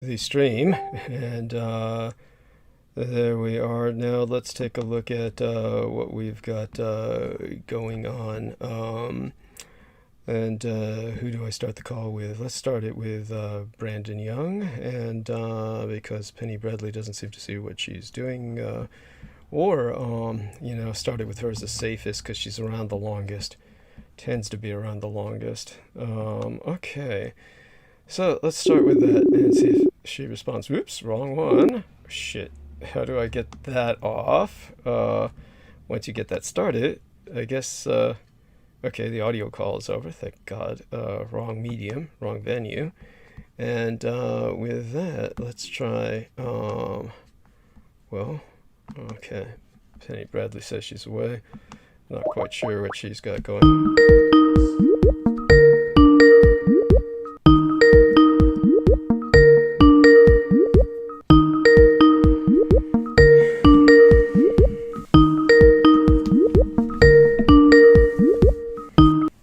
the stream, and there we are. Now let's take a look at what we've got going on. And who do I start the call with? Let's start it with Brandon Young, and because Penny Bradley doesn't seem to see what she's doing, or start it with her as the safest because she's around the longest. Tends to be around the longest. Okay. So let's start with that and see if she responds. Whoops, wrong one. Shit. How do I get that off? Once you get that started, I guess, okay, the audio call is over, thank God. Wrong medium, wrong venue. And with that, let's try, okay. Penny Bradley says she's away. Not quite sure what she's got going.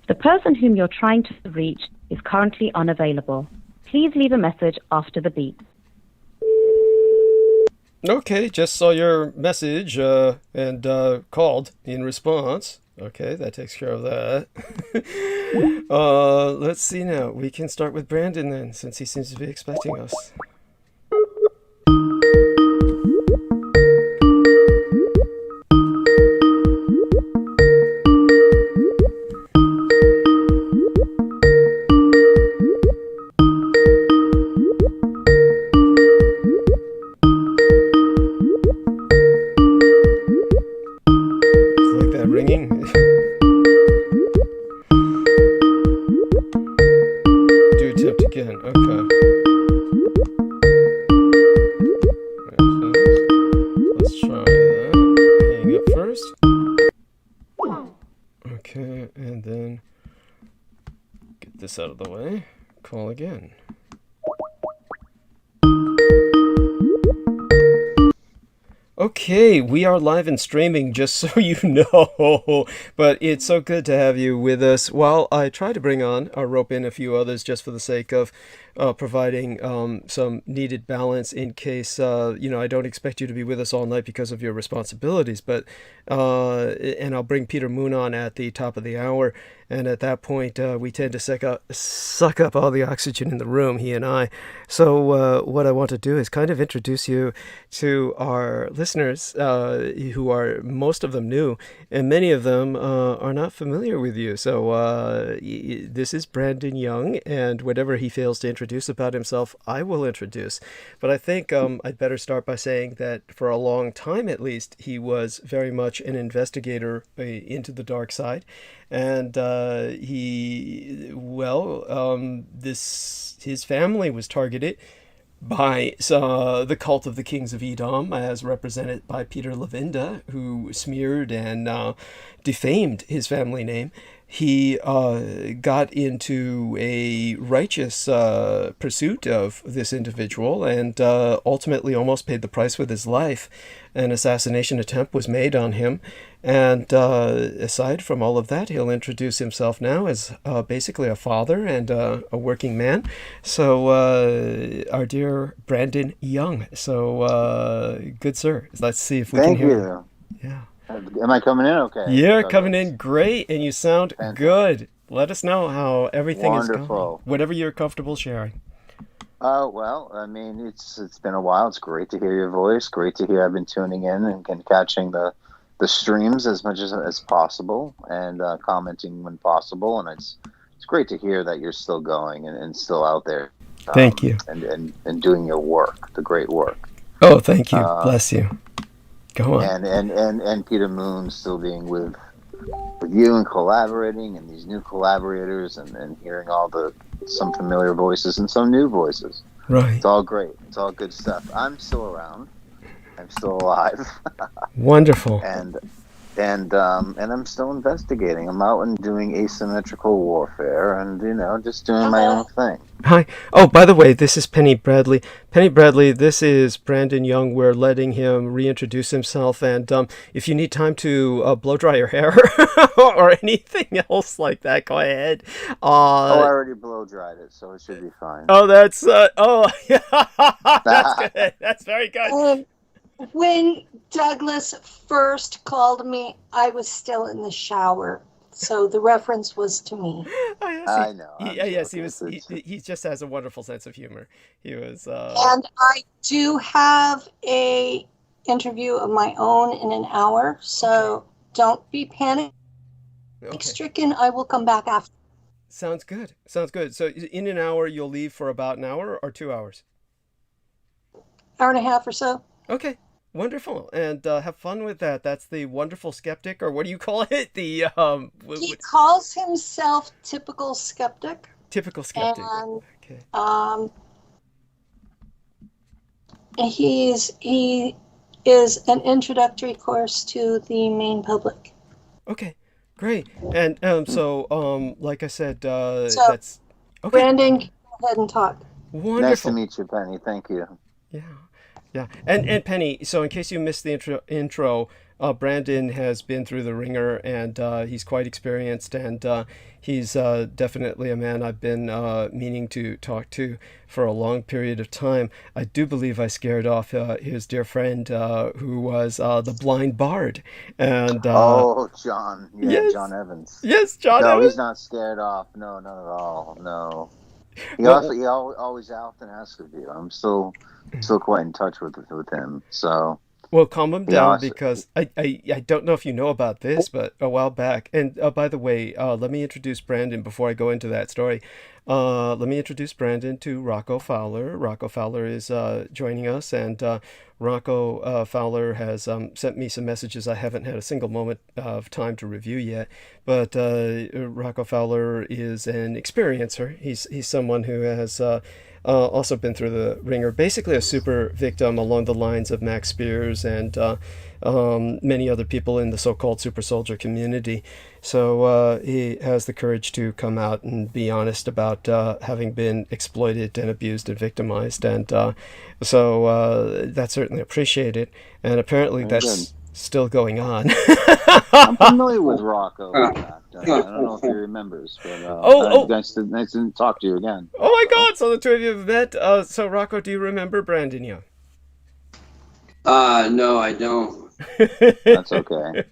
The person whom you're trying to reach is currently unavailable. Please leave a message after the beep. Okay, just saw your message and called in response. Okay, that takes care of that. Let's see now. We can start with Brandon then, since he seems to be expecting us. Ringing. Do attempt again. Okay. Let's try that. Hang up first. Okay, and then get this out of the way. Call again. Okay, we are live and streaming, just so you know, but it's so good to have you with us. While I try to bring on or rope in a few others just for the sake of providing some needed balance in case, I don't expect you to be with us all night because of your responsibilities, but, and I'll bring Peter Moon on at the top of the hour, and at that point, we tend to suck up all the oxygen in the room, he and I. So what I want to do is kind of introduce you to our listeners, who are most of them new, and many of them are not familiar with you. So this is Brandon Young, and whatever he fails to introduce about himself, I will introduce. But I think I'd better start by saying that for a long time, at least, he was very much an investigator into the dark side. And his family was targeted by the cult of the Kings of Edom, as represented by Peter Levinda, who smeared and defamed his family name. He got into a righteous pursuit of this individual and ultimately almost paid the price with his life. An assassination attempt was made on him. And aside from all of that, he'll introduce himself now as basically a father and a working man. So our dear Brandon Young. So good sir. Let's see if we can hear you. Yeah. Am I coming in okay? You're coming in great, and you sound good. Let us know how everything is going. Whatever you're comfortable sharing. Well, I mean, it's been a while. It's great to hear your voice. Great to hear. I've been tuning in and catching the streams as much as possible and commenting when possible. And it's great to hear that you're still going and still out there. Thank you. And doing your work, the great work. Oh, thank you. Bless you. Go on. And Peter Moon still being with you and collaborating and these new collaborators and hearing some familiar voices and some new voices. Right. It's all great. It's all good stuff. I'm still around. I'm still alive. Wonderful. And and I'm still investigating. I'm out and doing asymmetrical warfare, and just doing my own thing. Hi. Oh, by the way, this is Penny Bradley. Penny Bradley, this is Brandon Young. We're letting him reintroduce himself. And if you need time to blow dry your hair or anything else like that, go ahead. Oh, I already blow dried it, so it should be fine. Oh, that's yeah, that's good. That's very good. When Douglas first called me, I was still in the shower, so the reference was to me. Oh, yes, I know. yes, he was. He just has a wonderful sense of humor. He was. And I do have a interview of my own in an hour, so don't be panic stricken. I will come back after. Sounds good. Sounds good. So in an hour, you'll leave for about an hour or 2 hours? Hour and a half or so. Okay. Wonderful. And have fun with that. That's the wonderful skeptic, or what do you call it? The He calls himself typical skeptic. typical skeptic. And Okay. he is an introductory course to the main public. Okay. Great. And like I said, So, that's okay. Brandon, go ahead and talk. Wonderful. Nice to meet you, Penny. Thank you. Yeah. Yeah. And Penny, so in case you missed the intro, Brandon has been through the ringer, and he's quite experienced, and he's definitely a man I've been meaning to talk to for a long period of time. I do believe I scared off his dear friend who was the blind bard. And Oh, John. Yeah, yes. John Evans. Yes, John No, Evans. he's not scared off. No, not at all. No. He Well, always often asks of you. I'm still quite in touch with him. So Well, calm him he down also, because I don't know if you know about this, but a while back, and by the way, let me introduce Brandon before I go into that story. Let me introduce Brandon to Rocco Fowler. Rocco Fowler is joining us, and Rocco Fowler has sent me some messages I haven't had a single moment of time to review yet. But Rocco Fowler is an experiencer. He's someone who has also been through the ringer, basically a super victim along the lines of Max Spears and many other people in the so-called super soldier community. So he has the courage to come out and be honest about having been exploited and abused and victimized, and so that's certainly appreciated. And apparently very that's good. still going on. I'm familiar with Rocco. In fact. I don't know if he remembers, but nice to talk to you again. Oh my God! So the two of you have met. So Rocco, do you remember Brandon Young? No, I don't. That's okay.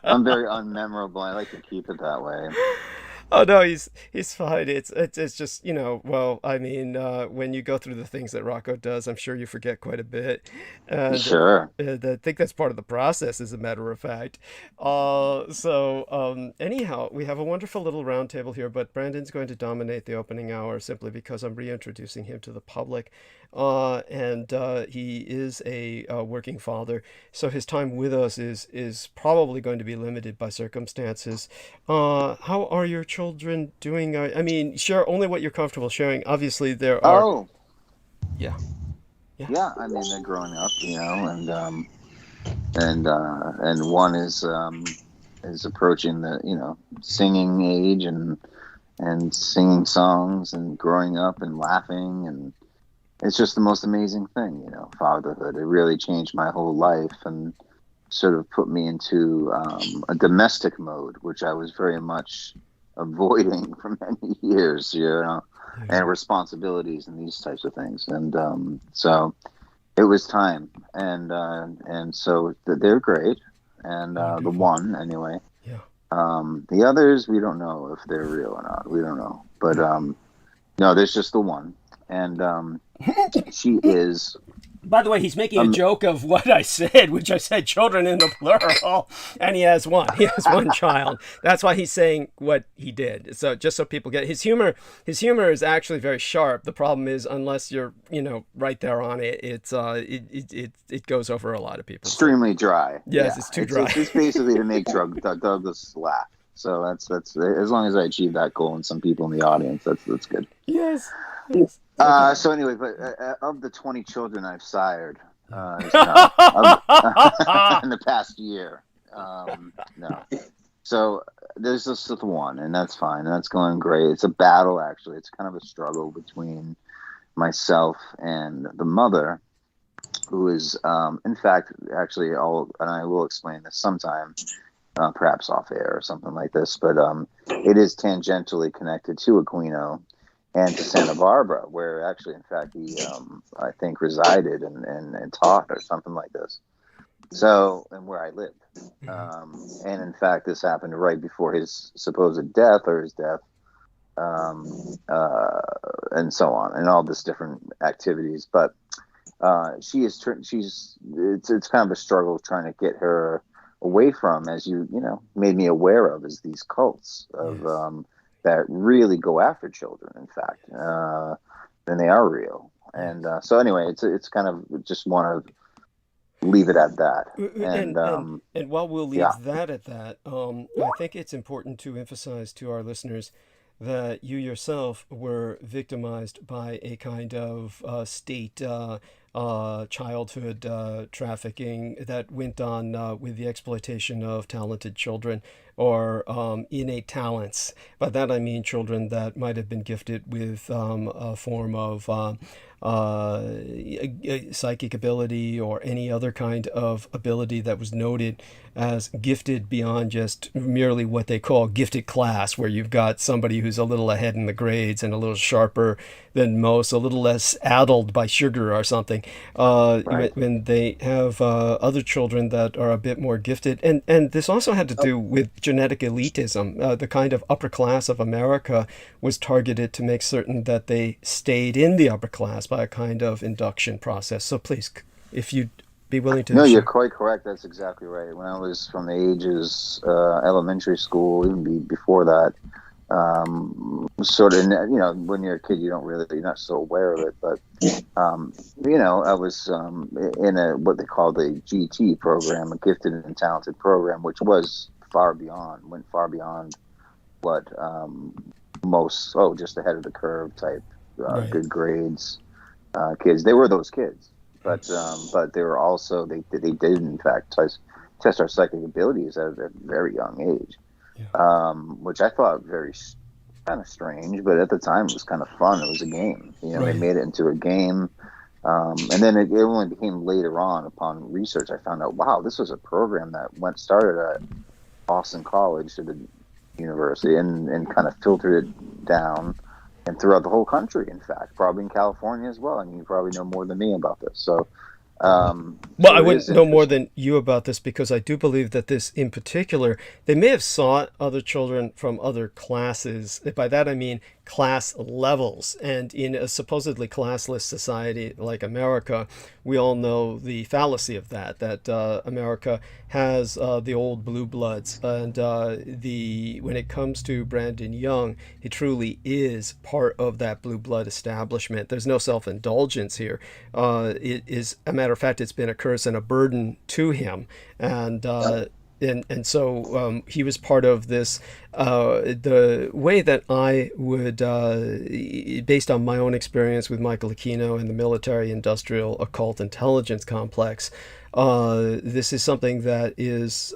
I'm very unmemorable. I like to keep it that way. Oh no, he's fine. It's just, well, I mean, when you go through the things that Rocco does, I'm sure you forget quite a bit, and Sure. I think that's part of the process, as a matter of fact. Anyhow, we have a wonderful little round table here, but Brandon's going to dominate the opening hour simply because I'm reintroducing him to the public, and he is a working father, so his time with us is probably going to be limited by circumstances. How are your children doing? I mean, share only what you're comfortable sharing. Obviously, there are. Oh, Yeah. yeah. I mean, they're growing up, and one is approaching the singing age and singing songs and growing up and laughing, and it's just the most amazing thing, fatherhood. It really changed my whole life and sort of put me into a domestic mode, which I was very much avoiding for many years, and responsibilities and these types of things. And so it was time, and so they're great, and the one anyway. Yeah. The others, we don't know if they're real or not. We don't know, but no, there's just the one, and she is. By the way, he's making a joke of what I said, which I said children in the plural, and he has one. He has one child. That's why he's saying what he did. So just so people get his humor is actually very sharp. The problem is, unless you're right there on it, it goes over a lot of people. Extremely dry. Yes, Yeah. it's too dry. It's basically to make Douglas laugh. So that's as long as I achieve that goal and some people in the audience, that's good. Yes. So anyway, but of the 20 children I've sired in the past year, No. So there's this with one, and that's fine. And that's going great. It's a battle, actually. It's kind of a struggle between myself and the mother, who is, in fact, actually, and I will explain this sometime, perhaps off air or something like this, but it is tangentially connected to Aquino and to Santa Barbara, where actually, in fact, he, I think, resided and taught or something like this. So, and where I lived. And in fact, this happened right before his supposed death or his death, and so on, and all this different activities. But she's it's kind of a struggle trying to get her away from, as you made me aware of, is these cults of that really go after children. In fact, and they are real. And so anyway, it's kind of just want to leave it at that. And while we'll leave that at that, I think it's important to emphasize to our listeners that you yourself were victimized by a kind of state childhood trafficking that went on with the exploitation of talented children or innate talents. By that I mean children that might have been gifted with a form of psychic ability or any other kind of ability that was noted as gifted beyond just merely what they call gifted class, where you've got somebody who's a little ahead in the grades and a little sharper than most, a little less addled by sugar or something. Right. When they have other children that are a bit more gifted. And this also had to do with genetic elitism. The kind of upper class of America was targeted to make certain that they stayed in the upper class by a kind of induction process. So please, if you'd be willing to... No, you're quite correct. That's exactly right. When I was from the ages elementary school, even before that, sort of, when you're a kid, you're not so aware of it. But, I was in what they call the GT program, a gifted and talented program, which went far beyond what most, just ahead of the curve type, good grades kids. They were those kids. But they were also, they did in fact test our psychic abilities at a very young age, which I thought very kind of strange, but at the time it was kind of fun. It was a game. They made it into a game, and then it only became later on, upon research, I found out, wow, this was a program that started at Boston College to the university and kind of filtered it down. And throughout the whole country, in fact, probably in California as well. And you probably know more than me about this. So, I wouldn't know more than you about this, because I do believe that this in particular, they may have sought other children from other classes. By that I mean class levels. And in a supposedly classless society like America, we all know the fallacy of that America has the old blue bloods. And when it comes to Brandon Young, he truly is part of that blue blood establishment. There's no self-indulgence here. It is a matter of fact, it's been a curse and a burden to him. And so he was part of this. The way that I would, based on my own experience with Michael Aquino and the military-industrial occult intelligence complex, this is something that is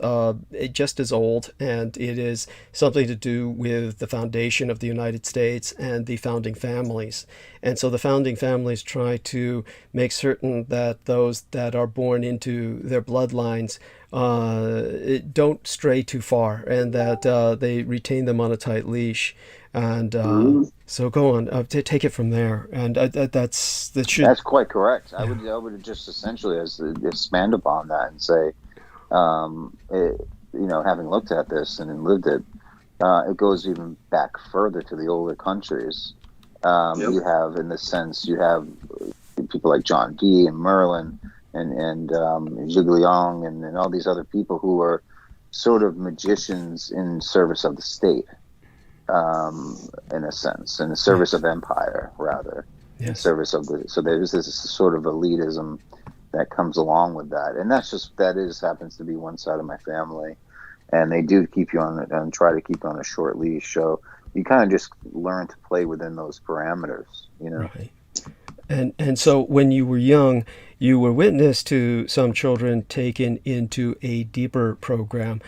just as old, and it is something to do with the foundation of the United States and the founding families. And so the founding families try to make certain that those that are born into their bloodlines don't stray too far, and that they retain them on a tight leash. And so go on, take it from there. And that's quite correct. Yeah. I would just essentially expand upon that and say, having looked at this and lived it, it goes even back further to the older countries. You have, in this sense, you have people like John Dee and Merlin and Zhuge Liang and all these other people who are sort of magicians in service of the state. In a sense, in the service of empire, rather, in service of so there's this sort of elitism that comes along with that, and happens to be one side of my family, and they do keep you on and try to keep you on a short leash. So you kind of just learn to play within those parameters, Right. And so when you were young, you were witness to some children taken into a deeper program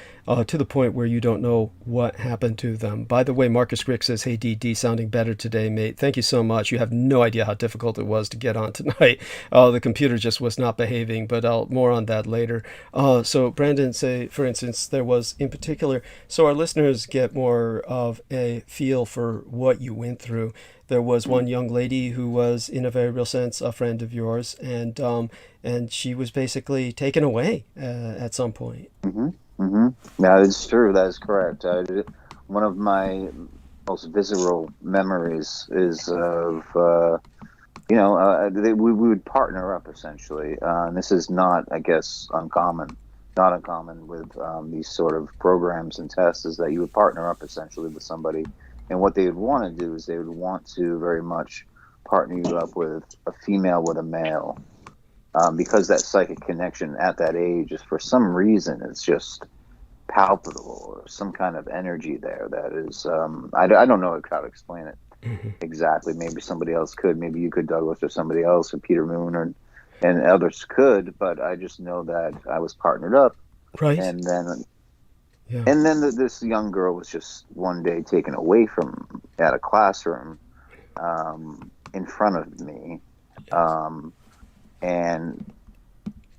to the point where you don't know what happened to them. By the way, Marcus Rick says, "Hey, DD, sounding better today, mate. Thank you so much. You have no idea how difficult it was to get on tonight. The computer just was not behaving, but more on that later." So Brandon, say, for instance, there was in particular, so our listeners get more of a feel for what you went through. There was one young lady who was, in a very real sense, a friend of yours, and she was basically taken away at some point. That is true. That is correct. One of my most visceral memories is of we would partner up essentially, and this is not, I guess, not uncommon with these sort of programs and tests, is that you would partner up essentially with somebody. And what they would want to do is they would want to very much partner you up with a female with a male, because that psychic connection at that age is, for some reason, it's just palpable, or some kind of energy there that is, I don't know how to explain it exactly. Maybe somebody else could. Maybe you could, Douglas, or somebody else, or Peter Moon, and others could. But I just know that I was partnered up, Right. and then. Yeah. And then this young girl was just one day taken away from at a classroom in front of me. And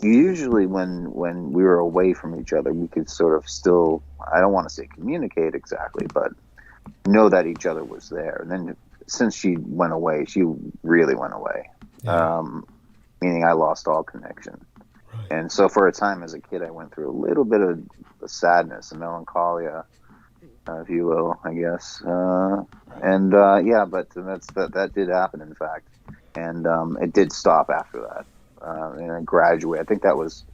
usually when we were away from each other, we could sort of still, I don't want to say communicate exactly, but know that each other was there. And then since she went away, she really went away, meaning I lost all connection. And so for a time as a kid, I went through a little bit of sadness and melancholia, if you will, I guess. But that did happen, in fact. And it did stop after that. And I graduated. I think that was,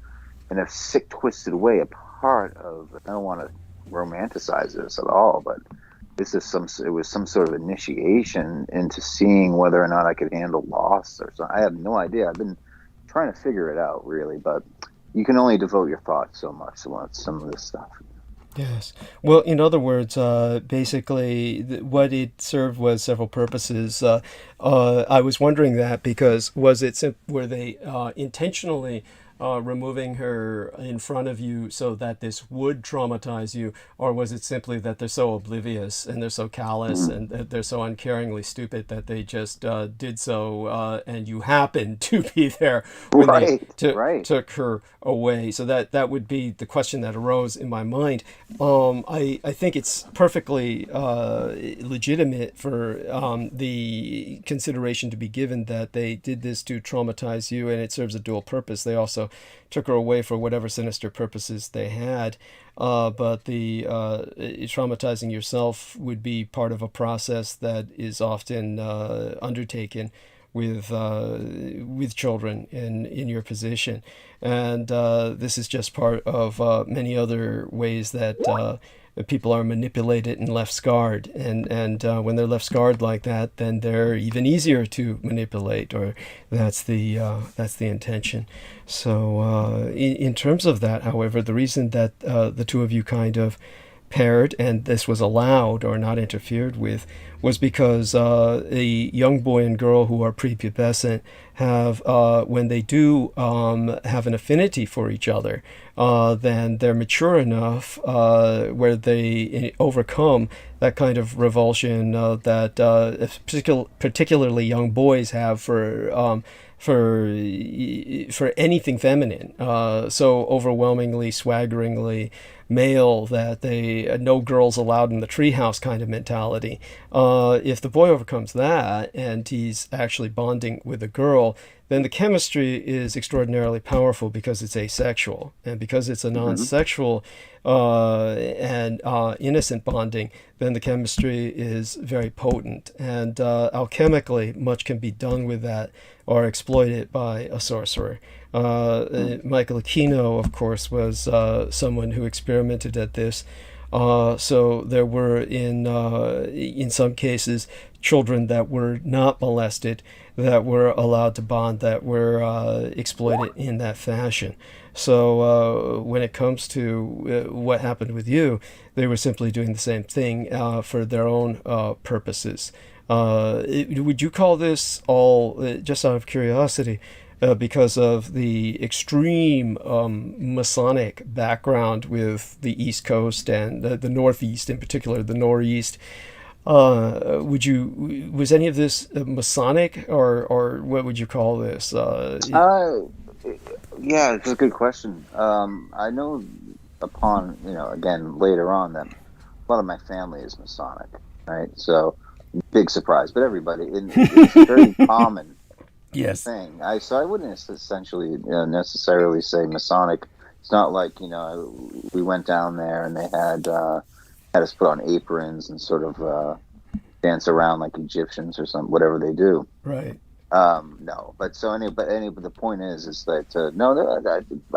in a sick, twisted way, a part of, I don't want to romanticize this at all, but it was some sort of initiation into seeing whether or not I could handle loss or something. I have no idea. I've been trying to figure it out, really, but you can only devote your thoughts so much to some of this stuff. Yes. Well, in other words, basically, what it served was several purposes. I was wondering that because were they intentionally removing her in front of you so that this would traumatize you, or was it simply that they're so oblivious and they're so callous and they're so uncaringly stupid that they just did so, and you happened to be there when they took her away? So that would be the question that arose in my mind. I think it's perfectly legitimate for the consideration to be given that they did this to traumatize you, and it serves a dual purpose. They also took her away for whatever sinister purposes they had, but the traumatizing yourself would be part of a process that is often undertaken with children in your position, and this is just part of many other ways that people are manipulated and left scarred, and when they're left scarred like that, then they're even easier to manipulate, or that's the intention. So in terms of that, however, the reason that the two of you kind of paired and this was allowed or not interfered with was because a young boy and girl who are prepubescent have, when they do have an affinity for each other, then they're mature enough where they overcome that kind of revulsion that particularly young boys have for anything feminine, so overwhelmingly, swaggeringly male that they no girls allowed in the treehouse kind of mentality. If the boy overcomes that and he's actually bonding with a girl, then the chemistry is extraordinarily powerful because it's asexual, and because it's a non-sexual and innocent bonding, then the chemistry is very potent, and alchemically much can be done with that or exploited by a sorcerer. Michael Aquino, of course, was someone who experimented at this. So there were in some cases children that were not molested that were allowed to bond, that were exploited in that fashion. So when it comes to what happened with you, they were simply doing the same thing for their own purposes. Would you call this all, just out of curiosity, because of the extreme Masonic background with the East Coast and the Northeast in particular, the Northeast. Was any of this Masonic, or what would you call this? Uh, yeah, it's a good question. I know upon, again, later on that a lot of my family is Masonic, right? So big surprise, but it's a very common Yes. thing. So I wouldn't essentially necessarily say Masonic. It's not like, we went down there and they had us put on aprons and sort of dance around like Egyptians or something, whatever they do. Right. No, but the point is that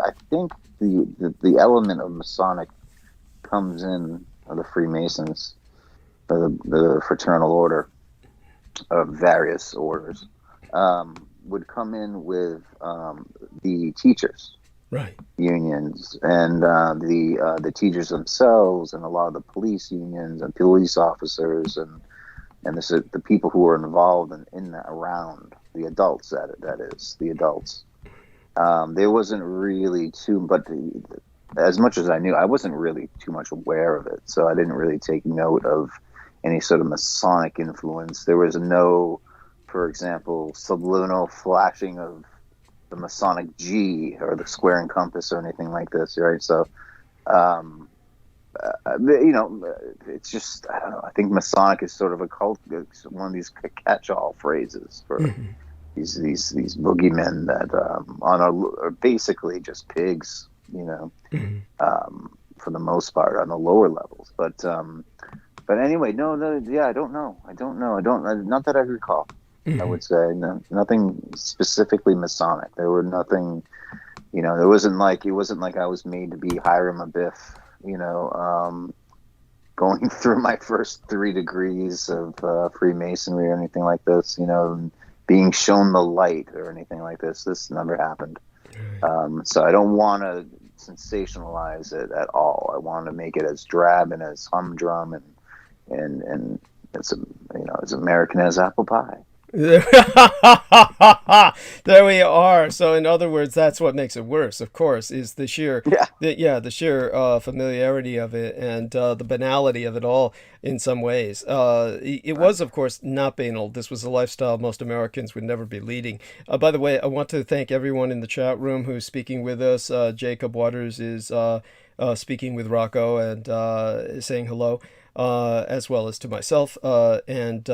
I think the element of Masonic comes in, or the Freemasons, or the fraternal order of various orders, would come in with the teachers Right. unions and the teachers themselves, and a lot of the police unions and police officers and the people who are involved in that, around the adults, that is the adults. There wasn't really but as much as I knew, I wasn't really too much aware of it, so I didn't really take note of any sort of Masonic influence. There was no, for example, subliminal flashing of the Masonic G or the square and compass or anything like this, right? So, it's just, I don't know. I think Masonic is sort of a cult. It's one of these catch-all phrases for these boogeymen that are basically just pigs, for the most part on the lower levels. But anyway, no, yeah, I don't know. Not that I recall. I would say nothing specifically Masonic. There were nothing, it wasn't like I was made to be Hiram Abiff, going through my first 3 degrees of Freemasonry or anything like this, and being shown the light or anything like this. This never happened. So I don't want to sensationalize it at all. I want to make it as drab and as humdrum and as American as apple pie. There we are. So, in other words, that's what makes it worse, of course, is the sheer, familiarity of it and the banality of it all in some ways. It was, of course, not banal. This was a lifestyle most Americans would never be leading. By the way, I want to thank everyone in the chat room who's speaking with us. Jacob Waters is speaking with Rocco and saying hello. As well as to myself. And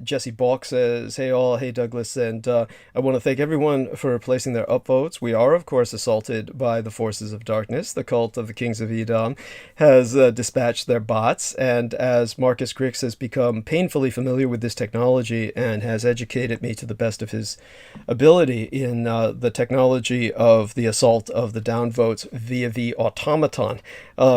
Jesse Balk says, hey all, hey Douglas, and I want to thank everyone for placing their upvotes. We are, of course, assaulted by the forces of darkness. The cult of the Kings of Edom has dispatched their bots, and as Marcus Grix has become painfully familiar with this technology and has educated me to the best of his ability in the technology of the assault of the downvotes via the automaton.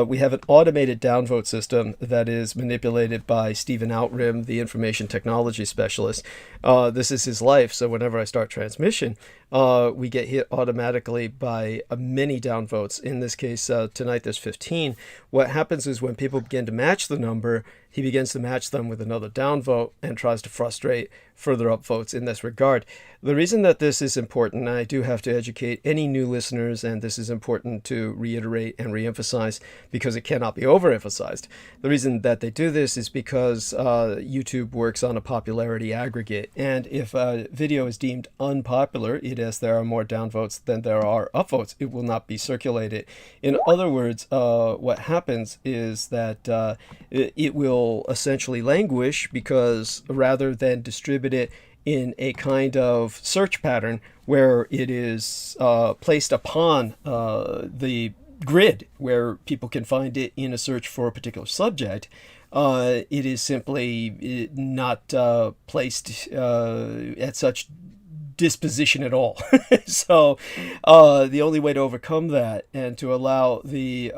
We have an automated downvote system that is manipulated by Stephen Outrim, the information technology specialist. This is his life, so whenever I start transmission, we get hit automatically by many downvotes. In this case, tonight there's 15. What happens is when people begin to match the number, he begins to match them with another downvote and tries to frustrate further upvotes in this regard. The reason that this is important, and I do have to educate any new listeners, and this is important to reiterate and reemphasize because it cannot be overemphasized. The reason that they do this is because YouTube works on a popularity aggregate, and if a video is deemed unpopular, i.e. there are more downvotes than there are upvotes, it will not be circulated. In other words, what happens is that it will essentially languish because rather than distribute it in a kind of search pattern where it is placed upon the grid where people can find it in a search for a particular subject, it is simply not placed at such disposition at all. So the only way to overcome that and to allow the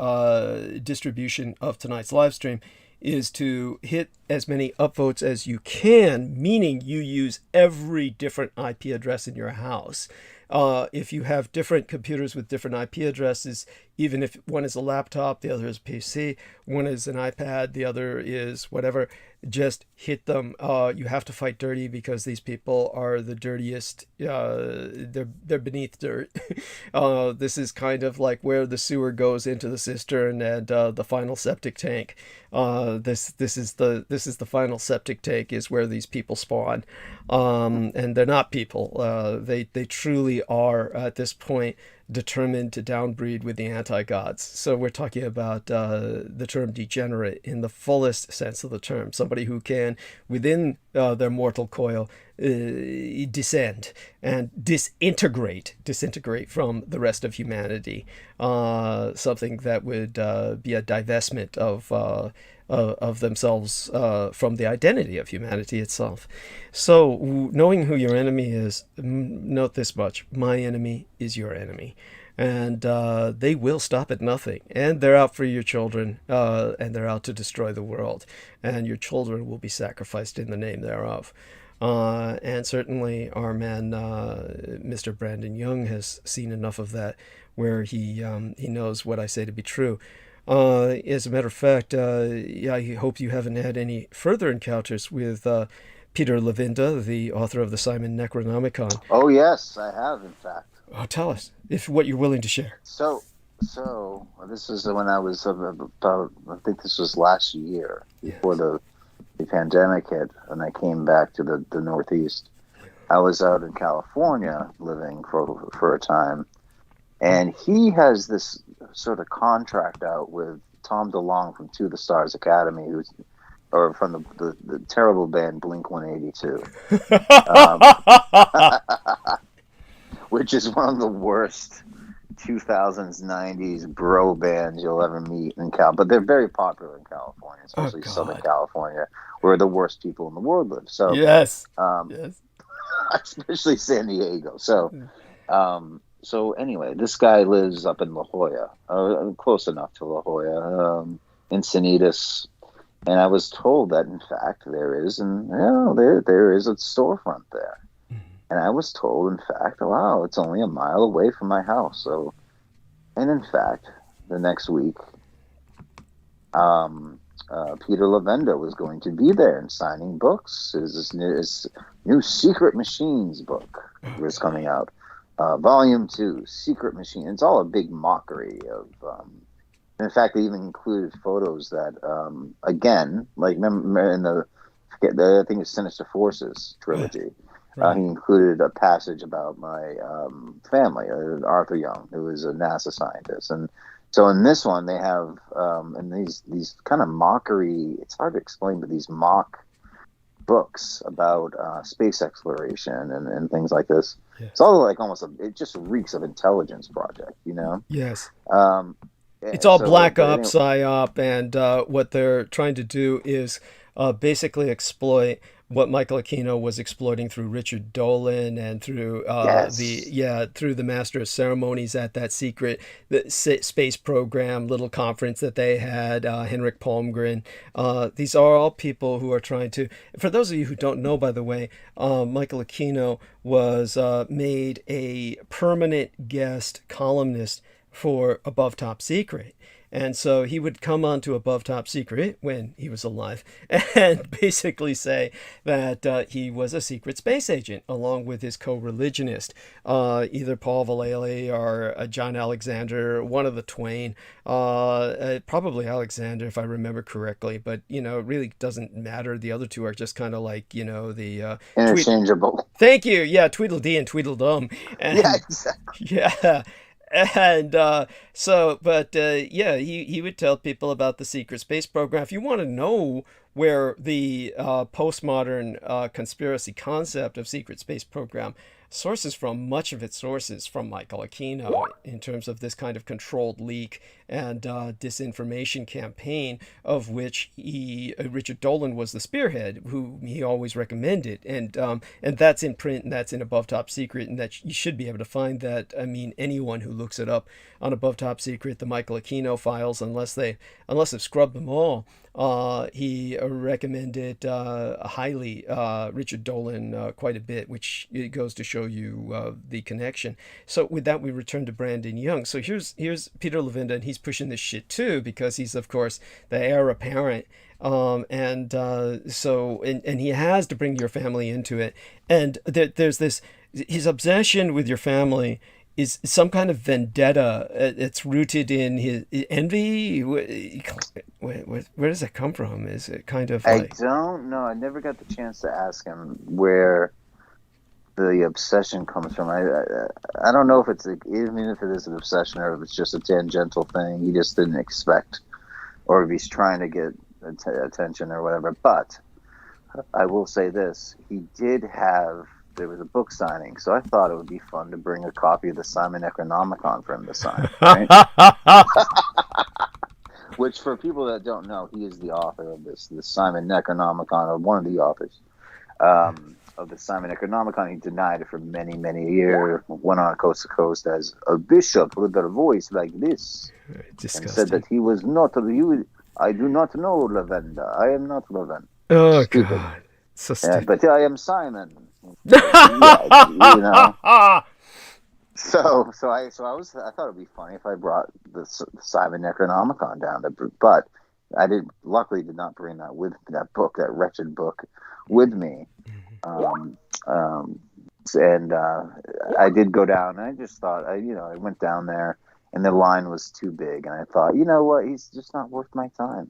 distribution of tonight's live stream is to hit as many upvotes as you can, meaning you use every different IP address in your house. If you have different computers with different IP addresses, even if one is a laptop, the other is a PC, one is an iPad, the other is whatever, just hit them. You have to fight dirty because these people are the dirtiest. They're beneath dirt. This is kind of like where the sewer goes into the cistern and the final septic tank. This is the final septic tank is where these people spawn, and they're not people. They truly are at this point determined to downbreed with the anti-gods. So we're talking about the term degenerate in the fullest sense of the term. Somebody who can, within their mortal coil, descend and disintegrate from the rest of humanity. Something that would be a divestment of themselves from the identity of humanity itself. So, knowing who your enemy is, note this much: my enemy is your enemy. And they will stop at nothing. And they're out for your children, and they're out to destroy the world. And your children will be sacrificed in the name thereof. And certainly our man, Mr. Brandon Young, has seen enough of that, where he knows what I say to be true. As a matter of fact, I hope you haven't had any further encounters with Peter Levinda, the author of the Simon Necronomicon. Oh yes, I have, in fact. Oh, tell us, if what you're willing to share. So this is when I was about, I think this was last year, before the pandemic hit, and I came back to the Northeast. I was out in California living for a time, and he has this sort of contract out with Tom DeLonge from To the Stars Academy, or from the terrible band Blink-182, which is one of the worst 2000s, 90s bro bands you'll ever meet in Cal. But they're very popular in California, especially Southern California, where the worst people in the world live. So yes, especially San Diego. So anyway, this guy lives up in La Jolla, close enough to La Jolla, Encinitas, and I was told that in fact there is a storefront there, and I was told in fact, wow, it's only a mile away from my house. So, and in fact, the next week, Peter Levenda was going to be there and signing books. His new Secret Machines book was coming out. Volume 2, Secret Machine. It's all a big mockery of. In fact, they even included photos that, again, like remember in I think it's Sinister Forces trilogy. Right. He included a passage about my family, Arthur Young, who is a NASA scientist, and so in this one they have and these kind of mockery. It's hard to explain, but these mock books about space exploration and things like this. Yes. It's all like it just reeks of intelligence project, you know? Yes. It's all black ops, psyop, and what they're trying to do is basically exploit what Michael Aquino was exploiting through Richard Dolan and through through the Master of Ceremonies at that secret space program little conference that they had, Henrik Palmgren. These are all people who are trying to, for those of you who don't know, by the way, Michael Aquino was made a permanent guest columnist for Above Top Secret. And so he would come on to Above Top Secret when he was alive and basically say that he was a secret space agent along with his co-religionist, either Paul Vallely or John Alexander, one of the twain, probably Alexander if I remember correctly, but it really doesn't matter. The other two are just kind of like, the interchangeable. Thank you. Yeah, Tweedledee and Tweedledum. And, yeah, exactly. Yeah. And he would tell people about the secret space program. If you want to know where the postmodern conspiracy concept of secret space program sources from, much of its sources from Michael Aquino in terms of this kind of controlled leak and disinformation campaign, of which Richard Dolan was the spearhead, who he always recommended, and that's in print and that's in Above Top Secret, and that you should be able to find that. I mean, anyone who looks it up on Above Top Secret, the Michael Aquino files, unless they've scrubbed them all. He recommended highly Richard Dolan quite a bit, which it goes to show you the connection. So with that, we return to Brandon Young. So here's Peter Levenda, and he's pushing this shit too, because he's, of course, the heir apparent And he has to bring your family into it. And there's this, his obsession with your family is some kind of vendetta. It's rooted in his envy. Where does that come from? Is it kind of I like, don't know. I never got the chance to ask him where the obsession comes from. I don't know if it's even if it is an obsession or if it's just a tangential thing he just didn't expect, or if he's trying to get attention or whatever. But I will say this: there was a book signing, so I thought it would be fun to bring a copy of the Simon Necronomicon for him to sign, right? Which, for people that don't know, he is the author of this Simon Necronomicon, or one of the authors of the Simon Necronomicon. He denied it for many, many years. Went on coast to coast as a bishop with a voice like this, disgusting. and said that he was not. I do not know Lavenda. I am not Lavenda. Oh, Stupid. God. So stupid. But I am Simon. Yeah. So I thought it'd be funny if I brought the Simon Necronomicon down but I luckily did not bring that wretched book with me. And I did go down, and I just thought, I went down there, and the line was too big, and I thought, you know what, he's just not worth my time.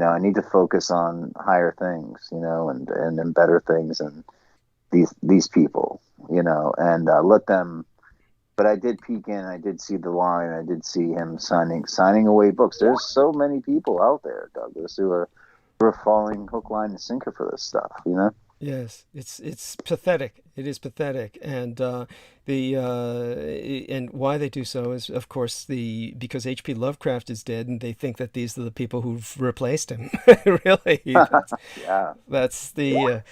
I need to focus on higher things, and better things, and these people, and let them. But I did peek in. I did see the line. I did see him signing away books. There's so many people out there, Douglas, who are falling hook, line, and sinker for this stuff. Yes, it's pathetic. It is pathetic, and and why they do so is, of course, because H.P. Lovecraft is dead, and they think that these are the people who've replaced him. Really, Yeah. that's the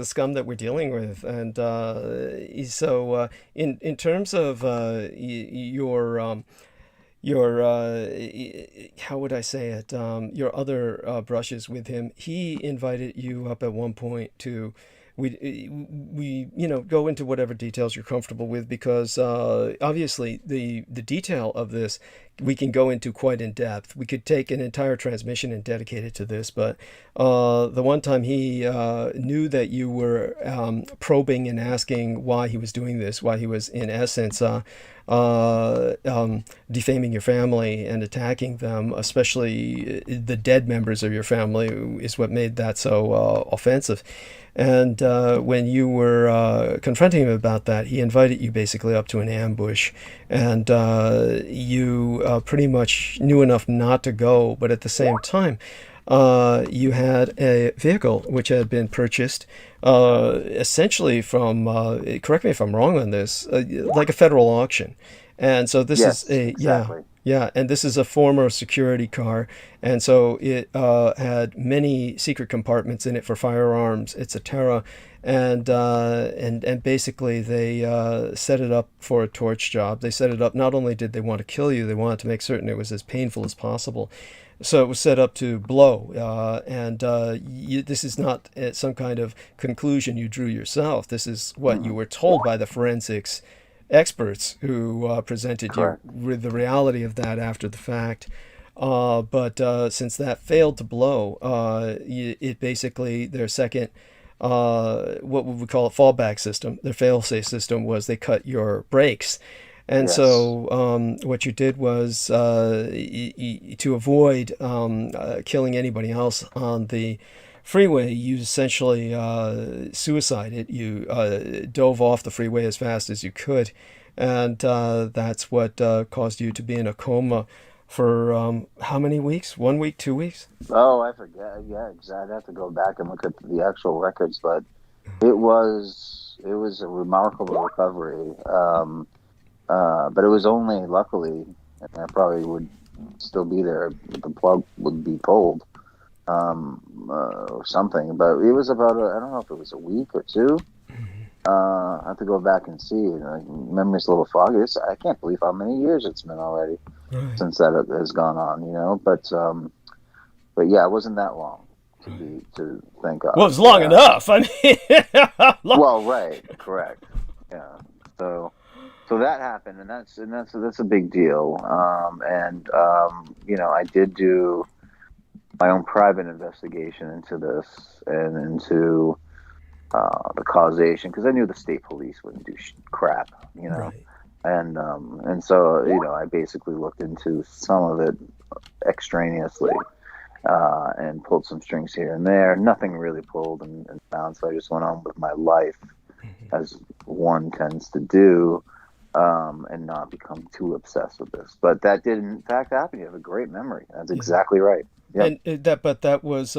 scum that we're dealing with, and in terms of your how would I say it, your other brushes with him, he invited you up at one point to we go into whatever details you're comfortable with, because obviously the detail of this we can go into quite in depth. We could take an entire transmission and dedicate it to this, but the one time he knew that you were probing and asking why he was doing this, why he was in essence defaming your family and attacking them, especially the dead members of your family, is what made that so offensive. And when you were confronting him about that, he invited you basically up to an ambush, and you pretty much knew enough not to go, but at the same time, you had a vehicle which had been purchased essentially from, correct me if I'm wrong on this, like a federal auction. And so this Yes, is exactly. yeah, and this is a former security car, and so it had many secret compartments in it for firearms, etc. And basically they set it up for a torch job. They set it up. Not only did they want to kill you, they wanted to make certain it was as painful as possible. So it was set up to blow, this is not some kind of conclusion you drew yourself. This is what you were told by the forensics experts who presented you Correct. with the reality of that after the fact. But since that failed to blow, it basically, their second, what would we call it, fallback system, their fail-safe system, was they cut your brakes. And Yes. so what you did was, to avoid killing anybody else on the freeway, you essentially suicided. You dove off the freeway as fast as you could, and that's what caused you to be in a coma for how many weeks? 1 week, 2 weeks? Oh, I forget. Yeah, exactly. I have to go back and look at the actual records, but it was a remarkable recovery. But it was only, luckily, and I probably would still be there, the plug would be pulled, or something. But it was about I don't know if it was a week or two. I have to go back and see. Memory's a little foggy. I can't believe how many years it's been already Right. since that has gone on. But yeah, it wasn't that long to think of. Well, it's long enough. I mean, Well, right, correct. Yeah. So that happened, and that's a big deal. I did do my own private investigation into this and into the causation, because I knew the state police wouldn't do crap, you know. Right. And so, you know, I basically looked into some of it extraneously, and pulled some strings here and there. Nothing really pulled and found, so I just went on with my life as one tends to do, and not become too obsessed with this. But that did in fact happen. You have a great memory. That's Yeah. exactly right. Yep. And that was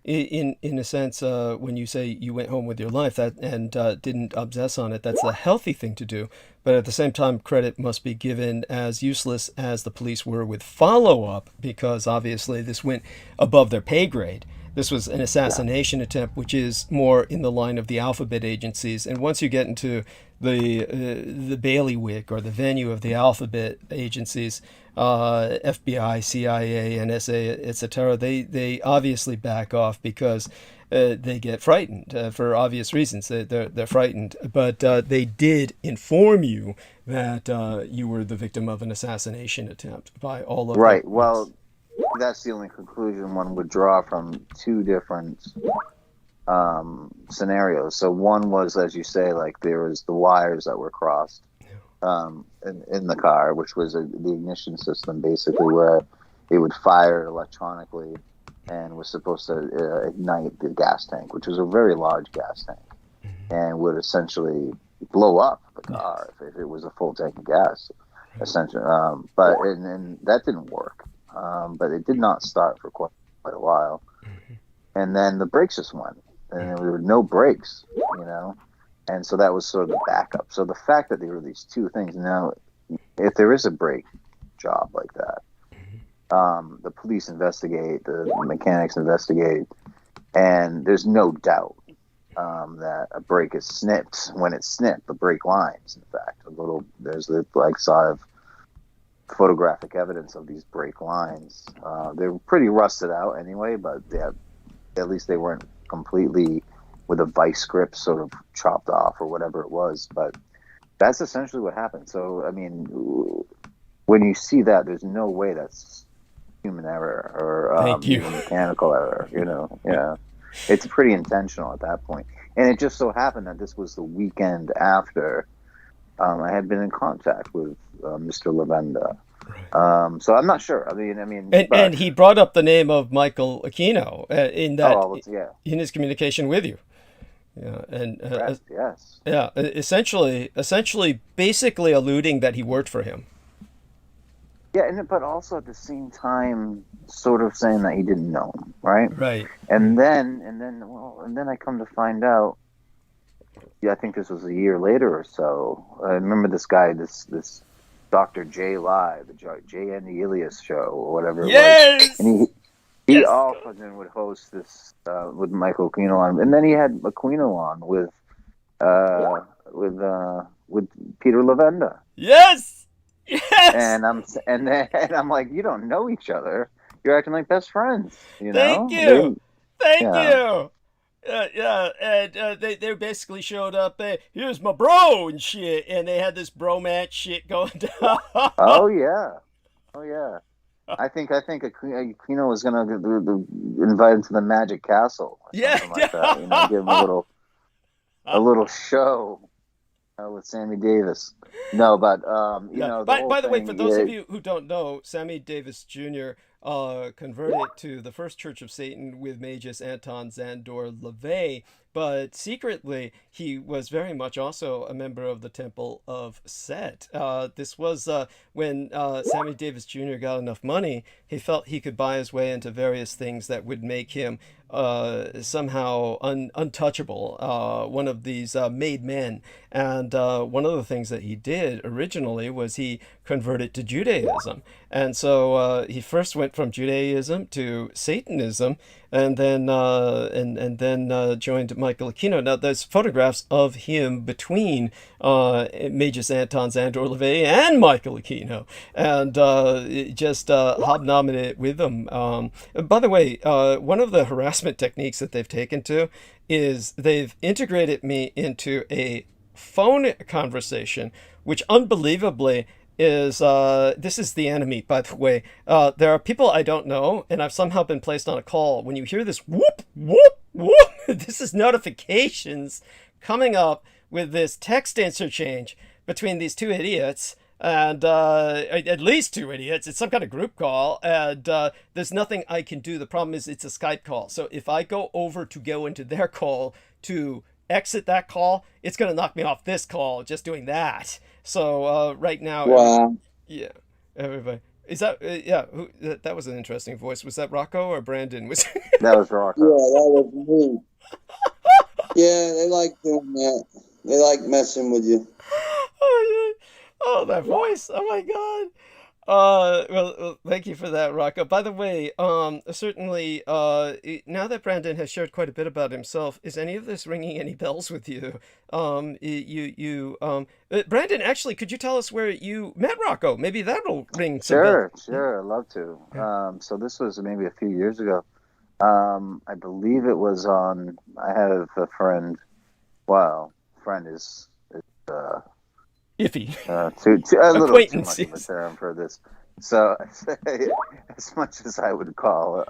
in a sense, when you say you went home with your life, that and didn't obsess on it, that's a healthy thing to do. But at the same time, credit must be given, as useless as the police were with follow up, because obviously this went above their pay grade. This was an Yeah. assassination attempt, which is more in the line of the alphabet agencies. And once you get into the bailiwick or the venue of the alphabet agencies, FBI, CIA, NSA, etc., they obviously back off because they get frightened for obvious reasons. They're frightened, but they did inform you that you were the victim of an assassination attempt by all of them. Right. Yes. Well, that's the only conclusion one would draw from two different scenarios. So one was, as you say, like there was the wires that were crossed, in the car, which was the ignition system, basically, where it would fire electronically and was supposed to ignite the gas tank, which was a very large gas tank, and would essentially blow up the car if it was a full tank of gas, essentially. And that didn't work. But it did not start for quite a while. And then the brakes just went, and there were no brakes, you know. And so that was sort of the backup. So the fact that there were these two things, now, if there is a brake job like that, the police investigate, the mechanics investigate, and there's no doubt that a brake is snipped. When it's snipped, the brake lines, in fact, there's the like sort of photographic evidence of these brake lines. They were pretty rusted out anyway, but at least they weren't completely with a vice grip sort of chopped off or whatever it was. But that's essentially what happened. So, I mean, when you see that, there's no way that's human error or Thank you. mechanical error, you know. Yeah. It's pretty intentional at that point. And it just so happened that this was the weekend after I had been in contact with Mr. Lavenda. So I'm not sure. And he brought up the name of Michael Aquino in his communication with you. Yeah, and correct, yes. yeah, essentially, basically alluding that he worked for him. Yeah, but also at the same time, sort of saying that he didn't know him, right? Right. And then I come to find out. Yeah, I think this was a year later or so. I remember this guy, this Dr. J Live, the J and the Ilias show or whatever it was. And he all of a sudden would host this with Michael Aquino on, and then he had Aquino on with Peter Lavenda. Yes. Yes. And I'm like, you don't know each other. You're acting like best friends. You know. Thank you. Thank you. And they basically showed up. Here's my bro and shit, and they had this bromance shit going down. Oh yeah. I think Aquino was gonna invite him to the Magic Castle or something like that. You know, give him a little show with Sammy Davis. No, but you know. By the way, for those of you who don't know, Sammy Davis Jr. Converted to the First Church of Satan with Magus Anton Zandor LaVey, but secretly he was very much also a member of the Temple of Set. This was when Sammy Davis Jr. got enough money, he felt he could buy his way into various things that would make him somehow untouchable, one of these made men. And one of the things that he did originally was he converted to Judaism. And so he first went from Judaism to Satanism, and then joined Michael Aquino. Now, there's photographs of him between Magus Anton Zandor LaVey and Michael Aquino, and just hobnobbing with them. By the way, one of the harassment techniques that they've taken to is they've integrated me into a phone conversation, which unbelievably is this is the enemy, by the way. There are people I don't know, and I've somehow been placed on a call. When you hear this whoop, whoop, whoop, this is notifications coming up with this text interchange between these two idiots. And at least two idiots. It's some kind of group call, and there's nothing I can do. The problem is it's a Skype call. So if I go over to go into their call to exit that call, it's going to knock me off this call just doing that. So right now, Wow. yeah, everybody. Is that, yeah, that was an interesting voice. Was that Rocco or Brandon? Was That was Yeah, Rocco. that was me. Yeah, they like doing that. They like messing with you. Oh, yeah. Oh, that voice. Oh my God. Well, thank you for that, Rocco. By the way, certainly, now that Brandon has shared quite a bit about himself, is any of this ringing any bells with you? Brandon, actually, could you tell us where you met Rocco? Maybe that'll ring some bells. Sure, I'd love to. Yeah. So this was maybe a few years ago. I believe it was on. I have a friend. Well, friend is uh, Iffy. a little too Acquaintance, much of a yes. term for this. So, as much as I would call,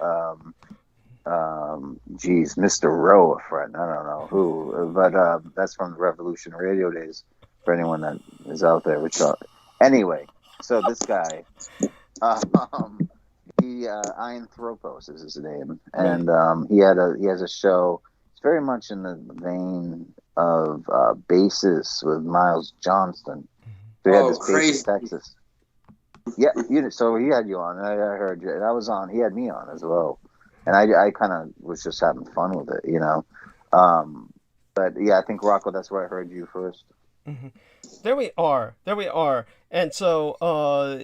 geez, Mr. Rowe a friend. I don't know who, but that's from the Revolution Radio days. For anyone that is out there, anyway. So this guy, Ian Thropos is his name, and he has a show. It's very much in the vein of Basis with Miles Johnston. So he had this Basis Texas. Yeah, so he had you on. I heard you, and I was on. He had me on as well, and I kind of was just having fun with it, But yeah, I think Rocco, that's where I heard you first. Mm-hmm. There we are. And so,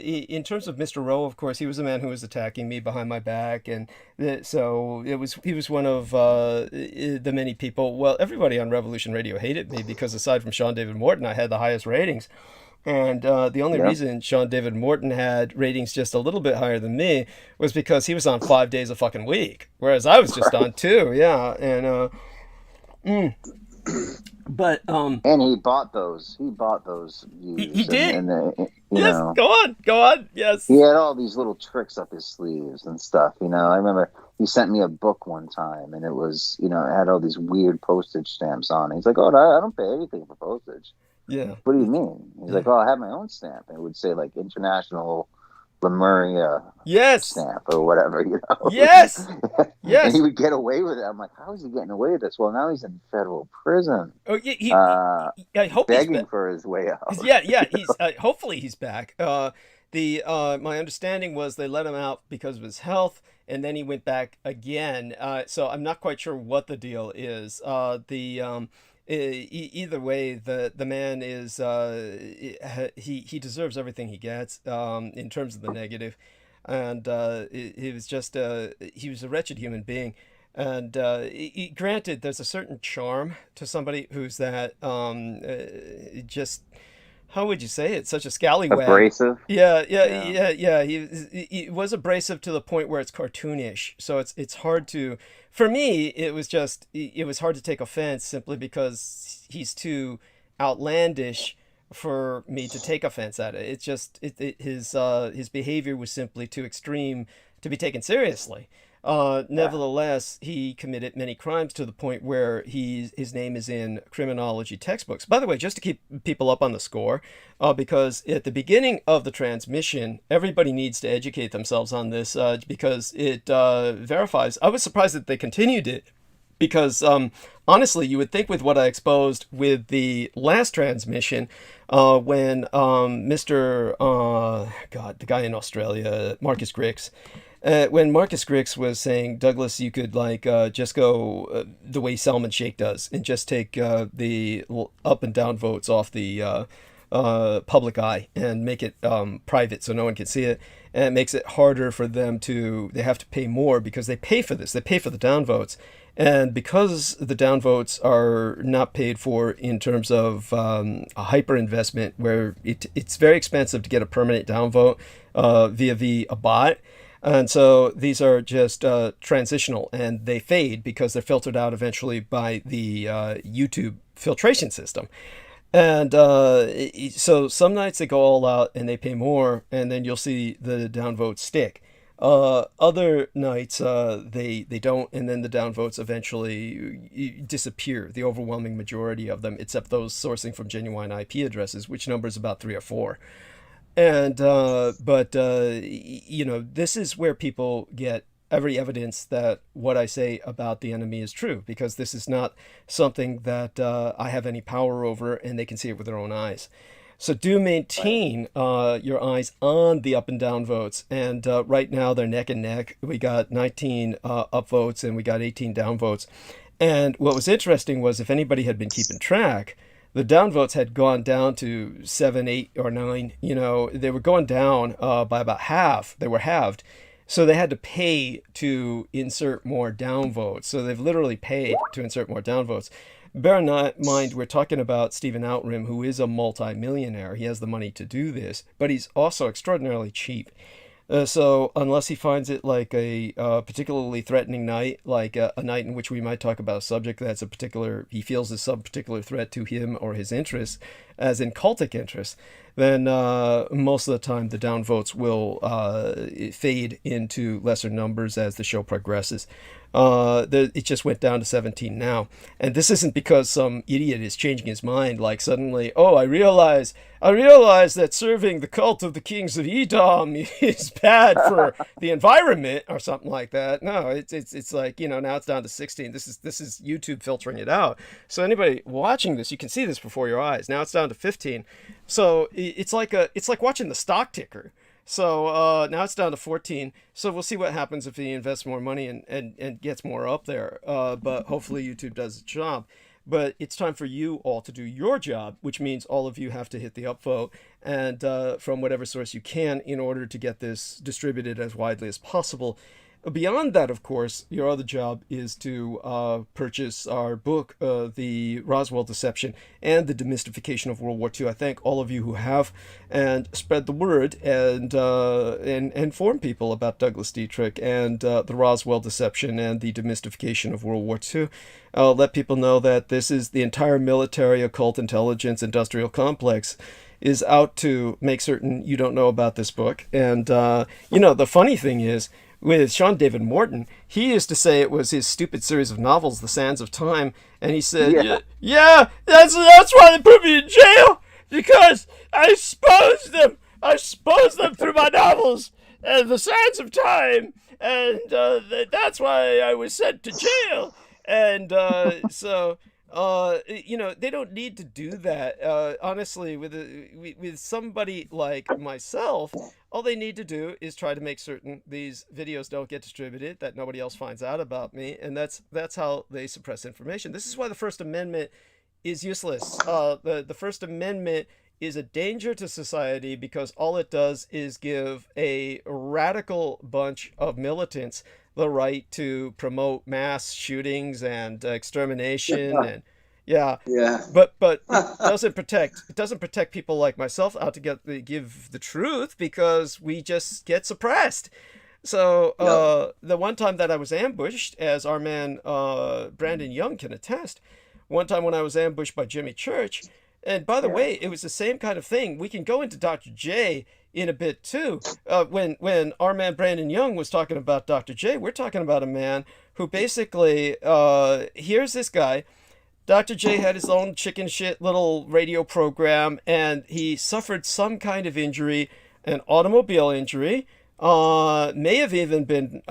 in terms of Mr. Rowe, of course, he was the man who was attacking me behind my back, and so he was one of the many people. Well, everybody on Revolution Radio hated me because aside from Sean David Morton, I had the highest ratings. And the only reason Sean David Morton had ratings just a little bit higher than me was because he was on 5 days a fucking week, whereas I was just on 2. Yeah, and but and he bought those views. He did. And yes, go on. Yes. He had all these little tricks up his sleeves and stuff. I remember he sent me a book one time, and it was, it had all these weird postage stamps on it. He's like, "Oh, I don't pay anything for postage." Yeah. What do you mean? He's like, "Oh, I have my own stamp." And it would say like International Lemuria stamp or whatever, Yes. Yes. And he would get away with it. I'm like, how is he getting away with this? Well, now he's in federal prison. Oh, yeah, I hope begging for his way out. Yeah. He's hopefully he's back. My understanding was they let him out because of his health, and then he went back again. So I'm not quite sure what the deal is. Either way, the man is he deserves everything he gets in terms of the negative, and he was just he was a wretched human being, and granted, there's a certain charm to somebody who's that just. How would you say it? Such a scallywag. Abrasive. Yeah. He was abrasive to the point where it's cartoonish. So it's hard to. For me, it was hard to take offense simply because he's too outlandish for me to take offense at it. It's just his behavior was simply too extreme to be taken seriously. Nevertheless, he committed many crimes to the point where his name is in criminology textbooks. By the way, just to keep people up on the score, because at the beginning of the transmission, everybody needs to educate themselves on this because it verifies. I was surprised that they continued it because honestly, you would think with what I exposed with the last transmission, when Mr. The guy in Australia, Marcus Griggs, when Marcus Griggs was saying, Douglas, you could just go the way Salman Sheikh does and just take the up and down votes off the public eye and make it private so no one can see it. And it makes it harder for them they have to pay more because they pay for this. They pay for the downvotes. And because the downvotes are not paid for in terms of a hyper investment where it's very expensive to get a permanent downvote via a bot. And so these are just transitional, and they fade because they're filtered out eventually by the YouTube filtration system. And so some nights they go all out and they pay more, and then you'll see the downvotes stick. Other nights they don't, and then the downvotes eventually disappear. The overwhelming majority of them, except those sourcing from genuine IP addresses, which numbers about 3 or 4. And this is where people get every evidence that what I say about the enemy is true, because this is not something that I have any power over, and they can see it with their own eyes. So do maintain your eyes on the up and down votes. And right now they're neck and neck. We got 19 up votes and we got 18 down votes. And what was interesting was, if anybody had been keeping track, the downvotes had gone down to 7, 8, or 9. They were going down by about half. They were halved. So they had to pay to insert more downvotes. So they've literally paid to insert more downvotes. Bear in mind, we're talking about Stephen Outram, who is a multi-millionaire. He has the money to do this, but he's also extraordinarily cheap. So unless he finds it like a particularly threatening night, like a night in which we might talk about a subject that's he feels is some particular threat to him or his interests, as in cultic interests, then most of the time the downvotes will fade into lesser numbers as the show progresses. It just went down to 17 now. And this isn't because some idiot is changing his mind, like suddenly, I realize that serving the cult of the kings of Edom is bad for the environment or something like that. No, it's like, now it's down to 16. This is YouTube filtering it out. So anybody watching this, you can see this before your eyes. Now it's down to 15. So it's like watching the stock ticker. So now it's down to 14. So we'll see what happens if he invests more money and gets more up there. But hopefully YouTube does its job. But it's time for you all to do your job, which means all of you have to hit the upvote and from whatever source you can, in order to get this distributed as widely as possible. Beyond that, of course, your other job is to purchase our book, The Roswell Deception and the Demystification of World War II. I thank all of you who have, and spread the word and inform people about Douglas Dietrich and the Roswell Deception and the Demystification of World War II. Let people know that this is the entire military, occult, intelligence, industrial complex is out to make certain you don't know about this book. And, the funny thing is, with Sean David Morton, he used to say it was his stupid series of novels, The Sands of Time, and he said, yeah, that's why they put me in jail, because I exposed them through my novels, The Sands of Time, and that's why I was sent to jail. And they don't need to do that. Honestly, with somebody like myself, all they need to do is try to make certain these videos don't get distributed, that nobody else finds out about me, and that's how they suppress information. This is why the First Amendment is useless. The First Amendment is a danger to society, because all it does is give a radical bunch of militants the right to promote mass shootings and extermination and but it doesn't protect people like myself out to give the truth, because we just get suppressed. So the one time that I was ambushed, as our man Brandon Young can attest, one time when I was ambushed by Jimmy Church, and by the way, it was the same kind of thing. We can go into Dr. J in a bit too. When our man Brandon Young was talking about Dr. J, we're talking about a man who basically, here's this guy. Dr. J had his own chicken shit little radio program, and he suffered some kind of injury, an automobile injury, may have even been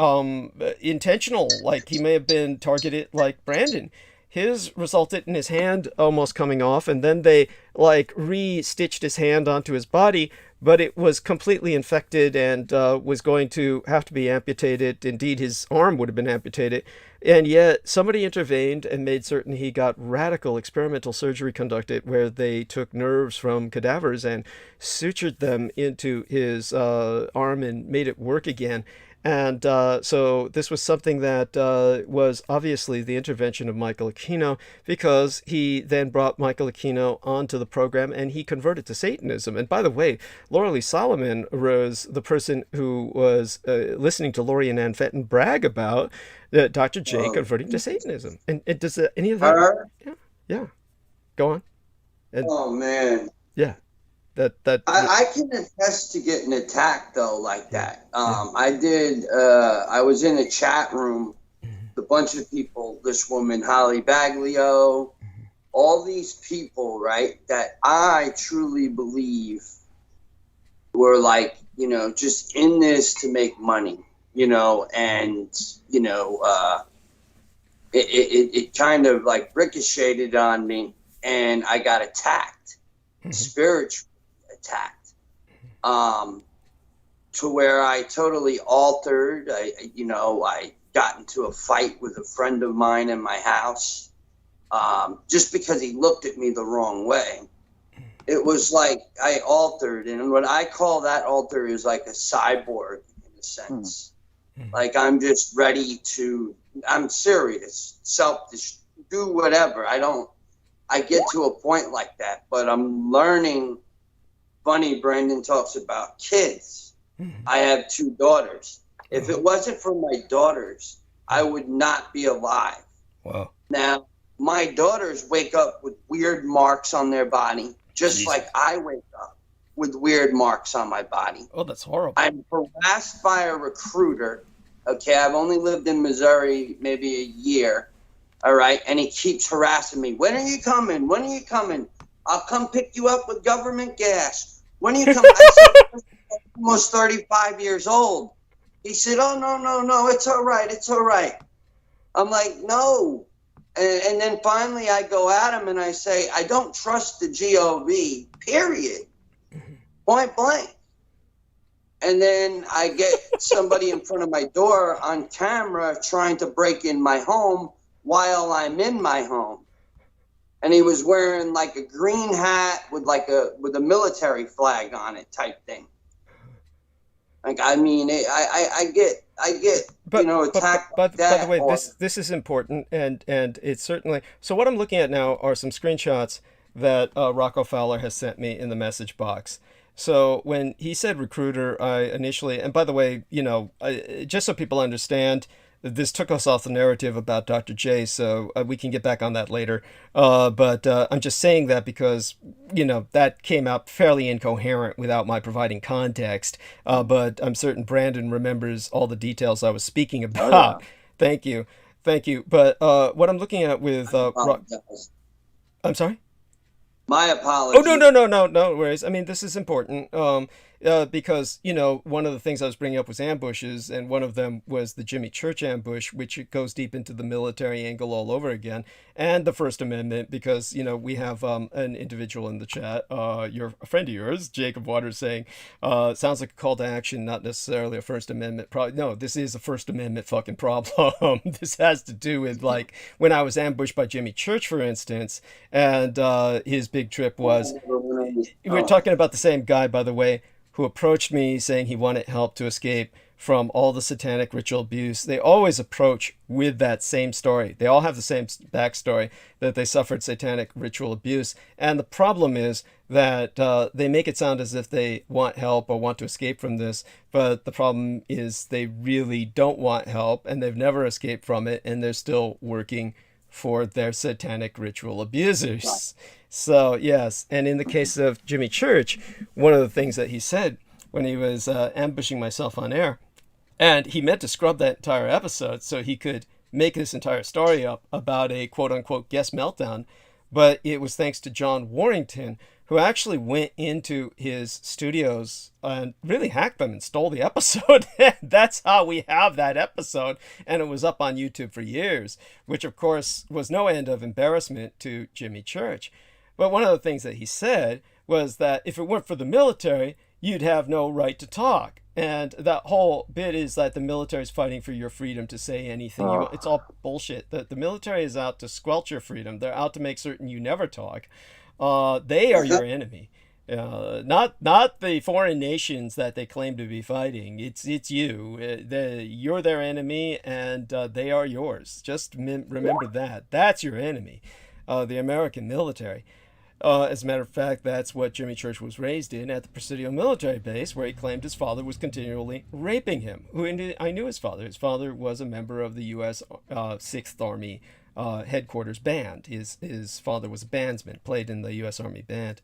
intentional, like he may have been targeted like Brandon. His resulted in his hand almost coming off, and then they re-stitched his hand onto his body, but it was completely infected and was going to have to be amputated. Indeed, his arm would have been amputated. And yet somebody intervened and made certain he got radical experimental surgery conducted, where they took nerves from cadavers and sutured them into his arm and made it work again. And so this was something that was obviously the intervention of Michael Aquino, because he then brought Michael Aquino onto the program and he converted to Satanism. And by the way, Laura Lee Solomon was the person who was listening to Lori and Ann Fenton brag about Dr. J converting to Satanism. And does any of that... Her? Yeah. Go on. And Oh man. yeah, that I can attest to getting attacked though like yeah, that. yeah. I was in a chat room, a bunch of people, this woman, Holly Baglio, all these people, right, that I truly believe were like, just in this to make money, and, it kind of like ricocheted on me and I got attacked, spiritually attacked, to where I totally altered. I got into a fight with a friend of mine in my house, just because he looked at me the wrong way. It was like I altered, and what I call that alter is like a cyborg in a sense. Like I'm just ready to, I'm serious, do whatever. I get to a point like that, but I'm learning. Funny, Brandon talks about kids. I have 2 daughters. If it wasn't for my daughters, I would not be alive. Wow. Now, my daughters wake up with weird marks on their body, just Jesus. like I wake up with weird marks on my body. Oh, that's horrible. I'm harassed by a recruiter. Okay, I've only lived in Missouri maybe a year. All right, and he keeps harassing me. When are you coming? When are you coming? I'll come pick you up with government gas. When are you coming? I said, I'm almost 35 years old. He said, oh, no, it's all right. It's all right. I'm like, no. And then finally I go at him and I say, I don't trust the GOV, period. Point blank. And then I get somebody in front of my door on camera trying to break in my home while I'm in my home. And he was wearing like a green hat with a military flag on it type thing. Like, I mean, I get attacked. But by the way, or, this is important, and it's certainly. So what I'm looking at now are some screenshots that Rocco Fowler has sent me in the message box. So when he said recruiter, I initially, and by the way, just so people understand, this took us off the narrative about Dr. J, so we can get back on that later. But I'm just saying that because, that came out fairly incoherent without my providing context. But I'm certain Brandon remembers all the details I was speaking about. Oh, yeah. Thank you. But what I'm looking at with... I'm sorry? My apologies. Oh, no worries. I mean, this is important. Because, one of the things I was bringing up was ambushes, and one of them was the Jimmy Church ambush, which goes deep into the military angle all over again, and the First Amendment, because, we have an individual in the chat, a friend of yours, Jacob Waters, saying, sounds like a call to action, not necessarily a First Amendment problem. No, this is a First Amendment fucking problem. This has to do with, like, when I was ambushed by Jimmy Church, for instance, and his big trip was... We're talking about the same guy, by the way, who approached me saying he wanted help to escape from all the satanic ritual abuse. They always approach with that same story. They all have the same backstory, that they suffered satanic ritual abuse. And the problem is that they make it sound as if they want help or want to escape from this. But the problem is they really don't want help, and they've never escaped from it, and they're still working for their satanic ritual abusers. So, yes, and in the case of Jimmy Church, one of the things that he said when he was ambushing myself on air, and he meant to scrub that entire episode so he could make this entire story up about a quote-unquote guest meltdown, but it was thanks to John Warrington, who actually went into his studios and really hacked them and stole the episode. That's how we have that episode, and it was up on YouTube for years, which of course was no end of embarrassment to Jimmy Church. But one of the things that he said was that if it weren't for the military, you'd have no right to talk. And that whole bit is that the military is fighting for your freedom to say anything you want. It's all bullshit. The military is out to squelch your freedom. They're out to make certain you never talk. They are your enemy. Not the foreign nations that they claim to be fighting. It's you. You're their enemy, and they are yours. Just remember that. That's your enemy, the American military. As a matter of fact, that's what Jimmy Church was raised in at the Presidio military base, where he claimed his father was continually raping him. I knew his father. His father was a member of the U.S. 6th Army headquarters band. His father was a bandsman, played in the U.S. Army band.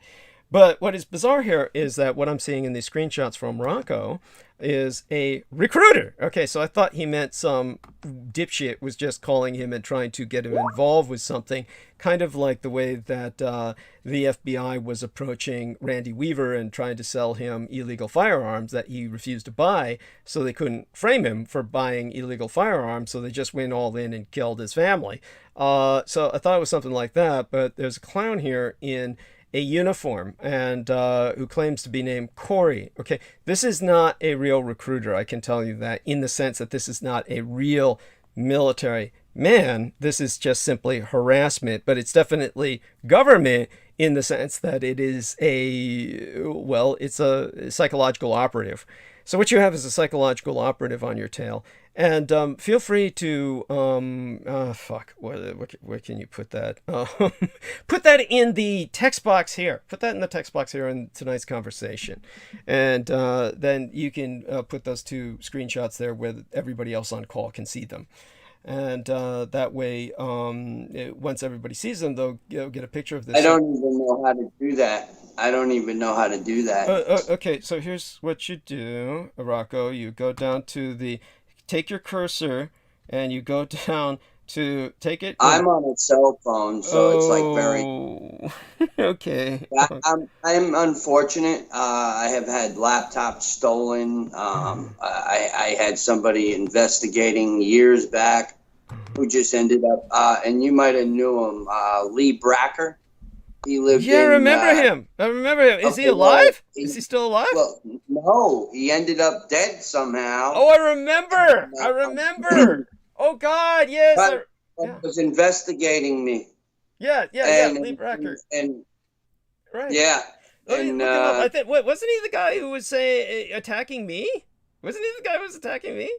But what is bizarre here is that what I'm seeing in these screenshots from Rocco is a recruiter. Okay, so I thought he meant some dipshit was just calling him and trying to get him involved with something, kind of like the way that the FBI was approaching Randy Weaver and trying to sell him illegal firearms that he refused to buy, so they couldn't frame him for buying illegal firearms, so they just went all in and killed his family. So I thought it was something like that, but there's a clown here in a uniform and who claims to be named Corey. Okay, this is not a real recruiter, I can tell you that, in the sense that this is not a real military man. This is just simply harassment, but it's definitely government in the sense that it is it's a psychological operative. So what you have is a psychological operative on your tail. And feel free to where can you put that? Put that in the text box here. Put that in the text box here in tonight's conversation, and then you can put those two screenshots there where everybody else on call can see them. And that way, once everybody sees them, they'll get a picture of this. I don't even know how to do that. Okay, so here's what you do, Rocco. You go down to take your cursor, and you go down to take it. I'm on a cell phone, so it's like very. Okay. I'm unfortunate. I have had laptops stolen. I had somebody investigating years back who just ended up, and you might have knew him, Lee Bracker. He lived I remember him. I remember him. Is he alive? Is he still alive? Well, no, he ended up dead somehow. Oh, I remember. Oh, God, yes. He was investigating me. Yeah, Lee Bracker. And right. Yeah. And I think wasn't he the guy who was attacking me? Wasn't he the guy who was attacking me?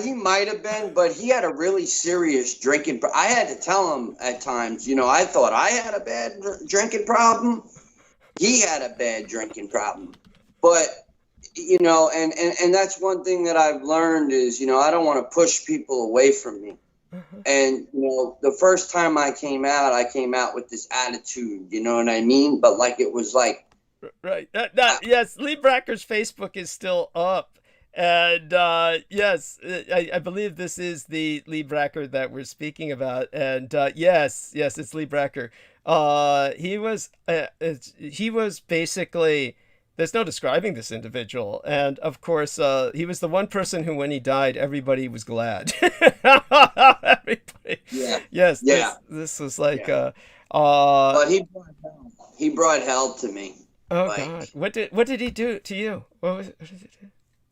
He might have been, but he had a really serious drinking. I had to tell him at times, I thought I had a bad drinking problem. He had a bad drinking problem. But, and that's one thing that I've learned is, I don't want to push people away from me. And, the first time I came out with this attitude, you know what I mean? But it was like. Right. Yes, Lee Bracker's Facebook is still up. And yes, I believe this is the Lee Bracker that we're speaking about. And yes, it's Lee Bracker. He was basically, there's no describing this individual. And of course, he was the one person who, when he died, everybody was glad. Everybody. Yeah. Yes. Yeah. This was like. But he brought hell to me. Oh God! What did he do to you? What did he do?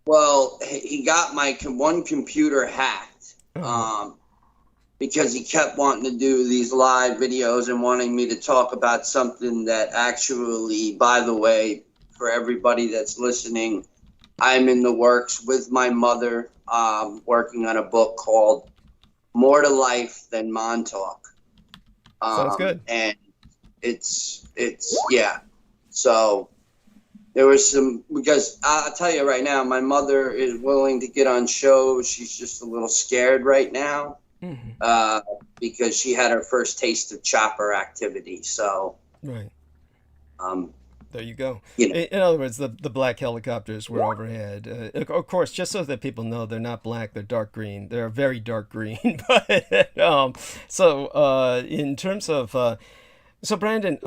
Well, he got my one computer hacked because he kept wanting to do these live videos and wanting me to talk about something that actually, by the way, for everybody that's listening, I'm in the works with my mother, working on a book called More to Life Than Montauk. Sounds good. And it's yeah. So there was some, because I'll tell you right now, my mother is willing to get on shows. She's just a little scared right now because she had her first taste of chopper activity. So, right. There you go. You know. In other words, the black helicopters were overhead. Of course, just so that people know, they're not black; they're dark green. They're very dark green. But in terms of. So Brandon,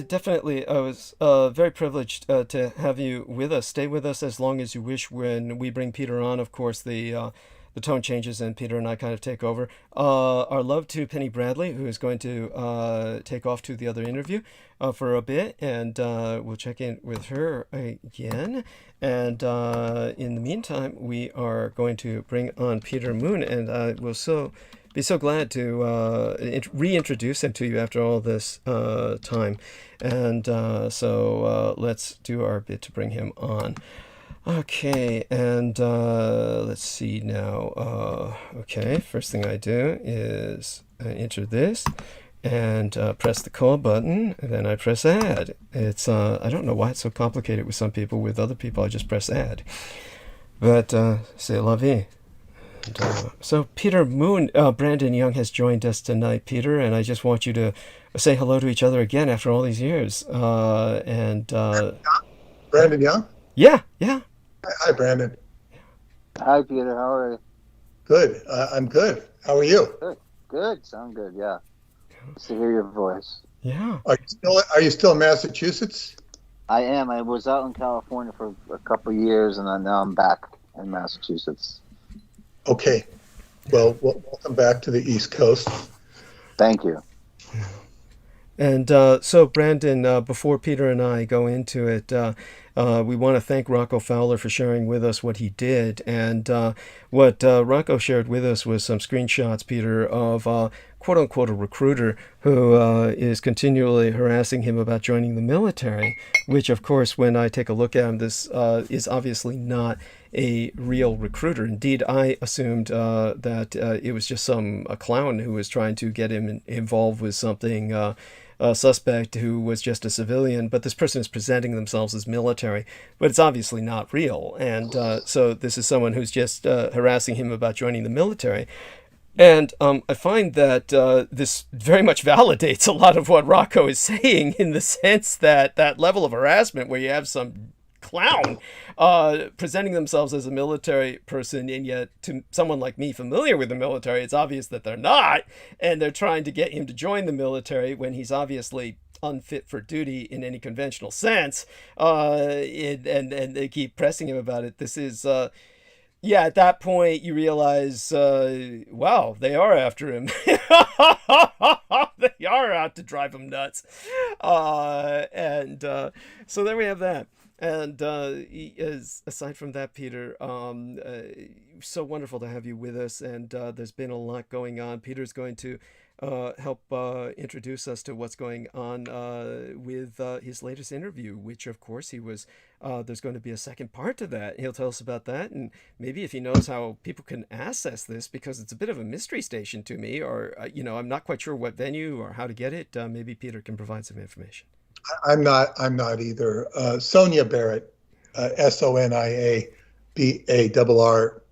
definitely, I was very privileged to have you with us. Stay with us as long as you wish. When we bring Peter on, of course, the tone changes and Peter and I kind of take over. Our love to Penny Bradley, who is going to take off to the other interview for a bit, and we'll check in with her again. And in the meantime, we are going to bring on Peter Moon, and I will be so glad to reintroduce him to you after all this time. And so let's do our bit to bring him on. Okay, and let's see now. Okay, first thing I do is I enter this and press the call button, and then I press add. It's I don't know why it's so complicated with some people. With other people, I just press add. But c'est la vie. So Peter Moon, Brandon Young has joined us tonight, Peter, and I just want you to say hello to each other again after all these years. Yeah, Brandon Young? yeah, yeah. Hi, Brandon. Hi, Peter. How are you? Good. I'm good. How are you? Good. Good. Sound good. Yeah. Nice to hear your voice. Yeah. Are you still in Massachusetts? I am. I was out in California for a couple of years, and now I'm back in Massachusetts. Okay. Well, welcome back to the East Coast. Thank you. And so, Brandon, before Peter and I go into it, we want to thank Rocco Fowler for sharing with us what he did. And what Rocco shared with us was some screenshots, Peter, of quote unquote a recruiter who is continually harassing him about joining the military, which, of course, when I take a look at him, this is obviously not a real recruiter. Indeed, I assumed that it was just a clown who was trying to get him involved with something. A suspect who was just a civilian, but this person is presenting themselves as military, but it's obviously not real. And so this is someone who's just harassing him about joining the military. And I find that this very much validates a lot of what Rocco is saying, in the sense that that level of harassment where you have some clown presenting themselves as a military person, and yet to someone like me familiar with the military, it's obvious that they're not, and they're trying to get him to join the military when he's obviously unfit for duty in any conventional sense, and they keep pressing him about it. This is yeah, at that point you realize, wow, they are after him. They are out to drive him nuts. So there we have that. And aside from that, Peter, so wonderful to have you with us. And there's been a lot going on. Peter's going to help introduce us to what's going on with his latest interview, which, of course, there's going to be a second part to that. He'll tell us about that, and maybe if he knows how people can access this, because it's a bit of a mystery station to me, or, I'm not quite sure what venue or how to get it. Maybe Peter can provide some information. I'm not either. Sonia Barrett, SONIABARRETT.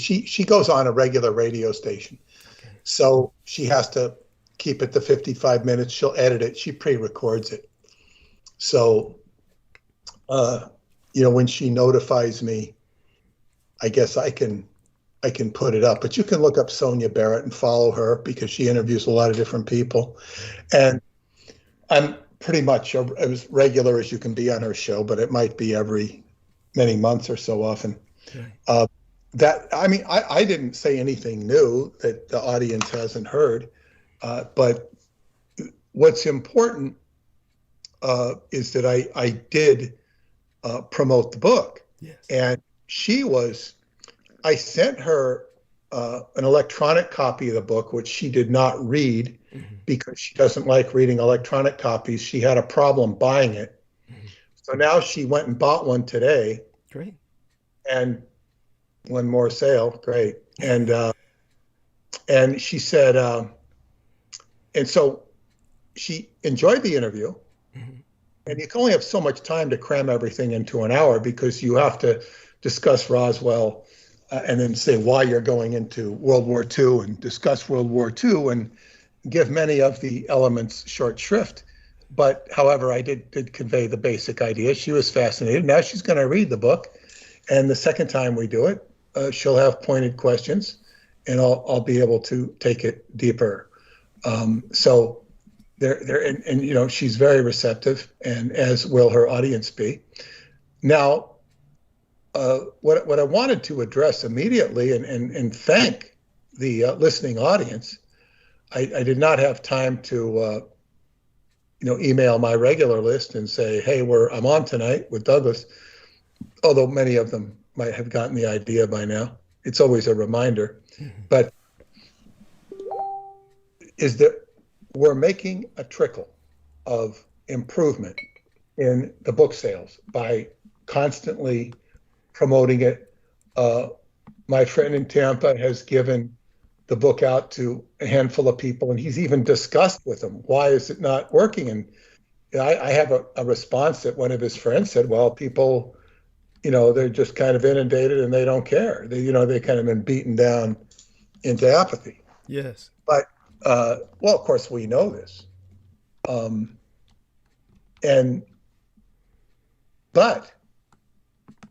She goes on a regular radio station. Okay. So she has to keep it to 55 minutes. She'll edit it. She pre-records it. So, when she notifies me, I guess I can put it up. But you can look up Sonia Barrett and follow her, because she interviews a lot of different people. And I'm pretty much as regular as you can be on her show, but it might be every many months or so often. Okay. I didn't say anything new that the audience hasn't heard, but what's important is that I did promote the book. Yes. And I sent her an electronic copy of the book, which she did not read, because she doesn't like reading electronic copies. She had a problem buying it. So now she went and bought one today. Great. And one more sale. Great. And she said, and so she enjoyed the interview. And you can only have so much time to cram everything into an hour, because you have to discuss Roswell and then say why you're going into World War II, and discuss World War II, and give many of the elements short shrift. But however, I did convey the basic idea. She was fascinated. Now she's going to read the book, and the second time we do it, she'll have pointed questions, and I'll be able to take it deeper. So and she's very receptive, and as will her audience be. Now, what I wanted to address immediately and thank the listening audience. I did not have time to email my regular list and say, hey, I'm on tonight with Douglas, although many of them might have gotten the idea by now. It's always a reminder. But is that we're making a trickle of improvement in the book sales by constantly promoting it. My friend in Tampa has given the book out to a handful of people, and he's even discussed with them, why is it not working? And I have a response that one of his friends said, well, people, they're just kind of inundated and they don't care. They kind of been beaten down into apathy. Yes. But, well, of course, we know this. But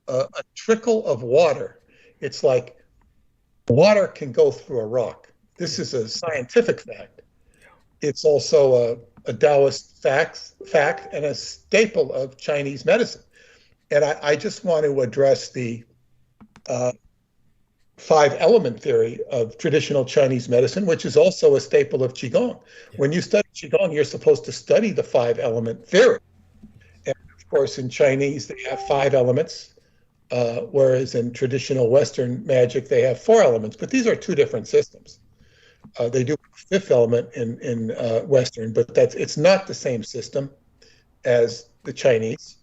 a trickle of water, it's like water can go through a rock. This is a scientific fact. It's also a Taoist fact and a staple of Chinese medicine. And I just want to address the 5-element theory of traditional Chinese medicine, which is also a staple of Qigong. Yeah. When you study Qigong, you're supposed to study the 5-element theory. And of course, in Chinese, they have 5 elements, whereas in traditional Western magic, they have 4 elements. But these are 2 different systems. They do have a 5th element in Western, but it's not the same system as the Chinese.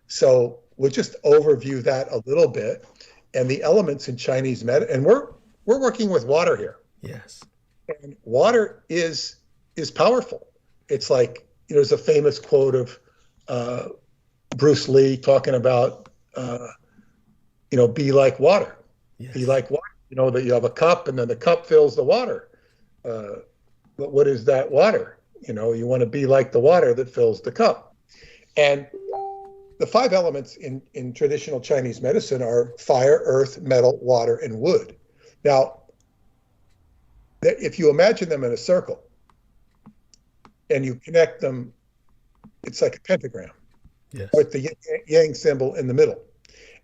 So we'll just overview that a little bit. And the elements in Chinese medicine, and we're working with water here. Yes. And water is powerful. It's like, there's a famous quote of Bruce Lee talking about, be like water. Yes. Be like water. That you have a cup and then the cup fills the water. But what is that water? You want to be like the water that fills the cup. And the 5 elements in traditional Chinese medicine are fire, earth, metal, water, and wood. Now, if you imagine them in a circle and you connect them, it's like a pentagram. Yes. With the yang symbol in the middle.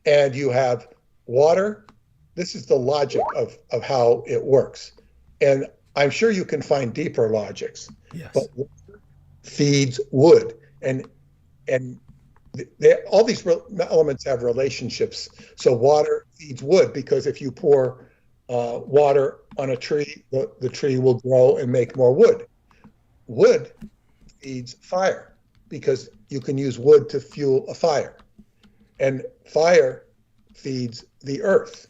And you have water. This is the logic of how it works. And I'm sure you can find deeper logics. Yes. But water feeds wood. And all these elements have relationships. So water feeds wood, because if you pour water on a tree, the tree will grow and make more wood. Wood feeds fire, because you can use wood to fuel a fire. And fire feeds the earth.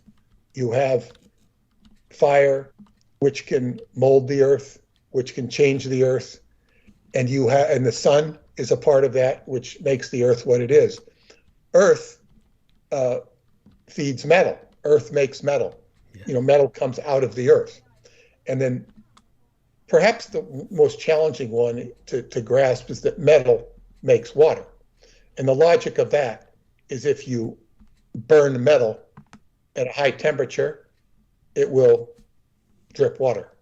You have fire, which can mold the earth, which can change the earth. And the sun is a part of that, which makes the earth what it is. Earth feeds metal. Earth makes metal. Yeah. Metal comes out of the earth. And then perhaps the most challenging one to grasp is that metal makes water. And the logic of that is, if you burn metal at a high temperature, it will drip water.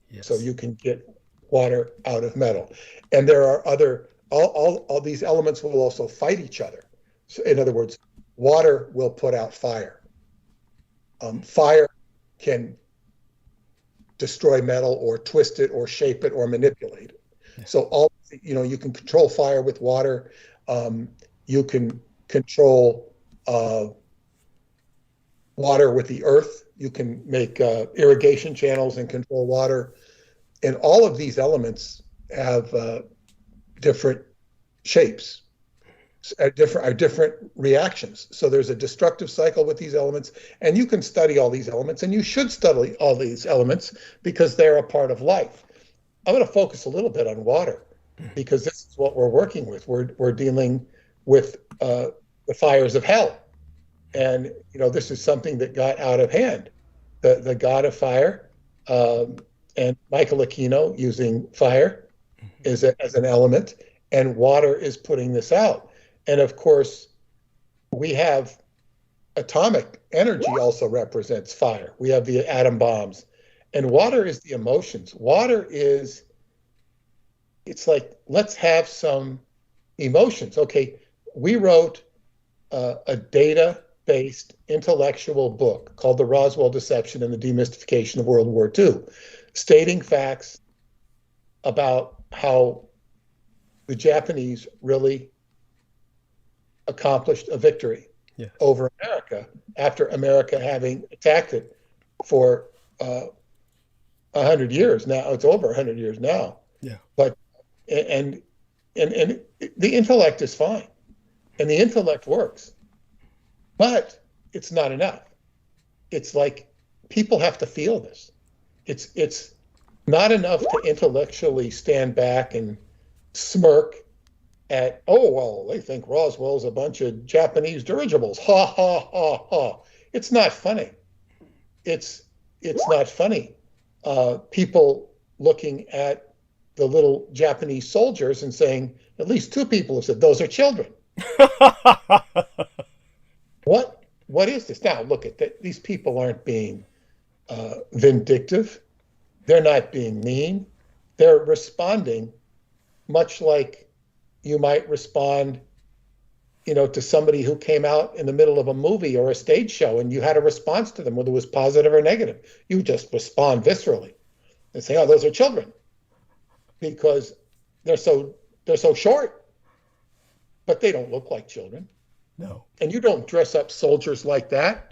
Yes. So you can get water out of metal. And there are all these elements will also fight each other. So in other words, water will put out fire. Fire can destroy metal or twist it or shape it or manipulate it. Yeah. So you can control fire with water. You can control water with the earth. You can make irrigation channels and control water. And all of these elements have different shapes, are different reactions. So there's a destructive cycle with these elements, and you can study all these elements, and you should study all these elements because they're a part of life. I'm going to focus a little bit on water, because this is what we're working with. We're dealing with the fires of hell. And, this is something that got out of hand. The god of fire, and Michael Aquino using fire as an element, and water is putting this out. And of course, we have atomic energy also represents fire. We have the atom bombs, and water is the emotions. Water is, it's like, let's have some emotions. Okay, we wrote a data-based intellectual book called The Roswell Deception and the Demystification of World War II, stating facts about how the Japanese really accomplished a victory over America after America having attacked it for 100 years. Now it's over 100 years now. Yeah. But and the intellect is fine, and the intellect works, but it's not enough. It's like people have to feel this. It's not enough to intellectually stand back and smirk at, oh, well, they think Roswell's a bunch of Japanese dirigibles. Ha, ha, ha, ha. It's not funny. It's not funny. People looking at the little Japanese soldiers and saying, at least two people have said, those are children. What is this? Now, look at that. These people aren't being vindictive. They're not being mean. They're responding much like you might respond, to somebody who came out in the middle of a movie or a stage show and you had a response to them, whether it was positive or negative. You just respond viscerally and say, oh, those are children, because they're so short, but they don't look like children. No. And you don't dress up soldiers like that.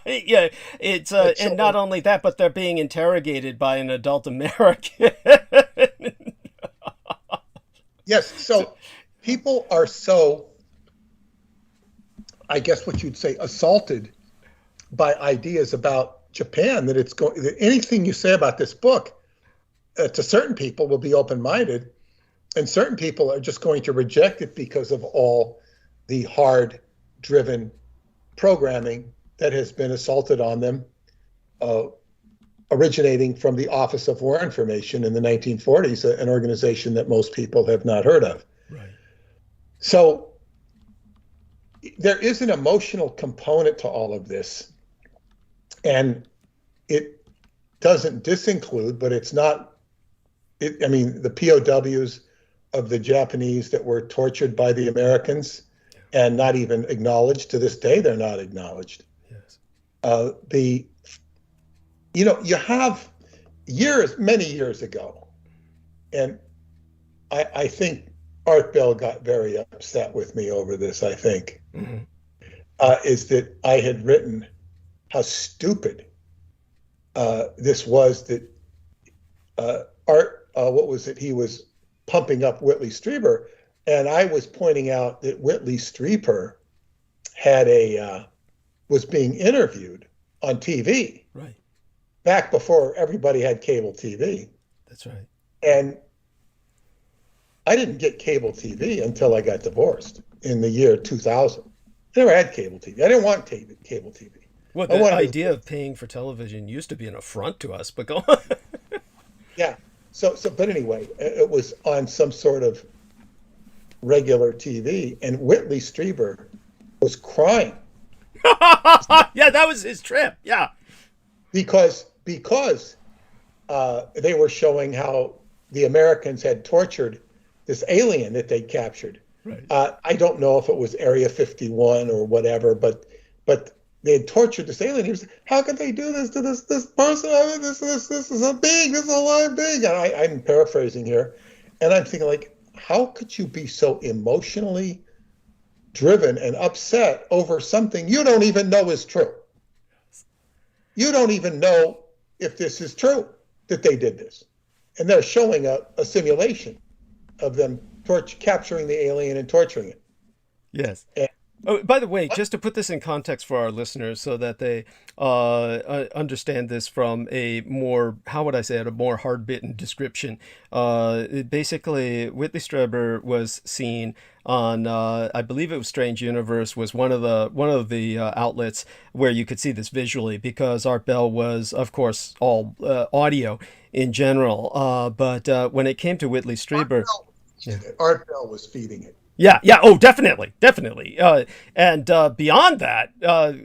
Yeah, it's and not only that, but they're being interrogated by an adult American. Yes, so people are so, I guess what you'd say, assaulted by ideas about Japan that anything you say about this book to certain people will be open-minded, and certain people are just going to reject it because of all the hard-driven programming that has been assaulted on them, originating from the Office of War Information in the 1940s, an organization that most people have not heard of. Right. So there is an emotional component to all of this, and it doesn't disinclude, but it's not, the POWs of the Japanese that were tortured by the Americans and not even acknowledged. To this day, they're not acknowledged. Yes. You have many years ago, and I think Art Bell got very upset with me over this, I think, is that I had written how stupid this was, that he was pumping up Whitley Strieber, and I was pointing out that Whitley Strieber was being interviewed on TV. Right. Back before everybody had cable TV. That's right. And I didn't get cable TV until I got divorced in the year 2000. I never had cable TV. I didn't want cable TV. Well, the idea of paying for television used to be an affront to us, but go on. Yeah. But anyway, it was on some sort of regular TV, and Whitley Strieber was crying. Yeah, that was his trip. Yeah. Because they were showing how the Americans had tortured this alien that they captured. Right. I don't know if it was Area 51 or whatever, but they had tortured this alien. He was, how could they do this to this person? This is a live being. And I'm paraphrasing here, and I'm thinking, like, how could you be so emotionally driven and upset over something you don't even know is true? You don't even know if this is true, that they did this. And they're showing a simulation of them capturing the alien and torturing it. Yes. Oh, by the way, just to put this in context for our listeners so that they understand this from a more, how would I say it, a more hard-bitten description. Basically, Whitley Strieber was seen on, I believe it was Strange Universe, was one of the outlets where you could see this visually, because Art Bell was, of course, all audio in general. But when it came to Whitley Strieber, Art Bell was feeding it. Yeah. Oh, definitely. And beyond that,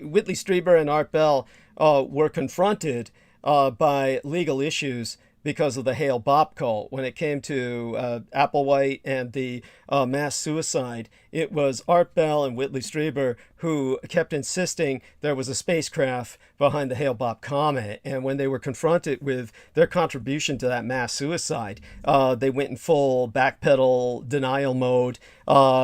Whitley Strieber and Art Bell were confronted by legal issues because of the Hale Bopp cult. When it came to Applewhite and the mass suicide, it was Art Bell and Whitley Strieber who kept insisting there was a spacecraft behind the Hale Bopp comet. And when they were confronted with their contribution to that mass suicide, they went in full backpedal denial mode,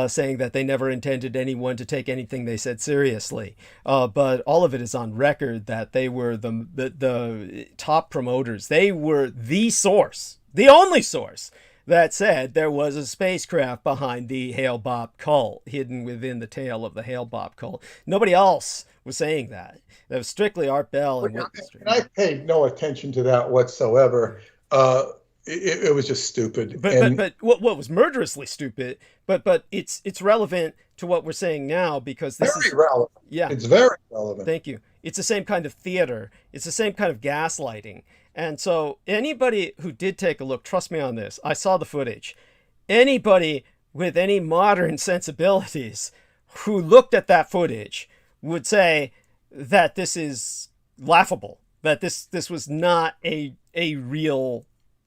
saying that they never intended anyone to take anything they said seriously. But all of it is on record that they were the top promoters. They were the source, the only source, that said there was a spacecraft behind the Hale Bopp cult, hidden within the tail of the Hale Bopp cult. Nobody else was saying that. That was strictly Art Bell and Whitley Strieber. I paid no attention to that whatsoever. it was just stupid. But And what was murderously stupid, but it's relevant to what we're saying now because this very is relevant. yeah. It's very relevant. Thank you. It's the same kind of theater. It's the same kind of gaslighting. And so anybody who did take a look, trust me on this, I saw the footage. Anybody with any modern sensibilities who looked at that footage would say that this is laughable, that this was not a real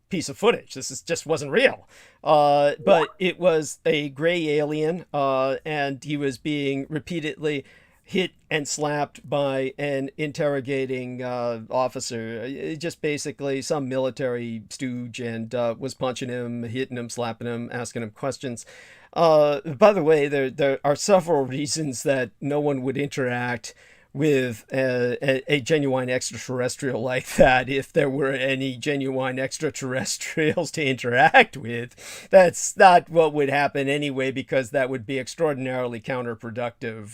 piece of footage. Just wasn't real. But it was a gray alien, and he was being repeatedly hit and slapped by an interrogating officer, just basically some military stooge, and was punching him, hitting him, slapping him, asking him questions. By the way, there are several reasons that no one would interact with a genuine extraterrestrial like that if there were any genuine extraterrestrials to interact with. That's not what would happen anyway, because that would be extraordinarily counterproductive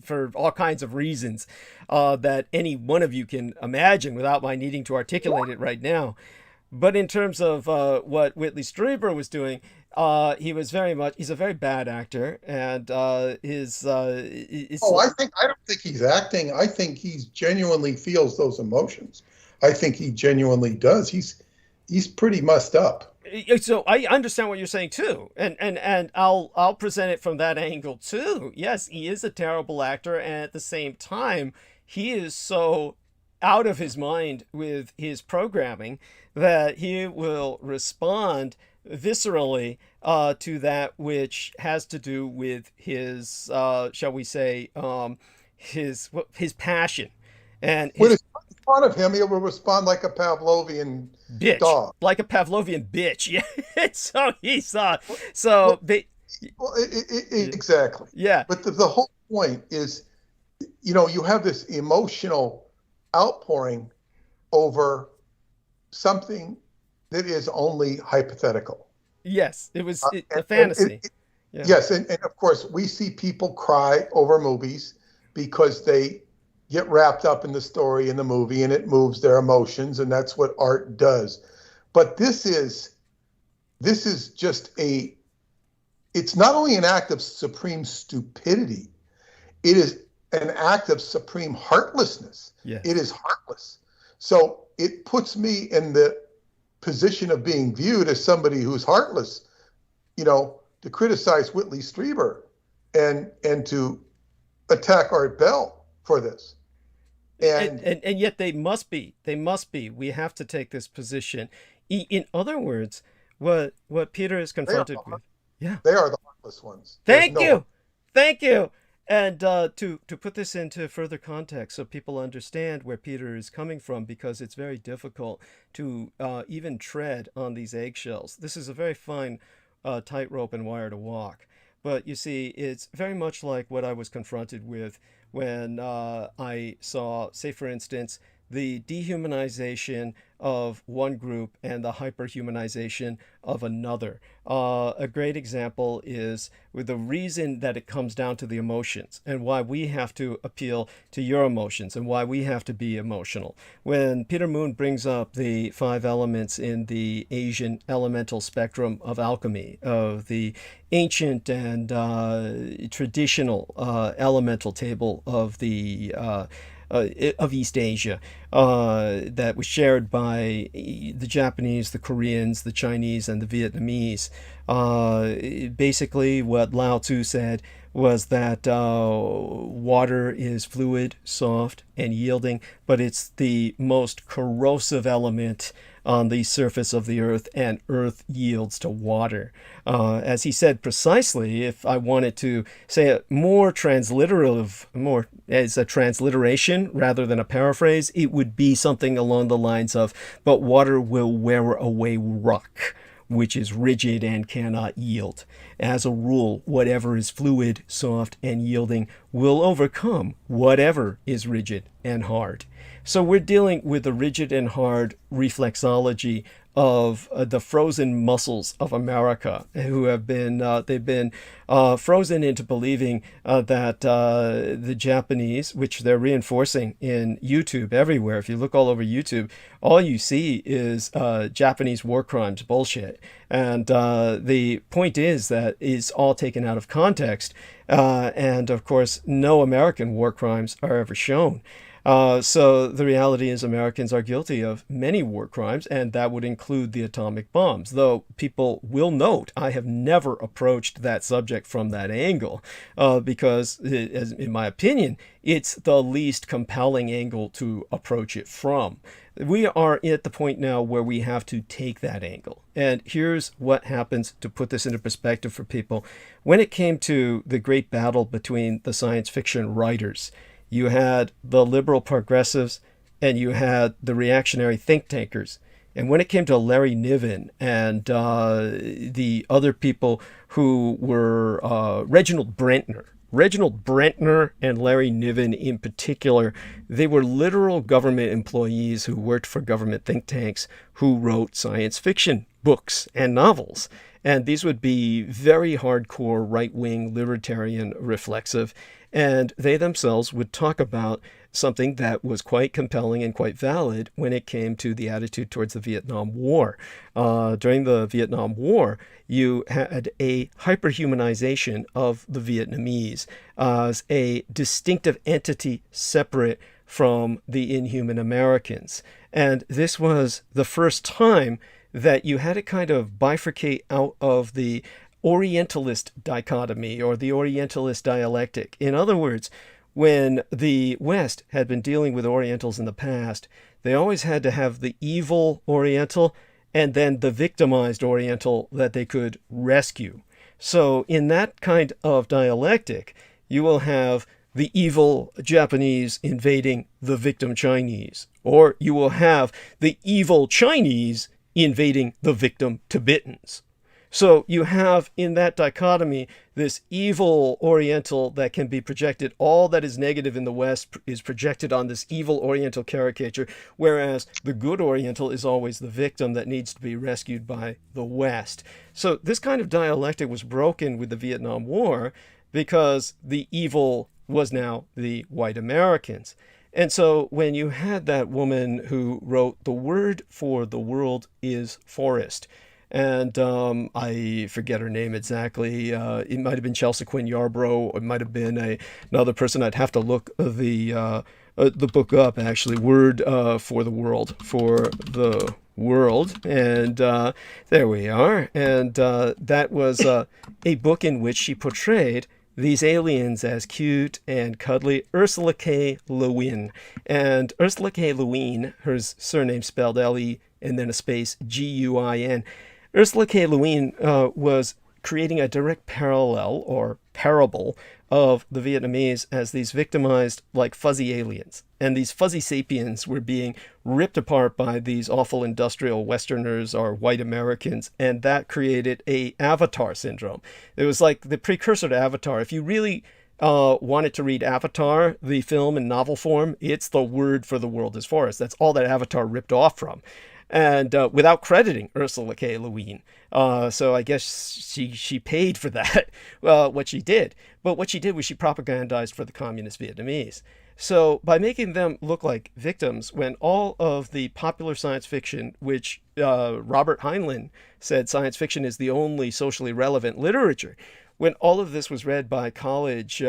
for all kinds of reasons that any one of you can imagine without my needing to articulate it right now. But in terms of what Whitley Strieber was doing, he's a very bad actor, and I don't think he's acting. I think he genuinely feels those emotions. I think he genuinely does. He's pretty messed up. So I understand what you're saying too, and I'll present it from that angle too. Yes, he is a terrible actor, and at the same time, he is so out of his mind with his programming that he will respond viscerally to that which has to do with his, shall we say, his passion. And when it's in front of him, he will respond like a Pavlovian bitch, dog. like a Pavlovian bitch. Yeah. So he's exactly. Yeah. But the whole point is, you have this emotional outpouring over something that is only hypothetical. Yes, it was a fantasy. Yeah. Yes, and of course, we see people cry over movies because they get wrapped up in the story in the movie and it moves their emotions, and that's what art does. But this is just it's not only an act of supreme stupidity, it is an act of supreme heartlessness. Yes. It is heartless. So it puts me in the position of being viewed as somebody who's heartless, to criticize Whitley Strieber and to attack Art Bell for this. And yet they must be. We have to take this position. In other words, what Peter is confronted with. Yeah. They are the heartless ones. Thank you. And to put this into further context so people understand where Peter is coming from, because it's very difficult to even tread on these eggshells. This is a very fine tightrope and wire to walk. But you see, it's very much like what I was confronted with when I saw, say for instance, the dehumanization of one group and the hyperhumanization of another. A great example is with the reason that it comes down to the emotions and why we have to appeal to your emotions and why we have to be emotional. When Peter Moon brings up the 5 elements in the Asian elemental spectrum of alchemy, of the ancient and traditional elemental table of the of East Asia, that was shared by the Japanese, the Koreans, the Chinese, and the Vietnamese. Basically, what Lao Tzu said was that water is fluid, soft, and yielding, but it's the most corrosive element on the surface of the earth, and earth yields to water. As he said precisely, if I wanted to say it more transliterative, more as a transliteration rather than a paraphrase, it would be something along the lines of, but water will wear away rock, which is rigid and cannot yield. as a rule, whatever is fluid, soft, and yielding will overcome whatever is rigid and hard. So we're dealing with the rigid and hard reflexology of the frozen muscles of America, who have been they've been frozen into believing that the Japanese, which they're reinforcing in YouTube everywhere. If you look all over YouTube, all you see is Japanese war crimes bullshit. And the point is that it's all taken out of context. And of course, no American war crimes are ever shown. So the reality is Americans are guilty of many war crimes, and that would include the atomic bombs. Though people will note, I have never approached that subject from that angle, because, in my opinion, it's the least compelling angle to approach it from. We are at the point now where we have to take that angle. And here's what happens to put this into perspective for people. When it came to the great battle between the science fiction writers, you had the liberal progressives and you had the reactionary think tankers. And when it came to Larry Niven and the other people who were Reginald Brentner and Larry Niven in particular, they were literal government employees who worked for government think tanks who wrote science fiction books and novels. And these would be very hardcore right-wing libertarian reflexive. And they themselves would talk about something that was quite compelling and quite valid when it came to the attitude towards the Vietnam War. During the Vietnam War, you had a hyperhumanization of the Vietnamese as a distinctive entity separate from the inhuman Americans. And this was the first time that you had to kind of bifurcate out of the Orientalist dichotomy or the Orientalist dialectic. In other words, when the West had been dealing with Orientals in the past, they always had to have the evil Oriental and then the victimized Oriental that they could rescue. So in that kind of dialectic, you will have the evil Japanese invading the victim Chinese, or you will have the evil Chinese invading the victim Tibetans. So you have in that dichotomy this evil Oriental that can be projected. All that is negative in the West is projected on this evil Oriental caricature, whereas the good Oriental is always the victim that needs to be rescued by the West. So this kind of dialectic was broken with the Vietnam War because the evil was now the white Americans. And so when you had that woman who wrote, "The word for the world is forest," and I forget her name exactly. It might have been Chelsea Quinn Yarbrough. It might have been another person. I'd have to look the book up, actually. Word for the world. And there we are. And that was a book in which she portrayed these aliens as cute and cuddly. Ursula K. Le Guin. And Ursula K. Le Guin, her surname spelled L-E and then a space G-U-I-N. Ursula K. Le Guin was creating a direct parallel or parable of the Vietnamese as these victimized, like, fuzzy aliens. And these fuzzy sapiens were being ripped apart by these awful industrial Westerners or white Americans, and that created a Avatar syndrome. It was like the precursor to Avatar. If you really wanted to read Avatar, the film in novel form, it's The Word for the World is Forest. That's all that Avatar ripped off from. And without crediting Ursula K. Le Guin. So I guess she paid for that, what she did. But what she did was she propagandized for the communist Vietnamese. So by making them look like victims, when all of the popular science fiction, which Robert Heinlein said science fiction is the only socially relevant literature, when all of this was read by college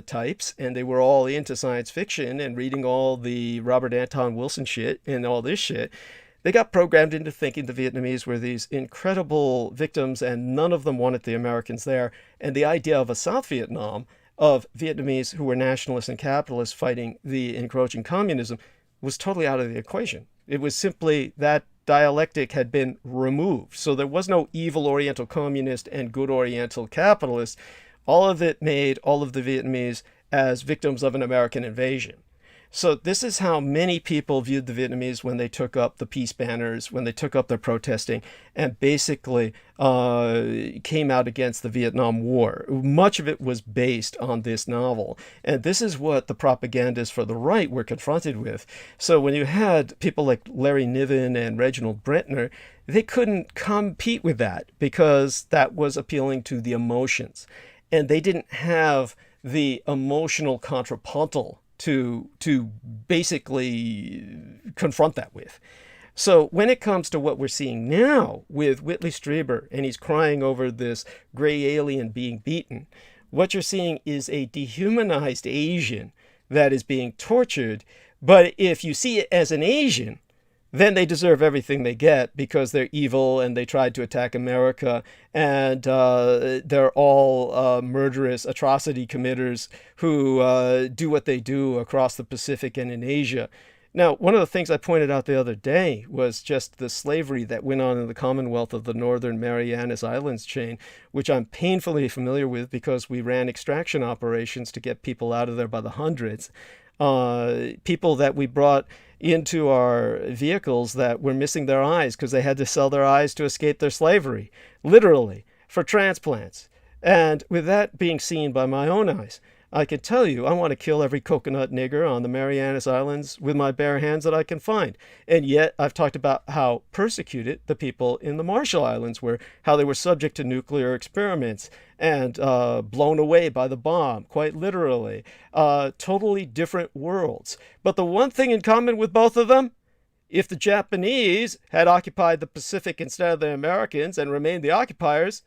types and they were all into science fiction and reading all the Robert Anton Wilson shit and all this shit, they got programmed into thinking the Vietnamese were these incredible victims and none of them wanted the Americans there. And the idea of a South Vietnam, of Vietnamese who were nationalists and capitalists fighting the encroaching communism, was totally out of the equation. It was simply that dialectic had been removed. So there was no evil Oriental communist and good Oriental capitalist. All of it made all of the Vietnamese as victims of an American invasion. So this is how many people viewed the Vietnamese when they took up the peace banners, when they took up their protesting, and basically came out against the Vietnam War. Much of it was based on this novel. And this is what the propagandists for the right were confronted with. So when you had people like Larry Niven and Reginald Brentner, they couldn't compete with that because that was appealing to the emotions. And they didn't have the emotional contrapuntal to basically confront that with. So when it comes to what we're seeing now with Whitley Strieber, and he's crying over this gray alien being beaten, what you're seeing is a dehumanized Asian that is being tortured. But if you see it as an Asian, then they deserve everything they get because they're evil and they tried to attack America, and they're all murderous atrocity committers who do what they do across the Pacific and in Asia. Now, one of the things I pointed out the other day was just the slavery that went on in the Commonwealth of the Northern Marianas Islands chain, which I'm painfully familiar with because we ran extraction operations to get people out of there by the hundreds. People that we brought into our vehicles that were missing their eyes because they had to sell their eyes to escape their slavery, literally, for transplants. And with that being seen by my own eyes, I can tell you I want to kill every coconut nigger on the Marianas Islands with my bare hands that I can find. And yet I've talked about how persecuted the people in the Marshall Islands were, how they were subject to nuclear experiments and blown away by the bomb, quite literally. Totally different worlds. But the one thing in common with both of them, if the Japanese had occupied the Pacific instead of the Americans and remained the occupiers,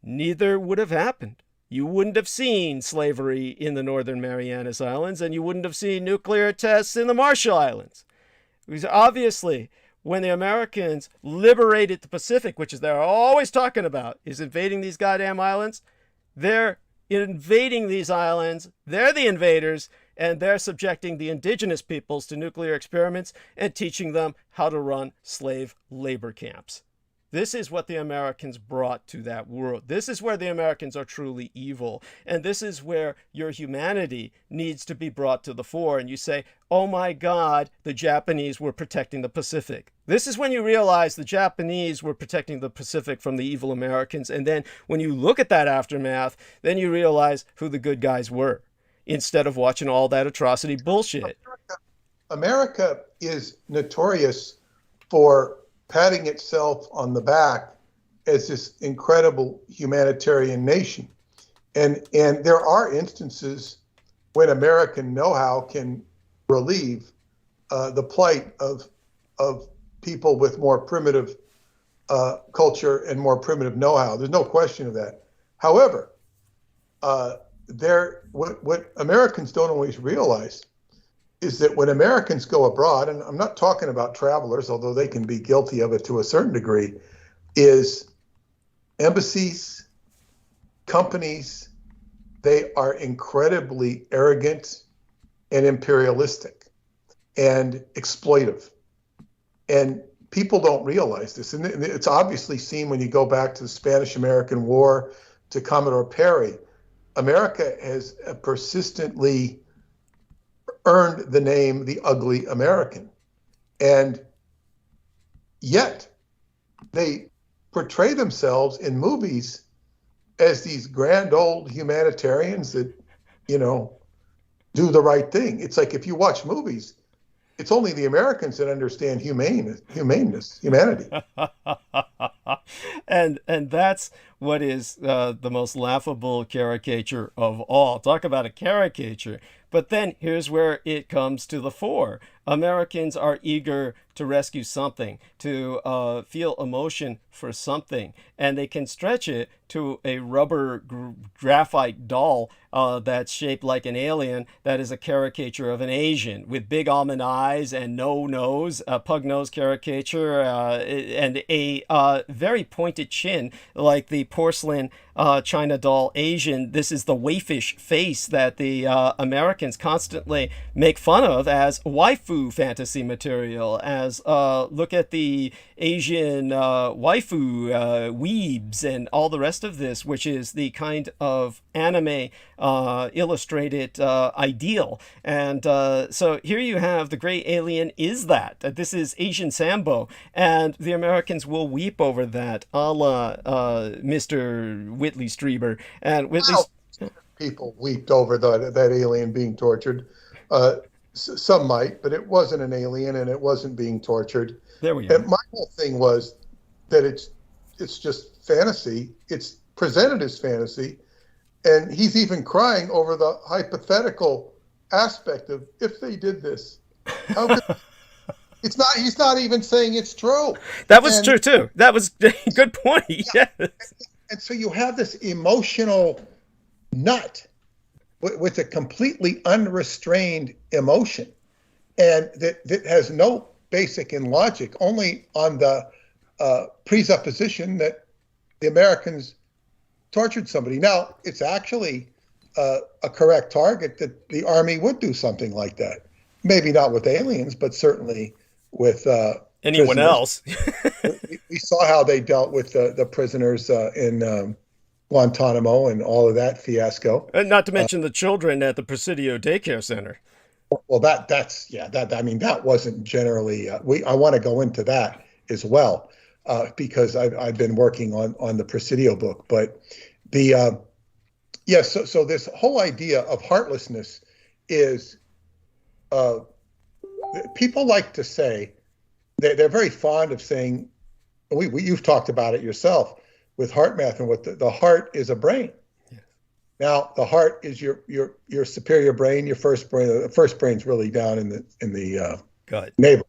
neither would have happened. You wouldn't have seen slavery in the Northern Marianas Islands, and you wouldn't have seen nuclear tests in the Marshall Islands. Because obviously, when the Americans liberated the Pacific, which is they're always talking about, is invading these goddamn islands, they're invading these islands, they're the invaders, and they're subjecting the indigenous peoples to nuclear experiments and teaching them how to run slave labor camps. This is what the Americans brought to that world. This is where the Americans are truly evil. And this is where your humanity needs to be brought to the fore. And you say, oh my God, the Japanese were protecting the Pacific. This is when you realize the Japanese were protecting the Pacific from the evil Americans. And then when you look at that aftermath, then you realize who the good guys were, instead of watching all that atrocity bullshit. America is notorious for patting itself on the back as this incredible humanitarian nation. And there are instances when American know-how can relieve the plight of people with more primitive culture and more primitive know-how. There's no question of that. However, what Americans don't always realize is that when Americans go abroad, and I'm not talking about travelers, although they can be guilty of it to a certain degree, is embassies, companies, they are incredibly arrogant and imperialistic and exploitive. And people don't realize this. And it's obviously seen when you go back to the Spanish-American War, to Commodore Perry. America has persistently earned the name the ugly American. And yet they portray themselves in movies as these grand old humanitarians that, do the right thing. It's like if you watch movies, it's only the Americans that understand humanity. And that's what is the most laughable caricature of all. Talk about a caricature. But then here's where it comes to the fore. Americans are eager to rescue something, to feel emotion for something, and they can stretch it to a rubber graphite doll that's shaped like an alien that is a caricature of an Asian with big almond eyes and no nose, a pug nose caricature, and a very pointed chin like the porcelain China doll Asian. This is the waifish face that the Americans constantly make fun of as waifu fantasy material. As look at the Asian waifu weebs and all the rest of this, which is the kind of anime illustrated ideal. And so here you have the gray alien is that. This is Asian Sambo. And the Americans will weep over that, a la Mr. Whitley Strieber. And Whitley... Well, people weeped over that alien being tortured. Some might, but it wasn't an alien and it wasn't being tortured. There we go. And my whole thing was that it's just fantasy. It's presented as fantasy. And he's even crying over the hypothetical aspect of if they did this. How could, he's not even saying it's true. That was true too. That was a good point. Yeah. Yes. And so you have this emotional nut with a completely unrestrained emotion, and that has no basic in logic, only on the presupposition that the Americans tortured somebody. Now, it's actually a correct target that the Army would do something like that. Maybe not with aliens, but certainly with anyone else. we saw how they dealt with the prisoners in Guantanamo and all of that fiasco. And not to mention the children at the Presidio Daycare Center. Well, that wasn't generally. I want to go into that as well because I've been working on the Presidio book. But so this whole idea of heartlessness is people like to say they're very fond of saying. You've talked about it yourself with heart math, and what the heart is a brain. Yes. Now the heart is your superior brain, your first brain. The first brain's really down in the navel.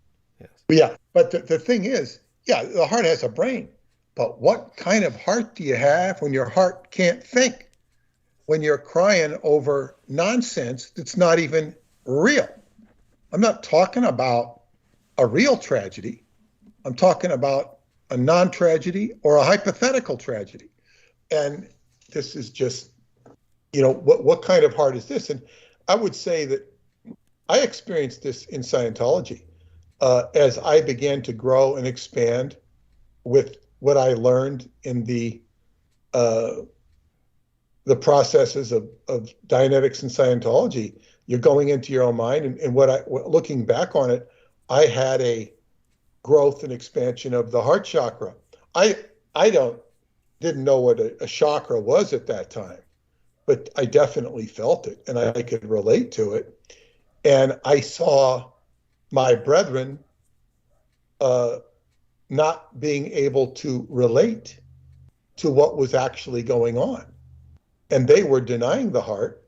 Yes. But the thing is, the heart has a brain. But what kind of heart do you have when your heart can't think? When you're crying over nonsense that's not even real. I'm not talking about a real tragedy. I'm talking about a non-tragedy or a hypothetical tragedy. And this is just, what kind of heart is this? And I would say that I experienced this in Scientology as I began to grow and expand with what I learned in the processes of Dianetics and Scientology. You're going into your own mind, and looking back on it, I had a growth and expansion of the heart chakra. I didn't know what a chakra was at that time, but I definitely felt it, and I could relate to it. And I saw my brethren not being able to relate to what was actually going on. And they were denying the heart,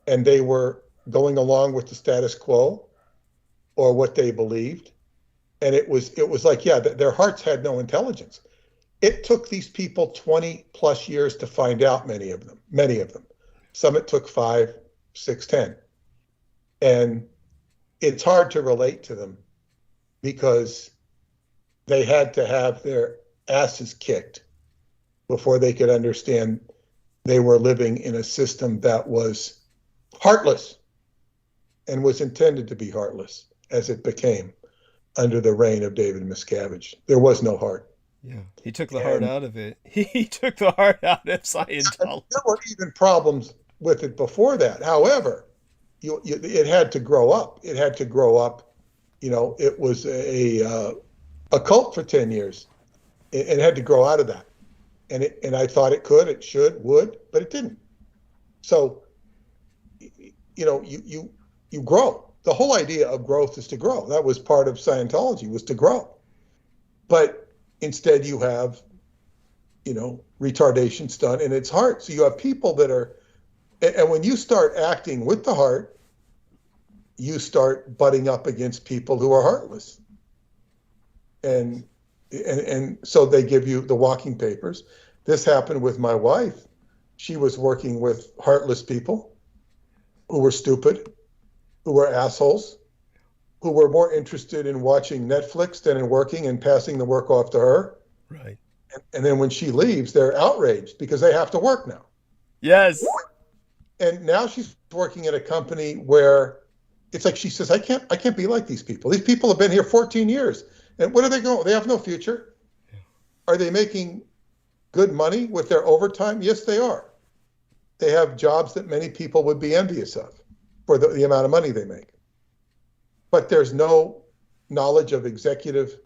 and they were going along with the status quo or what they believed. And it was like, their hearts had no intelligence. It took these people 20 plus years to find out many of them. Some it took 5, 6, 10. And it's hard to relate to them because they had to have their asses kicked before they could understand they were living in a system that was heartless and was intended to be heartless, as it became under the reign of David Miscavige. There was no heart. Yeah, he took the heart out of it. He took the heart out of Scientology. There were even problems with it before that. However, it had to grow up. It had to grow up. It was a cult for 10 years. It had to grow out of that. And I thought it could, it should, would, but it didn't. So, you grow. The whole idea of growth is to grow. That was part of Scientology, was to grow. But instead you have, retardations done in its heart. So you have people that are, and when you start acting with the heart, you start butting up against people who are heartless. And so they give you the walking papers. This happened with my wife. She was working with heartless people who were stupid, who were assholes, who were more interested in watching Netflix than in working and passing the work off to her. Right. And then when she leaves, they're outraged because they have to work now. Yes. And now she's working at a company where it's like she says, I can't be like these people. These people have been here 14 years. And what are they going? They have no future. Are they making good money with their overtime? Yes, they are. They have jobs that many people would be envious of for the amount of money they make. But there's no knowledge of executive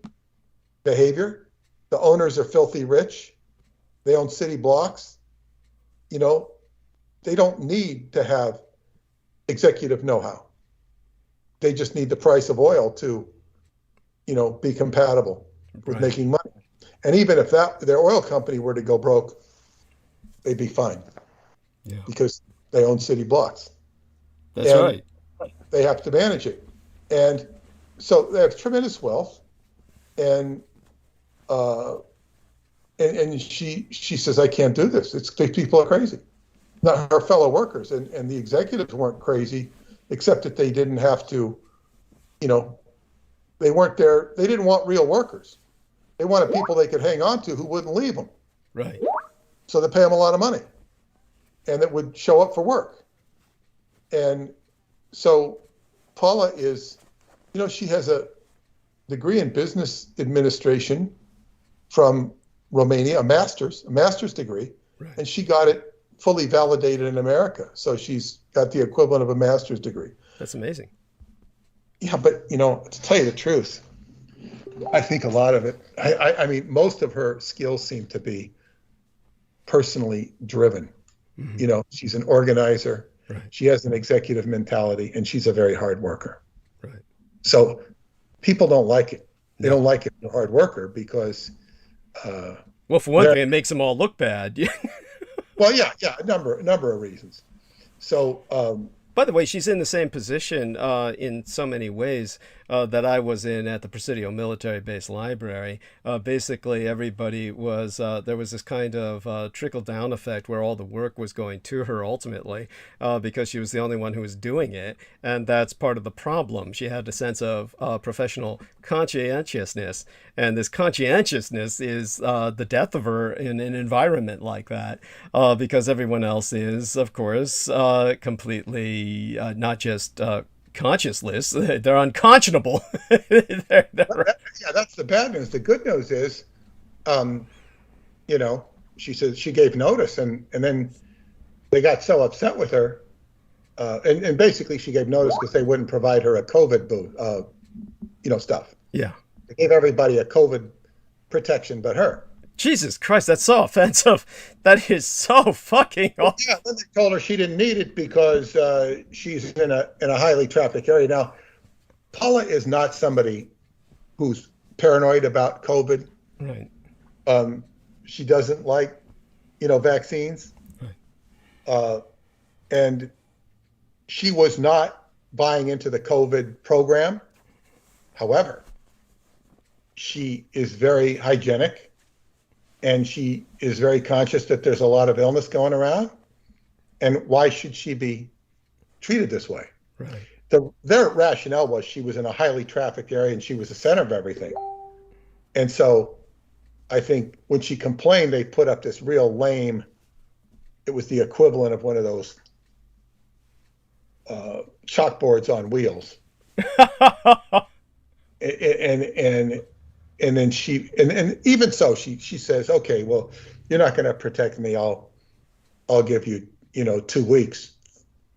behavior. The owners are filthy rich. They own city blocks. You know, they don't need to have executive know-how. They just need the price of oil to, you know, be compatible with making money. And even if their oil company were to go broke, they'd be fine. Yeah. Because they own city blocks. That's right. They have to manage it. And so they have tremendous wealth. And she says, I can't do this. These people are crazy. Not her fellow workers. And the executives weren't crazy, except that they didn't have to, you know, they weren't there. They didn't want real workers. They wanted people they could hang on to who wouldn't leave them. Right. So they pay them a lot of money and that would show up for work. And so Paula is, you know, she has a degree in business administration from Romania, a master's degree, right. And she got it fully validated in America. So she's got the equivalent of a master's degree. That's amazing. Yeah, but, you know, to tell you the truth, I think a lot of it, I mean, most of her skills seem to be personally driven. Mm-hmm. You know, she's an organizer. Right. She has an executive mentality, and she's a very hard worker. Right. So people don't like it. They don't like it, a hard worker, because well, for one thing, it makes them all look bad. Well, yeah, a number of reasons. So, by the way, she's in the same position in so many ways that I was in at the Presidio Military Base Library. Basically, everybody was, there was this kind of trickle-down effect where all the work was going to her ultimately because she was the only one who was doing it. And that's part of the problem. She had a sense of professional conscientiousness. And this conscientiousness is the death of her in an environment like that because everyone else is, of course, completely not just conscienceless, they're unconscionable. Yeah, that's the bad news. The good news is, you know, she says she gave notice, and then they got so upset with her, and basically she gave notice because they wouldn't provide her a COVID booth, you know, stuff. Yeah. They gave everybody a COVID protection but her. Jesus Christ, that's so offensive. That is so fucking awful. Yeah, then they told her she didn't need it because she's in a highly trafficked area. Now, Paula is not somebody who's paranoid about COVID. Right. She doesn't like, you know, vaccines. Right. And she was not buying into the COVID program. However, she is very hygienic. And she is very conscious that there's a lot of illness going around. And why should she be treated this way? Right. Their rationale was she was in a highly trafficked area and she was the center of everything. And so I think when she complained, they put up this real lame, it was the equivalent of one of those chalkboards on wheels. And then she, and even so, she says, okay, well, you're not going to protect me. I'll give you, you know, 2 weeks.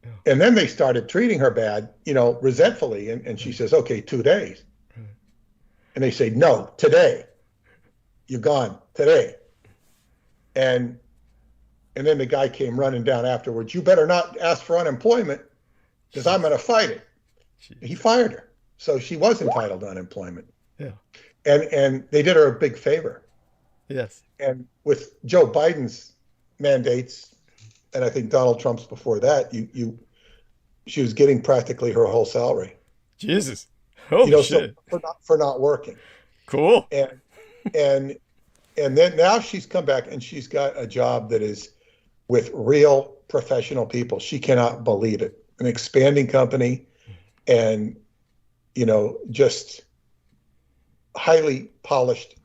Yeah. And then they started treating her bad, you know, resentfully. And she says, okay, 2 days. Right. And they say, no, today. You're gone today. And then the guy came running down afterwards. You better not ask for unemployment because I'm going to fight it. He fired her. So she was entitled to unemployment. Yeah. And they did her a big favor. Yes. And with Joe Biden's mandates, and I think Donald Trump's before that, she was getting practically her whole salary. Jesus. Holy shit. So for not working. Cool. And then now she's come back and she's got a job that is with real professional people. She cannot believe it. An expanding company and, you know, just highly polished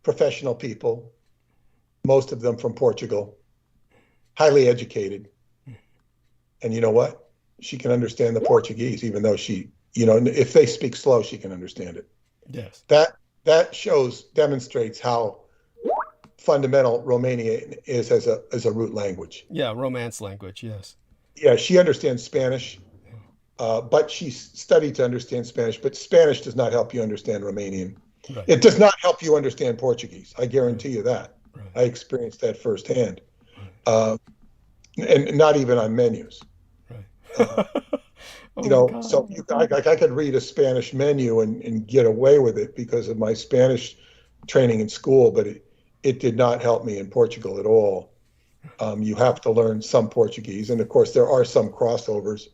professional people most of them from Portugal, highly educated. And you know what? She can understand the Portuguese, even though if they speak slow, she can understand it. Yes. That demonstrates how fundamental Romanian is as a root language. Yeah, Romance language, yes. Yeah, she understands Spanish, but she's studied to understand Spanish, but Spanish does not help you understand Romanian. Right. It does not help you understand Portuguese. I guarantee you that. Right. I experienced that firsthand. And not even on menus. Right. Oh my God. So I could read a Spanish menu and get away with it because of my Spanish training in school, but it did not help me in Portugal at all. You have to learn some Portuguese, and of course there are some crossovers,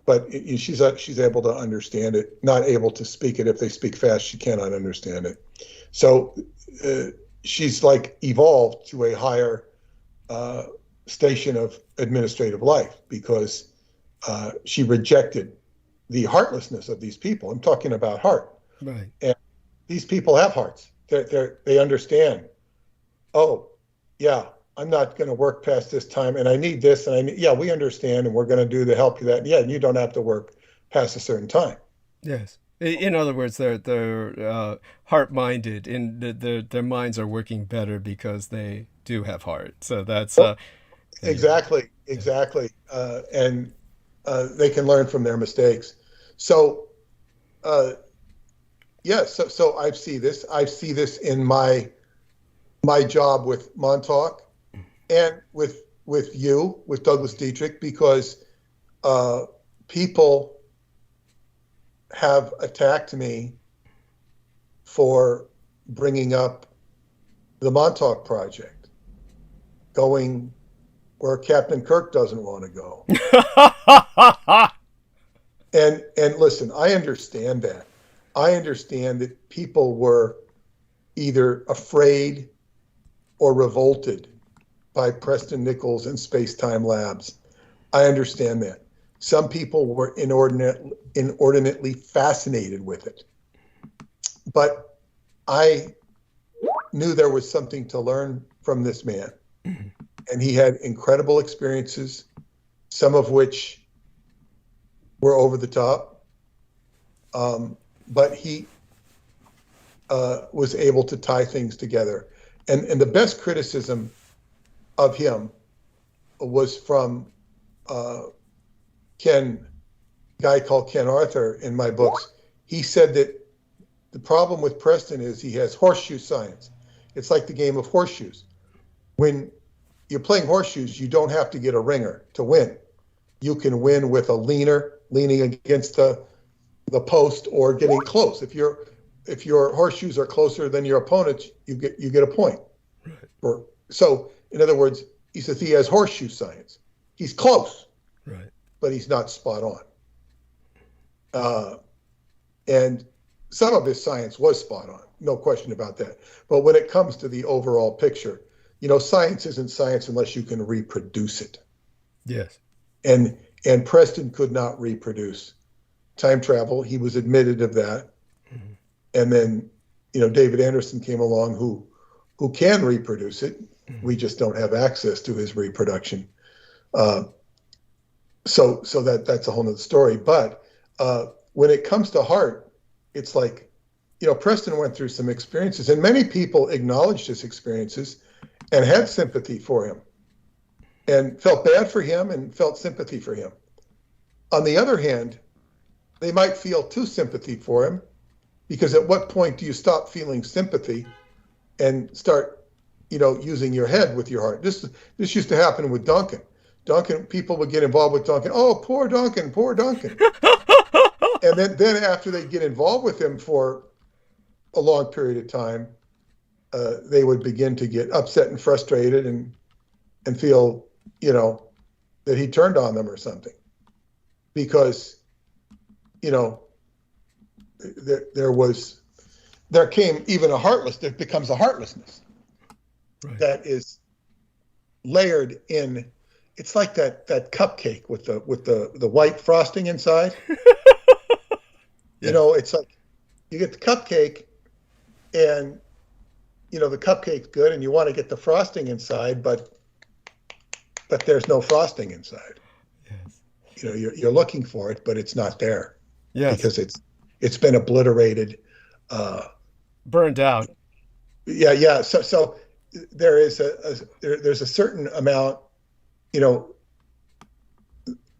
but she's able to understand it. Not able to speak it. If they speak fast, she cannot understand it. So she's like evolved to a higher station of administrative life because she rejected the heartlessness of these people. I'm talking about heart. Right. And these people have hearts. They understand. Oh, yeah, I'm not going to work past this time, and I need this, and we understand, and we're going to do to help you that. Yeah, and you don't have to work past a certain time. Yes. In other words, they're heart-minded, and their minds are working better because they do have heart. So that's exactly. And they can learn from their mistakes. So, so I see this. I see this in my job with Montauk and with Douglas Dietrich, because people have attacked me for bringing up the Montauk Project, going where Captain Kirk doesn't want to go. And listen, I understand that. I understand that people were either afraid or revolted by Preston Nichols and Space-Time Labs. I understand that. Some people were inordinately fascinated with it. But I knew there was something to learn from this man. And he had incredible experiences, some of which were over the top. But he was able to tie things together. And the best criticism of him was from a guy called Ken Arthur in my books. He said that the problem with Preston is he has horseshoe science. It's like the game of horseshoes. When you're playing horseshoes, you don't have to get a ringer to win. You can win with a leaning against the post or getting close. If your horseshoes are closer than your opponent, you get a point. Right. So in other words, he says he has horseshoe science. He's close, right, but he's not spot on. And some of his science was spot on, no question about that. But when it comes to the overall picture, science isn't science unless you can reproduce it. Yes. And Preston could not reproduce time travel. He was admitted of that. Mm-hmm. And then, David Anderson came along who can reproduce it. Mm-hmm. We just don't have access to his reproduction. So that's a whole nother story. But when it comes to heart, it's like, Preston went through some experiences, and many people acknowledged his experiences and had sympathy for him and felt bad for him and felt sympathy for him. On the other hand, they might feel too sympathy for him, because at what point do you stop feeling sympathy and start, using your head with your heart? This used to happen with Duncan. People would get involved with Duncan. Oh, poor Duncan. And then after they get involved with him for a long period of time, they would begin to get upset and frustrated and feel, that he turned on them or something. Because, there came even there becomes a heartlessness. Right. That is layered in. It's like that cupcake with the white frosting inside. Yeah. It's like you get the cupcake and the cupcake's good and you want to get the frosting inside, but there's no frosting inside. Yes. You're looking for it, but it's not there. Yes. Because it's been obliterated, burned out. Yeah. So there is there's a certain amount,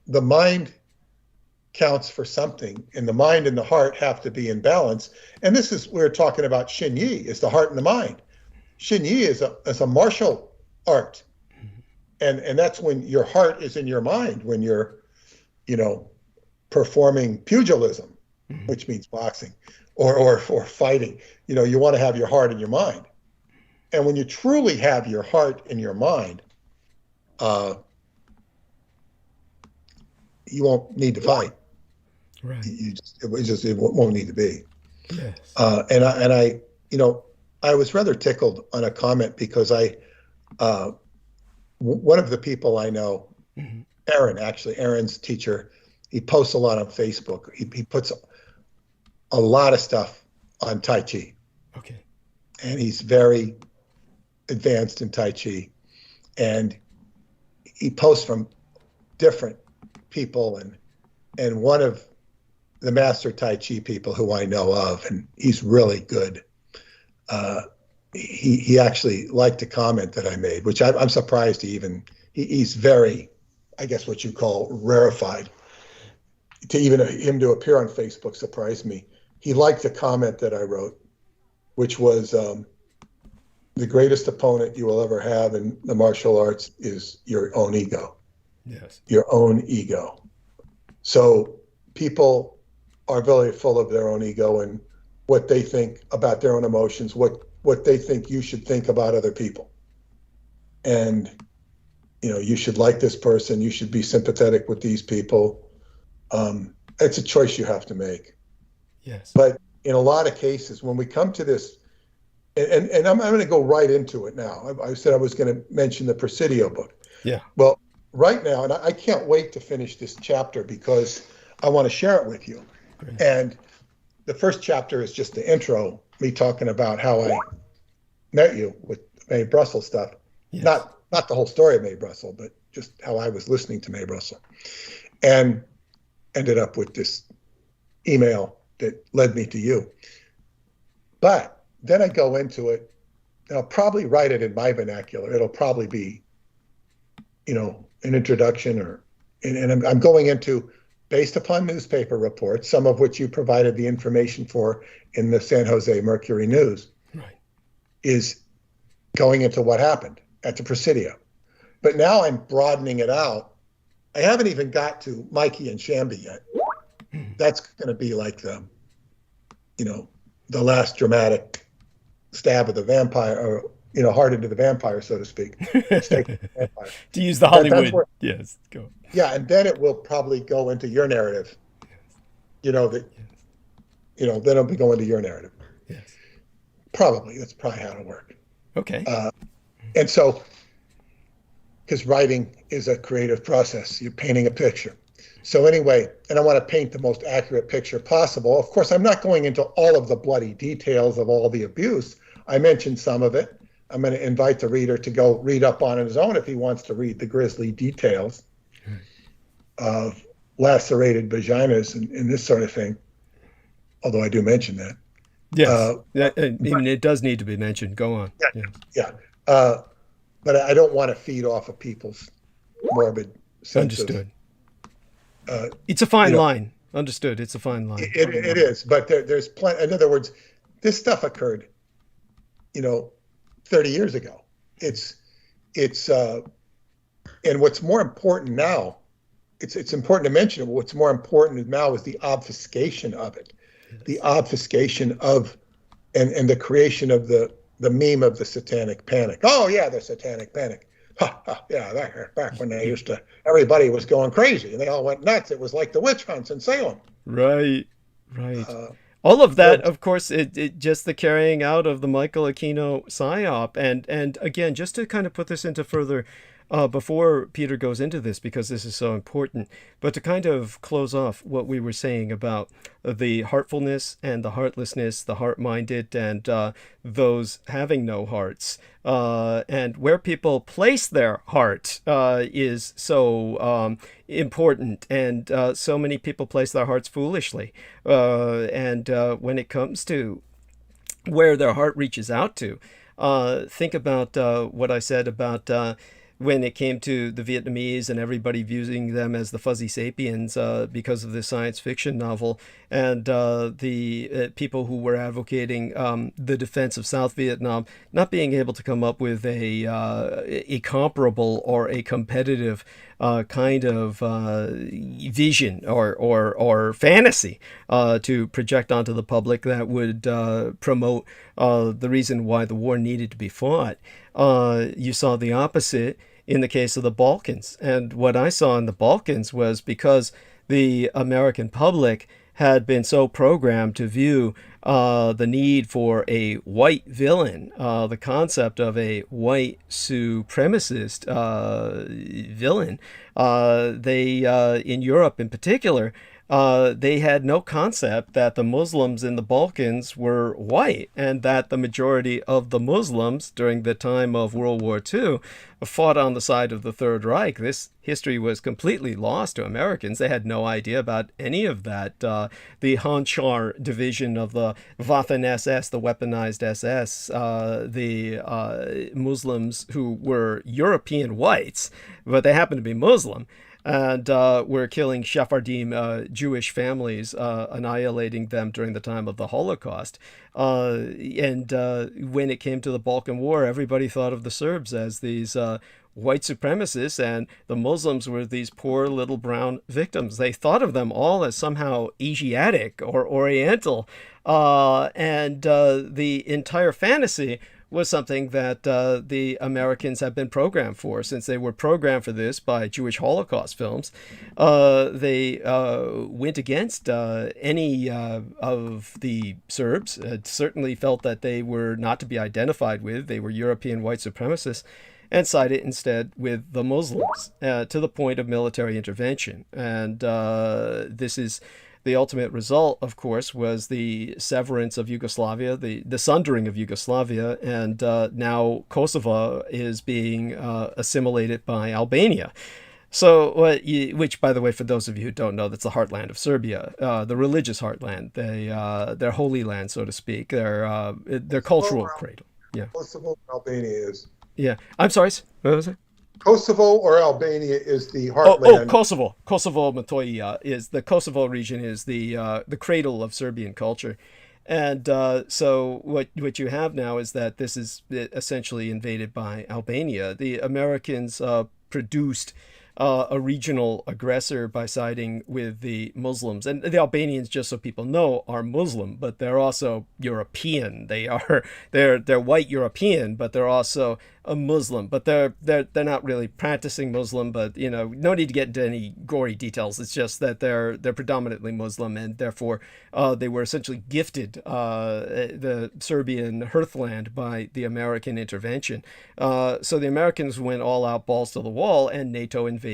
the mind counts for something, and the mind and the heart have to be in balance. And this is, we're talking about Xin Yi, is the heart and the mind. Xin Yi is a martial art. And that's when your heart is in your mind, when you're, performing pugilism, which means boxing, or fighting. You want to have your heart in your mind. And when you truly have your heart in your mind, you won't need to fight. Right. It won't need to be. Yes. And I was rather tickled on a comment because one of the people I know, Aaron's teacher, he posts a lot on Facebook. He puts a lot of stuff on Tai Chi. Okay. And he's very advanced in Tai Chi. And he posts from different people, and one of the master Tai Chi people who I know of, and he's really good. He actually liked a comment that I made, which I'm surprised he's very, I guess what you call rarefied. To even him to appear on Facebook surprised me. He liked the comment that I wrote, which was the greatest opponent you will ever have in the martial arts is your own ego. Yes. Your own ego. So people are very full of their own ego and what they think about their own emotions, what they think you should think about other people. And, you should like this person, you should be sympathetic with these people. It's a choice you have to make. Yes. But in a lot of cases, when we come to this, and I'm going to go right into it now. I said I was going to mention the Presidio book. Yeah. Well, right now, and I can't wait to finish this chapter because I want to share it with you. Great. And the first chapter is just the intro, me talking about how I met you with Mae Brussel stuff. Yes. Not the whole story of Mae Brussel, but just how I was listening to Mae Brussel. And ended up with this email that led me to you. But then I go into it, and I'll probably write it in my vernacular. It'll probably be, an introduction and I'm going into, based upon newspaper reports, some of which you provided the information for in the San Jose Mercury News, Right. is going into what happened at the Presidio. But now I'm broadening it out. I haven't even got to Mikey and Shambi yet. That's going to be like the last dramatic stab of the vampire, or, heart into the vampire, so to speak. Stake the vampire. To use the Hollywood. Yes. Go. Yeah, and then it will probably go into your narrative. Then it'll be going to your narrative. Yes. Probably. That's probably how it'll work. Okay. And so, because writing is a creative process, you're painting a picture. So anyway, and I want to paint the most accurate picture possible. Of course, I'm not going into all of the bloody details of all the abuse. I mentioned some of it. I'm going to invite the reader to go read up on his own if he wants to read the grisly details of lacerated vaginas and this sort of thing, although I do mention that. Yes. It does need to be mentioned. Go on. Yeah. But I don't want to feed off of people's morbid sense. Understood. It's a fine line. Understood. It's a fine line. It is, but there's plenty. In other words, this stuff occurred, 30 years ago. It's and what's more important now, it's important to mention it. What's more important now is the obfuscation of it, the obfuscation of, and the creation of the meme of the satanic panic. Oh yeah, the satanic panic. Yeah, back when they used to, everybody was going crazy and they all went nuts. It was like the witch hunts in Salem. Right. All of that, of course, it just the carrying out of the Michael Aquino psyop. And again, just to kind of put this into further before Peter goes into this, because this is so important, but to kind of close off what we were saying about the heartfulness and the heartlessness, the heart-minded and those having no hearts, and where people place their heart is so important, and so many people place their hearts foolishly. And when it comes to where their heart reaches out to, think about what I said about when it came to the Vietnamese and everybody viewing them as the fuzzy sapiens because of this science fiction novel, and the people who were advocating the defense of South Vietnam not being able to come up with a comparable or a competitive kind of vision or fantasy to project onto the public that would promote the reason why the war needed to be fought. You saw the opposite in the case of the Balkans. And what I saw in the Balkans was because the American public had been so programmed to view the need for a white villain, the concept of a white supremacist villain. They, in Europe in particular, they had no concept that the Muslims in the Balkans were white, and that the majority of the Muslims during the time of World War II fought on the side of the Third Reich. This history was completely lost to Americans. They had no idea about any of that. The Hanchar division of the Waffen-SS, the weaponized SS, the Muslims who were European whites, but they happened to be Muslim, and were killing Sephardim Jewish families, annihilating them during the time of the Holocaust. And when it came to the Balkan War, everybody thought of the Serbs as these white supremacists, and the Muslims were these poor little brown victims. They thought of them all as somehow Asiatic or Oriental, and the entire fantasy was something that the Americans have been programmed for, since they were programmed for this by Jewish Holocaust films. They went against any of the Serbs, certainly felt that they were not to be identified with. They were European white supremacists, and sided instead with the Muslims to the point of military intervention. And this is the ultimate result, of course, was the severance of Yugoslavia, the sundering of Yugoslavia, and now Kosovo is being assimilated by Albania. So, which, by the way, for those of you who don't know, that's the heartland of Serbia, the religious heartland, their holy land, so to speak, their cultural cradle. Yeah. Kosovo, Albania is. Yeah. I'm sorry. What was it? Kosovo or Albania is the heartland. Oh, Kosovo. Kosovo Metohija is the Kosovo region, is the cradle of Serbian culture. And so what you have now is that this is essentially invaded by Albania. The Americans produced a regional aggressor by siding with the Muslims. And the Albanians, just so people know, are Muslim, but they're also European. They're white European, but they're also a Muslim. But they're not really practicing Muslim, but no need to get into any gory details. It's just that they're predominantly Muslim, and therefore they were essentially gifted the Serbian hearthland by the American intervention. So the Americans went all out, balls to the wall, and NATO invaded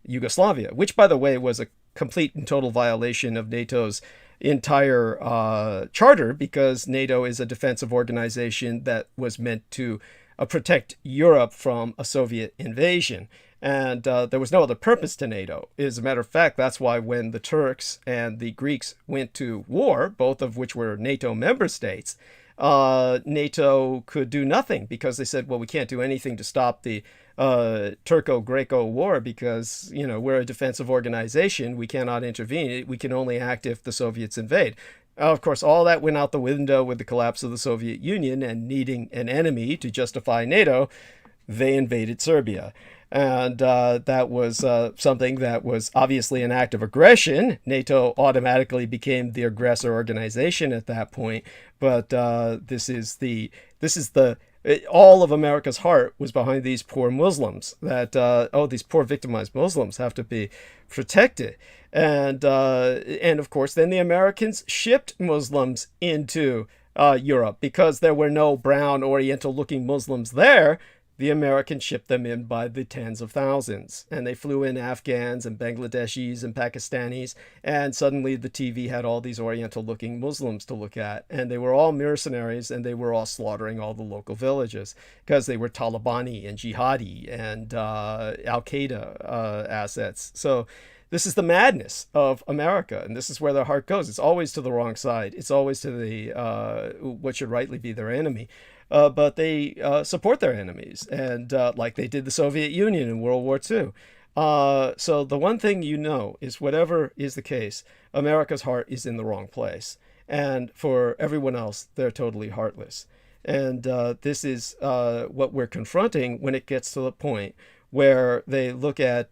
Yugoslavia, which, by the way, was a complete and total violation of NATO's entire charter, because NATO is a defensive organization that was meant to protect Europe from a Soviet invasion. And there was no other purpose to NATO. As a matter of fact, that's why when the Turks and the Greeks went to war, both of which were NATO member states, NATO could do nothing, because they said, well, we can't do anything to stop the Turco-Greco war because, we're a defensive organization. We cannot intervene. We can only act if the Soviets invade. Of course, all that went out the window with the collapse of the Soviet Union, and needing an enemy to justify NATO, they invaded Serbia. And that was something that was obviously an act of aggression. NATO automatically became the aggressor organization at that point. But this is all of America's heart was behind these poor Muslims. These poor victimized Muslims have to be protected. And of course, then the Americans shipped Muslims into Europe, because there were no brown Oriental-looking Muslims there. the Americans shipped them in by the tens of thousands. And they flew in Afghans and Bangladeshis and Pakistanis. And suddenly the TV had all these Oriental looking Muslims to look at. And they were all mercenaries, and they were all slaughtering all the local villages because they were Talibani and jihadi and Al Qaeda assets. So this is the madness of America, and this is where their heart goes. It's always to the wrong side. It's always to the what should rightly be their enemy. But they support their enemies, and like they did the Soviet Union in World War II. So the one thing you know is, whatever is the case, America's heart is in the wrong place. And for everyone else, they're totally heartless. And this is what we're confronting when it gets to the point where they look at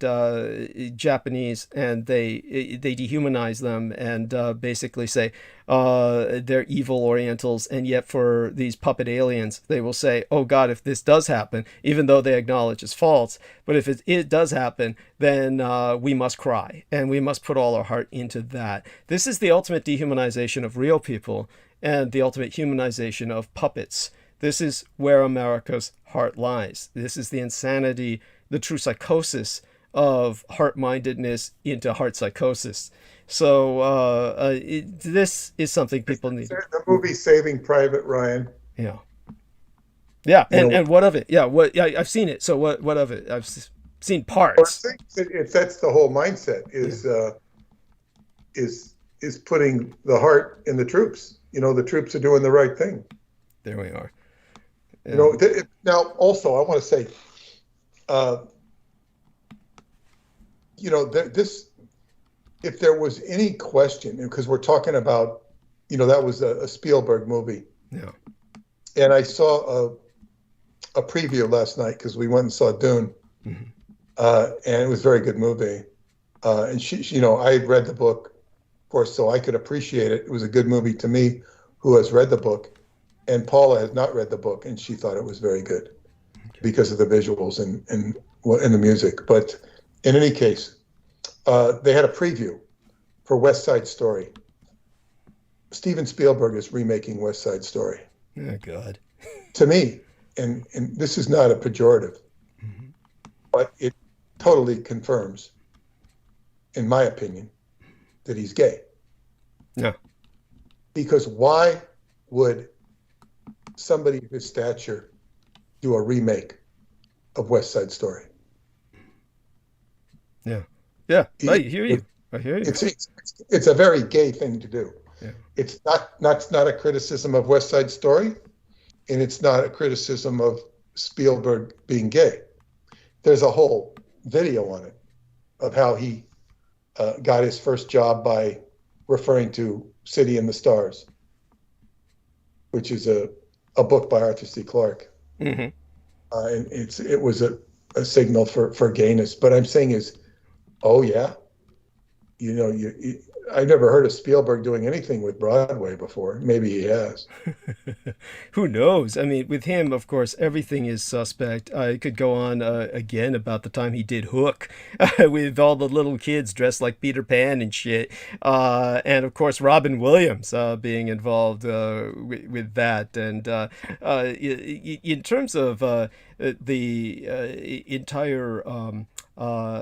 Japanese and they dehumanize them and basically say they're evil Orientals, and yet for these puppet aliens, they will say, "Oh God, if this does happen," even though they acknowledge it's false. But if it does happen, then we must cry, and we must put all our heart into that. This is the ultimate dehumanization of real people and the ultimate humanization of puppets. This is where America's heart lies. This is the insanity, the true psychosis of heart-mindedness into heart psychosis. So this is something people need. The movie Saving Private Ryan. Yeah. Yeah, and what of it? Yeah, what? Yeah, I've seen it. So what of it? I've seen parts. If that's the whole mindset, is putting the heart in the troops. The troops are doing the right thing. There we are. Yeah. Now also I want to say, this, if there was any question, because we're talking about, that was a Spielberg movie. Yeah. And I saw a preview last night because we went and saw Dune, and it was a very good movie. And she, I had read the book, of course, so I could appreciate it. It was a good movie to me, who has read the book, and Paula has not read the book, and she thought it was very good because of the visuals and the music. But in any case, they had a preview for West Side Story. Steven Spielberg is remaking West Side Story. Oh, God. To me, and this is not a pejorative, but it totally confirms, in my opinion, that he's gay. Yeah. Because why would somebody of his stature do a remake of West Side Story? Yeah. Yeah, I hear you. It's a very gay thing to do. Yeah. It's not a criticism of West Side Story, and it's not a criticism of Spielberg being gay. There's a whole video on it of how he got his first job by referring to City in the Stars, which is a book by Arthur C. Clarke. Mm-hmm. And it was a signal for gayness. But I'm saying is, oh yeah, I've never heard of Spielberg doing anything with Broadway before. Maybe he has. Who knows? I mean, with him, of course, everything is suspect. I could go on again about the time he did Hook with all the little kids dressed like Peter Pan and shit. And, of course, Robin Williams being involved with that. And in terms of the entire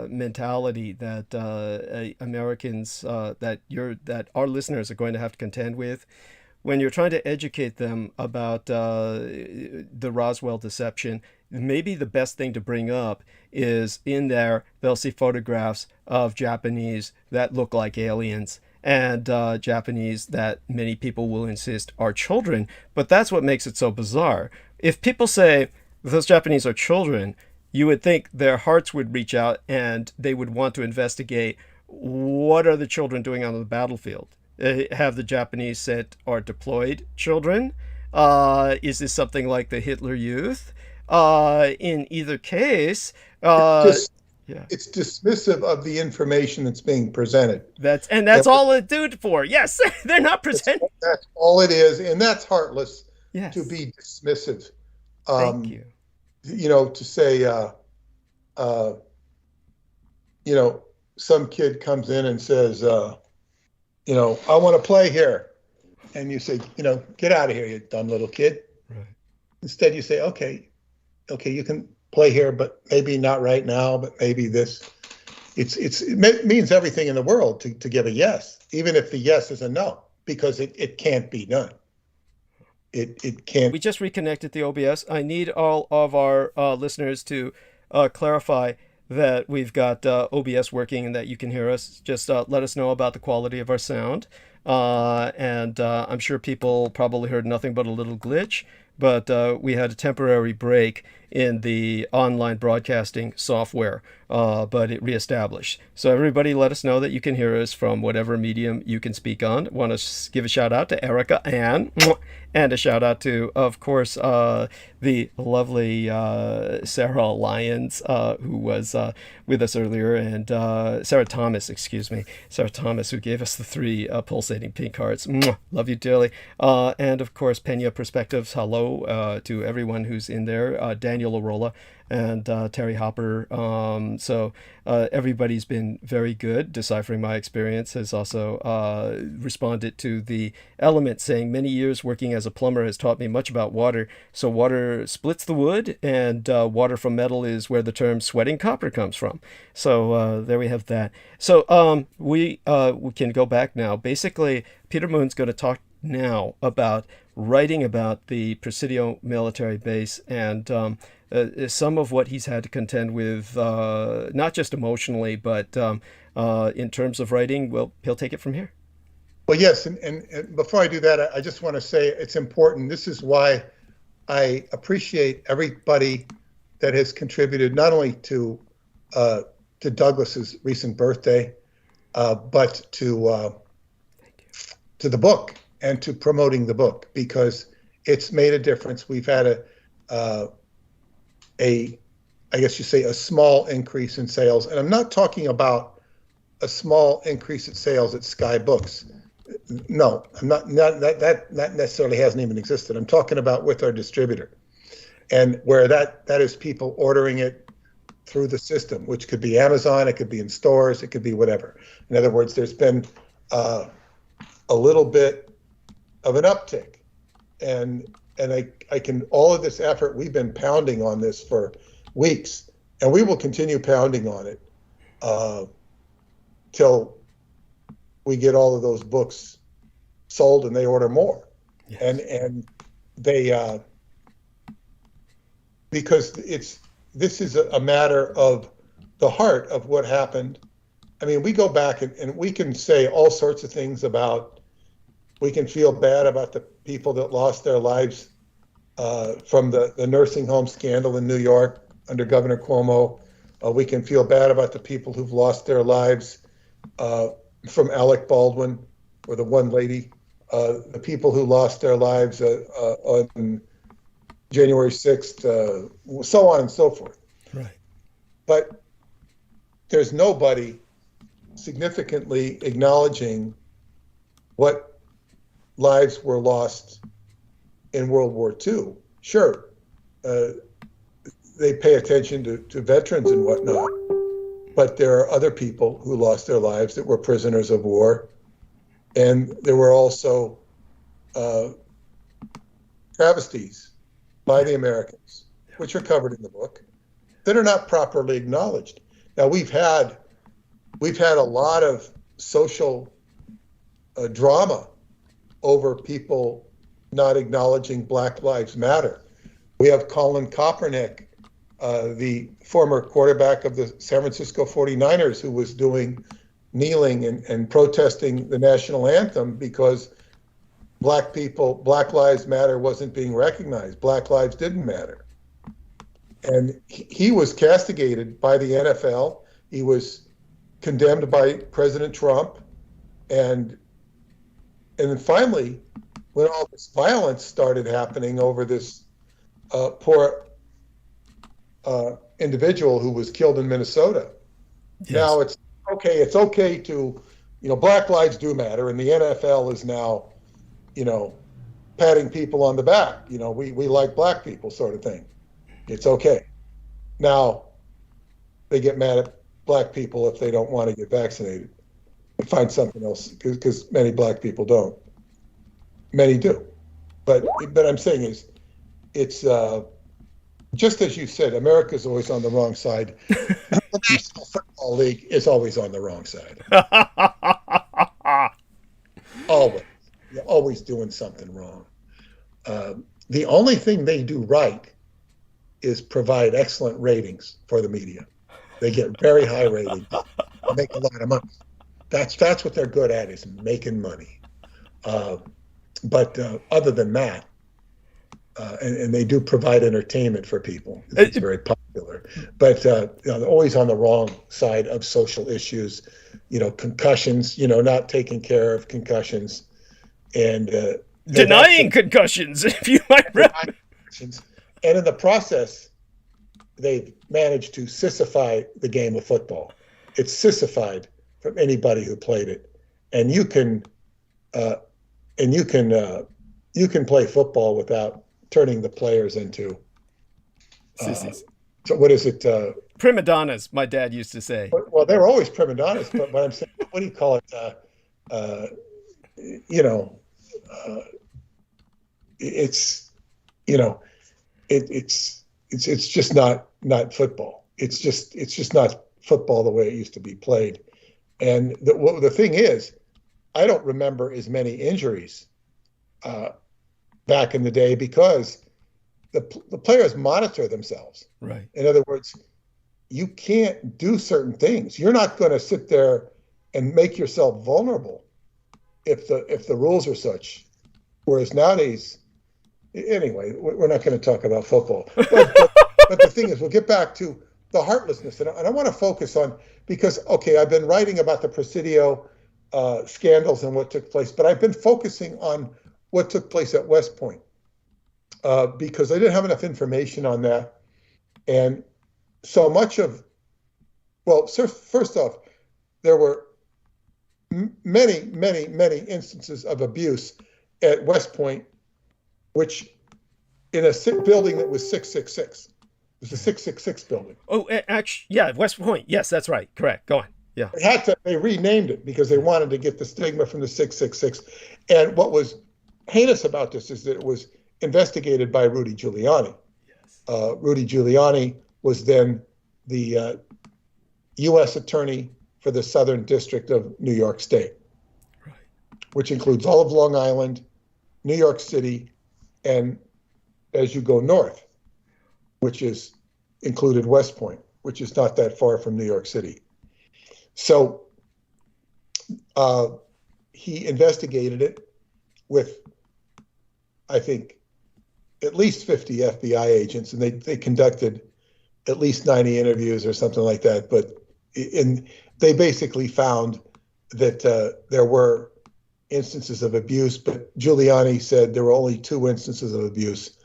mentality that Americans that our listeners are going to have to contend with when you're trying to educate them about the Roswell deception. Maybe the best thing to bring up is, in there they'll see photographs of Japanese that look like aliens, and Japanese that many people will insist are children. But that's what makes it so bizarre. If people say those Japanese are children, you would think their hearts would reach out and they would want to investigate, what are the children doing on the battlefield? Have the Japanese sent or deployed children? Is this something like the Hitler Youth? In either case, it's dismissive of the information that's being presented. That's all it do for. Yes, they're not presenting. That's all it is, and that's heartless. Yes. To be dismissive. Thank you. To say, some kid comes in and says, I want to play here. And you say, get out of here, you dumb little kid. Right. Instead, you say, okay, okay, you can play here, but maybe not right now, but maybe this. It means everything in the world to give a yes, even if the yes is a no, because it can't be done. It can't. We just reconnected the OBS. I need all of our listeners to clarify that we've got OBS working and that you can hear us. Just let us know about the quality of our sound. And I'm sure people probably heard nothing but a little glitch, but we had a temporary break in the online broadcasting software, but it reestablished. So everybody let us know that you can hear us from whatever medium you can speak on. Want to give a shout out to Erica Ann, and a shout out to, of course, the lovely Sarah Lyons, who was with us earlier, and Sarah Thomas, Sarah Thomas, who gave us the 3 pulsating pink hearts. Love you dearly. And of course, Pena Perspectives, hello to everyone who's in there. Daniel Arola and Terry Hopper. So everybody's been very good. Deciphering My Experience has also responded to the element, saying, many years working as a plumber has taught me much about water. So water splits the wood, and water from metal is where the term sweating copper comes from. So there we have that. So we can go back now. Basically, Peter Moon's going to talk now about writing about the Presidio military base and some of what he's had to contend with, not just emotionally, but in terms of writing. Well, he'll take it from here. Well, yes, and before I do that, I just want to say it's important. This is why I appreciate everybody that has contributed not only to Douglas's recent birthday, but to the book and to promoting the book, because it's made a difference. We've had I guess you say, a small increase in sales, and I'm not talking about a small increase in sales at Sky Books. No, I'm not that necessarily hasn't even existed. I'm talking about with our distributor, and where that is people ordering it through the system, which could be Amazon, it could be in stores, it could be whatever. In other words, there's been a little bit of an uptick, and I can, all of this effort, we've been pounding on this for weeks, and we will continue pounding on it till we get all of those books sold and they order more. Yes. And they because this is a matter of the heart of what happened. I mean, we go back and we can say all sorts of things about, we can feel bad about the people that lost their lives from the nursing home scandal in New York under Governor Cuomo. We can feel bad about the people who've lost their lives from Alec Baldwin, or the one lady, the people who lost their lives on January 6th, so on and so forth. Right. But there's nobody significantly acknowledging what lives were lost in World War II. Sure, they pay attention to veterans and whatnot, but there are other people who lost their lives that were prisoners of war. And there were also travesties by the Americans, which are covered in the book, that are not properly acknowledged. Now, we've had a lot of social drama over people not acknowledging Black Lives Matter. We have Colin Kaepernick, the former quarterback of the San Francisco 49ers, who was kneeling and protesting the national anthem because Black Lives Matter wasn't being recognized. Black lives didn't matter. And he was castigated by the NFL. He was condemned by President Trump. And then finally, when all this violence started happening over this poor individual who was killed in Minnesota, yes. Now it's okay to, Black lives do matter, and the NFL is now, patting people on the back. We like Black people, sort of thing. It's okay. Now they get mad at Black people if they don't want to get vaccinated and find something else, because many Black people don't. Many do, but I'm saying it's just as you said, America's always on the wrong side. The National Football League is always on the wrong side. Always. You're always doing something wrong. The only thing they do right is provide excellent ratings for the media. They get very high ratings, make a lot of money. That's what they're good at, is making money. But other than that, and they do provide entertainment for people. It's very popular. But they're always on the wrong side of social issues. Concussions, not taking care of concussions. And denying concussions, if you might remember. And in the process, they've managed to sissify the game of football. It's sissified from anybody who played it. And you can play football without turning the players into sissies. So what is it? Prima donnas, my dad used to say. Well, they were always prima donnas, but I'm saying, what do you call it? It's just not football. It's just not football the way it used to be played. And the thing is, I don't remember as many injuries back in the day because the players monitor themselves. Right. In other words, you can't do certain things. You're not going to sit there and make yourself vulnerable if the rules are such. Whereas nowadays, anyway, we're not going to talk about football. But the thing is, we'll get back to the heartlessness. And I want to focus on, because, okay, I've been writing about the Presidio scandals and what took place, but I've been focusing on what took place at West Point because I didn't have enough information on that. And so much of, well, first off, there were many, many, many instances of abuse at West Point, which in a building that was 666. It was a 666 building. Oh, actually, yeah, West Point. Yes, that's right. Correct. Go on. Yeah. They renamed it because they wanted to get the stigma from the 666. And what was heinous about this is that it was investigated by Rudy Giuliani. Yes. Rudy Giuliani was then the U.S. attorney for the Southern District of New York State, right, which includes all of Long Island, New York City, and as you go north, which is included West Point, which is not that far from New York City. So he investigated it with, I think, at least 50 FBI agents, and they conducted at least 90 interviews or something like that. But they basically found that there were instances of abuse, but Giuliani said there were only 2 instances of abuse.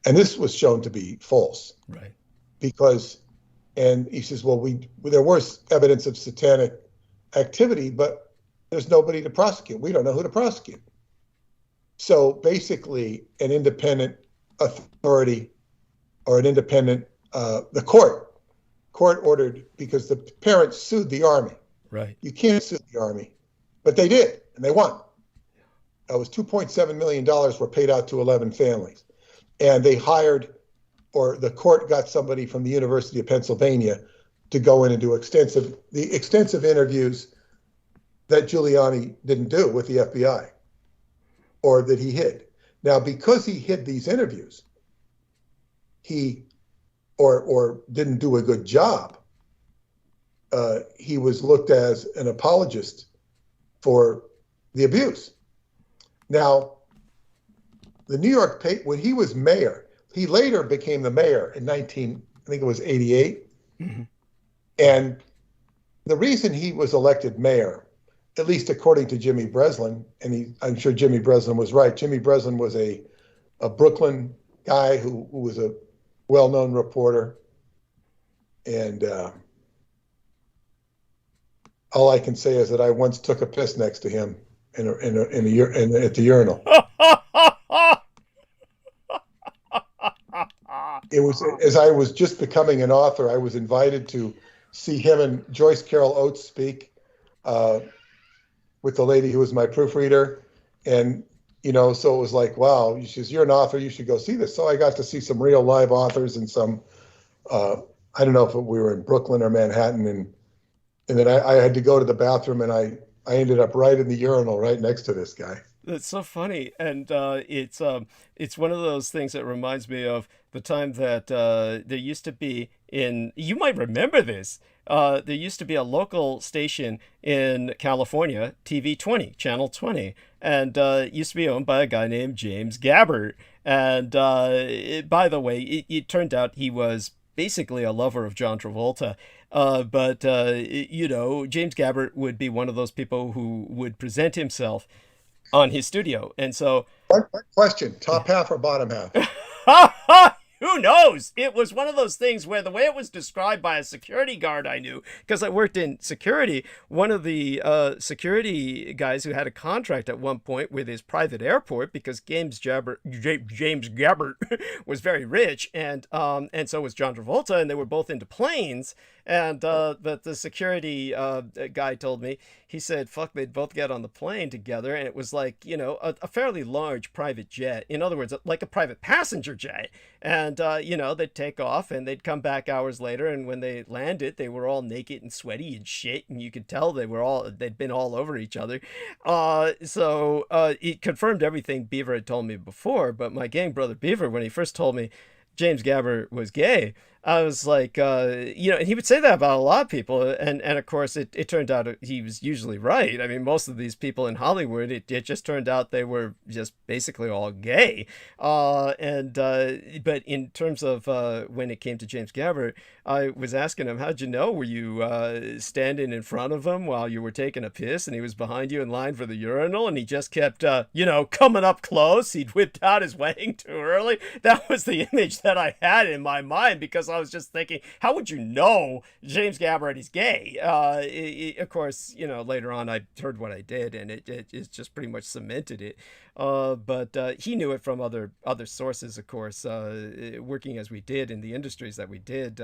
And this was shown to be false. Right. Because, and he says, well, there was evidence of satanic activity, but there's nobody to prosecute. We don't know who to prosecute. So basically, an independent authority or an independent, the court ordered, because the parents sued the Army. Right. You can't sue the Army, but they did, and they won. It was $2.7 million were paid out to 11 families. And they hired, or the court got somebody from the University of Pennsylvania to go in and do the extensive interviews that Giuliani didn't do with the FBI, or that he hid. Now, because he hid these interviews, or didn't do a good job, he was looked as an apologist for the abuse. Now, the New York paper, when he was mayor, he later became the mayor in 1988. Mm-hmm. And the reason he was elected mayor, at least according to Jimmy Breslin, and I'm sure Jimmy Breslin was right. Jimmy Breslin was a Brooklyn guy who was a well-known reporter. And all I can say is that I once took a piss next to him at the urinal. It was, as I was just becoming an author, I was invited to see him and Joyce Carol Oates speak with the lady who was my proofreader. And, so it was like, wow, you're an author, you should go see this. So I got to see some real live authors and some, I don't know if we were in Brooklyn or Manhattan, and then I had to go to the bathroom, and I ended up right in the urinal right next to this guy. That's so funny, and it's one of those things that reminds me of the time that there used to be you might remember this. There used to be a local station in California, TV 20, Channel 20, and it used to be owned by a guy named James Gabbert. And by the way, it turned out he was basically a lover of John Travolta. But James Gabbert would be one of those people who would present himself on his studio. And so, One question: top half or bottom half? who knows? It was one of those things where the way it was described by a security guard I knew, because I worked in security, one of the security guys who had a contract at one point with his private airport, because James Gabbert was very rich, and so was John Travolta, and they were both into planes. And but the security guy told me, he said, fuck, they'd both get on the plane together, and it was like, a fairly large private jet. In other words, like a private passenger jet. And, they'd take off, and they'd come back hours later, and when they landed, they were all naked and sweaty and shit, and you could tell they'd been all over each other. So it confirmed everything Beaver had told me before, but my gang brother Beaver, when he first told me James Gabbert was gay, I was like, and he would say that about a lot of people. And of course, it turned out he was usually right. I mean, most of these people in Hollywood, it just turned out they were just basically all gay. But in terms of when it came to James Gabbert, I was asking him, how'd you know? Were you standing in front of him while you were taking a piss and he was behind you in line for the urinal and he just kept, coming up close? He'd whipped out his wang too early. That was the image that I had in my mind, because I was just thinking, how would you know James Gabbert is gay? Of course, later on I heard what I did, and it just pretty much cemented it. But he knew it from other sources, of course. Working as we did in the industries that we did,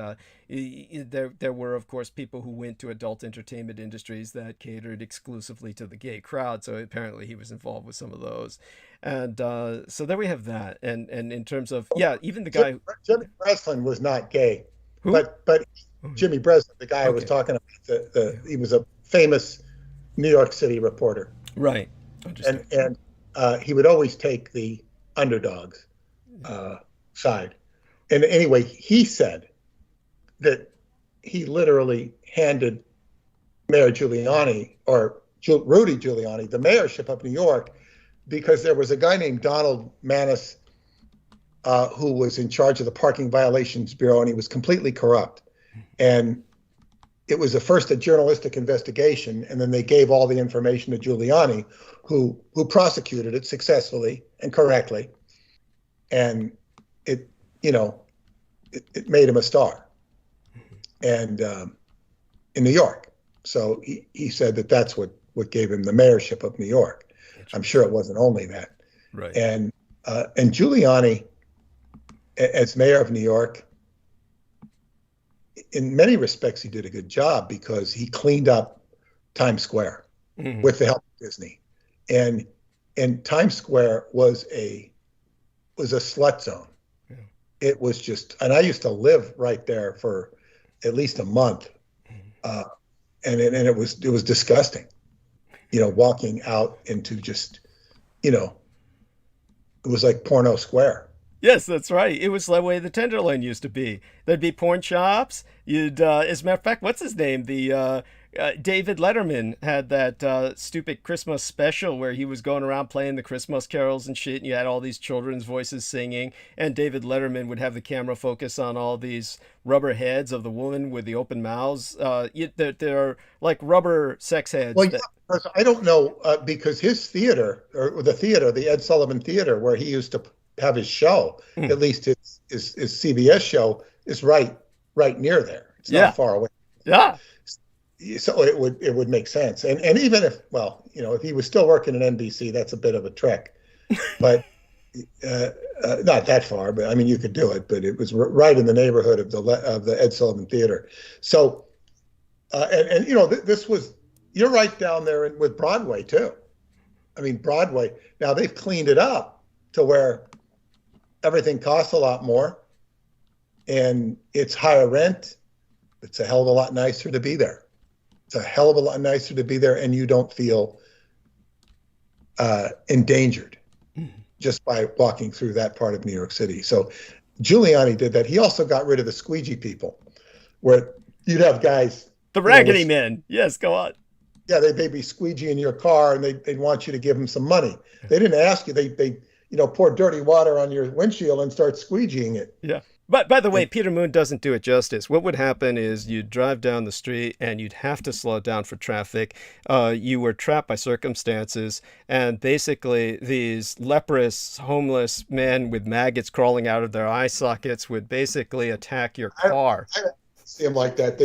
there were, of course, people who went to adult entertainment industries that catered exclusively to the gay crowd. So apparently he was involved with some of those. And so there we have that. And in terms of, even the guy... Jimmy Breslin was not gay. Who? But Jimmy Breslin, the guy I was talking about, he was a famous New York City reporter. Right. And he would always take the underdogs side. And anyway, he said that he literally handed Mayor Giuliani, or Rudy Giuliani, the mayorship of New York, because there was a guy named Donald Manis who was in charge of the Parking Violations Bureau, and he was completely corrupt. And it was first a journalistic investigation, and then they gave all the information to Giuliani, who prosecuted it successfully and correctly. And it made him a star, and in New York. So he said that's what gave him the mayorship of New York. I'm sure it wasn't only that. Right. And Giuliani, as mayor of New York, in many respects, he did a good job, because he cleaned up Times Square with the help of Disney. And Times Square was a slut zone. Yeah. It was just, and I used to live right there for at least a month. And it was disgusting, walking out into just, it was like Porno Square. Yes, that's right. It was the way the Tenderloin used to be. There'd be porn shops. As a matter of fact, what's his name? The David Letterman had that stupid Christmas special where he was going around playing the Christmas carols and shit, and you had all these children's voices singing, and David Letterman would have the camera focus on all these rubber heads of the woman with the open mouths. They're like rubber sex heads. Well, I don't know, because his theater, or the Ed Sullivan Theater, where he used to have his show, at least his CBS show, is right near there. It's not far away. Yeah. So it would make sense. And even if he was still working at NBC, that's a bit of a trek, but not that far. But I mean, you could do it. But it was right in the neighborhood of the Ed Sullivan Theater. So, this was, you're right down there with Broadway too. I mean, Broadway, now they've cleaned it up to where everything costs a lot more and it's higher rent. It's a hell of a lot nicer to be there. It's a hell of a lot nicer to be there, and you don't feel endangered just by walking through that part of New York City. So Giuliani did that. He also got rid of the squeegee people, where you'd have guys. The raggedy men. Yes, go on. Yeah, they'd be squeegeeing your car, and they'd want you to give them some money. They didn't ask you. They pour dirty water on your windshield and start squeegeeing it. Yeah. But by the way, Peter Moon doesn't do it justice. What would happen is you'd drive down the street and you'd have to slow down for traffic. You were trapped by circumstances, and basically these leprous, homeless men with maggots crawling out of their eye sockets would basically attack your car. I don't see them like that.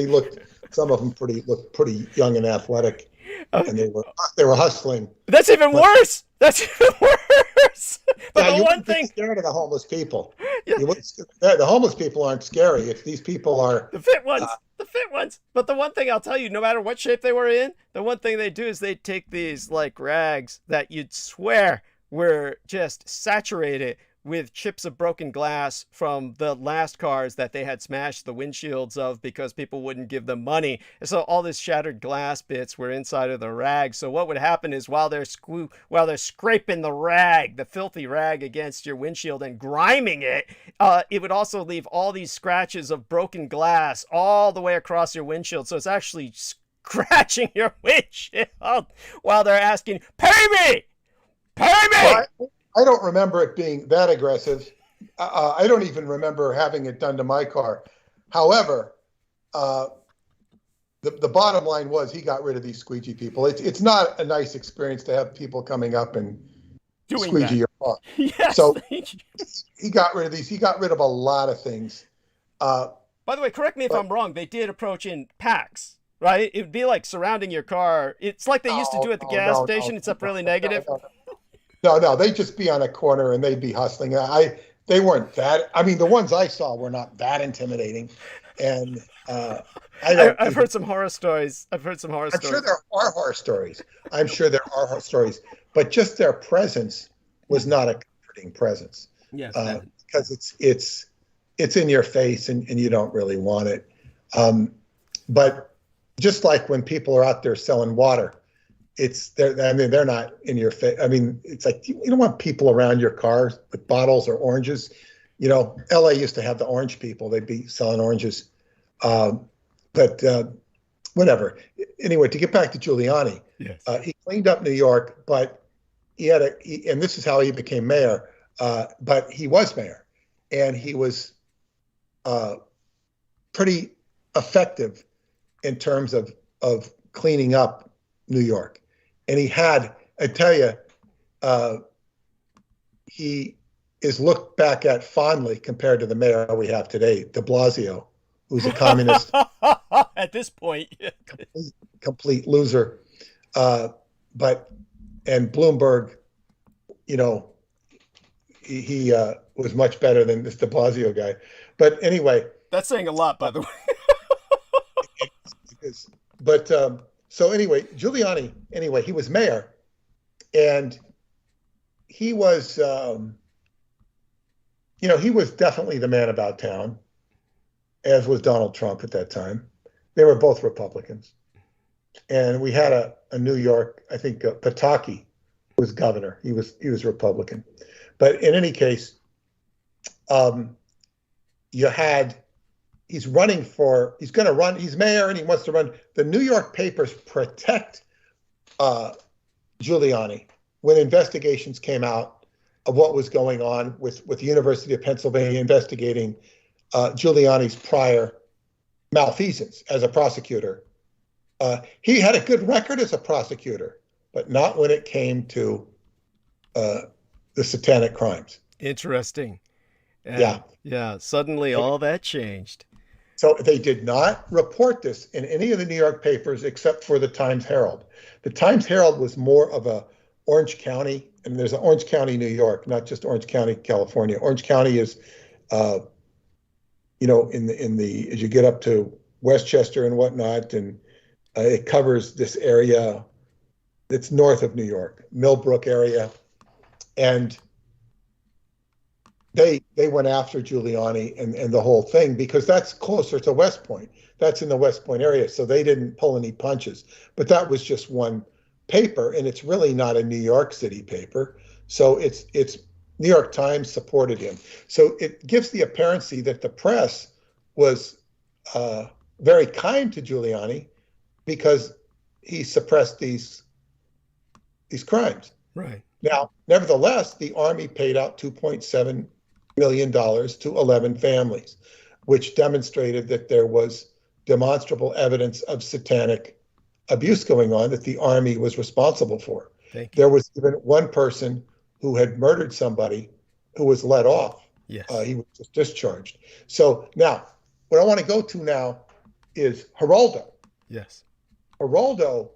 Some of them looked pretty young and athletic, and they were hustling. That's even worse. That's even worse. But yeah, the one thing, scared of the homeless people. Yeah. The homeless people aren't scary. If these people are the fit ones. But the one thing I'll tell you, no matter what shape they were in, the one thing they do is they take these like rags that you'd swear were just saturated with chips of broken glass from the last cars that they had smashed the windshields of because people wouldn't give them money. And so all this shattered glass bits were inside of the rag. So what would happen is while they're scraping the rag, the filthy rag against your windshield and griming it, it would also leave all these scratches of broken glass all the way across your windshield. So it's actually scratching your windshield while they're asking, "Pay me! Pay me!" I don't remember it being that aggressive. I don't even remember having it done to my car. However, the bottom line was he got rid of these squeegee people. It's not a nice experience to have people coming up and squeegee your car. Yes, so he got rid of these. He got rid of a lot of things. By the way, correct me if I'm wrong. They did approach in packs, right? It'd be like surrounding your car. It's like they used to do at the gas station, except really negative. No, they'd just be on a corner and they'd be hustling. They weren't that. I mean, the ones I saw were not that intimidating. And I've heard some horror stories. I'm sure there are horror stories. But just their presence was not a comforting presence. Yes, because it's in your face and you don't really want it. But just like when people are out there selling water, they're not in your face. I mean, it's like you don't want people around your car with bottles or oranges. LA used to have the orange people. They'd be selling oranges. But whatever. Anyway, to get back to Giuliani, yes. He cleaned up New York, but and this is how he became mayor. But he was mayor, and he was pretty effective in terms of cleaning up New York. And he had, I tell you, he is looked back at fondly compared to the mayor we have today, de Blasio, who's a communist. At this point. Yeah. Complete loser. And Bloomberg, he was much better than this de Blasio guy. But anyway. That's saying a lot, by the way. But so anyway, Giuliani, he was mayor, and he was, he was definitely the man about town, as was Donald Trump at that time. They were both Republicans. And we had a New York, I think Pataki was governor. He was Republican. But in any case, he's going to run, he's mayor and he wants to run. The New York papers protect Giuliani when investigations came out of what was going on with the University of Pennsylvania investigating Giuliani's prior malfeasance as a prosecutor. He had a good record as a prosecutor, but not when it came to the satanic crimes. Interesting. Yeah. Suddenly all that changed. So they did not report this in any of the New York papers except for the Times Herald. The Times Herald was more of a Orange County, and there's an Orange County, New York, not just Orange County, California. Orange County is, in the as you get up to Westchester and whatnot, and it covers this area It's north of New York, Millbrook area, and they went after Giuliani and the whole thing because that's closer to West Point. That's in the West Point area, so they didn't pull any punches. But that was just one paper, and it's really not a New York City paper. So it's New York Times supported him. So it gives the appearance that the press was very kind to Giuliani because he suppressed these crimes. Right. Now, nevertheless, the Army paid out $2.7 million to 11 families, which demonstrated that there was demonstrable evidence of satanic abuse going on that the Army was responsible for. Thank you. There was even one person who had murdered somebody who was let off. Yes. He was just discharged. So now, what I want to go to now is Geraldo. Yes. Geraldo,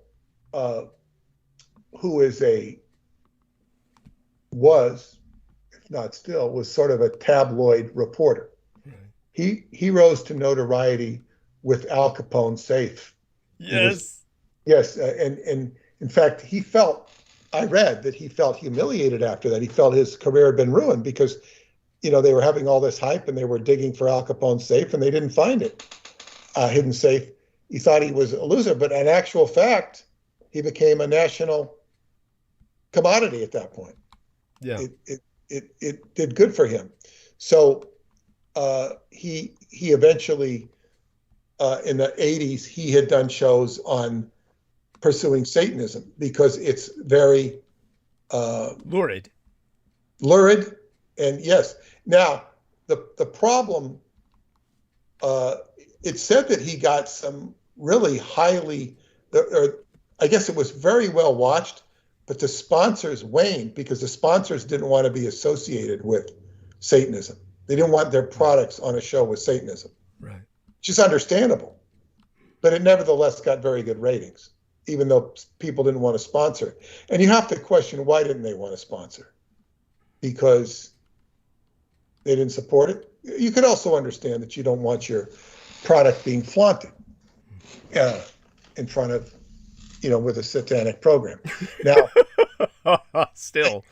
who was, if not still, was sort of a tabloid reporter. Right. He rose to notoriety with Al Capone's safe. Yes. And in fact, I read that he felt humiliated after that. He felt his career had been ruined because, they were having all this hype and they were digging for Al Capone's safe and they didn't find it, hidden safe. He thought he was a loser, but in actual fact, he became a national commodity at that point. Yeah. It did good for him. So he eventually, in the 80s, he had done shows on pursuing Satanism because it's very lurid. And yes. Now, the problem, it said that he got some really highly, or I guess it was very well watched, but the sponsors waned because the sponsors didn't want to be associated with Satanism. They didn't want their products on a show with Satanism. Right. Which is understandable. But it nevertheless got very good ratings, even though people didn't want to sponsor it. And you have to question, why didn't they want to sponsor? Because they didn't support it. You could also understand that you don't want your product being flaunted in front of, with a satanic program. Now, still,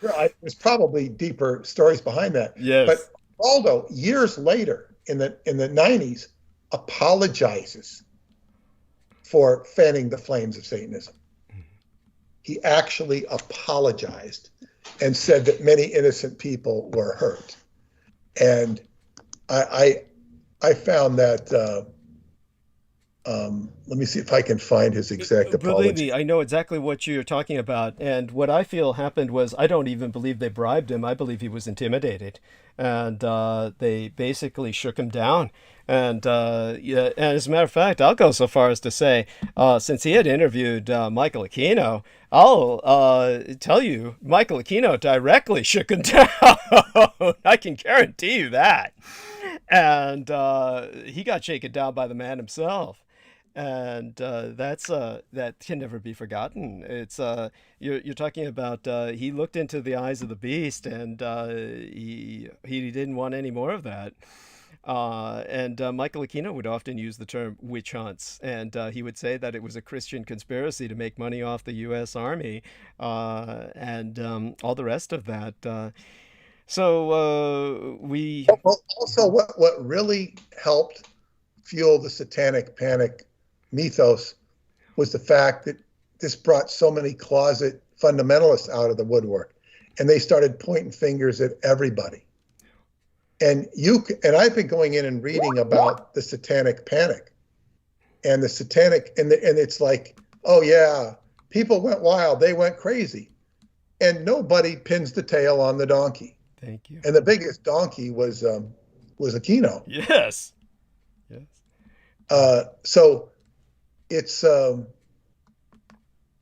there's probably deeper stories behind that. Yes. But Aldo, years later, in the 90s, apologizes for fanning the flames of Satanism. He actually apologized and said that many innocent people were hurt. And I found that. Let me see if I can find his exact apology. Believe me, I know exactly what you're talking about. And what I feel happened was, I don't even believe they bribed him. I believe he was intimidated. And they basically shook him down. And as a matter of fact, I'll go so far as to say, since he had interviewed Michael Aquino, I'll tell you, Michael Aquino directly shook him down. I can guarantee you that. And he got shaken down by the man himself. And that can never be forgotten. It's you're talking about he looked into the eyes of the beast, and he didn't want any more of that. And Michael Aquino would often use the term witch hunts, and he would say that it was a Christian conspiracy to make money off the U.S. Army, and all the rest of that. So we also what really helped fuel the satanic panic mythos was the fact that this brought so many closet fundamentalists out of the woodwork, and they started pointing fingers at everybody. And I've been going in and reading about the satanic panic and the satanic, and it's like, oh yeah, people went wild, they went crazy, and nobody pins the tail on the donkey. Thank you. And the biggest donkey was Aquino. Yes. Yes. So it's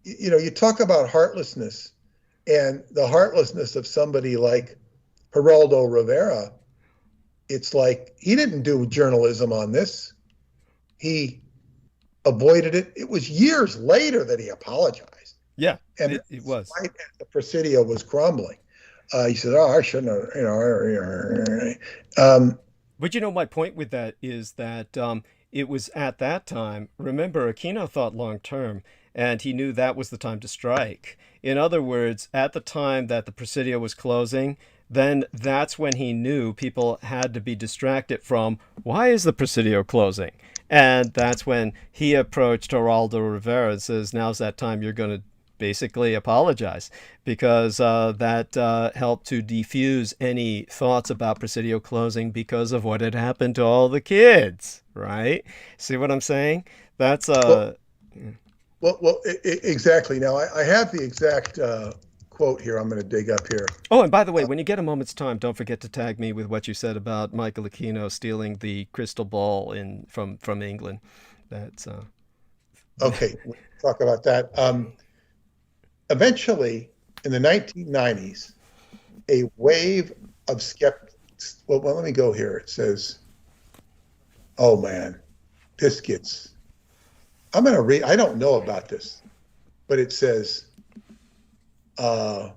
you talk about heartlessness, and the heartlessness of somebody like Geraldo Rivera. It's like he didn't do journalism on this. He avoided it. It was years later that he apologized. Yeah, and it was. Right as the Presidio was crumbling. He said, "Oh, I shouldn't have." But my point with that is that it was at that time. Remember, Aquino thought long term, and he knew that was the time to strike. In other words, at the time that the Presidio was closing, then that's when he knew people had to be distracted from, why is the Presidio closing? And that's when he approached Geraldo Rivera and says, now's that time you're going to basically apologize, because that helped to defuse any thoughts about Presidio closing because of what had happened to all the kids, right? See what I'm saying? That's exactly. Now I have the exact quote here. I'm going to dig up here. Oh, and by the way, when you get a moment's time, don't forget to tag me with what you said about Michael Aquino stealing the crystal ball from England. That's okay. We'll talk about that. Eventually, in the 1990s, a wave of skeptics. Well, let me go here. It says, "Oh man, this gets." I'm going to read. I don't know about this, but it says. And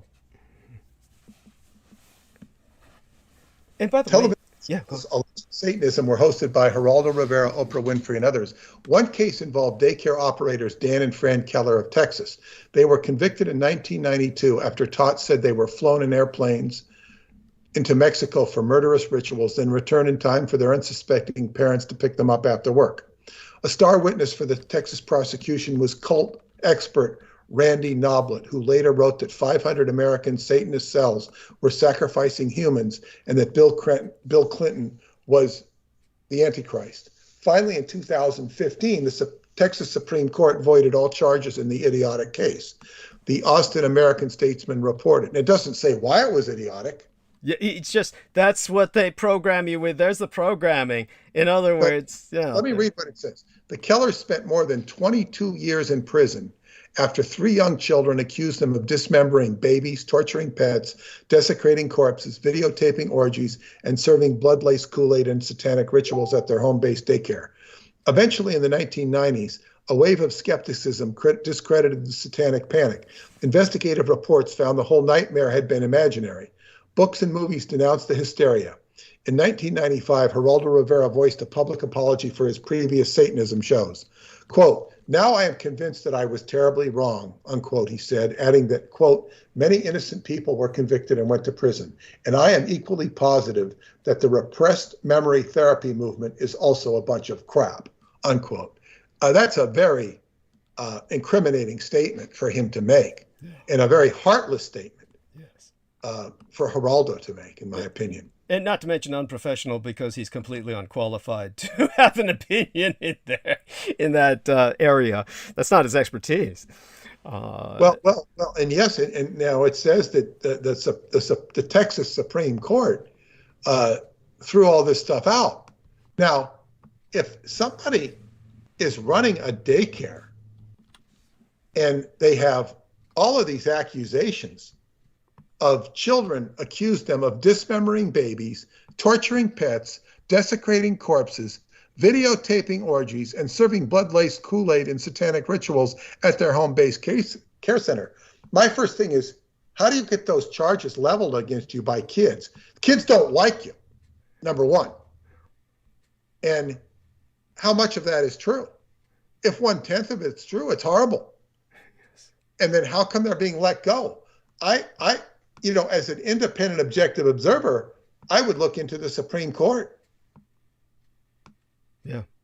by the way, Satanism were hosted by Geraldo Rivera, Oprah Winfrey, and others. One case involved daycare operators Dan and Fran Keller of Texas. They were convicted in 1992 after Tots said they were flown in airplanes into Mexico for murderous rituals, then returned in time for their unsuspecting parents to pick them up after work. A star witness for the Texas prosecution was cult expert Randy Noblet, who later wrote that 500 American Satanist cells were sacrificing humans and that Bill Clinton was the Antichrist. Finally, in 2015, the Texas Supreme Court voided all charges in the idiotic case. The Austin American-Statesman reported. And it doesn't say why it was idiotic. Yeah, it's just, that's what they program you with. There's the programming. In other words, yeah. Let me read what it says. The Kellers spent more than 22 years in prison after 3 young children accused them of dismembering babies, torturing pets, desecrating corpses, videotaping orgies, and serving blood-laced Kool-Aid and satanic rituals at their home-based daycare. Eventually, in the 1990s, a wave of skepticism discredited the satanic panic. Investigative reports found the whole nightmare had been imaginary. Books and movies denounced the hysteria. In 1995, Geraldo Rivera voiced a public apology for his previous Satanism shows. Quote, "Now I am convinced that I was terribly wrong," unquote, he said, adding that, quote, "many innocent people were convicted and went to prison. And I am equally positive that the repressed memory therapy movement is also a bunch of crap," unquote. That's a very incriminating statement for him to make, and a very heartless statement for Geraldo to make, in my opinion. And not to mention unprofessional, because he's completely unqualified to have an opinion in that area. That's not his expertise. Well, and yes, and now it says that the Texas Supreme Court threw all this stuff out. Now, if somebody is running a daycare and they have all of these accusations of children, accused them of dismembering babies, torturing pets, desecrating corpses, videotaping orgies, and serving blood-laced Kool-Aid and satanic rituals at their home-based care center. My first thing is, how do you get those charges leveled against you by kids? Kids don't like you, number one. And how much of that is true? If 1/10 of it's true, it's horrible. And then how come they're being let go? As an independent, objective observer, I would look into the Supreme Court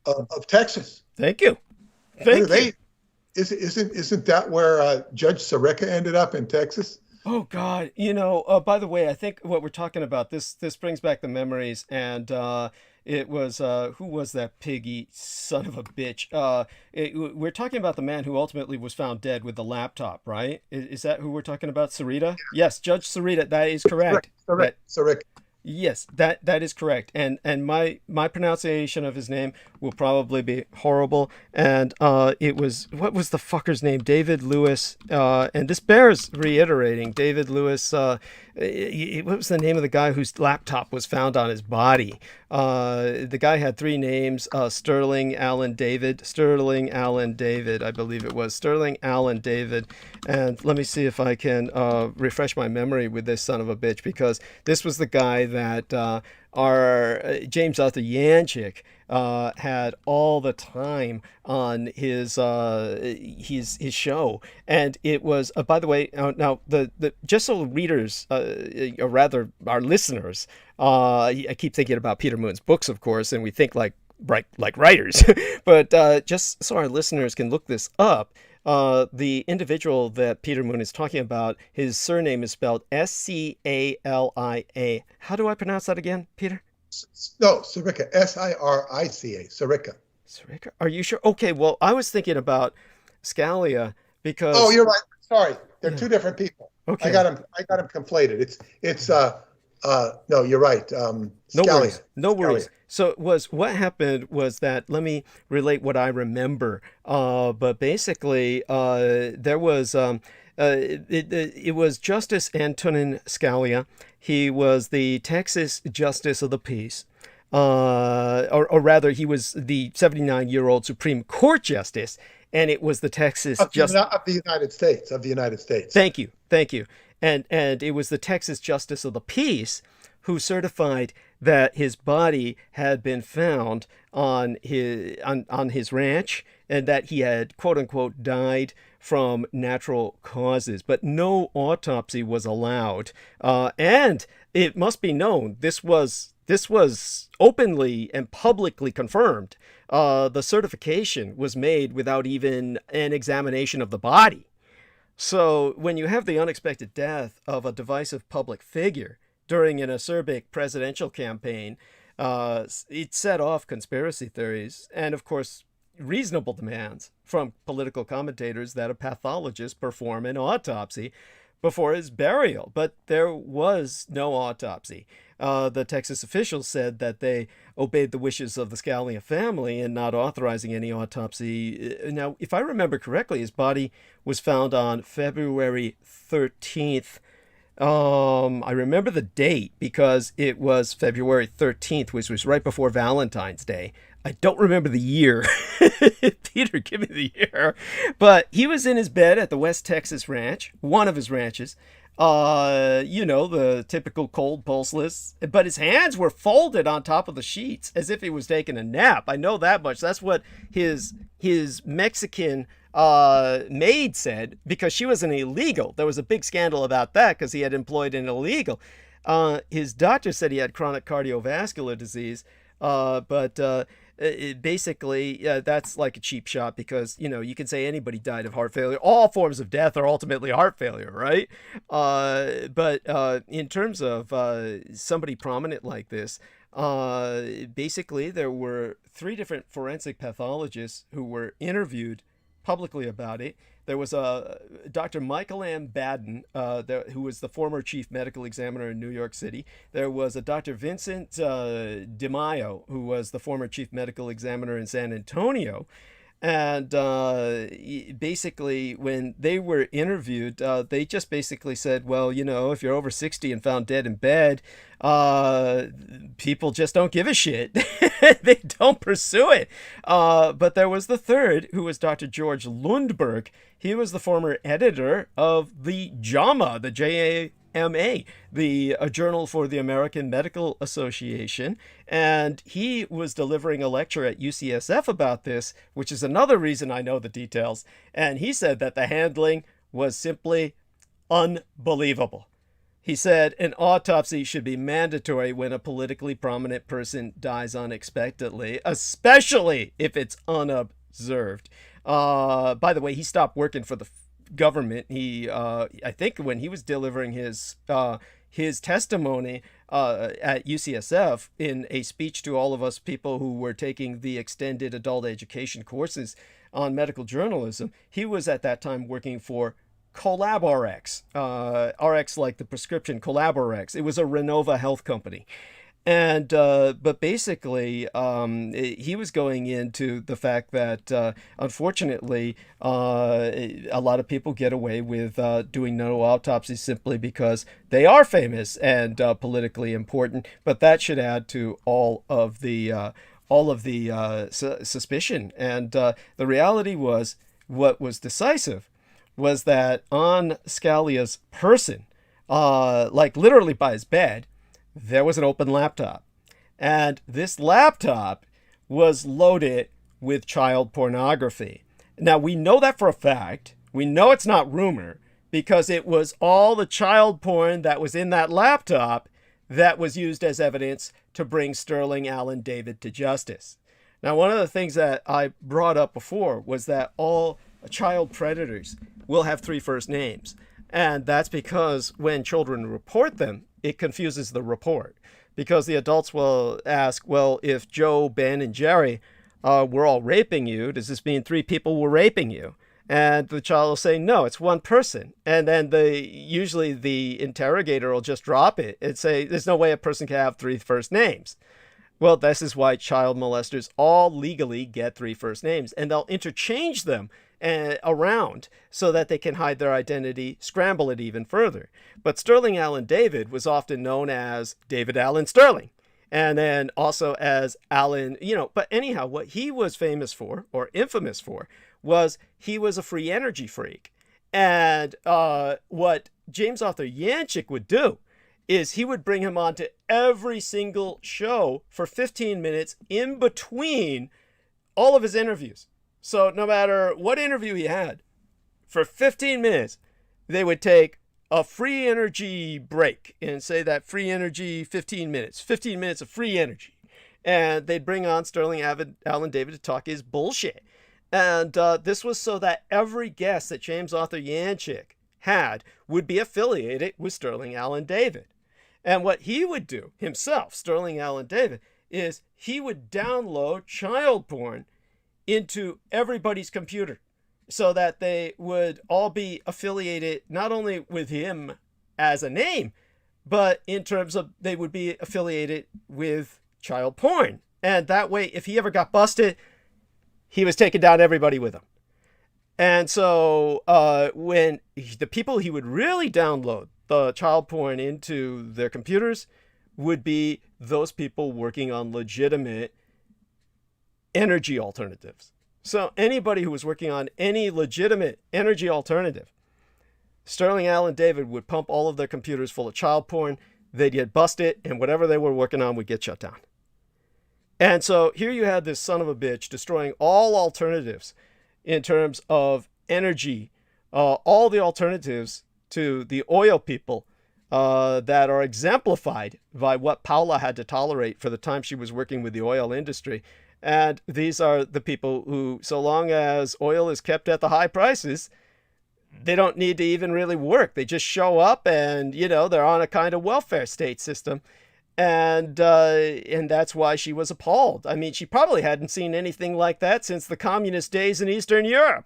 of Texas. Thank you. Thank you. Isn't that where Judge Sirica ended up in Texas? Oh God! By the way, I think what we're talking about this brings back the memories, and it was who was that piggy son of a bitch? We're talking about the man who ultimately was found dead with the laptop, right? Is that who we're talking about? Sarita? Yes, Judge Sarita. That is correct. Sirica. Yes, that is correct. And my pronunciation of his name will probably be horrible. And it was, what was the fucker's name? David Lewis. And this bears reiterating. David Lewis. What was the name of the guy whose laptop was found on his body? The guy had 3 names: Sterling Allen David, I believe it was Sterling Allen David. And let me see if I can refresh my memory with this son of a bitch, because this was the guy that our James Arthur Yanchik had all the time on his show, and it was by the way, now the just so readers, or rather our listeners, I keep thinking about Peter Moon's books, of course, and we think like writers, but just so our listeners can look this up. The individual that Peter Moon is talking about, his surname is spelled Scalia. How do I pronounce that again, Peter? No, Sirica. Sirica. Sirica. Sirica? Are you sure? Okay, well, I was thinking about Scalia because... Oh, you're right. Sorry. They're two different people. Okay. I got them conflated. It's no, you're right. No Scalia. worries. No worries. So what happened was that, let me relate what I remember. But basically, there was it was Justice Antonin Scalia. He was the Texas Justice of the Peace. Or rather, he was the 79-year-old Supreme Court Justice, and it was the Texas of the United States. Of the United States. Thank you. And it was the Texas Justice of the Peace who certified that his body had been found on his ranch, and that he had, quote unquote, died from natural causes, but no autopsy was allowed. And it must be known, this was openly and publicly confirmed. The certification was made without even an examination of the body. So when you have the unexpected death of a divisive public figure during an acerbic presidential campaign, it set off conspiracy theories and, of course, reasonable demands from political commentators that a pathologist perform an autopsy before his burial. But there was no autopsy. The Texas officials said that they obeyed the wishes of the Scalia family in not authorizing any autopsy. Now, if I remember correctly, his body was found on February 13th. I remember the date because it was February 13th, which was right before Valentine's Day. I don't remember the year. Peter, give me the year. But he was in his bed at the West Texas Ranch, one of his ranches. The typical cold, pulseless. But his hands were folded on top of the sheets as if he was taking a nap. I know that much. That's what his Mexican maid said, because she was an illegal. There was a big scandal about that because he had employed an illegal. His doctor said he had chronic cardiovascular disease, but basically that's like a cheap shot, because you can say anybody died of heart failure. All forms of death are ultimately heart failure, right? But in terms of somebody prominent like this, basically there were 3 different forensic pathologists who were interviewed publicly about it. There was Dr. Michael M. Baden, who was the former chief medical examiner in New York City. There was a Dr. Vincent DiMaio, who was the former chief medical examiner in San Antonio. And basically, when they were interviewed, they just basically said, well, if you're over 60 and found dead in bed, people just don't give a shit. They don't pursue it. But there was the third, who was Dr. George Lundberg. He was the former editor of the JAMA, the JAMA, the Journal for the American Medical Association. And he was delivering a lecture at UCSF about this, which is another reason I know the details. And he said that the handling was simply unbelievable. He said an autopsy should be mandatory when a politically prominent person dies unexpectedly, especially if it's unobserved. By the way, he stopped working for the government. He, I think, when he was delivering his testimony at UCSF in a speech to all of us people who were taking the extended adult education courses on medical journalism, he was at that time working for CollabRx, RX like the prescription CollabRx. It was a Renova health company. And but basically, he was going into the fact that, unfortunately, a lot of people get away with doing no autopsies simply because they are famous and politically important. But that should add to all of the suspicion. And the reality was, what was decisive was that on Scalia's person, like literally by his bed, there was an open laptop. And this laptop was loaded with child pornography. Now, we know that for a fact. We know it's not rumor because it was all the child porn that was in that laptop that was used as evidence to bring Sterling Allen David to justice. Now, one of the things that I brought up before was that all child predators will have 3 first names. And that's because when children report them, it confuses the report. Because the adults will ask, well, if Joe, Ben, and Jerry were all raping you, does this mean 3 people were raping you? And the child will say, no, it's 1 person. And then usually the interrogator will just drop it and say, there's no way a person can have 3 first names. Well, this is why child molesters all legally get 3 first names, and they'll interchange them around so that they can hide their identity, scramble it even further. But Sterling Allen David was often known as David Allen Sterling, and then also as Allen, but anyhow, what he was famous for, or infamous for, was he was a free energy freak. And what James Arthur Yanchik would do is he would bring him onto every single show for 15 minutes in between all of his interviews. So no matter what interview he had, for 15 minutes, they would take a free energy break and say that free energy 15 minutes of free energy. And they'd bring on Sterling Allen David to talk his bullshit. And this was so that every guest that James Arthur Yanchik had would be affiliated with Sterling Allen David. And what he would do himself, Sterling Allen David, is he would download child porn into everybody's computer so that they would all be affiliated not only with him as a name, but in terms of they would be affiliated with child porn. And that way, if he ever got busted, he was taking down everybody with him. And so when the people he would really download the child porn into their computers would be those people working on legitimate energy alternatives. So anybody who was working on any legitimate energy alternative, Sterling Allen David would pump all of their computers full of child porn. They'd get busted, and whatever they were working on would get shut down. And so here you had this son of a bitch destroying all alternatives in terms of energy, all the alternatives to the oil people that are exemplified by what Paula had to tolerate for the time she was working with the oil industry. And these are the people who, so long as oil is kept at the high prices, they don't need to even really work. They just show up and, they're on a kind of welfare state system. And that's why she was appalled. I mean, she probably hadn't seen anything like that since the communist days in Eastern Europe.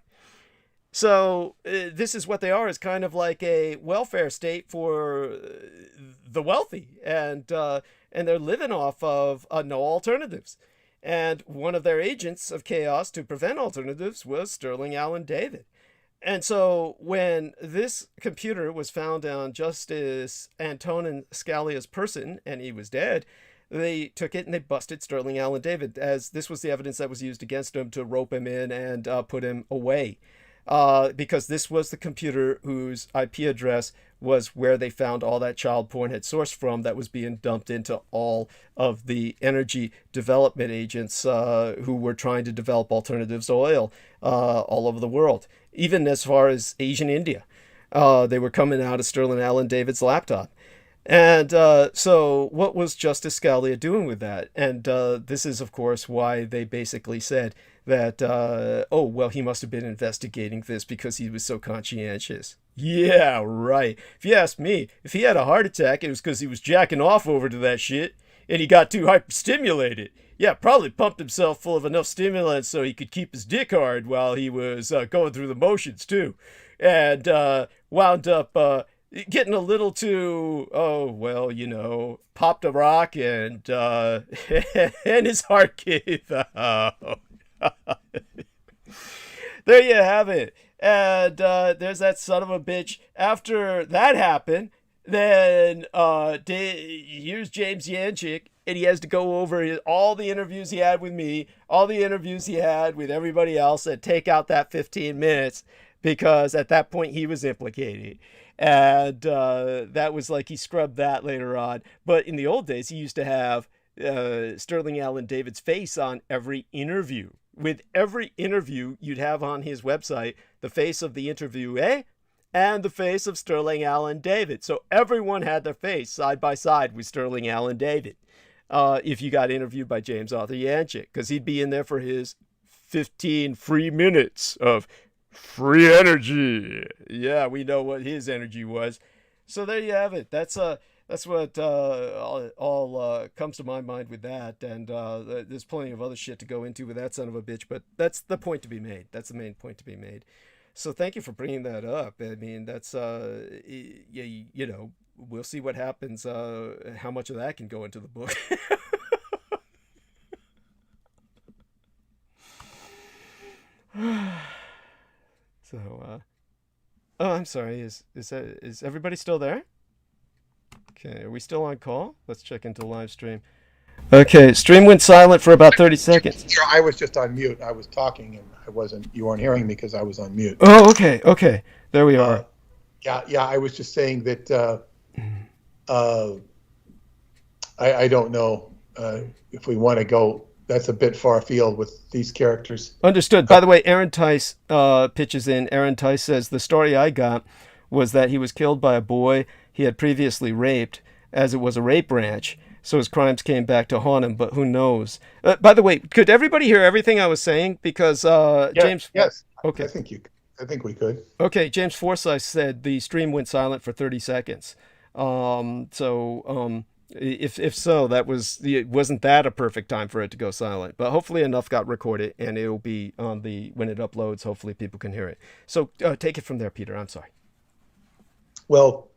So this is what they are, is kind of like a welfare state for the wealthy. And they're living off of no alternatives. And one of their agents of chaos to prevent alternatives was Sterling Allen David. And so when this computer was found on Justice Antonin Scalia's person and he was dead, they took it and they busted Sterling Allen David, as this was the evidence that was used against him to rope him in and put him away. Because this was the computer whose IP address was where they found all that child porn had sourced from that was being dumped into all of the energy development agents who were trying to develop alternatives to oil all over the world, even as far as Asian India. They were coming out of Sterling Allen David's laptop. And so what was Justice Scalia doing with that? And this is, of course, why they basically said that, he must have been investigating this because he was so conscientious. Yeah, right. If you ask me, if he had a heart attack, it was because he was jacking off over to that shit and he got too hyperstimulated. Yeah, probably pumped himself full of enough stimulants so he could keep his dick hard while he was going through the motions, too. And wound up getting a little too, popped a rock and and his heart gave out. There you have it. And there's that son of a bitch. After that happened, then here's James Yanchik, and he has to go over all the interviews he had with me, all the interviews he had with everybody else, and take out that 15 minutes because at that point he was implicated. And that was like he scrubbed that later on. But in the old days, he used to have Sterling Allen David's face on every interview. With every interview, you'd have on his website the face of the interviewee and the face of Sterling Allen David. So everyone had their face side by side with Sterling Allen David. If you got interviewed by James Arthur Yanchik, because he'd be in there for his 15 free minutes of free energy. Yeah, we know what his energy was. So there you have it. That's what all comes to my mind with that. And there's plenty of other shit to go into with that son of a bitch. But that's the point to be made. That's the main point to be made. So thank you for bringing that up. I mean, that's you know, we'll see what happens. How much of that can go into the book. So, oh, I'm sorry. Is everybody still there? Okay, are we still on call? Let's check into live stream. Okay, stream went silent for about 30 seconds. I was just on mute. I was talking and you weren't hearing me because I was on mute. Oh, okay. There we are. Yeah, I was just saying that I don't know if we want to go. That's a bit far afield with these characters. Understood. By the way, Aaron Tice pitches in. Aaron Tice says, the story I got was that he was killed by a boy he had previously raped, as it was a rape ranch, so his crimes came back to haunt him, but who knows? By the way, could everybody hear everything I was saying? Because James... Yes. Okay. I think we could. Okay, James Forsyth said the stream went silent for 30 seconds. If so, it wasn't that a perfect time for it to go silent, but hopefully enough got recorded and it'll be on when it uploads. Hopefully people can hear it. So take it from there, Peter. I'm sorry. Well,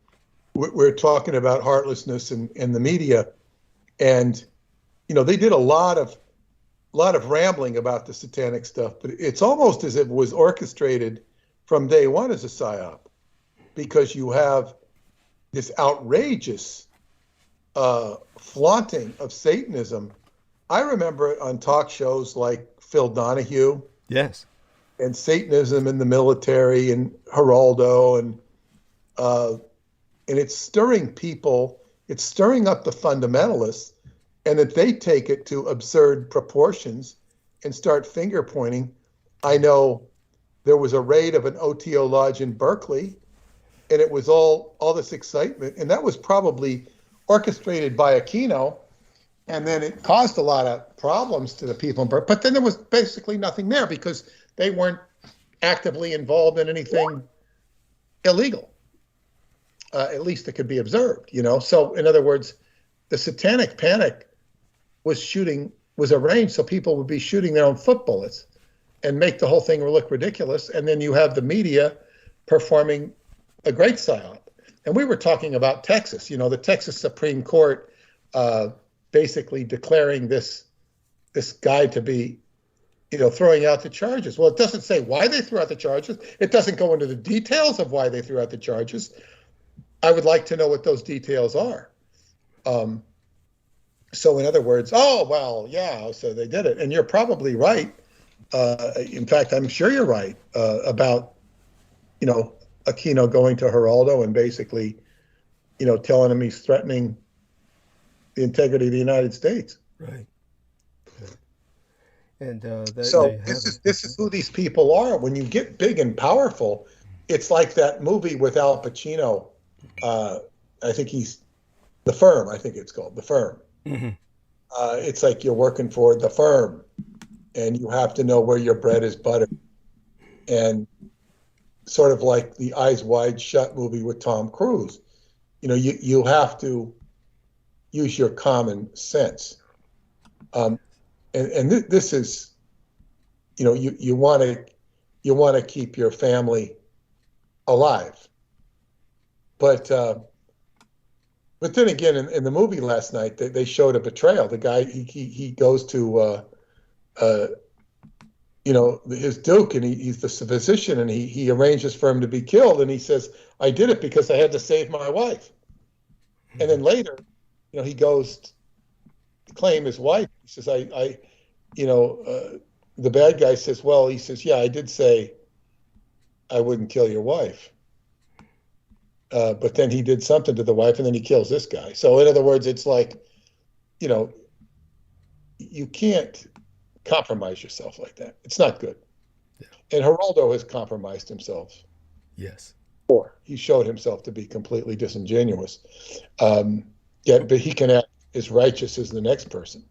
we're talking about heartlessness in the media, and you know they did a lot of rambling about the satanic stuff, but it's almost as if it was orchestrated from day one as a psyop, because you have this outrageous flaunting of Satanism. I remember on talk shows like Phil Donahue. Yes. And Satanism in the military and Geraldo and it's stirring people. It's stirring up the fundamentalists, and that they take it to absurd proportions and start finger pointing. I know there was a raid of an OTO lodge in Berkeley, and it was all this excitement, and that was probably orchestrated by Aquino, and then it caused a lot of problems to the people in Berkeley. But then there was basically nothing there because they weren't actively involved in anything illegal, at least that could be observed, you know. So in other words, the satanic panic was arranged so people would be shooting their own foot bullets and make the whole thing look ridiculous. And then you have the media performing a great psyop. And we were talking about Texas, you know, the Texas Supreme Court basically declaring this guy to be, you know, throwing out the charges. Well, it doesn't say why they threw out the charges. It doesn't go into the details of why they threw out the charges. I would like to know what those details are. So in other words, oh, well, yeah, so they did it. And you're probably right. In fact, I'm sure you're right about, you know, Aquino going to Geraldo and basically, you know, telling him he's threatening the integrity of the United States. Right. And so this is who these people are. When you get big and powerful, it's like that movie with Al Pacino. I think he's The Firm. I think it's called The Firm. Mm-hmm. It's like you're working for the firm, and you have to know where your bread is buttered. And sort of like the Eyes Wide Shut movie with Tom Cruise, you know, you have to use your common sense. And this is, you know, you want to keep your family alive. But then again, in the movie last night, they showed a betrayal. The guy, he goes to, you know, his Duke, and he's the physician, and he arranges for him to be killed. And he says, I did it because I had to save my wife. And then later, you know, he goes to claim his wife. He says, I you know, the bad guy says, well, he says, yeah, I did say I wouldn't kill your wife. But then he did something to the wife, and then he kills this guy. So in other words, it's like, you know, you can't compromise yourself like that. It's not good. And Geraldo has compromised himself. Yes. Or he showed himself to be completely disingenuous. Yeah, but he can act as righteous as the next person.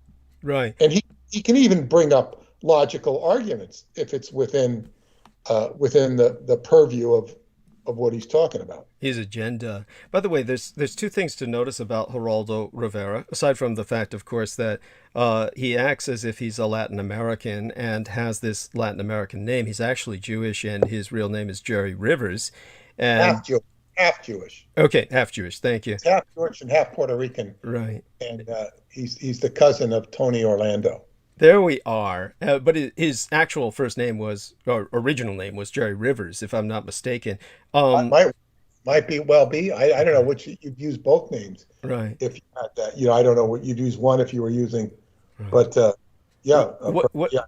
Right. And he can even bring up logical arguments if it's within the purview of what he's talking about. His agenda. By the way, there's two things to notice about Geraldo Rivera, aside from the fact, of course, that he acts as if he's a Latin American and has this Latin American name. He's actually Jewish, and his real name is Jerry Rivers. And Half Jewish. Okay, half Jewish. Thank you. He's half Jewish and half Puerto Rican. Right. And he's the cousin of Tony Orlando. There we are. But his actual first name or original name was Jerry Rivers, if I'm not mistaken. Might be. I don't know which you'd use both names. Right. If you had that, I don't know what you'd use one if you were using, right. But yeah.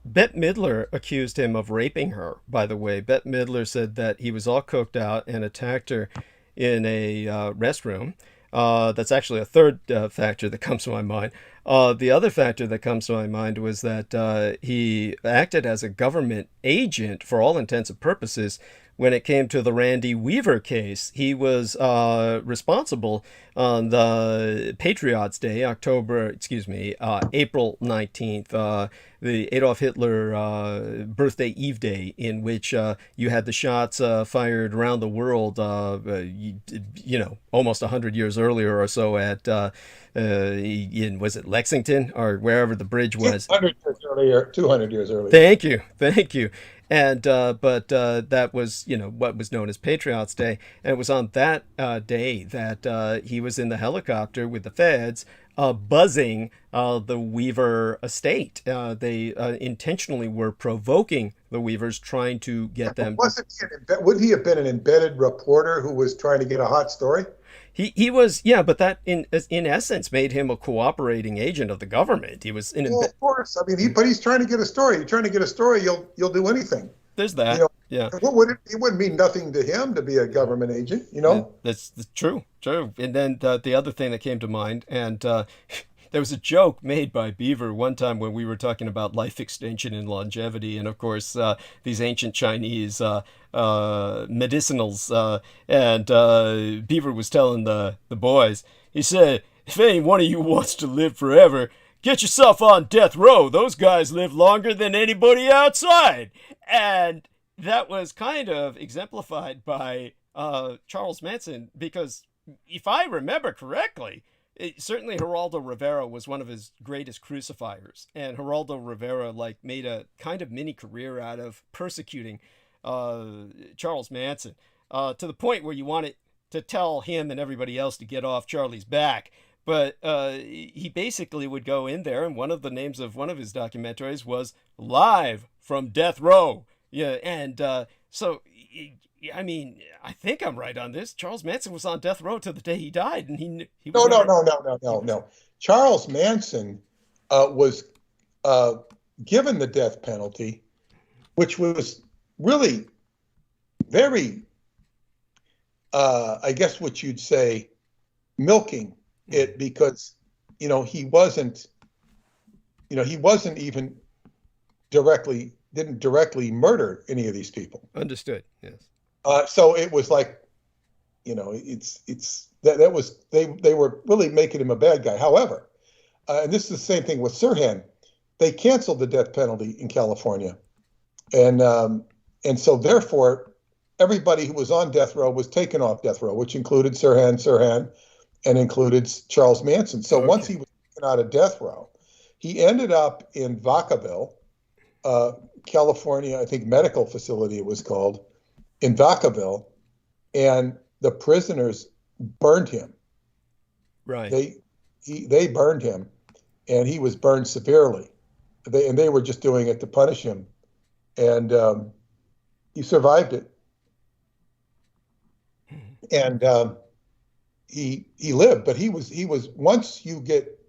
Bette Midler accused him of raping her, by the way. Bette Midler said that he was all coked out and attacked her in a restroom. That's actually a third factor that comes to my mind. The other factor that comes to my mind was that he acted as a government agent for all intents and purposes when it came to the Randy Weaver case. He was responsible on the Patriots Day, April 19th, the Adolf Hitler birthday eve day, in which you had the shots fired around the world, almost 100 years earlier or so at, was it Lexington or wherever the bridge was? 200 years earlier. Thank you. And but that was what was known as Patriots Day, and it was on that day that he was in the helicopter with the feds buzzing the Weaver estate. They intentionally were provoking the Weavers, trying to get them. Would he have been an embedded reporter who was trying to get a hot story? He was, but that in essence made him a cooperating agent of the government. He was of course. I mean, but he's trying to get a story. You're trying to get a story, you'll do anything. There's that. Yeah. It wouldn't mean nothing to him to be a government agent, That's true. And then the other thing that came to mind, and there was a joke made by Beaver one time when we were talking about life extension and longevity, and of course these ancient Chinese medicinals, and Beaver was telling the boys, he said, if any one of you wants to live forever, get yourself on death row. Those guys live longer than anybody outside. And that was kind of exemplified by Charles Manson, because if I remember correctly, certainly Geraldo Rivera was one of his greatest crucifiers, and Geraldo Rivera made a kind of mini career out of persecuting Charles Manson to the point where you wanted to tell him and everybody else to get off Charlie's back. But he basically would go in there, and one of the names of one of his documentaries was Live from Death Row. Yeah, and so, I mean, I think I'm right on this. Charles Manson was on death row to the day he died, and he was No. Charles Manson was given the death penalty, which was really very, I guess what you'd say, milking it, because he wasn't even didn't directly murder any of these people. Understood. Yes. So it was like, that was they were really making him a bad guy. However, and this is the same thing with Sirhan, they canceled the death penalty in California, and so therefore everybody who was on death row was taken off death row, which included Sirhan, and included Charles Manson. So once he was taken out of death row, he ended up in Vacaville, California, I think medical facility it was called, in Vacaville, and the prisoners burned him. Right. They burned him, and he was burned severely. They were just doing it to punish him, and he survived it. And he lived, but he was once you get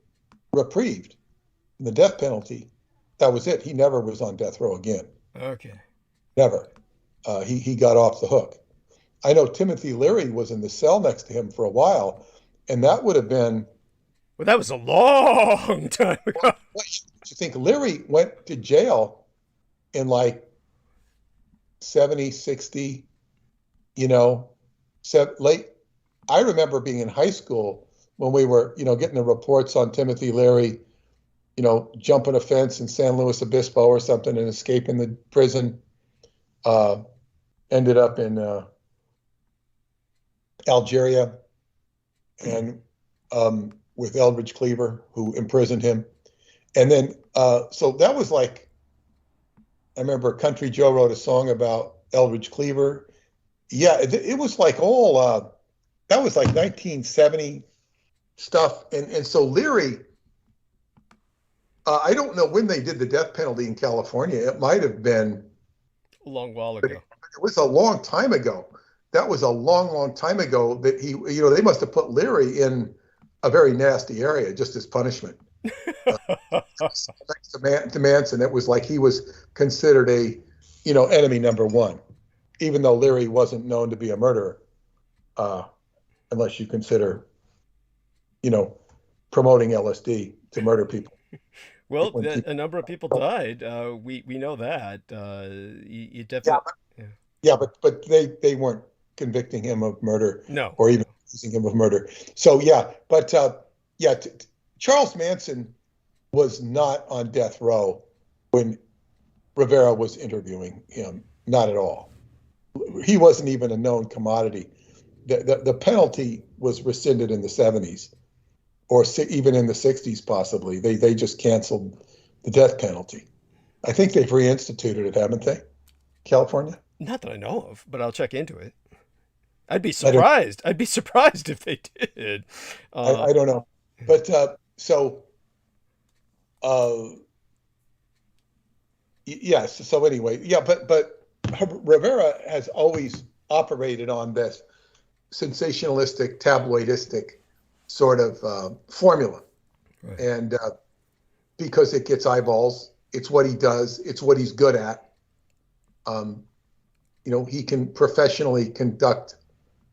reprieved the death penalty, that was it. He never was on death row again. Okay. Never. He got off the hook. I know Timothy Leary was in the cell next to him for a while, and that would have been. Well, that was a long time ago. you think Leary went to jail in like 70, 60, you know, late. I remember being in high school when we were, getting the reports on Timothy Leary, jumping a fence in San Luis Obispo or something and escaping the prison. Ended up in Algeria and with Eldridge Cleaver, who imprisoned him. And then, so that was like, I remember Country Joe wrote a song about Eldridge Cleaver. Yeah, it was like all, that was like 1970 stuff. And so Leary, I don't know when they did the death penalty in California. It might have been a long while ago. It was a long time ago. That was a long, long time ago that they must have put Leary in a very nasty area just as punishment. Next to Manson, it was like he was considered a, enemy number one, even though Leary wasn't known to be a murderer, unless you consider, promoting LSD to murder people. Well, a number of people died. We know that. You definitely. Yeah, but they weren't convicting him of murder. No. Or even accusing him of murder. So yeah, but Charles Manson was not on death row when Rivera was interviewing him. Not at all. He wasn't even a known commodity. The penalty was rescinded in the 70s, or even in the 60s possibly. They just canceled the death penalty. I think they've reinstituted it, haven't they? California? Not that I know of, but I'll check into it. I'd be surprised. I'd be surprised if they did. I don't know. But yes. So anyway, yeah. But Rivera has always operated on this sensationalistic, tabloidistic sort of formula, right. And because it gets eyeballs, it's what he does. It's what he's good at. He can professionally conduct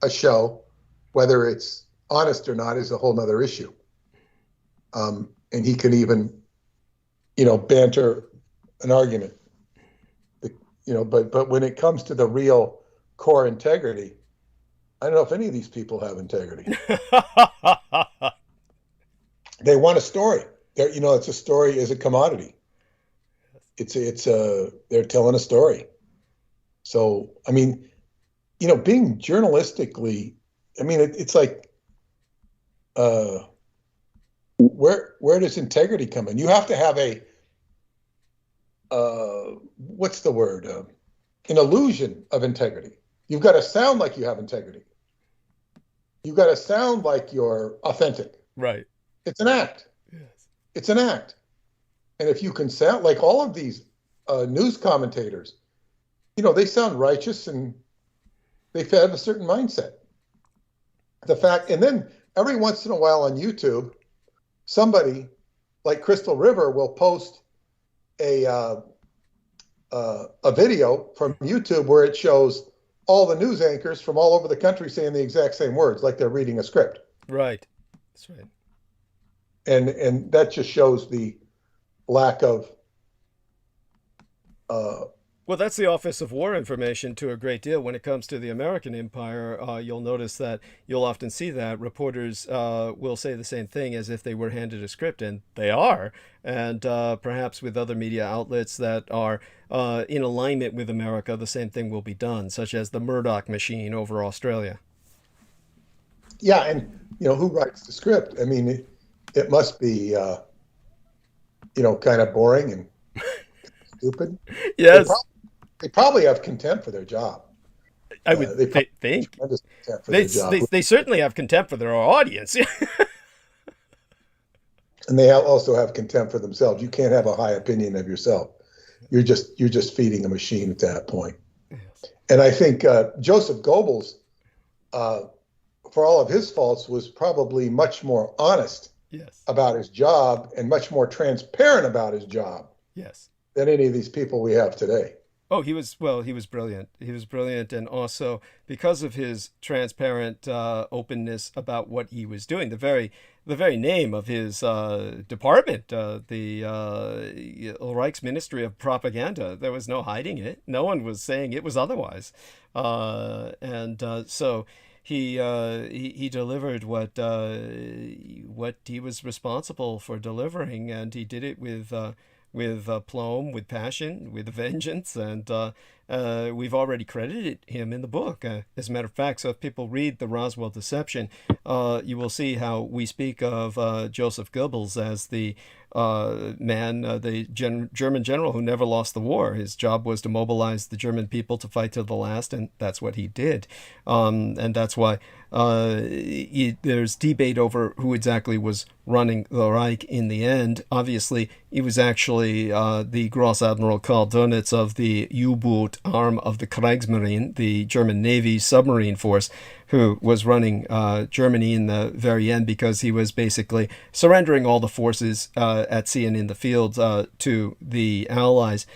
a show, whether it's honest or not is a whole nother issue. And he can even, banter an argument. But when it comes to the real core integrity, I don't know if any of these people have integrity. They want a story. It's a story is a commodity. They're telling a story. So, I mean, being journalistically, it's like, where does integrity come in? You have to have what's the word? An illusion of integrity. You've got to sound like you have integrity. You've got to sound like you're authentic. Right. It's an act. Yes. It's an act. And if you can sound like all of these news commentators, they sound righteous and they have a certain mindset. And then every once in a while on YouTube, somebody like Crystal River will post a video from YouTube where it shows all the news anchors from all over the country saying the exact same words, like they're reading a script. Right. That's right. And that just shows the lack of well, that's the Office of War Information to a great deal. When it comes to the American empire, you'll notice that you'll often see that reporters will say the same thing as if they were handed a script, and they are. And perhaps with other media outlets that are in alignment with America, the same thing will be done, such as the Murdoch machine over Australia. Yeah, and who writes the script? I mean, it must be kind of boring and stupid. Yes. They probably have contempt for their job. I would think. They certainly have contempt for their audience. And they also have contempt for themselves. You can't have a high opinion of yourself. You're just feeding a machine at that point. Yes. And I think Joseph Goebbels, for all of his faults, was probably much more honest about his job and much more transparent about his job than any of these people we have today. Oh, he was brilliant. He was brilliant. And also because of his transparent openness about what he was doing, the very the very name of his department, the Reich's Ministry of Propaganda. There was no hiding it. No one was saying it was otherwise. And so he delivered what he was responsible for delivering, and he did it with aplomb, with passion, with vengeance, and we've already credited him in the book. As a matter of fact, so if people read the Roswell Deception, you will see how we speak of Joseph Goebbels as the German general who never lost the war. His job was to mobilize the German people to fight to the last, and that's what he did. And that's why there's debate over who exactly was running the Reich in the end. Obviously, it was actually the Gross Admiral Karl Dönitz of the U-boot arm of the Kriegsmarine, the German Navy submarine force, who was running Germany in the very end, because he was basically surrendering all the forces at sea and in the field to the Allies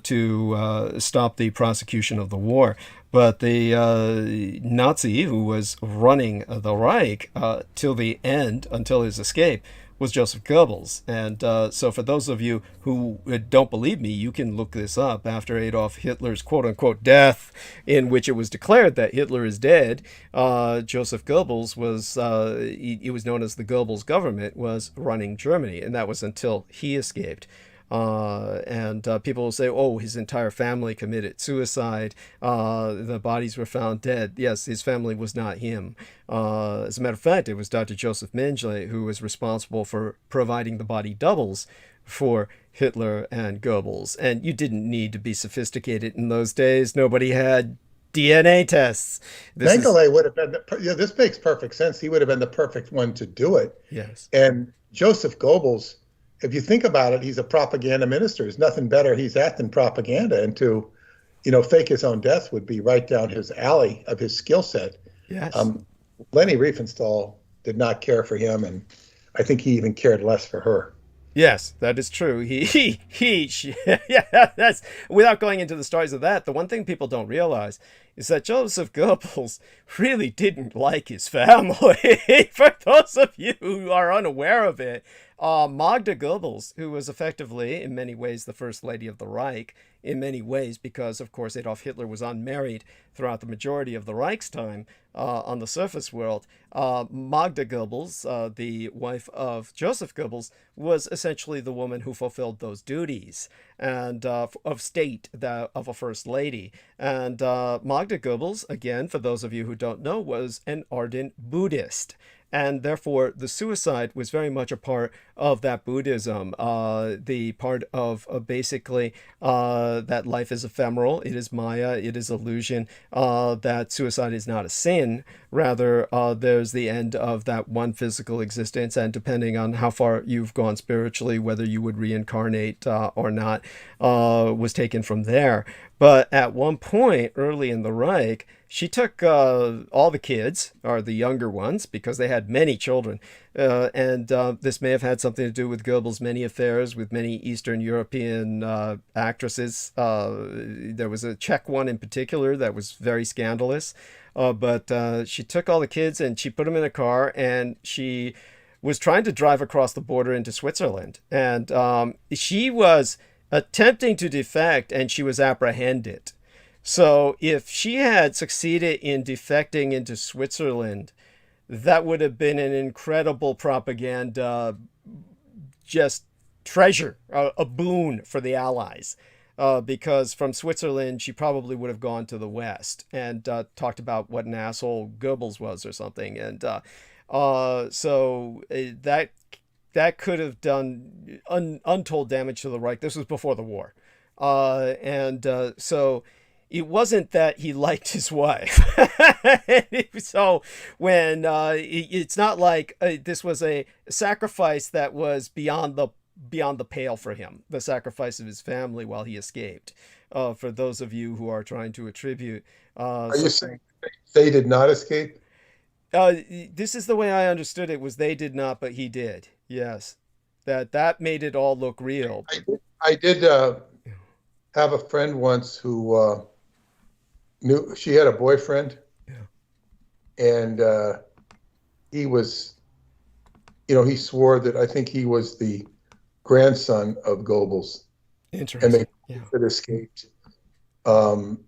to stop the prosecution of the war. But the Nazi who was running the Reich till the end, until his escape, was Joseph Goebbels. And so for those of you who don't believe me, you can look this up. After Adolf Hitler's quote-unquote death, in which it was declared that Hitler is dead, Joseph Goebbels was, it was known as the Goebbels government, was running Germany. And that was until he escaped. And people will say, oh, his entire family committed suicide. The bodies were found dead. Yes, his family was not him. As a matter of fact, it was Dr. Joseph Mengele who was responsible for providing the body doubles for Hitler and Goebbels. And you didn't need to be sophisticated in those days. Nobody had DNA tests. Mengele would have been, this makes perfect sense. He would have been the perfect one to do it. Yes. And Joseph Goebbels, if you think about it, he's a propaganda minister. There's nothing better he's at than propaganda. And to, fake his own death would be right down his alley of his skill set. Yes. Leni Riefenstahl did not care for him, and I think he even cared less for her. Yes, that is true. Yeah, that's, without going into the stories of that, the one thing people don't realize is that Joseph Goebbels really didn't like his family. For those of you who are unaware of it, Magda Goebbels, who was effectively, in many ways, the first lady of the Reich, in many ways, because, of course, Adolf Hitler was unmarried throughout the majority of the Reich's time on the surface world. Magda Goebbels, the wife of Joseph Goebbels, was essentially the woman who fulfilled those duties and of state, of a first lady. And Magda Goebbels, again, for those of you who don't know, was an ardent Buddhist. And therefore, the suicide was very much a part of that Buddhism, the part of basically that life is ephemeral, it is Maya, it is illusion, that suicide is not a sin. Rather, there's the end of that one physical existence, and depending on how far you've gone spiritually, whether you would reincarnate or not, was taken from there. But at one point early in the Reich, she took all the kids, or the younger ones, because they had many children. And this may have had something to do with Goebbels' many affairs with many Eastern European actresses. There was a Czech one in particular that was very scandalous. But she took all the kids and she put them in a car, and she was trying to drive across the border into Switzerland. And she was attempting to defect, and she was apprehended. So if she had succeeded in defecting into Switzerland, that would have been an incredible propaganda, just treasure, a boon for the Allies. Because from Switzerland, she probably would have gone to the West and talked about what an asshole Goebbels was or something. And so that could have done untold damage to the Reich. This was before the war. So it wasn't that he liked his wife. So when it's not like this was a sacrifice that was beyond the pale for him, the sacrifice of his family while he escaped. For those of you who are trying to attribute, are you saying they did not escape? This is the way I understood it, was they did not, but he did. Yes, that made it all look real. I did have a friend once who knew she had a boyfriend, and he was, he swore that I think he was the grandson of Goebbels, and Interesting. they had escaped. And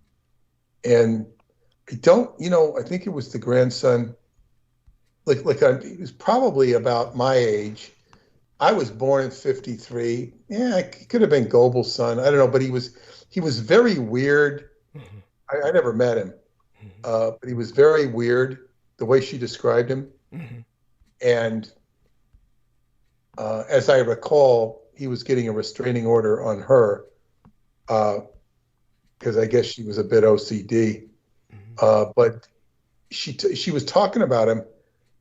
I don't, I think it was the grandson. He was probably about my age. I was born in '53. Yeah, he could have been Goebbels' son. I don't know, but he was very weird. I never met him, but he was very weird the way she described him. And as I recall, he was getting a restraining order on her because I guess she was a bit OCD. But she was talking about him,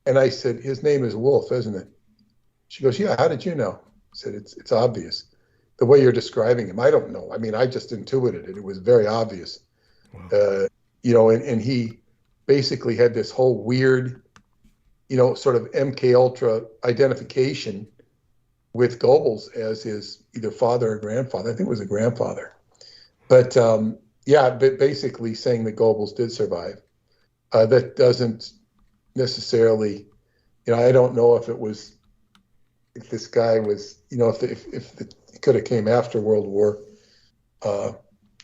and I said, his name is Wolf, isn't it? She goes, yeah, how did you know? I said, it's obvious. The way you're describing him, I don't know. I mean, I just intuited it. It was very obvious. Wow. And he basically had this whole weird, sort of MK Ultra identification with Goebbels as his either father or grandfather. I think it was a grandfather. But but basically saying that Goebbels did survive. That doesn't necessarily, I don't know if this guy was, if it could have came after World War,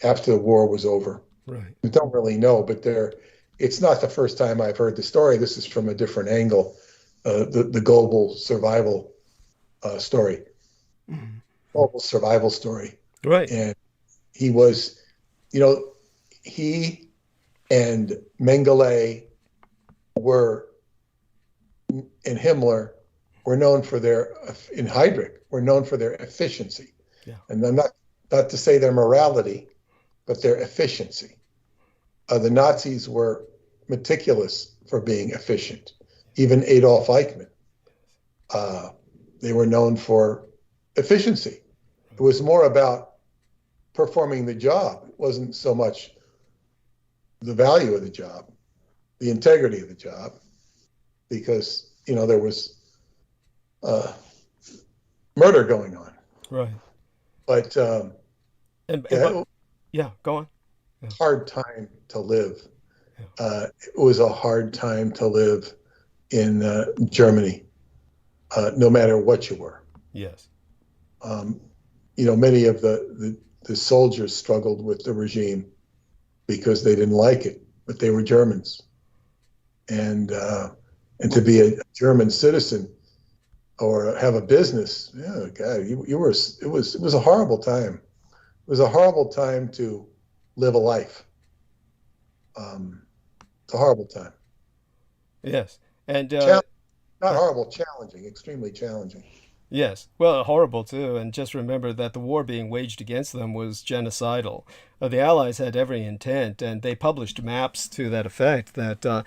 after the war was over. Right. We don't really know, but it's not the first time I've heard the story. This is from a different angle, the Goebbels survival story. Goebbels survival story. Right. And he was, he and Mengele and Himmler were known for in Heydrich, were known for their efficiency. Yeah. And I'm not to say their morality, but their efficiency. The Nazis were meticulous for being efficient. Even Adolf Eichmann, they were known for efficiency. It was more about performing the job. It wasn't so much the value of the job, the integrity of the job, because there was murder going on. Right. But go on. Yeah. Hard time to live. It was a hard time to live in Germany, no matter what you were. Yes. Many of the soldiers struggled with the regime because they didn't like it, but they were Germans, and to be a German citizen or have a business, God, it was a horrible time. It was a horrible time to live a life. It's a horrible time. Yes, and not horrible, challenging, extremely challenging. Yes, well, horrible too. And just remember that the war being waged against them was genocidal. The Allies had every intent, and they published maps to that effect that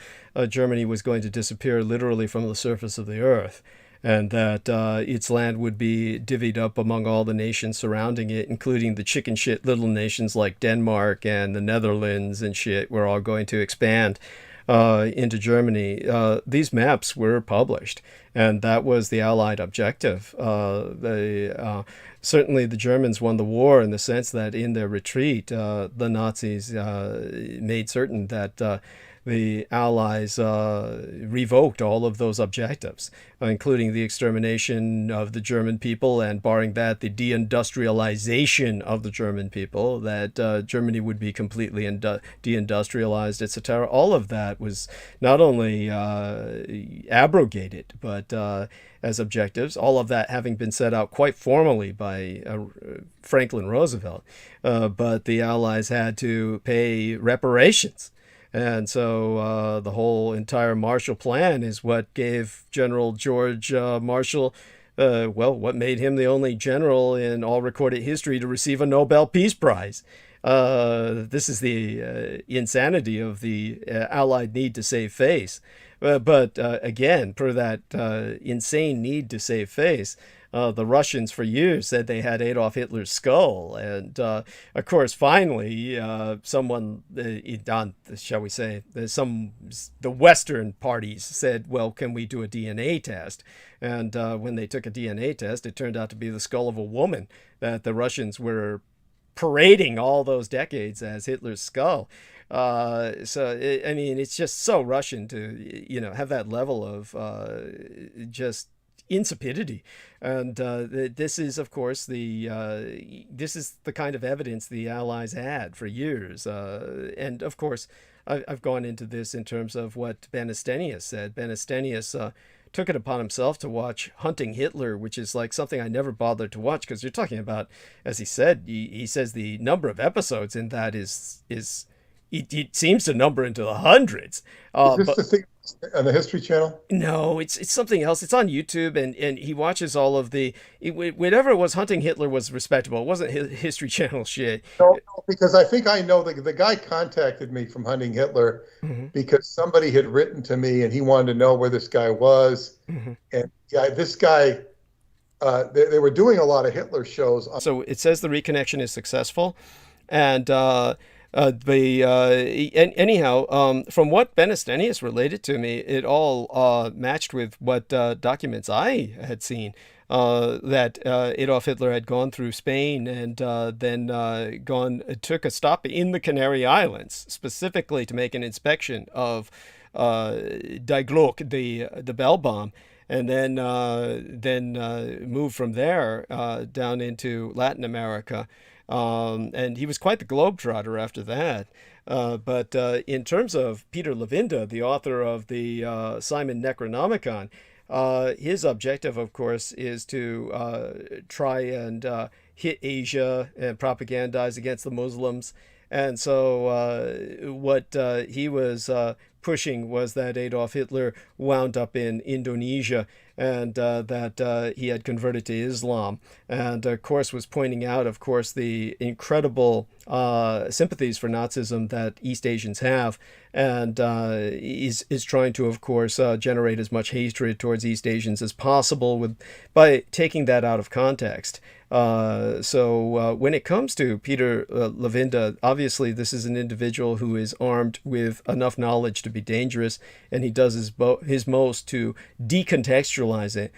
Germany was going to disappear literally from the surface of the earth, and that its land would be divvied up among all the nations surrounding it, including the chicken shit little nations like Denmark and the Netherlands and shit, were all going to expand into Germany. These maps were published, and that was the Allied objective. Certainly the Germans won the war in the sense that in their retreat, the Nazis made certain that the Allies revoked all of those objectives, including the extermination of the German people, and barring that, the deindustrialization of the German people, that Germany would be completely deindustrialized, etc. All of that was not only abrogated, but as objectives, all of that having been set out quite formally by Franklin Roosevelt, but the Allies had to pay reparations. And so the whole entire Marshall Plan is what gave General George Marshall, what made him the only general in all recorded history to receive a Nobel Peace Prize. This is the insanity of the Allied need to save face. But again, per that insane need to save face, the Russians for years said they had Adolf Hitler's skull. And of course, finally, someone, shall we say, the Western parties said, well, can we do a DNA test? And when they took a DNA test, it turned out to be the skull of a woman that the Russians were parading all those decades as Hitler's skull. It's just so Russian to, have that level of just insipidity. And this is, of course, this is the kind of evidence the Allies had for years. And of course, I've gone into this in terms of what Benestenius said. Benestenius took it upon himself to watch Hunting Hitler, which is like something I never bothered to watch, because you're talking about, as he said, he says the number of episodes in that is it seems to number into the hundreds. Is this the thing on the History Channel? No, it's something else. It's on YouTube, and he watches all of whatever it was. Hunting Hitler was respectable. It wasn't History Channel shit. No, because I think I know the guy contacted me from Hunting Hitler because somebody had written to me and he wanted to know where this guy was. And yeah, this guy, they were doing a lot of Hitler shows. So it says the reconnection is successful, and anyhow, from what Benestenius related to me, it all matched with what documents I had seen. That Adolf Hitler had gone through Spain and then took a stop in the Canary Islands, specifically to make an inspection of Die Glock, the bell bomb, and then moved from there down into Latin America. And he was quite the globetrotter after that. But in terms of Peter Levinda, the author of the Simon Necronomicon, his objective, of course, is to try and hit Asia and propagandize against the Muslims. And so what he was pushing was that Adolf Hitler wound up in Indonesia, and that he had converted to Islam, and of course was pointing out, of course, the incredible sympathies for Nazism that East Asians have, and is trying to, of course, generate as much hatred towards East Asians as possible by taking that out of context. So when it comes to Peter Levinda, obviously this is an individual who is armed with enough knowledge to be dangerous, and he does his most to decontextualize it,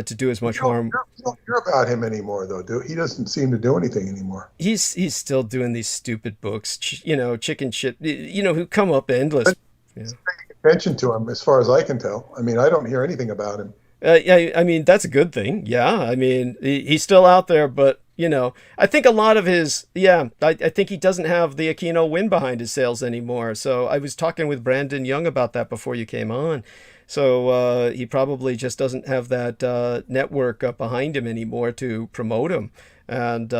to do as much harm. You don't hear about him anymore, though. He doesn't seem to do anything anymore. He's still doing these stupid books, chicken shit, who come up endless. Paying attention to him, as far as I can tell. I mean, I don't hear anything about him. Yeah, I mean, that's a good thing. Yeah, I mean, he's still out there, but, I think a lot of I think he doesn't have the Aquino wind behind his sails anymore. So I was talking with Brandon Young about that before you came on. So he probably just doesn't have that network up behind him anymore to promote him. And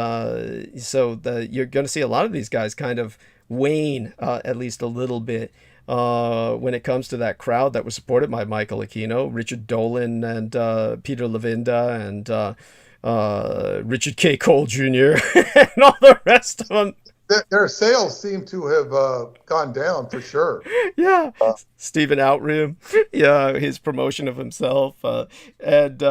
so you're going to see a lot of these guys kind of wane at least a little bit. When it comes to that crowd that was supported by Michael Aquino, Richard Dolan and Peter Levinda and Richard K. Cole Jr. and all the rest of them. Their sales seem to have gone down for sure. Yeah. Stephen Outram, his promotion of himself. And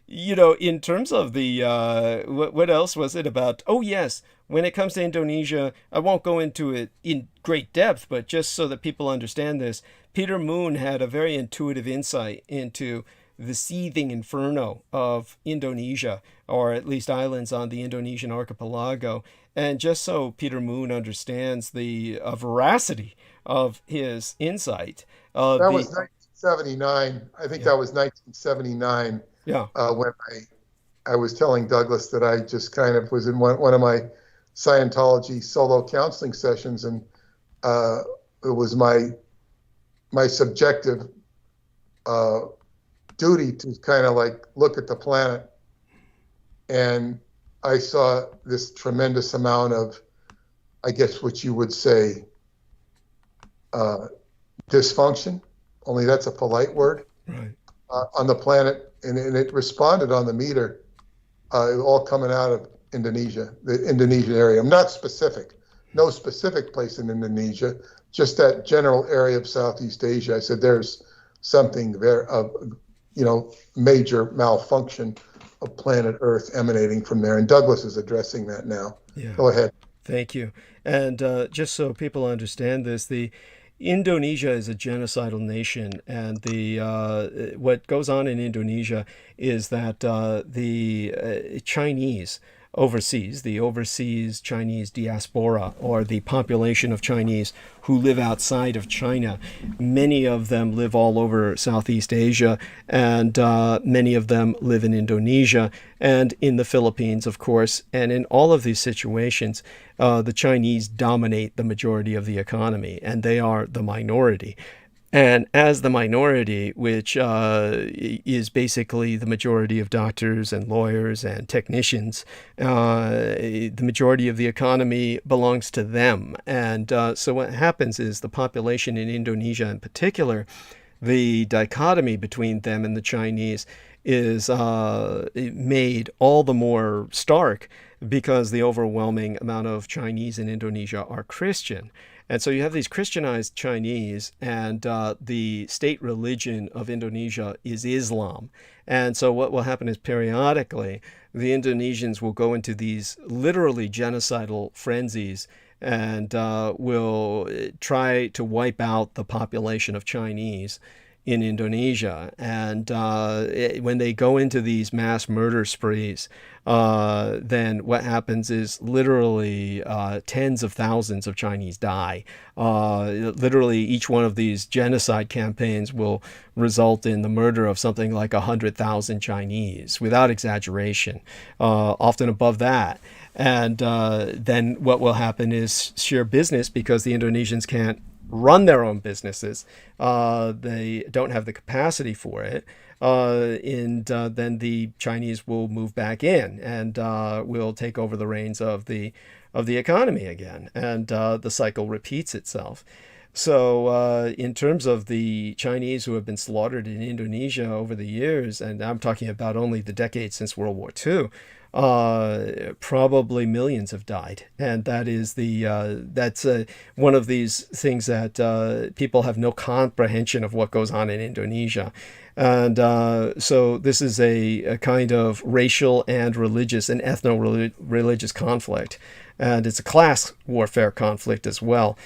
in terms of the, what else was it about? Oh, yes. When it comes to Indonesia, I won't go into it in great depth, but just so that people understand this, Peter Moon had a very intuitive insight into the seething inferno of Indonesia, or at least islands on the Indonesian archipelago. And just so Peter Moon understands the veracity of his insight. That was 1979. I think that was 1979. Yeah. When I was telling Douglas that I just kind of was in one of my Scientology solo counseling sessions, and it was my subjective duty to kind of like look at the planet, and I saw this tremendous amount of, I guess what you would say, dysfunction, only that's a polite word, right, on the planet, and it responded on the meter, all coming out of Indonesia, the Indonesian area. I'm not specific, no specific place in Indonesia, just that general area of Southeast Asia. I said there's something there of, major malfunction of planet Earth emanating from there, and Douglas is addressing that now. Yeah. Go ahead. Thank you. And just so people understand this, the Indonesia is a genocidal nation, and what goes on in Indonesia is that the Chinese overseas, the overseas Chinese diaspora, or the population of Chinese who live outside of China. Many of them live all over Southeast Asia, and many of them live in Indonesia and in the Philippines, of course. And in all of these situations, the Chinese dominate the majority of the economy, and they are the minority. And as the minority, which is basically the majority of doctors and lawyers and technicians, the majority of the economy belongs to them. And so what happens is the population in Indonesia in particular, the dichotomy between them and the Chinese is made all the more stark because the overwhelming amount of Chinese in Indonesia are Christian. And so you have these Christianized Chinese, and the state religion of Indonesia is Islam. And so what will happen is periodically the Indonesians will go into these literally genocidal frenzies and will try to wipe out the population of Chinese in Indonesia. And when they go into these mass murder sprees, then what happens is literally tens of thousands of Chinese die. Literally each one of these genocide campaigns will result in the murder of something like 100,000 Chinese, without exaggeration, often above that. And then what will happen is sheer business, because the Indonesians can't run their own businesses. They don't have the capacity for it. And then the Chinese will move back in and will take over the reins of the economy again. And the cycle repeats itself. So in terms of the Chinese who have been slaughtered in Indonesia over the years, and I'm talking about only the decades since World War II, probably millions have died. And that is that's one of these things that people have no comprehension of what goes on in Indonesia. And so this is a kind of racial and religious and ethno-religious conflict. And it's a class warfare conflict as well.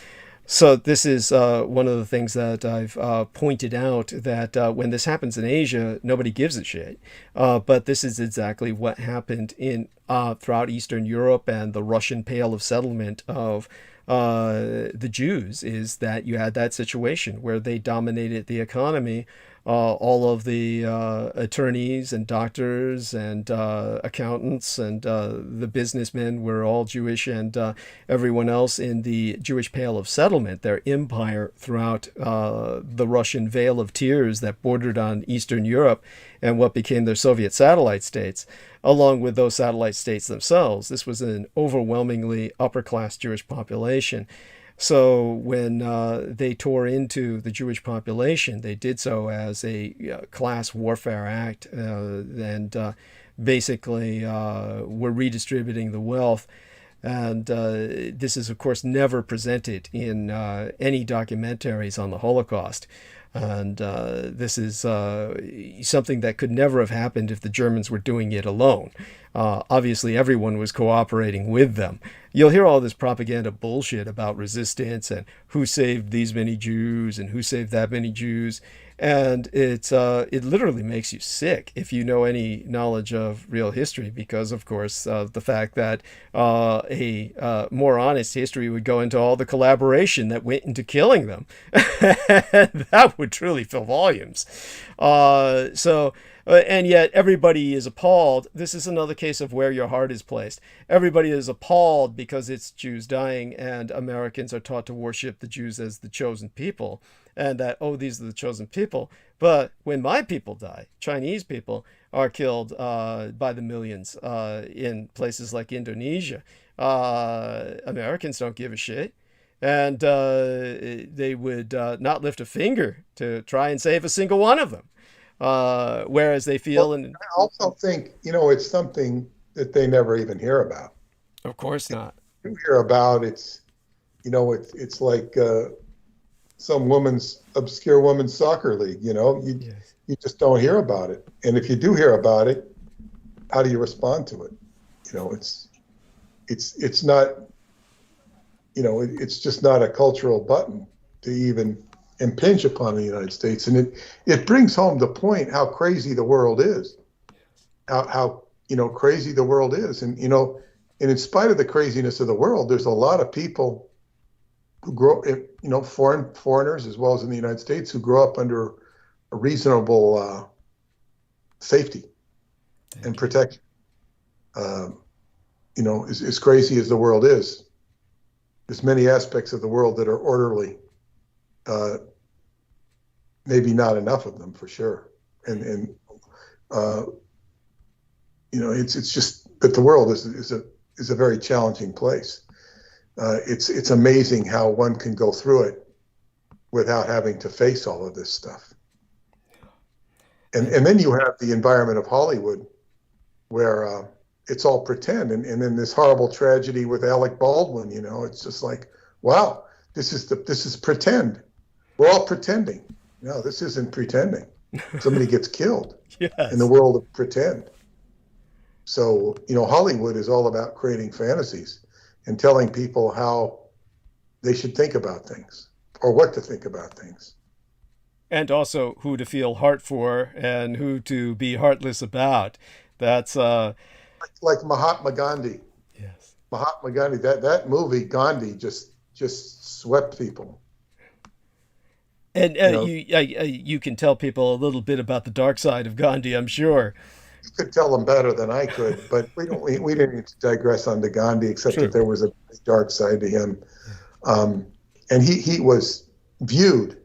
So this is one of the things that I've pointed out, that when this happens in Asia, nobody gives a shit. But this is exactly what happened in throughout Eastern Europe and the Russian Pale of Settlement of the Jews, is that you had that situation where they dominated the economy. All of the attorneys and doctors and accountants and the businessmen were all Jewish, and everyone else in the Jewish Pale of Settlement, their empire throughout the Russian Vale of Tears that bordered on Eastern Europe and what became their Soviet satellite states, along with those satellite states themselves. This was an overwhelmingly upper-class Jewish population. So when they tore into the Jewish population, they did so as a class warfare act, and basically were redistributing the wealth. And this is, of course, never presented in any documentaries on the Holocaust. And this is something that could never have happened if the Germans were doing it alone. Obviously, everyone was cooperating with them. You'll hear all this propaganda bullshit about resistance and who saved these many Jews and who saved that many Jews. And it literally makes you sick if you know any knowledge of real history, because, of course, the fact that a more honest history would go into all the collaboration that went into killing them. That would truly fill volumes. And yet everybody is appalled. This is another case of where your heart is placed. Everybody is appalled because it's Jews dying, and Americans are taught to worship the Jews as the chosen people, and that, oh, these are the chosen people. But when my people die, Chinese people are killed by the millions in places like Indonesia, Americans don't give a shit. And they would not lift a finger to try and save a single one of them. Whereas they feel... Well, I also think, it's something that they never even hear about. Of course not. You hear about it's like some obscure woman's soccer league, Yes. You just don't hear about it. And if you do hear about it, how do you respond to it? It's not, it's just not a cultural button to even impinge upon the United States. And it brings home the point how crazy the world is, how crazy the world is. And, and in spite of the craziness of the world, there's a lot of people who grow, foreigners as well as in the United States, who grow up under a reasonable safety and protection. As crazy as the world is, there's many aspects of the world that are orderly. Maybe not enough of them, for sure. And it's just that the world is a very challenging place. It's amazing how one can go through it without having to face all of this stuff. And then you have the environment of Hollywood, where it's all pretend. And then this horrible tragedy with Alec Baldwin, it's just like, wow, this is pretend. We're all pretending. No, this isn't pretending. Somebody gets killed in the world of pretend. So, Hollywood is all about creating fantasies and telling people how they should think about things or what to think about things. And also who to feel heart for and who to be heartless about. That's like Mahatma Gandhi. Yes. Mahatma Gandhi, that movie, Gandhi, just swept people. And you can tell people a little bit about the dark side of Gandhi, I'm sure. You could tell them better than I could, but we didn't need to digress on to Gandhi, except that there was a dark side to him. And he was viewed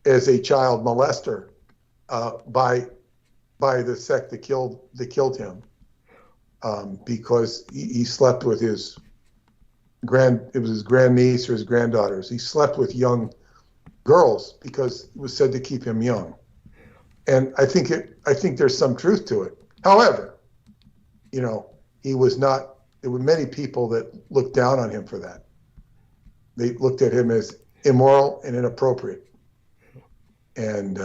as a child molester by the sect that killed him, because he slept with his grandniece or his granddaughters. He slept with young girls because it was said to keep him young. And I think there's some truth to it. However, he was not. There were many people that looked down on him for that. They looked at him as immoral and inappropriate, and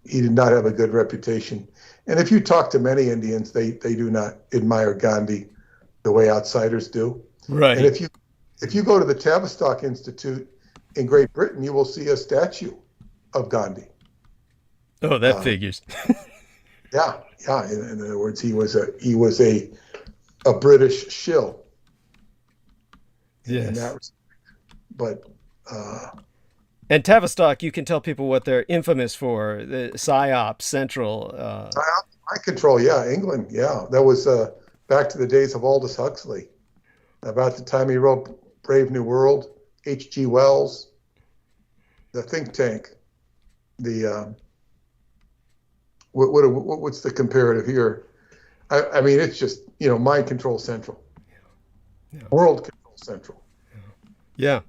he did not have a good reputation. And if you talk to many Indians, they do not admire Gandhi the way outsiders do. Right. And if you go to the Tavistock Institute in Great Britain, you will see a statue of Gandhi. Oh, that figures. Yeah. In other words, he was a British shill. Yes. In that respect. But and Tavistock, you can tell people what they're infamous for. The PSYOP Central. Mind control, England, that was back to the days of Aldous Huxley. About the time he wrote Brave New World, H.G. Wells, the think tank, the what's the comparative here? I mean, it's just mind control central, world control central. Yeah,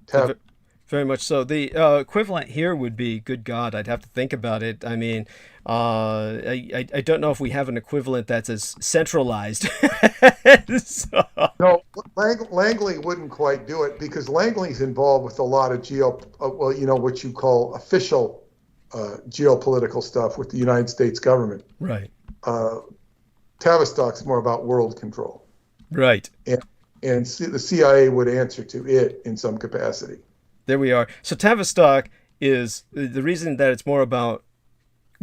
very much so. The equivalent here would be, good God, I'd have to think about it. I mean, I don't know if we have an equivalent that's as centralized. So. No, Langley wouldn't quite do it, because Langley's involved with a lot of what you call official geopolitical stuff with the United States government. Right. Tavistock's more about world control. Right. And the CIA would answer to it in some capacity. There we are. So Tavistock is, the reason that it's more about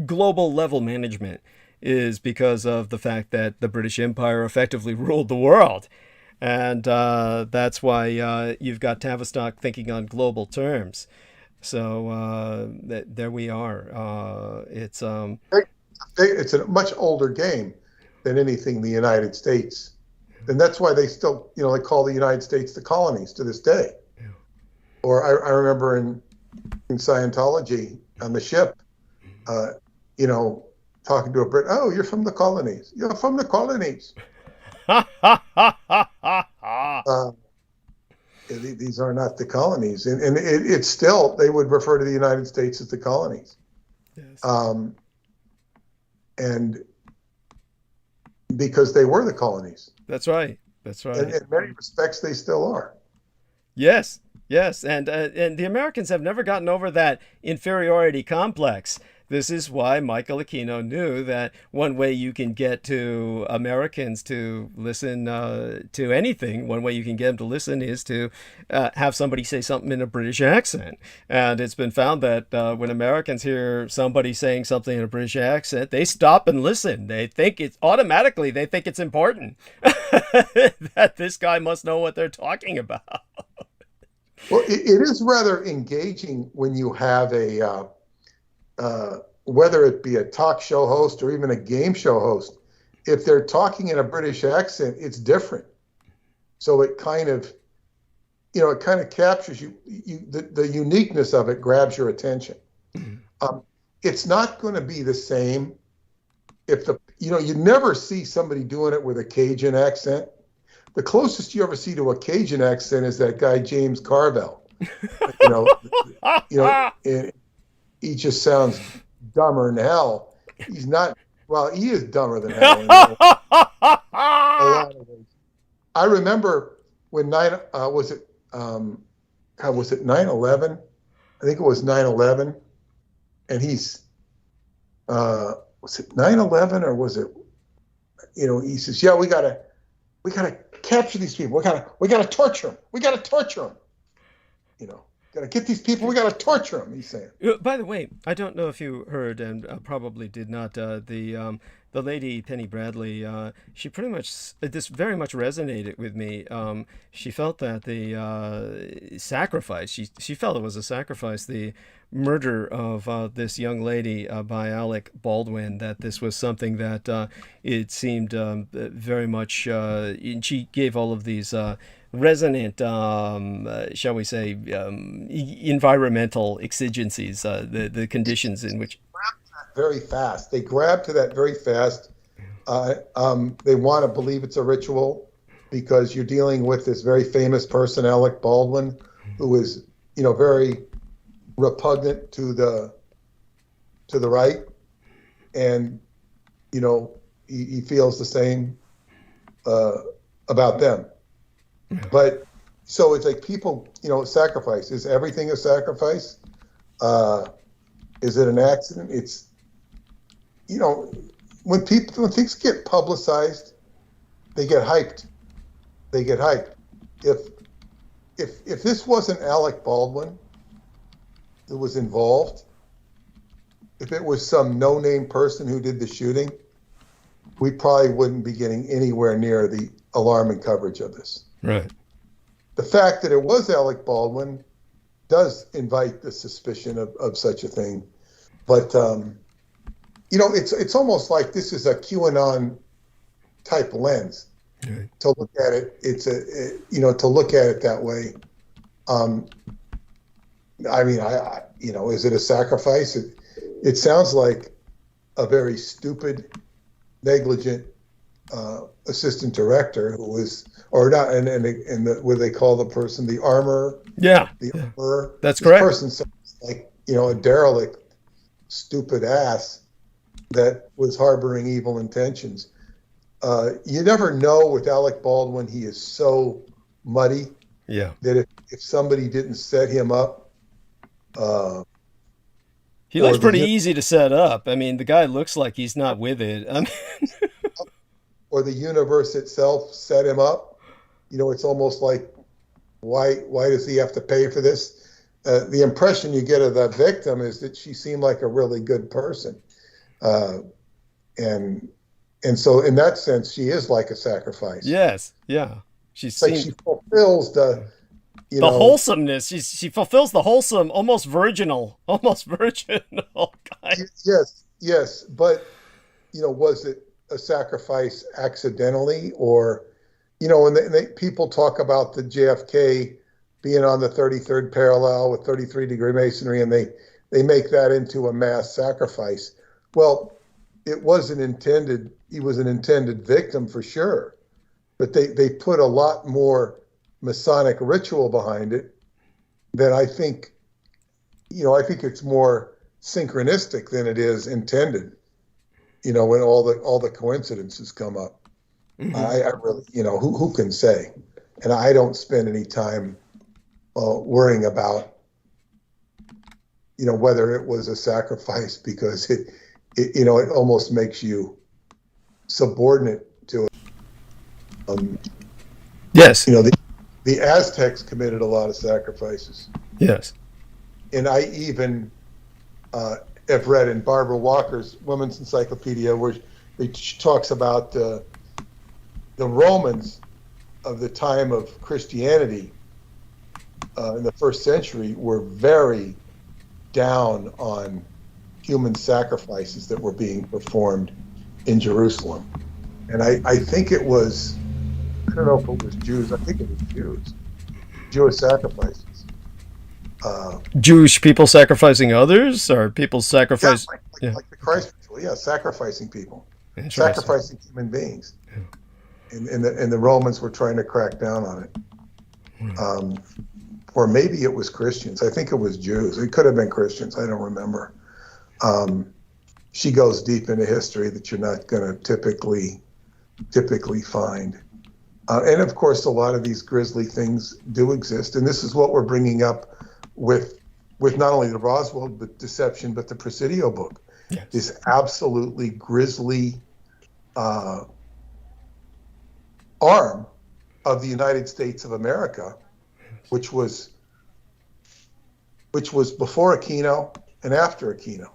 global level management is because of the fact that the British Empire effectively ruled the world. And that's why you've got Tavistock thinking on global terms. So there we are. It's a much older game than anything the United States. And that's why they still, they call the United States the colonies to this day. Yeah. Or I remember in Scientology on the ship, talking to a Brit, oh, you're from the colonies. You're from the colonies. These are not the colonies. And it's still, they would refer to the United States as the colonies. Yes. And because they were the colonies. That's right. And in many respects, they still are. Yes. And the Americans have never gotten over that inferiority complex This is why Michael Aquino knew that one way you can get to Americans to listen to anything, one way you can get them to listen is to have somebody say something in a British accent. And it's been found that when Americans hear somebody saying something in a British accent, they stop and listen. They think it's automatically, they think it's important that this guy must know what they're talking about. Well, it is rather engaging when you have a, whether it be a talk show host or even a game show host, if they're talking in a British accent, it's different. So it kind of, it kind of captures the uniqueness of it grabs your attention. It's not going to be the same if you never see somebody doing it with a Cajun accent. The closest you ever see to a Cajun accent is that guy James Carville. And he just sounds dumber than hell. He's not. Well, he is dumber than hell. A lot of ways. I remember when was it 9/11? I think it was 9/11, and he's was it 9/11 or was it? He says, "Yeah, we gotta capture these people. We gotta torture them. We gotta torture them. Gotta get these people. We gotta torture them." He's saying. By the way, I don't know if you heard, and probably did not. The lady Penny Bradley, she pretty much this very much resonated with me. She felt that the sacrifice. She felt it was a sacrifice. The murder of this young lady by Alec Baldwin. That this was something that it seemed very much. And she gave all of these. Resonant, shall we say, environmental exigencies, the conditions in which. Very fast. They grab to that very fast. They want to believe it's a ritual because you're dealing with this very famous person, Alec Baldwin, who is, very repugnant to the right, and he feels the same about them. But so it's like people, sacrifice. Is everything a sacrifice? Is it an accident? It's, when things get publicized, they get hyped. They get hyped. If this wasn't Alec Baldwin that was involved, if it was some no-name person who did the shooting, we probably wouldn't be getting anywhere near the alarming coverage of this. Right. The fact that it was Alec Baldwin does invite the suspicion of such a thing. But, it's almost like this is a QAnon type lens to look at it. It's to look at it that way. Is it a sacrifice? It sounds like a very stupid, negligent assistant director who was, or not, and what they call the person, the armorer. Yeah. The armorer. That's correct. This person sounds like, a derelict, stupid ass that was harboring evil intentions. You never know with Alec Baldwin, he is so muddy. Yeah. That if somebody didn't set him up, he looks pretty easy to set up. I mean, the guy looks like he's not with it. Or the universe itself set him up. It's almost like, why does he have to pay for this? The impression you get of the victim is that she seemed like a really good person. And so in that sense, she is like a sacrifice. Yes. Yeah. She fulfills the wholesomeness. She fulfills the wholesome, almost virginal guy. Yes. But, was it a sacrifice accidentally, or, when people talk about the JFK being on the 33rd parallel with 33-degree masonry, and they make that into a mass sacrifice. Well, it wasn't intended. He was an intended victim for sure, but they put a lot more Masonic ritual behind it than I think. I think it's more synchronistic than it is intended. When all the coincidences come up. Mm-hmm. I really, who can say? And I don't spend any time worrying about, whether it was a sacrifice, because it almost makes you subordinate to it. Yes. The Aztecs committed a lot of sacrifices. Yes. And I even have read in Barbara Walker's Women's Encyclopedia, where she talks about the Romans of the time of Christianity in the first century were very down on human sacrifices that were being performed in Jerusalem. And I think it was, I don't know if it was Jews, I think it was Jews, Jewish sacrifices. Jewish people sacrificing others, or people sacrifice? Like the Christ ritual, sacrificing people, Interesting. sacrificing human beings. And the Romans were trying to crack down on it. Or maybe it was Christians. I think it was Jews. It could have been Christians. I don't remember. She goes deep into history that you're not going to typically find. And of course, a lot of these grisly things do exist. And this is what we're bringing up with not only the Roswell deception, but the Presidio book. Yes. This absolutely grisly arm of the United States of America, which was before Aquino and after Aquino,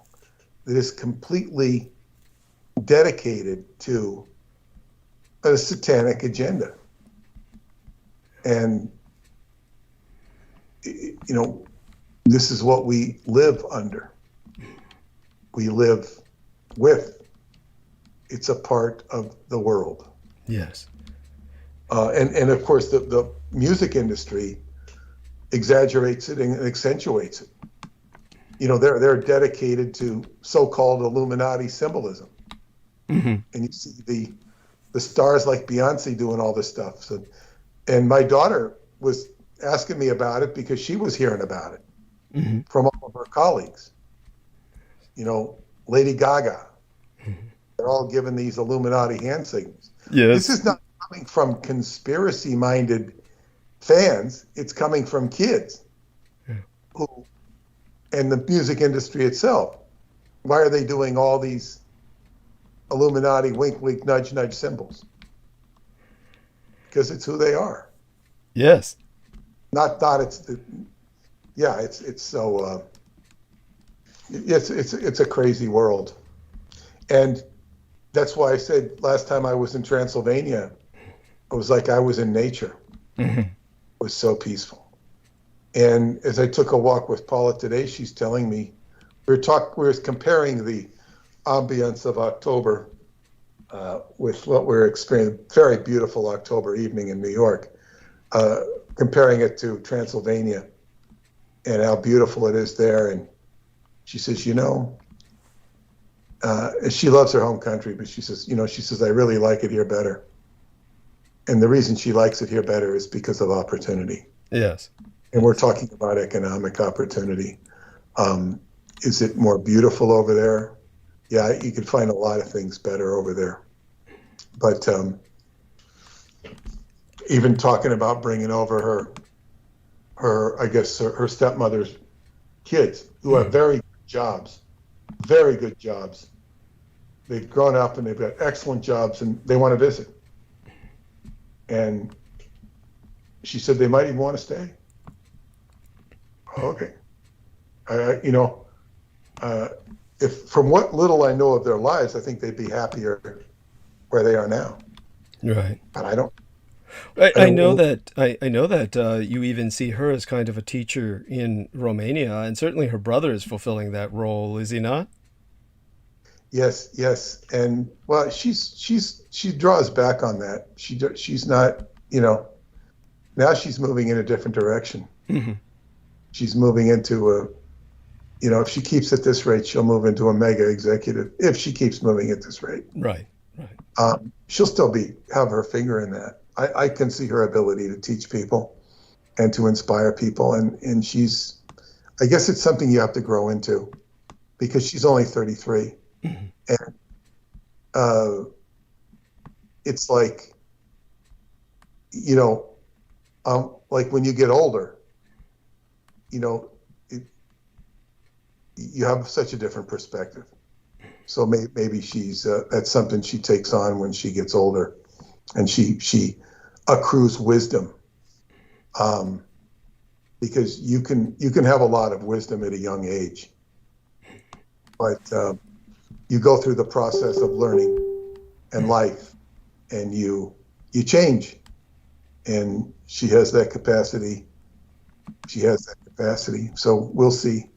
that is completely dedicated to a satanic agenda. And this is what we live under. We live with. It's a part of the world. Yes. And of course, the music industry exaggerates it and accentuates it. They're dedicated to so-called Illuminati symbolism. Mm-hmm. And you see the stars like Beyonce doing all this stuff. So, and my daughter was asking me about it because she was hearing about it from all of her colleagues. Lady Gaga. They're all given these Illuminati hand signals. Yes. This is not coming from conspiracy-minded fans. It's coming from kids and the music industry itself. Why are they doing all these Illuminati wink, wink, nudge, nudge symbols? Because it's who they are. Yes. Not it's it's so it's a crazy world. And that's why I said last time I was in Transylvania, it was like I was in nature. Mm-hmm. It was so peaceful. And as I took a walk with Paula today, she's telling me, we were comparing the ambience of October with what we're experiencing, very beautiful October evening in New York, comparing it to Transylvania and how beautiful it is there. And she says, she loves her home country, but she says, I really like it here better. And the reason she likes it here better is because of opportunity. Yes. And we're talking about economic opportunity. Is it more beautiful over there? Yeah, you could find a lot of things better over there. But even talking about bringing over her stepmother's kids who have very good jobs. They've grown up and they've got excellent jobs and they want to visit. And she said they might even want to stay. Okay. If from what little I know of their lives, I think they'd be happier where they are now. Right. But I don't. I know that you even see her as kind of a teacher in Romania, and certainly her brother is fulfilling that role, is he not? Yes, and well, she draws back on that. She's not, now she's moving in a different direction. Mm-hmm. She's moving into if she keeps at this rate, she'll move into a mega executive. If she keeps moving at this rate, right. She'll still have her finger in that. I can see her ability to teach people and to inspire people, and I guess it's something you have to grow into, because she's only 33. Mm-hmm. And it's like, like when you get older, you have such a different perspective. So maybe she's that's something she takes on when she gets older, and she accrues wisdom. Because you can have a lot of wisdom at a young age, but you go through the process of learning and life, and you change. And she has that capacity. So we'll see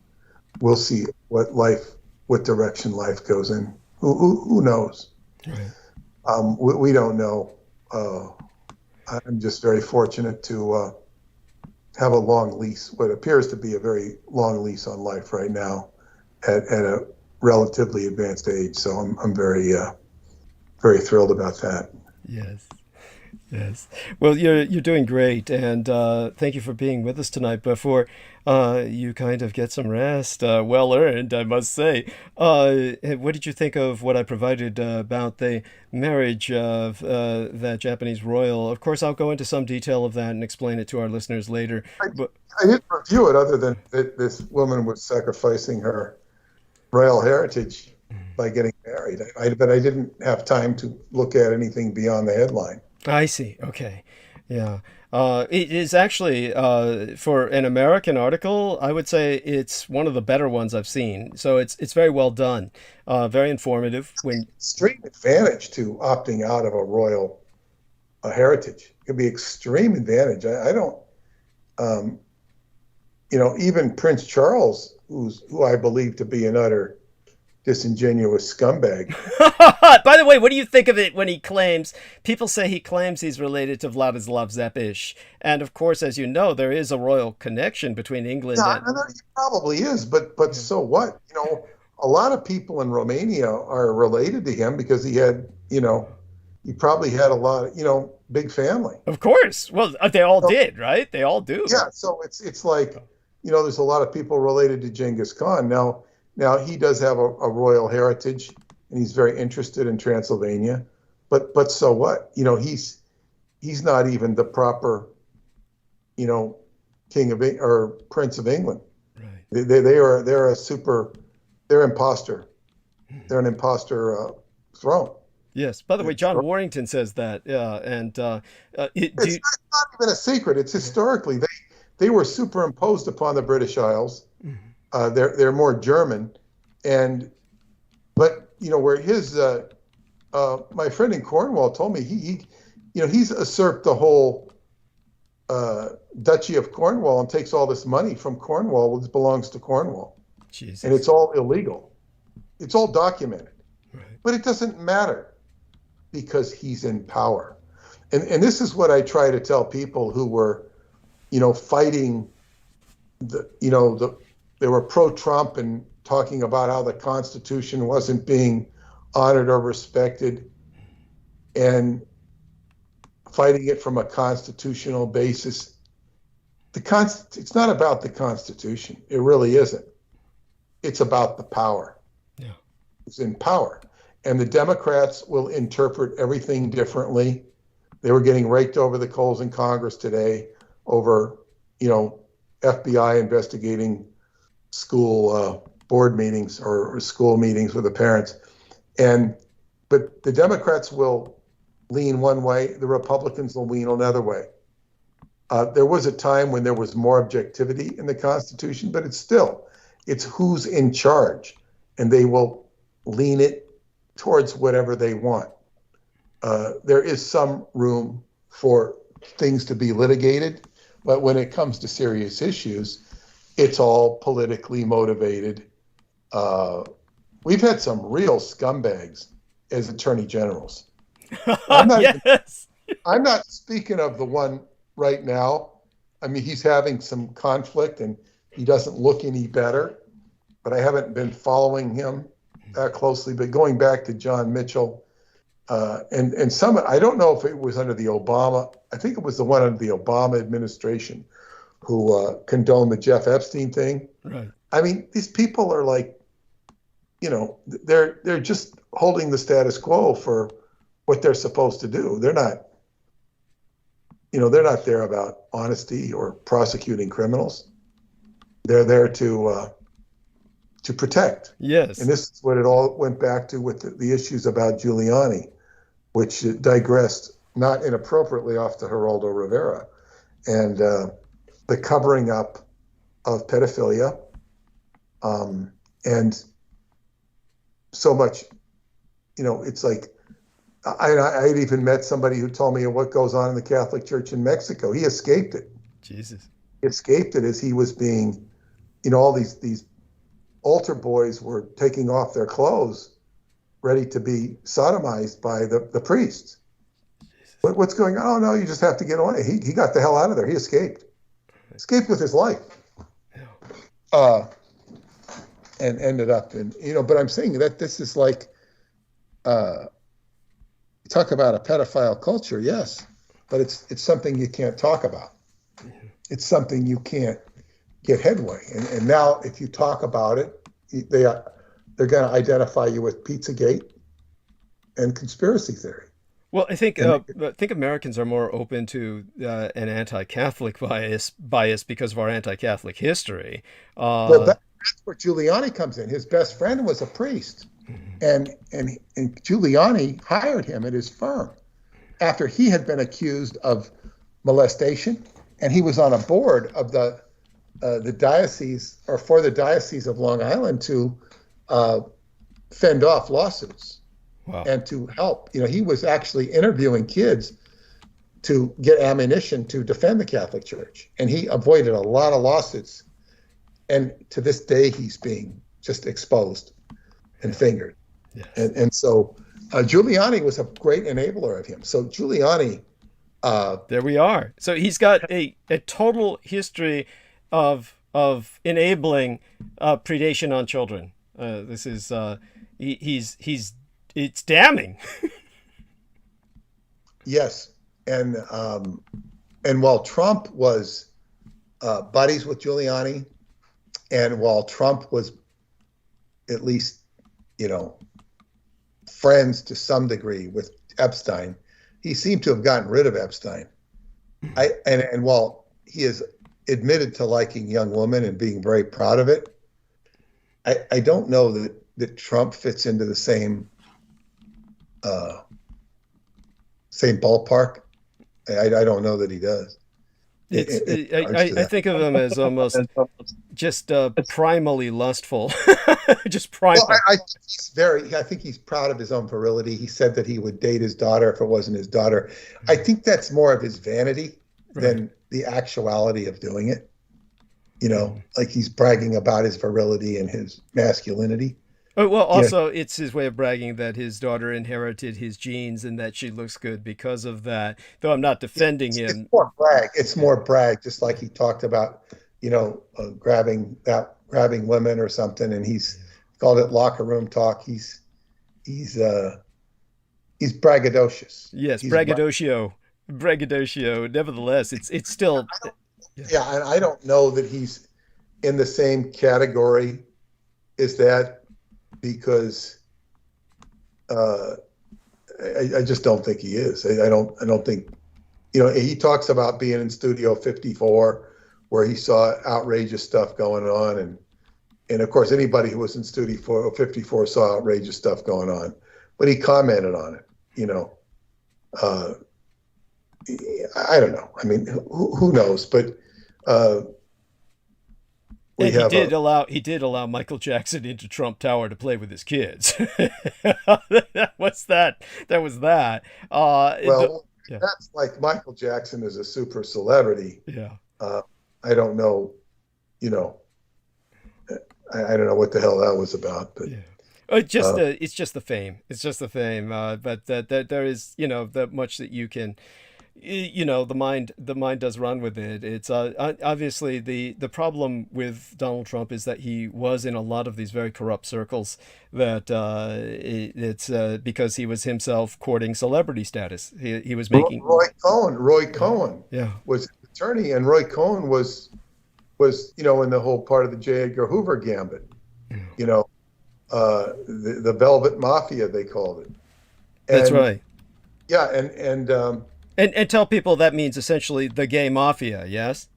what direction life goes in. Who knows? Right. We don't know. I'm just very fortunate to have a long lease, what appears to be a very long lease on life right now, at a relatively advanced age. So I'm very very thrilled about that. Yes. Yes. Well, you're doing great, and thank you for being with us tonight. Before you kind of get some rest, well earned, I must say. What did you think of what I provided about the marriage of that Japanese royal? Of course, I'll go into some detail of that and explain it to our listeners later. But I didn't review it, other than that this woman was sacrificing her royal heritage by getting married. But I didn't have time to look at anything beyond the headline. I see. Okay. Yeah. It is actually, for an American article, I would say it's one of the better ones I've seen. So it's very well done, very informative. Extreme advantage to opting out of a royal heritage. It could be extreme advantage. I don't, even Prince Charles, who I believe to be an utter disingenuous scumbag. By the way, what do you think of it when people say he claims he's related to Vladislav Zepish? And of course, as you know, there is a royal connection between England and... He probably is, but so what? A lot of people in Romania are related to him because he probably had a lot of, big family. Of course. Well, they all did, right? They all do. Yeah, so it's like, there's a lot of people related to Genghis Khan. Now he does have a royal heritage, and he's very interested in Transylvania, but so what? He's not even the proper, king of or prince of England. Right. They're imposter. They're an imposter throne. Yes. By the way, John Warrington says that. Yeah, and it's not even a secret. It's historically they were superimposed upon the British Isles. Mm-hmm. They're more German, but where his my friend in Cornwall told me he's usurped the whole Duchy of Cornwall and takes all this money from Cornwall, which belongs to Cornwall. Jesus. And it's all illegal. It's all documented, right. But it doesn't matter because he's in power, and this is what I try to tell people who were fighting they were pro-Trump and talking about how the Constitution wasn't being honored or respected, and fighting it from a constitutional basis. It's not about the Constitution. It really isn't. It's about the power. Yeah. It's in power. And the Democrats will interpret everything differently. They were getting raked over the coals in Congress today over, FBI investigating school board meetings or school meetings with the parents. But the Democrats will lean one way, the Republicans will lean another way. There was a time when there was more objectivity in the Constitution, but it's who's in charge, and they will lean it towards whatever they want. There is some room for things to be litigated, but when it comes to serious issues, it's all politically motivated. We've had some real scumbags as attorney generals. I'm not speaking of the one right now. I mean, he's having some conflict and he doesn't look any better, but I haven't been following him that closely. But going back to John Mitchell, and some, I don't know if it was under the Obama, I think it was the one under the Obama administration who condoned the Jeff Epstein thing. Right. I mean, these people are like, they're just holding the status quo for what they're supposed to do. They're not there about honesty or prosecuting criminals. They're there to to protect. Yes. And this is what it all went back to with the issues about Giuliani, which digressed not inappropriately off to Geraldo Rivera, and the covering up of pedophilia, and so much, it's like, I had even met somebody who told me what goes on in the Catholic Church in Mexico. He escaped it. Jesus. He escaped it as he was being, all these altar boys were taking off their clothes, ready to be sodomized by the priests. What's going on? Oh, no, you just have to get away. He got the hell out of there. He escaped. Escaped with his life. And ended up in, but I'm saying that this is like, talk about a pedophile culture, yes, but it's something you can't talk about. It's something you can't get headway. And now if you talk about it, they're going to identify you with Pizzagate and conspiracy theory. Well, I think Americans are more open to an anti-Catholic bias because of our anti-Catholic history. Well, that's where Giuliani comes in. His best friend was a priest, and Giuliani hired him at his firm after he had been accused of molestation, and he was on a board of the diocese, or for the Diocese of Long Island, to fend off lawsuits. Wow. And to help. He was actually interviewing kids to get ammunition to defend the Catholic Church, and he avoided a lot of lawsuits. And to this day, he's being just exposed and fingered. Yes. And so Giuliani was a great enabler of him. So Giuliani, there we are. So he's got a total history of enabling predation on children. This is it's damning. Yes, and while Trump was buddies with Giuliani, and while Trump was at least, friends to some degree with Epstein, he seemed to have gotten rid of Epstein. And while he is admitted to liking young women and being very proud of it, I don't know that Trump fits into the same ballpark. I don't know that he does. I think of him as almost just primally lustful, just primal. Well, I think he's proud of his own virility. He said that he would date his daughter if it wasn't his daughter. I think that's more of his vanity than the actuality of doing it. Like he's bragging about his virility and his masculinity. Oh, well, also, it's his way of bragging that his daughter inherited his genes and that she looks good because of that, though I'm not defending him. It's more brag. It's more brag, just like he talked about, grabbing women or something, and he's called it locker room talk. He's braggadocious. Yes, braggadocio. Nevertheless, it's still... Yeah, and I don't know that he's in the same category as that, because I just don't think he is. I don't think, he talks about being in Studio 54 where he saw outrageous stuff going on, and of course anybody who was in Studio 54 saw outrageous stuff going on, but he commented on it. I don't know. I mean, who knows? But he did allow Michael Jackson into Trump Tower to play with his kids. What's that? That was that. That's like Michael Jackson is a super celebrity. Yeah. I don't know. I don't know what the hell that was about, but. Yeah. It's just the fame. It's just the fame. But that there is, that much that you can. The mind does run with it. It's obviously the problem with Donald Trump is that he was in a lot of these very corrupt circles, that it's because he was himself courting celebrity status. He was making Roy Cohn was an attorney, and Roy Cohn was in the whole part of the J. Edgar Hoover gambit, the Velvet Mafia, they called it. That's right. Yeah, and tell people that means essentially the gay mafia, yes?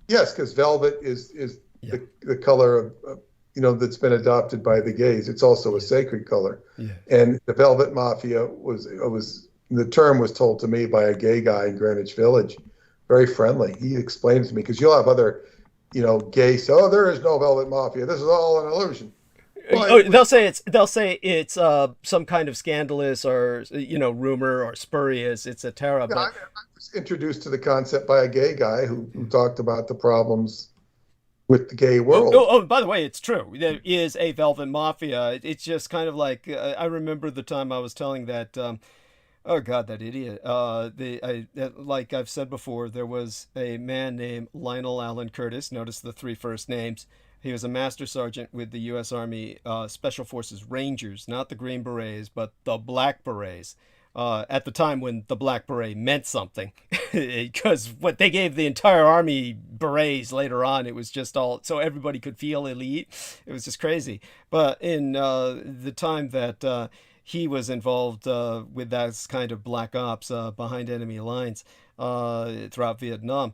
Yes, because velvet is the color of that's been adopted by the gays. It's also a sacred color. Yeah. And the Velvet Mafia the term was told to me by a gay guy in Greenwich Village, very friendly. He explained it to me, because you'll have other, gays say, "Oh, there is no Velvet Mafia. This is all an illusion." Well, they'll say it's some kind of scandalous or rumor or spurious, etc. But I was introduced to the concept by a gay guy who talked about the problems with the gay world. By the way, it's true. There is a Velvet Mafia. It's just kind of like I remember the time I was telling that. Oh God, that idiot! Like I've said before, there was a man named Lionel Allen Curtis. Notice the three first names. He was a master sergeant with the U.S. Army Special Forces Rangers, not the Green Berets, but the Black Berets. At the time when the Black Beret meant something, because what they gave the entire Army berets later on, it was just all so everybody could feel elite. It was just crazy. But in the time that he was involved with that kind of black ops behind enemy lines throughout Vietnam,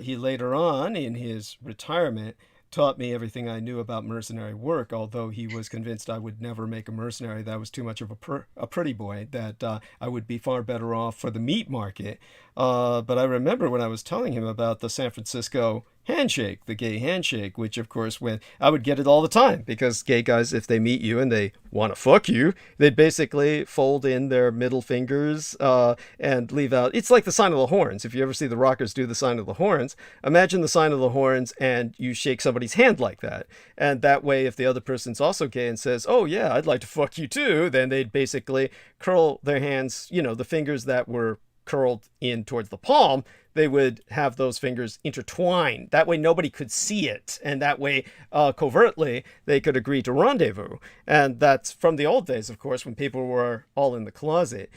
he later on in his retirement taught me everything I knew about mercenary work, although he was convinced I would never make a mercenary. That was too much of a pretty boy, that I would be far better off for the meat market. But I remember when I was telling him about the San Francisco handshake, the gay handshake, which of course when I would get it all the time, because gay guys, if they meet you and they want to fuck you, they'd basically fold in their middle fingers and leave out. It's like the sign of the horns. If you ever see the rockers do the sign of the horns, imagine the sign of the horns and you shake somebody's hand like that. And that way, if the other person's also gay and says, "Oh yeah, I'd like to fuck you too," then they'd basically curl their hands, the fingers that were curled in towards the palm, they would have those fingers intertwined. That way nobody could see it. And that way, covertly, they could agree to rendezvous. And that's from the old days, of course, when people were all in the closet.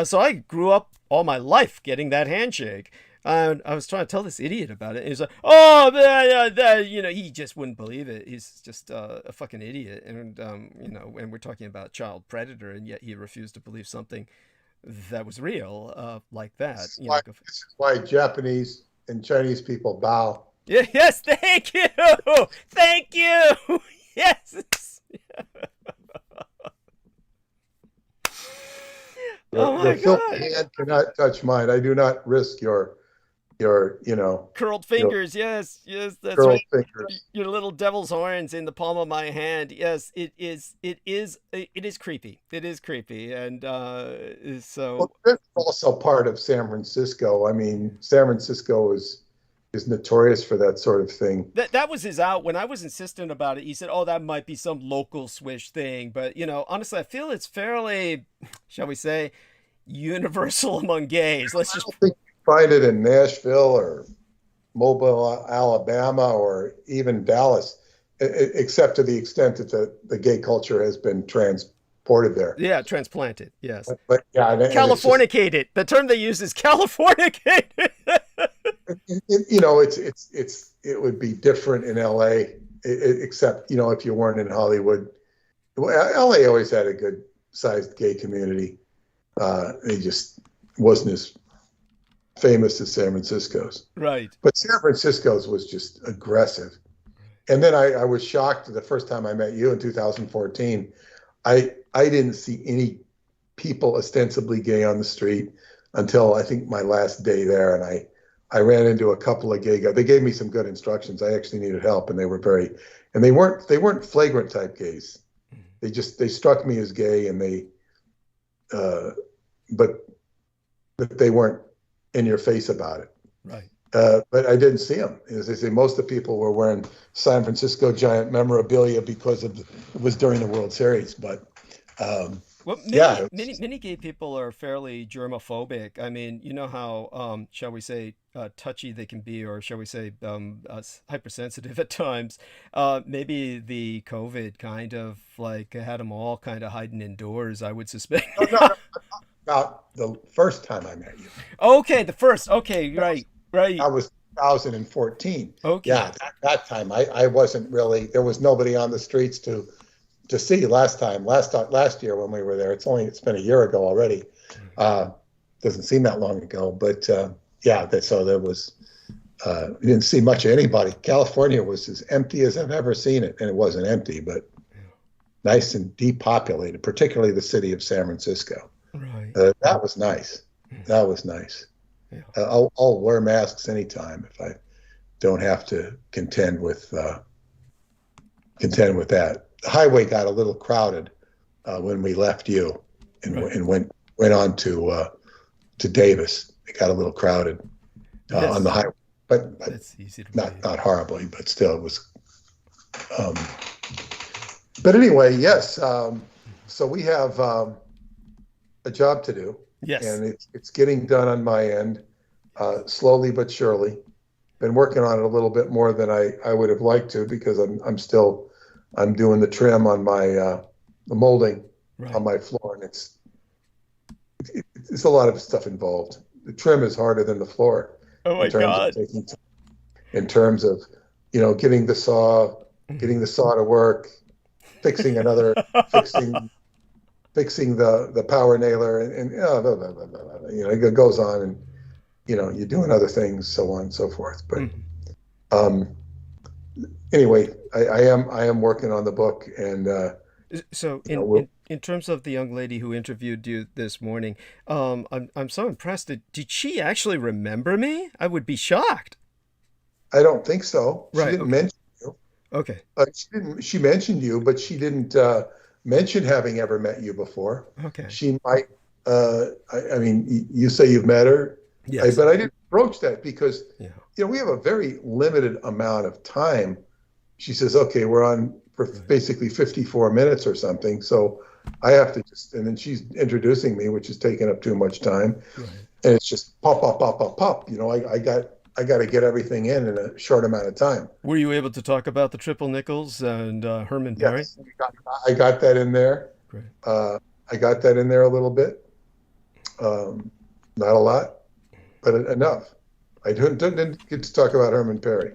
So I grew up all my life getting that handshake. And I was trying to tell this idiot about it. And he's like, "Oh, he just wouldn't believe it. He's just a fucking idiot." And, and we're talking about child predator, and yet he refused to believe something that was real, like that. This is why Japanese and Chinese people bow. Yeah, yes, thank you. Thank you. Yes. Your filthy hand cannot touch mine. I do not risk your curled fingers. Yes, that's curled right. fingers. Your little devil's horns in the palm of my hand. Yes, it is creepy. It is creepy, and so. Well, that's also part of San Francisco. I mean, San Francisco is notorious for that sort of thing. That was his out. When I was insistent about it, he said, "Oh, that might be some local swish thing." But honestly, I feel it's fairly, shall we say, universal among gays. Let's just. Find it in Nashville or Mobile, Alabama, or even Dallas, except to the extent that the gay culture has been transported there. Yeah, transplanted. Yes, but yeah, Californicated. The term they use is Californicated. It would be different in LA, except if you weren't in Hollywood. LA always had a good sized gay community. It just wasn't as famous as San Francisco's. Right. But San Francisco's was just aggressive. And then I was shocked the first time I met you in 2014. I didn't see any people ostensibly gay on the street until I think my last day there. And I ran into a couple of gay guys. They gave me some good instructions. I actually needed help, and they weren't flagrant type gays. They struck me as gay, and but they weren't in your face about it. Right. But I didn't see them. As I say, most of the people were wearing San Francisco Giant memorabilia because it was during the World Series. But many gay people are fairly germophobic. I mean, you know how, shall we say, touchy they can be, or shall we say, hypersensitive at times. Maybe the COVID kind of like had them all kind of hiding indoors, I would suspect. No. About the first time I met you. Okay, the first. Okay, right. That was 2014. Okay. Yeah, that time I wasn't really. There was nobody on the streets to see. Last year when we were there, it's been a year ago already. Doesn't seem that long ago, but so there was. We didn't see much of anybody. California was as empty as I've ever seen it, and it wasn't empty, but nice and depopulated, particularly the city of San Francisco. Right. That was nice. That was nice. Yeah. I'll wear masks anytime if I don't have to contend with that. The highway got a little crowded when we left you and went on to Davis. It got a little crowded on the highway, but That's easy to not horribly, but still it was. But anyway, yes. So we have a job to do. Yes. And it's getting done on my end, slowly but surely. Been working on it a little bit more than I would have liked to, because I'm doing the trim on my the molding on my floor, and it's a lot of stuff involved. The trim is harder than the floor. Oh my God! In terms of getting the saw to work, fixing the power nailer, and blah, blah, blah, blah, blah. It goes on, and you're doing other things, so on and so forth. But anyway, I am working on the book, and so in terms of the young lady who interviewed you this morning, I'm so impressed. Did she actually remember me? I would be shocked. I don't think so. She Right, didn't okay. mention you. Okay. She mentioned you, but she didn't mention having ever met you before. Okay. She might. I mean, you say you've met her. Yes. But I didn't broach that because, Yeah. we have a very limited amount of time. She says, okay, we're on for basically 54 minutes or something. So I have to and then she's introducing me, which is taking up too much time. Right. And it's just pop, pop, pop, pop, pop. I got to get everything in a short amount of time. Were you able to talk about the triple nickels and Herman Perry? Yes, I got that in there. Great. I got that in there a little bit. Not a lot, but enough. I didn't get to talk about Herman Perry,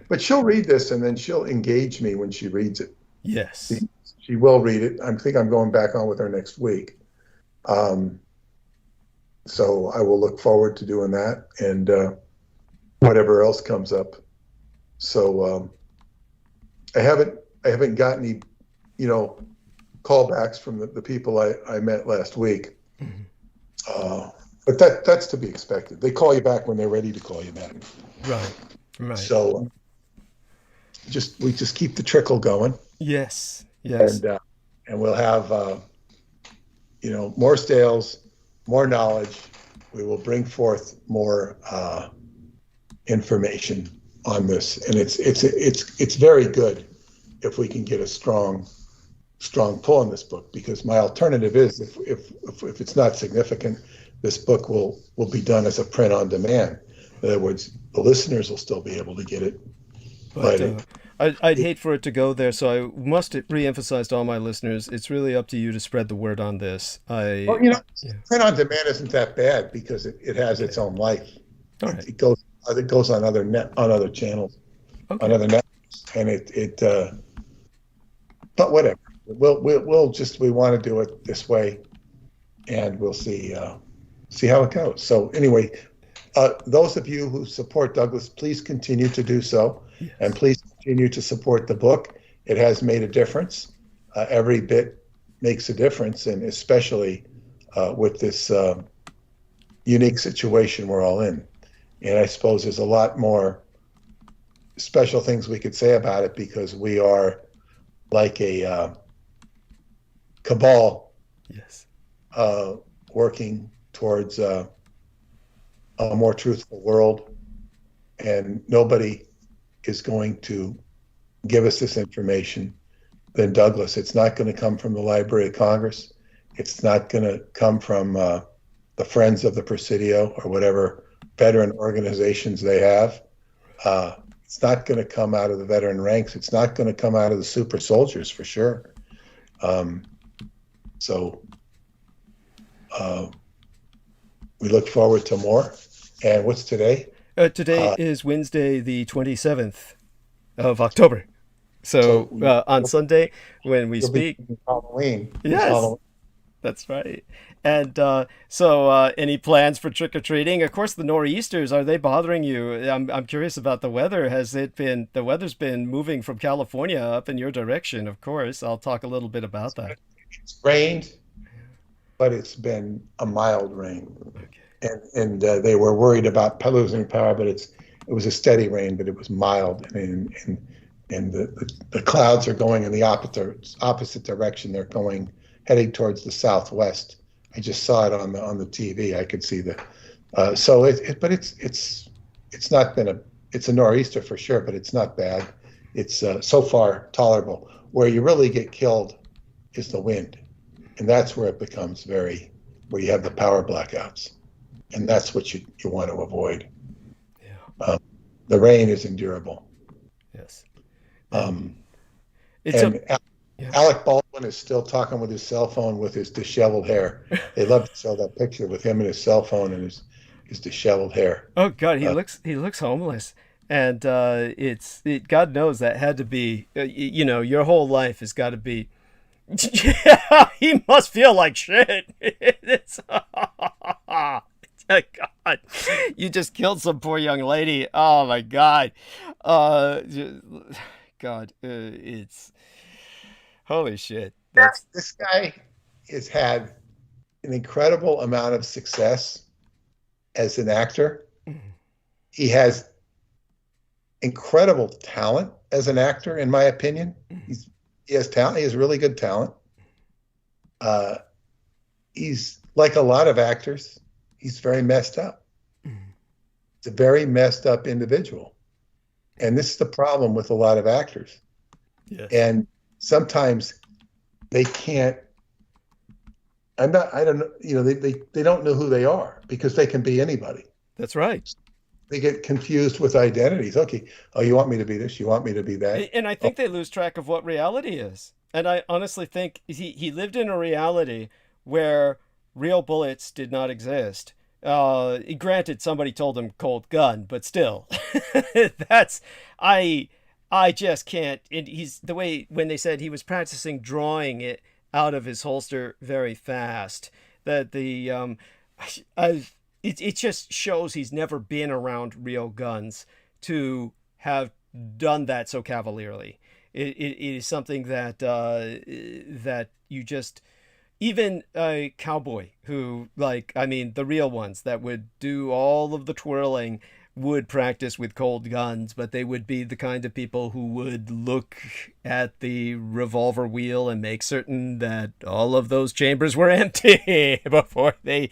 but she'll read this and then she'll engage me when she reads it. Yes. She will read it. I think I'm going back on with her next week. So I will look forward to doing that, and whatever else comes up. So I haven't got any, callbacks from the people I met last week. But that's to be expected. They call you back when they're ready to call you back. Right. So we just keep the trickle going. Yes. And we'll have more sales, more knowledge. We will bring forth more information on this, and it's very good if we can get a strong pull on this book, because my alternative is if it's not significant, this book will be done as a print on demand. In other words, the listeners will still be able to get it. But I'd hate for it to go there, so I must re-emphasize to all my listeners, it's really up to you to spread the word on this. Print on demand isn't that bad because it has its own life. All right. It goes on other channels, on other networks, and but whatever. We want to do it this way, and we'll see how it goes. So anyway, those of you who support Douglas, please continue to do so. Yes. And please continue to support the book. It has made a difference. Every bit makes a difference, and especially with this unique situation we're all in. And I suppose there's a lot more special things we could say about it, because we are like a cabal. Yes. Working towards a more truthful world, and nobody is going to give us this information than Douglas. It's not going to come from the Library of Congress. It's not going to come from the Friends of the Presidio or whatever veteran organizations they have. It's not going to come out of the veteran ranks. It's not going to come out of the super soldiers, for sure. So we look forward to more. And what's today? Today is Wednesday, the 27th of October. So on Sunday, when we speak, Halloween. Yes, that's right. And any plans for trick or treating? Of course, the nor'easters, are they bothering you? I'm curious about the weather. The weather's been moving from California up in your direction, of course. I'll talk a little bit about that. It's rained, but it's been a mild rain. Okay. And they were worried about losing power, but it was a steady rain, but it was mild. And the clouds are going in the opposite direction. They're heading towards the southwest. I just saw it on the TV. I could see but it's not been it's a nor'easter for sure, but it's not bad. It's so far tolerable. Where you really get killed is the wind, and that's where it becomes where you have the power blackouts, and that's what you want to avoid. Yeah. The rain is endurable. Yes. Alec Baldwin is still talking with his cell phone with his disheveled hair. They love to show that picture with him and his cell phone and his disheveled hair. Oh God, he looks homeless, and God knows that had to be your whole life has got to be. Yeah, he must feel like shit. Oh, God, you just killed some poor young lady. Oh my God, God, it's. Holy shit. This guy has had an incredible amount of success as an actor. He has incredible talent as an actor, in my opinion. He has talent. He has really good talent. He's like a lot of actors. He's very messed up. He's a very messed up individual. And this is the problem with a lot of actors. Yes. And sometimes they can't. I don't know. They don't know who they are because they can be anybody. That's right. They get confused with identities. Okay, oh, you want me to be this? You want me to be that? And I think they lose track of what reality is. And I honestly think he lived in a reality where real bullets did not exist. Granted, somebody told him cold gun, but still, I just can't. And he's the way when they said he was practicing drawing it out of his holster very fast. That it just shows he's never been around real guns to have done that so cavalierly. It is something that you just. Even a cowboy who, the real ones that would do all of the twirling would practice with cold guns, but they would be the kind of people who would look at the revolver wheel and make certain that all of those chambers were empty before they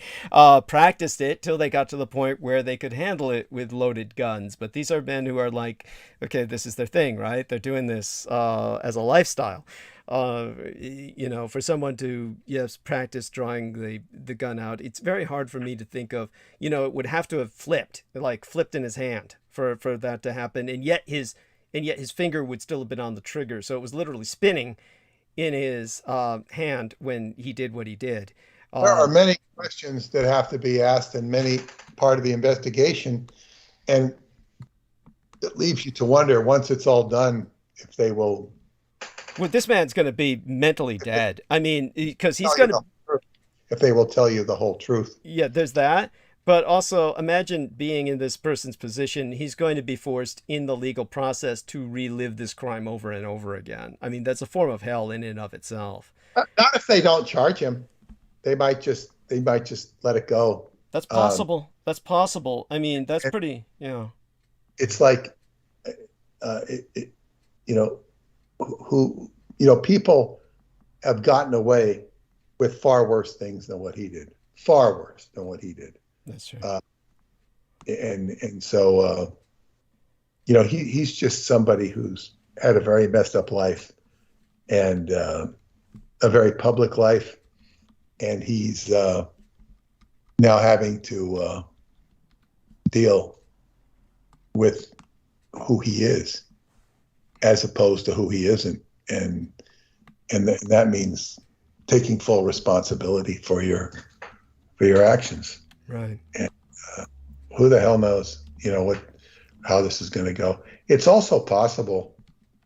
practiced it till they got to the point where they could handle it with loaded guns. But these are men who are like, okay, this is their thing, right? They're doing this as a lifestyle. For someone to practice drawing the gun out, it's very hard for me to think of. It would have to have flipped in his hand for that to happen, and yet his finger would still have been on the trigger, so it was literally spinning in his hand when he did what he did. There are many questions that have to be asked, and many part of the investigation, and it leaves you to wonder once it's all done if they will. Well, this man's going to be mentally dead. I mean, because he's going to. If they will tell you the whole truth. Yeah, there's that. But also, imagine being in this person's position. He's going to be forced in the legal process to relive this crime over and over again. I mean, that's a form of hell in and of itself. Not if they don't charge him. They might just let it go. That's possible. That's possible. I mean, that's pretty. Yeah. It's like, people have gotten away with far worse things than what he did. Far worse than what he did. That's true. So he's just somebody who's had a very messed up life and a very public life, and he's now having to deal with who he is as opposed to who he isn't, and that means taking full responsibility for your actions. Right. And who the hell knows, how this is going to go. It's also possible.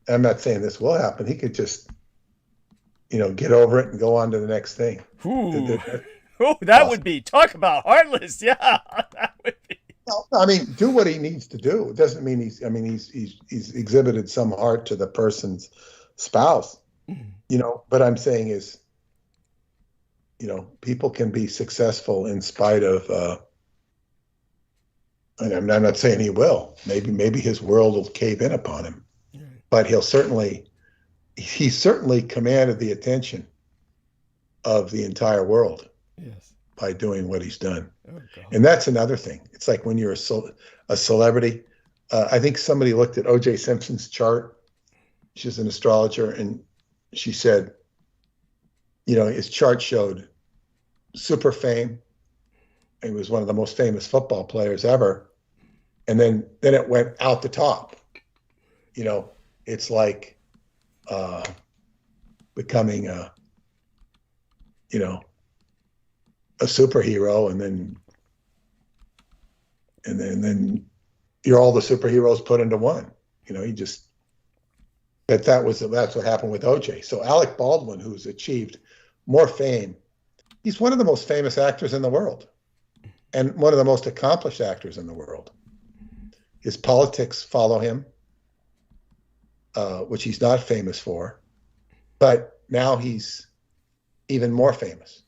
I'm not saying this will happen. He could just, get over it and go on to the next thing. Oh, that would be, talk about heartless. Yeah, that would be. Well, I mean, do what he needs to do. It doesn't mean he's exhibited some heart to the person's spouse, but I'm saying is, people can be successful in spite of, and I'm not saying he will. Maybe his world will cave in upon him, but he certainly commanded the attention of the entire world by doing what he's done. And that's another thing. It's like when you're a celebrity. I think somebody looked at O.J. Simpson's chart. She's an astrologer, and she said, his chart showed super fame. He was one of the most famous football players ever. And then it went out the top. It's like becoming a superhero, and then you're all the superheroes put into one. That's what happened with OJ. So Alec Baldwin, who's achieved more fame, he's one of the most famous actors in the world, and one of the most accomplished actors in the world. His politics follow him, which he's not famous for, but now he's even more famous.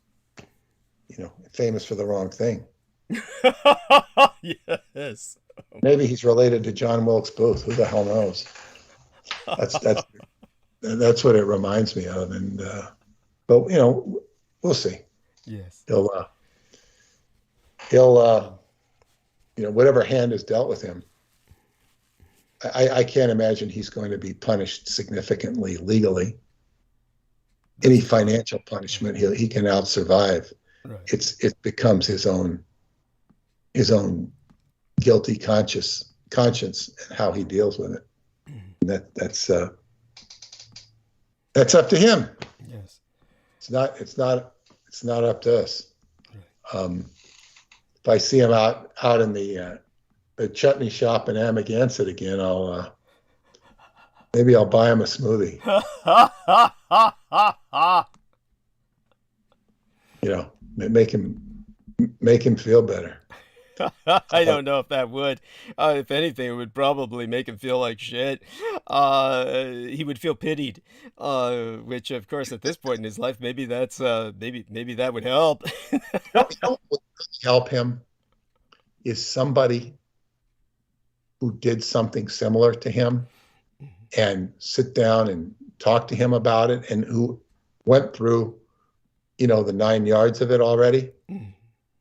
Famous for the wrong thing. Yes. Maybe he's related to John Wilkes Booth. Who the hell knows? That's what it reminds me of. And but we'll see. Yes. He'll whatever hand is dealt with him. I can't imagine he's going to be punished significantly legally. Any financial punishment he can out survive. Right. It becomes his own guilty conscience and how he deals with it. And that's up to him. Yes. It's not up to us. If I see him out in the chutney shop in Amagansett again, maybe I'll buy him a smoothie. Make him feel better. I don't know if that would. If anything, it would probably make him feel like shit. He would feel pitied, which, of course, at this point in his life, maybe that's maybe that would help. What would help him is somebody who did something similar to him and sit down and talk to him about it, and who went through, the 9 yards of it already.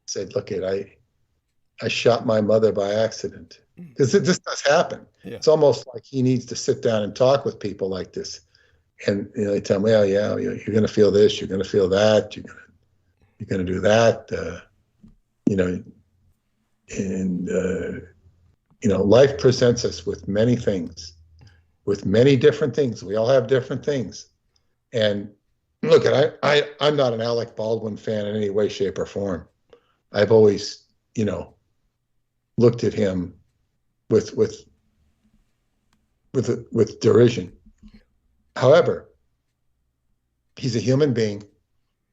Said, look, I shot my mother by accident. Because this does happen. Yeah. It's almost like he needs to sit down and talk with people like this. And they tell him, well, yeah, you're going to feel this, you're going to feel that, you're going to do that. Life presents us with many things, with many different things. We all have different things. And look, I'm not an Alec Baldwin fan in any way, shape, or form. I've always, looked at him with derision. However, he's a human being,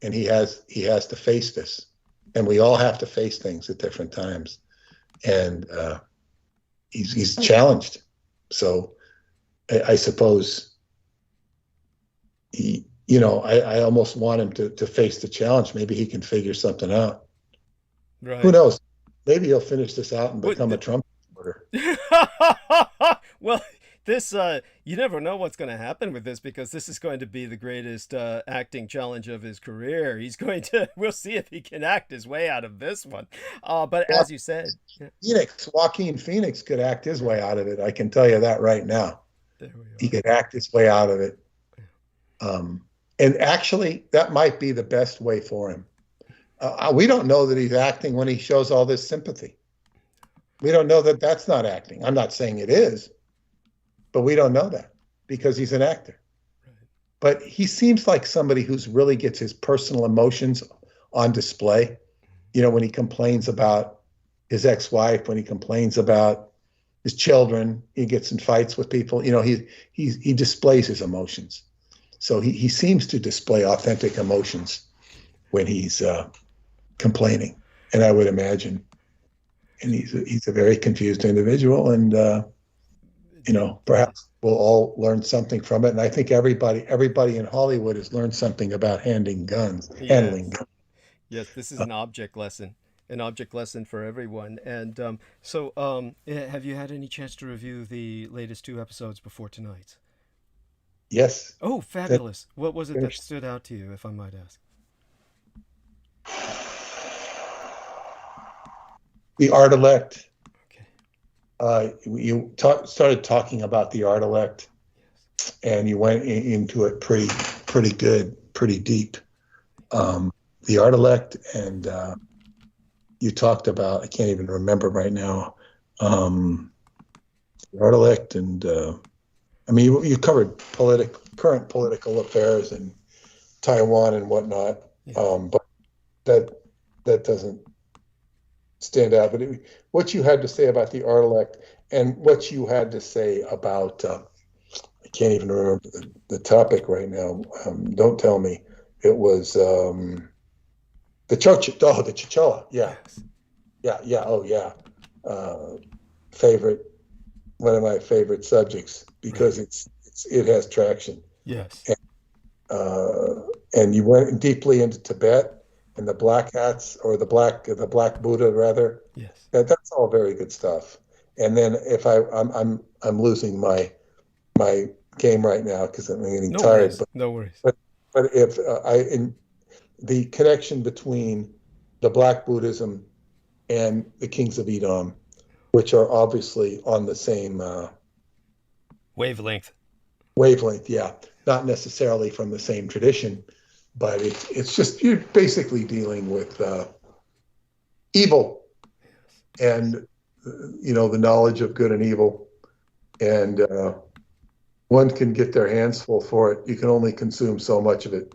and he has to face this, and we all have to face things at different times, and he's challenged. So I suppose I almost want him to face the challenge. Maybe he can figure something out. Right. Who knows? Maybe he'll finish this out and become a Trump supporter. Well, this you never know what's going to happen with this, because this is going to be the greatest acting challenge of his career. We'll see if he can act his way out of this one. But as you said, Joaquin Phoenix could act his way out of it. I can tell you that right now. He could act his way out of it. And actually, that might be the best way for him. We don't know that he's acting when he shows all this sympathy. We don't know that that's not acting. I'm not saying it is, but we don't know that because he's an actor. Right. But he seems like somebody who's really gets his personal emotions on display. When he complains about his ex-wife, when he complains about his children, he gets in fights with people. He displays his emotions. So he seems to display authentic emotions when he's complaining. And I would imagine, and he's a very confused individual, and perhaps we'll all learn something from it. And I think everybody in Hollywood has learned something about handling guns. Yes, this is an object lesson. An object lesson for everyone. And have you had any chance to review the latest 2 episodes before tonight? Yes. Oh, fabulous. What was it that stood out to you, if I might ask? The art elect. Okay. You started talking about the art elect, and you went into it pretty good, pretty deep. The art elect, and you talked about, I can't even remember right now, the art elect, and you covered current political affairs in Taiwan and whatnot, but that doesn't stand out. But what you had to say about the art elect, and what you had to say about, I can't even remember the topic right now. Don't tell me. It was the Chichewa. Yeah. Oh yeah. One of my favorite subjects, because it has traction. Yes. And you went deeply into Tibet and the black hats, or the black Buddha rather. Yes. That's all very good stuff. And then if I'm losing my game right now because I'm getting tired. No worries. But if the connection between the Black Buddhism and the Kings of Edom, which are obviously on the same wavelength, yeah, not necessarily from the same tradition, but it's just, you're basically dealing with evil, and the knowledge of good and evil, and one can get their hands full for it. You can only consume so much of it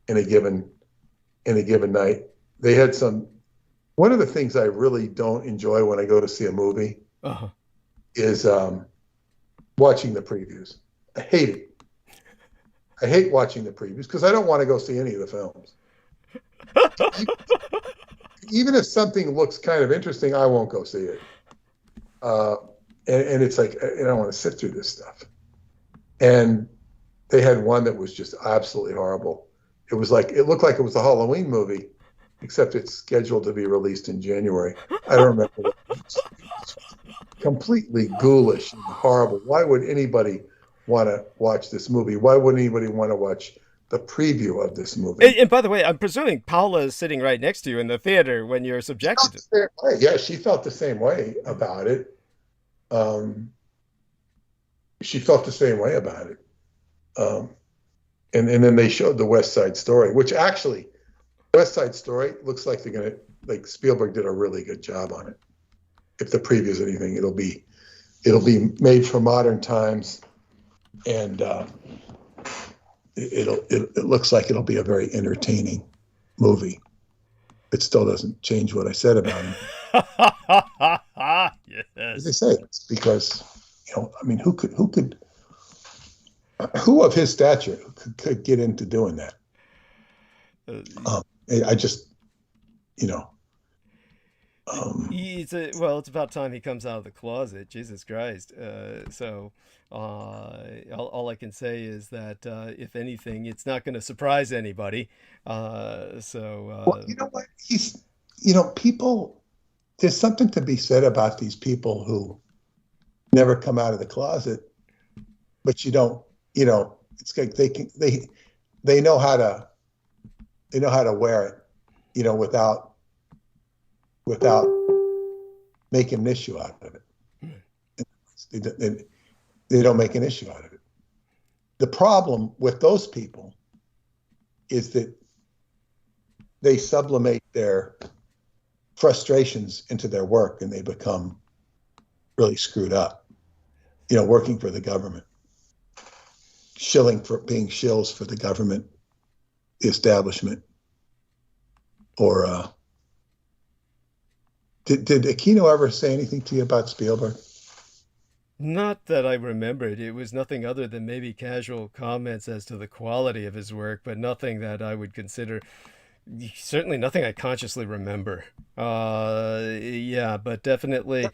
in a given night. They had one of the things I really don't enjoy when I go to see a movie is watching the previews. I hate it. I hate watching the previews because I don't want to go see any of the films. Even if something looks kind of interesting, I won't go see it. And it's like, I don't want to sit through this stuff. And they had one that was just absolutely horrible. It looked like it was a Halloween movie, except it's scheduled to be released in January. I don't remember. It's completely ghoulish and horrible. Why would anybody want to watch this movie? Why would anybody want to watch the preview of this movie? And by the way, I'm presuming Paula is sitting right next to you in the theater when you're subjected to it. Yeah, she felt the same way about it. She felt the same way about it. And then they showed the West Side Story, which actually, West Side Story looks like Spielberg did a really good job on it. If the preview is anything, it'll be made for modern times, and it looks like it'll be a very entertaining movie. It still doesn't change what I said about him. Yes. As I say, it's because who of his stature could get into doing that? I just, it's about time he comes out of the closet. Jesus Christ. All I can say is that if anything, it's not going to surprise anybody. Well, you know what? People. There's something to be said about these people who never come out of the closet, but you don't. It's like they know how to wear it, without making an issue out of it. They don't make an issue out of it. The problem with those people is that they sublimate their frustrations into their work, and they become really screwed up, working for the government, being shills for the government, the establishment, or did Aquino ever say anything to you about Spielberg? Not that I remembered. It was nothing other than maybe casual comments as to the quality of his work, but nothing that I would consider Certainly nothing I consciously remember. Yeah, but definitely.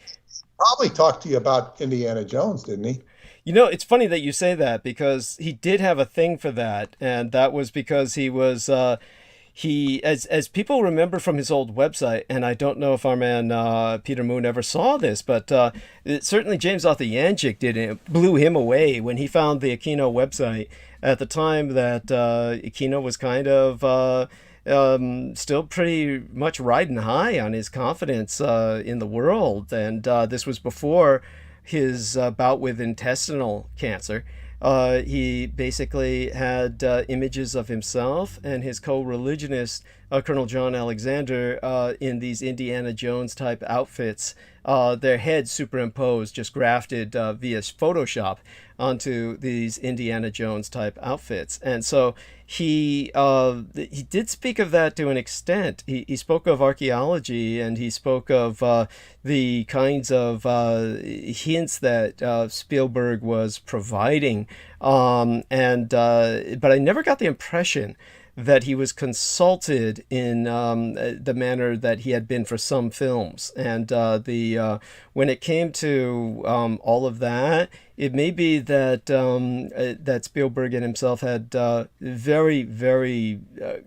Probably talked to you about Indiana Jones, didn't he? It's funny that you say that because he did have a thing for that, and that was because he was he as people remember from his old website, and I don't know if our man Peter Moon ever saw this, but certainly James Arthur Yanchik did it, blew him away when he found the Aquino website at the time that Aquino was kind of still pretty much riding high on his confidence in the world, and this was before his bout with intestinal cancer. He basically had images of himself and his co-religionist, Colonel John Alexander, in these Indiana Jones type outfits, their heads superimposed, just grafted via Photoshop onto these Indiana Jones type outfits. And so he did speak of that to an extent. He spoke of archaeology, and he spoke of the kinds of hints that Spielberg was providing. But I never got the impression that he was consulted in the manner that he had been for some films. And when it came to all of that, it may be that that Spielberg and himself had very, very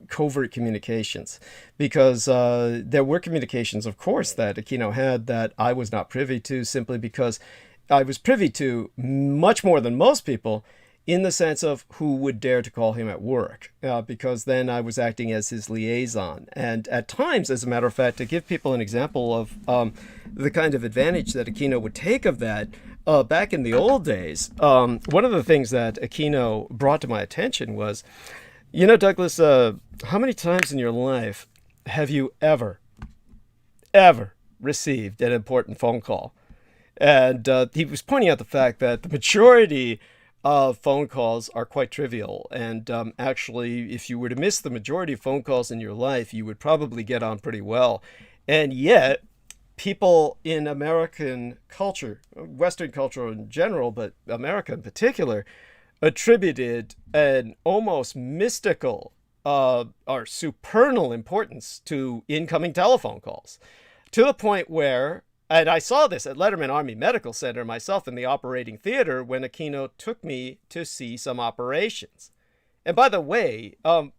covert communications, because there were communications, of course, that Aquino had that I was not privy to, simply because I was privy to much more than most people, in the sense of who would dare to call him at work, because then I was acting as his liaison. And at times, as a matter of fact, to give people an example of the kind of advantage that Aquino would take of that, back in the old days, one of the things that Aquino brought to my attention was, Douglas, how many times in your life have you ever received an important phone call? And he was pointing out the fact that the majority phone calls are quite trivial, and actually, if you were to miss the majority of phone calls in your life, you would probably get on pretty well. And yet, people in American culture, Western culture in general, but America in particular, attributed an almost mystical or supernal importance to incoming telephone calls, to the point where, and I saw this at Letterman Army Medical Center myself in the operating theater when Aquino took me to see some operations. And by the way,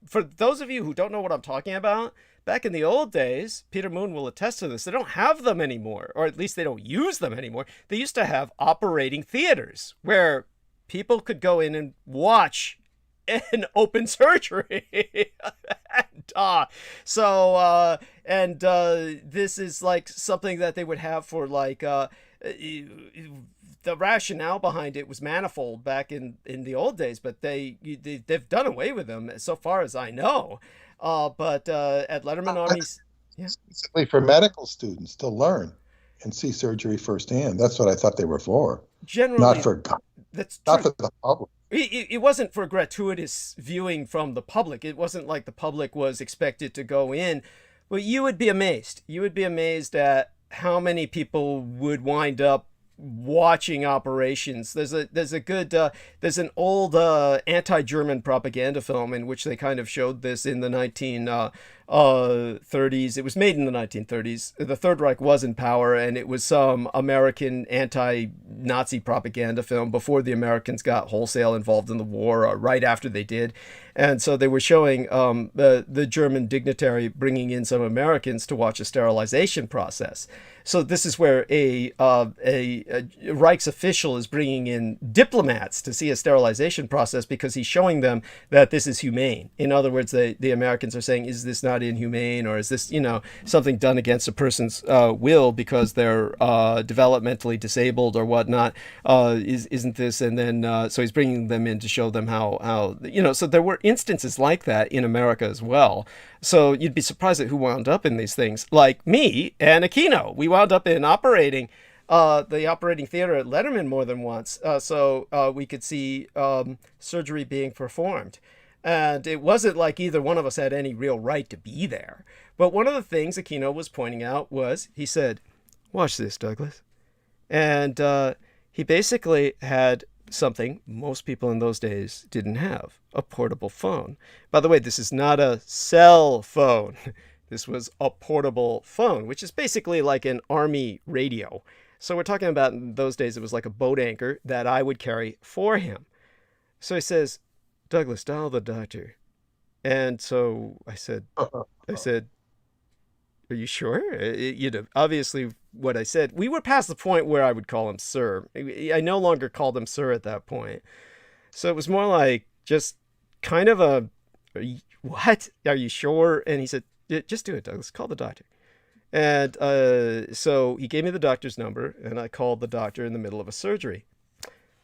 for those of you who don't know what I'm talking about, back in the old days, Peter Moon will attest to this, they don't have them anymore, or at least they don't use them anymore. They used to have operating theaters where people could go in and watch an open surgery. And this is like something that they would have for like the rationale behind it was manifold back in the old days, but they've done away with them so far as I know. But at Letterman Army's, yeah, Specifically for medical students to learn and see surgery firsthand. That's what I thought they were for. Generally, not for that's not true. for the public. It wasn't for gratuitous viewing from the public. It wasn't like the public was expected to go in. But you would be amazed. You would be amazed at how many people would wind up watching operations. There's an old anti-German propaganda film in which they kind of showed this in the 1930s. It was made in the 1930s. The Third Reich was in power, and it was some American anti-Nazi propaganda film before the Americans got wholesale involved in the war, or right after they did. And so they were showing the German dignitary bringing in some Americans to watch a sterilization process. So this is where a Reich's official is bringing in diplomats to see a sterilization process because he's showing them that this is humane. In other words, the Americans are saying, is this not inhumane, or is this, something done against a person's will because they're developmentally disabled or whatnot? Isn't this? And then so he's bringing them in to show them how. So there were instances like that in America as well. So you'd be surprised at who wound up in these things. Like me and Aquino, we wound up in the operating theater at Letterman more than once, so we could see surgery being performed. And it wasn't like either one of us had any real right to be there. But one of the things Aquino was pointing out was, he said, "Watch this, Douglas." And he basically had something most people in those days didn't have, a portable phone. By the way, this is not a cell phone. This was a portable phone, which is basically like an army radio. So we're talking about in those days, it was like a boat anchor that I would carry for him. So he says, Douglas, dial the doctor. And so I said, are you sure? Obviously what I said, we were past the point where I would call him sir. I no longer called him sir at that point. So it was more like just kind of what? Are you sure? And he said, just do it, Douglas. Call the doctor. And so he gave me the doctor's number, and I called the doctor in the middle of a surgery.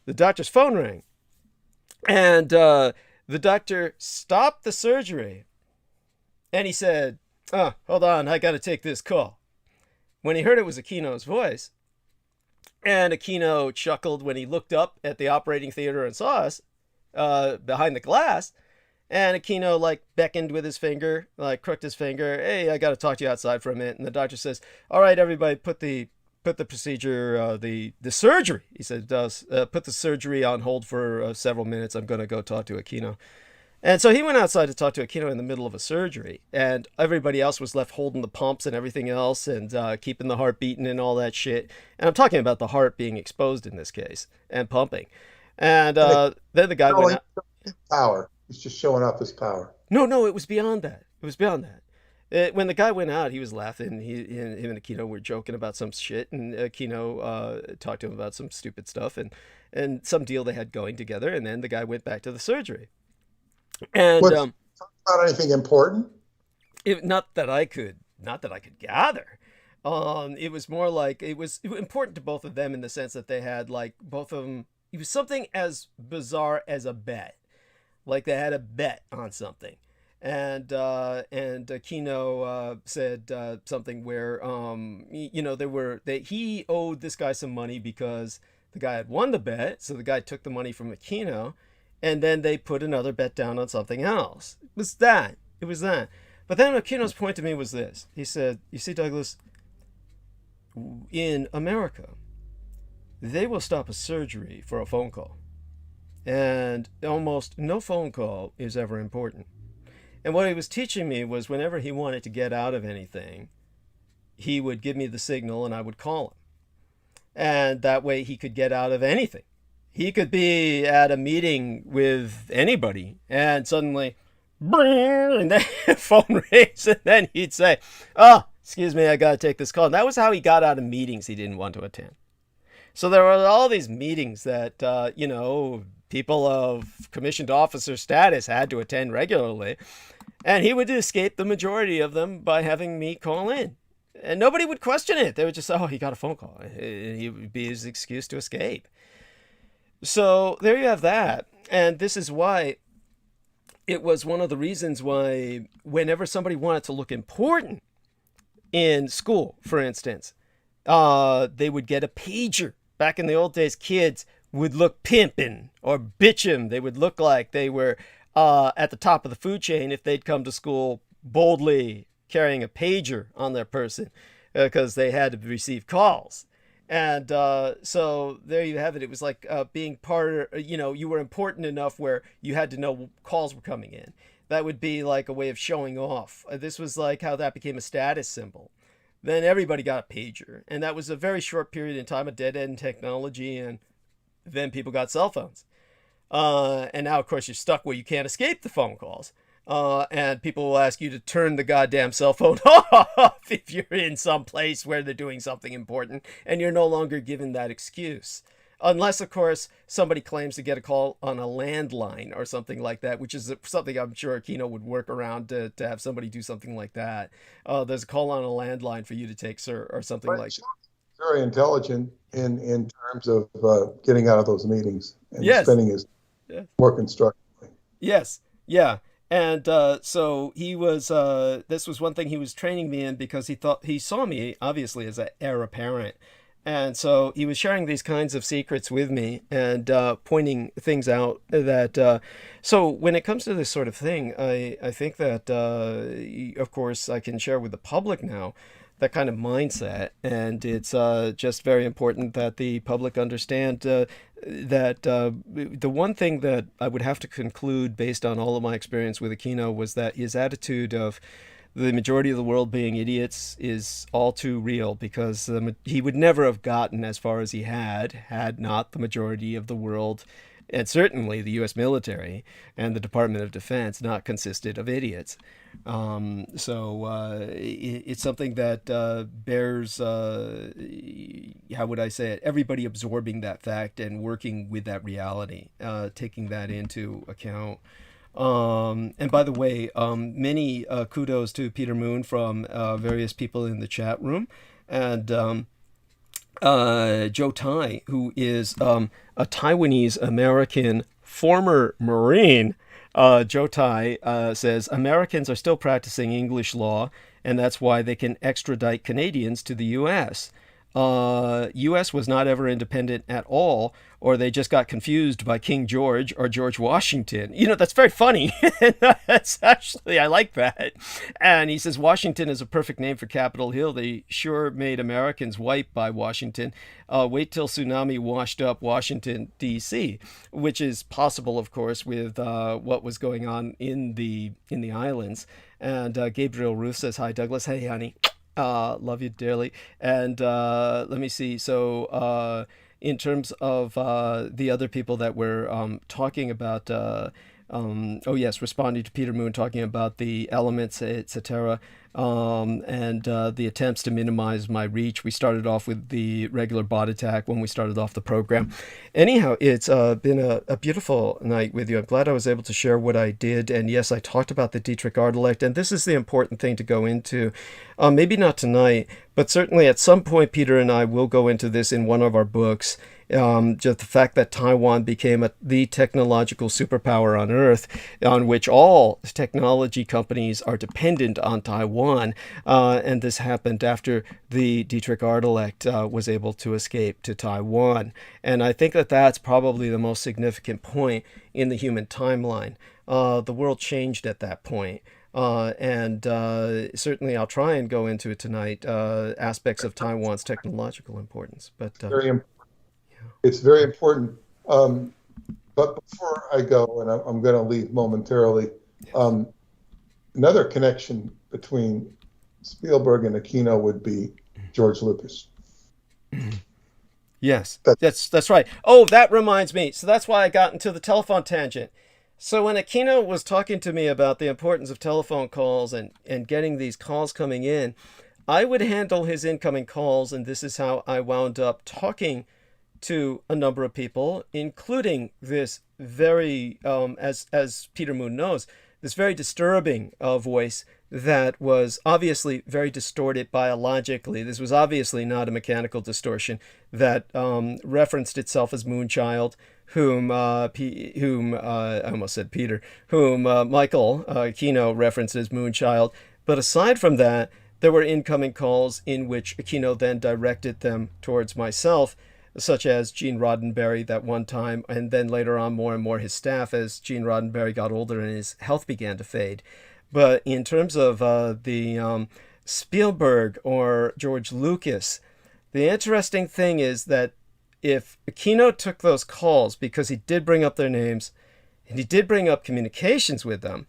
The doctor's phone rang. And the doctor stopped the surgery. And he said, hold on, I got to take this call. When he heard it was Aquino's voice, and Aquino chuckled when he looked up at the operating theater and saw us behind the glass, and Aquino like beckoned with his finger, like crooked his finger. Hey, I got to talk to you outside for a minute. And the doctor says, all right, everybody, put the procedure, the surgery. He said, put the surgery on hold for several minutes. I'm going to go talk to Aquino. And so he went outside to talk to Aquino in the middle of a surgery, and everybody else was left holding the pumps and everything else, and keeping the heart beating and all that shit. And I'm talking about the heart being exposed in this case and pumping. And then the guy went out. Power. He's just showing off his power. No, it was beyond that. It was beyond that. When the guy went out, he was laughing. Him and Aquino were joking about some shit, and Aquino talked to him about some stupid stuff and some deal they had going together. And then the guy went back to the surgery. And talk about anything important? Not that I could gather. It was more like it was important to both of them in the sense that they had like both of them. It was something as bizarre as a bet, like they had a bet on something, and Aquino said something where he owed this guy some money because the guy had won the bet, so the guy took the money from Aquino. And then they put another bet down on something else. It was that. But then Aquino's point to me was this. He said, you see, Douglas, in America, they will stop a surgery for a phone call. And almost no phone call is ever important. And what he was teaching me was whenever he wanted to get out of anything, he would give me the signal and I would call him. And that way he could get out of anything. He could be at a meeting with anybody and suddenly, and then the phone rings, and then he'd say, excuse me, I got to take this call. And that was how he got out of meetings he didn't want to attend. So there were all these meetings that, people of commissioned officer status had to attend regularly. And he would escape the majority of them by having me call in. And nobody would question it. They would just say, he got a phone call. And he would be his excuse to escape. So there you have that. And this is why it was one of the reasons why whenever somebody wanted to look important in school, for instance, they would get a pager. Back in the old days, kids would look pimpin' or bitchin'. They would look like they were at the top of the food chain if they'd come to school boldly carrying a pager on their person because they had to receive calls. And so there you have it. It was like being part of, you were important enough where you had to know calls were coming in. That would be like a way of showing off. This was like how that became a status symbol. Then everybody got a pager. And that was a very short period in time of dead end technology. And then people got cell phones. And now, of course, you're stuck where you can't escape the phone calls. And people will ask you to turn the goddamn cell phone off if you're in some place where they're doing something important, and you're no longer given that excuse. Unless, of course, somebody claims to get a call on a landline or something like that, which is something I'm sure Aquino would work around to have somebody do something like that. There's a call on a landline for you to take, sir, or something like that. Very intelligent in terms of getting out of those meetings and spending his work constructively. Yes, yeah. And so he was, this was one thing he was training me in because he saw me obviously as an heir apparent. And so he was sharing these kinds of secrets with me and pointing things out that, so when it comes to this sort of thing, I think that, of course, I can share with the public now that kind of mindset, and it's just very important that the public understand that the one thing that I would have to conclude based on all of my experience with Aquino was that his attitude of the majority of the world being idiots is all too real, because he would never have gotten as far as he had not the majority of the world, and certainly the U.S. military and the Department of Defense, not consisted of idiots. It's something that bears, how would I say it, everybody absorbing that fact and working with that reality, taking that into account. And by the way, many kudos to Peter Moon from various people in the chat room. And Joe Tai, who is a Taiwanese American former Marine. Joe Tai says Americans are still practicing English law, and that's why they can extradite Canadians to the U.S. U.S. was not ever independent at all, or they just got confused by King George or George Washington. You know, that's very funny. That's actually, I like that. And he says Washington is a perfect name for Capitol Hill. They sure made Americans white by Washington. Wait till tsunami washed up Washington, D.C., which is possible, of course, with what was going on in the islands. And Gabriel Ruth says, hi, Douglas. Hey, honey. Love you dearly. And let me see. So in terms of the other people that were talking about, responding to Peter Moon, talking about the elements, etc., and the attempts to minimize my reach. We started off with the regular bot attack when we started off the program. Anyhow, it's been a beautiful night with you. I'm glad I was able to share what I did. And yes, I talked about the Dietrich Artelect, and this is the important thing to go into. Maybe not tonight, but certainly at some point, Peter and I will go into this in one of our books. Just the fact that Taiwan became the technological superpower on Earth, on which all technology companies are dependent on Taiwan. And this happened after the Dietrich Artelect was able to escape to Taiwan. And I think that that's probably the most significant point in the human timeline. The world changed at that point. And certainly I'll try and go into it tonight, aspects of Taiwan's technological importance. But it's very important. But before I go, and I'm going to leave momentarily, another connection between Spielberg and Aquino would be George Lucas. Yes, that's right. Oh, that reminds me. So that's why I got into the telephone tangent. So when Aquino was talking to me about the importance of telephone calls and getting these calls coming in, I would handle his incoming calls, and this is how I wound up talking to a number of people, including this very, as Peter Moon knows, this very disturbing voice that was obviously very distorted biologically. This was obviously not a mechanical distortion that referenced itself as Moonchild, whom I almost said Peter, whom Michael Aquino referenced as Moonchild. But aside from that, there were incoming calls in which Aquino then directed them towards myself, such as Gene Roddenberry that one time, and then later on more and more his staff as Gene Roddenberry got older and his health began to fade. But in terms of the Spielberg or George Lucas, the interesting thing is that if Aquino took those calls, because he did bring up their names and he did bring up communications with them,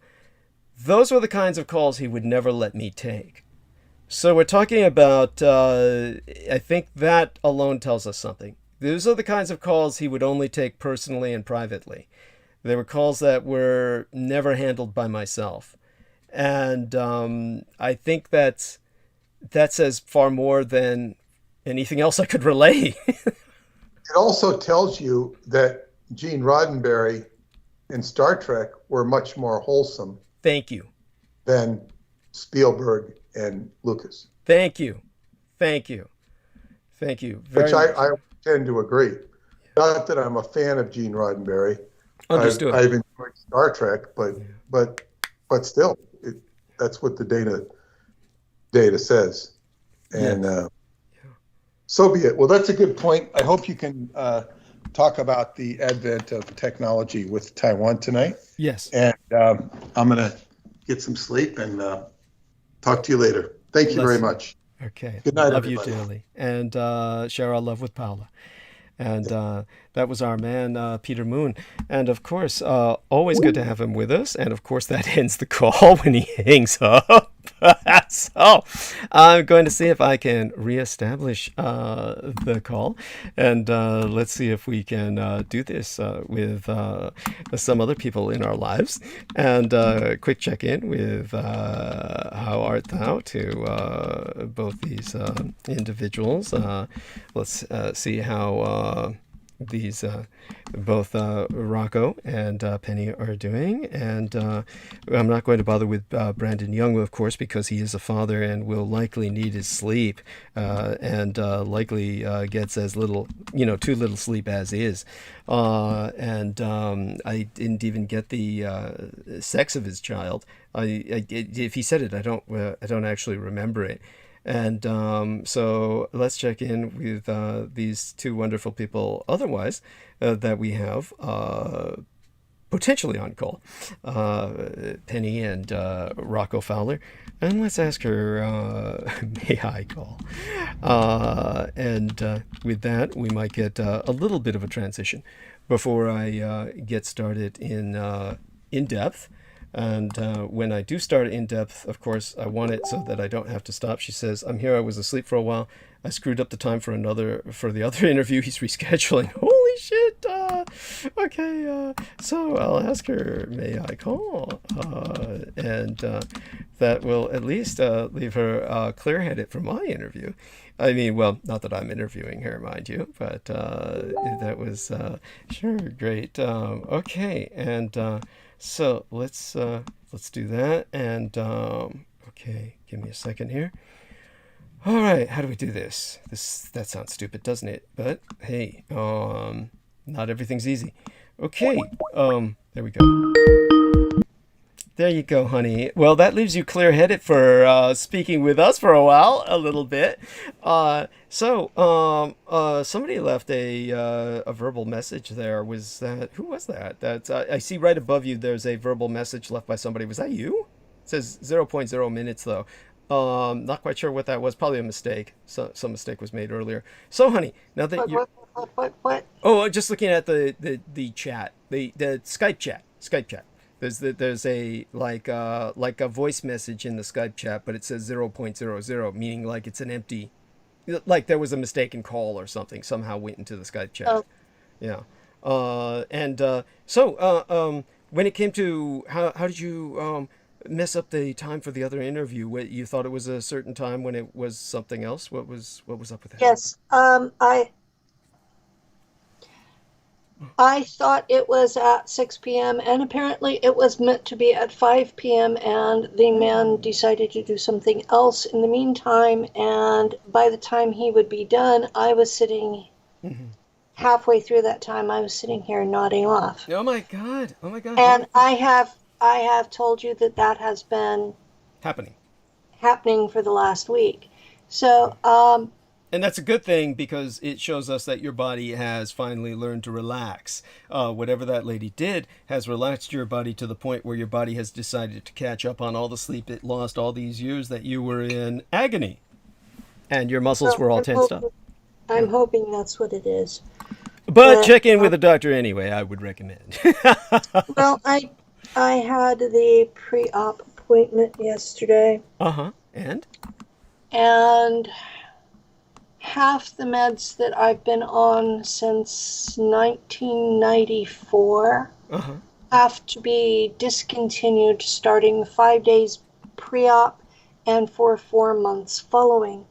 those were the kinds of calls he would never let me take. So we're talking about, I think that alone tells us something. Those are the kinds of calls he would only take personally and privately. They were calls that were never handled by myself. And I think that says far more than anything else I could relay. It also tells you that Gene Roddenberry in Star Trek were much more wholesome. Thank you. Than Spielberg and Lucas. Thank you. Thank you. Thank you. Which I tend to agree. Not that I'm a fan of Gene Roddenberry. Understood. I've enjoyed Star Trek, but still, that's what the data says. And so be it. Well, that's a good point. I hope you can talk about the advent of technology with Taiwan tonight. Yes. And I'm going to get some sleep and talk to you later. Thank you very much. Okay. Good night, Love you everybody. dearly. And share our love with Paula. And that was our man, Peter Moon. And of course, always good to have him with us. And of course, that ends the call when he hangs up. So I'm going to see if I can reestablish the call. And let's see if we can do this with some other people in our lives. And quick check in with how art thou to both these individuals. Let's see how these both Rocco and Penny are doing. And I'm not going to bother with Brandon Young, of course, because he is a father and will likely need his sleep and likely gets as little, too little sleep as is. And I didn't even get the sex of his child. If he said it, I don't actually remember it. And so let's check in with these two wonderful people otherwise that we have potentially on call, Penny and Rocco Fowler. And let's ask her, may I call? And with that, we might get a little bit of a transition before I get started in depth. And when I do start in depth, of course, I want it so that I don't have to stop. She says, I'm here. I was asleep for a while. I screwed up the time for the other interview. He's rescheduling. Holy shit. Okay. So I'll ask her, may I call? And that will at least leave her clear-headed for my interview. I mean, well, not that I'm interviewing her, mind you, but that was sure great. Okay. And so let's do that. And okay, give me a second here. All right, how do we do this? That sounds stupid, doesn't it? But hey, not everything's easy. Okay, there we go. There you go, honey. Well, that leaves you clear-headed for speaking with us for a while, a little bit. So somebody left a verbal message there. Who was that? That's I see right above you. There's a verbal message left by somebody. Was that you? It says 0.0 minutes though. Not quite sure what that was. Probably a mistake. Some mistake was made earlier. So, honey, now that you What? oh, just looking at the chat, the Skype chat. There's a like a voice message in the Skype chat, but it says 0.00, meaning like it's an empty, like there was a mistaken call or something somehow went into the Skype chat. Oh. Yeah. So when it came to how did you mess up the time for the other interview? What, you thought it was a certain time when it was something else? What was up with that? Yes. I thought it was at 6 p.m. and apparently it was meant to be at 5 p.m. and the man decided to do something else in the meantime. And by the time he would be done, I was sitting halfway through that time. I was sitting here nodding off. Oh my God! Oh my God! And I have told you that has been happening for the last week. So and that's a good thing because it shows us that your body has finally learned to relax. Whatever that lady did has relaxed your body to the point where your body has decided to catch up on all the sleep it lost all these years that you were in agony. And your muscles were all tensed up. I'm hoping that's what it is. But check in with a doctor anyway, I would recommend. Well, I had the pre-op appointment yesterday. And half the meds that I've been on since 1994 have to be discontinued starting 5 days pre-op and for 4 months following.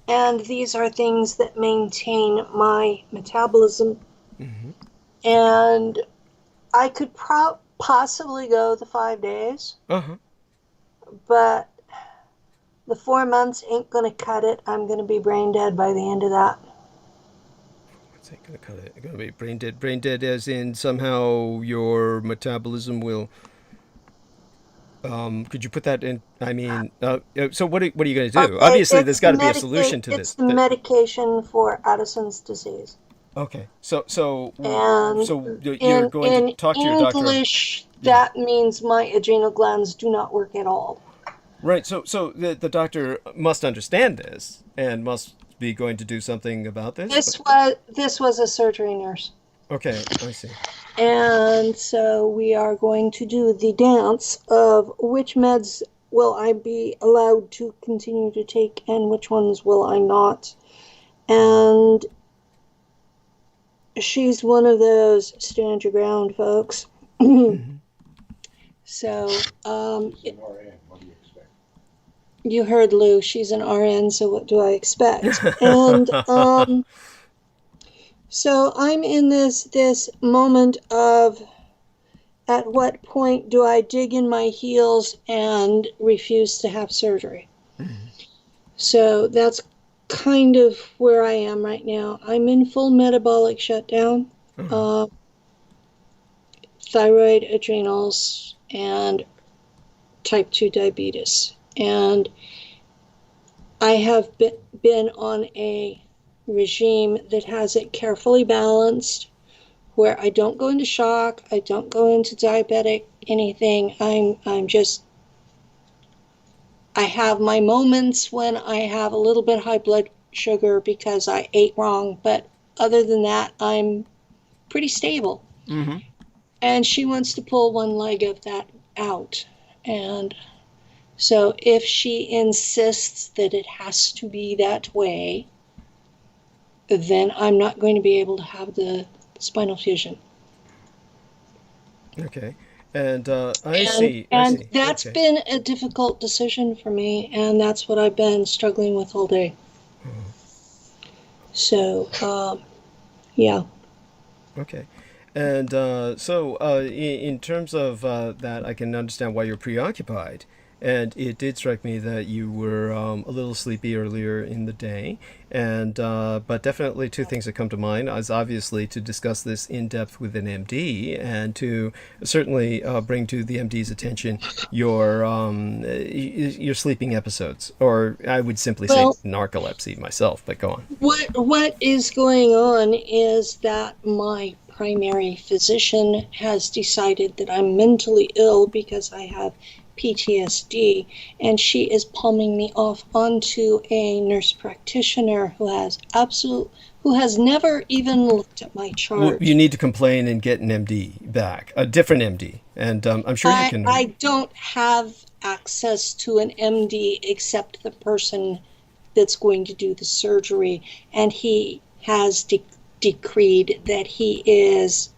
And these are things that maintain my metabolism. And I could possibly go the 5 days, but the 4 months ain't going to cut it. I'm going to be brain dead by the end of that. What's it going to cut it? You're going to be brain dead. Brain dead as in somehow your metabolism will... could you put that in? I mean, so what are you going to do? Okay, obviously, there's got to be a solution to it's this. It's the medication for Addison's disease. Okay, so And you're going to talk to your doctor. In English, that means my adrenal glands do not work at all. Right. So the doctor must understand this and must be going to do something about this. This was a surgery nurse. Okay, I see. And so we are going to do the dance of which meds will I be allowed to continue to take and which ones will I not. And she's one of those stand your ground folks. Mm-hmm. So, you heard Lou, she's an RN, so what do I expect? And so I'm in this moment of at what point do I dig in my heels and refuse to have surgery? Mm-hmm. So that's kind of where I am right now. I'm in full metabolic shutdown, Mm-hmm. thyroid, adrenals, and type 2 diabetes. And I have been on a regime that has it carefully balanced, where I don't go into shock, I don't go into diabetic anything. I have my moments when I have a little bit high blood sugar because I ate wrong, but other than that, I'm pretty stable. Mm-hmm. And she wants to pull one leg of that out. And so if she insists that it has to be that way, then I'm not going to be able to have the spinal fusion. Okay. And I see. I And see. that's Okay. been a difficult decision for me, and that's what I've been struggling with all day. Mhm. So, yeah. Okay. And in terms of that, I can understand why you're preoccupied. And it did strike me that you were a little sleepy earlier in the day. And but definitely two things that come to mind is obviously to discuss this in depth with an MD and to certainly bring to the MD's attention your sleeping episodes, or I would simply say Well, narcolepsy myself. But go on. what is going on is that my primary physician has decided that I'm mentally ill because I have PTSD, and she is palming me off onto a nurse practitioner who has never even looked at my Well, chart. you need to complain and get an MD back, a different MD, and I'm sure you I can. don't have access to an MD except the person that's going to do the surgery, and he has decreed that he is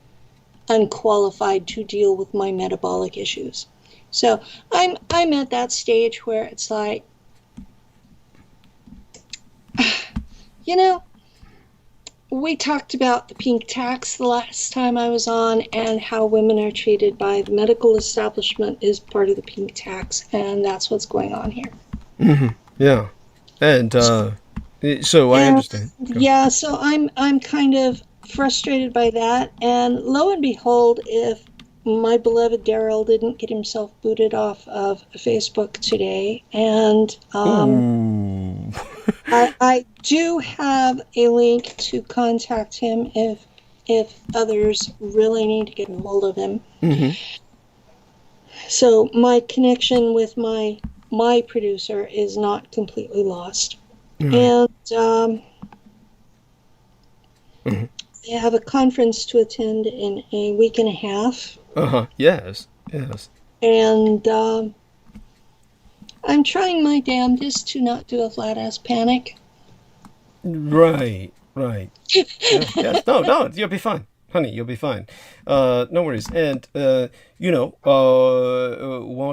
unqualified to deal with my metabolic issues. So I'm at that stage where it's like, you know, we talked about the pink tax the last time I was on, and how women are treated by the medical establishment is part of the pink tax, and that's what's going on here. Hmm. Yeah, and so I And understand. Go. yeah, so I'm kind of frustrated by that, and lo and behold, if my beloved Daryl didn't get himself booted off of Facebook today, and Ooh. I do have a link to contact him if others really need to get a hold of him. Hmm. So my connection with my producer is not completely lost. Right. And Hmm. I have a conference to attend in a week and a half, Uh-huh. Yes. Yes. and I'm trying my damnedest to not do a flat ass panic. Right. Right. Yeah. Yes. No. No. You'll be fine, honey. You'll be fine. No worries. And won't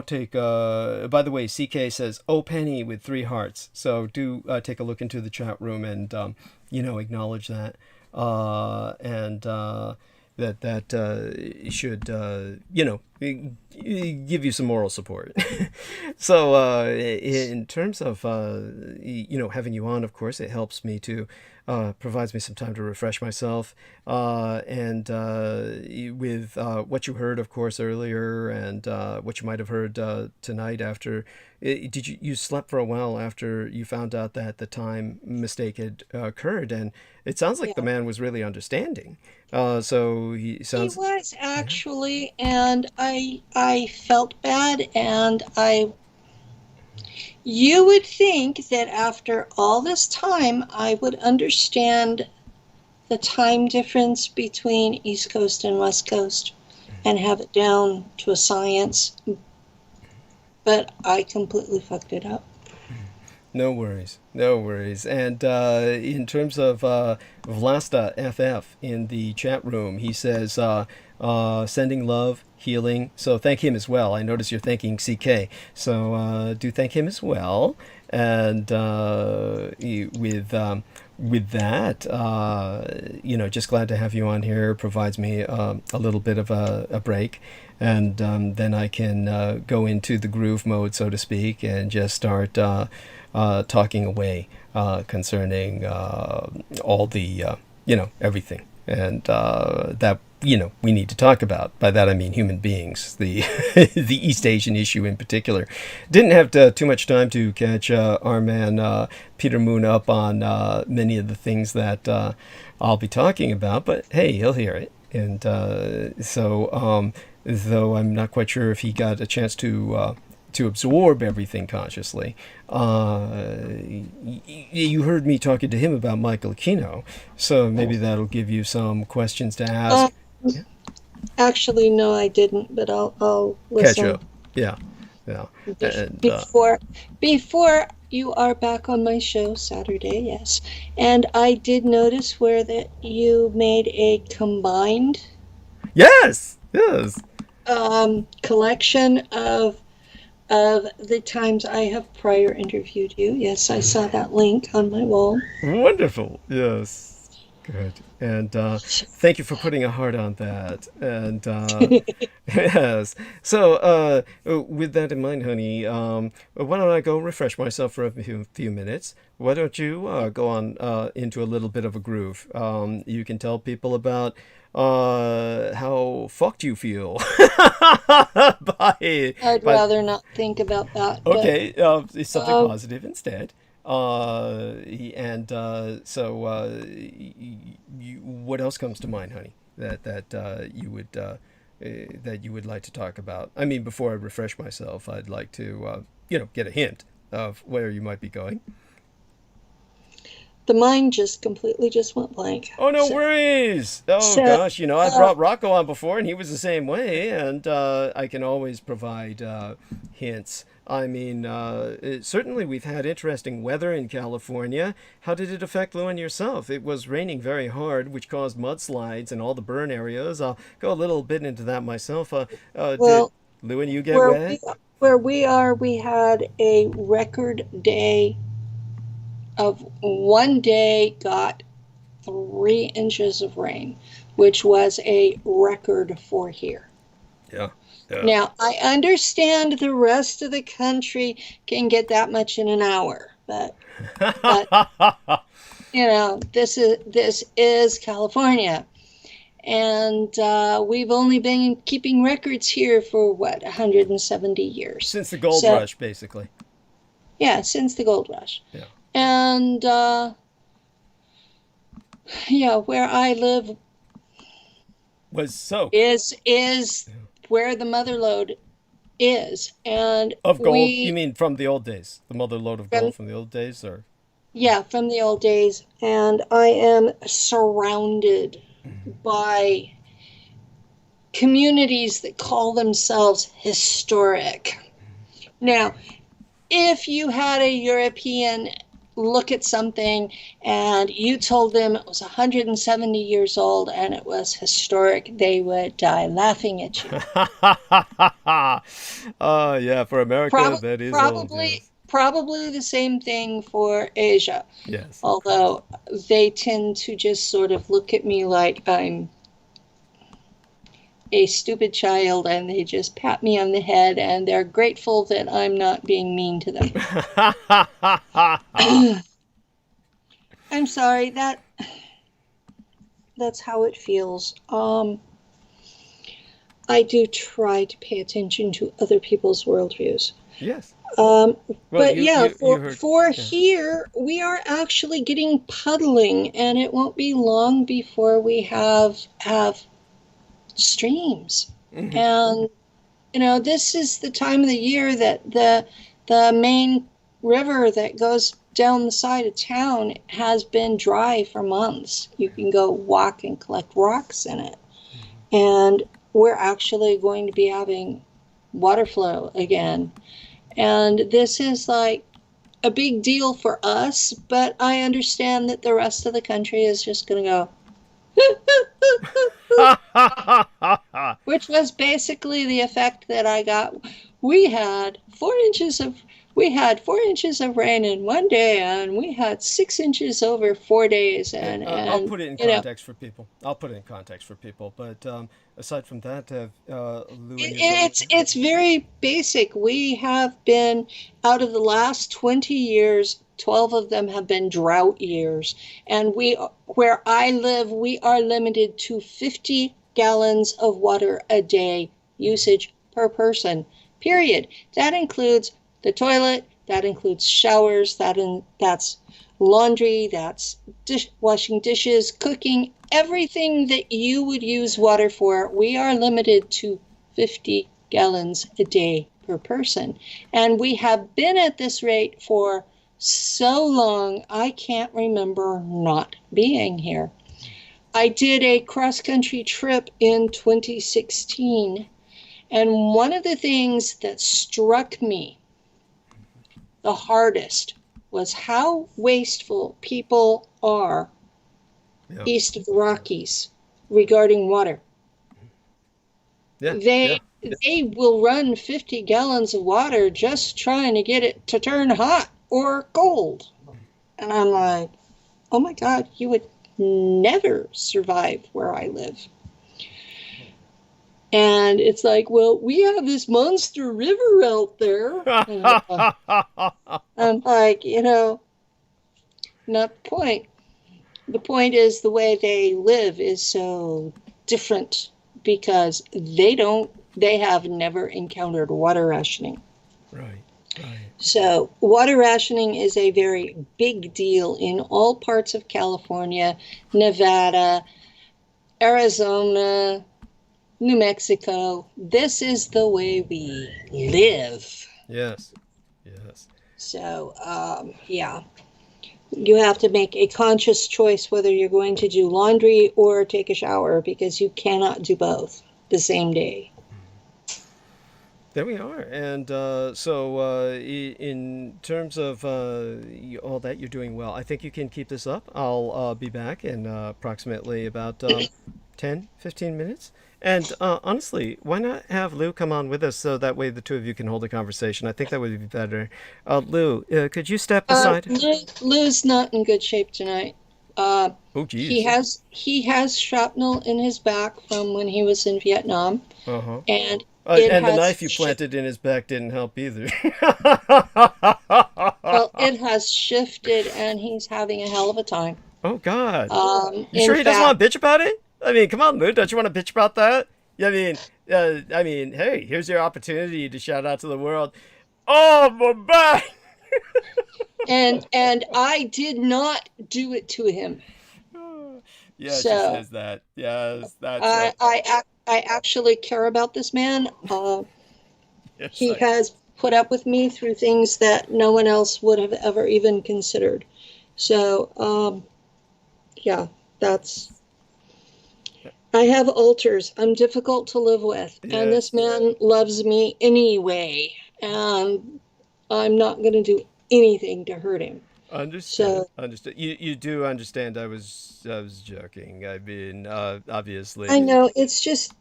take. By the way, CK says, "Oh, Penny" with 3 hearts. So do take a look into the chat room and acknowledge that. And that should give you some moral support. So in terms of having you on, of course, it helps me to provides me some time to refresh myself. And with what you heard, of course, earlier, and what you might have heard tonight after. Did you slept for a while after you found out that the time mistake had occurred? And it sounds like the Yeah. man was really understanding. So he He sounds. was Yeah. actually, and I felt bad, and I You would think that after all this time, I would understand the time difference between East Coast and West Coast and have it down to a science, but I completely fucked it up. No worries, no worries. And in terms of Vlasta FF in the chat room, he says, sending love, healing. So thank him as well. I notice you're thanking CK. So do thank him as well. And with that, just glad to have you on here. Provides me a little bit of a break. And then I can go into the groove mode, so to speak, and just start talking away concerning all the, everything. And that, we need to talk about. By that I mean human beings, the the East Asian issue in particular. Didn't have too much time to catch our man Peter Moon up on many of the things that I'll be talking about, but hey, he'll hear it. And though I'm not quite sure if he got a chance to absorb everything consciously. You heard me talking to him about Michael Aquino, so maybe that'll give you some questions to ask. Yeah. Actually, no, I didn't, but I'll listen. Catch up. Yeah. And, before you are back on my show Saturday, yes. And I did notice where that you made a combined Yes. collection of the times I have prior interviewed you. Yes, I saw that link on my wall. Wonderful. Yes. Good. And thank you for putting a heart on that. And yes. So with that in mind, honey, why don't I go refresh myself for a few minutes? Why don't you go on into a little bit of a groove? You can tell people about how fucked you feel. I'd rather not think about that. Okay, it's something positive instead. What else comes to mind, honey, that you would like to talk about? I mean, before I refresh myself, I'd like to get a hint of where you might be going. The mind just completely went blank. Oh, no worries. Oh, gosh, I brought Rocco on before, and he was the same way, and I can always provide hints. I mean, certainly we've had interesting weather in California. How did it affect Lou and yourself? It was raining very hard, which caused mudslides and all the burn areas. I'll go a little bit into that myself. Did Lou and you get wet? Where we are, we had a record day of one day got 3 inches of rain, which was a record for here. Yeah. Now, I understand the rest of the country can get that much in an hour, but this is California, and we've only been keeping records here for 170 years since the gold rush, basically. Yeah, since the gold rush. Yeah. And where I live was soaked. Is where the mother lode is, and of gold. You mean from the old days? The mother lode of gold from the old days, or? Yeah, from the old days, and I am surrounded by communities that call themselves historic. Now, if you had a European look at something and you told them it was 170 years old and it was historic, they would die laughing at you. Yeah, for America, that is probably old, yes. Probably the same thing for Asia. Yes. Although they tend to just sort of look at me like I'm a stupid child, and they just pat me on the head, and they're grateful that I'm not being mean to them. I'm sorry, that's how it feels. I do try to pay attention to other people's worldviews. Yes. Here, we are actually getting puddling, and it won't be long before we have streams. Mm-hmm. And this is the time of the year that the main river that goes down the side of town has been dry for months. You can go walk and collect rocks in it. And we're actually going to be having water flow again. And this is like a big deal for us, but I understand that the rest of the country is just going to go, which was basically the effect that I got. We had 4 inches of rain in one day, and we had 6 inches over 4 days. And I'll put it in context for people. But aside from that, Lou, it's very basic. We have been, out of the last 20 years, 12 of them have been drought years. And where I live, we are limited to 50 gallons of water a day usage per person, period. That includes the toilet, that includes showers, that's laundry, that's washing dishes, cooking, everything that you would use water for. We are limited to 50 gallons a day per person. And we have been at this rate for so long, I can't remember not being here. I did a cross-country trip in 2016, and one of the things that struck me the hardest was how wasteful people are east of the Rockies regarding water. They will run 50 gallons of water just trying to get it to turn hot or cold. And I'm like, oh my God, you would never survive where I live. And it's like, well, we have this monster river out there. I'm like, not the point. The point is the way they live is so different because they have never encountered water rationing. Right. So water rationing is a very big deal in all parts of California, Nevada, Arizona, New Mexico. This is the way we live. Yes. So, you have to make a conscious choice whether you're going to do laundry or take a shower because you cannot do both the same day. There we are. And in terms of all that, you're doing well. I think you can keep this up. I'll be back in approximately about 10, 15 minutes. And honestly, why not have Lou come on with us so that way the two of you can hold a conversation? I think that would be better. Lou, could you step aside? Lou's not in good shape tonight. Oh, geez. He has shrapnel in his back from when he was in Vietnam. Uh-huh. And the knife you planted in his back didn't help either. Well, it has shifted, and he's having a hell of a time. Oh, God. You sure he doesn't want to bitch about it? I mean, come on, Lou. Don't you want to bitch about that? I mean, hey, here's your opportunity to shout out to the world. Oh, my back! and I did not do it to him. Yeah, so, she says that. Yes, that's I actually care about this man. Yes, he has put up with me through things that no one else would have ever even considered. So, I have alters. I'm difficult to live with. Yes. And this man loves me anyway. And I'm not going to do anything to hurt him. Understood. You do understand I was joking. I mean, obviously. I know. It's just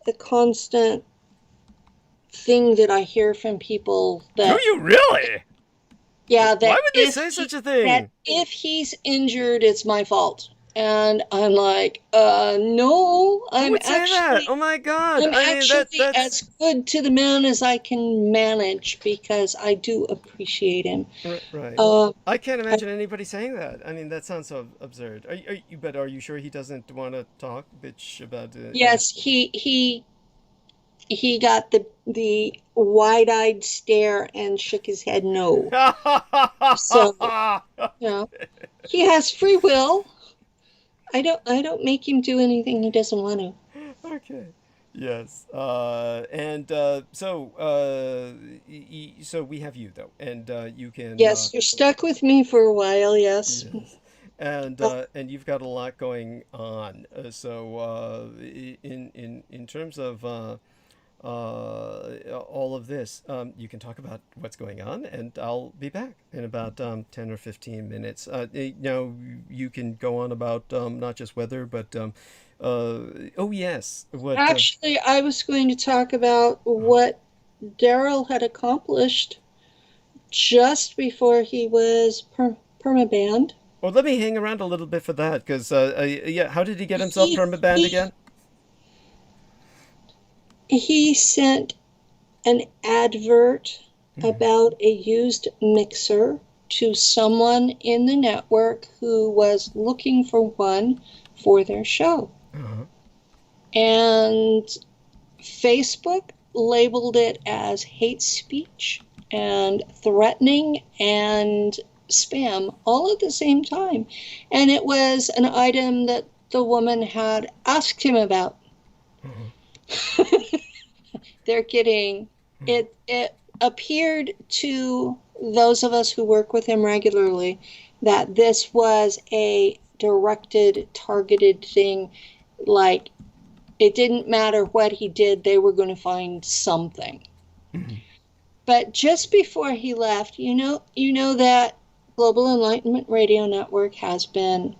a constant thing that I hear from people that... Do you really? Yeah. That why would they say such a thing? That if he's injured, it's my fault. And I'm like, no, I'm actually... that? Oh my God. I'm actually as good to the man as I can manage because I do appreciate him. Right. I can't imagine anybody saying that. I mean, that sounds so absurd. Are you sure he doesn't want to talk, bitch, about it? Yes, he got the wide-eyed stare and shook his head no. So, he has free will. I don't make him do anything he doesn't want to. Okay. Yes. So we have you though, and you can. Yes, you're stuck with me for a while, yes. Yes. And you've got a lot going on. In terms of all of this, you can talk about what's going on, and I'll be back in about 10 or 15 minutes. Now you can go on about not just weather, but oh yes, what? Actually, I was going to talk about what Daryl had accomplished just before he was permabanned. Well, let me hang around a little bit for that, because yeah, how did he get himself He, permabanned he, again? he sent an advert about a used mixer to someone in the network who was looking for one for their show. Uh-huh. And Facebook labeled it as hate speech and threatening and spam all at the same time. And it was an item that the woman had asked him about. They're kidding. It appeared to those of us who work with him regularly that this was a directed, targeted thing. Like, it didn't matter what he did, they were going to find something. But just before he left, you know that Global Enlightenment Radio Network has been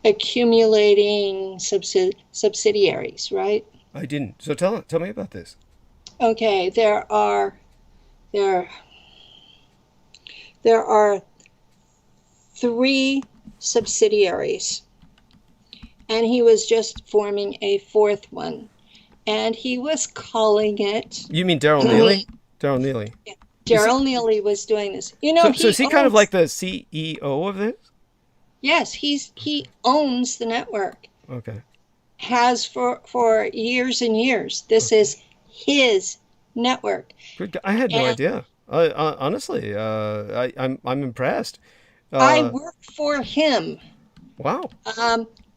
accumulating subsidiaries, right? I didn't. So tell me about this. Okay, there are 3 subsidiaries, and he was just forming a 4th one, and he was calling it. You mean Daryl Neely? Daryl Neely. Yeah, Daryl Neely was doing this. So is he kind of like the CEO of this? Yes, he owns the network. Okay. Has for years and years. This is his network. Good. I had no idea. Honestly, I'm impressed. I work for him. Wow.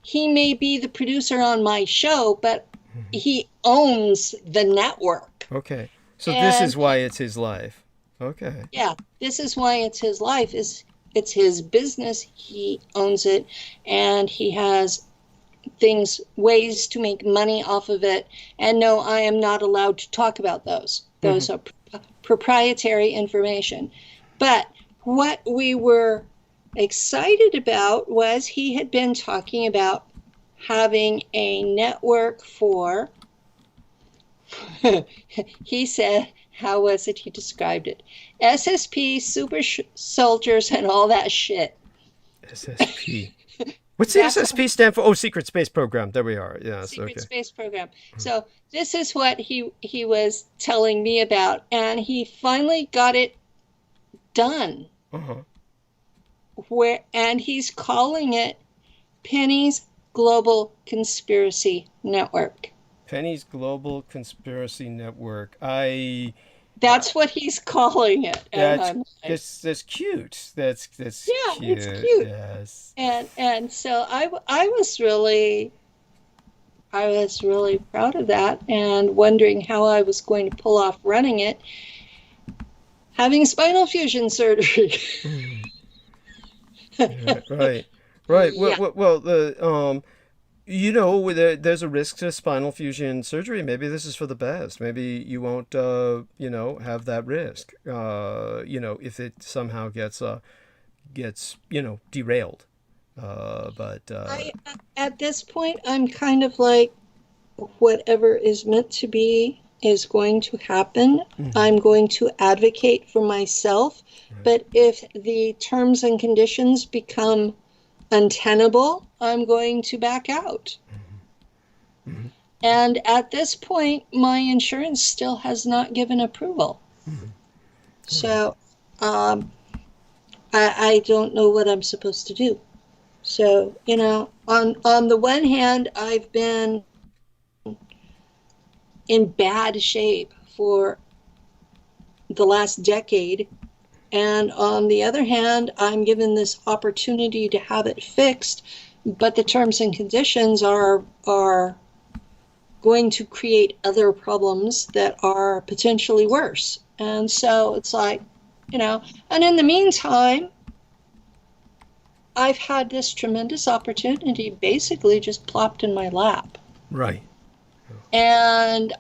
He may be the producer on my show, but he owns the network. Okay. So this is why it's his life. Okay. Yeah, this is why it's his life. It's his business. He owns it, and he has ways to make money off of it. And no, I am not allowed to talk about those. Those are proprietary information. But what we were excited about was he had been talking about having a network for, he said, how was it he described it? SSP, super soldiers, and all that shit. SSP. What's the SSP stand for? Oh, Secret Space Program. There we are. Yeah. Secret Space Program. So this is what he was telling me about, and he finally got it done. And he's calling it Penny's Global Conspiracy Network. Penny's Global Conspiracy Network. That's what he's calling it. That's cute. That's yeah, cute. It's cute. Yes. And so I was really proud of that, and wondering how I was going to pull off running it, having spinal fusion surgery. Right. Well, Yeah. there's a risk to spinal fusion surgery. Maybe this is for the best. Maybe you won't, have that risk. If it somehow gets derailed. At this point, I'm kind of like, whatever is meant to be is going to happen. I'm going to advocate for myself. Right. But if the terms and conditions become untenable, I'm going to back out. And at this point, my insurance still has not given approval. So I don't know what I'm supposed to do. So, on the one hand, I've been in bad shape for the last decade. And on the other hand, I'm given this opportunity to have it fixed, but the terms and conditions are going to create other problems that are potentially worse. And so it's like, and in the meantime, I've had this tremendous opportunity basically just plopped in my lap. Right. And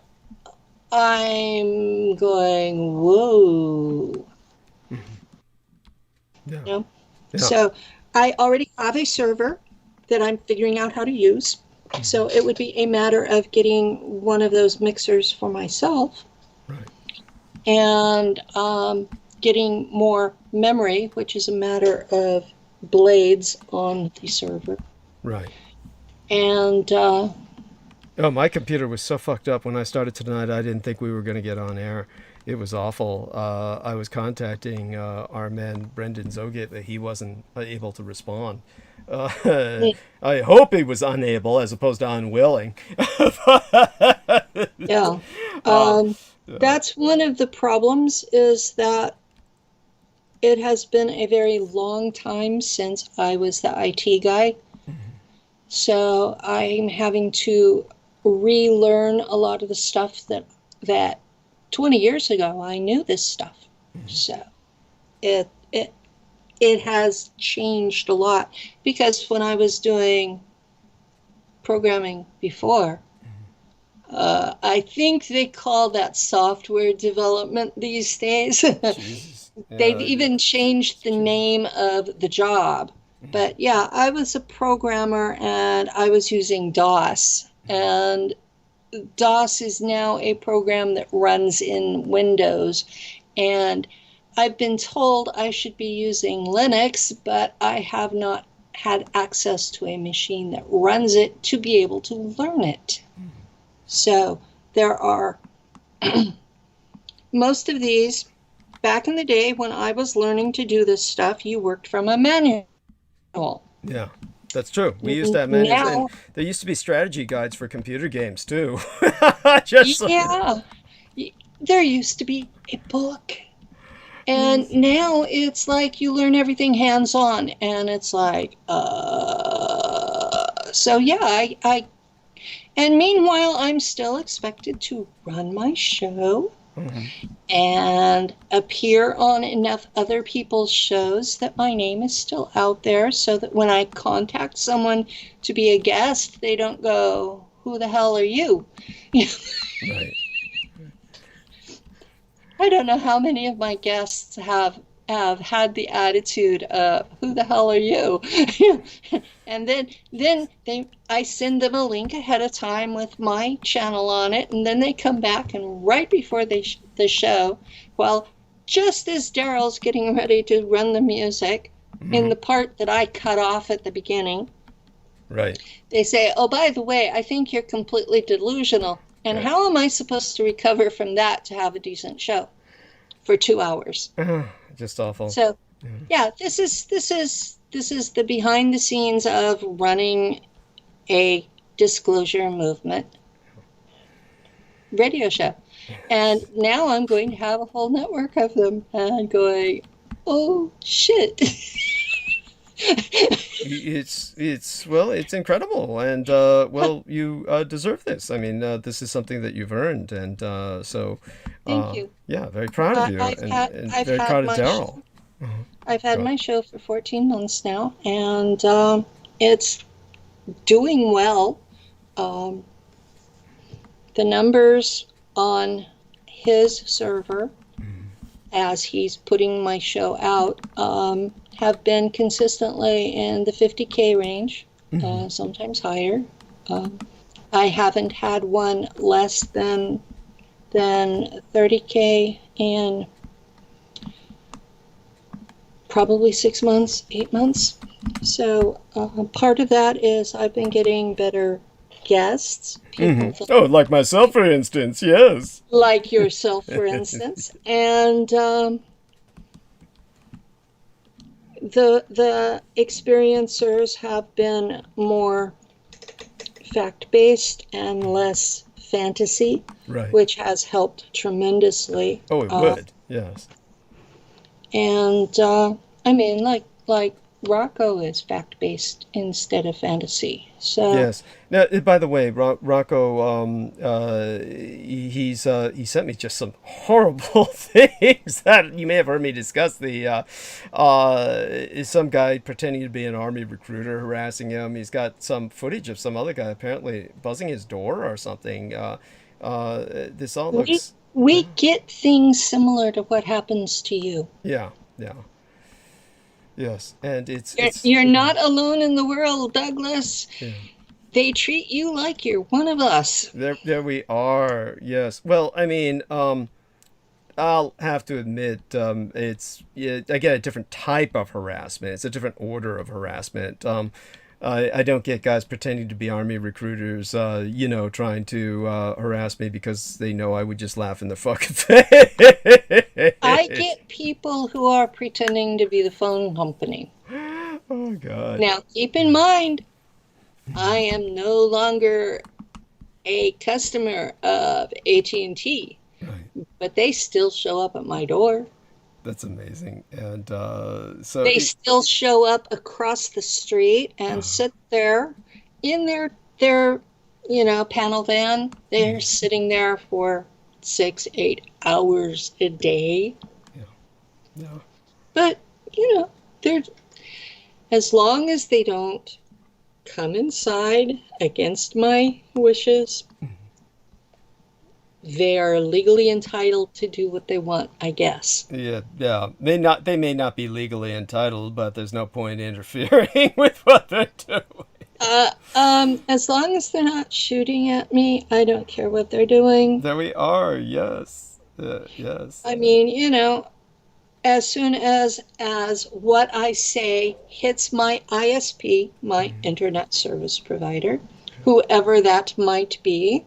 I'm going, whoa. Yeah. Yeah. Yeah. So I already have a server that I'm figuring out how to use. So it would be a matter of getting one of those mixers for myself. Right. And getting more memory, which is a matter of blades on the server. Right. And oh, my computer was so fucked up when I started tonight. I didn't think we were going to get on air. It was awful. I was contacting our man Brendan Zogit, but he wasn't able to respond. I hope he was unable as opposed to unwilling. Yeah. That's one of the problems, is that it has been a very long time since I was the IT guy. So I'm having to relearn a lot of the stuff that 20 years ago I knew this stuff. So it has changed a lot, because when I was doing programming before, I think they call that software development these days. They've even changed the name of the job. But yeah, I was a programmer and I was using DOS. And DOS is now a program that runs in Windows. And I've been told I should be using Linux, but I have not had access to a machine that runs it to be able to learn it. So there are most of these. Back in the day when I was learning to do this stuff, you worked from a manual. Yeah, that's true. We used to have manuals, and there used to be strategy guides for computer games too. Yeah, there used to be a book. And now it's like you learn everything hands-on, and it's like, so yeah, and meanwhile, I'm still expected to run my show and appear on enough other people's shows that my name is still out there, so that when I contact someone to be a guest, they don't go, who the hell are you? Right. I don't know how many of my guests have had the attitude of, who the hell are you? And then I send them a link ahead of time with my channel on it, and then they come back, and right before the show, well, just as Daryl's getting ready to run the music, in the part that I cut off at the beginning, right, they say, oh, by the way, I think you're completely delusional. And how am I supposed to recover from that to have a decent show for 2 hours? Just awful. So, yeah, this is the behind the scenes of running a disclosure movement radio show. And now I'm going to have a whole network of them, and going, oh shit. It's incredible, and well, you deserve this. I mean, this is something that you've earned, and so thank you. Yeah, very proud of you, and very proud of Daryl. I've had my show for 14 months now, and it's doing well. The numbers on his server, as he's putting my show out, have been consistently in the 50K range, sometimes higher. I haven't had one less than 30K in probably 6 months, 8 months. So part of that is I've been getting better guests. Oh, like myself, for instance, yes. Like yourself, for instance. And the experiencers have been more fact-based and less fantasy, right, which has helped tremendously. Oh, it would, yes. And I mean, like Rocco is fact-based instead of fantasy. So Yes. Now, by the way, Rocco, he sent me just some horrible things that you may have heard me discuss. Some guy pretending to be an army recruiter harassing him. He's got some footage of some other guy apparently buzzing his door or something. This all looks. we get things similar to what happens to you. Yeah, yeah. Yes, and You're not alone in the world, Douglas. Yeah. They treat you like you're one of us. There we are. Yes. Well, I mean, I'll have to admit, I get a different type of harassment. It's a different order of harassment. I don't get guys pretending to be army recruiters, trying to harass me because they know I would just laugh in the fucking face. I get people who are pretending to be the phone company. Oh, God. Now, keep in mind, I am no longer a customer of AT&T, Right. but they still show up at my door. That's amazing. And they still show up across the street and sit there in their panel van. They're sitting there for 6-8 hours a day. Yeah. But they're, as long as they don't come inside against my wishes, they are legally entitled to do what they want, I guess. Yeah. They may not be legally entitled, but there's no point interfering with what they're doing. As long as they're not shooting at me, I don't care what they're doing. There we are. Yes. Yes. I mean, as soon as what I say hits my ISP, my internet service provider, whoever that might be,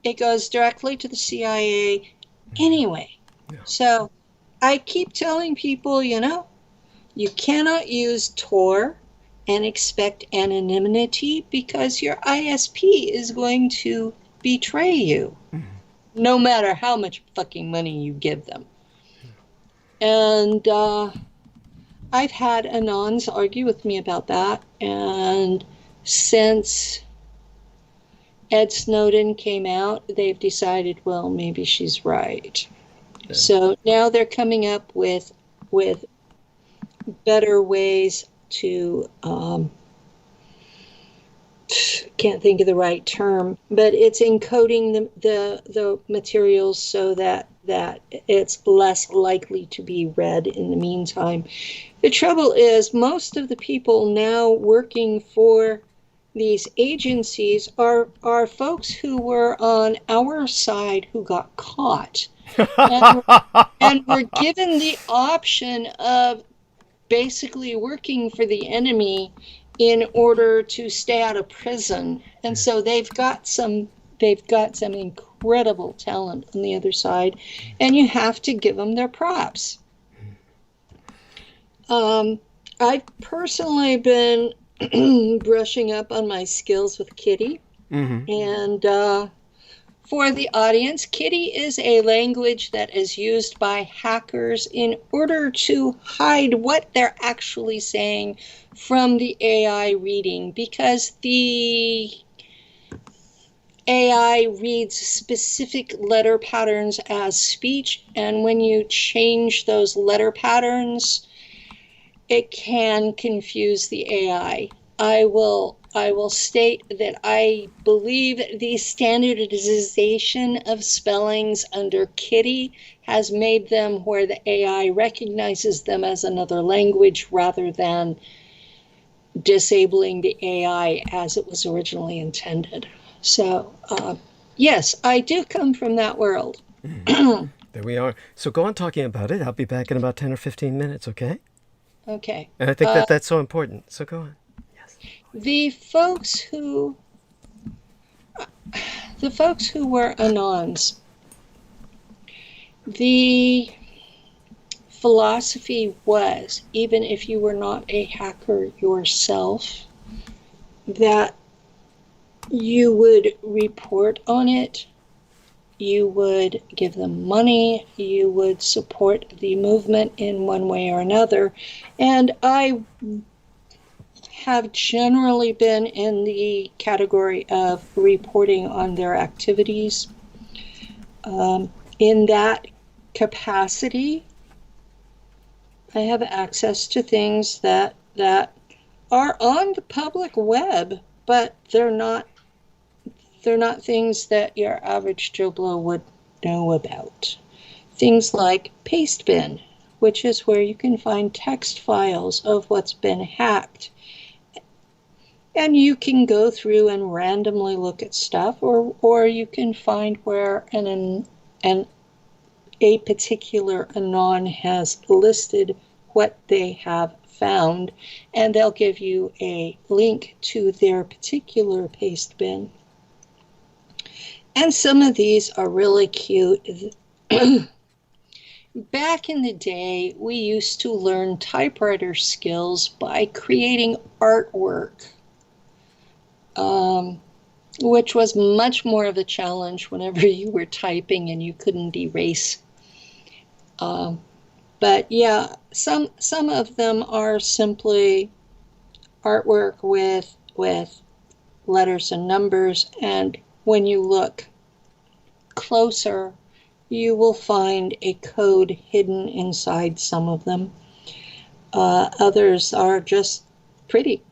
it goes directly to the CIA anyway. Yeah. So I keep telling people, you cannot use Tor and expect anonymity because your ISP is going to betray you, no matter how much fucking money you give them. And I've had Anons argue with me about that, and since Ed Snowden came out, they've decided, well, maybe she's right. Okay. So now they're coming up with better ways to, can't think of the right term, but it's encoding the materials so that it's less likely to be read in the meantime. The trouble is, most of the people now working for these agencies are folks who were on our side who got caught and were given the option of basically working for the enemy in order to stay out of prison. And so they've got some incredible talent on the other side, and you have to give them their props. I've personally been brushing up on my skills with Kitty. And for the audience, Kitty is a language that is used by hackers in order to hide what they're actually saying from the AI reading, because the AI reads specific letter patterns as speech, and when you change those letter patterns, it can confuse the AI. I will state that I believe the standardization of spellings under Kitty has made them where the AI recognizes them as another language rather than disabling the AI as it was originally intended. So, yes, I do come from that world. There we are. So go on talking about it. I'll be back in about 10 or 15 minutes, okay? Okay. And I think that's so important. So go on. Yes. The folks who were Anons, the philosophy was, even if you were not a hacker yourself, that you would report on it you would give them money, you would support the movement in one way or another. And I have generally been in the category of reporting on their activities. In that capacity, I have access to things that are on the public web, but they're not things that your average Joe Blow would know about. Things like Pastebin, which is where you can find text files of what's been hacked. And you can go through and randomly look at stuff, or you can find where a particular anon has listed what they have found, and they'll give you a link to their particular Pastebin. And some of these are really cute. Back in the day, we used to learn typewriter skills by creating artwork, which was much more of a challenge whenever you were typing and you couldn't erase. But yeah, some of them are simply artwork with letters and numbers, and when you look closer, you will find a code hidden inside some of them. Others are just pretty.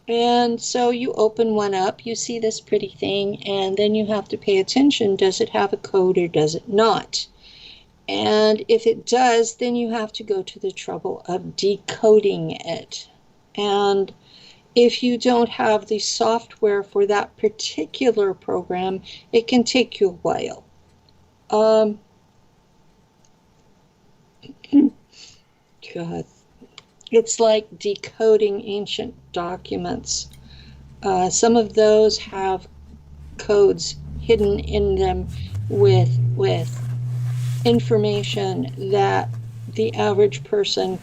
And so you open one up, you see this pretty thing, and then you have to pay attention. Does it have a code or does it not? And if it does, then you have to go to the trouble of decoding it. And if you don't have the software for that particular program, it can take you a while. God, it's like decoding ancient documents. Some of those have codes hidden in them with information that the average person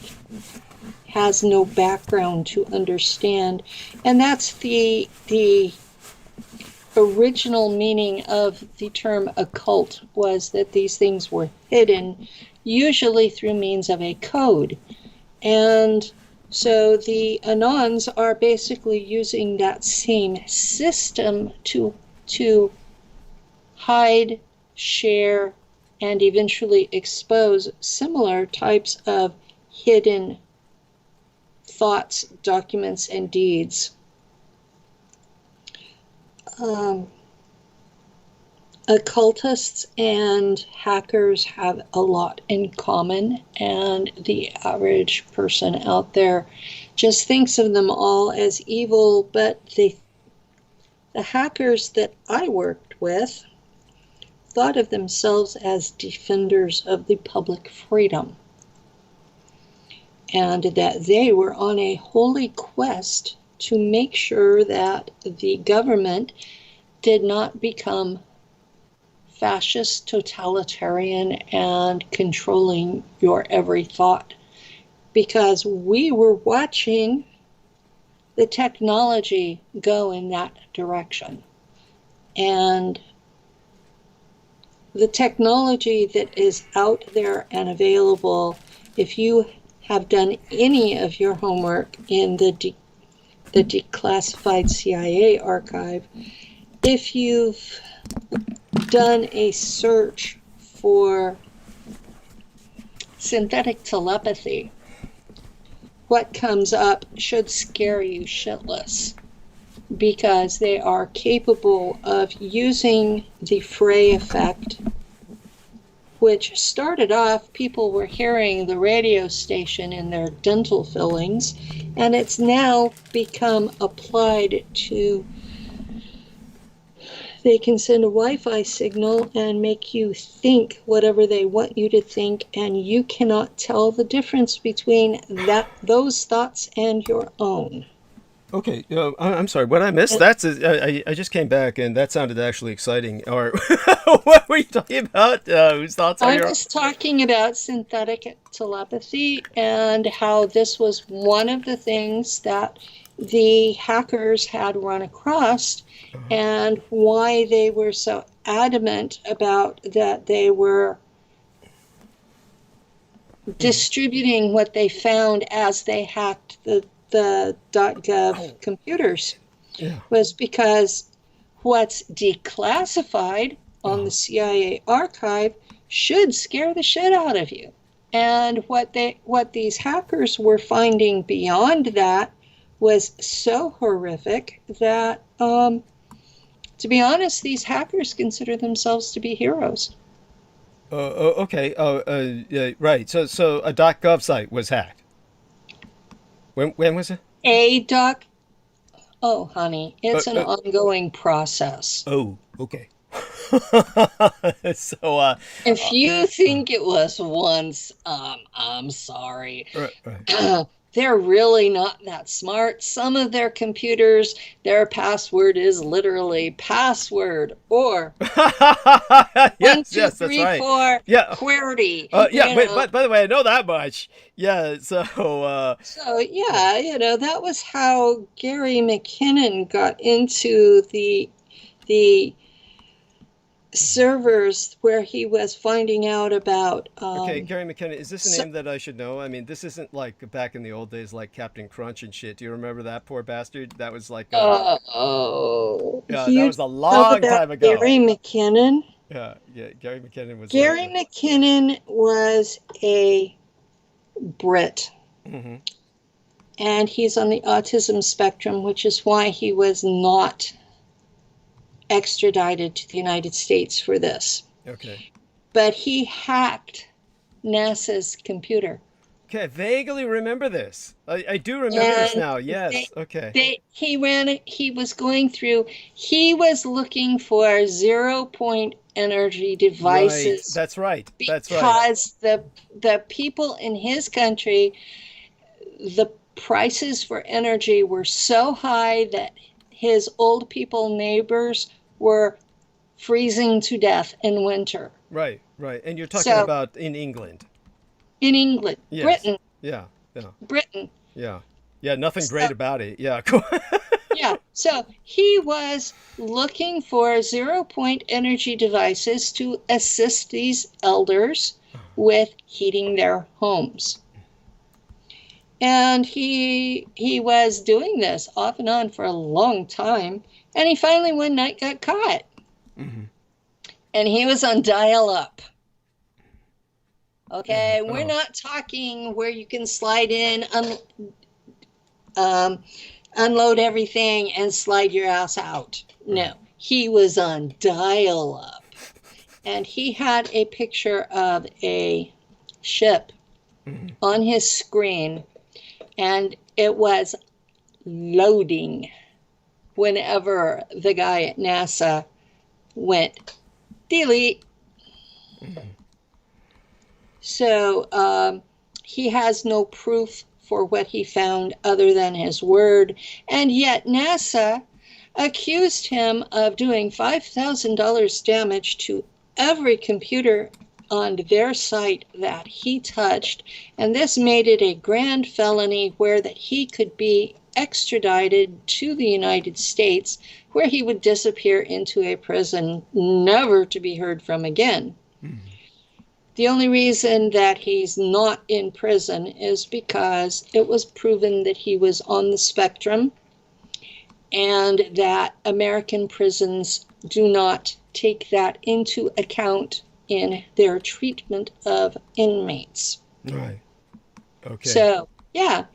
has no background to understand. And that's the original meaning of the term occult, was that these things were hidden, usually through means of a code. And so the Anons are basically using that same system to hide, share, and eventually expose similar types of hidden thoughts, documents, and deeds. Occultists and hackers have a lot in common, and the average person out there just thinks of them all as evil, but the hackers that I worked with thought of themselves as defenders of the public freedom, and that they were on a holy quest to make sure that the government did not become fascist, totalitarian, and controlling your every thought, because we were watching the technology go in that direction. And the technology that is out there and available, if you have done any of your homework in the declassified CIA archive, if you've done a search for synthetic telepathy, what comes up should scare you shitless, because they are capable of using the Frey effect, which started off, people were hearing the radio station in their dental fillings, and it's now become applied to, they can send a Wi-Fi signal and make you think whatever they want you to think, and you cannot tell the difference between those thoughts and your own. Okay, I'm sorry. What I missed? I just came back, and that sounded actually exciting. Or what were you talking about? Whose thoughts are I was talking about synthetic telepathy and how this was one of the things that the hackers had run across, and why they were so adamant about that they were distributing what they found as they hacked the .gov computers. Yeah. Was because what's declassified on the CIA archive should scare the shit out of you. And what these hackers were finding beyond that was so horrific that, to be honest, these hackers consider themselves to be heroes. Okay. Right. So a .gov site was hacked. When was it? Oh, honey, it's an ongoing process. Oh, okay. If you think it was once, I'm sorry. Right. They're really not that smart. Some of their computers, their password is literally password or yes, 1, 2, 3, that's right. 4 Yeah. QWERTY. But by the way, I know that much. Yeah. So yeah, that was how Gary McKinnon got into the servers where he was finding out about okay, Gary McKenna, is this a name that I should know? I mean, this isn't like back in the old days like Captain Crunch and shit. Do you remember that poor bastard? That was like yeah, that was a long time ago. Gary McKinnon? Yeah, Gary McKinnon was Gary McKinnon was a Brit. Mm-hmm. And he's on the autism spectrum, which is why he was not extradited to the United States for this. Okay. But he hacked NASA's computer. Okay, I vaguely remember this. I do remember this now. Yes. He was looking for 0-point energy devices. Right. That's right. Because the people in his country, the prices for energy were so high that his old people neighbors were freezing to death in winter. Right. And you're talking about in England. In England. Yes. Britain. Yeah. Britain. Yeah. Nothing great about it. Yeah. Cool. Yeah. So he was looking for 0-point energy devices to assist these elders with heating their homes. And he was doing this off and on for a long time. And he finally one night got caught. Mm-hmm. And he was on dial-up. Okay, we're not talking where you can slide in, unload everything, and slide your ass out. No, he was on dial-up. And he had a picture of a ship on his screen, and it was loading whenever the guy at NASA went delete. So he has no proof for what he found other than his word, and yet NASA accused him of doing $5,000 damage to every computer on their site that he touched, and this made it a grand felony where that he could be extradited to the United States, where he would disappear into a prison never to be heard from again. Mm-hmm. The only reason that he's not in prison is because it was proven that he was on the spectrum, and that American prisons do not take that into account in their treatment of inmates. Right. Okay. So, yeah,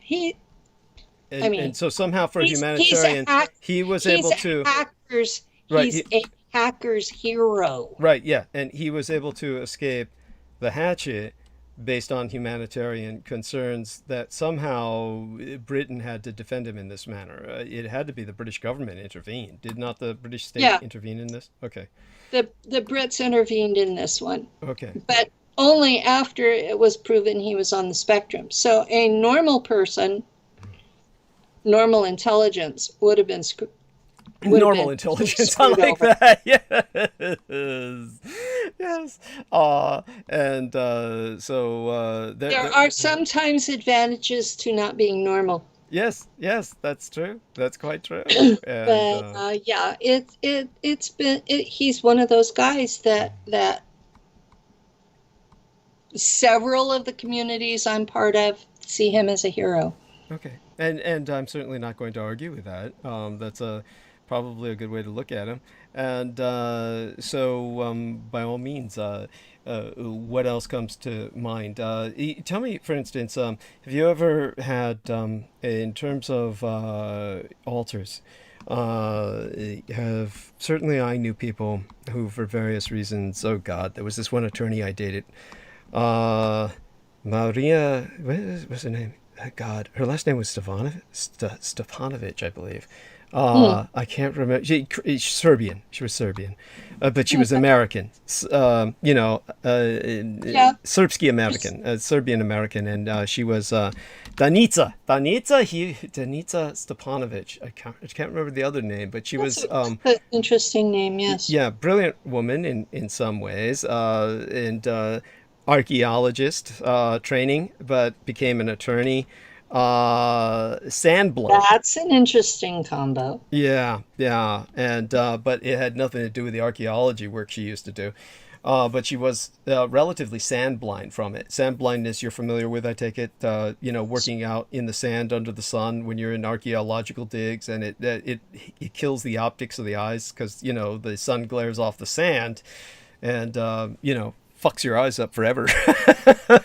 and so somehow for humanitarian, he was able to... He's a hacker's hero. Right, yeah. And he was able to escape the hatchet based on humanitarian concerns that somehow Britain had to defend him in this manner. It had to be the British government intervened. Did not the British state intervene in this? Okay. The Brits intervened in this one. Okay. But only after it was proven he was on the spectrum. So a normal person, normal intelligence would have been normal intelligence. I like that. Yes. So there are sometimes advantages to not being normal. Yes, that's true. That's quite true. And But yeah, he's one of those guys that several of the communities I'm part of see him as a hero. okay, and I'm certainly not going to argue with that. That's a probably a good way to look at him. And by all means, what else comes to mind? Tell me, for instance, have you ever had, in terms of altars, have certainly I knew people who, for various reasons, oh God, there was this one attorney I dated, uh, Maria, what's her name? God, her last name was Stefanovic, I believe. I can't remember. She's Serbian. She was Serbian, but she was American. Yeah. Srpski American, Serbian American, and she was Danica Stepanovic. I can't remember the other name, but she was That's an interesting name. Yes. yeah, brilliant woman in some ways, and archaeologist training, but became an attorney. Sandblower. That's an interesting combo. Yeah, and but it had nothing to do with the archaeology work she used to do. But she was relatively sand blind from it. Sand blindness, you're familiar with, I take it. Working out in the sand under the sun when you're in archaeological digs, and it kills the optics of the eyes because the sun glares off the sand, and fucks your eyes up forever. So,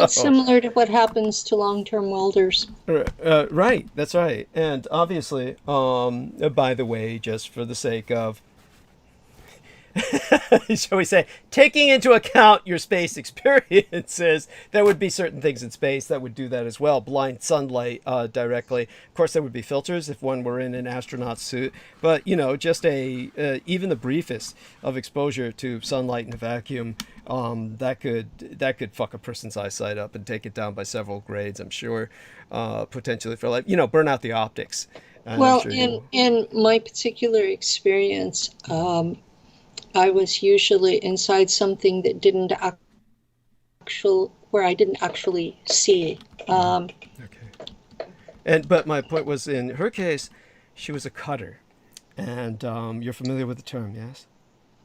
It's similar to what happens to long-term welders. right, that's right. And obviously, by the way, just for the sake of, shall we say, taking into account your space experiences, there would be certain things in space that would do that as well. Blind sunlight directly. Of course, there would be filters if one were in an astronaut suit. But just even the briefest of exposure to sunlight in a vacuum, that could fuck a person's eyesight up and take it down by several grades. I'm sure, potentially for life. Burn out the optics. And Well, sure in my particular experience, I was usually inside something that where I didn't actually see. Okay. But my point was, in her case, she was a cutter, and you're familiar with the term, yes?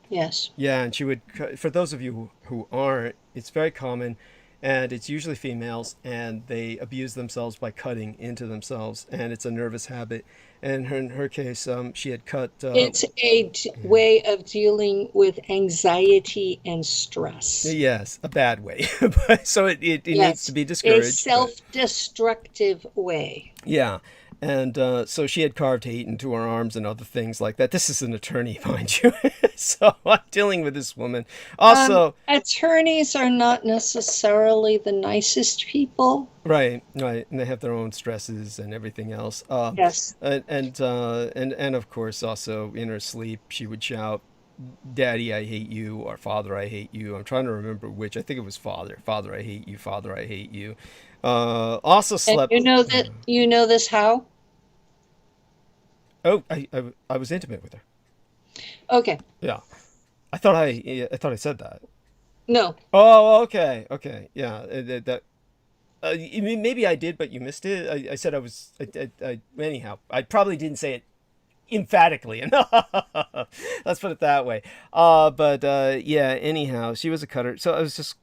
Yes. Yeah, and she would. For those of you who aren't, it's very common, and it's usually females, and they abuse themselves by cutting into themselves, and it's a nervous habit. And in her case, she had cut. It's a way of dealing with anxiety and stress. Yes, a bad way. So it Yes, needs to be discouraged. a self-destructive way. Yeah. And so she had carved hate into her arms and other things like that. This is an attorney, mind you. So I'm dealing with this woman. Also, attorneys are not necessarily the nicest people. right. And they have their own stresses and everything else. Yes. And of course, also in her sleep, she would shout, "Daddy, I hate you," or "Father, I hate you." I'm trying to remember which. I think it was Father. "Father, I hate you. Father, I hate you." Also slept. And you know this how? Oh, I was intimate with her. Okay. Yeah, I thought I said that. No. Oh, okay, yeah. Maybe I did, but you missed it. I said I was. Anyhow, I probably didn't say it emphatically enough. Let's put it that way. But yeah. Anyhow, she was a cutter. So I was just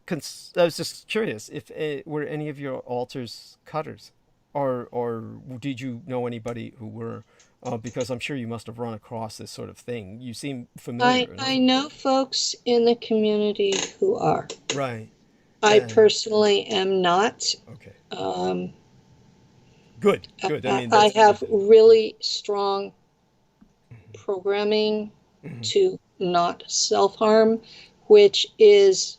curious if were any of your altars cutters, or did you know anybody who were? Because I'm sure you must have run across this sort of thing. You seem familiar. I know folks in the community who are. Right. I personally am not. Okay. Good. I mean, I have really strong programming to not self-harm, which is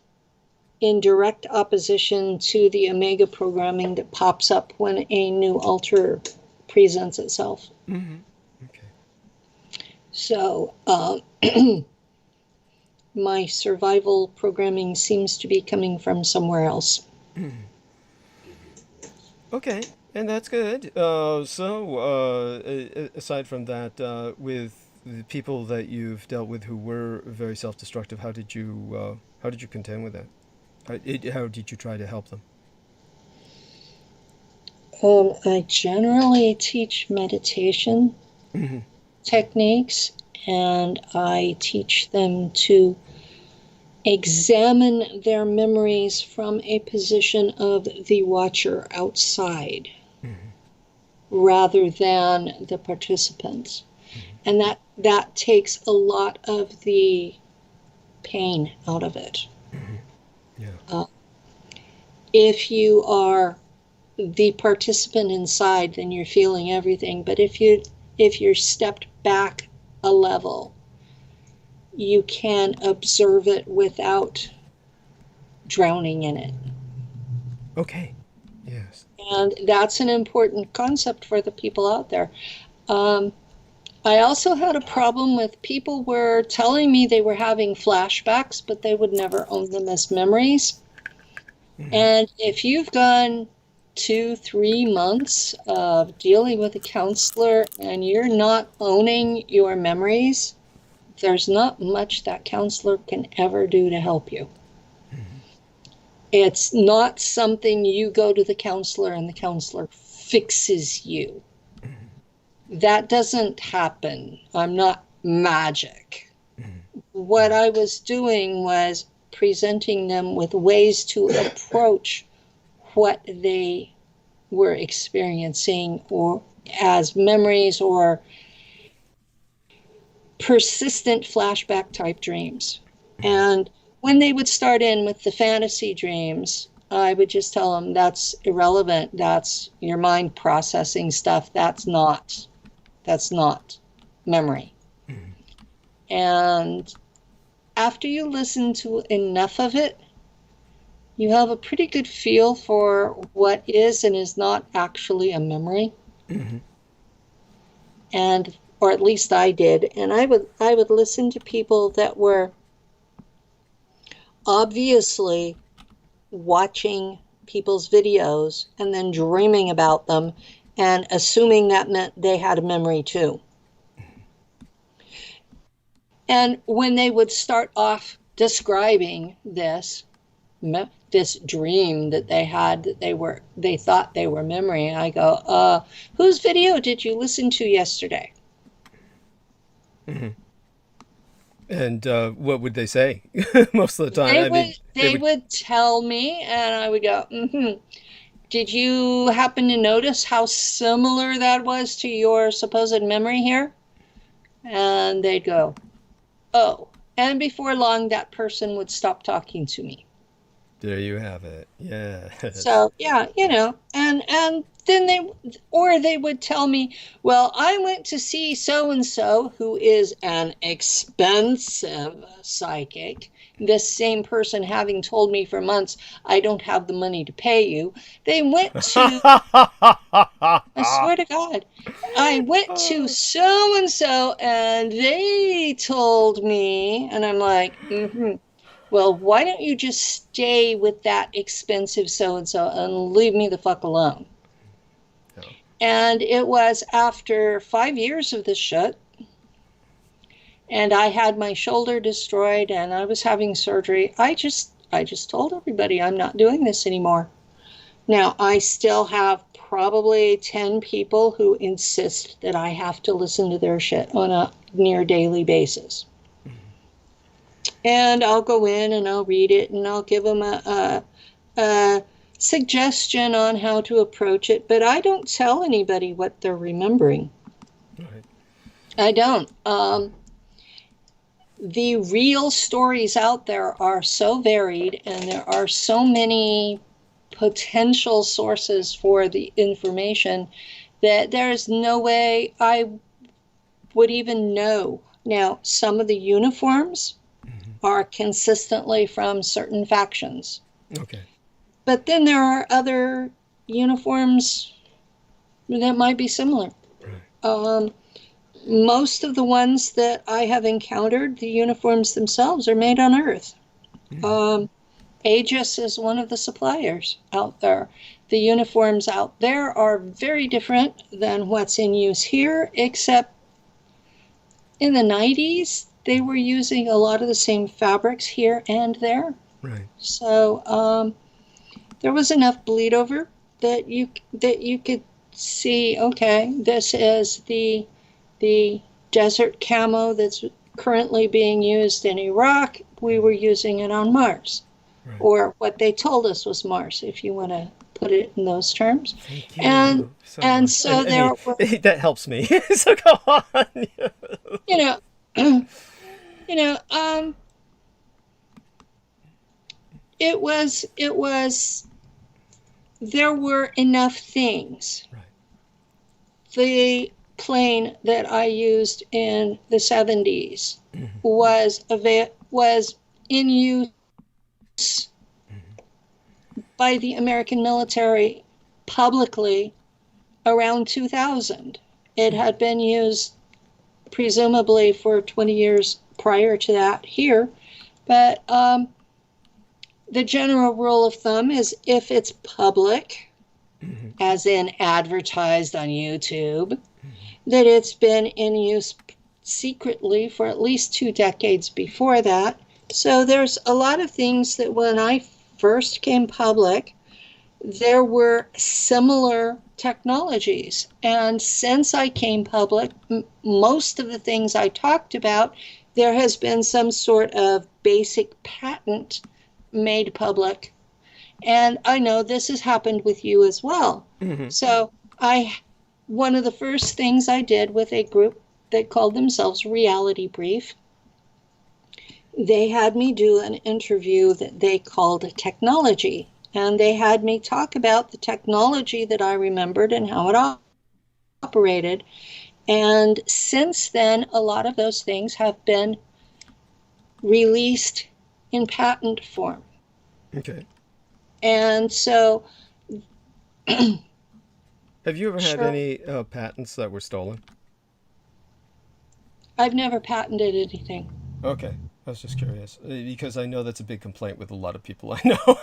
in direct opposition to the Omega programming that pops up when a new altar presents itself. Mm-hmm. Okay. So my survival programming seems to be coming from somewhere else. Okay, and that's good. Aside from that, with the people that you've dealt with who were very self-destructive, how did you contend with that? How did you try to help them? I generally teach meditation techniques, and I teach them to examine their memories from a position of the watcher outside rather than the participants. And that takes a lot of the pain out of it. Yeah. If you are the participant inside, then you're feeling everything. But if you're stepped back a level, you can observe it without drowning in it. Okay. Yes. And that's an important concept for the people out there. I also had a problem with people were telling me they were having flashbacks, but they would never own them as memories. And if you've gone 2-3 months of dealing with a counselor and you're not owning your memories, there's not much that counselor can ever do to help you. It's not something you go to the counselor and the counselor fixes you. That doesn't happen. I'm not magic. What I was doing was presenting them with ways to approach what they were experiencing or as memories or persistent flashback type dreams. And when they would start in with the fantasy dreams, I would just tell them that's irrelevant. That's your mind processing stuff. That's not memory. And after you listen to enough of it, you have a pretty good feel for what is and is not actually a memory. And, or at least I did. And I would listen to people that were obviously watching people's videos and then dreaming about them and assuming that meant they had a memory too. And when they would start off describing this dream that they had, that they thought they were memory, and I go, whose video did you listen to yesterday? And what would they say most of the time? They would tell me, and I would go, Did you happen to notice how similar that was to your supposed memory here? And they'd go, oh. And before long, that person would stop talking to me. There you have it. Yeah. So, yeah, and then they would tell me, well, I went to see so-and-so who is an expensive psychic. This same person having told me for months, I don't have the money to pay you. They went to, I swear to God, I went to so-and-so and they told me, and I'm like, well, why don't you just stay with that expensive so-and-so and leave me the fuck alone? Yeah. And it was after 5 years of this shit, and I had my shoulder destroyed and I was having surgery. I just told everybody I'm not doing this anymore. Now, I still have probably 10 people who insist that I have to listen to their shit on a near daily basis. And I'll go in and I'll read it and I'll give them a suggestion on how to approach it. But I don't tell anybody what they're remembering. Right. I don't. The real stories out there are so varied and there are so many potential sources for the information that there is no way I would even know. Now, some of the uniforms are consistently from certain factions. Okay. But then there are other uniforms that might be similar. Right. Most of the ones that I have encountered, the uniforms themselves are made on Earth. Aegis is one of the suppliers out there. The uniforms out there are very different than what's in use here, except in the 90s, they were using a lot of the same fabrics here and there. Right. So there was enough bleed over that you could see, okay, this is the desert camo that's currently being used in Iraq. We were using it on Mars, Right. or what they told us was Mars, if you want to put it in those terms. Thank you And so and much. so I there mean, were, that helps me. So go on. you know, you know, it was there were enough things. Right. The plane that I used in the 70s was in use by the American military publicly around 2000. It had been used presumably for 20 years prior to that here, but the general rule of thumb is if it's public, as in advertised on YouTube, that it's been in use secretly for at least 2 decades before that. So there's a lot of things that when I first came public, there were similar technologies. And since I came public, most of the things I talked about, there has been some sort of basic patent made public. And I know this has happened with you as well. So one of the first things I did with a group that called themselves Reality Brief, they had me do an interview that they called Technology. And they had me talk about the technology that I remembered and how it operated. And since then, a lot of those things have been released in patent form. Okay. And so... Have you ever had Sure. any patents that were stolen? I've never patented anything. Okay. I was just curious because I know that's a big complaint with a lot of people I know.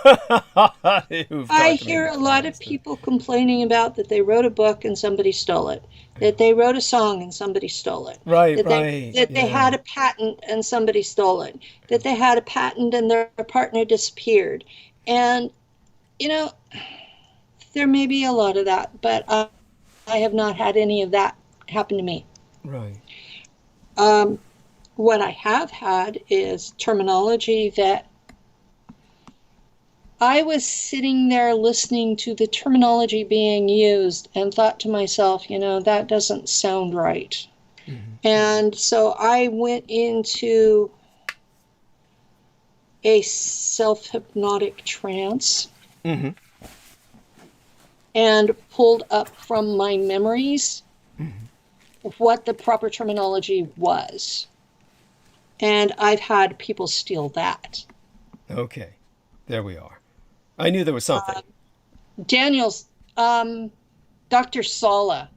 I hear a lot of people complaining about that they wrote a book and somebody stole it, that they wrote a song and somebody stole it, Right, that right. they had a patent and somebody stole it, that they had a patent and their partner disappeared. And, there may be a lot of that, but I have not had any of that happen to me. Right. What I have had is terminology that I was sitting there listening to the terminology being used and thought to myself, that doesn't sound right. And so I went into a self-hypnotic trance and pulled up from my memories what the proper terminology was. And I've had people steal that. Okay. There we are. I knew there was something. Dr. Sala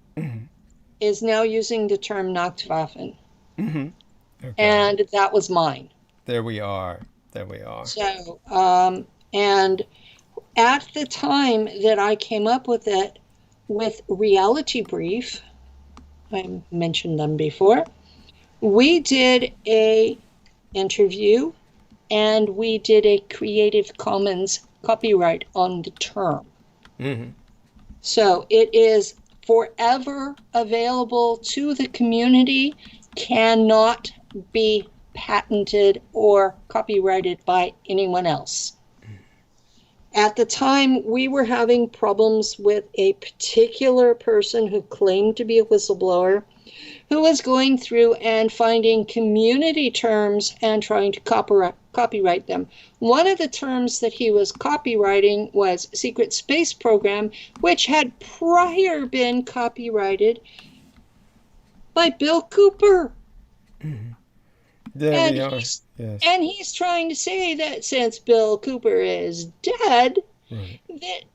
is now using the term Nachtwaffen. Okay. And that was mine. There we are. So, and at the time that I came up with it, with Reality Brief, I mentioned them before, we did a interview and we did a Creative Commons copyright on the term. So it is forever available to the community, cannot be patented or copyrighted by anyone else. At the time, we were having problems with a particular person who claimed to be a whistleblower, who was going through and finding community terms and trying to copyright them. One of the terms that he was copywriting was Secret Space Program, which had prior been copyrighted by Bill Cooper. There we are. Yes. And he's trying to say that since Bill Cooper is dead,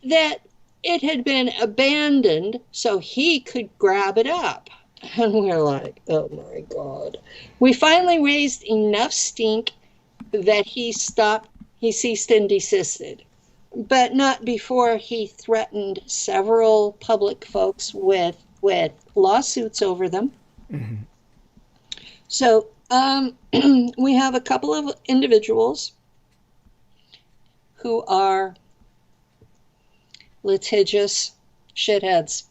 that it had been abandoned so he could grab it up. And we're like, oh my God. We finally raised enough stink that he ceased and desisted. But not before he threatened several public folks with lawsuits over them. So we have a couple of individuals who are litigious shitheads.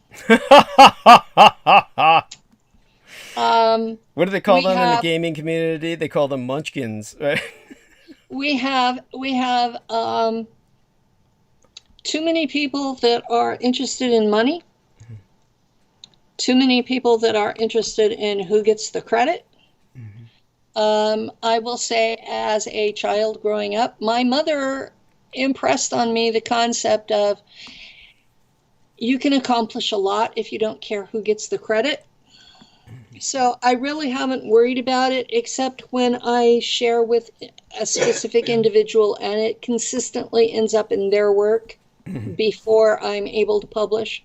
What do they call them in the have gaming community? They call them munchkins, right? we have too many people that are interested in money, too many people that are interested in who gets the credit. I will say, as a child growing up, my mother impressed on me the concept of you can accomplish a lot if you don't care who gets the credit. So I really haven't worried about it, except when I share with a specific individual and it consistently ends up in their work before I'm able to publish,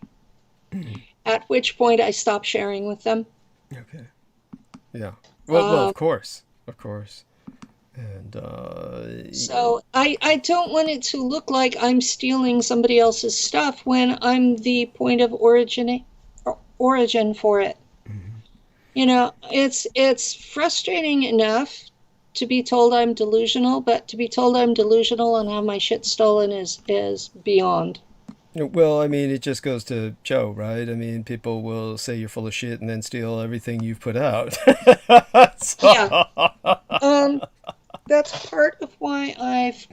at which point I stop sharing with them. Okay. Yeah. Well, of course. Of course. And so I don't want it to look like I'm stealing somebody else's stuff when I'm the point of origin for it. You know, it's frustrating enough to be told I'm delusional, but to be told I'm delusional and have my shit stolen is beyond. Well, I mean, it just goes to show, right? I mean, people will say you're full of shit and then steal everything you've put out. Yeah. That's part of why I've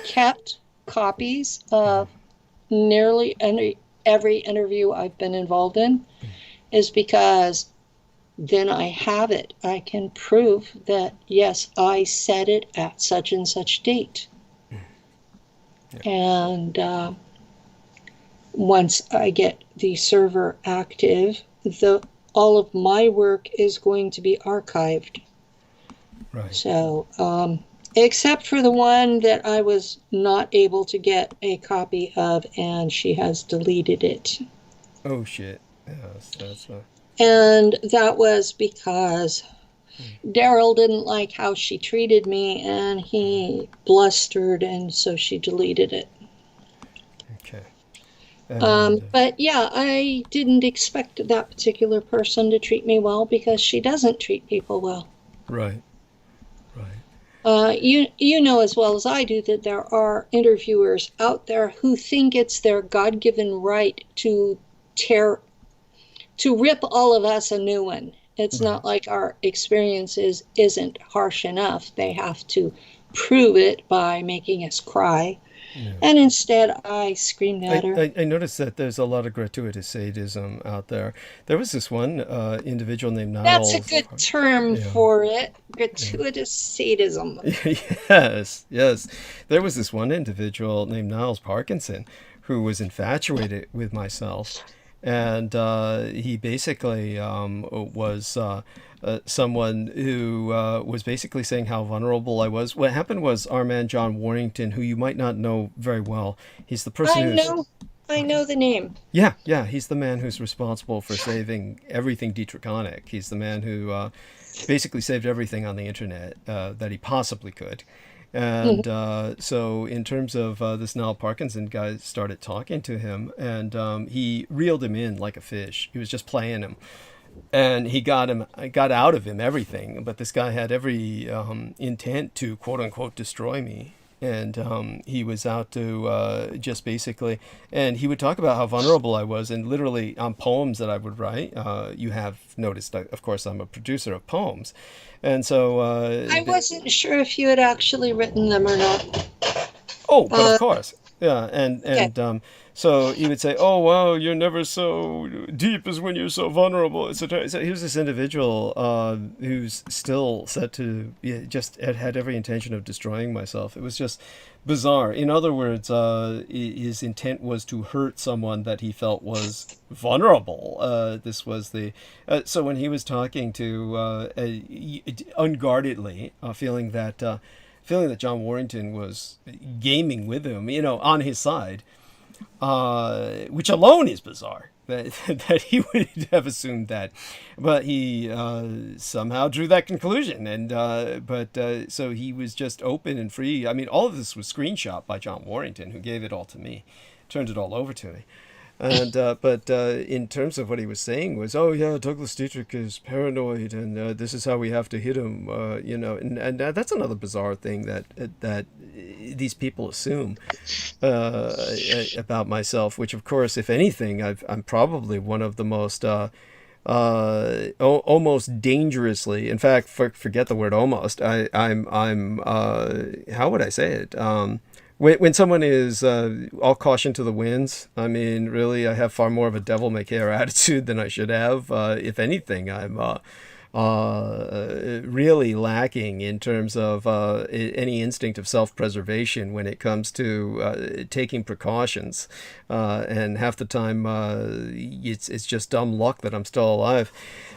kept copies of nearly every interview I've been involved in, is because then I have it. I can prove that, yes, I said it at such and such date. Yeah. And once I get the server active, all of my work is going to be archived. Right. So, except for the one that I was not able to get a copy of, and she has deleted it. Oh, shit. Yes, that's And that was because Daryl didn't like how she treated me, and he blustered, and so she deleted it. Okay. But yeah, I didn't expect that particular person to treat me well, because she doesn't treat people well. Right. You know as well as I do that there are interviewers out there who think it's their God-given right to rip all of us a new one. It's not like our experiences isn't harsh enough. They have to prove it by making us cry. Yeah. And instead, I screamed at her. I noticed that there's a lot of gratuitous sadism out there. There was this one individual named Niles. That's a good term for it. Gratuitous sadism. Yes. There was this one individual named Niles Parkinson who was infatuated with myself. And he basically was someone who was basically saying how vulnerable I was. What happened was our man John Warrington, who you might not know very well, he's the person I know the name. Yeah, he's the man who's responsible for saving everything Dietrich. He's the man who basically saved everything on the internet that he possibly could. And so in terms of this Niall Parkinson guy started talking to him, and he reeled him in like a fish. He was just playing him. And he got out of him everything. But this guy had every intent to, quote unquote, destroy me. And he was out to just basically, and he would talk about how vulnerable I was, and literally on poems that I would write. You have noticed, of course, I'm a producer of poems. And so I wasn't sure if you had actually written them or not. Oh, but of course. Yeah, and so he would say, "Oh, wow, you're never so deep as when you're so vulnerable." So here's this individual who's still said to just had every intention of destroying myself. It was just bizarre. In other words, his intent was to hurt someone that he felt was vulnerable. This was the so when he was talking to unguardedly, feeling that John Warrington was gaming with him, on his side, which alone is bizarre, that he would have assumed that. But he somehow drew that conclusion. And so he was just open and free. I mean, all of this was screenshot by John Warrington, who gave it all to me, turned it all over to me. And but in terms of what he was saying was, oh yeah, Douglas Dietrich is paranoid, and this is how we have to hit him. You know, and that's another bizarre thing that these people assume about myself. Which, of course, if anything, I'm probably one of the most almost dangerously. In fact, forget the word almost. I'm how would I say it? When someone is all caution to the winds, I mean, really, I have far more of a devil may care attitude than I should have. If anything, I'm really lacking in terms of any instinct of self-preservation when it comes to taking precautions. And half the time, it's just dumb luck that I'm still alive.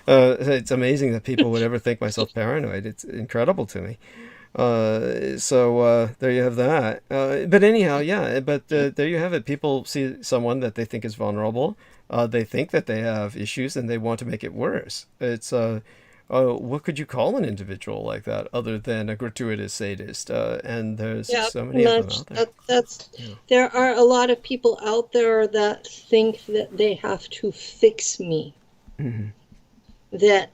It's amazing that people would ever think myself paranoid. It's incredible to me. So there you have that. But anyhow, yeah. But there you have it. People see someone that they think is vulnerable. They think that they have issues, and they want to make it worse. It's what could you call an individual like that other than a gratuitous sadist? And there's so many of them out there. There are a lot of people out there that think that they have to fix me. Mm-hmm. That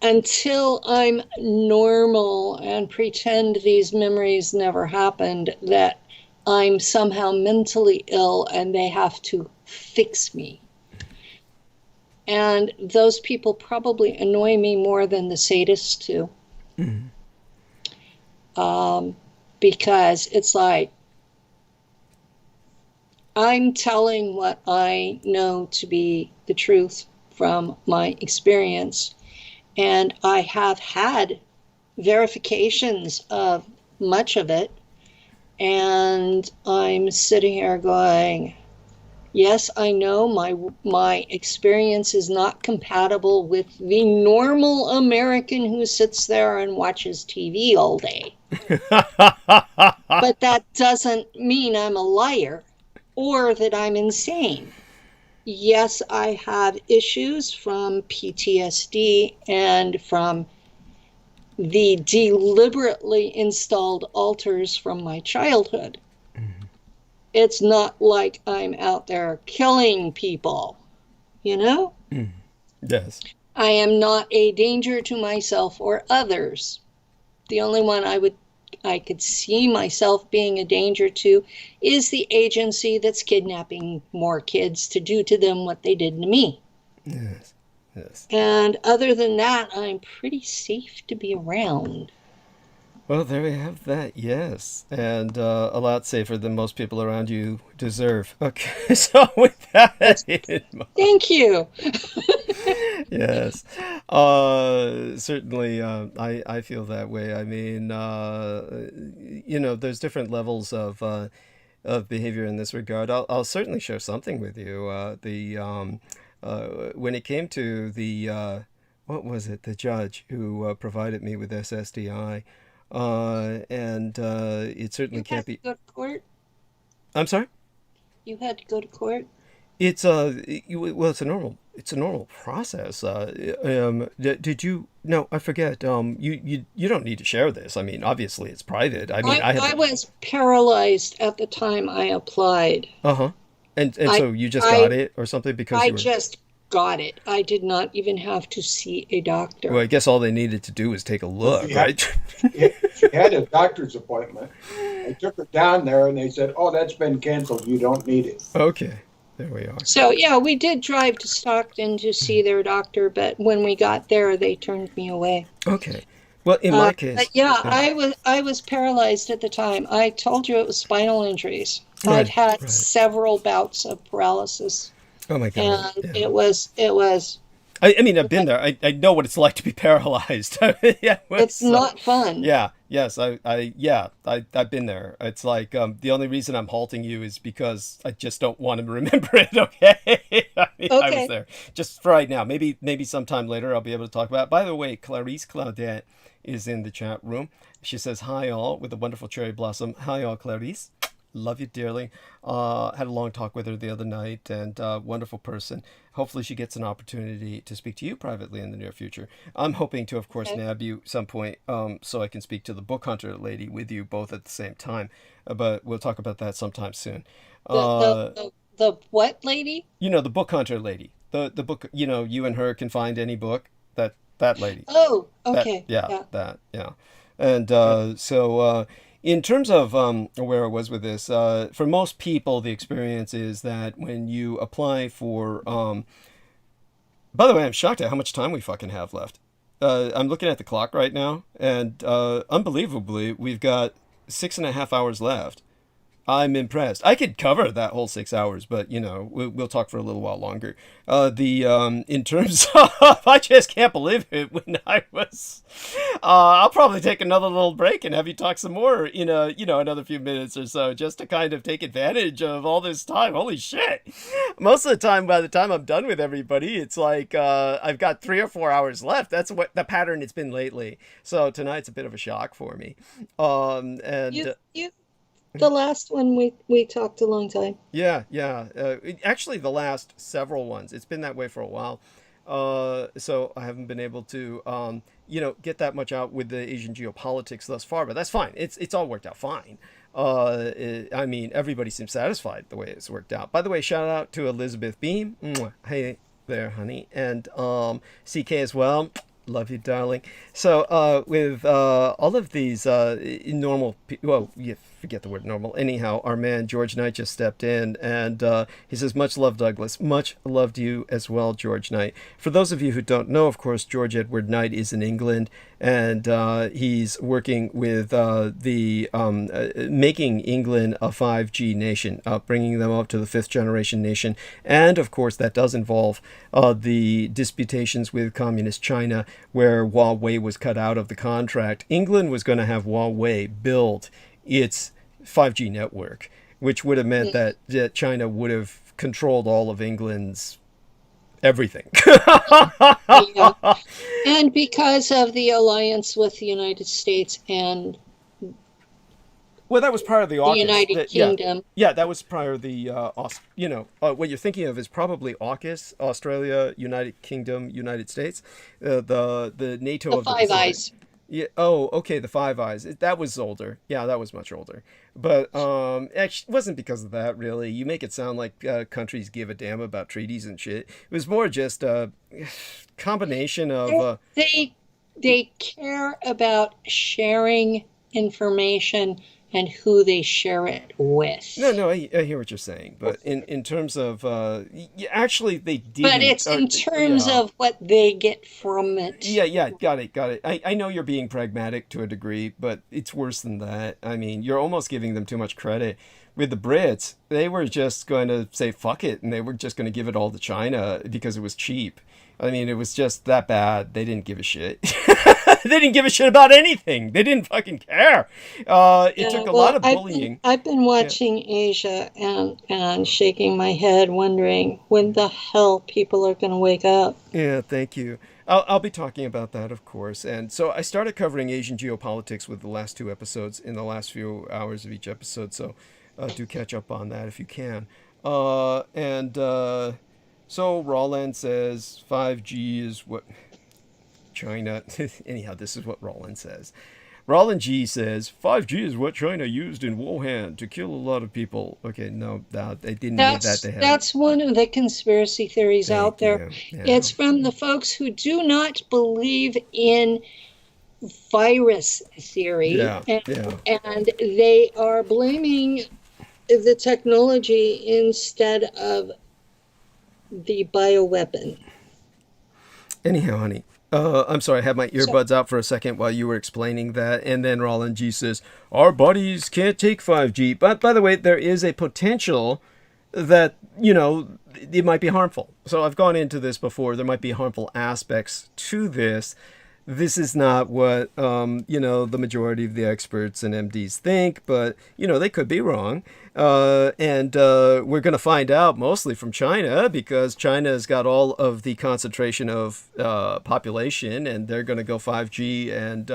until I'm normal and pretend these memories never happened, that I'm somehow mentally ill and they have to fix me. And those people probably annoy me more than the sadists do. Mm-hmm. Because it's like, I'm telling what I know to be the truth from my experience. And I have had verifications of much of it. And I'm sitting here going, yes, I know my experience is not compatible with the normal American who sits there and watches TV all day. But that doesn't mean I'm a liar or that I'm insane. Yes, I have issues from PTSD and from the deliberately installed altars from my childhood. Mm-hmm. It's not like I'm out there killing people, you know? Mm-hmm. Yes. I am not a danger to myself or others. The only one I could see myself being a danger to is the agency that's kidnapping more kids to do to them what they did to me. Yes. Yes. And other than that, I'm pretty safe to be around. Well, there we have that, yes. And a lot safer than most people around you deserve. Okay, so with that in mind. Thank you. Yes. Certainly, I feel that way. I mean, you know, there's different levels of behavior in this regard. I'll certainly share something with you. When it came to the, what was it, the judge who provided me with SSDI, and it certainly can't be. You had to go to court? I'm sorry? You had to go to court? It's well, it's a normal process. Did you? No, I forget. You don't need to share this. I mean, obviously it's private. I mean, I was paralyzed at the time I applied. Uh-huh. And so you just got it or something because I you were. just got it. I did not even have to see a doctor. Well, I guess all they needed to do was take a look, right? She had a doctor's appointment. I took her down there, and they said, "Oh, that's been canceled. You don't need it." Okay, there we are. So yeah, we did drive to Stockton to see their doctor, but when we got there, they turned me away. Okay. Well, in my case, but yeah, I was paralyzed at the time. I told you it was spinal injuries. Right, I've had right. several bouts of paralysis. Oh my God! And Yeah. it was. I mean, I've been there. I know what it's like to be paralyzed. Yeah, It's not fun. Yeah. Yes. I've been there. It's like the only reason I'm halting you is because I just don't want to remember it. Okay. I mean, I was there just for right now. Maybe sometime later I'll be able to talk about it. By the way, Clarice Claudette is in the chat room. She says hi all with a wonderful cherry blossom. Hi all, Clarice. Love you dearly. Had a long talk with her the other night, and wonderful person. Hopefully she gets an opportunity to speak to you privately in the near future. I'm hoping to, of course, nab you some point so I can speak to the book hunter lady with you both at the same time. But we'll talk about that sometime soon. The The what lady? You know, the book hunter lady. The book, you know, you and her can find any book. That lady. Oh, That okay. yeah, Yeah. that yeah. And in terms of where I was with this, for most people, the experience is that when you apply for by the way, I'm shocked at how much time we fucking have left. I'm looking at the clock right now, and unbelievably, we've got 6.5 hours left. I'm impressed. I could cover that whole 6 hours, but you know, we'll talk for a little while longer. The in terms of, I just can't believe it. When I was, I'll probably take another little break and have you talk some more in another few minutes or so, just to kind of take advantage of all this time. Holy shit! Most of the time, by the time I'm done with everybody, it's like I've got 3 or 4 hours left. That's what the pattern it's been lately. So tonight's a bit of a shock for me. And You the last one we talked a long time. Yeah, yeah. Actually, the last several ones. It's been that way for a while. So I haven't been able to, get that much out with the Asian geopolitics thus far. But that's fine. It's all worked out fine. I mean, everybody seems satisfied the way it's worked out. By the way, shout out to Elizabeth Beam. Mwah. Hey there, honey, and CK as well. Love you, darling. So, with all of these well, you forget the word normal. Anyhow, our man George Knight just stepped in, and he says, "Much love, Douglas. Much love to you as well, George Knight." For those of you who don't know, of course, George Edward Knight is in England, and he's working with making England a 5G nation, bringing them up to the 5th generation nation, and of course, that does involve the disputations with communist China, where Huawei was cut out of the contract. England was going to have Huawei build its 5G network, which would have meant that China would have controlled all of England's everything. Yeah. And because of the alliance with the United States and Well, that was prior to the AUKUS. the United Kingdom. Yeah, that was prior to the, what you're thinking of is probably AUKUS, Australia, United Kingdom, United States, the NATO The of the Five Pacific. Eyes. Yeah. Oh, okay. The Five Eyes. That was older. Yeah, that was much older. But actually, it wasn't because of that. Really, you make it sound like countries give a damn about treaties and shit. It was more just a combination of. They care about sharing information and who they share it with. No, I hear what you're saying, but in terms of actually they did. But it's in terms of what they get from it. Yeah, got it. I know you're being pragmatic to a degree, but it's worse than that. I mean, you're almost giving them too much credit. With the Brits, they were just going to say fuck it, and they were just going to give it all to China because it was cheap. I mean, it was just that bad. They didn't give a shit. They didn't give a shit about anything. They didn't fucking care. It took a lot of bullying. I've been watching Asia and shaking my head, wondering when the hell people are going to wake up. Yeah, thank you. I'll be talking about that, of course. And so I started covering Asian geopolitics with the last 2 episodes in the last few hours of each episode. So do catch up on that if you can. So Roland says 5G is what China. Anyhow, this is what Roland says. Roland G says 5G is what China used in Wuhan to kill a lot of people. Okay, no, they didn't need that to happen. That's one of the conspiracy theories out there. Yeah. It's from the folks who do not believe in virus theory, and they are blaming the technology instead of the bioweapon. Anyhow, honey, I'm sorry, I had my earbuds out for a second while you were explaining that, and then Roland G says, our bodies can't take 5G. But by the way, there is a potential that, it might be harmful. So I've gone into this before. There might be harmful aspects to this. This is not what, the majority of the experts and MDs think, but, they could be wrong. And we're going to find out mostly from China, because China's got all of the concentration of population, and they're going to go 5G. And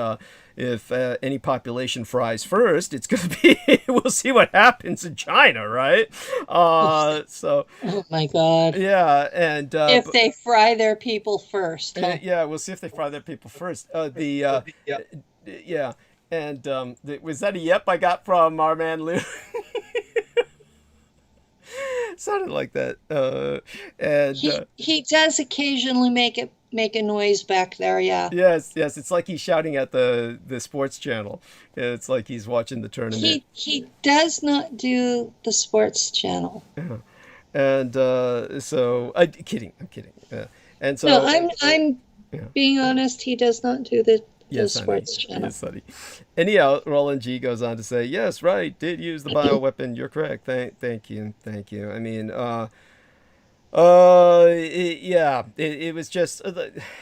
if any population fries first, it's going to be, we'll see what happens in China, right? So. Oh my God. Yeah. And if they fry their people first. Huh? Yeah, we'll see if they fry their people first. Yeah. And was that a yep I got from our man Lou? sounded like that. And He does occasionally make a noise back there, yeah. yes, yes, it's like he's shouting at the sports channel. It's like he's watching the tournament. He does not do the sports channel. And so, I'm kidding. And so, No, I'm yeah. being honest. He does not do the Yes, honey. sports channel. Yes, honey. Anyhow, Roland G goes on to say, "Yes, right. Did use the bioweapon. You're correct. Thank you. Thank you. I mean, it was just,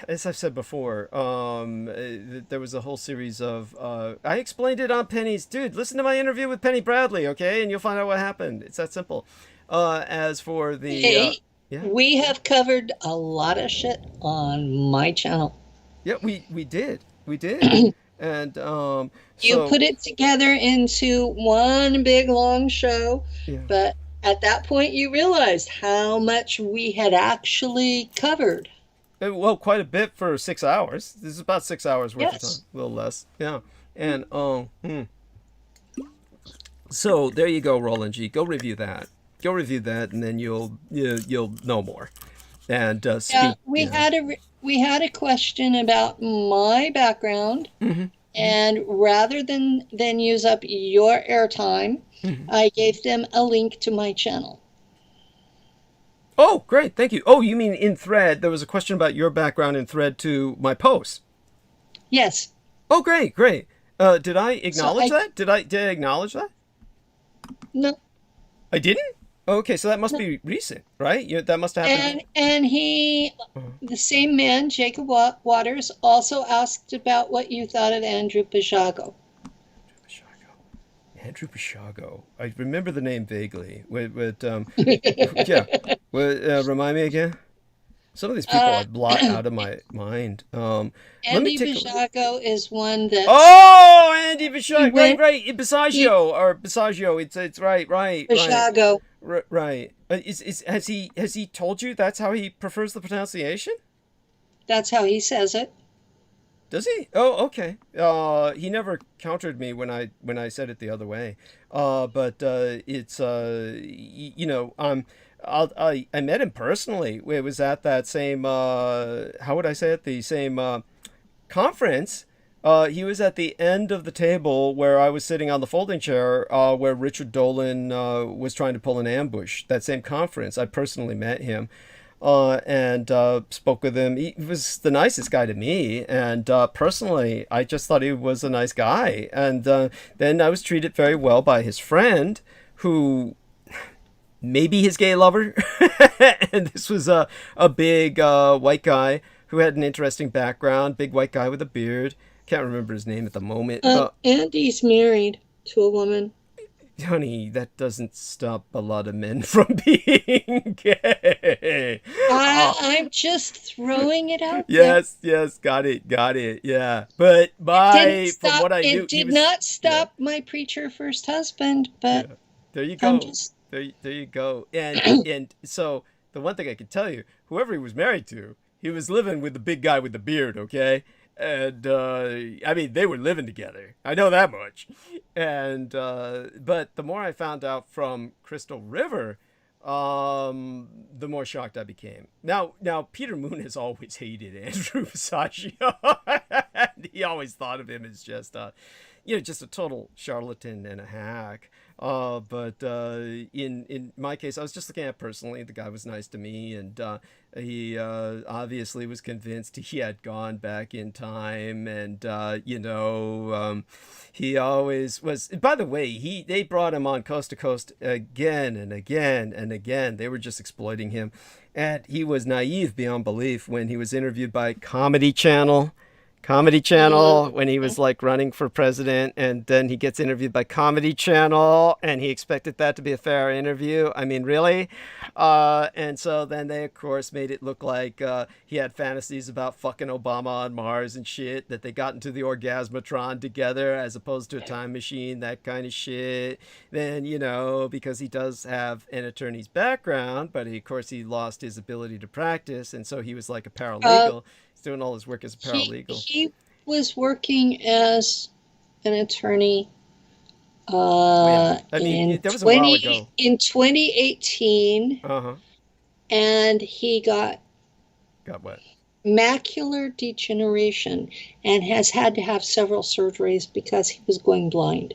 as I've said before, there was a whole series of, I explained it on Penny's, dude, listen to my interview with Penny Bradley, okay? And you'll find out what happened. It's that simple. As for the, Hey, we have covered a lot of shit on my channel. yeah, we did. We did. And, You so, put it together into one big long show, yeah. but at that point you realized how much we had actually covered. Well, quite a bit for 6 hours. This is about 6 hours worth of Yes. time, a little less. Yeah. And, so there you go, Roland G. Go review that. Go review that, and then you'll know more. And speak. Yeah, we had a question about my background, and rather than use up your airtime, I gave them a link to my channel. Oh, great, thank you. Oh, you mean in Thread? There was a question about your background in Thread to my post. Yes. Oh, great, great. Did I acknowledge that? Did I acknowledge that? No. I didn't? Okay, so that must be recent, right? That must have happened. And he, the same man, Jacob Waters, also asked about what you thought of Andrew Pishago. Andrew Pishago. I remember the name vaguely. Yeah. Remind me again. Some of these people I blot out of my mind. Andy Pishago is one that. Oh, Andy Pishago. Right. Bisagio. It's right. Pishago. Right. Has he told you that's how he prefers the pronunciation? That's how he says it. Does he? Oh, okay. He never countered me when I said it the other way. But it's I met him personally. It was at that same how would I say it? The same conference. He was at the end of the table where I was sitting on the folding chair, where Richard Dolan was trying to pull an ambush. That same conference, I personally met him. And spoke with him. He was the nicest guy to me, and personally, I just thought he was a nice guy. And then I was treated very well by his friend, who maybe his gay lover, and this was a big white guy who had an interesting background, big white guy with a beard. Can't remember his name at the moment. Andy's married to a woman. Honey, that doesn't stop a lot of men from being gay. I'm just throwing it out there. Yes, got it, yeah. But from what I knew, it did not stop my preacher first husband, but... Yeah. There you go. There you go. And so, the one thing I can tell you, whoever he was married to, he was living with the big guy with the beard, okay? And, I mean, they were living together. I know that much. And, but the more I found out from Crystal River, the more shocked I became. Now, Peter Moon has always hated Andrew Pisaccio. He always thought of him as just a total charlatan and a hack. But in my case, I was just looking at it personally. The guy was nice to me, and he obviously was convinced he had gone back in time, and he always was. By the way, they brought him on Coast to Coast again and again and again. They were just exploiting him, and he was naive beyond belief when he was interviewed by Comedy Channel when he was like running for president, and then he gets interviewed by Comedy Channel, and he expected that to be a fair interview. I mean, really? And so then they, of course, made it look like he had fantasies about fucking Obama on Mars and shit, that they got into the Orgasmatron together as opposed to a time machine, that kind of shit. Then, because he does have an attorney's background, but of course he lost his ability to practice, and so he was like a paralegal. Doing all his work as a paralegal. He was working as an attorney I mean, in that was a while ago. 2018, Uh-huh. and he got Got what? macular degeneration and has had to have several surgeries because he was going blind.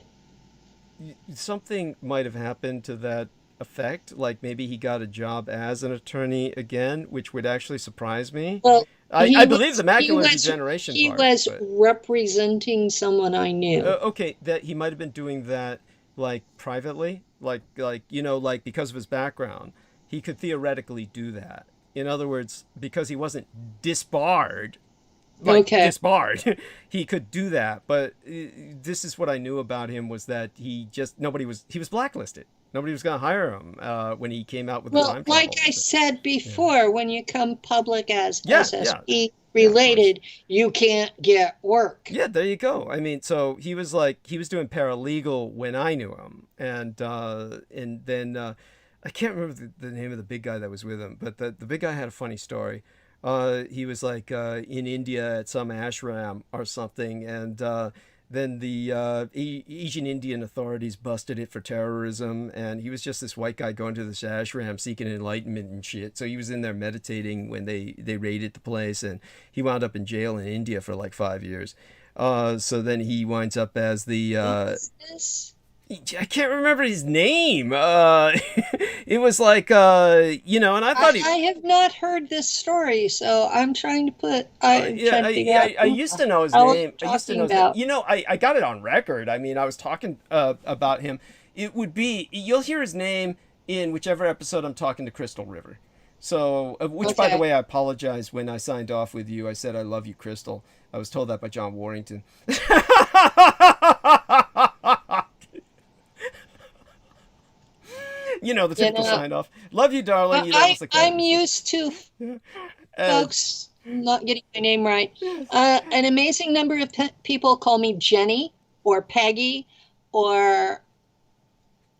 Something might have happened to that effect. Like maybe he got a job as an attorney again, which would actually surprise me. Well, I believe the macular degeneration he part, was but representing someone I knew. okay, that he might have been doing that like privately, like like because of his background, he could theoretically do that. In other words, because he wasn't disbarred, like Okay. disbarred, he could do that. But this is what I knew about him was that he was blacklisted. Nobody was going to hire him when he came out with the Well, time like travel. I said before, when you come public as Yeah, SSP yeah, of related, you can't get work. Yeah, there you go. I mean, so he was doing paralegal when I knew him, and then I can't remember the name of the big guy that was with him, but the big guy had a funny story. He was like in India at some ashram or something, and then the Asian Indian authorities busted it for terrorism, and he was just this white guy going to this ashram seeking enlightenment and shit. So he was in there meditating when they raided the place, and he wound up in jail in India for like 5 years. So then he winds up as the I can't remember his name. It was like and I thought I have not heard this story, so I'm trying to trying to figure out. I used to know his how name. I used to know his about. name. I got it on record. I mean, I was talking about him. It would be you'll hear his name in whichever episode I'm talking to Crystal River. So, which by the way, I apologize when I signed off with you. I said I love you, Crystal. I was told that by John Warrington. The typical sign off. Love you, darling. I'm used to folks not getting my name right. An amazing number of people call me Jenny or Peggy or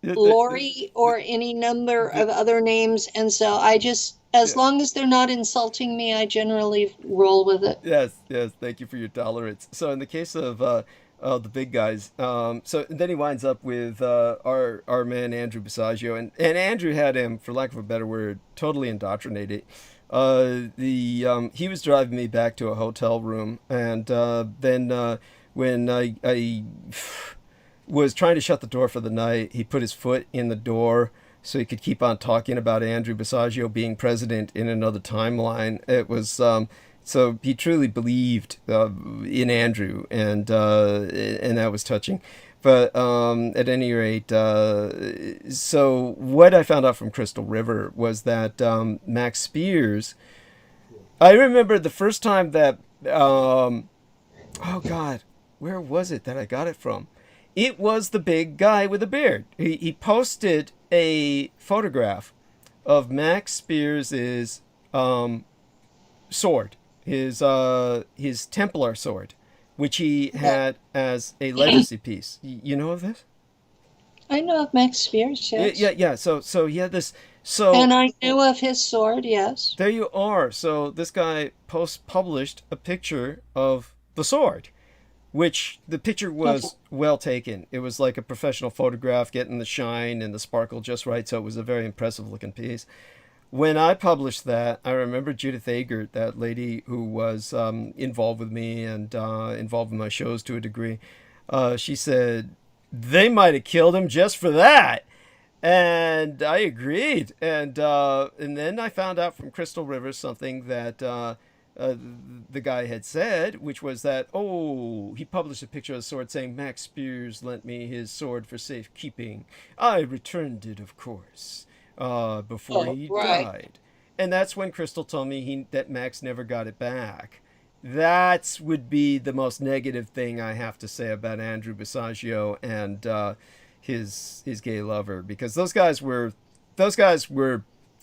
Lori or any number of other names. And so I just, as long as they're not insulting me, I generally roll with it. Yes. Thank you for your tolerance. So in the case of the big guys, so then he winds up with our man Andrew Basiaggio, and Andrew had him, for lack of a better word, totally indoctrinated. He was driving me back to a hotel room, and then when I was trying to shut the door for the night, he put his foot in the door so he could keep on talking about Andrew Basiaggio being president in another timeline. It was so he truly believed in Andrew, and that was touching. But at any rate, so what I found out from Crystal River was that Max Spears. I remember the first time that oh God, where was it that I got it from? It was the big guy with a beard. He posted a photograph of Max Spears's sword, his Templar sword, which he had as a legacy piece. You know of this? I know of Max Spears, yes. Yeah. So he had this. So and I knew of his sword, yes. There you are. So this guy published a picture of the sword, which the picture was well taken. It was like a professional photograph, getting the shine and the sparkle just right. So it was a very impressive looking piece. When I published that, I remember Judith Agert, that lady who was involved with me and involved in my shows to a degree. She said, they might have killed him just for that. And I agreed. And then I found out from Crystal Rivers something that the guy had said, which was that, he published a picture of the sword saying, Max Spears lent me his sword for safekeeping. I returned it, of course, before he died. And that's when Crystal told me that Max never got it back. That would be the most negative thing I have to say about Andrew Basiaggio and his gay lover, because those guys were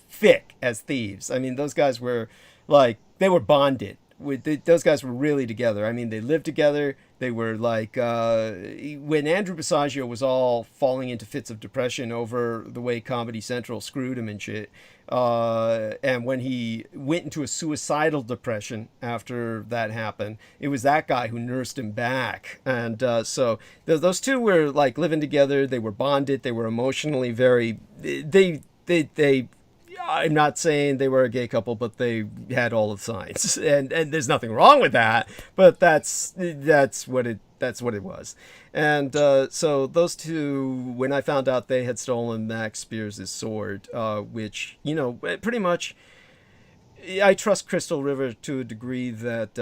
thick as thieves. I mean, those guys were like, they were bonded. Those guys were really together. I mean, they lived together, They were like, when Andrew Basiago was all falling into fits of depression over the way Comedy Central screwed him and shit, and when he went into a suicidal depression after that happened, it was that guy who nursed him back. And so those two were like living together. They were bonded. They were emotionally very. They I'm not saying they were a gay couple, but they had all the signs, and there's nothing wrong with that. But that's what it was. And so those two, when I found out they had stolen Max Spears' sword, which, you know, pretty much, I trust Crystal River to a degree that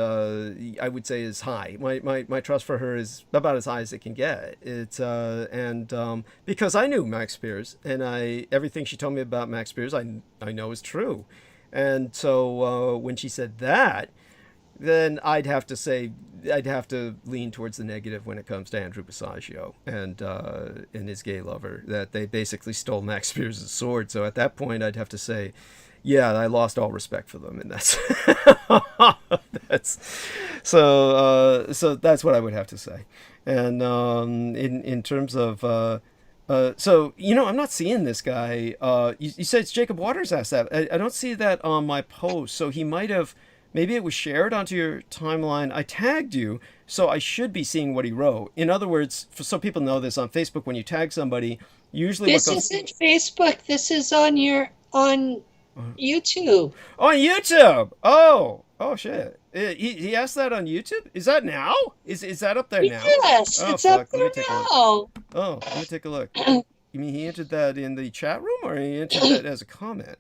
I would say is high. My trust for her is about as high as it can get. It's because I knew Max Spears, and everything she told me about Max Spears, I know is true. And so when she said that, then I'd have to lean towards the negative when it comes to Andrew Basiago and his gay lover, that they basically stole Max Spears' sword. So at that point, I'd have to say, yeah, I lost all respect for them, and that's so that's what I would have to say. And in terms of so, you know, I'm not seeing this guy. You said it's Jacob Waters asked that. I don't see that on my post, so he might have. Maybe it was shared onto your timeline. I tagged you, so I should be seeing what he wrote. In other words, so people know this, on Facebook, when you tag somebody, usually this isn't Facebook. This is on YouTube. On YouTube. Oh shit. He asked that on YouTube. Is that now? Is that up there now? Yes, it's up there now. Oh, let me take a look. You mean he entered that in the chat room, or he entered that as a comment?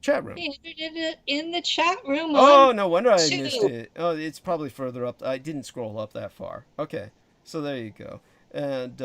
Chat room. He entered it in the chat room. Oh, no wonder I missed it. Oh, it's probably further up. I didn't scroll up that far. Okay, so there you go. And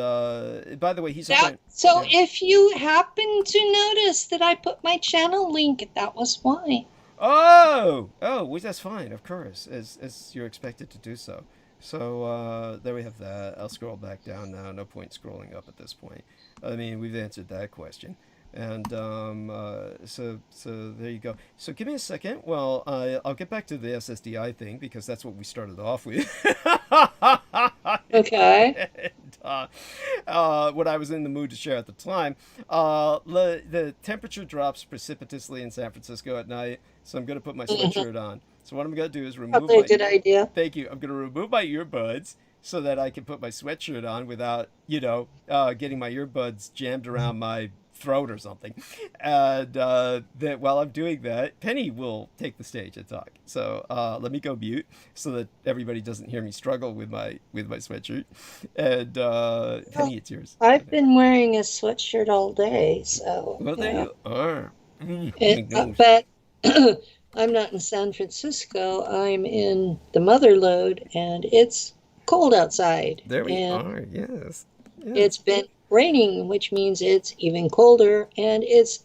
by the way, he's a friend. So if you happen to notice that I put my channel link, that was why. Oh, well, that's fine, of course, as you're expected to do so. So there we have that. I'll scroll back down now. No point scrolling up at this point. I mean, we've answered that question. And so there you go. So give me a second. Well, I'll get back to the SSDI thing, because that's what we started off with. Okay. And, what I was in the mood to share at the time. The temperature drops precipitously in San Francisco at night, so I'm going to put my sweatshirt on. So what I'm going to do is remove Probably a good idea. Thank you. I'm going to remove my earbuds so that I can put my sweatshirt on without, getting my earbuds jammed around my throat or something. And that while I'm doing that, Penny will take the stage and talk. So let me go mute so that everybody doesn't hear me struggle with my sweatshirt. And Penny, it's yours. I've been wearing a sweatshirt all day, so. Well, there you are. But I'm not in San Francisco. I'm in the Motherlode, and it's cold outside. There we are. Yes. It's been raining, which means it's even colder, and it's...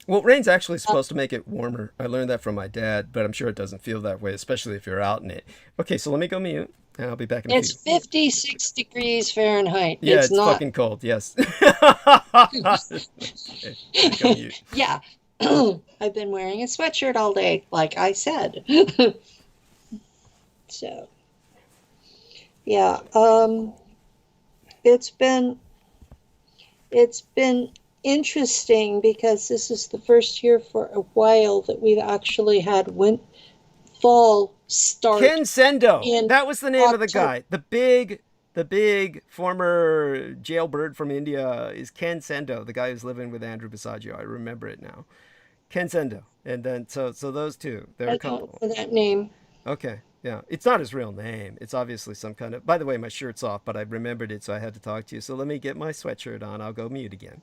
Well, rain's actually supposed to make it warmer. I learned that from my dad, but I'm sure it doesn't feel that way, especially if you're out in it. Okay, so let me go mute, and I'll be back in a few. It's 56 degrees Fahrenheit. Yeah, it's not... fucking cold, yes. Yeah. I've been wearing a sweatshirt all day, like I said. So, yeah. It's been interesting, because this is the first year for a while that we've actually had fall start. Ken Sendo. That was the name of the guy. The big former jailbird from India is Ken Sendo, the guy who's living with Andrew Basiago. I remember it now. Ken Sendo. And then so those two. They're a couple. For that name. Okay. Yeah, it's not his real name. It's obviously some kind of... By the way, my shirt's off, but I remembered it, so I had to talk to you. So let me get my sweatshirt on. I'll go mute again.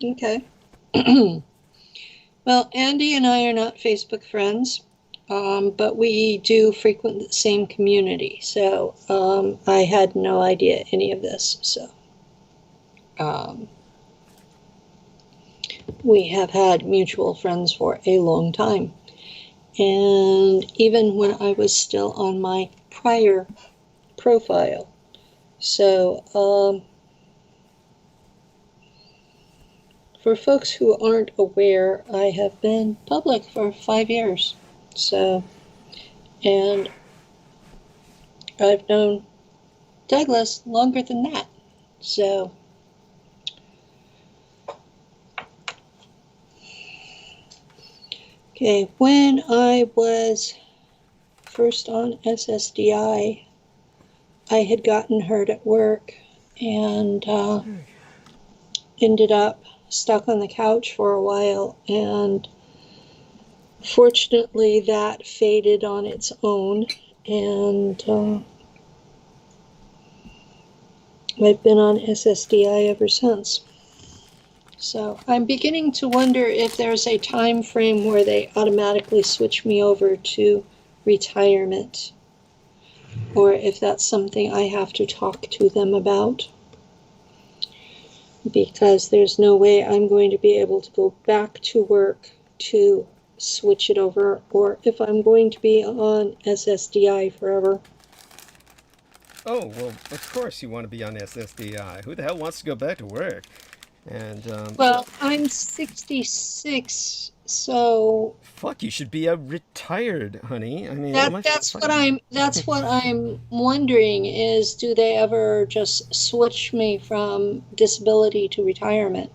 Okay. Well, Andy and I are not Facebook friends, but we do frequent the same community. So I had no idea any of this. So we have had mutual friends for a long time. And even when I was still on my prior profile. So for folks who aren't aware, I have been public for 5 years. So, and I've known Douglas longer than that. So, okay, when I was first on SSDI, I had gotten hurt at work and ended up stuck on the couch for a while, and fortunately that faded on its own, and I've been on SSDI ever since. So I'm beginning to wonder if there's a time frame where they automatically switch me over to retirement, or if that's something I have to talk to them about, because there's no way I'm going to be able to go back to work to switch it over, or if I'm going to be on SSDI forever. Oh, well, of course you want to be on SSDI. Who the hell wants to go back to work? And well, I'm 66, so fuck, you should be retired, honey. I mean, that's what I'm wondering is, do they ever just switch me from disability to retirement?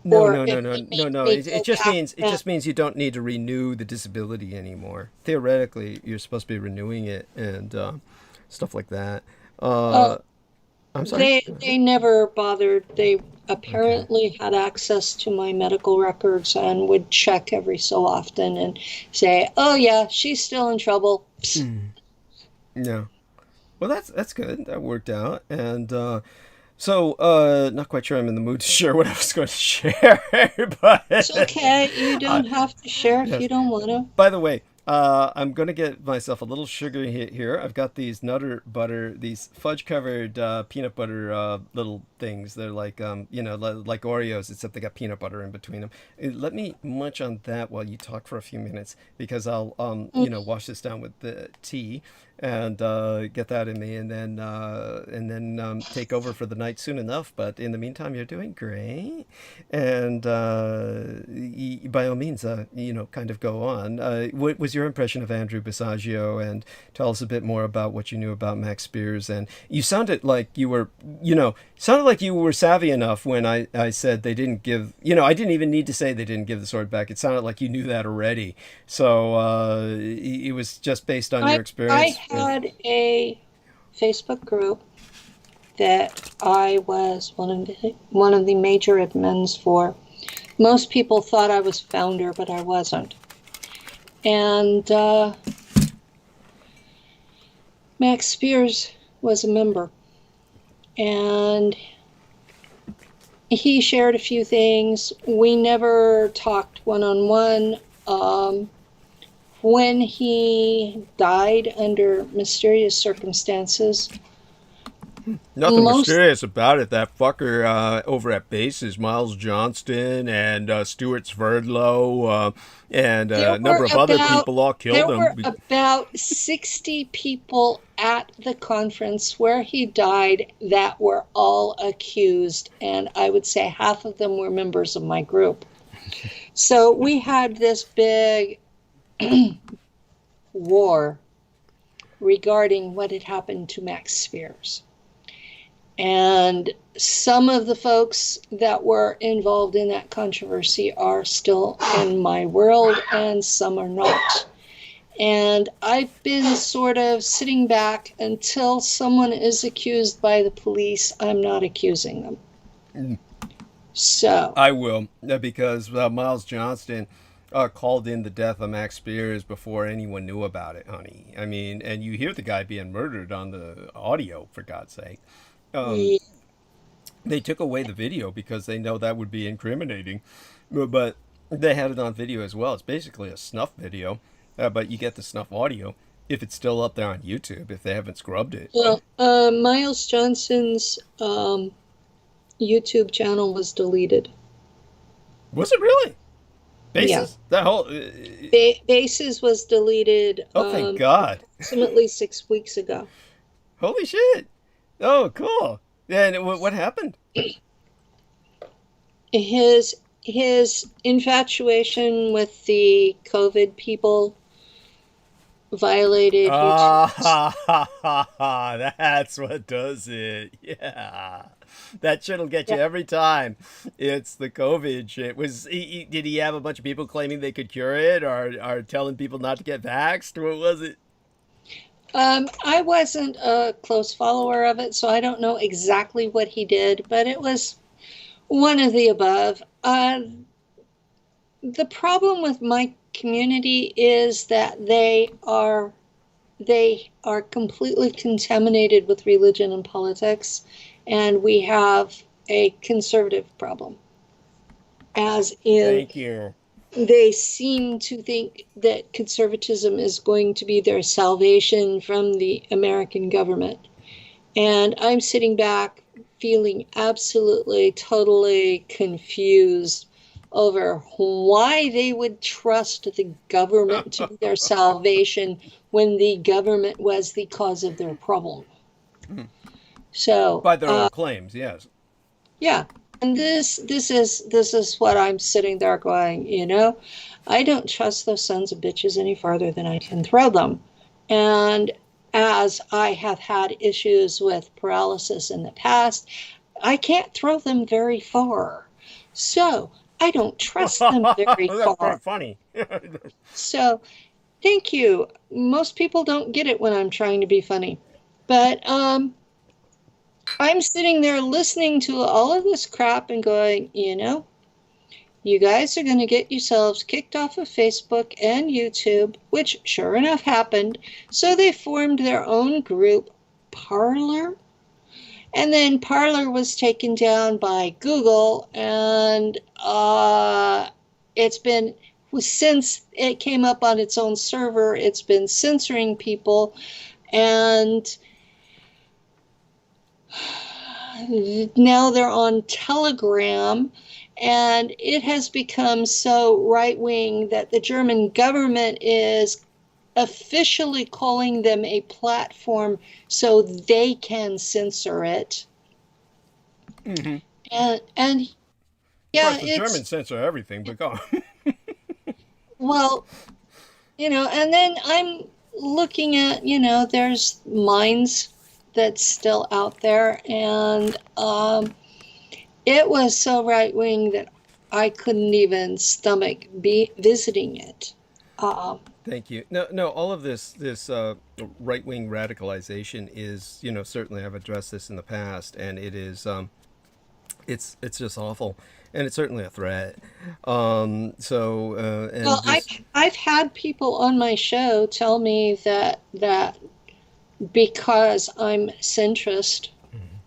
No. It just means you don't need to renew the disability anymore. Theoretically, you're supposed to be renewing it and stuff like that. I'm sorry. They never bothered. They apparently had access to my medical records and would check every so often and say, "Oh yeah, she's still in trouble." Yeah. Well, that's good. That worked out. And so, not quite sure I'm in the mood to share what I was going to share, but it's okay. You don't have to share if you don't want to. By the way, I'm going to get myself a little sugar hit here. I've got these Nutter Butter, these fudge-covered peanut butter little things. They're like, like Oreos, except they got peanut butter in between them. Let me munch on that while you talk for a few minutes, because I'll, wash this down with the tea and get that in me, and then take over for the night soon enough. But in the meantime, you're doing great, and by all means, kind of go on. What was your impression of Andrew Basiago, and tell us a bit more about what you knew about Max Spears? And you sounded like you were, savvy enough when I said they didn't give, I didn't even need to say they didn't give the sword back. It sounded like you knew that already. So it was just based on your experience. I had a Facebook group that I was one of the major admins for. Most people thought I was founder, but I wasn't. And Max Spears was a member, and he shared a few things. We never talked one-on-one. When he died under mysterious circumstances. Nothing mysterious about it. That fucker over at base is Miles Johnston and Stuart Sverdlow and a number of other people all killed him. There were about 60 people at the conference where he died that were all accused, and I would say half of them were members of my group. So we had this big war regarding what had happened to Max Spears. And some of the folks that were involved in that controversy are still in my world, and some are not. And I've been sort of sitting back until someone is accused by the police. I'm not accusing them. So I will, because Miles Johnston called in the death of Max Spears before anyone knew about it, honey. I mean, and you hear the guy being murdered on the audio, for God's sake. They took away the video because they know that would be incriminating, but they had it on video as well. It's basically a snuff video, but you get the snuff audio if it's still up there on YouTube, if they haven't scrubbed it. Well, Miles Johnston's YouTube channel was deleted. Was it really? Bases? Yeah. That whole Bases was deleted. Oh, thank God! Approximately 6 weeks ago. Holy shit! Oh, cool. And what happened? his infatuation with the COVID people violated That's what does it. Yeah. That shit'll get you every time. It's the COVID shit. Did he have a bunch of people claiming they could cure it, or telling people not to get vaxxed? What was it? I wasn't a close follower of it, so I don't know exactly what he did, but it was one of the above. The problem with my community is that they are completely contaminated with religion and politics, and we have a conservative problem. As in, thank you. They seem to think that conservatism is going to be their salvation from the American government. And I'm sitting back feeling absolutely, totally confused over why they would trust the government to be their salvation when the government was the cause of their problem. So, by their own claims, yes. Yeah. And this is what I'm sitting there going, I don't trust those sons of bitches any farther than I can throw them. And as I have had issues with paralysis in the past, I can't throw them very far. So I don't trust them very far. That's kind of funny. So thank you. Most people don't get it when I'm trying to be funny. But I'm sitting there listening to all of this crap and going, you guys are going to get yourselves kicked off of Facebook and YouTube, which sure enough happened. So they formed their own group, Parler. And then Parler was taken down by Google, and it's been, since it came up on its own server, it's been censoring people. And now they're on Telegram, and it has become so right-wing that the German government is officially calling them a platform so they can censor it. Mm-hmm. And yeah, of course, the Germans censor everything, but go on. Well, and then I'm looking at, there's Minds that's still out there, and it was so right-wing that I couldn't even stomach visiting it. Thank you. No, all of this right-wing radicalization is, certainly I've addressed this in the past, and it is, it's just awful, and it's certainly a threat. And well, I've had people on my show tell me that because I'm centrist,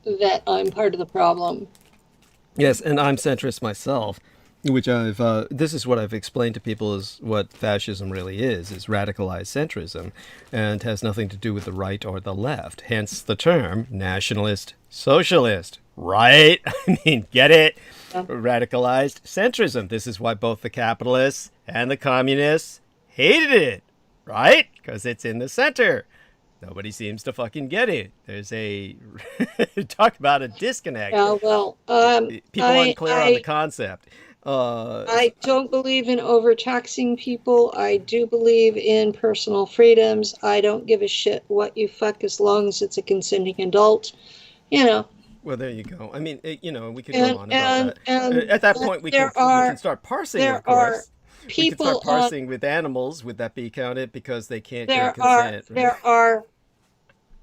that I'm part of the problem. Yes, and I'm centrist myself, which this is what I've explained to people is what fascism really is radicalized centrism, and has nothing to do with the right or the left, hence the term nationalist socialist, right? I mean, get it? Yeah. Radicalized centrism. This is why both the capitalists and the communists hated it, right? Because it's in the center. Nobody seems to fucking get it. There's talk about a disconnect. Well, people unclear on the concept. I don't believe in overtaxing people. I do believe in personal freedoms. I don't give a shit what you fuck as long as it's a consenting adult. Well, there you go. I mean, we could go on about that. At that point, we can start parsing, of course. We could start parsing with animals. Would that be counted because they can't get consent? Right? There are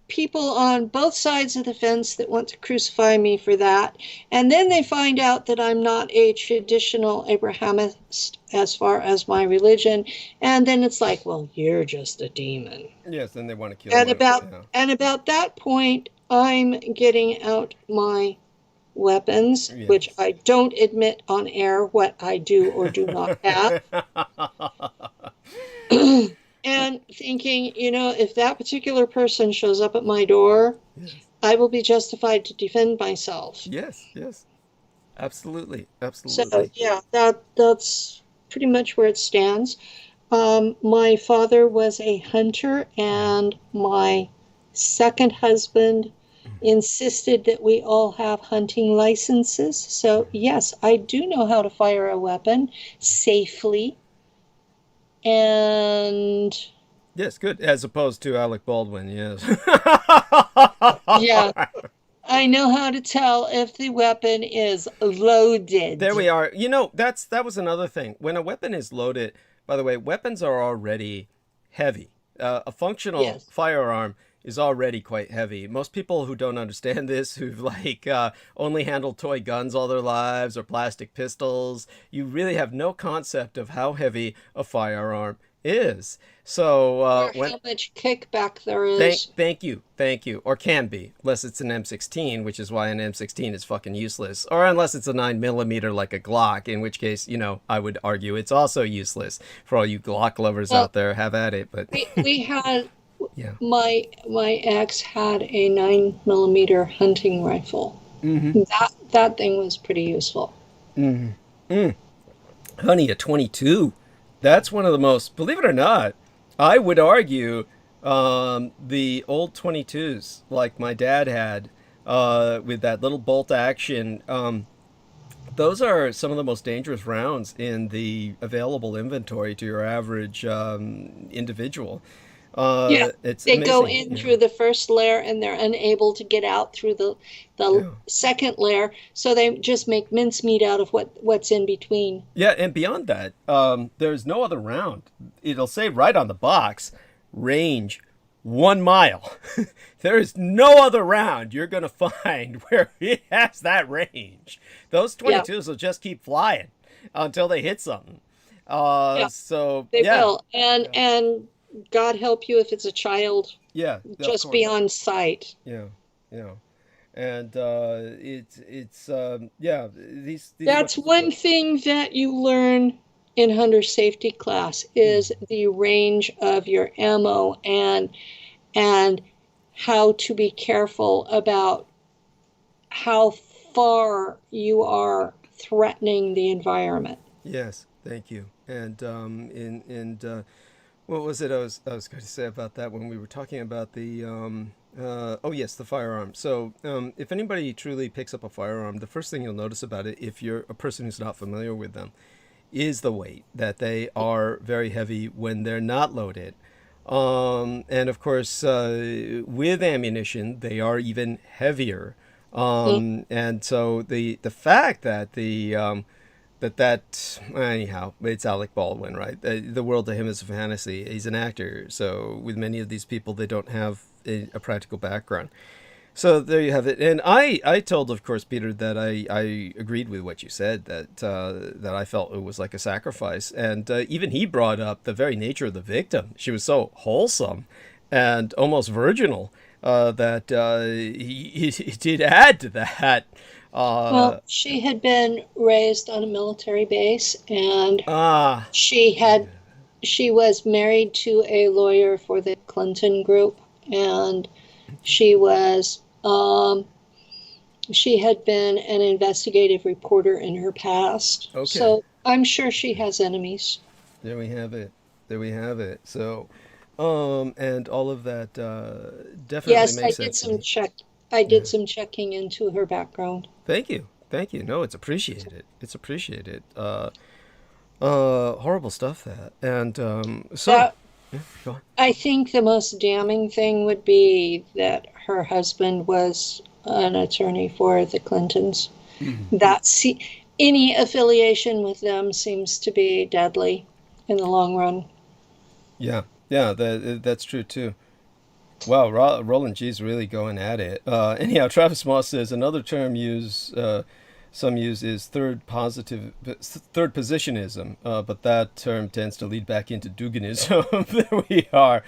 people on both sides of the fence that want to crucify me for that. And then they find out that I'm not a traditional Abrahamist as far as my religion. And then it's like, well, you're just a demon. Yes, then they want to kill you. And about that point, I'm getting out my weapons, yes, which I don't admit on air what I do or do not have. And thinking, if that particular person shows up at my door, yes, I will be justified to defend myself. Yes. Absolutely. So, yeah, that's pretty much where it stands. My father was a hunter, and my second husband insisted that we all have hunting licenses. So, yes, I do know how to fire a weapon safely. And Yes, good. As opposed to Alec Baldwin, yes. yeah, I know how to tell if the weapon is loaded. There we are. You know, that was another thing. When a weapon is loaded, by the way, weapons are already heavy. A functional Yes. firearm is already quite heavy. Most people who don't understand this, who've only handled toy guns all their lives or plastic pistols, you really have no concept of how heavy a firearm is. So Or how much kickback there is. thank you, or can be, unless it's an M16, which is why an M16 is fucking useless, or unless it's a 9mm like a Glock, in which case, I would argue it's also useless. For all you Glock lovers out there, have at it. But we had yeah, my ex had a 9mm hunting rifle. That thing was pretty useful. honey, a 22. That's one of the most, believe it or not, I would argue, the old 22s like my dad had, with that little bolt action. Those are some of the most dangerous rounds in the available inventory to your average individual. Yeah, It's they go amazing. in through the first layer and they're unable to get out through the Yeah. second layer, so they just make mincemeat out of what's in between. Yeah, and beyond that, there's no other round. It'll say right on the box, range 1 mile. There is no other round you're going to find where it has that range. Those 22s will just keep flying until they hit something. Yeah, So, they yeah. will. And God help you if it's a child Yeah, of just course. beyond sight. Yeah, yeah. And yeah, these That's weapons. one thing that you learn in hunter safety class is the range of your ammo and how to be careful about how far you are threatening the environment. Yes, thank you. And what was it I was going to say about that when we were talking about the oh yes, the firearm. So if anybody truly picks up a firearm, the first thing you'll notice about it, if you're a person who's not familiar with them, is the weight. That they are very heavy when they're not loaded. And of course, with ammunition, they are even heavier. And so the fact that anyhow, it's Alec Baldwin, right? The world to him is a fantasy. He's an actor, so with many of these people, they don't have a practical background. So there you have it. And I told, of course, Peter, that I agreed with what you said, that I felt it was like a sacrifice. And even he brought up the very nature of the victim. She was so wholesome and almost virginal, that he did add to that. Well, she had been raised on a military base, and Ah, she was married to a lawyer for the Clinton group, and she was she had been an investigative reporter in her past. Okay. So I'm sure she has enemies. there we have it. There we have it. So, and all of that definitely Yes, makes sense to me. I did some checking into her background. Thank you. Thank you. No, it's appreciated. It's appreciated. Horrible stuff that. And so, That yeah, go on. I think the most damning thing would be that her husband was an attorney for the Clintons. Any affiliation with them seems to be deadly in the long run. Yeah, yeah, that's true too. Wow, Roland G's really going at it. Anyhow, Travis Moss says another term some use is third positionism, but that term tends to lead back into Duganism. There we are.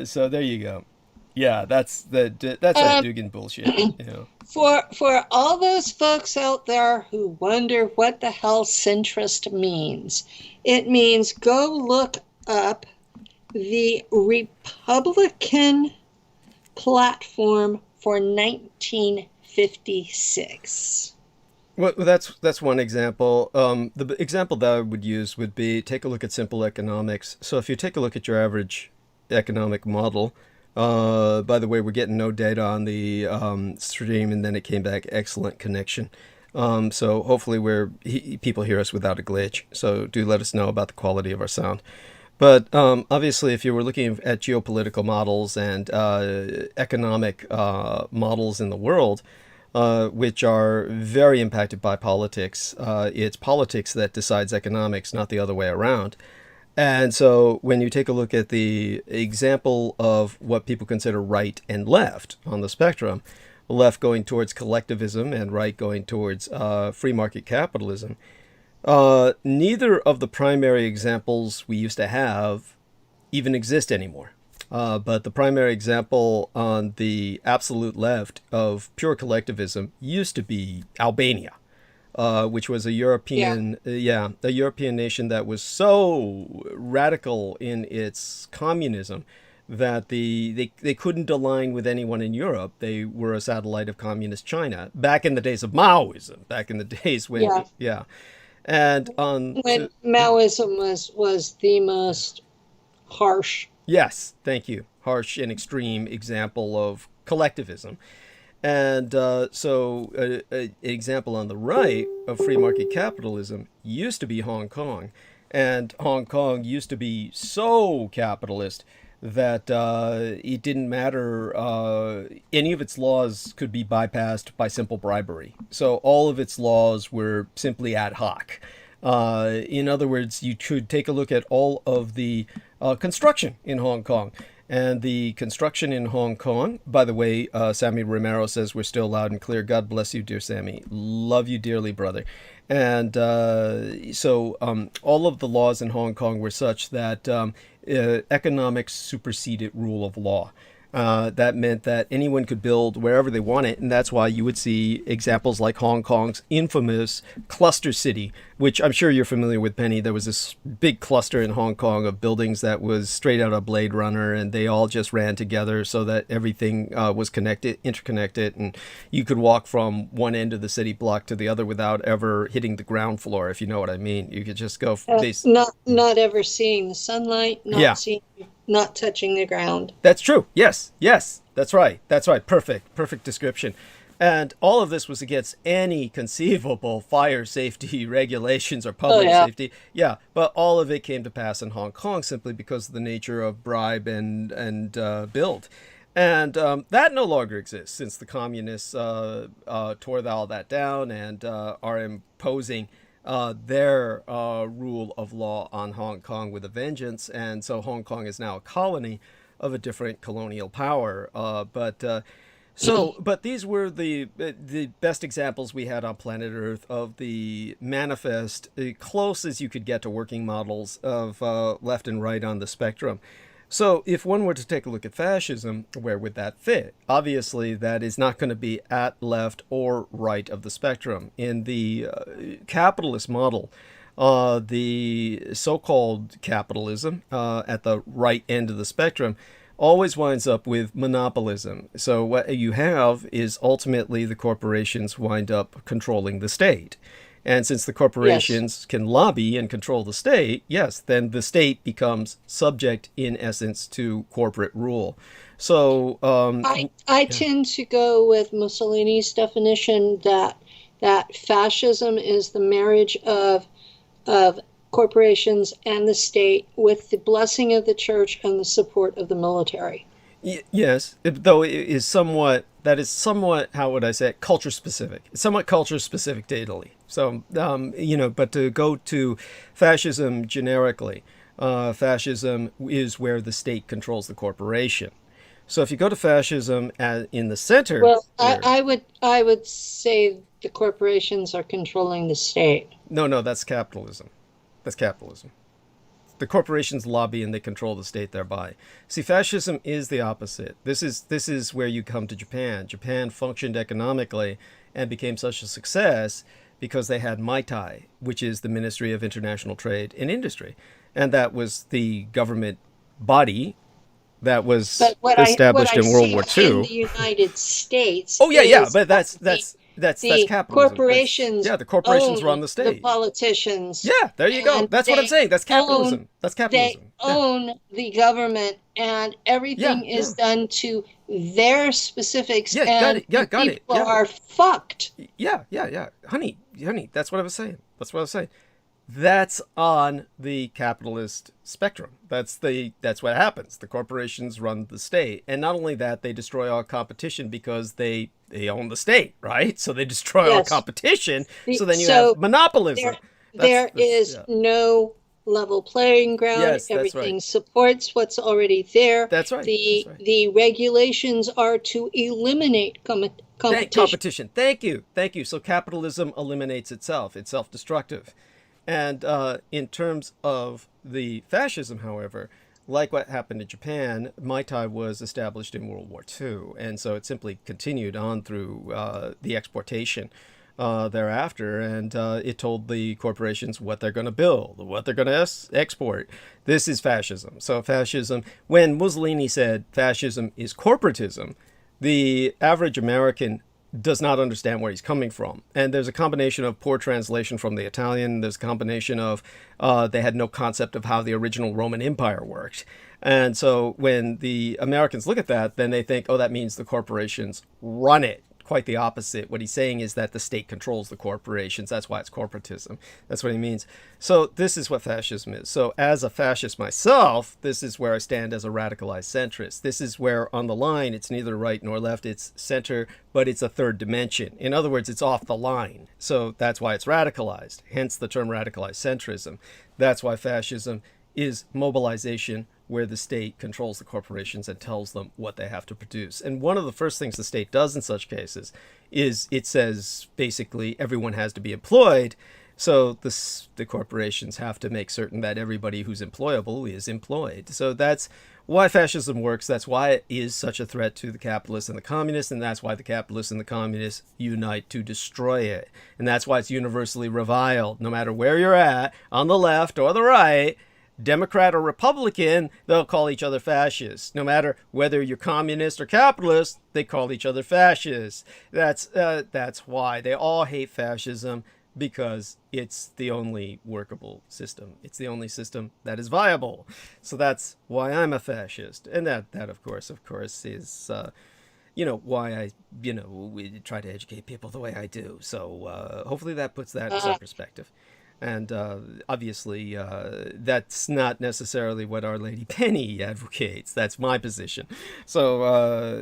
So there you go. Yeah, that's that Dugan bullshit. For all those folks out there who wonder what the hell centrist means, it means go look up the Republican platform for 1956. Well, that's one example. The example that I would use would be, take a look at simple economics. So if you take a look at your average economic model, the first thing you'll notice about it is that they are By the way, we're getting no data on the stream, and then it came back excellent connection. So hopefully people hear us without a glitch. So do let us know about the quality of our sound. But obviously, if you were looking at geopolitical models and economic models in the world, which are very impacted by politics, it's politics that decides economics, not the other way around. And so when you take a look at the example of what people consider right and left on the spectrum, left going towards collectivism and right going towards free market capitalism, neither of the primary examples we used to have even exist anymore. But the primary example on the absolute left of pure collectivism used to be Albania, which was a European, a European nation that was so radical in its communism that they couldn't align with anyone in Europe. They were a satellite of communist China back in the days of Maoism, back in the days when, and when Maoism was the most harsh. Yes, thank you. Harsh and extreme example of collectivism. And so an example on the right of free market capitalism used to be Hong Kong. And Hong Kong used to be so capitalist that it didn't matter. Any of its laws could be bypassed by simple bribery. So all of its laws were simply ad hoc. In other words, you could take a look at all of the construction in Hong Kong. And the construction in Hong Kong, by the way, Sammy Romero says we're still loud and clear. God bless you, dear Sammy. Love you dearly, brother. And so all of the laws in Hong Kong were such that economics superseded rule of law. That meant that anyone could build wherever they wanted, and that's why you would see examples like Hong Kong's infamous cluster city, which I'm sure you're familiar with, Penny. There was this big cluster in Hong Kong of buildings that was straight out of Blade Runner, and they all just ran together so that everything was interconnected, and you could walk from one end of the city block to the other without ever hitting the ground floor, if you know what I mean. You could just go... Not ever seeing the sunlight, not touching the ground. That's true. Yes. That's right. Perfect description. And all of this was against any conceivable fire safety regulations or public safety. Yeah, but all of it came to pass in Hong Kong simply because of the nature of bribe and build. And that no longer exists since the communists tore all that down and are imposing their rule of law on Hong Kong with a vengeance, and so Hong Kong is now a colony of a different colonial power. But these were the best examples we had on planet Earth of the manifest, close as you could get to working models of left and right on the spectrum. So if one were to take a look at fascism, where would that fit? Obviously, that is not going to be at left or right of the spectrum. In the capitalist model, the so-called capitalism at the right end of the spectrum always winds up with monopolism. So what you have is ultimately the corporations wind up controlling the state. And since the corporations can lobby and control the state, then the state becomes subject, in essence, to corporate rule. So I tend to go with Mussolini's definition that fascism is the marriage of corporations and the state with the blessing of the church and the support of the military. Yes, though it is somewhat, how would I say it, culture specific. It's somewhat culture specific to Italy. So, but to go to fascism generically, fascism is where the state controls the corporation. So if you go to fascism in the center... Well, I would say the corporations are controlling the state. No, that's capitalism. The corporations lobby and they control the state thereby. See, fascism is the opposite. This is where you come to Japan. Japan functioned economically and became such a success because they had MITAI, which is the Ministry of International Trade and Industry. And that was the government body that was established in World War II. In the United States. Oh, yeah, but that's That's the capitalism. corporations The corporations own run the the state. politicians. Yeah, there you go. And That's what I'm saying. That's capitalism. That's they capitalism. Yeah. own the government, and Yeah, everything is yeah. done to their specifics, Yeah, got and it. Yeah, the got it. people Yeah. are fucked. Yeah. Honey, that's what I was saying. That's what I was saying. That's on the capitalist spectrum. That's what happens. The corporations run the state. And not only that, they destroy all competition because they own the state, right? So they destroy all Yes. competition. So then you So have monopolism. there is no level playing ground. Yes, that's Everything right. supports what's already there. That's right. The regulations are to eliminate competition. Competition. Thank you. So capitalism eliminates itself. It's self-destructive. And in terms of the fascism, however, like what happened in Japan, Muay Thai was established in World War II. And so it simply continued on through the exportation thereafter. And it told the corporations what they're going to build, what they're going to export. This is fascism. So fascism, when Mussolini said fascism is corporatism, the average American does not understand where he's coming from. And there's a combination of poor translation from the Italian. There's a combination of they had no concept of how the original Roman Empire worked. And so when the Americans look at that, then they think, oh, that means the corporations run it. Quite the opposite. What he's saying is that the state controls the corporations. That's why it's corporatism. That's what he means. So this is what fascism is. So as a fascist myself, this is where I stand as a radicalized centrist. This is where on the line, it's neither right nor left. It's center, but it's a third dimension. In other words, it's off the line. So that's why it's radicalized. Hence the term radicalized centrism. That's why fascism is mobilization where the state controls the corporations and tells them what they have to produce. And one of the first things the state does in such cases is it says basically everyone has to be employed. So the corporations have to make certain that everybody who's employable is employed. So that's why fascism works. That's why it is such a threat to the capitalists and the communists. And that's why the capitalists and the communists unite to destroy it. And that's why it's universally reviled, no matter where you're at, on the left or the right. Democrat or Republican, they'll call each other fascists. No matter whether you're communist or capitalist, they call each other fascists. That's why they all hate fascism, because it's the only workable system. It's the only system that is viable. So that's why I'm a fascist. And that of course is why I we try to educate people the way I do. So hopefully that puts that in some perspective. And obviously, that's not necessarily what Our Lady Penny advocates. That's my position. So,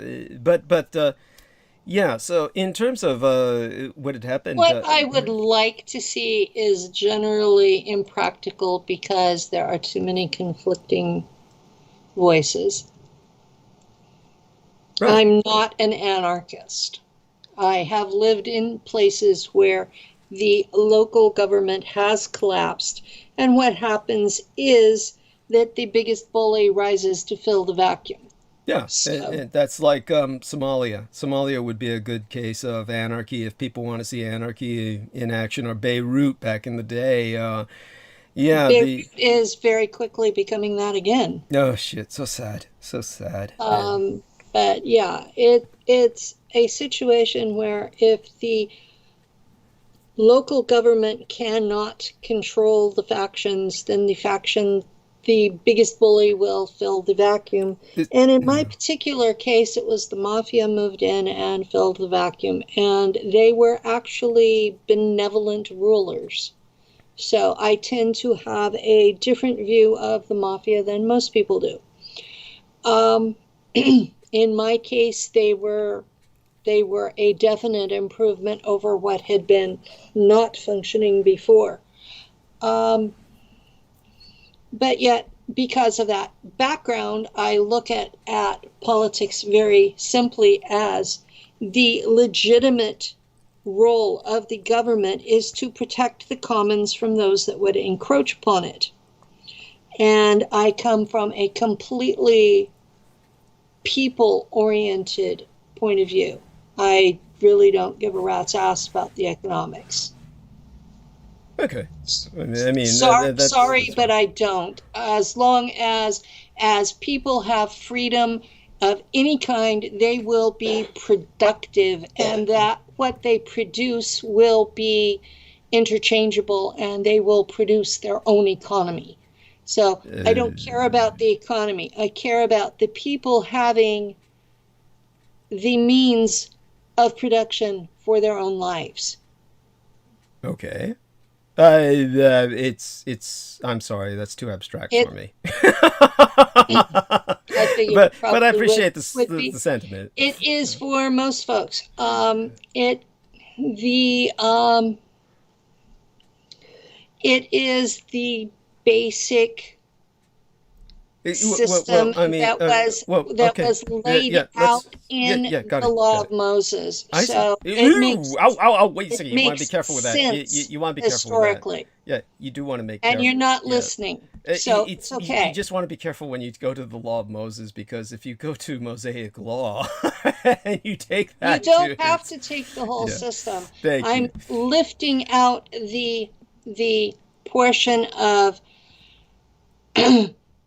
yeah. So, in terms of what had happened, what I would like to see is generally impractical because there are too many conflicting voices. Right. I'm not an anarchist. I have lived in places where the local government has collapsed, and what happens is that the biggest bully rises to fill the vacuum. Yeah, and that's like Somalia. Somalia would be a good case of anarchy if people want to see anarchy in action, or Beirut back in the day. Beirut is very quickly becoming that again. Oh shit, so sad. But yeah, it's a situation where if the local government cannot control the factions, then the biggest bully will fill the vacuum. And in my particular case, it was the mafia moved in and filled the vacuum. And they were actually benevolent rulers. So I tend to have a different view of the mafia than most people do. In my case, they were a definite improvement over what had been not functioning before. But yet, because of that background, I look at politics very simply as the legitimate role of the government is to protect the commons from those that would encroach upon it. And I come from a completely people-oriented point of view. I really don't give a rat's ass about the economics. Okay. I mean, sorry, but I don't. As long as people have freedom of any kind, they will be productive, and that what they produce will be interchangeable and they will produce their own economy. So I don't care about the economy. I care about the people having the means of production for their own lives. Okay. I'm sorry, that's too abstract for me. But I appreciate the sentiment. It is for most folks. It is the basic system that was laid out in the law of Moses. So it makes wait a second. You want to be careful with that. You want to be careful historically. With that. Yeah, you do want to make and you're not listening. So it's okay. You just want to be careful when you go to the law of Moses, because if you go to Mosaic law and you take that, you don't have to take the whole system. I'm lifting out the portion of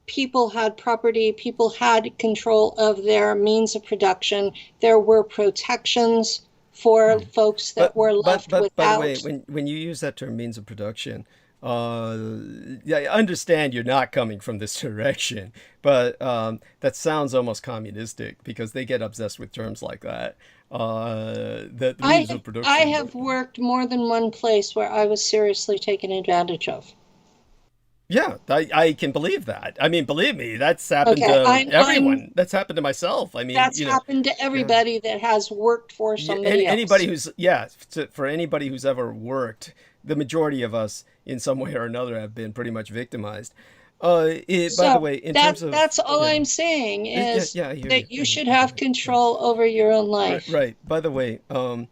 people had property, people had control of their means of production. There were protections for folks that were left without. By the way, when you use that term, means of production, I understand you're not coming from this direction, but that sounds almost communistic, because they get obsessed with terms like that. The means of production. I have worked more than one place where I was seriously taken advantage of. Yeah, I can believe that. I mean, believe me, that's happened to everyone. That's happened to myself. I mean, that's happened to everybody that has worked for somebody else. Anybody for anybody who's ever worked, the majority of us in some way or another have been pretty much victimized. By the way, that's all I'm saying is that you should have control over your own life. Right. By the way, and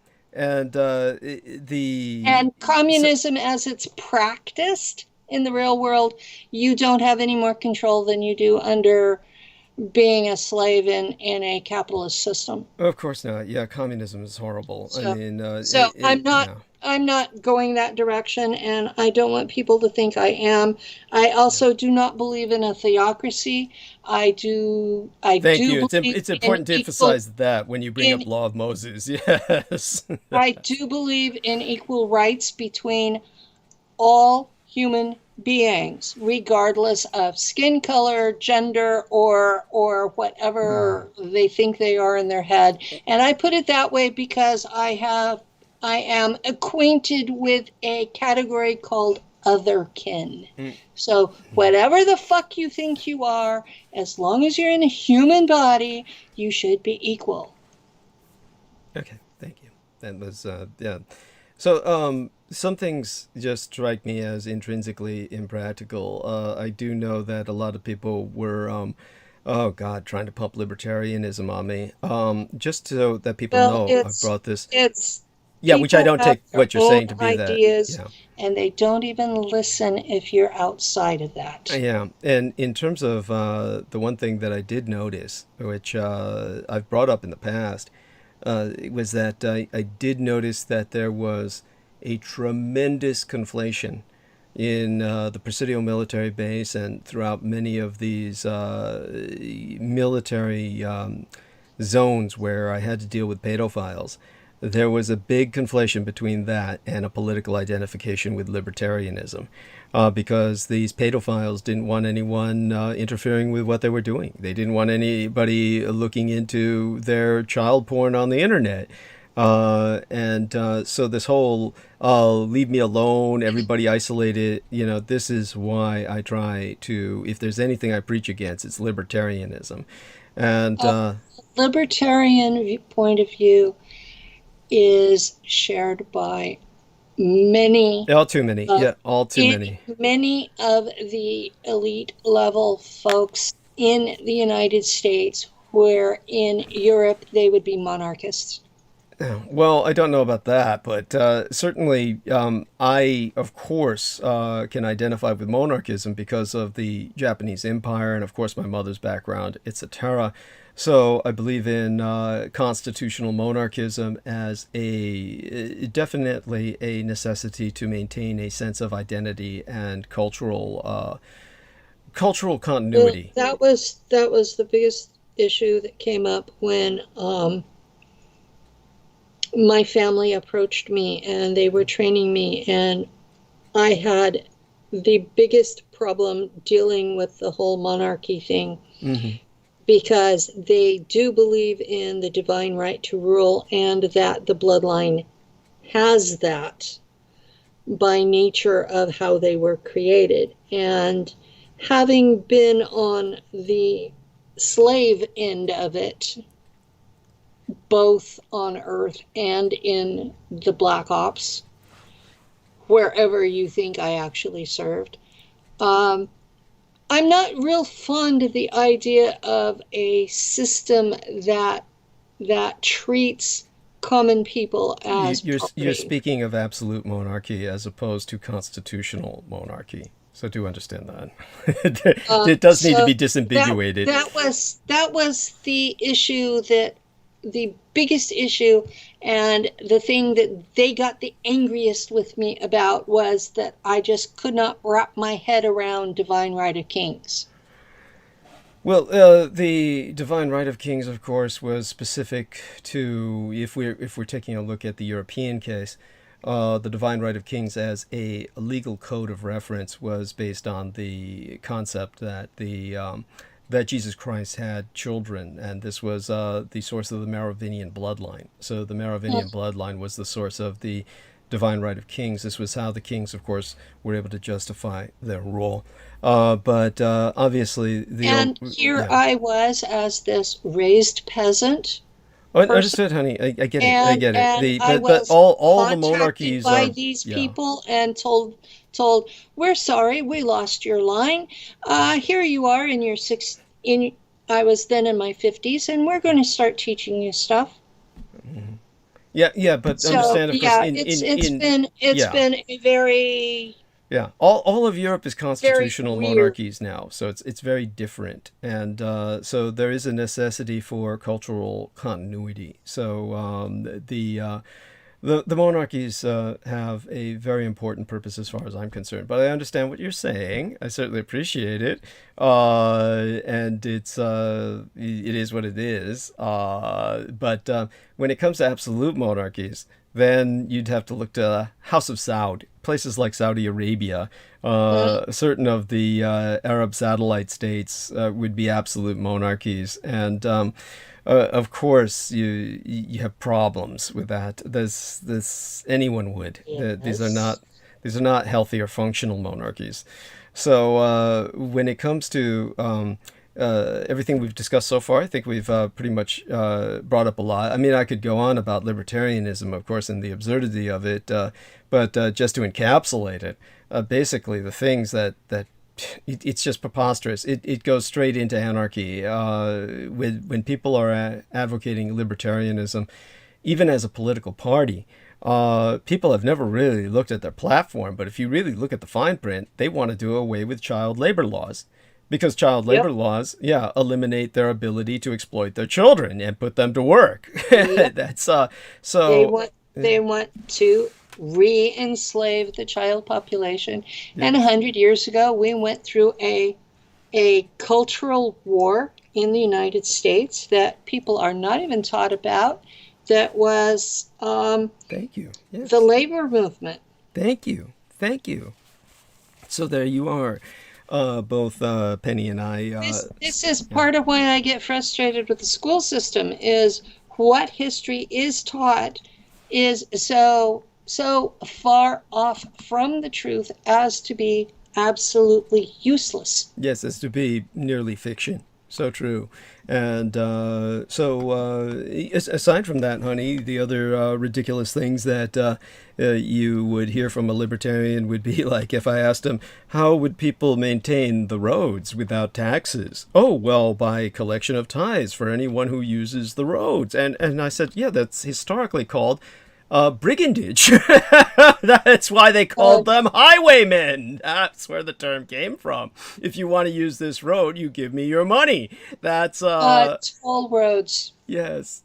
communism as it's practiced in the real world, you don't have any more control than you do under being a slave in a capitalist system. Of course not. Yeah, communism is horrible. I'm not going that direction, and I don't want people to think I am. I also do not believe in a theocracy. Thank you. It's important to emphasize that when you bring up law of Moses. Yes. I do believe in equal rights between all human beings, regardless of skin color, gender, or whatever they think they are in their head. And I put it that way because I am acquainted with a category called otherkin. So whatever the fuck you think you are, as long as you're in a human body, you should be equal. Okay, thank you. That was So some things just strike me as intrinsically impractical. I do know that a lot of people were, trying to pump libertarianism on me. Just so that people know, I've brought this. Which I don't take what you're saying to be ideas, and they don't even listen if you're outside of that. Yeah, and in terms of the one thing that I did notice, which I've brought up in the past, was that I did notice that there was a tremendous conflation in the Presidio military base and throughout many of these military zones where I had to deal with pedophiles. There was a big conflation between that and a political identification with libertarianism, because these pedophiles didn't want anyone interfering with what they were doing. They didn't want anybody looking into their child porn on the internet. So this whole leave me alone, everybody isolated, this is why I try to, if there's anything I preach against, it's libertarianism. And libertarian point of view is shared by many. All too many. Many. Many of the elite level folks in the United States, where in Europe they would be monarchists. Well, I don't know about that, but certainly I, of course, can identify with monarchism because of the Japanese Empire and, of course, my mother's background, etc. So I believe in constitutional monarchism as definitely a necessity to maintain a sense of identity and cultural continuity. That was the biggest issue that came up when my family approached me and they were training me, and I had the biggest problem dealing with the whole monarchy thing, because they do believe in the divine right to rule and that the bloodline has that by nature of how they were created. And having been on the slave end of it, both on Earth and in the Black Ops, wherever you think I actually served, I'm not real fond of the idea of a system that treats common people as you're speaking of absolute monarchy as opposed to constitutional monarchy. So do understand that. It does need to be disambiguated. That was the issue, that the biggest issue, and the thing that they got the angriest with me about was that I just could not wrap my head around divine right of kings. Well, the divine right of kings, of course, was specific to, if we're taking a look at the European case, the divine right of kings as a legal code of reference was based on the concept that that Jesus Christ had children, and this was the source of the Merovingian bloodline. So the Merovingian bloodline was the source of the divine right of kings. This was how the kings, of course, were able to justify their rule. But obviously, I was as this raised peasant. Understood, honey. I get it. I get it. But all the monarchies by these people and told, we're sorry, we lost your line. Here you are in your I was then in my 50s, and we're going to start teaching you stuff. Yeah, but so, understand, of course, it's been a very... Yeah, all of Europe is constitutional monarchies now, so it's very different, and so there is a necessity for cultural continuity. So the monarchies have a very important purpose as far as I'm concerned. But I understand what you're saying. I certainly appreciate it, and it is what it is. But when it comes to absolute monarchies, then you'd have to look to House of Saud, places like Saudi Arabia. Certain of the Arab satellite states would be absolute monarchies, and of course you have problems with that. This anyone would. Yes. These are not healthy or functional monarchies. So when it comes to everything we've discussed so far, I think we've pretty much brought up a lot. I mean, I could go on about libertarianism, of course, and the absurdity of it, but just to encapsulate it, basically the things that it's just preposterous. It goes straight into anarchy. When people are advocating libertarianism, even as a political party, people have never really looked at their platform, but if you really look at the fine print, they want to do away with child labor laws. Because child labor laws, eliminate their ability to exploit their children and put them to work. That's so. They want to re-enslave the child population. And 100 years ago, we went through a cultural war in the United States that people are not even taught about. That was thank you. Yes. The labor movement. Thank you. So there you are. Both Penny and I. This is part of why I get frustrated with the school system, is what history is taught is so far off from the truth as to be absolutely useless. Yes, as to be nearly fiction. So true. And aside from that, honey, the other ridiculous things that you would hear from a libertarian would be like, if I asked him, how would people maintain the roads without taxes? Oh, well, by collection of tithes for anyone who uses the roads. And I said, yeah, that's historically called brigandage. That's why they called them highwaymen. That's where the term came from. If you want to use this road, you give me your money. That's toll roads. Yes.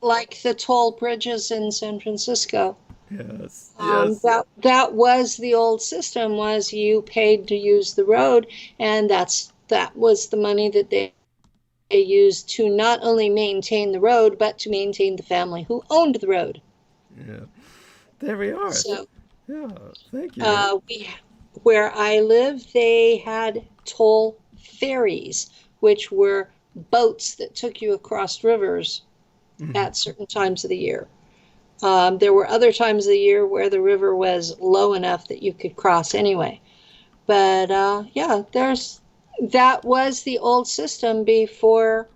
Like the toll bridges in San Francisco. Yes. That was the old system. Was you paid to use the road, and that was the money that they used to not only maintain the road, but to maintain the family who owned the road. Yeah. There we are. So, Yeah. Thank you. where I live, they had toll ferries, which were boats that took you across rivers at certain times of the year. There were other times of the year where the river was low enough that you could cross anyway. But yeah, that was the old system before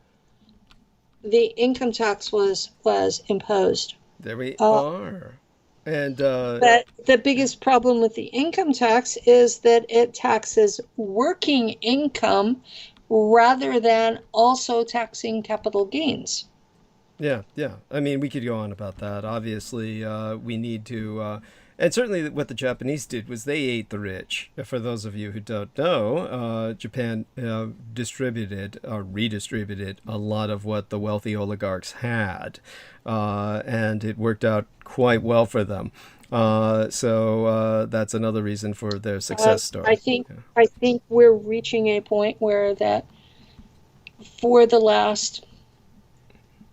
the income tax was imposed. There we Uh, are. And but the biggest problem with the income tax is that it taxes working income rather than also taxing capital gains. yeah, yeah. I mean, we could go on about that. Obviously, we need to, and certainly what the Japanese did was they ate the rich. For those of you who don't know, Japan distributed or redistributed a lot of what the wealthy oligarchs had, and it worked out quite well for them. So that's another reason for their success story. I think we're reaching a point where that for the last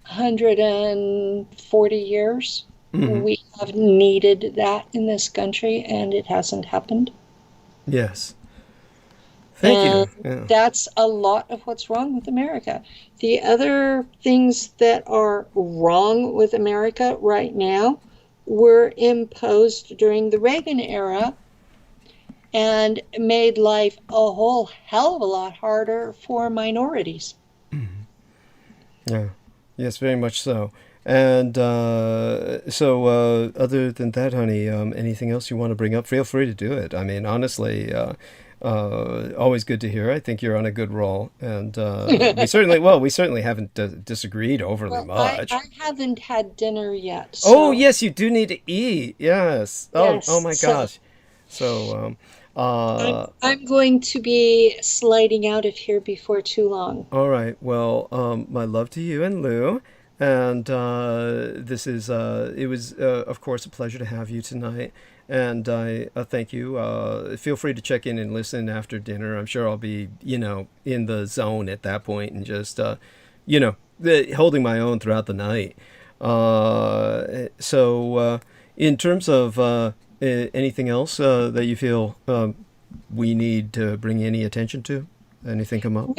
140 years, we have needed that in this country, and it hasn't happened. Yes. Thank you. Yeah. That's a lot of what's wrong with America. The other things that are wrong with America right now were imposed during the Reagan era and made life a whole hell of a lot harder for minorities. Yeah. Yes, very much so. And so other than that, honey, anything else you want to bring up, feel free to do it. I mean, honestly, always good to hear. I think you're on a good roll. And we certainly haven't disagreed overly much. I haven't had dinner yet. So. Oh, yes, you do need to eat. Yes. Oh my gosh. So I'm going to be sliding out of here before too long. All right. Well, my love to you and Lou. And this is, it was, of course, a pleasure to have you tonight. And I thank you. Feel free to check in and listen after dinner. I'm sure I'll be, in the zone at that point and just, holding my own throughout the night. So in terms of anything else that you feel we need to bring any attention to? Anything come up?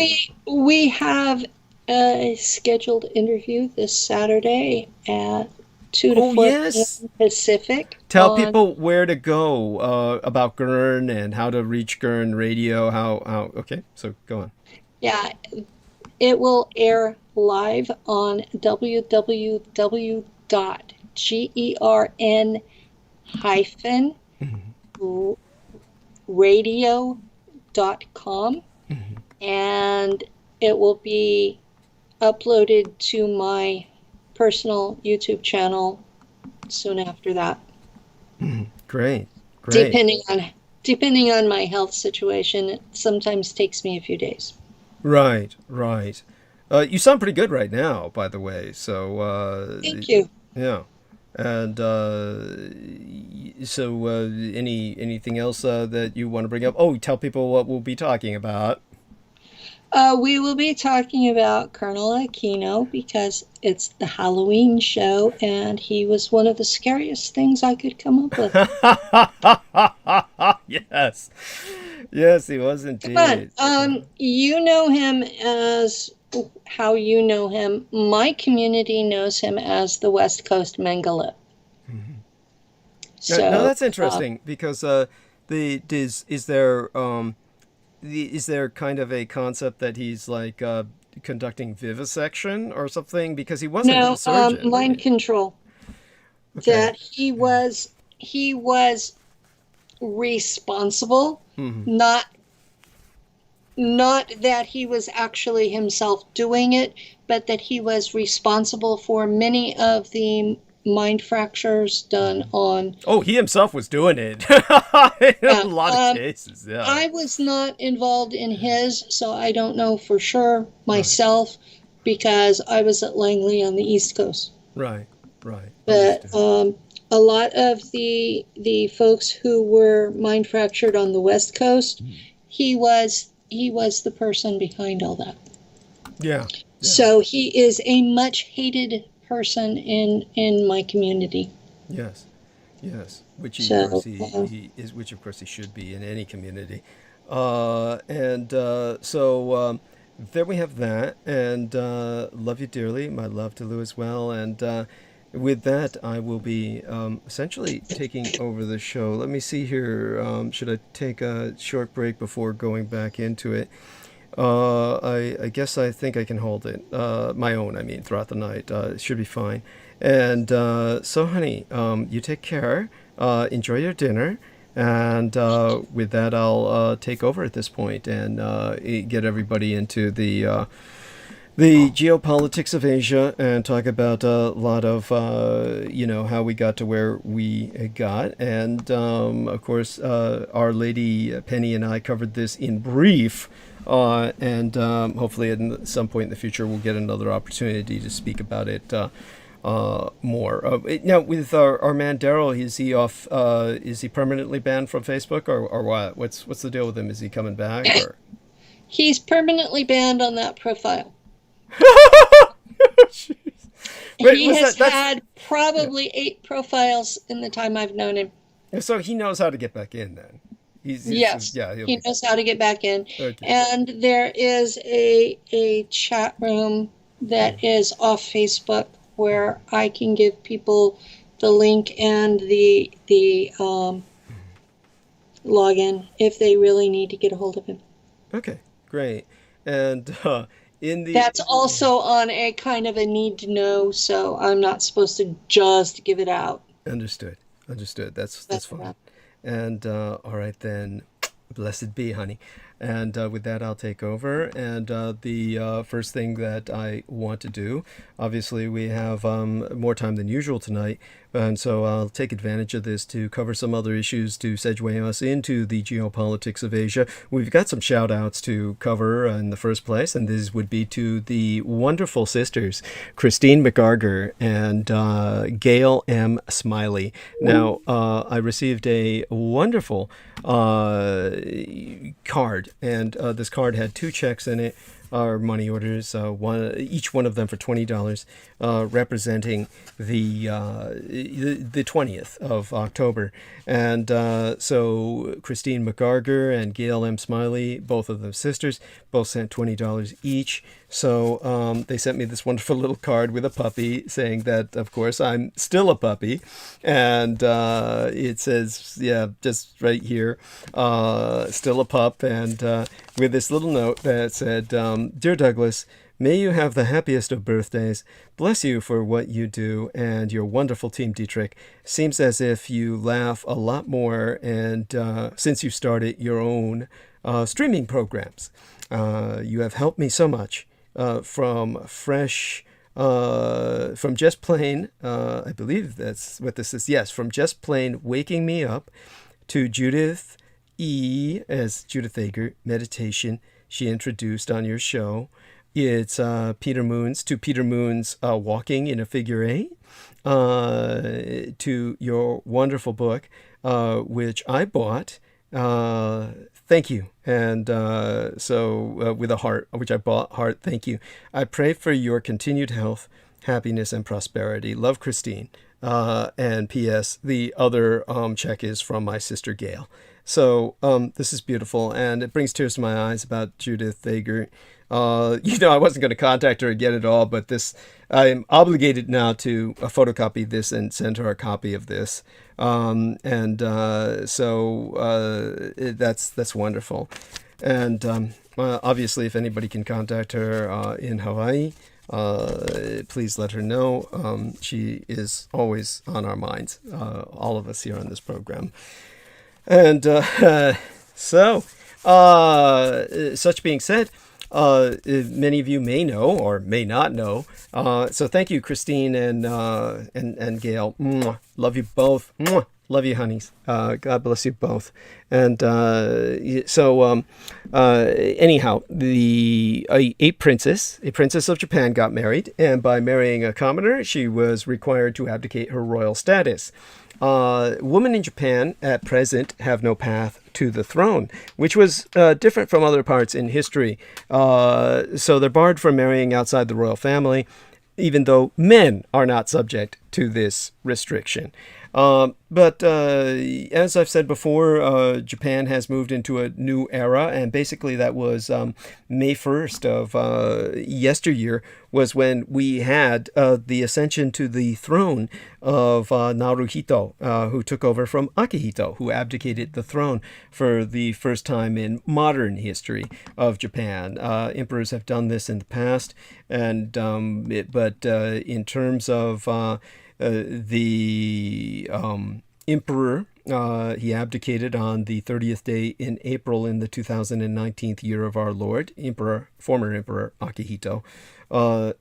We have a scheduled interview this Saturday at 2 to 4 p.m. Pacific. Tell people where to go about Gurn and how to reach Gurn Radio. Okay, so go on. Yeah, it will air live on www.gern-radio.com, and it will be uploaded to my personal YouTube channel soon after that. Great. Depending on my health situation, it sometimes takes me a few days. Right. You sound pretty good right now, by the way. So thank you. Yeah. And so anything else that you want to bring up? Oh, tell people what we'll be talking about. We will be talking about Colonel Aquino because it's the Halloween show, and he was one of the scariest things I could come up with. Yes, he was indeed. Come on, you know him as how you know him. My community knows him as the West Coast Mengele. So no, that's interesting because is there kind of a concept that he's like conducting vivisection or something? Because he wasn't a surgeon. Mind control. Okay. That he was responsible, not that he was actually himself doing it, but that he was responsible for many of the mind fractures done on... Oh, he himself was doing it in a lot of cases, yeah. I was not involved in his, so I don't know for sure myself, because I was at Langley on the East Coast. Right. But a lot of the folks who were mind fractured on the West Coast, he was the person behind all that. Yeah. So he is a much hated person in my community. Yes, yes. Which he, of course So, he is, which of course he should be in any community. And so there we have that. And love you dearly. My love to Lou as well. And with that, I will be essentially taking over the show. Let me see here. Should I take a short break before going back into it? I guess I think I can hold it. My own, I mean, throughout the night. It should be fine. And so, honey, you take care. Enjoy your dinner. And with that, I'll take over at this point and get everybody into the geopolitics of Asia and talk about a lot of, how we got to where we got. And, of course, Our Lady Penny and I covered this in brief. And hopefully at some point in the future, we'll get another opportunity to speak about it more. Now, with our man Daryl, is he off? Is he permanently banned from Facebook, or what? What's the deal with him? Is he coming back? Or he's permanently banned on that profile. Wait, he has had probably 8 profiles in the time I've known him. So he knows how to get back in then. Yes, yeah, he knows how to get back in. Okay. And there is a chat room that is off Facebook where I can give people the link and the login if they really need to get a hold of him. Okay, great. And that's also on a kind of a need to know, so I'm not supposed to just give it out. Understood. That's fine. And all right then, blessed be, honey. And with that, I'll take over. And the first thing that I want to do, obviously, we have more time than usual tonight. And so I'll take advantage of this to cover some other issues to segue us into the geopolitics of Asia. We've got some shout outs to cover in the first place, and this would be to the wonderful sisters, Christine McGarger and Gail M. Smiley. Now, I received a wonderful card, and this card had 2 checks in it, our money orders, each one of them for $20, representing the 20th of October. And so Christine McGarger and Gail M. Smiley, both of them sisters, both sent $20 each. So they sent me this wonderful little card with a puppy saying that, of course, I'm still a puppy. And it says, just right here, still a pup. And with this little note that said, Dear Douglas, may you have the happiest of birthdays. Bless you for what you do and your wonderful team, Dietrich. Seems as if you laugh a lot more and since you started your own streaming programs. You have helped me so much from just plain, I believe that's what this is. Yes, from just plain waking me up to Judith E. as Judith Ager meditation she introduced on your show. It's Peter Moon's walking in a figure 8, to your wonderful book, which I bought. Thank you. And so with a heart, which I bought, heart, thank you. I pray for your continued health, happiness, and prosperity. Love, Christine. And P.S. The other check is from my sister Gail. So this is beautiful, and it brings tears to my eyes about Judith Ager. I wasn't going to contact her and get it all, but this, I'm obligated now to photocopy this and send her a copy of this. So that's wonderful. And obviously, if anybody can contact her in Hawaii, please let her know. She is always on our minds, all of us here on this program. And such being said, many of you may know or may not know. So thank you, Christine and Gail. Mwah. Love you both. Mwah. Love you, honeys. God bless you both. And anyhow, a princess of Japan got married, and by marrying a commoner, she was required to abdicate her royal status. Women in Japan at present have no path to the throne, which was different from other parts in history. So they're barred from marrying outside the royal family, even though men are not subject to this restriction. But as I've said before, Japan has moved into a new era, and basically that was May 1st of yesteryear was when we had the ascension to the throne of Naruhito, who took over from Akihito, who abdicated the throne for the first time in modern history of Japan. Emperors have done this in the past, and but in terms of the emperor, he abdicated on the 30th day in April in the 2019 year of our Lord, former Emperor Akihito,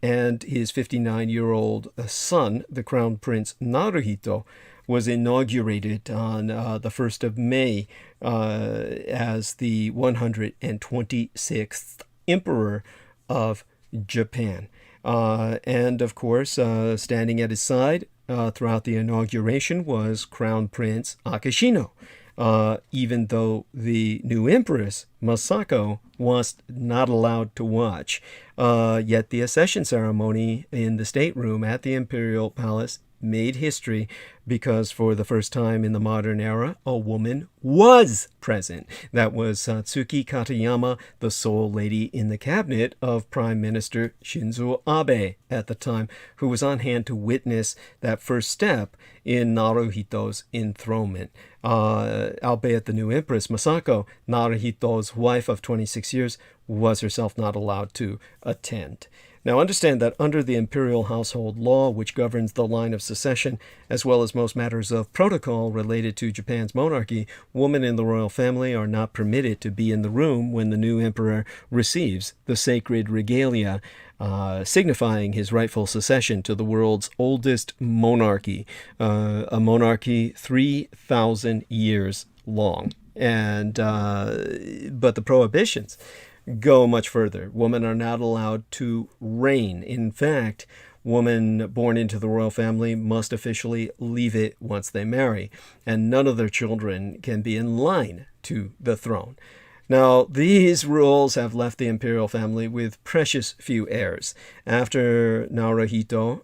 and his 59-year-old son, the Crown Prince Naruhito, was inaugurated on the 1st of May as the 126th Emperor of Japan. And of course, standing at his side throughout the inauguration was Crown Prince Akishino, even though the new Empress, Masako, was not allowed to watch. Yet the accession ceremony in the stateroom at the Imperial Palace made history because for the first time in the modern era, a woman was present. That was Satsuki Katayama, the sole lady in the cabinet of Prime Minister Shinzo Abe at the time, who was on hand to witness that first step in Naruhito's enthronement. Albeit the new Empress, Masako, Naruhito's wife of 26 years, was herself not allowed to attend. Now understand that under the imperial household law, which governs the line of succession, as well as most matters of protocol related to Japan's monarchy, women in the royal family are not permitted to be in the room when the new emperor receives the sacred regalia, signifying his rightful succession to the world's oldest monarchy, a monarchy 3,000 years long. And but the prohibitions go much further. Women are not allowed to reign. In fact, women born into the royal family must officially leave it once they marry, and none of their children can be in line to the throne. Now, these rules have left the imperial family with precious few heirs. After Naruhito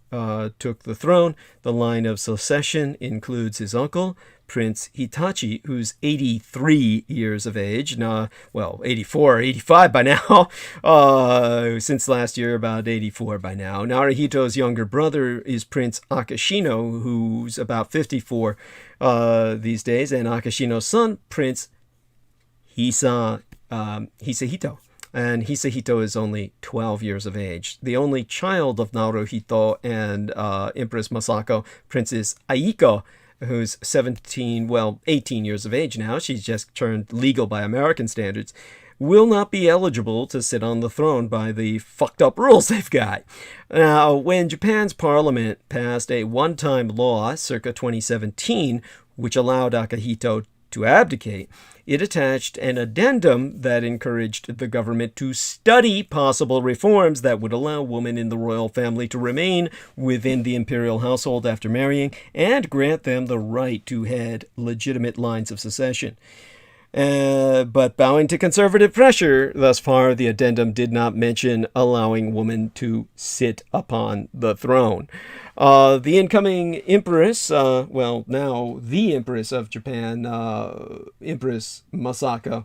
took the throne, the line of succession includes his uncle, Prince Hitachi, who's 83 years of age, 84, 85 by now, since last year, about 84 by now. Naruhito's younger brother is Prince Akishino, who's about 54 these days, and Akishino's son, Prince Hisahito. And Hisahito is only 12 years of age. The only child of Naruhito and Empress Masako, Princess Aiko, who's 18 years of age now, she's just turned legal by American standards, will not be eligible to sit on the throne by the fucked up rules they've got. Now, when Japan's parliament passed a one-time law circa 2017, which allowed Akihito to abdicate, it attached an addendum that encouraged the government to study possible reforms that would allow women in the royal family to remain within the imperial household after marrying and grant them the right to head legitimate lines of succession. But bowing to conservative pressure, thus far, the addendum did not mention allowing women to sit upon the throne. The incoming empress, now the empress of Japan, Empress Masako,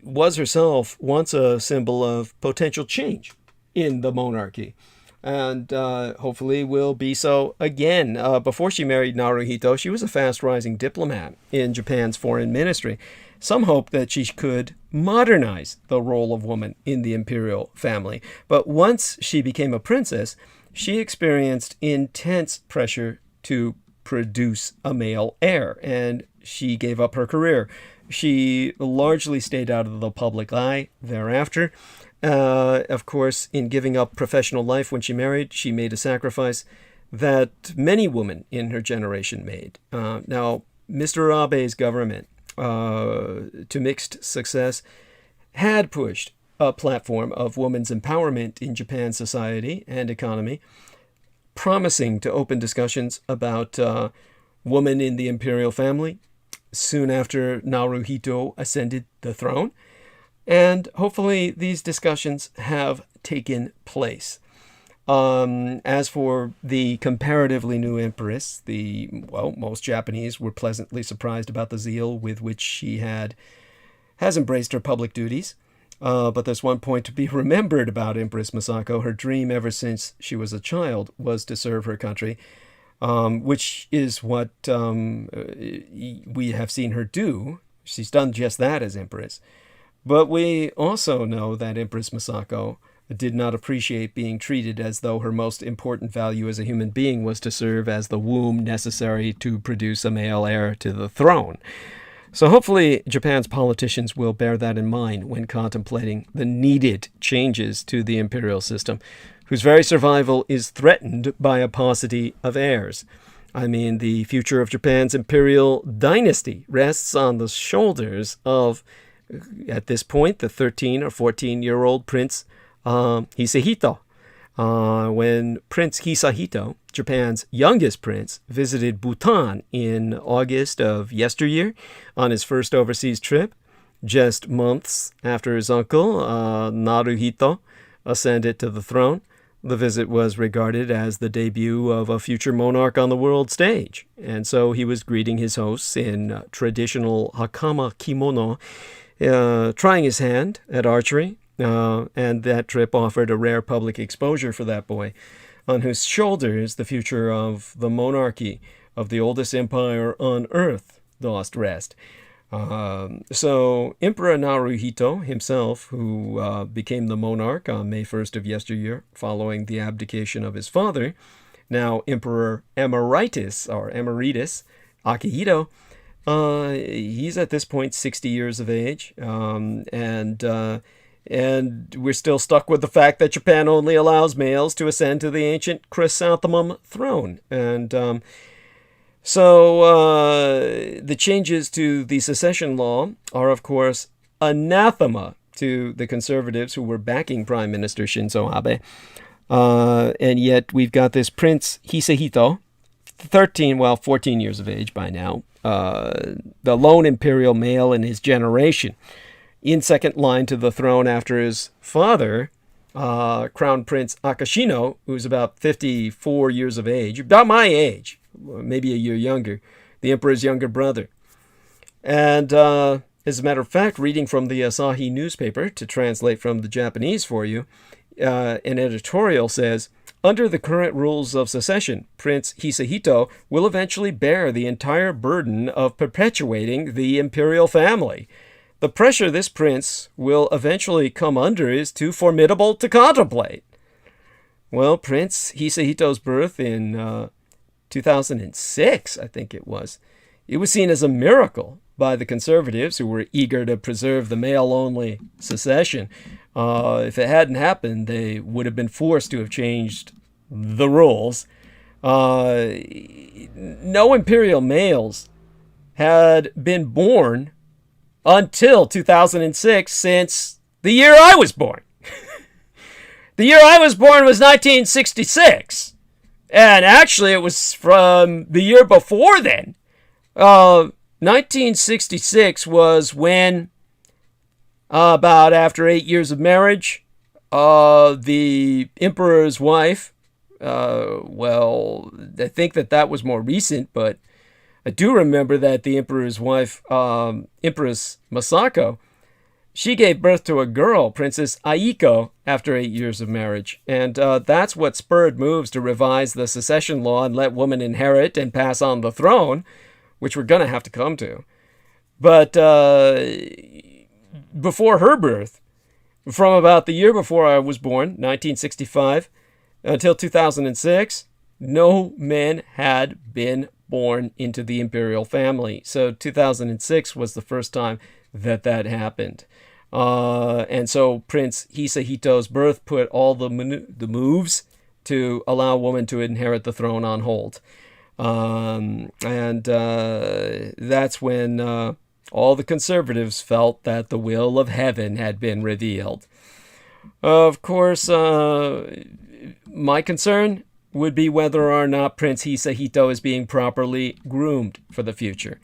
was herself once a symbol of potential change in the monarchy. And hopefully will be so again. Before she married Naruhito, she was a fast-rising diplomat in Japan's foreign ministry. Some hope that she could modernize the role of woman in the imperial family. But once she became a princess, she experienced intense pressure to produce a male heir, and she gave up her career. She largely stayed out of the public eye thereafter. Of course, in giving up professional life when she married, she made a sacrifice that many women in her generation made. Now, Mr. Abe's government, to mixed success, had pushed a platform of women's empowerment in Japan's society and economy, promising to open discussions about women in the imperial family soon after Naruhito ascended the throne. And hopefully these discussions have taken place. As for the comparatively new empress, most Japanese were pleasantly surprised about the zeal with which she has embraced her public duties. But there's one point to be remembered about Empress Masako. Her dream ever since she was a child was to serve her country, which is what we have seen her do. She's done just that as empress. But we also know that Empress Masako did not appreciate being treated as though her most important value as a human being was to serve as the womb necessary to produce a male heir to the throne. So hopefully Japan's politicians will bear that in mind when contemplating the needed changes to the imperial system, whose very survival is threatened by a paucity of heirs. I mean, the future of Japan's imperial dynasty rests on the shoulders of, at this point, the 13 or 14-year-old Prince Hisahito. When Prince Hisahito, Japan's youngest prince, visited Bhutan in August of yesteryear on his first overseas trip, just months after his uncle, Naruhito, ascended to the throne. The visit was regarded as the debut of a future monarch on the world stage, and so he was greeting his hosts in traditional hakama kimono, trying his hand at archery, and that trip offered a rare public exposure for that boy, on whose shoulders the future of the monarchy of the oldest empire on earth doth rest. So Emperor Naruhito himself, who became the monarch on May 1st of yesteryear, following the abdication of his father, now Emperor Emeritus Akihito, he's at this point 60 years of age, and we're still stuck with the fact that Japan only allows males to ascend to the ancient chrysanthemum throne. And so the changes to the secession law are, of course, anathema to the conservatives who were backing Prime Minister Shinzo Abe. And yet we've got this Prince Hisahito, 14 years of age by now, the lone imperial male in his generation, in second line to the throne after his father, Crown Prince Akashino, who's about 54 years of age, about my age, maybe a year younger, the emperor's younger brother. And as a matter of fact, reading from the Asahi newspaper, to translate from the Japanese for you, an editorial says, under the current rules of secession, Prince Hisahito will eventually bear the entire burden of perpetuating the imperial family. The pressure this prince will eventually come under is too formidable to contemplate. Well, Prince Hisahito's birth in 2006, I think it was seen as a miracle by the conservatives, who were eager to preserve the male-only secession. If it hadn't happened, they would have been forced to have changed the rules. No imperial males had been born until 2006, since the year I was born. The year I was born was 1966. And actually, it was from the year before then. 1966 was when, about after 8 years of marriage, the emperor's wife, I think that was more recent, but I do remember that the emperor's wife, Empress Masako, she gave birth to a girl, Princess Aiko, after 8 years of marriage. And that's what spurred moves to revise the secession law and let women inherit and pass on the throne, which we're going to have to come to. But before her birth, from about the year before I was born, 1965, until 2006, no men had been born into the imperial family. So 2006 was the first time that happened. And so Prince Hisahito's birth put all the moves to allow women to inherit the throne on hold. That's when all the conservatives felt that the will of heaven had been revealed. Of course, my concern would be whether or not Prince Hisahito is being properly groomed for the future.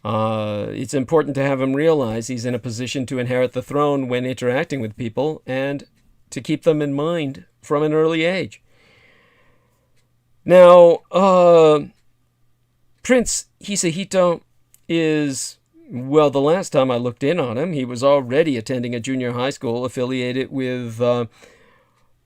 It's important to have him realize he's in a position to inherit the throne when interacting with people, and to keep them in mind from an early age. Now, Prince Hisahito is, well, the last time I looked in on him, he was already attending a junior high school affiliated with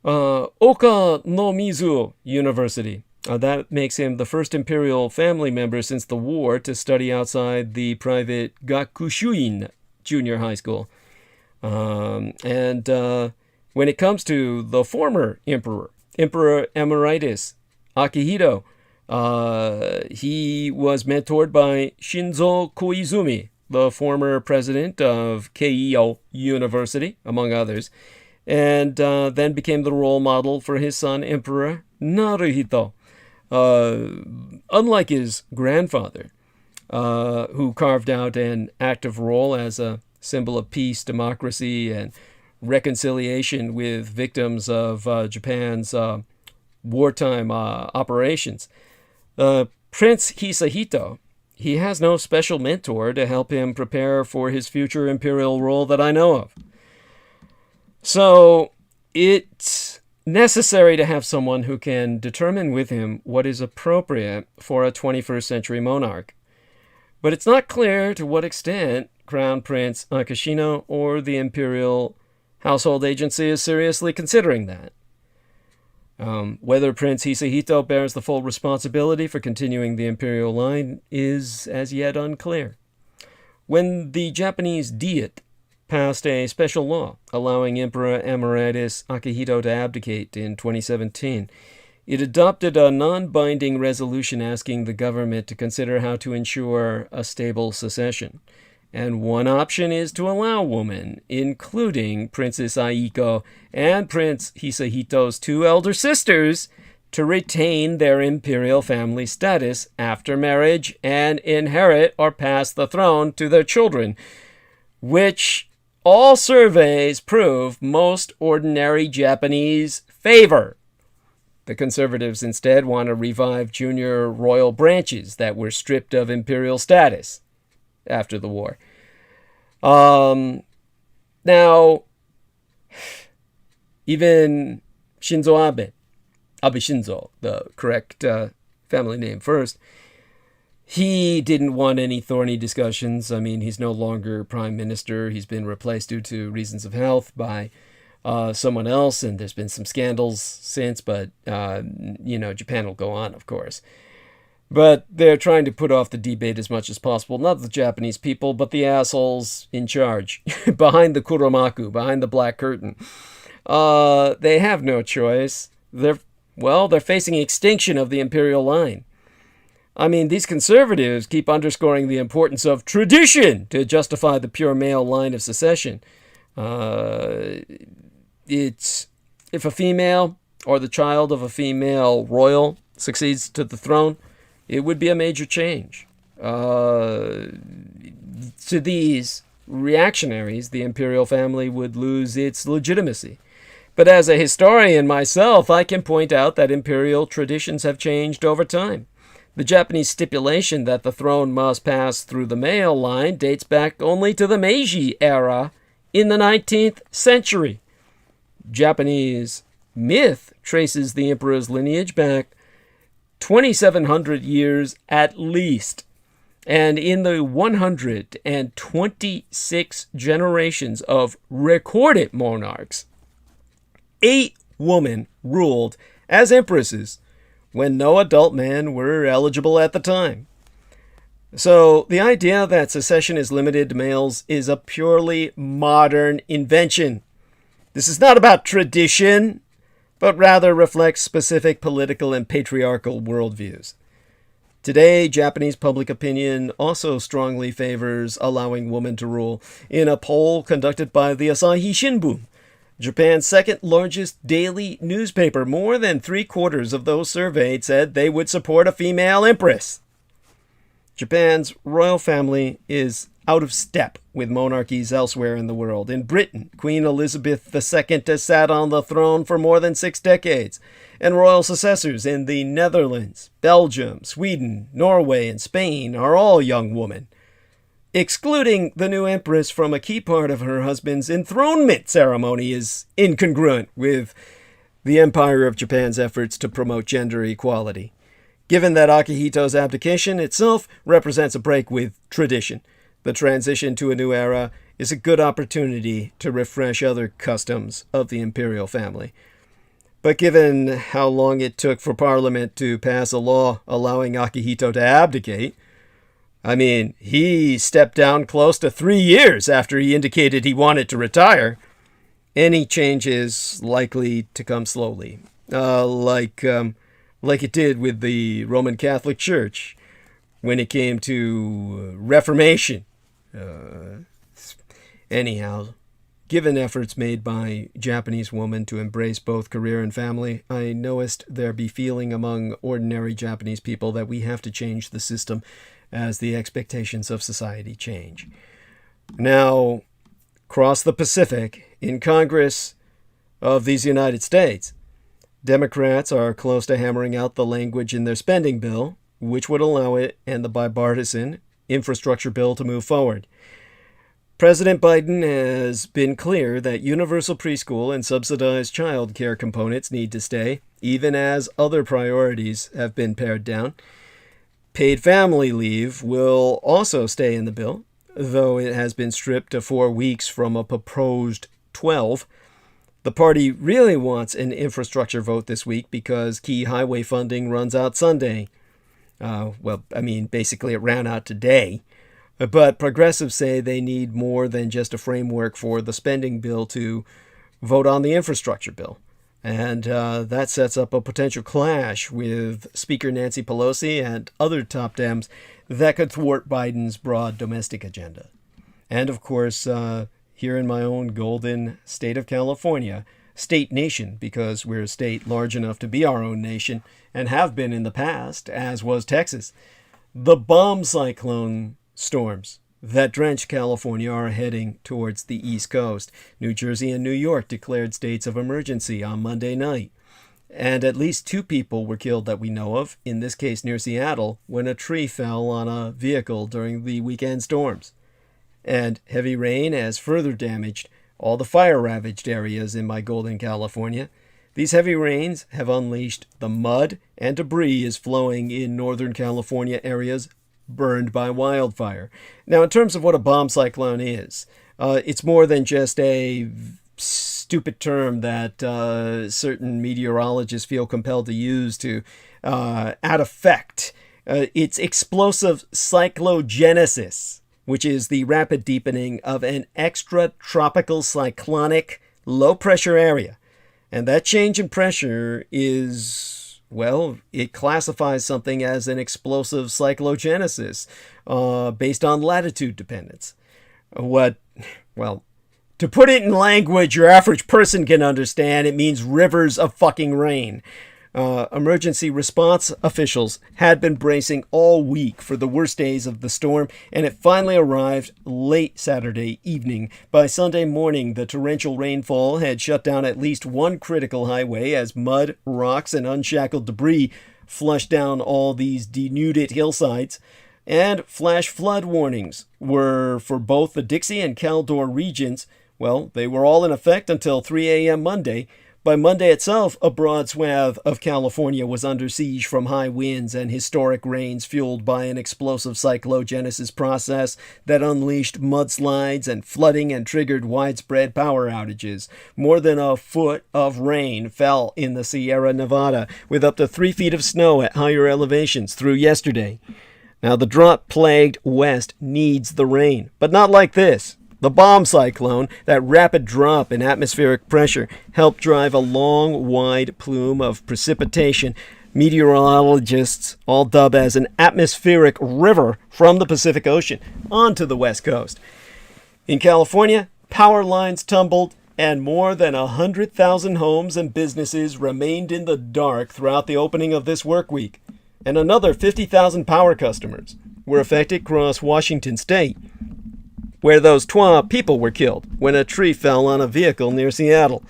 Okanomizu University. That makes him the first imperial family member since the war to study outside the private Gakushuin junior high school. And when it comes to the former emperor, Emperor Emeritus Akihito, he was mentored by Shinzo Koizumi, the former president of Keio University, among others, and then became the role model for his son, Emperor Naruhito. Unlike his grandfather, who carved out an active role as a symbol of peace, democracy, and reconciliation with victims of Japan's wartime operations, Prince Hisahito, he has no special mentor to help him prepare for his future imperial role that I know of. So it's necessary to have someone who can determine with him what is appropriate for a 21st century monarch. But it's not clear to what extent Crown Prince Akishino or the Imperial Household Agency is seriously considering that. Whether Prince Hisahito bears the full responsibility for continuing the imperial line is as yet unclear. When the Japanese Diet passed a special law allowing Emperor Emeritus Akihito to abdicate in 2017, it adopted a non-binding resolution asking the government to consider how to ensure a stable succession. And one option is to allow women, including Princess Aiko and Prince Hisahito's two elder sisters, to retain their imperial family status after marriage and inherit or pass the throne to their children, which all surveys prove most ordinary Japanese favor. The conservatives instead want to revive junior royal branches that were stripped of imperial status after the war. Now, even Shinzo Abe Shinzo, the correct family name first, he didn't want any thorny discussions. I mean, he's no longer prime minister. He's been replaced due to reasons of health by someone else, and there's been some scandals since, but, Japan will go on, of course. But they're trying to put off the debate as much as possible. Not the Japanese people, but the assholes in charge, behind the kuromaku, behind the black curtain. They have no choice. They're facing extinction of the imperial line. I mean, these conservatives keep underscoring the importance of tradition to justify the pure male line of succession. It's if a female or the child of a female royal succeeds to the throne, it would be a major change. To these reactionaries, the imperial family would lose its legitimacy. But as a historian myself, I can point out that imperial traditions have changed over time. The Japanese stipulation that the throne must pass through the male line dates back only to the Meiji era in the 19th century. Japanese myth traces the emperor's lineage back 2,700 years at least. And in the 126 generations of recorded monarchs, 8 women ruled as empresses when no adult men were eligible at the time. So the idea that succession is limited to males is a purely modern invention. This is not about tradition, but rather reflects specific political and patriarchal worldviews. Today, Japanese public opinion also strongly favors allowing women to rule. In a poll conducted by the Asahi Shimbun, Japan's second largest daily newspaper, more than 3/4 of those surveyed said they would support a female empress. Japan's royal family is out of step with monarchies elsewhere in the world. In Britain, Queen Elizabeth II has sat on the throne for more than 6 decades, and royal successors in the Netherlands, Belgium, Sweden, Norway, and Spain are all young women. Excluding the new empress from a key part of her husband's enthronement ceremony is incongruent with the Empire of Japan's efforts to promote gender equality. Given that Akihito's abdication itself represents a break with tradition, the transition to a new era is a good opportunity to refresh other customs of the imperial family. But given how long it took for Parliament to pass a law allowing Akihito to abdicate, I mean, he stepped down close to 3 years after he indicated he wanted to retire. Any change is likely to come slowly, like it did with the Roman Catholic Church when it came to Reformation. Anyhow, given efforts made by Japanese women to embrace both career and family, I knowest there be feeling among ordinary Japanese people that we have to change the system as the expectations of society change. Now, across the Pacific, in Congress of these United States, Democrats are close to hammering out the language in their spending bill, which would allow it and the bipartisan infrastructure bill to move forward. President Biden has been clear that universal preschool and subsidized child care components need to stay, even as other priorities have been pared down. Paid family leave will also stay in the bill, though it has been stripped to 4 weeks from a proposed 12. The party really wants an infrastructure vote this week because key highway funding runs out Sunday. Basically it ran out today. But progressives say they need more than just a framework for the spending bill to vote on the infrastructure bill. And that sets up a potential clash with Speaker Nancy Pelosi and other top Dems that could thwart Biden's broad domestic agenda. And of course, here in my own golden state of California, state nation, because we're a state large enough to be our own nation and have been in the past, as was Texas, the bomb cyclone storms that drench California are heading towards the East Coast. New Jersey and New York declared states of emergency on Monday night. And at least 2 people were killed that we know of, in this case near Seattle, when a tree fell on a vehicle during the weekend storms. And heavy rain has further damaged all the fire-ravaged areas in my golden California. These heavy rains have unleashed the mud and debris is flowing in Northern California areas burned by wildfire. Now, in terms of what a bomb cyclone is, it's more than just a stupid term that certain meteorologists feel compelled to use to add effect. It's explosive cyclogenesis, which is the rapid deepening of an extratropical cyclonic low-pressure area. And that change in pressure is, well, it classifies something as an explosive cyclogenesis based on latitude dependence. To put it in language your average person can understand, it means rivers of fucking rain. Emergency response officials had been bracing all week for the worst days of the storm, and it finally arrived late Saturday evening. By Sunday morning, the torrential rainfall had shut down at least one critical highway as mud, rocks, and unshackled debris flushed down all these denuded hillsides. And flash flood warnings were for both the Dixie and Caldor regions. Well, they were all in effect until 3 a.m. Monday. By Monday itself, a broad swath of California was under siege from high winds and historic rains fueled by an explosive cyclogenesis process that unleashed mudslides and flooding and triggered widespread power outages. More than a foot of rain fell in the Sierra Nevada, with up to 3 feet of snow at higher elevations through yesterday. Now, the drought-plagued West needs the rain, but not like this. The bomb cyclone, that rapid drop in atmospheric pressure, helped drive a long, wide plume of precipitation meteorologists all dub as an atmospheric river from the Pacific Ocean onto the West Coast. In California, power lines tumbled, and more than 100,000 homes and businesses remained in the dark throughout the opening of this work week. And another 50,000 power customers were affected across Washington state, where those 12 people were killed when a tree fell on a vehicle near Seattle.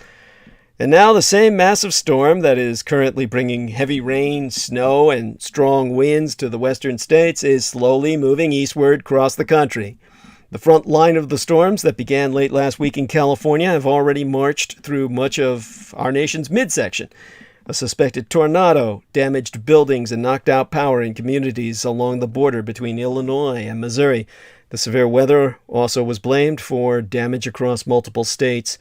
And now the same massive storm that is currently bringing heavy rain, snow, and strong winds to the western states is slowly moving eastward across the country. The front line of the storms that began late last week in California have already marched through much of our nation's midsection. A suspected tornado damaged buildings and knocked out power in communities along the border between Illinois and Missouri. The severe weather also was blamed for damage across multiple states,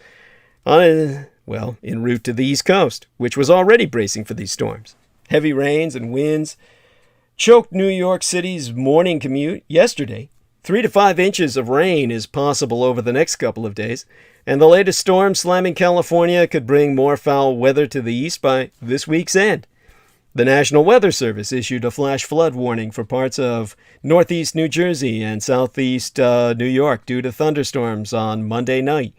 en route to the East Coast, which was already bracing for these storms. Heavy rains and winds choked New York City's morning commute yesterday. 3 to 5 inches of rain is possible over the next couple of days, and the latest storm slamming California could bring more foul weather to the east by this week's end. The National Weather Service issued a flash flood warning for parts of northeast New Jersey and southeast New York due to thunderstorms on Monday night.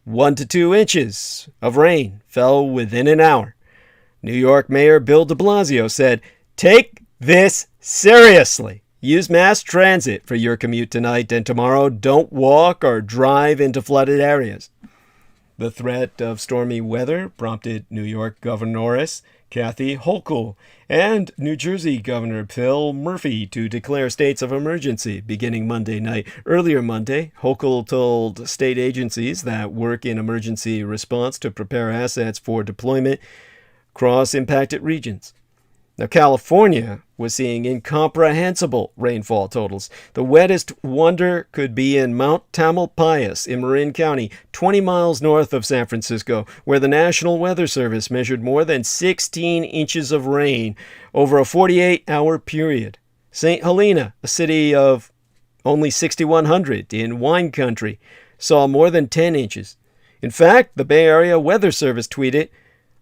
1 to 2 inches of rain fell within an hour. New York Mayor Bill de Blasio said, "Take this seriously. Use mass transit for your commute tonight and tomorrow. Don't walk or drive into flooded areas." The threat of stormy weather prompted New York Governoress Kathy Hochul and New Jersey Governor Phil Murphy to declare states of emergency beginning Monday night. Earlier Monday, Hochul told state agencies that work in emergency response to prepare assets for deployment across impacted regions. Now, California was seeing incomprehensible rainfall totals. The wettest wonder could be in Mount Tamalpais in Marin County, 20 miles north of San Francisco, where the National Weather Service measured more than 16 inches of rain over a 48-hour period. St. Helena, a city of only 6,100 in wine country, saw more than 10 inches. In fact, the Bay Area Weather Service tweeted,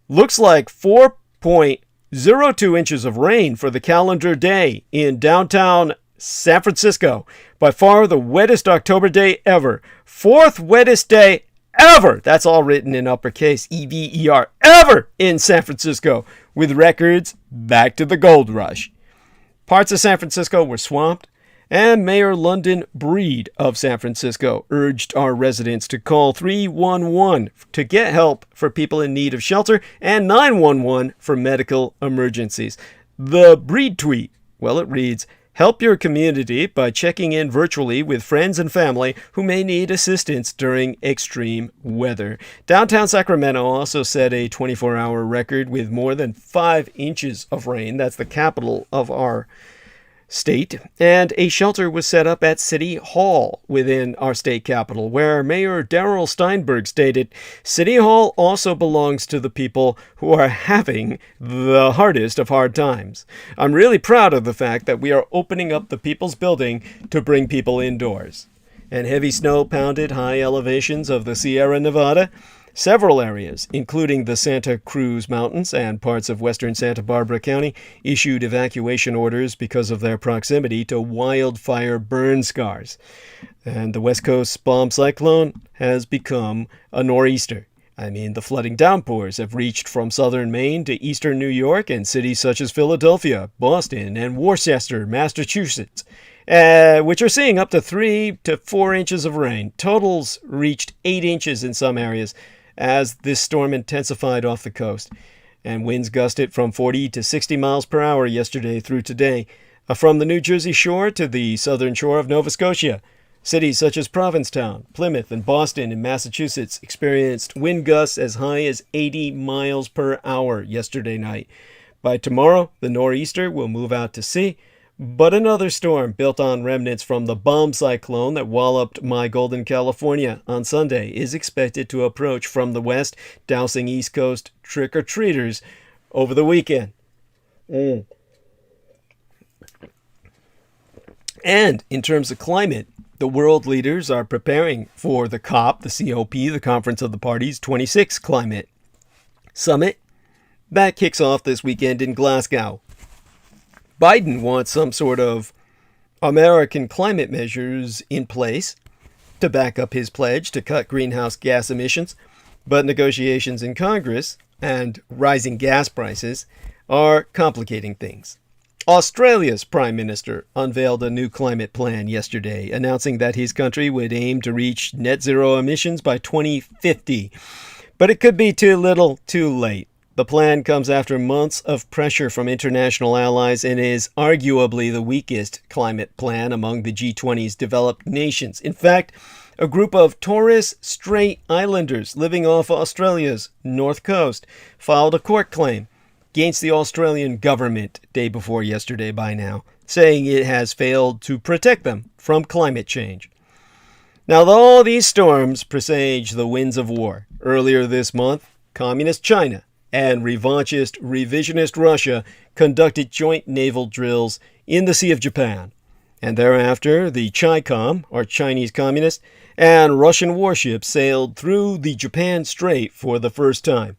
"Looks like 4.02 inches of rain for the calendar day in downtown San Francisco. By far the wettest October day ever. 4th wettest day ever." That's all written in uppercase, EVER, ever in San Francisco, with records back to the gold rush. Parts of San Francisco were swamped, and Mayor London Breed of San Francisco urged our residents to call 311 to get help for people in need of shelter and 911 for medical emergencies. The Breed tweet, it reads, "Help your community by checking in virtually with friends and family who may need assistance during extreme weather." Downtown Sacramento also set a 24-hour record with more than 5 inches of rain. That's the capital of our state, and a shelter was set up at City Hall within our state capital, where Mayor Darrell Steinberg stated, "City Hall also belongs to the people who are having the hardest of hard times. I'm really proud of the fact that we are opening up the People's Building to bring people indoors." And heavy snow pounded high elevations of the Sierra Nevada. Several areas, including the Santa Cruz Mountains and parts of western Santa Barbara County, issued evacuation orders because of their proximity to wildfire burn scars. And the West Coast bomb cyclone has become a nor'easter. The flooding downpours have reached from southern Maine to eastern New York and cities such as Philadelphia, Boston, and Worcester, Massachusetts, which are seeing up to 3 to 4 inches of rain. Totals reached 8 inches in some areas as this storm intensified off the coast, and winds gusted from 40 to 60 miles per hour yesterday through today. From the New Jersey shore to the southern shore of Nova Scotia, cities such as Provincetown, Plymouth, and Boston in Massachusetts experienced wind gusts as high as 80 miles per hour yesterday night. By tomorrow, the nor'easter will move out to sea, but another storm built on remnants from the bomb cyclone that walloped my Golden, California on Sunday is expected to approach from the west, dousing East Coast trick-or-treaters over the weekend. And in terms of climate, the world leaders are preparing for the COP, the COP, the Conference of the Parties 26 Climate Summit. That kicks off this weekend in Glasgow. Biden wants some sort of American climate measures in place to back up his pledge to cut greenhouse gas emissions, but negotiations in Congress and rising gas prices are complicating things. Australia's Prime Minister unveiled a new climate plan yesterday, announcing that his country would aim to reach net zero emissions by 2050. But it could be too little, too late. The plan comes after months of pressure from international allies and is arguably the weakest climate plan among the G20's developed nations. In fact, a group of Torres Strait Islanders living off Australia's north coast filed a court claim against the Australian government day before yesterday by now, saying it has failed to protect them from climate change. Now, all these storms presage the winds of war. Earlier this month, Communist China and revisionist Russia conducted joint naval drills in the Sea of Japan. And thereafter, the CHICOM, or Chinese Communist, and Russian warships sailed through the Japan Strait for the first time.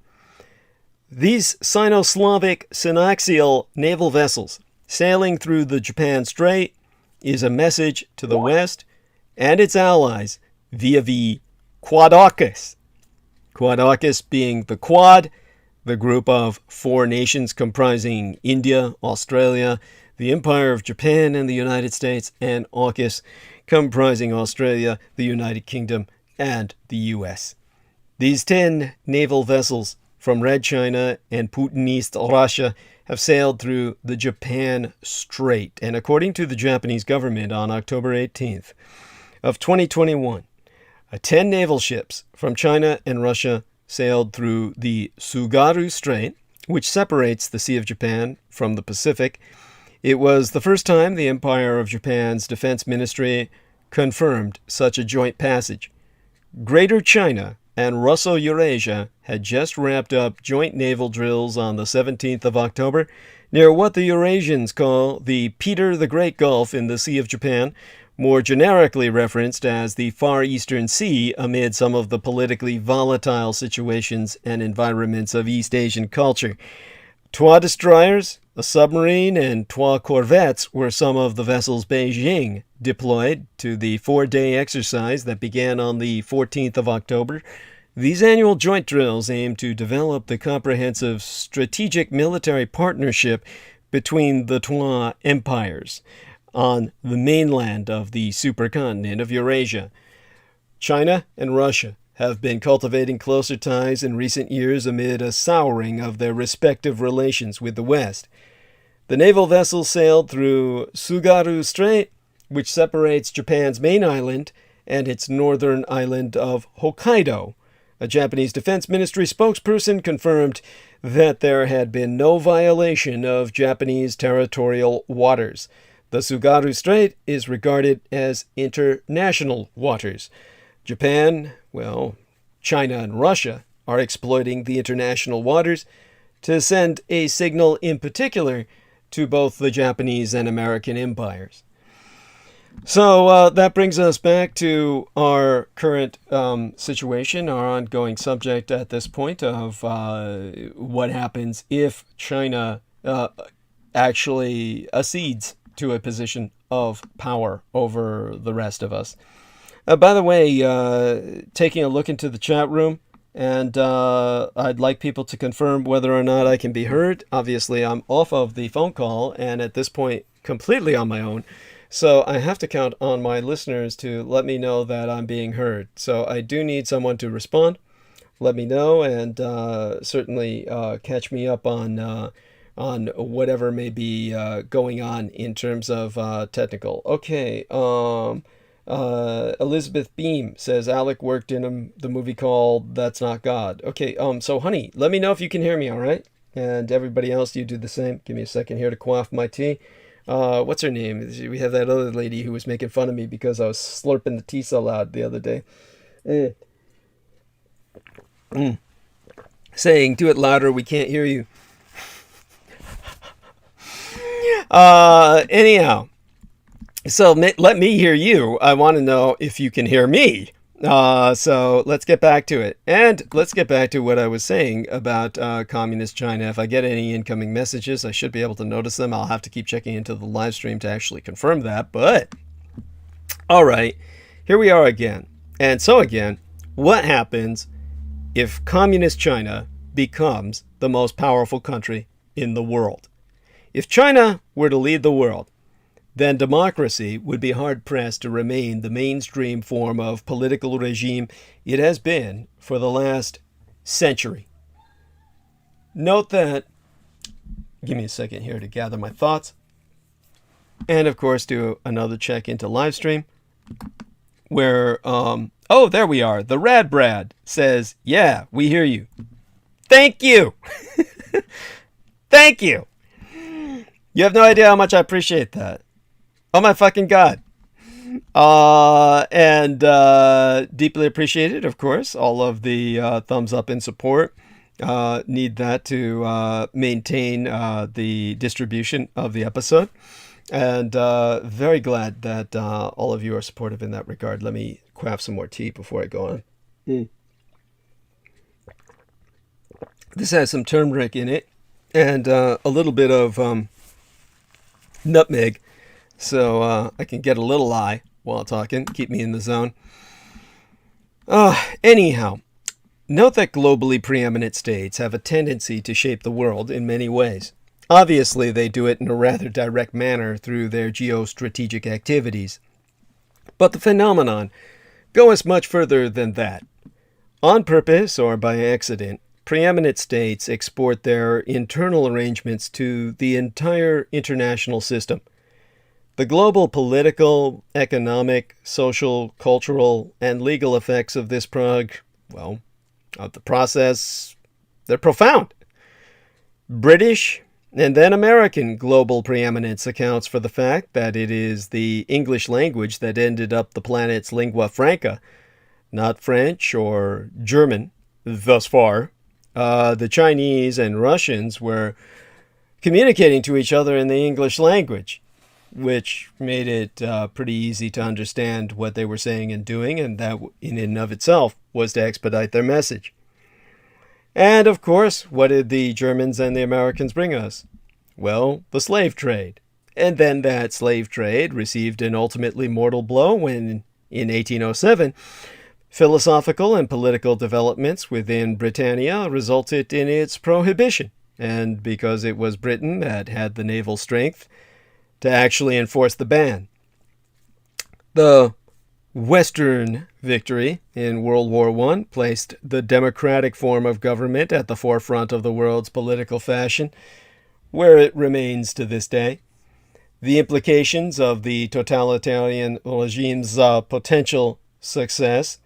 These Sino-Slavic synaxial naval vessels sailing through the Japan Strait is a message to the West and its allies via the Quad-AUKUS. Quad-AUKUS being the Quad, the group of 4 nations comprising India, Australia, the Empire of Japan, and the United States, and AUKUS comprising Australia, the United Kingdom, and the US. These 10 naval vessels from Red China and Putinist Russia have sailed through the Japan Strait. And according to the Japanese government on October 18th of 2021, 10 naval ships from China and Russia sailed through the Tsugaru Strait, which separates the Sea of Japan from the Pacific. It was the first time the Empire of Japan's Defense Ministry confirmed such a joint passage. Greater China and Russo-Eurasia had just wrapped up joint naval drills on the 17th of October near what the Eurasians call the Peter the Great Gulf in the Sea of Japan, more generically referenced as the Far Eastern Sea amid some of the politically volatile situations and environments of East Asian culture. 3 destroyers, a submarine, and 3 corvettes were some of the vessels Beijing deployed to the 4-day exercise that began on the 14th of October. These annual joint drills aim to develop the comprehensive strategic military partnership between the 3 empires on the mainland of the supercontinent of Eurasia. China and Russia have been cultivating closer ties in recent years amid a souring of their respective relations with the West. The naval vessels sailed through Tsugaru Strait, which separates Japan's main island and its northern island of Hokkaido. A Japanese Defense Ministry spokesperson confirmed that there had been no violation of Japanese territorial waters. The Tsugaru Strait is regarded as international waters. Japan, China and Russia are exploiting the international waters to send a signal in particular to both the Japanese and American empires. So that brings us back to our current situation, our ongoing subject at this point of what happens if China actually accedes to a position of power over the rest of us. By the way, taking a look into the chat room, and I'd like people to confirm whether or not I can be heard. Obviously, I'm off of the phone call, and at this point, completely on my own. So I have to count on my listeners to let me know that I'm being heard. So I do need someone to respond. Let me know, and certainly catch me up on whatever may be going on in terms of technical. Okay, Elizabeth Beam says Alec worked in the movie called That's Not God. Okay, so honey, let me know if you can hear me, all right? And everybody else, you do the same. Give me a second here to quaff my tea. What's her name? We have that other lady who was making fun of me because I was slurping the tea so loud the other day. Saying, do it louder, we can't hear you. Anyhow, so let me hear you. I want to know if you can hear me. So let's get back to it. And let's get back to what I was saying about communist China. If I get any incoming messages, I should be able to notice them. I'll have to keep checking into the live stream to actually confirm that. But, all right, here we are again. And so again, what happens if communist China becomes the most powerful country in the world? If China were to lead the world, then democracy would be hard-pressed to remain the mainstream form of political regime it has been for the last century. note that, give me a second here to gather my thoughts. And of course, do another check into live stream where, oh, there we are. The Rad Brad says, yeah, we hear you. Thank you. Thank you. You have no idea how much I appreciate that. Oh my fucking God. And deeply appreciated, of course, all of the thumbs up in support. Need that to maintain the distribution of the episode. And very glad that all of you are supportive in that regard. Let me quaff some more tea before I go on. This has some turmeric in it and a little bit of nutmeg, so I can get a little high while talking, keep me in the zone. Anyhow, note that globally preeminent states have a tendency to shape the world in many ways. Obviously, they do it in a rather direct manner through their geostrategic activities. But the phenomenon goes much further than that. On purpose or by accident, preeminent states export their internal arrangements to the entire international system. The global political, economic, social, cultural, and legal effects of this of the process, they're profound. British and then American global preeminence accounts for the fact that it is the English language that ended up the planet's lingua franca, not French or German, thus far. The Chinese and Russians were communicating to each other in the English language, which made it pretty easy to understand what they were saying and doing, and that in and of itself was to expedite their message. And of course, what did the Germans and the Americans bring us? Well, the slave trade. And then that slave trade received an ultimately mortal blow when, in 1807, philosophical and political developments within Britannia resulted in its prohibition. And because it was Britain that had the naval strength to actually enforce the ban. The Western victory in World War I placed the democratic form of government at the forefront of the world's political fashion, where it remains to this day. The implications of the totalitarian regime's potential success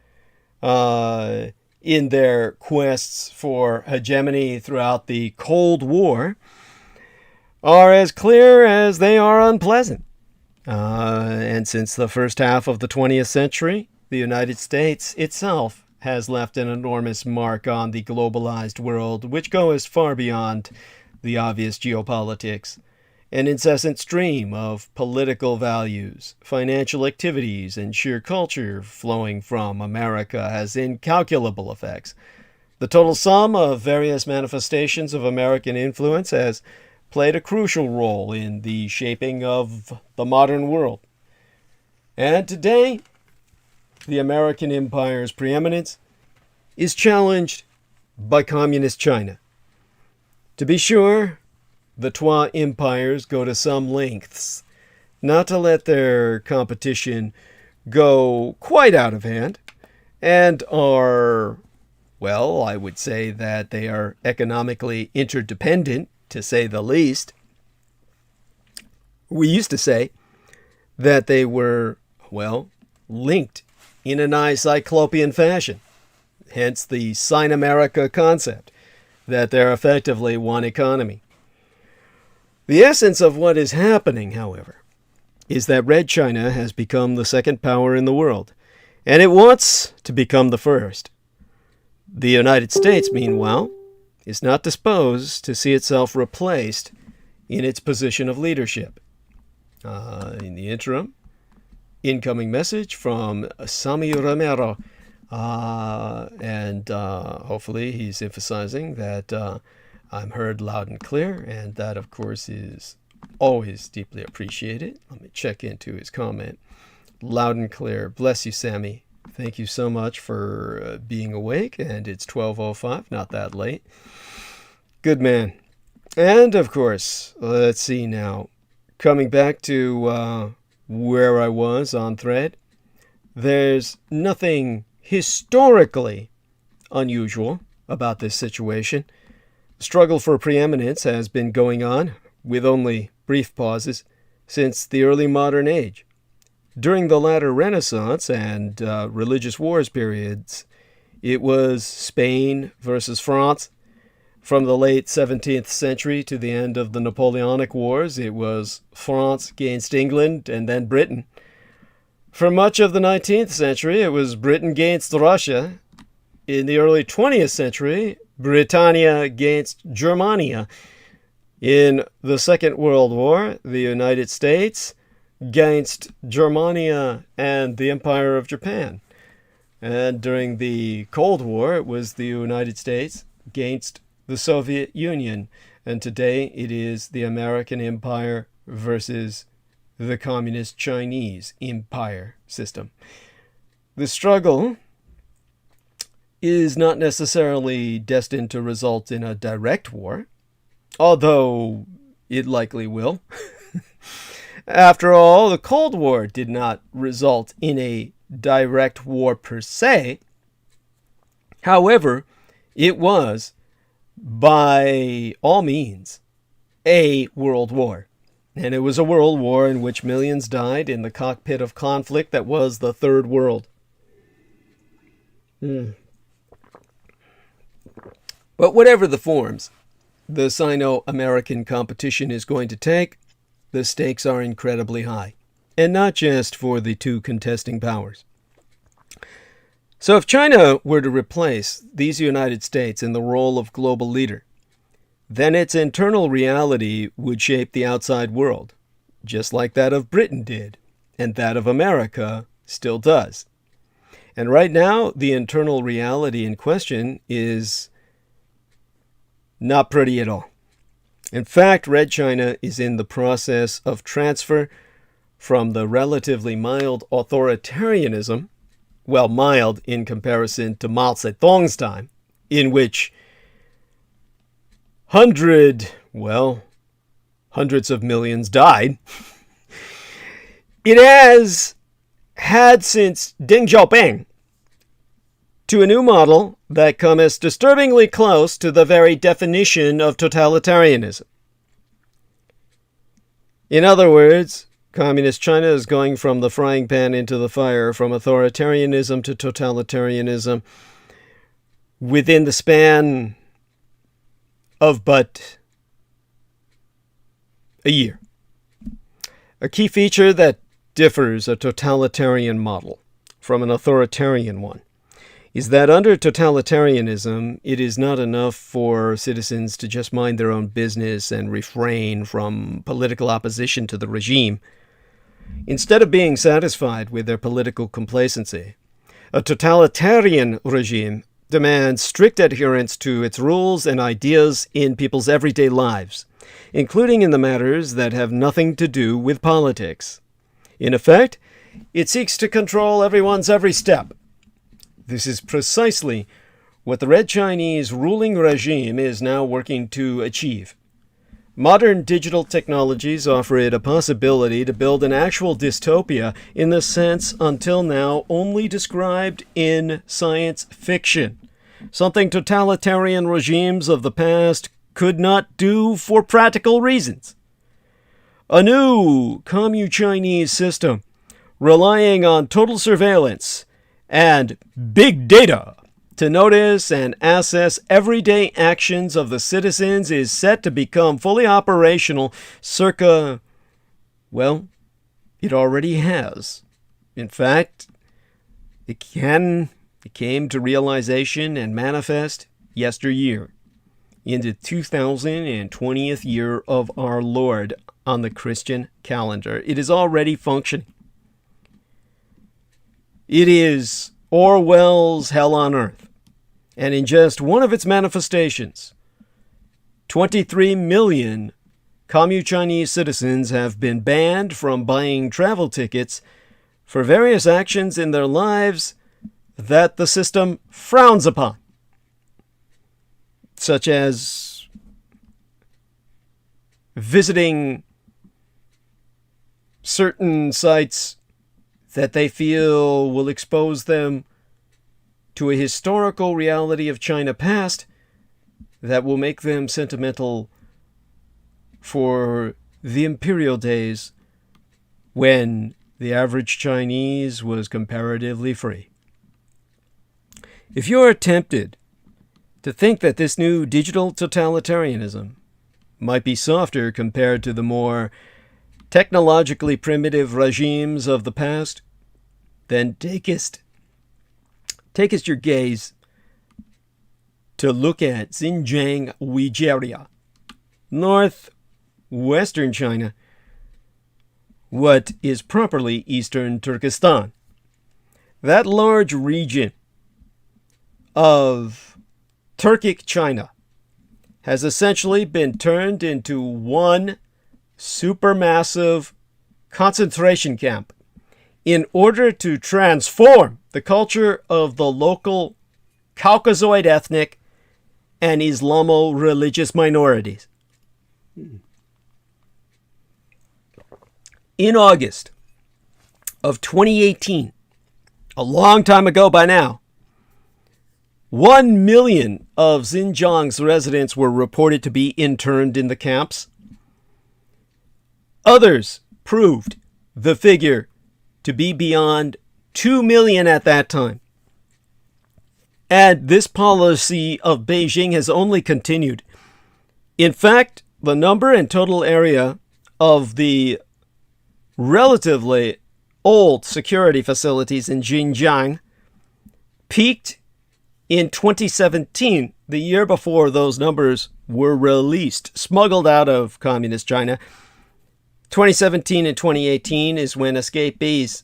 in their quests for hegemony throughout the Cold War are as clear as they are unpleasant. And since the first half of the 20th century, the United States itself has left an enormous mark on the globalized world, which goes far beyond the obvious geopolitics. An incessant stream of political values, financial activities, and sheer culture flowing from America has incalculable effects. The total sum of various manifestations of American influence has played a crucial role in the shaping of the modern world. And today, the American empire's preeminence is challenged by communist China. To be sure, the Trois empires go to some lengths not to let their competition go quite out of hand, and are, well, I would say that they are economically interdependent, to say the least. We used to say that they were, well, linked in a nice cyclopean fashion, hence the Sign America concept, that they're effectively one economy. The essence of what is happening, however, is that Red China has become the second power in the world, and it wants to become the first. The United States, meanwhile, is not disposed to see itself replaced in its position of leadership. In the interim, incoming message from Sami Romero, and hopefully he's emphasizing that I'm heard loud and clear, and that, of course, is always deeply appreciated. Let me check into his comment. Loud and clear. Bless you, Sammy. Thank you so much for being awake, and it's 12:05, not that late. Good man. And, of course, let's see now. Coming back to where I was on thread, there's nothing historically unusual about this situation. struggle for preeminence has been going on, with only brief pauses, since the early modern age. During the latter Renaissance and religious wars periods, it was Spain versus France. From the late 17th century to the end of the Napoleonic Wars, it was France against England and then Britain. For much of the 19th century, it was Britain against Russia. In the early 20th century, Britannia against Germania. In the Second World War, the United States against Germania and the Empire of Japan. And during the Cold War, it was the United States against the Soviet Union. And today it is the American Empire versus the Communist Chinese Empire system. The struggle is not necessarily destined to result in a direct war, although it likely will. After all, the Cold War did not result in a direct war per se. However, it was, by all means, a world war. And it was a world war in which millions died in the cockpit of conflict that was the Third World. But whatever the forms the Sino-American competition is going to take, the stakes are incredibly high. And not just for the two contesting powers. So if China were to replace these United States in the role of global leader, then its internal reality would shape the outside world, just like that of Britain did, and that of America still does. And right now, the internal reality in question is not pretty at all. In fact, Red China is in the process of transfer from the relatively mild authoritarianism, well, mild in comparison to Mao Zedong's time, in which hundreds of millions died. It has had since Deng Xiaoping, to a new model that comes disturbingly close to the very definition of totalitarianism. In other words, Communist China is going from the frying pan into the fire, from authoritarianism to totalitarianism, within the span of but a year. A key feature that differs a totalitarian model from an authoritarian one is that under totalitarianism, it is not enough for citizens to just mind their own business and refrain from political opposition to the regime. Instead of being satisfied with their political complacency, a totalitarian regime demands strict adherence to its rules and ideas in people's everyday lives, including in the matters that have nothing to do with politics. In effect, it seeks to control everyone's every step. This is precisely what the Red Chinese ruling regime is now working to achieve. Modern digital technologies offer it a possibility to build an actual dystopia in the sense until now only described in science fiction, something totalitarian regimes of the past could not do for practical reasons. A new Commu-Chinese system relying on total surveillance and big data to notice and assess everyday actions of the citizens is set to become fully operational circa, well, it already has. In fact, it came to realization and manifest yesteryear, in the 2020th year of our Lord on the Christian calendar. It is already functioning. It is Orwell's hell on earth. And in just one of its manifestations, 23 million Commu-Chinese citizens have been banned from buying travel tickets for various actions in their lives that the system frowns upon, such as visiting certain sites that they feel will expose them to a historical reality of China past that will make them sentimental for the imperial days when the average Chinese was comparatively free. If you're tempted to think that this new digital totalitarianism might be softer compared to the more technologically primitive regimes of the past, then takest your gaze to look at Xinjiang, Uyghur, northwestern China, what is properly eastern Turkestan. That large region of Turkic China has essentially been turned into one supermassive concentration camp in order to transform the culture of the local Caucasoid ethnic and Islamo-religious minorities. In August of 2018, a long time ago by now, 1 million of Xinjiang's residents were reported to be interned in the camps. Others proved the figure to be beyond 2 million at that time. And this policy of Beijing has only continued. In fact, the number and total area of the relatively old security facilities in Xinjiang peaked in 2017, the year before those numbers were released, smuggled out of communist China. 2017 and 2018 is when escapees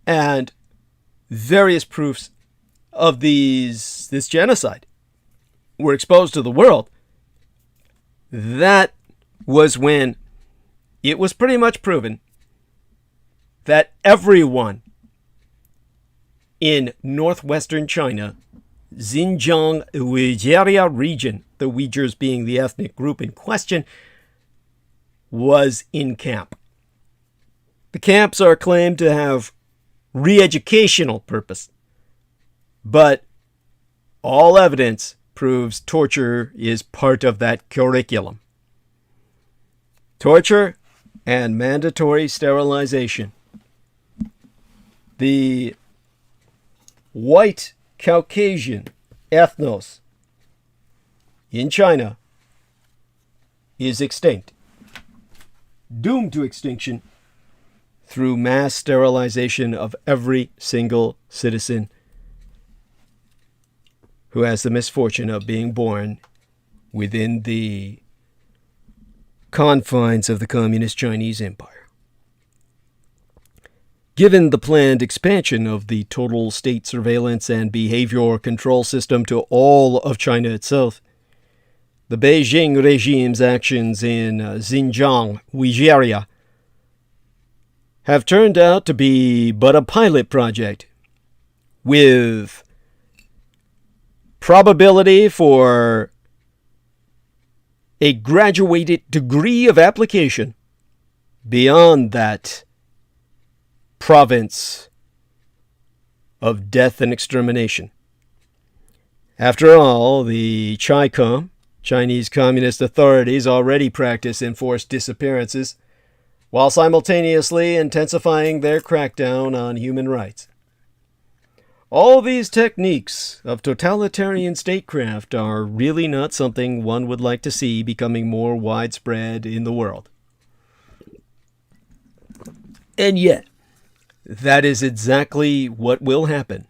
and various proofs of this genocide were exposed to the world. That was when it was pretty much proven that everyone in northwestern China, Xinjiang Uyghur region, the Uyghurs being the ethnic group in question, was in camp. The camps are claimed to have re-educational purpose, but all evidence proves torture is part of that curriculum. Torture and mandatory sterilization. The white Caucasian ethnos in China is extinct, doomed to extinction through mass sterilization of every single citizen who has the misfortune of being born within the confines of the Communist Chinese Empire. Given the planned expansion of the total state surveillance and behavior control system to all of China itself, the Beijing regime's actions in Xinjiang, Uyghur, have turned out to be but a pilot project with probability for a graduated degree of application beyond that province of death and extermination. After all, the CHICOM, Chinese Communist authorities, already practice enforced disappearances while simultaneously intensifying their crackdown on human rights. All these techniques of totalitarian statecraft are really not something one would like to see becoming more widespread in the world. And yet, that is exactly what will happen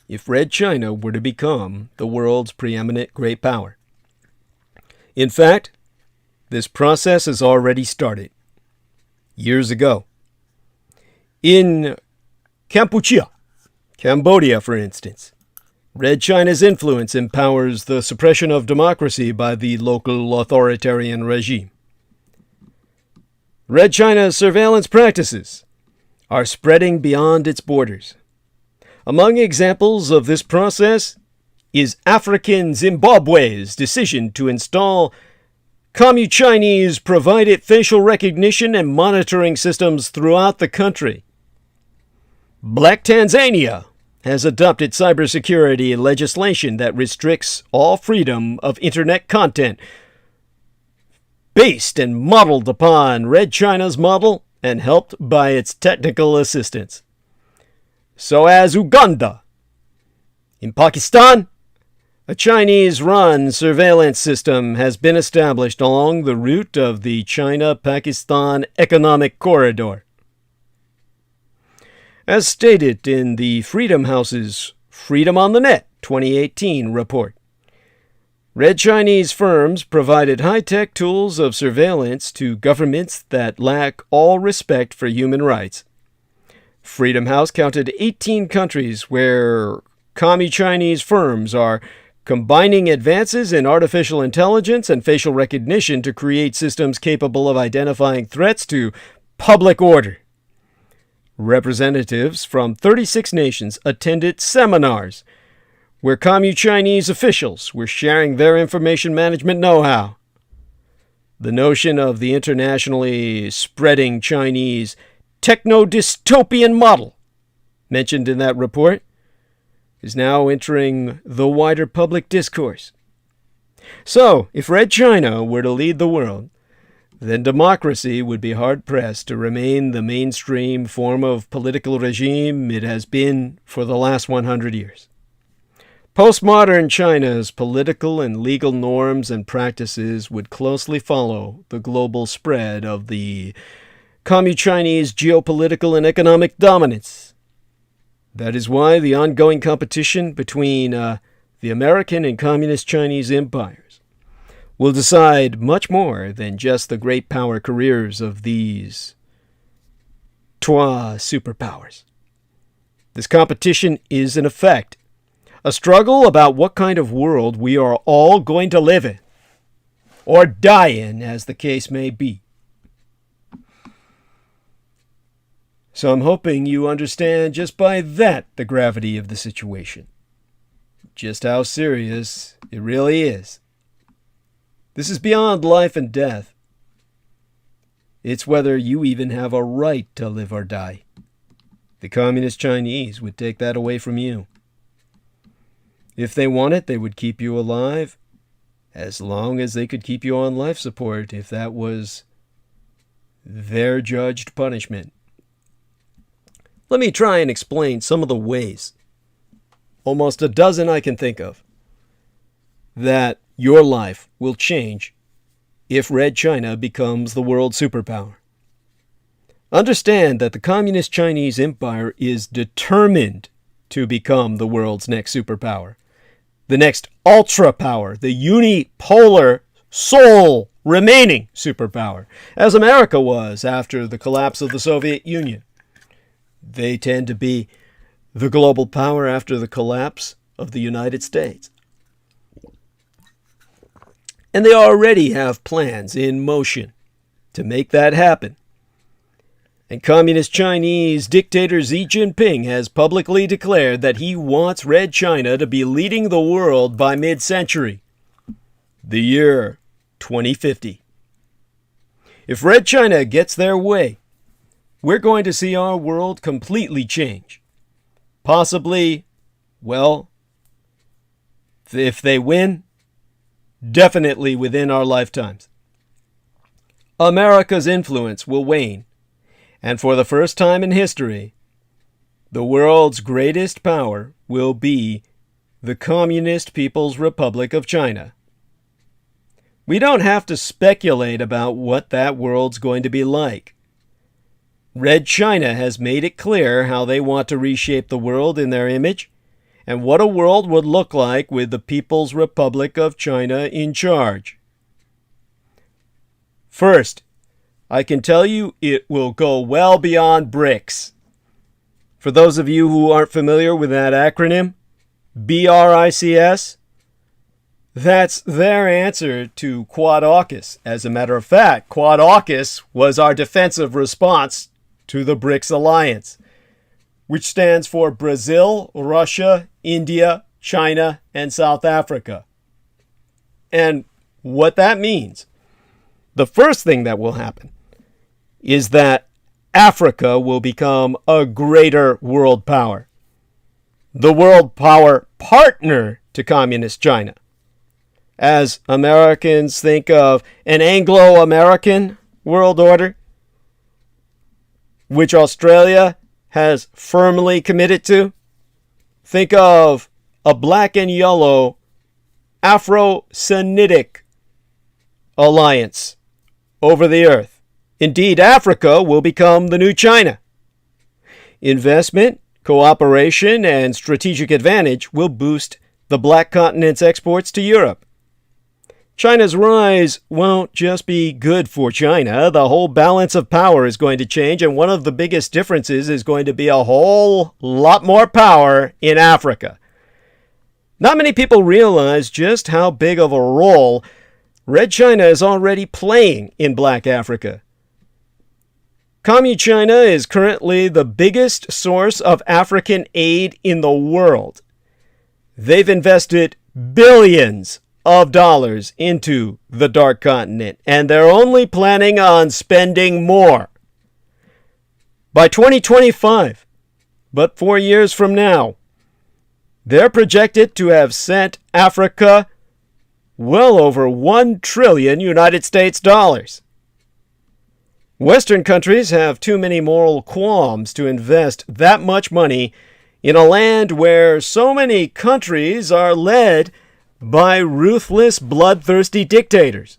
if Red China were to become the world's preeminent great power. In fact, this process has already started years ago. In Kampuchea, Cambodia, for instance, Red China's influence empowers the suppression of democracy by the local authoritarian regime. Red China's surveillance practices are spreading beyond its borders. Among examples of this process is African Zimbabwe's decision to install Commu-Chinese provided facial recognition and monitoring systems throughout the country. Black Tanzania has adopted cybersecurity legislation that restricts all freedom of internet content based and modeled upon Red China's model and helped by its technical assistance. So as Uganda. In Pakistan, a Chinese-run surveillance system has been established along the route of the China-Pakistan Economic Corridor. As stated in the Freedom House's Freedom on the Net 2018 report, Red Chinese firms provided high-tech tools of surveillance to governments that lack all respect for human rights. Freedom House counted 18 countries where commie Chinese firms are combining advances in artificial intelligence and facial recognition to create systems capable of identifying threats to public order. Representatives from 36 nations attended seminars where commie Chinese officials were sharing their information management know-how. The notion of the internationally spreading Chinese techno-dystopian model mentioned in that report is now entering the wider public discourse. So, if Red China were to lead the world, then democracy would be hard-pressed to remain the mainstream form of political regime it has been for the last 100 years. Postmodern China's political and legal norms and practices would closely follow the global spread of the commie Chinese geopolitical and economic dominance. That is why the ongoing competition between the American and Communist Chinese empires will decide much more than just the great power careers of these trois superpowers. This competition is, in effect, a struggle about what kind of world we are all going to live in, or die in, as the case may be. So I'm hoping you understand just by that the gravity of the situation. Just how serious it really is. This is beyond life and death. It's whether you even have a right to live or die. The Communist Chinese would take that away from you. If they wanted, they would keep you alive as long as they could keep you on life support if that was their judged punishment. Let me try and explain some of the ways, almost a dozen I can think of, that your life will change if Red China becomes the world superpower. Understand that the Communist Chinese Empire is determined to become the world's next superpower, the next ultra power, the unipolar sole remaining superpower, as America was after the collapse of the Soviet Union. They tend to be the global power after the collapse of the United States. And they already have plans in motion to make that happen. And Communist Chinese dictator Xi Jinping has publicly declared that he wants Red China to be leading the world by mid-century, the year 2050. If Red China gets their way, we're going to see our world completely change. Possibly, well, if they win, definitely within our lifetimes. America's influence will wane, and for the first time in history, the world's greatest power will be the Communist People's Republic of China. We don't have to speculate about what that world's going to be like. Red China has made it clear how they want to reshape the world in their image, and what a world would look like with the People's Republic of China in charge. First, I can tell you it will go well beyond BRICS. For those of you who aren't familiar with that acronym, BRICS, that's their answer to Quad AUKUS. As a matter of fact, Quad AUKUS was our defensive response to the BRICS alliance, which stands for Brazil, Russia, India, China, and South Africa. And what that means, the first thing that will happen is that Africa will become a greater world power. the world power partner to Communist China. As Americans think of an Anglo-American world order, which Australia has firmly committed to, think of a black and yellow Afro-Semitic alliance over the earth. Indeed, Africa will become the new China. Investment, cooperation, and strategic advantage will boost the black continent's exports to Europe. China's rise won't just be good for China. The whole balance of power is going to change, and one of the biggest differences is going to be a whole lot more power in Africa. Not many people realize just how big of a role Red China is already playing in Black Africa. Communist China is currently the biggest source of African aid in the world. They've invested billions of dollars into the Dark Continent, and they're only planning on spending more. By 2025, but 4 years from now, they're projected to have sent Africa well over $1 trillion United States dollars. Western countries have too many moral qualms to invest that much money in a land where so many countries are led by ruthless, bloodthirsty dictators.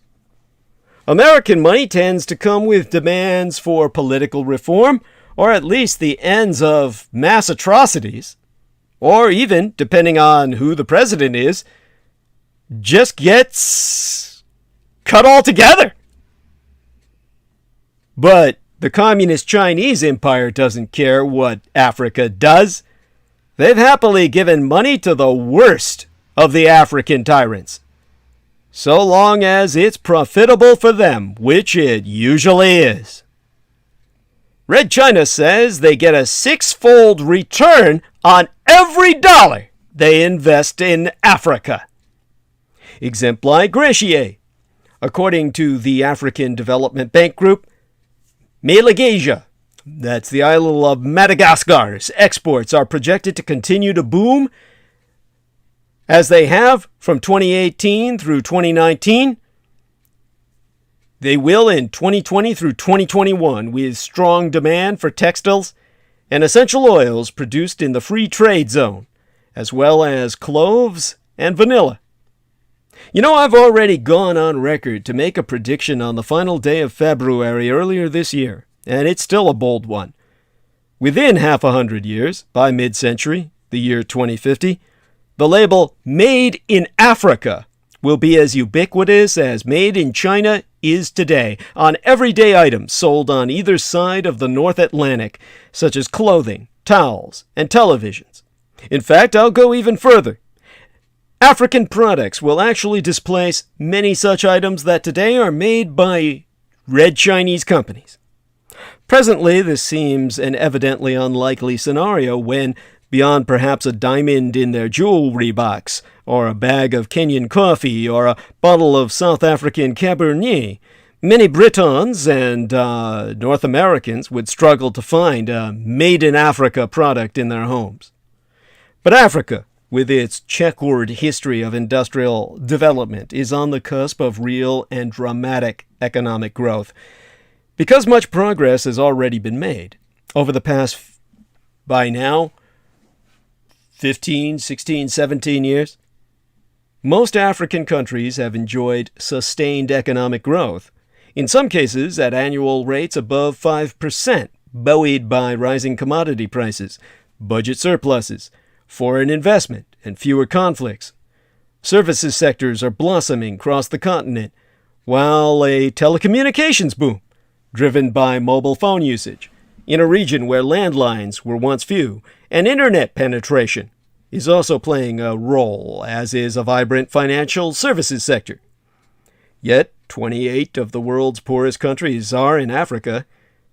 American money tends to come with demands for political reform, or at least the ends of mass atrocities, or even, depending on who the president is, just gets cut altogether. But the Communist Chinese Empire doesn't care what Africa does. They've happily given money to the worst of the African tyrants, so long as it's profitable for them, which it usually is. Red China says they get a 6-fold return on every dollar they invest in Africa. Exempli gratiae. According to the African Development Bank Group, Malaysia, that's the island of Madagascar's exports are projected to continue to boom as they have from 2018 through 2019. They will in 2020 through 2021 with strong demand for textiles and essential oils produced in the free trade zone, as well as cloves and vanilla. You know, I've already gone on record to make a prediction on the final day of February earlier this year, and it's still a bold one. Within half 100 years, by mid-century, the year 2050, the label Made in Africa will be as ubiquitous as Made in China is today on everyday items sold on either side of the North Atlantic, such as clothing, towels, and televisions. In fact, I'll go even further. African products will actually displace many such items that today are made by Red Chinese companies. Presently, this seems an evidently unlikely scenario when, beyond perhaps a diamond in their jewelry box, or a bag of Kenyan coffee, or a bottle of South African Cabernet, many Britons and North Americans would struggle to find a made-in-Africa product in their homes. But Africa, with its checkered history of industrial development, is on the cusp of real and dramatic economic growth. Because much progress has already been made over the past, by now, 15, 16, 17 years, most African countries have enjoyed sustained economic growth, in some cases at annual rates above 5%, buoyed by rising commodity prices, budget surpluses, foreign investment, and fewer conflicts. Services sectors are blossoming across the continent, while a telecommunications boom, driven by mobile phone usage, in a region where landlines were once few, and internet penetration is also playing a role, as is a vibrant financial services sector. Yet, 28 of the world's poorest countries are in Africa.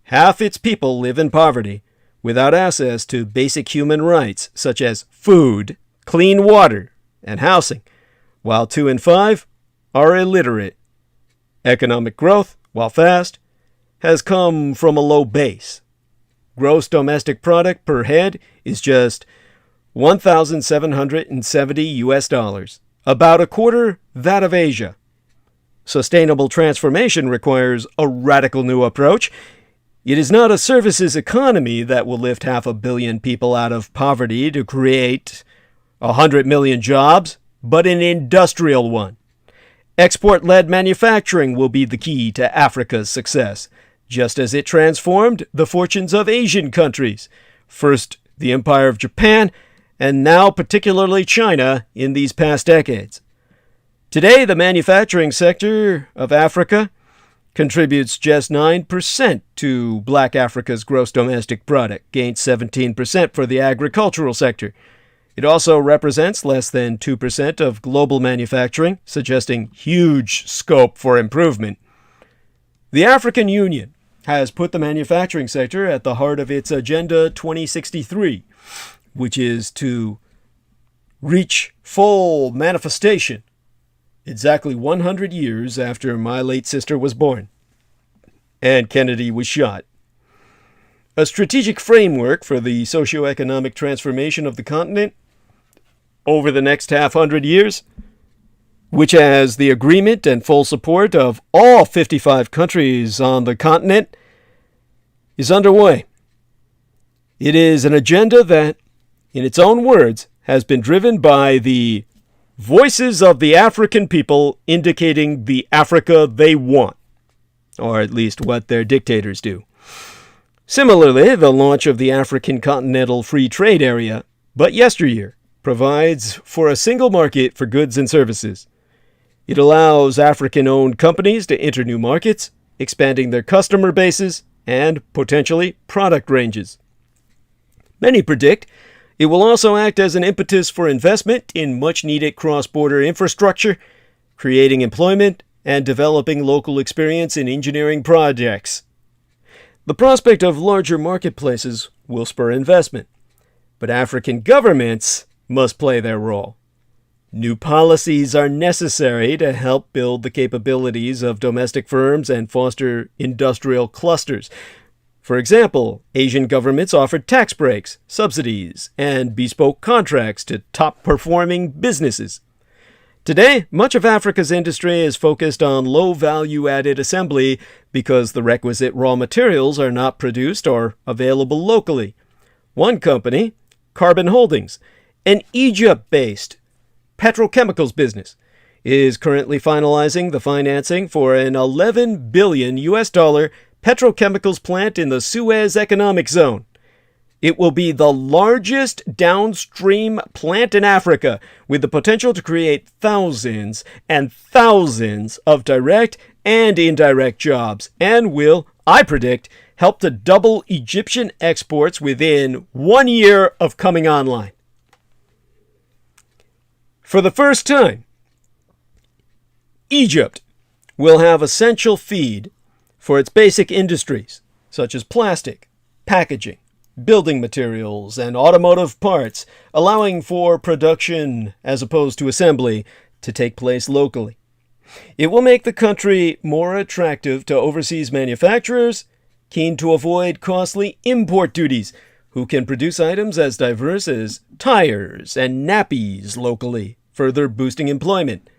Half its people live in poverty, without access to basic human rights such as food, clean water, and housing, while 2 in 5 are illiterate. Economic growth, while fast, has come from a low base. Gross domestic product per head is just $1,770, about a quarter that of Asia. Sustainable transformation requires a radical new approach. It is not a services economy that will lift 500 million people out of poverty to create 100 million jobs, but an industrial one. Export-led manufacturing will be the key to Africa's success, just as it transformed the fortunes of Asian countries, first the Empire of Japan, and now particularly China in these past decades. Today, the manufacturing sector of Africa contributes just 9% to Black Africa's gross domestic product, gains 17% for the agricultural sector. It also represents less than 2% of global manufacturing, suggesting huge scope for improvement. The African Union has put the manufacturing sector at the heart of its Agenda 2063, which is to reach full manifestation exactly 100 years after my late sister was born and Kennedy was shot. A strategic framework for the socioeconomic transformation of the continent over the next 500 years, which has the agreement and full support of all 55 countries on the continent, is underway. It is an agenda that, in its own words, has been driven by the voices of the African people indicating the Africa they want, or at least what their dictators do. Similarly, the launch of the African Continental Free Trade Area, but yesteryear, provides for a single market for goods and services. It allows African-owned companies to enter new markets, expanding their customer bases and, potentially, product ranges. Many predict it will also act as an impetus for investment in much-needed cross-border infrastructure, creating employment and developing local experience in engineering projects. The prospect of larger marketplaces will spur investment, but African governments must play their role. New policies are necessary to help build the capabilities of domestic firms and foster industrial clusters. For example, Asian governments offered tax breaks, subsidies, and bespoke contracts to top-performing businesses. Today, much of Africa's industry is focused on low-value-added assembly because the requisite raw materials are not produced or available locally. One company, Carbon Holdings, an Egypt-based petrochemicals business, is currently finalizing the financing for an $11 billion petrochemicals plant in the Suez Economic Zone. It will be the largest downstream plant in Africa, with the potential to create thousands and thousands of direct and indirect jobs, and will, I predict, help to double Egyptian exports within 1 year of coming online. For the first time, Egypt will have essential feed for its basic industries, such as plastic, packaging, building materials, and automotive parts, allowing for production, as opposed to assembly, to take place locally. It will make the country more attractive to overseas manufacturers, keen to avoid costly import duties, who can produce items as diverse as tires and nappies locally, further boosting employment.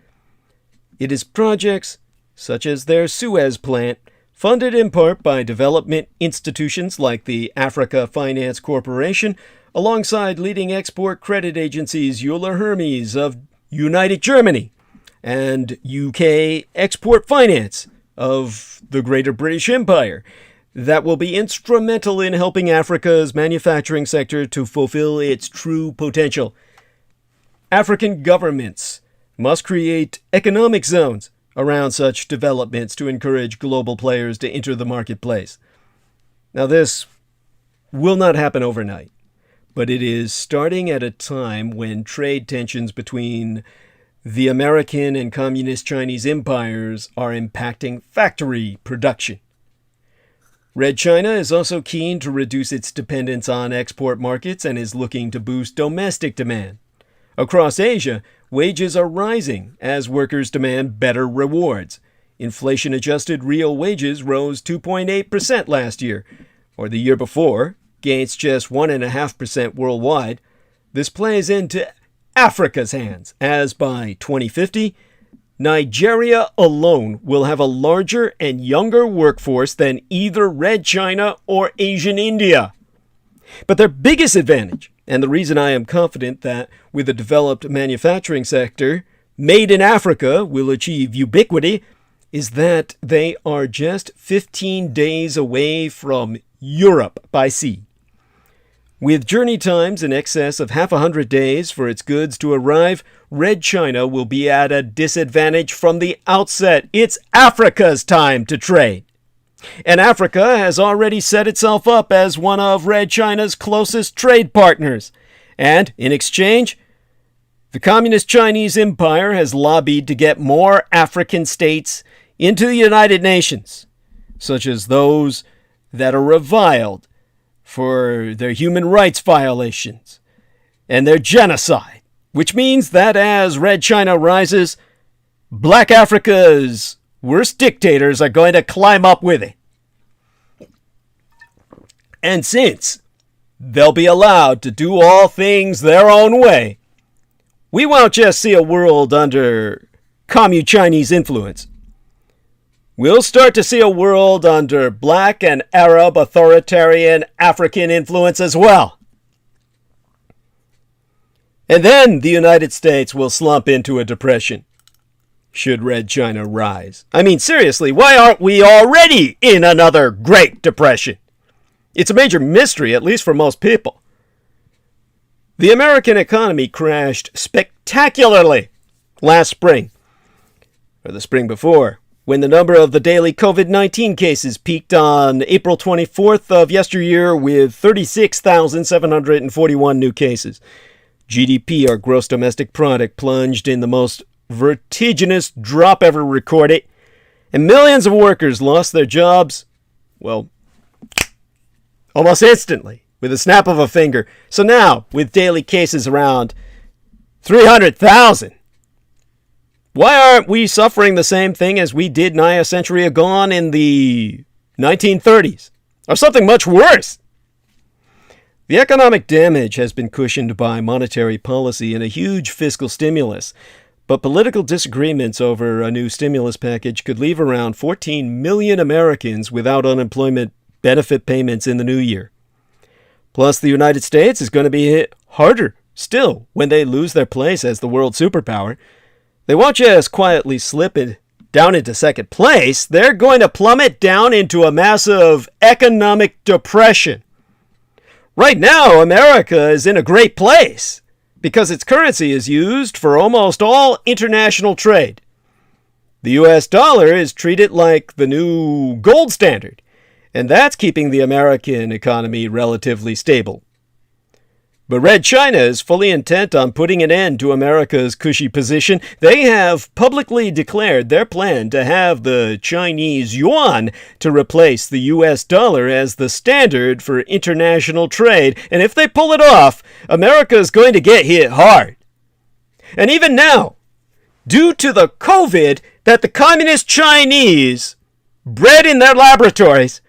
It is projects such as their Suez plant, funded in part by development institutions like the Africa Finance Corporation, alongside leading export credit agencies Euler Hermes of United Germany and UK Export Finance of the Greater British Empire, that will be instrumental in helping Africa's manufacturing sector to fulfill its true potential. African governments must create economic zones around such developments to encourage global players to enter the marketplace. Now, this will not happen overnight, but it is starting at a time when trade tensions between the American and Communist Chinese empires are impacting factory production. Red China is also keen to reduce its dependence on export markets and is looking to boost domestic demand. Across Asia, wages are rising as workers demand better rewards. Inflation-adjusted real wages rose 2.8% last year, or the year before, against just 1.5% worldwide. this plays into Africa's hands, as by 2050, Nigeria alone will have a larger and younger workforce than either Red China or Asian India. But their biggest advantage, and the reason I am confident that with a developed manufacturing sector, made in Africa will achieve ubiquity, is that they are just 15 days away from Europe by sea. With journey times in excess of half 100 days for its goods to arrive, Red China will be at a disadvantage from the outset. It's Africa's time to trade. And Africa has already set itself up as one of Red China's closest trade partners. And, in exchange, the Communist Chinese Empire has lobbied to get more African states into the United Nations, such as those that are reviled for their human rights violations and their genocide, which means that as Red China rises, Black Africa's worst dictators are going to climb up with it. And since they'll be allowed to do all things their own way, we won't just see a world under Communist Chinese influence. We'll start to see a world under Black and Arab authoritarian African influence as well. And then the United States will slump into a depression, should Red China rise. I mean, seriously, why aren't we already in another Great Depression? It's a major mystery, at least for most people. The American economy crashed spectacularly last spring, or the spring before, when the number of the daily COVID-19 cases peaked on April 24th of yesteryear with 36,741 new cases. GDP, our gross domestic product, plunged in the most vertiginous drop ever recorded, and millions of workers lost their jobs, well, almost instantly, with a snap of a finger. So now, with daily cases around 300,000, why aren't we suffering the same thing as we did nigh a century agone in the 1930s? Or something much worse? The economic damage has been cushioned by monetary policy and a huge fiscal stimulus, but political disagreements over a new stimulus package could leave around 14 million Americans without unemployment benefit payments in the new year. Plus, the United States is going to be hit harder still when they lose their place as the world superpower. They won't just quietly slip it down into second place. They're going to plummet down into a massive economic depression. Right now, America is in a great place because its currency is used for almost all international trade. The US dollar is treated like the new gold standard, and that's keeping the American economy relatively stable. But Red China is fully intent on putting an end to America's cushy position. They have publicly declared their plan to have the Chinese yuan to replace the US dollar as the standard for international trade. And if they pull it off, America is going to get hit hard. And even now, due to the COVID that the Communist Chinese bred in their laboratories,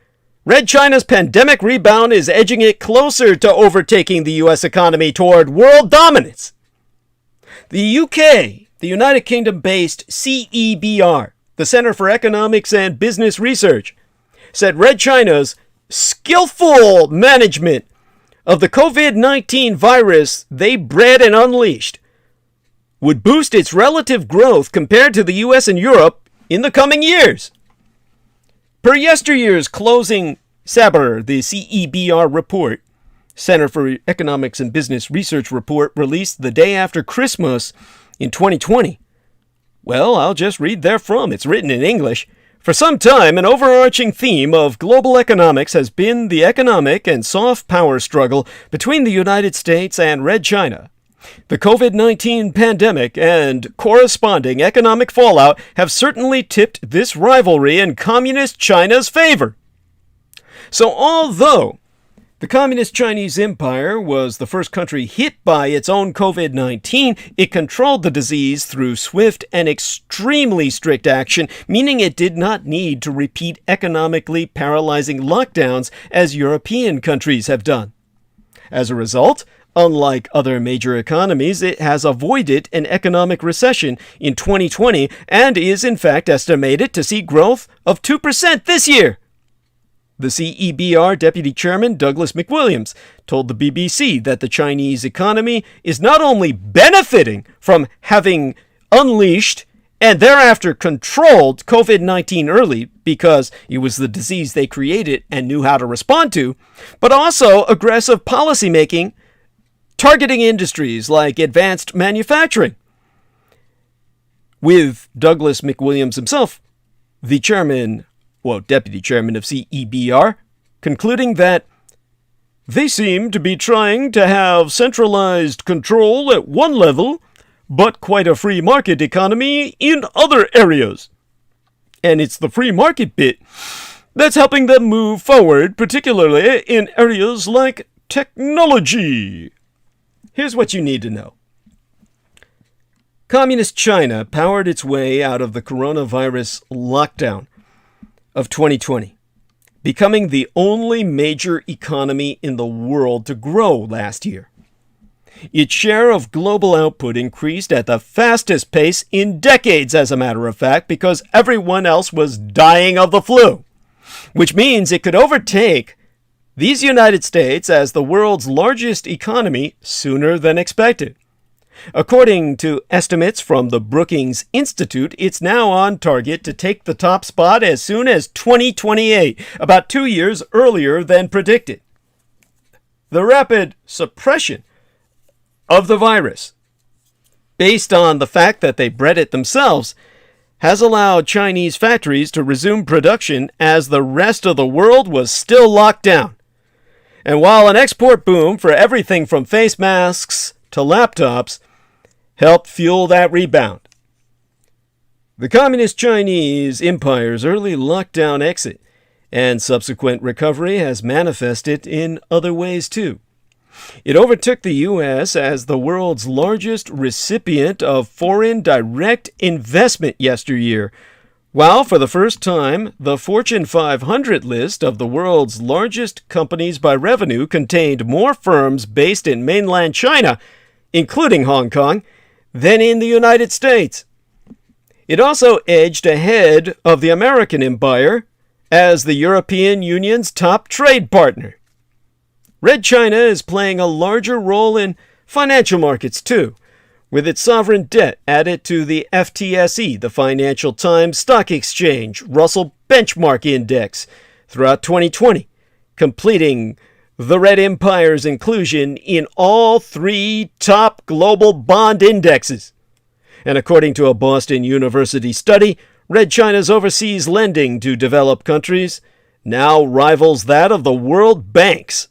Red China's pandemic rebound is edging it closer to overtaking the U.S. economy toward world dominance. The UK, the United Kingdom-based CEBR, the Center for Economics and Business Research, said Red China's skillful management of the COVID-19 virus they bred and unleashed would boost its relative growth compared to the U.S. and Europe in the coming years. Per yesteryear's closing Sabre, the CEBR report, Center for Economics and Business Research report, released the day after Christmas in 2020. Well, I'll just read therefrom. It's written in English. For some time, an overarching theme of global economics has been the economic and soft power struggle between the United States and Red China. The COVID-19 pandemic and corresponding economic fallout have certainly tipped this rivalry in Communist China's favor. So although the Communist Chinese Empire was the first country hit by its own COVID-19, it controlled the disease through swift and extremely strict action, meaning it did not need to repeat economically paralyzing lockdowns as European countries have done. As a result, Unlike other major economies, it has avoided an economic recession in 2020 and is in fact estimated to see growth of 2% this year. The CEBR Deputy Chairman Douglas McWilliams told the BBC that the Chinese economy is not only benefiting from having unleashed and thereafter controlled COVID-19 early because it was the disease they created and knew how to respond to, but also aggressive policymaking targeting industries like advanced manufacturing. With Douglas McWilliams himself, the deputy chairman of CEBR, concluding that they seem to be trying to have centralized control at one level, but quite a free market economy in other areas. And it's the free market bit that's helping them move forward, particularly in areas like technology. Here's what you need to know. Communist China powered its way out of the coronavirus lockdown of 2020, becoming the only major economy in the world to grow last year. Its share of global output increased at the fastest pace in decades, as a matter of fact, because everyone else was dying of the flu, which means it could overtake these United States as the world's largest economy sooner than expected. According to estimates from the Brookings Institute, it's now on target to take the top spot as soon as 2028, about 2 years earlier than predicted. The rapid suppression of the virus, based on the fact that they bred it themselves, has allowed Chinese factories to resume production as the rest of the world was still locked down. And while an export boom for everything from face masks to laptops helped fuel that rebound, the Communist Chinese Empire's early lockdown exit and subsequent recovery has manifested in other ways too. It overtook the U.S. as the world's largest recipient of foreign direct investment yesteryear, while for the first time, the Fortune 500 list of the world's largest companies by revenue contained more firms based in mainland China, including Hong Kong, than in the United States. It also edged ahead of the American empire as the European Union's top trade partner. Red China is playing a larger role in financial markets too, with its sovereign debt added to the FTSE, the Financial Times Stock Exchange Russell Benchmark Index, throughout 2020, completing the Red Empire's inclusion in all 3 top global bond indexes. And according to a Boston University study, Red China's overseas lending to developed countries now rivals that of the world banks.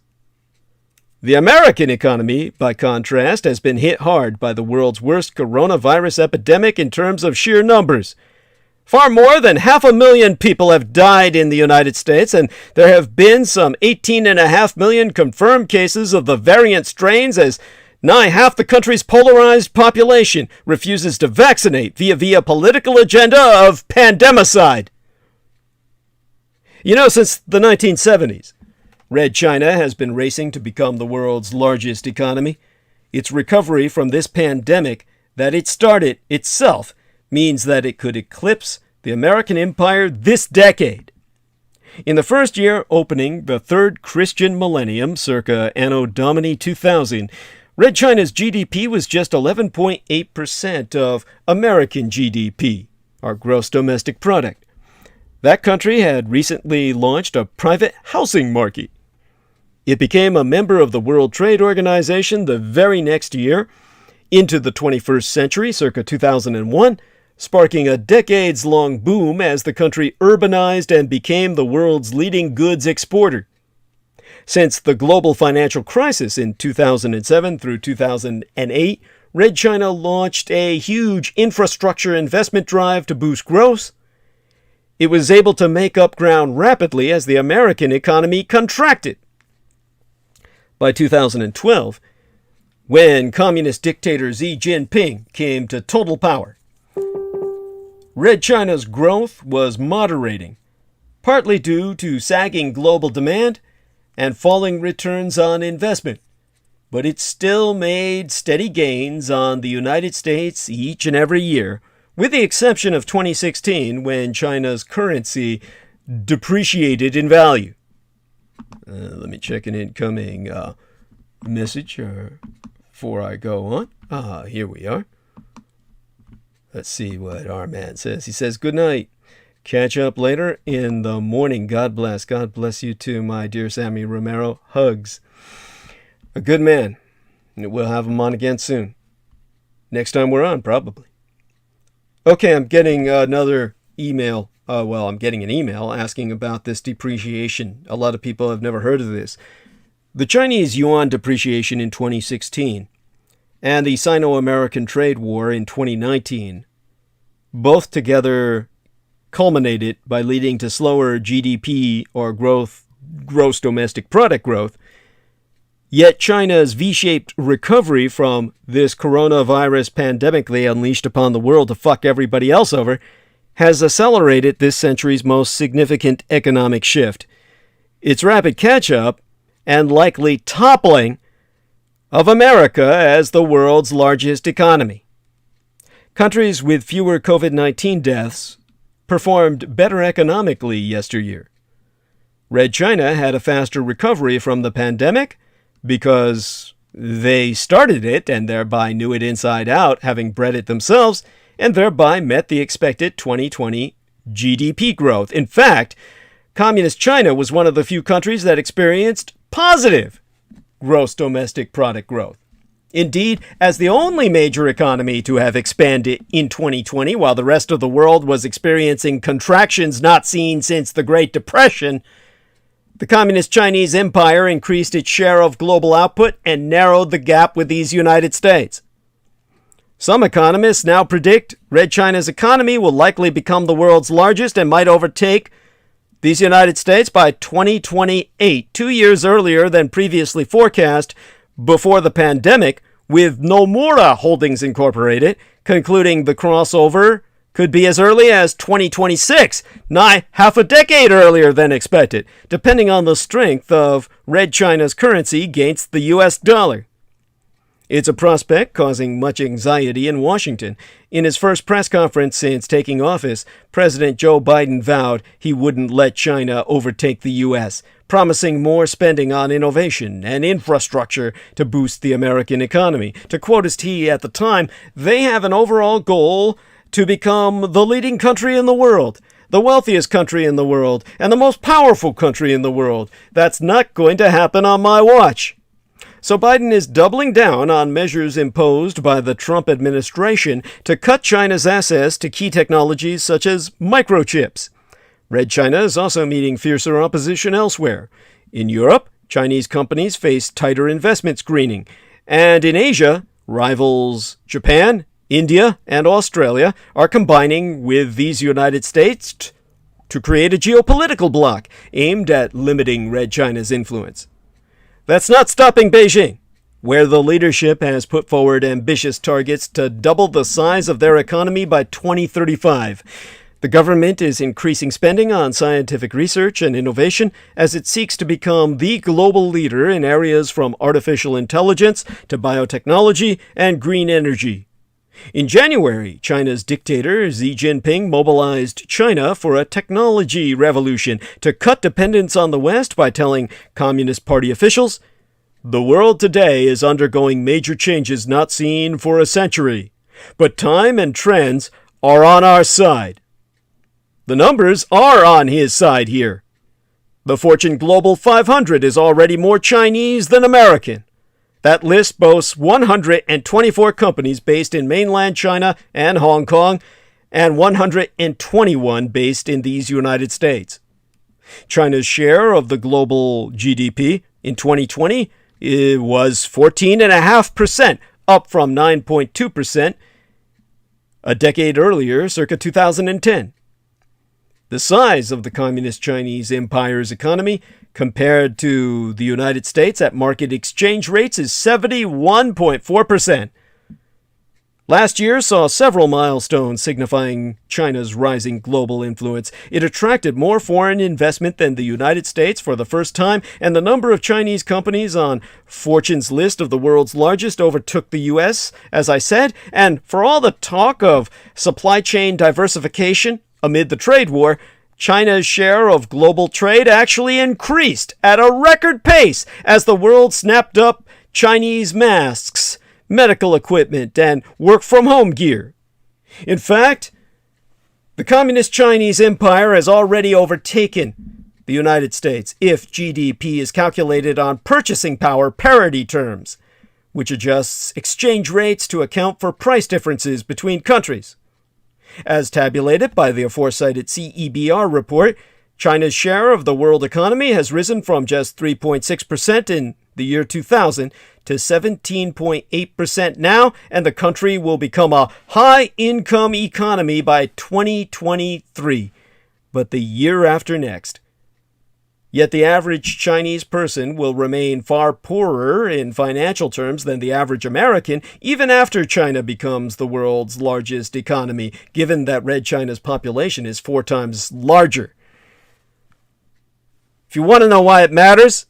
The American economy, by contrast, has been hit hard by the world's worst coronavirus epidemic in terms of sheer numbers. Far more than 500,000 people have died in the United States, and there have been some 18.5 million confirmed cases of the variant strains as nigh half the country's polarized population refuses to vaccinate via political agenda of pandemicide. You know, since the 1970s, Red China has been racing to become the world's largest economy. Its recovery from this pandemic that it started itself means that it could eclipse the American empire this decade. In the first year opening the third Christian millennium, circa Anno Domini 2000, Red China's GDP was just 11.8% of American GDP, our gross domestic product. That country had recently launched a private housing market. It became a member of the World Trade Organization the very next year, into the 21st century, circa 2001, sparking a decades-long boom as the country urbanized and became the world's leading goods exporter. Since the global financial crisis in 2007 through 2008, Red China launched a huge infrastructure investment drive to boost growth. It was able to make up ground rapidly as the American economy contracted. By 2012, when communist dictator Xi Jinping came to total power, Red China's growth was moderating, partly due to sagging global demand and falling returns on investment. but it still made steady gains on the United States each and every year, with the exception of 2016 when China's currency depreciated in value. Let me check an incoming message before I go on. Here we are. Let's see what our man says. He says, good night. Catch up later in the morning. God bless. God bless you too, my dear Sammy Romero. Hugs. A good man. We'll have him on again soon. Next time we're on, probably. Okay, I'm getting another email. I'm getting an email asking about this depreciation. A lot of people have never heard of this. The Chinese yuan depreciation in 2016 and the Sino-American trade war in 2019, both together culminated by leading to slower GDP or gross domestic product growth. Yet China's V-shaped recovery from this coronavirus pandemic they unleashed upon the world to fuck everybody else over has accelerated this century's most significant economic shift. Its rapid catch-up and likely toppling of America as the world's largest economy. Countries with fewer COVID-19 deaths performed better economically yesteryear. Red China had a faster recovery from the pandemic because they started it and thereby knew it inside out, having bred it themselves, and thereby met the expected 2020 GDP growth. In fact, Communist China was one of the few countries that experienced positive gross domestic product growth. Indeed, as the only major economy to have expanded in 2020, while the rest of the world was experiencing contractions not seen since the Great Depression, the Communist Chinese Empire increased its share of global output and narrowed the gap with these United States. Some economists now predict Red China's economy will likely become the world's largest and might overtake these United States by 2028, 2 years earlier than previously forecast before the pandemic, with Nomura Holdings Incorporated concluding the crossover could be as early as 2026, nigh half a decade earlier than expected, depending on the strength of Red China's currency against the US dollar. It's a prospect causing much anxiety in Washington. In his first press conference since taking office, President Joe Biden vowed he wouldn't let China overtake the U.S., promising more spending on innovation and infrastructure to boost the American economy. To quote his T at the time, they have an overall goal to become the leading country in the world, the wealthiest country in the world, and the most powerful country in the world. That's not going to happen on my watch. So Biden is doubling down on measures imposed by the Trump administration to cut China's access to key technologies such as microchips. Red China is also meeting fiercer opposition elsewhere. In Europe, Chinese companies face tighter investment screening. And in Asia, rivals Japan, India, and Australia are combining with these United States to create a geopolitical bloc aimed at limiting Red China's influence. That's not stopping Beijing, where the leadership has put forward ambitious targets to double the size of their economy by 2035. The government is increasing spending on scientific research and innovation as it seeks to become the global leader in areas from artificial intelligence to biotechnology and green energy. In January, China's dictator Xi Jinping mobilized China for a technology revolution to cut dependence on the West by telling Communist Party officials, "The world today is undergoing major changes not seen for a century, but time and trends are on our side." The numbers are on his side here. The Fortune Global 500 is already more Chinese than American. That list boasts 124 companies based in mainland China and Hong Kong, and 121 based in these United States. China's share of the global GDP in 2020 was 14.5%, up from 9.2% a decade earlier, circa 2010. The size of the Communist Chinese Empire's economy compared to the United States at market exchange rates is 71.4%. Last year saw several milestones signifying China's rising global influence. It attracted more foreign investment than the United States for the first time, and the number of Chinese companies on Fortune's list of the world's largest overtook the U.S., as I said. And for all the talk of supply chain diversification amid the trade war, China's share of global trade actually increased at a record pace as the world snapped up Chinese masks, medical equipment, and work-from-home gear. In fact, the Communist Chinese Empire has already overtaken the United States if GDP is calculated on purchasing power parity terms, which adjusts exchange rates to account for price differences between countries. As tabulated by the aforecited CEBR report, China's share of the world economy has risen from just 3.6% in the year 2000 to 17.8% now, and the country will become a high-income economy by 2023, but the year after next. Yet the average Chinese person will remain far poorer in financial terms than the average American, even after China becomes the world's largest economy, given that Red China's population is 4 times larger. If you want to know why it matters,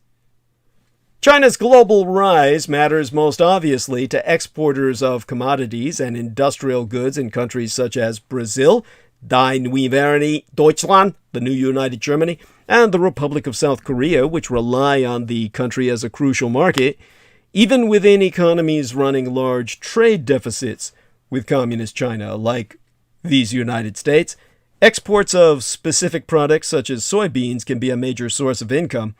China's global rise matters most obviously to exporters of commodities and industrial goods in countries such as Brazil, Die Neue Deutschland, the new United Germany, and the Republic of South Korea, which rely on the country as a crucial market, even within economies running large trade deficits with Communist China, like these United States. Exports of specific products such as soybeans can be a major source of income.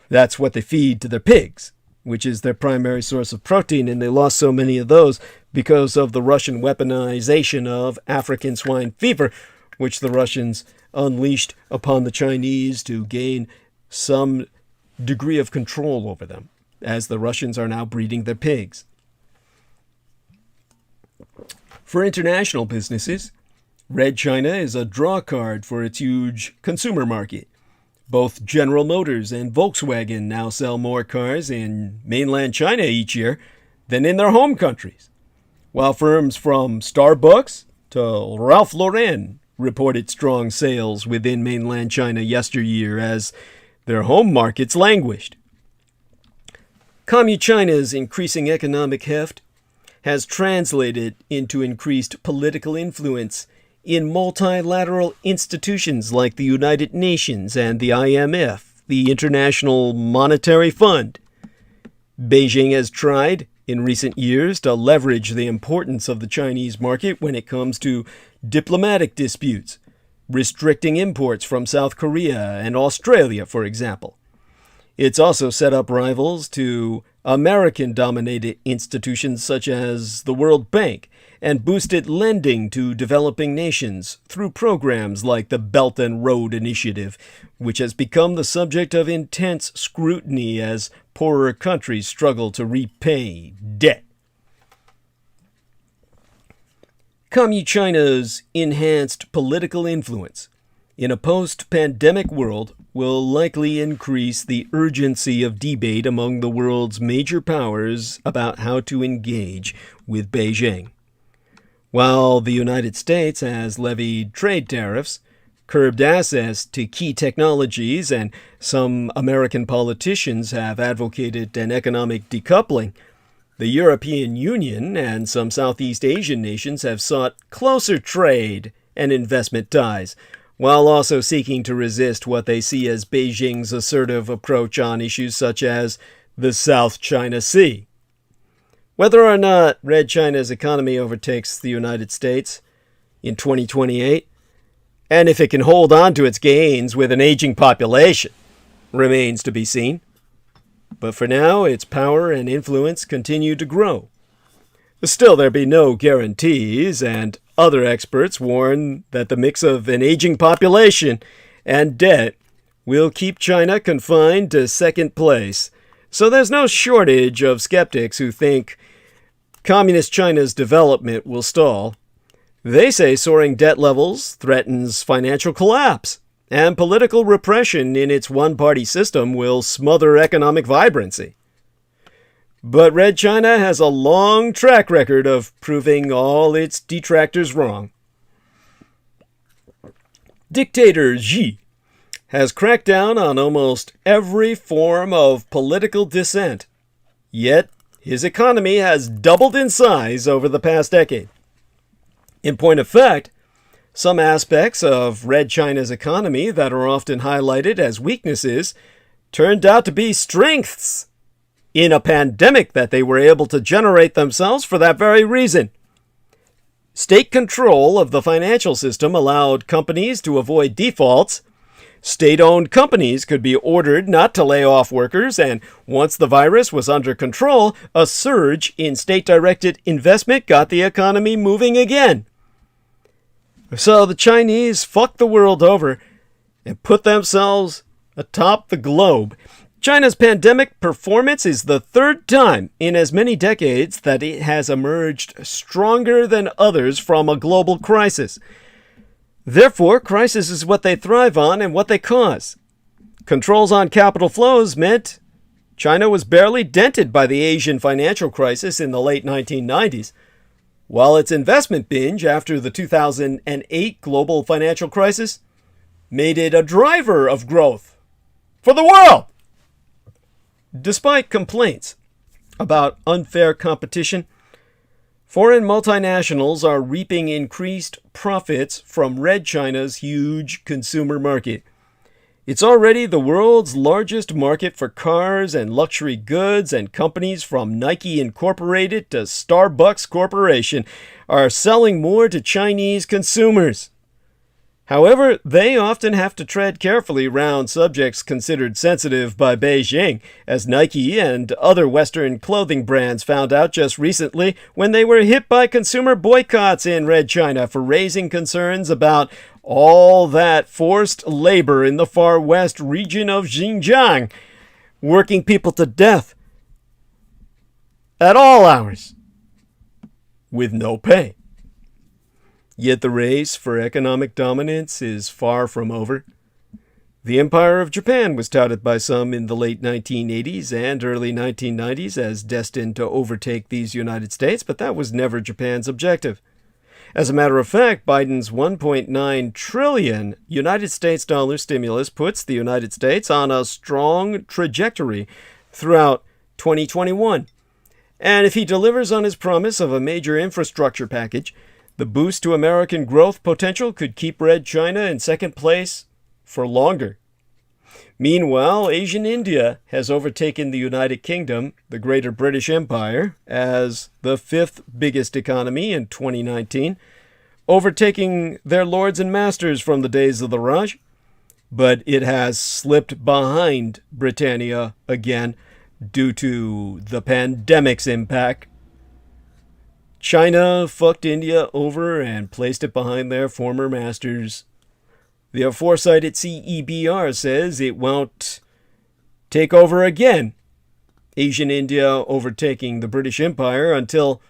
That's what they feed to their pigs, which is their primary source of protein, and they lost so many of those because of the Russian weaponization of African swine fever, which the Russians unleashed upon the Chinese to gain some degree of control over them, as the Russians are now breeding their pigs. For international businesses, Red China is a draw card for its huge consumer market. Both General Motors and Volkswagen now sell more cars in mainland China each year than in their home countries, while firms from Starbucks to Ralph Lauren reported strong sales within mainland China yesteryear as their home markets languished. Communist China's increasing economic heft has translated into increased political influence in multilateral institutions like the United Nations and the IMF, the International Monetary Fund. Beijing has tried in recent years to leverage the importance of the Chinese market when it comes to diplomatic disputes, restricting imports from South Korea and Australia, for example. It's also set up rivals to American-dominated institutions such as the World Bank and boosted lending to developing nations through programs like the Belt and Road Initiative, which has become the subject of intense scrutiny as poorer countries struggle to repay debt. Communist China's enhanced political influence in a post-pandemic world will likely increase the urgency of debate among the world's major powers about how to engage with Beijing. While the United States has levied trade tariffs, curbed access to key technologies, and some American politicians have advocated an economic decoupling, the European Union and some Southeast Asian nations have sought closer trade and investment ties, while also seeking to resist what they see as Beijing's assertive approach on issues such as the South China Sea. Whether or not Red China's economy overtakes the United States in 2028, and if it can hold on to its gains with an aging population, remains to be seen. But for now, its power and influence continue to grow. Still, there be no guarantees, and other experts warn that the mix of an aging population and debt will keep China confined to second place. So there's no shortage of skeptics who think Communist China's development will stall. They say soaring debt levels threatens financial collapse, and political repression in its one-party system will smother economic vibrancy. But Red China has a long track record of proving all its detractors wrong. Dictator Xi has cracked down on almost every form of political dissent, yet his economy has doubled in size over the past decade. In point of fact, some aspects of Red China's economy that are often highlighted as weaknesses turned out to be strengths in a pandemic that they were able to generate themselves for that very reason. State control of the financial system allowed companies to avoid defaults. State-owned companies could be ordered not to lay off workers, and once the virus was under control, a surge in state-directed investment got the economy moving again. So the Chinese fucked the world over and put themselves atop the globe. China's pandemic performance is the third time in as many decades that it has emerged stronger than others from a global crisis. Therefore, crisis is what they thrive on and what they cause. Controls on capital flows meant China was barely dented by the Asian financial crisis in the late 1990s, while its investment binge after the 2008 global financial crisis made it a driver of growth for the world. Despite complaints about unfair competition, foreign multinationals are reaping increased profits from Red China's huge consumer market. It's already the world's largest market for cars and luxury goods, and companies from Nike Incorporated to Starbucks Corporation are selling more to Chinese consumers. However, they often have to tread carefully around subjects considered sensitive by Beijing, as Nike and other Western clothing brands found out just recently when they were hit by consumer boycotts in Red China for raising concerns about all that forced labor in the far west region of Xinjiang, working people to death at all hours with no pay. Yet the race for economic dominance is far from over. The Empire of Japan was touted by some in the late 1980s and early 1990s as destined to overtake these United States, but that was never Japan's objective. As a matter of fact, Biden's $1.9 trillion United States dollar stimulus puts the United States on a strong trajectory throughout 2021. And if he delivers on his promise of a major infrastructure package, the boost to American growth potential could keep Red China in second place for longer. Meanwhile, Asian India has overtaken the United Kingdom, the Greater British Empire, as the fifth biggest economy in 2019, overtaking their lords and masters from the days of the Raj. But it has slipped behind Britannia again due to the pandemic's impact. China fucked India over and placed it behind their former masters. The aforecited CEBR says it won't take over again, Asian India overtaking the British Empire until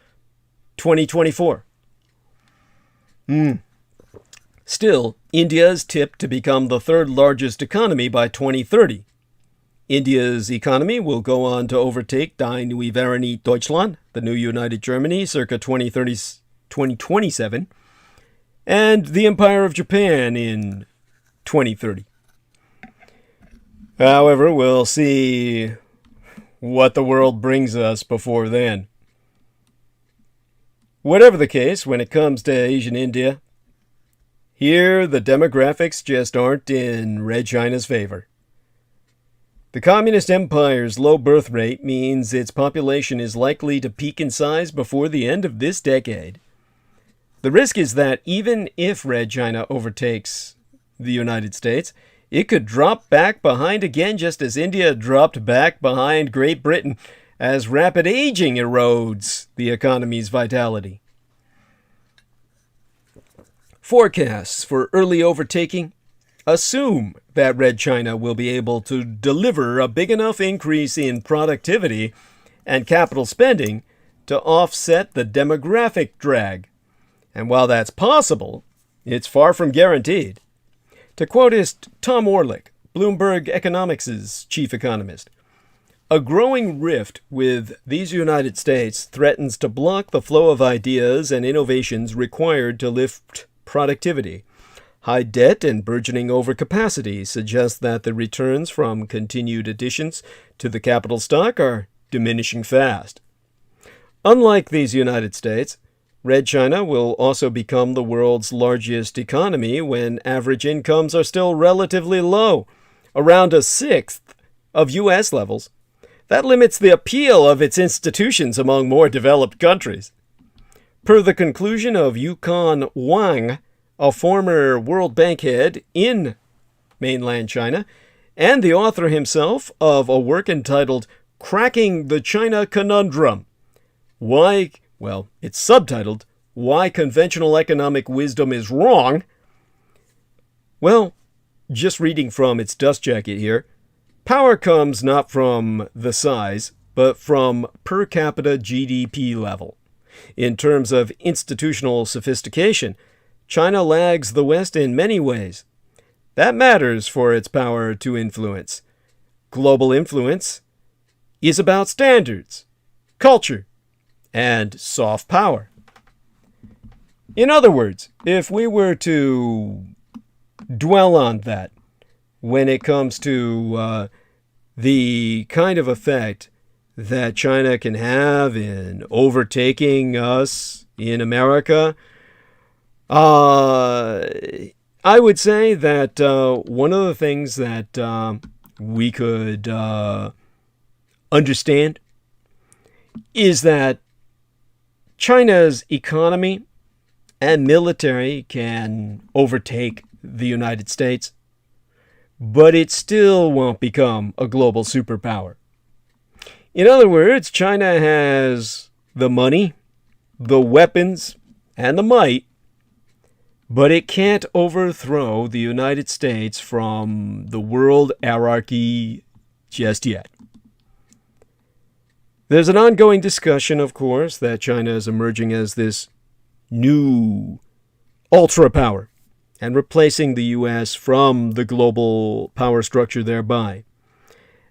2024. Still, India is tipped to become the third largest economy by 2030. India's economy will go on to overtake Die Neue Vereinigte Deutschland, the new United Germany, circa 2027, and the Empire of Japan in 2030. However, we'll see what the world brings us before then. Whatever the case, when it comes to Asian India, here the demographics just aren't in Red China's favor. The Communist Empire's low birth rate means its population is likely to peak in size before the end of this decade. The risk is that even if Red China overtakes the United States, it could drop back behind again, just as India dropped back behind Great Britain as rapid aging erodes the economy's vitality. Forecasts for early overtaking assume that Red China will be able to deliver a big enough increase in productivity and capital spending to offset the demographic drag. And while that's possible, it's far from guaranteed. To quote Tom Orlick, Bloomberg Economics' chief economist, A growing rift with these United States threatens to block the flow of ideas and innovations required to lift productivity. High debt and burgeoning overcapacity suggest that the returns from continued additions to the capital stock are diminishing fast. Unlike these United States, Red China will also become the world's largest economy when average incomes are still relatively low, around a sixth of U.S. levels. That limits the appeal of its institutions among more developed countries. Per the conclusion of Yukon Wang, a former World Bank head in mainland China, and the author himself of a work entitled Cracking the China Conundrum. Why, well, it's subtitled, Why Conventional Economic Wisdom is Wrong. Well, just reading from its dust jacket here, power comes not from the size, but from per capita GDP level. In terms of institutional sophistication, China lags the West in many ways. That matters for its power to influence. Global influence is about standards, culture, and soft power. In other words, if we were to dwell on that when it comes to the kind of effect that China can have in overtaking us in America, I would say that one of the things that we could understand is that China's economy and military can overtake the United States, but it still won't become a global superpower. In other words, China has the money, the weapons, and the might, but it can't overthrow the United States from the world hierarchy just yet. There's an ongoing discussion, of course, that China is emerging as this new ultra power and replacing the U.S. from the global power structure thereby.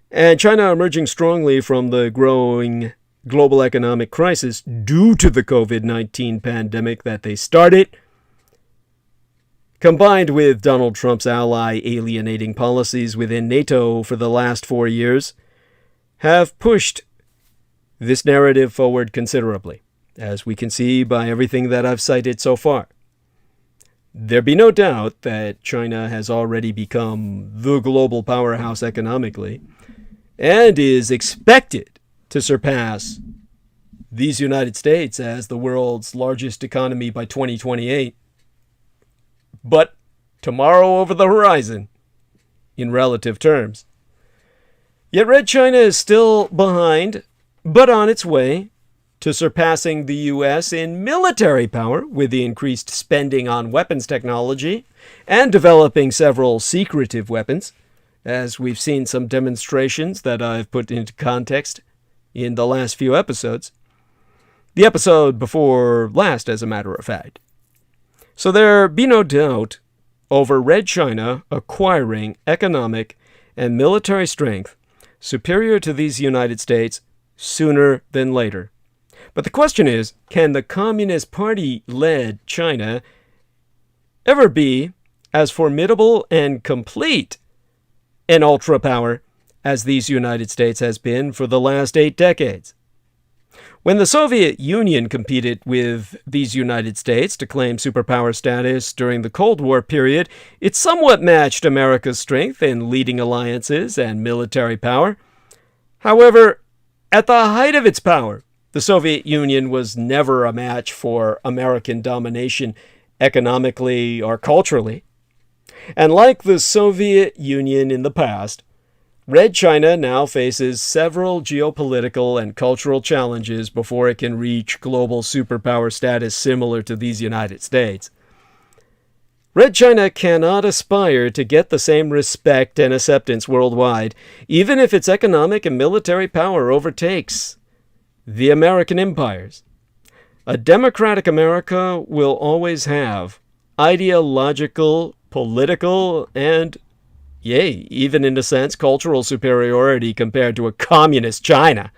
And China emerging strongly from the growing global economic crisis due to the COVID-19 pandemic that they started, combined with Donald Trump's ally alienating policies within NATO for the last 4 years, have pushed this narrative forward considerably, as we can see by everything that I've cited so far. There be no doubt that China has already become the global powerhouse economically, and is expected to surpass these United States as the world's largest economy by 2028. But tomorrow over the horizon, in relative terms. Yet Red China is still behind, but on its way to surpassing the U.S. in military power with the increased spending on weapons technology and developing several secretive weapons, as we've seen some demonstrations that I've put into context in the last few episodes. The episode before last, as a matter of fact. So there be no doubt over Red China acquiring economic and military strength superior to these United States sooner than later. But the question is, can the Communist Party-led China ever be as formidable and complete an ultra power as these United States has been for the last 8 decades? When the Soviet Union competed with these United States to claim superpower status during the Cold War period, it somewhat matched America's strength in leading alliances and military power. However, at the height of its power, the Soviet Union was never a match for American domination economically or culturally. And like the Soviet Union in the past, Red China now faces several geopolitical and cultural challenges before it can reach global superpower status similar to these United States. Red China cannot aspire to get the same respect and acceptance worldwide, even if its economic and military power overtakes the American empires. A democratic America will always have ideological, political, and Yay, even in a sense, cultural superiority compared to a communist China.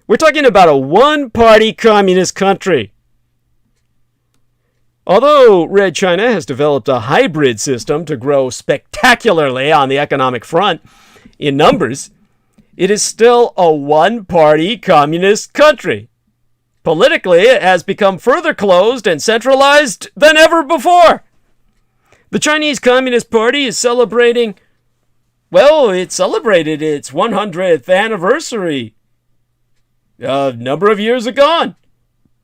We're talking about a one-party communist country. Although Red China has developed a hybrid system to grow spectacularly on the economic front in numbers, it is still a one-party communist country. Politically, it has become further closed and centralized than ever before. The Chinese Communist Party is celebrating, well, it celebrated its 100th anniversary a number of years ago.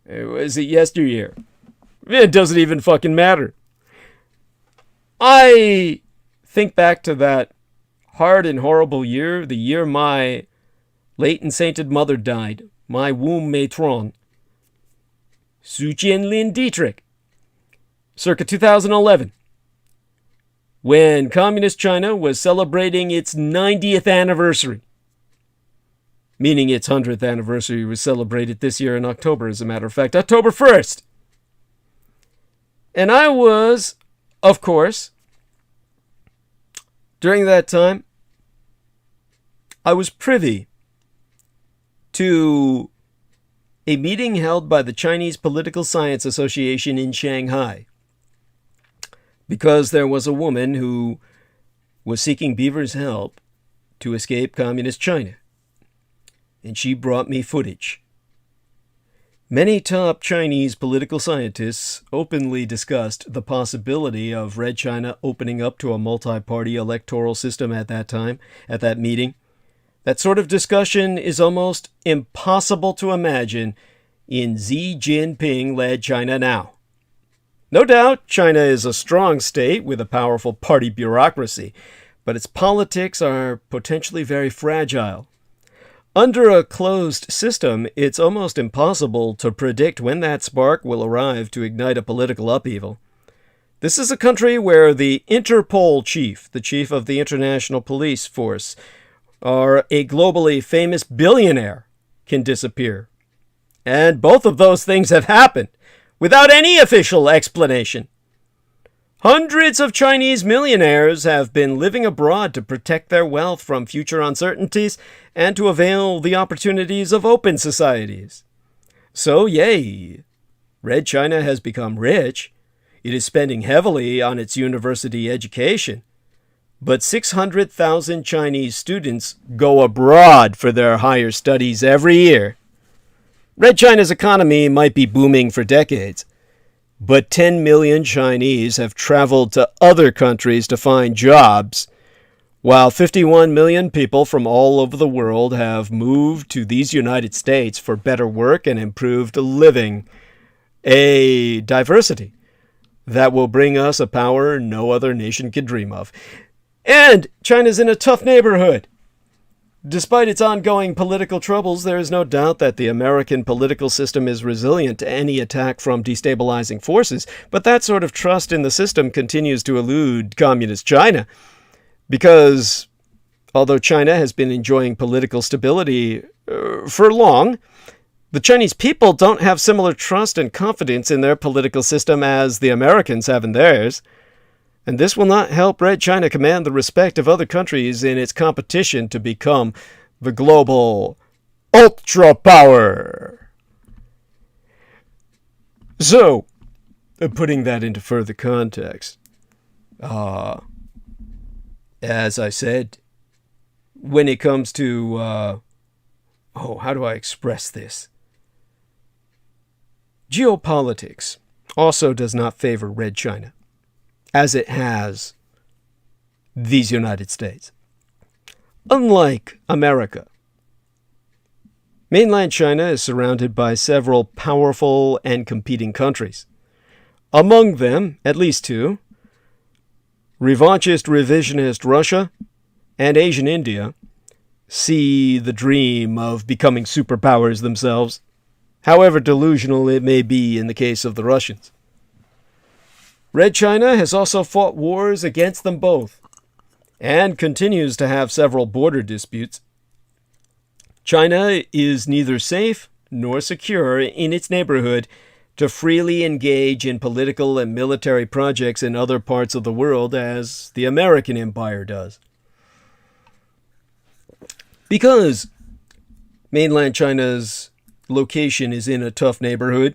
Was it yesteryear? It doesn't even fucking matter. I think back to that hard and horrible year, the year my late and sainted mother died, my womb matron, Su Jianlin Dietrich, circa 2011, when Communist China was celebrating its 90th anniversary. Meaning its 100th anniversary was celebrated this year in October, as a matter of fact, October 1st. And I was, of course, during that time, I was privy to a meeting held by the Chinese Political Science Association in Shanghai, because there was a woman who was seeking Beaver's help to escape Communist China, and she brought me footage. Many top Chinese political scientists openly discussed the possibility of Red China opening up to a multi-party electoral system at that time, at that meeting. That sort of discussion is almost impossible to imagine in Xi Jinping-led China now. No doubt, China is a strong state with a powerful party bureaucracy, but its politics are potentially very fragile. Under a closed system, it's almost impossible to predict when that spark will arrive to ignite a political upheaval. This is a country where the Interpol chief, the chief of the International Police Force, or a globally famous billionaire can disappear. And both of those things have happened without any official explanation. Hundreds of Chinese millionaires have been living abroad to protect their wealth from future uncertainties and to avail the opportunities of open societies. So, yay, Red China has become rich. It is spending heavily on its university education. But 600,000 Chinese students go abroad for their higher studies every year. Red China's economy might be booming for decades, but 10 million Chinese have traveled to other countries to find jobs, while 51 million people from all over the world have moved to these United States for better work and improved living. A diversity that will bring us a power no other nation can dream of. And China's in a tough neighborhood. Despite its ongoing political troubles, there is no doubt that the American political system is resilient to any attack from destabilizing forces, but that sort of trust in the system continues to elude Communist China. Because although China has been enjoying political stability for long, the Chinese people don't have similar trust and confidence in their political system as the Americans have in theirs. And this will not help Red China command the respect of other countries in its competition to become the global ultra power. So, putting that into further context, as I said, when it comes to, how do I express this? Geopolitics also does not favor Red China, as it has these United States. Unlike America, mainland China is surrounded by several powerful and competing countries. Among them, at least two, revanchist revisionist Russia and Asian India, see the dream of becoming superpowers themselves, however delusional it may be in the case of the Russians. Red China has also fought wars against them both, and continues to have several border disputes. China is neither safe nor secure in its neighborhood to freely engage in political and military projects in other parts of the world as the American empire does. Because mainland China's location is in a tough neighborhood,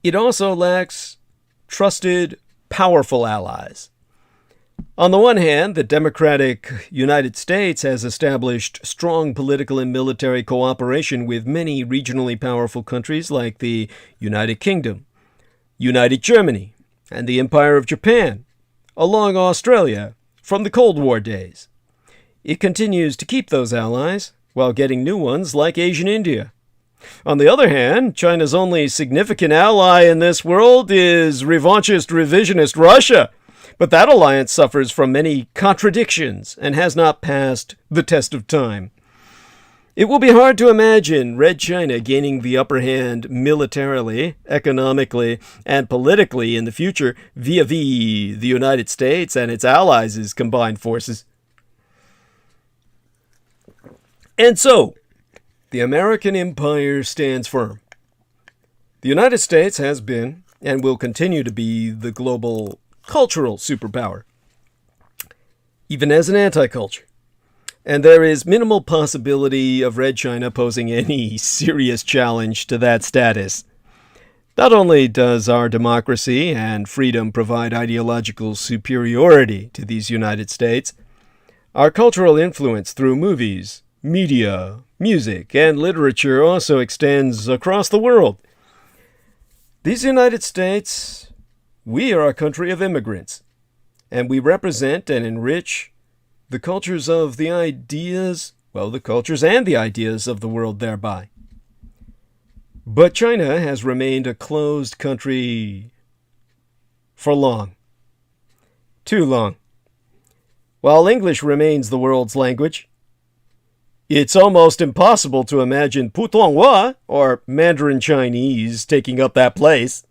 it also lacks trusted, powerful allies. On the one hand, the democratic United States has established strong political and military cooperation with many regionally powerful countries like the United Kingdom, United Germany, and the Empire of Japan, along Australia from the Cold War days. It continues to keep those allies while getting new ones like Asian India. On the other hand, China's only significant ally in this world is revanchist, revisionist Russia. But that alliance suffers from many contradictions and has not passed the test of time. It will be hard to imagine Red China gaining the upper hand militarily, economically, and politically in the future vis-a-vis the United States and its allies' combined forces. And so, the American empire stands firm. The United States has been and will continue to be the global cultural superpower, even as an anti-culture. And there is minimal possibility of Red China posing any serious challenge to that status. Not only does our democracy and freedom provide ideological superiority to these United States, our cultural influence through movies, media, music, and literature also extends across the world. These United States, we are a country of immigrants, and we represent and enrich the cultures of the ideas, the cultures and the ideas of the world thereby. But China has remained a closed country for long. Too long. While English remains the world's language, it's almost impossible to imagine Putonghua or Mandarin Chinese taking up that place.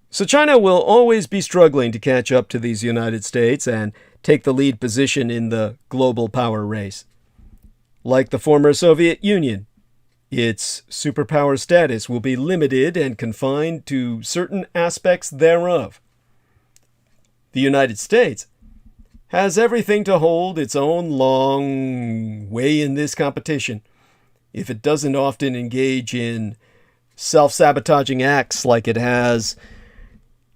So China will always be struggling to catch up to these United States and take the lead position in the global power race. Like the former Soviet Union, its superpower status will be limited and confined to certain aspects thereof. The United States has everything to hold its own long way in this competition, if it doesn't often engage in self-sabotaging acts like it has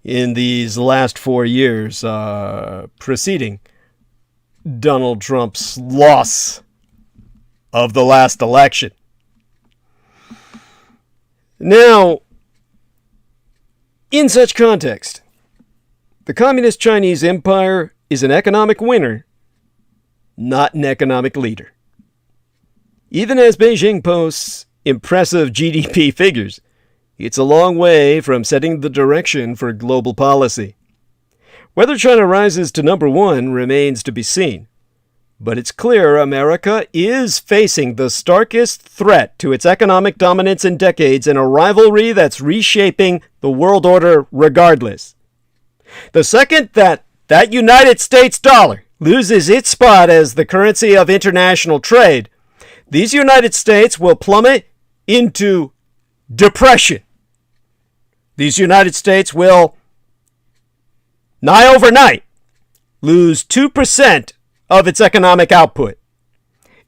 in these last 4 years preceding Donald Trump's loss of the last election. Now, in such context, the Communist Chinese Empire is an economic winner, not an economic leader. Even as Beijing posts impressive GDP figures, it's a long way from setting the direction for global policy. Whether China rises to number one remains to be seen. But it's clear America is facing the starkest threat to its economic dominance in decades in a rivalry that's reshaping the world order regardless. The second that United States dollar loses its spot as the currency of international trade, these United States will plummet into depression. These United States will, nigh overnight, lose 2% of its economic output.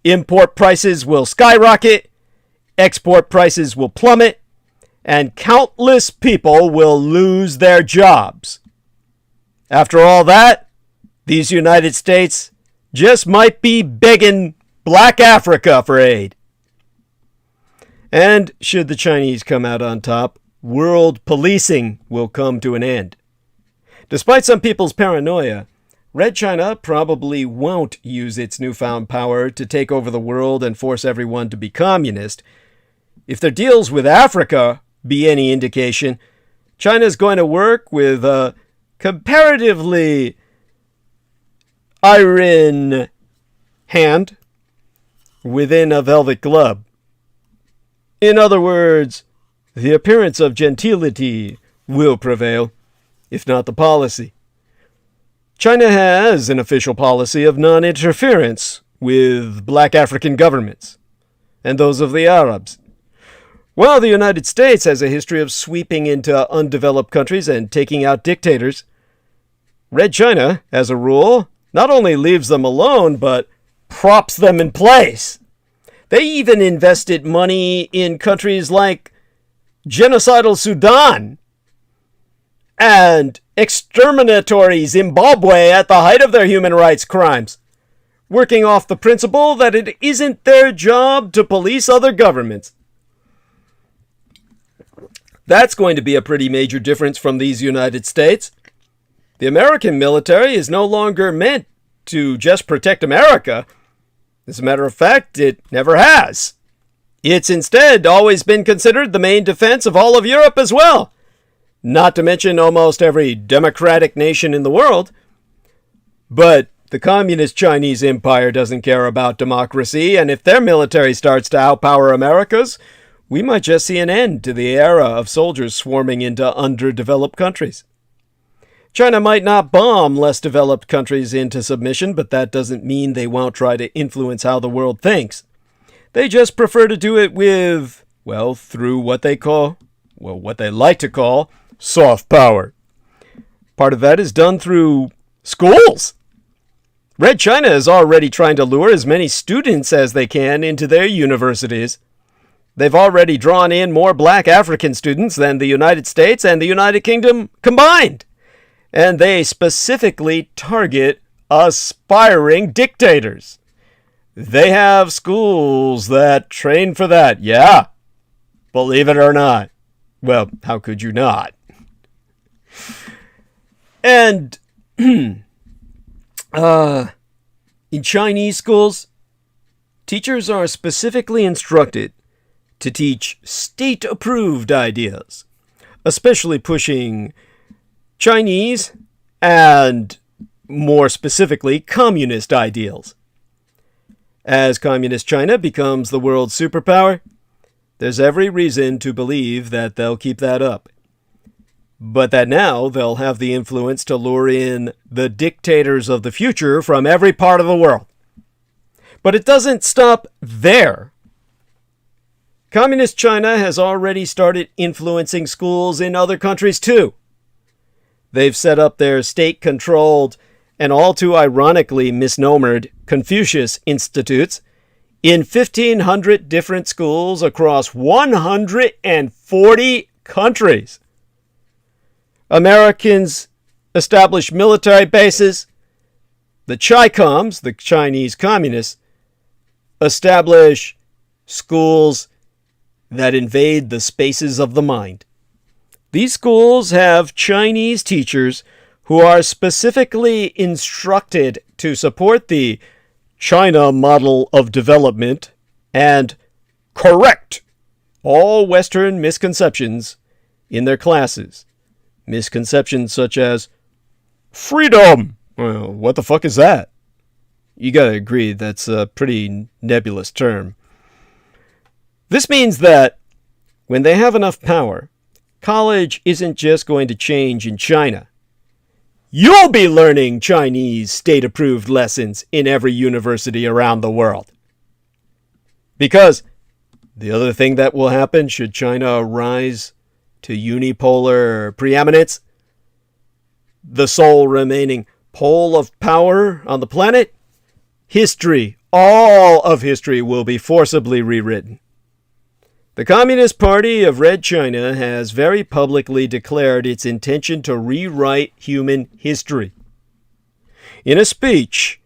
Import prices will skyrocket, export prices will plummet, and countless people will lose their jobs. After all that, these United States just might be begging Black Africa for aid. And should the Chinese come out on top, world policing will come to an end. Despite some people's paranoia, Red China probably won't use its newfound power to take over the world and force everyone to be communist. If their deals with Africa be any indication, China's going to work with a comparatively iron hand within a velvet glove. In other words, the appearance of gentility will prevail, if not the policy. China has an official policy of non-interference with black African governments and those of the Arabs, while the United States has a history of sweeping into undeveloped countries and taking out dictators. Red China, as a rule, not only leaves them alone, but props them in place. They even invested money in countries like genocidal Sudan and exterminatory Zimbabwe at the height of their human rights crimes, working off the principle that it isn't their job to police other governments. That's going to be a pretty major difference from these United States. The American military is no longer meant to just protect America. As a matter of fact, it never has. It's instead always been considered the main defense of all of Europe as well. Not to mention almost every democratic nation in the world. But the Communist Chinese Empire doesn't care about democracy, and if their military starts to outpower America's, we might just see an end to the era of soldiers swarming into underdeveloped countries. China might not bomb less developed countries into submission, but that doesn't mean they won't try to influence how the world thinks. They just prefer to do it with, well, through what they like to call soft power. Part of that is done through schools. Red China is already trying to lure as many students as they can into their universities. They've already drawn in more black African students than the United States and the United Kingdom combined. And they specifically target aspiring dictators. They have schools that train for that. Yeah, believe it or not. Well, how could you not? And in Chinese schools, teachers are specifically instructed to teach state-approved ideas, especially pushing Chinese and, more specifically, communist ideals. As Communist China becomes the world's superpower, there's every reason to believe that they'll keep that up. But that now they'll have the influence to lure in the dictators of the future from every part of the world. But it doesn't stop there. Communist China has already started influencing schools in other countries too. They've set up their state-controlled and all too ironically misnomered Confucius Institutes in 1,500 different schools across 140 countries. Americans establish military bases. The Chi-Coms, the Chinese communists, establish schools that invade the spaces of the mind. These schools have Chinese teachers who are specifically instructed to support the China model of development and correct all Western misconceptions in their classes. Misconceptions such as freedom. Well, what the fuck is that? You gotta agree that's a pretty nebulous term. This means that when they have enough power, college isn't just going to change in China. You'll be learning Chinese state-approved lessons in every university around the world. Because the other thing that will happen should China rise to unipolar preeminence, the sole remaining pole of power on the planet, history, all of history will be forcibly rewritten. The Communist Party of Red China has very publicly declared its intention to rewrite human history. In a speech,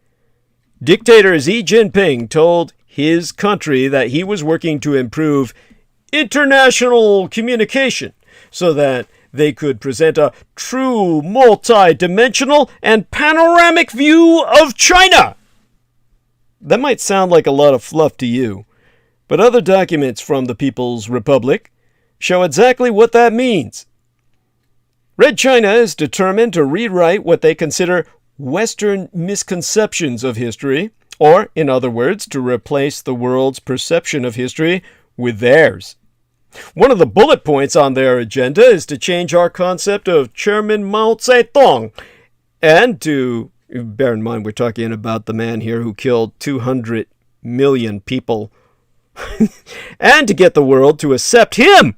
dictator Xi Jinping told his country that he was working to improve international communication so that they could present a true multi-dimensional and panoramic view of China. That might sound like a lot of fluff to you, but other documents from the People's Republic show exactly what that means. Red China is determined to rewrite what they consider Western misconceptions of history, or, in other words, to replace the world's perception of history with theirs. One of the bullet points on their agenda is to change our concept of Chairman Mao Zedong, and to, bear in mind we're talking about the man here who killed 200 million people, and to get the world to accept him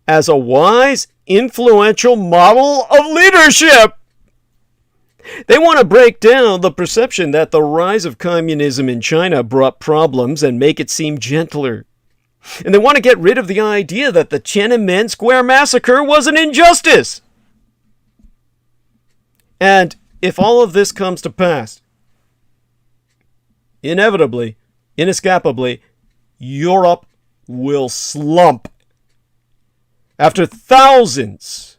as a wise, influential model of leadership. They want to break down the perception that the rise of communism in China brought problems and make it seem gentler. And they want to get rid of the idea that the Tiananmen Square massacre was an injustice. And if all of this comes to pass, inevitably, inescapably, Europe will slump. After thousands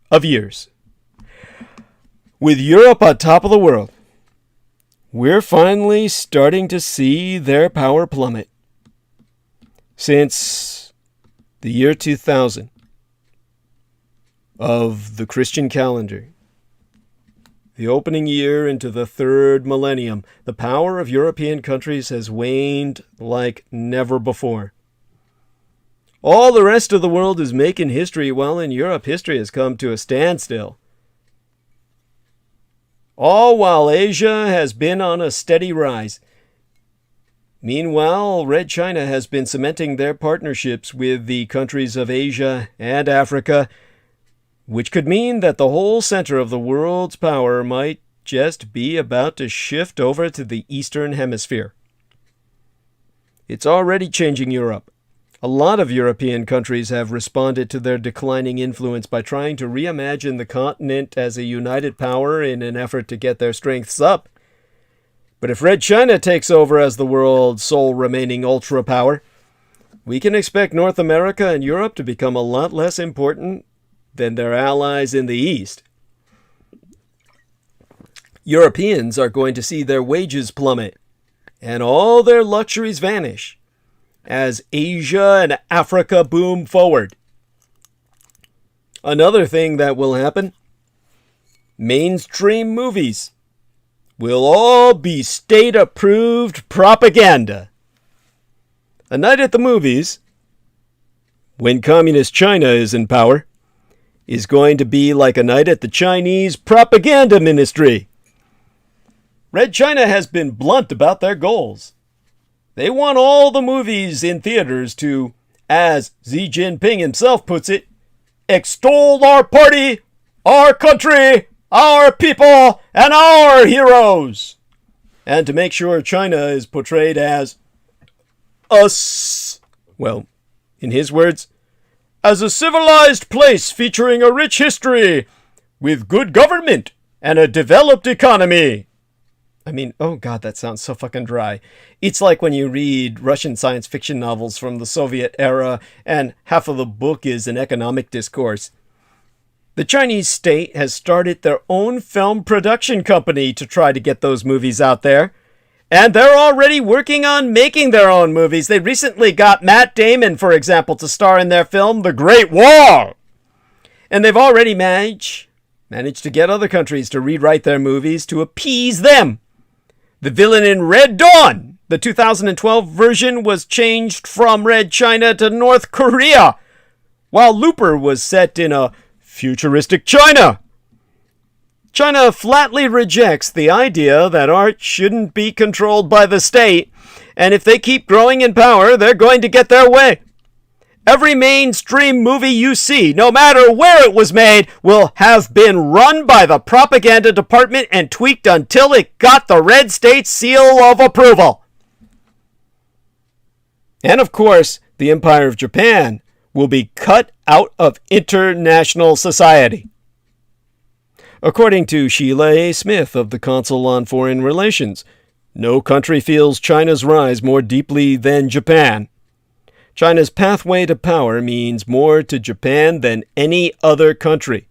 of years, with Europe on top of the world, we're finally starting to see their power plummet. Since the year 2000 of the Christian calendar, the opening year into the third millennium, the power of European countries has waned like never before. All the rest of the world is making history, while in Europe history has come to a standstill. All while Asia has been on a steady rise. Meanwhile, Red China has been cementing their partnerships with the countries of Asia and Africa, which could mean that the whole center of the world's power might just be about to shift over to the Eastern Hemisphere. It's already changing Europe. A lot of European countries have responded to their declining influence by trying to reimagine the continent as a united power in an effort to get their strengths up. But if Red China takes over as the world's sole remaining ultra power, we can expect North America and Europe to become a lot less important than their allies in the East. Europeans are going to see their wages plummet and all their luxuries vanish as Asia and Africa boom forward. Another thing that will happen, mainstream movies will all be state-approved propaganda. A night at the movies, when Communist China is in power, is going to be like a night at the Chinese propaganda ministry. Red China has been blunt about their goals. They want all the movies in theaters to, as Xi Jinping himself puts it, extol our party, our country, our people, and our heroes. And to make sure China is portrayed as us. Well, in his words, as a civilized place featuring a rich history with good government and a developed economy. I mean, oh god, that sounds so fucking dry. It's like when you read Russian science fiction novels from the Soviet era and half of the book is an economic discourse. The Chinese state has started their own film production company to try to get those movies out there. And they're already working on making their own movies. They recently got Matt Damon, for example, to star in their film, The Great Wall. And they've already managed to get other countries to rewrite their movies to appease them. The Villain in Red Dawn, the 2012 version, was changed from Red China to North Korea, while Looper was set in a futuristic China. China flatly rejects the idea that art shouldn't be controlled by the state, and if they keep growing in power, they're going to get their way. Every mainstream movie you see, no matter where it was made, will have been run by the propaganda department and tweaked until it got the red state seal of approval. And of course, the Empire of Japan will be cut out of international society. According to Sheila A. Smith of the Council on Foreign Relations, no country feels China's rise more deeply than Japan. China's pathway to power means more to Japan than any other country.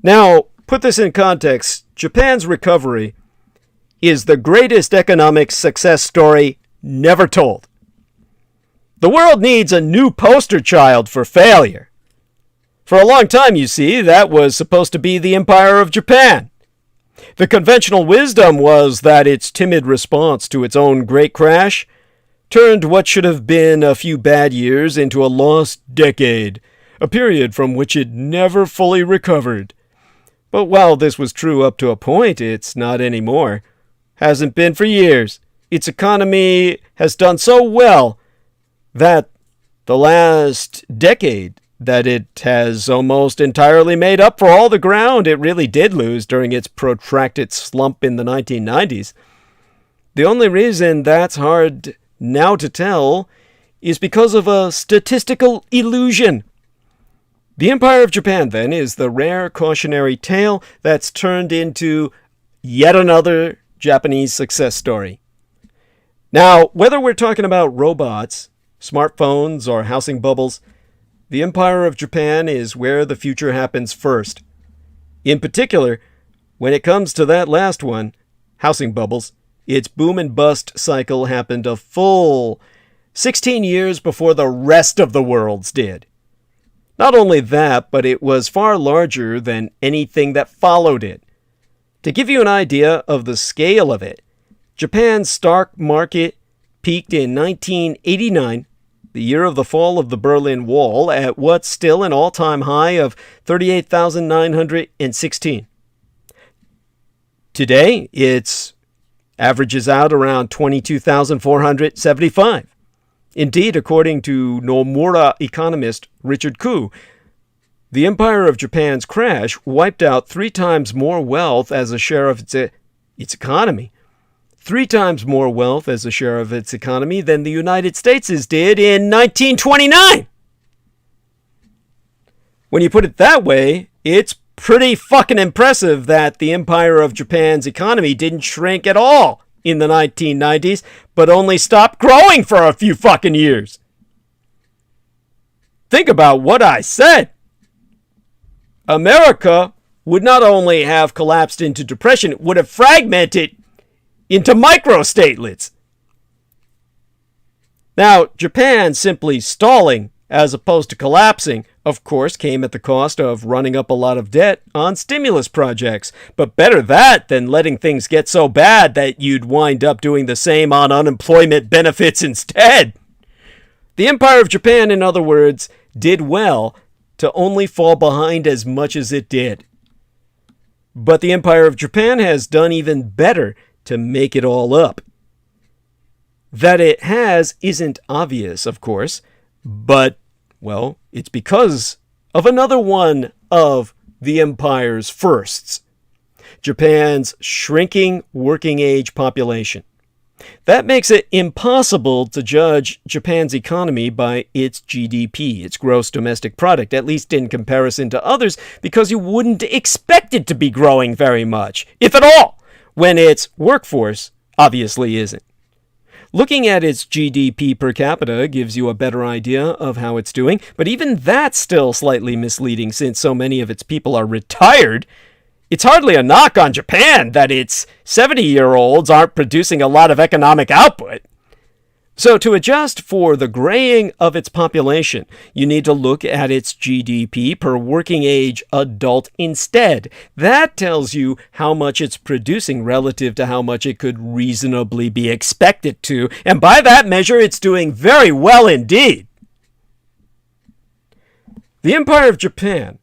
Now, put this in context, Japan's recovery is the greatest economic success story never told. The world needs a new poster child for failure. For a long time, you see, that was supposed to be the Empire of Japan. The conventional wisdom was that its timid response to its own great crash turned what should have been a few bad years into a lost decade, a period from which it never fully recovered. But while this was true up to a point, it's not anymore. Hasn't been for years. Its economy has done so well that the last decade that it has almost entirely made up for all the ground it really did lose during its protracted slump in the 1990s. The only reason that's hard now to tell is because of a statistical illusion. The Empire of Japan, then, is the rare cautionary tale that's turned into yet another Japanese success story. Now, whether we're talking about robots, smartphones, or housing bubbles, the Empire of Japan is where the future happens first. In particular, when it comes to that last one, housing bubbles, its boom and bust cycle happened a full 16 years before the rest of the world's did. Not only that, but it was far larger than anything that followed it. To give you an idea of the scale of it, Japan's stock market peaked in 1989, the year of the fall of the Berlin Wall, at what's still an all-time high of 38,916. Today, it's averages out around 22,475. Indeed, according to Nomura economist Richard Koo, the Empire of Japan's crash wiped out 3 times more wealth as a share of its economy. 3 times more wealth as a share of its economy than the United States' did in 1929. When you put it that way, it's pretty fucking impressive that the Empire of Japan's economy didn't shrink at all in the 1990s, but only stopped growing for a few fucking years. Think about what I said. America would not only have collapsed into depression, it would have fragmented into micro-statelets. Now, Japan simply stalling as opposed to collapsing, of course, came at the cost of running up a lot of debt on stimulus projects. But better that than letting things get so bad that you'd wind up doing the same on unemployment benefits instead. The Empire of Japan, in other words, did well to only fall behind as much as it did. But the Empire of Japan has done even better to make it all up. That it has isn't obvious, of course, but, well, it's because of another one of the empire's firsts. Japan's shrinking working age population. That makes it impossible to judge Japan's economy by its GDP, its gross domestic product, at least in comparison to others, because you wouldn't expect it to be growing very much, if at all, when its workforce obviously isn't. Looking at its GDP per capita gives you a better idea of how it's doing, but even that's still slightly misleading since so many of its people are retired. It's hardly a knock on Japan that its 70-year-olds aren't producing a lot of economic output. So to adjust for the graying of its population, you need to look at its GDP per working age adult instead. That tells you how much it's producing relative to how much it could reasonably be expected to, and by that measure, it's doing very well indeed. The Empire of Japan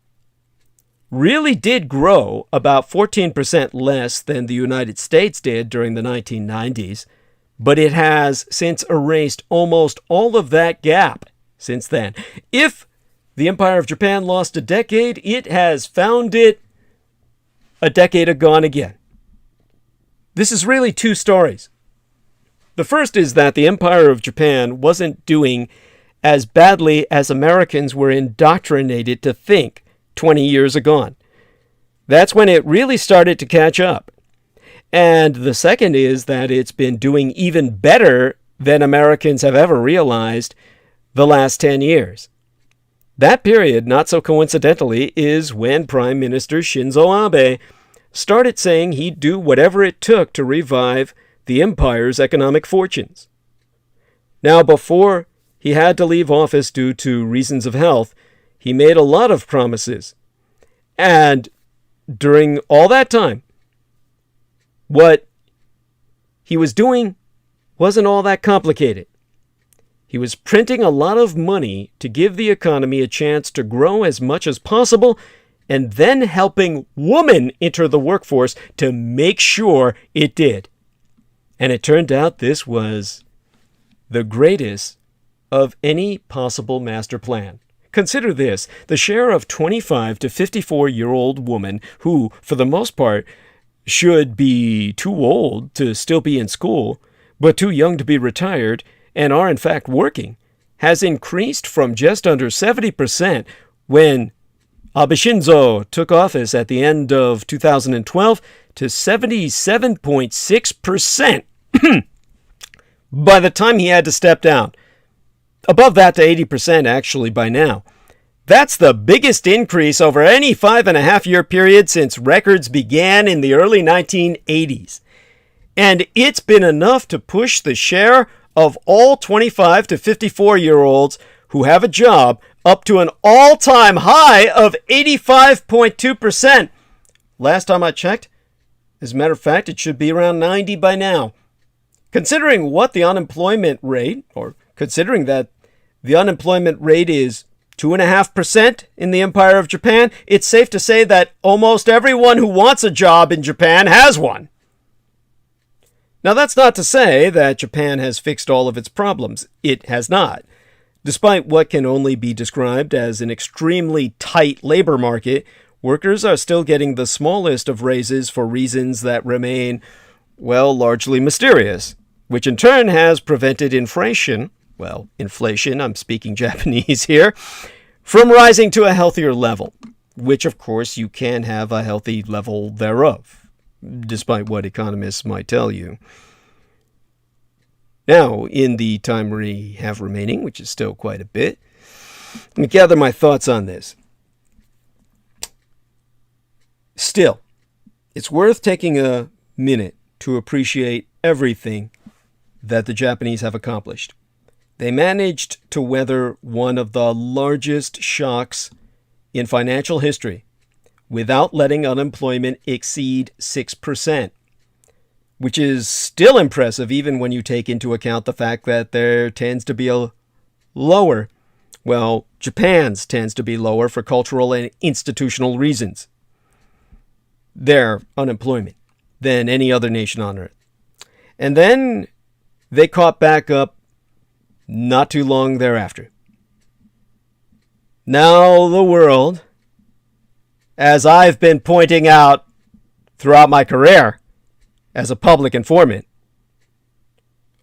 really did grow about 14% less than the United States did during the 1990s, but it has since erased almost all of that gap since then. If the Empire of Japan lost a decade, it has found it a decade agone again. This is really 2 stories. The first is that the Empire of Japan wasn't doing as badly as Americans were indoctrinated to think 20 years agone. That's when it really started to catch up. And the second is that it's been doing even better than Americans have ever realized the last 10 years. That period, not so coincidentally, is when Prime Minister Shinzo Abe started saying he'd do whatever it took to revive the empire's economic fortunes. Now, before he had to leave office due to reasons of health, he made a lot of promises. And during all that time, what he was doing wasn't all that complicated. He was printing a lot of money to give the economy a chance to grow as much as possible, and then helping women enter the workforce to make sure it did. And it turned out this was the greatest of any possible master plan. consider this. The share of 25 to 54-year-old women who, for the most part, should be too old to still be in school, but too young to be retired, and are in fact working, has increased from just under 70% when Abe Shinzo took office at the end of 2012 to 77.6% by the time he had to step down. Above that to 80% actually by now. That's the biggest increase over any 5.5-year period since records began in the early 1980s. And it's been enough to push the share of all 25 to 54-year-olds who have a job up to an all-time high of 85.2%. Last time I checked, as a matter of fact, it should be around 90 by now. Considering what the unemployment rate, or considering that the unemployment rate is 2.5% in the Empire of Japan, it's safe to say that almost everyone who wants a job in Japan has one. Now, that's not to say that Japan has fixed all of its problems. It has not. Despite what can only be described as an extremely tight labor market, workers are still getting the smallest of raises for reasons that remain, well, largely mysterious, which in turn has prevented inflation, I'm speaking Japanese here, from rising to a healthier level, which of course you can have a healthy level thereof, despite what economists might tell you. Now, in the time we have remaining, which is still quite a bit, let me gather my thoughts on this. Still, it's worth taking a minute to appreciate everything that the Japanese have accomplished. They managed to weather one of the largest shocks in financial history without letting unemployment exceed 6%, which is still impressive even when you take into account the fact that there tends to be a lower, Japan's tends to be lower for cultural and institutional reasons, their unemployment, than any other nation on earth. And then they caught back up not too long thereafter. Now the world, as I've been pointing out throughout my career as a public informant,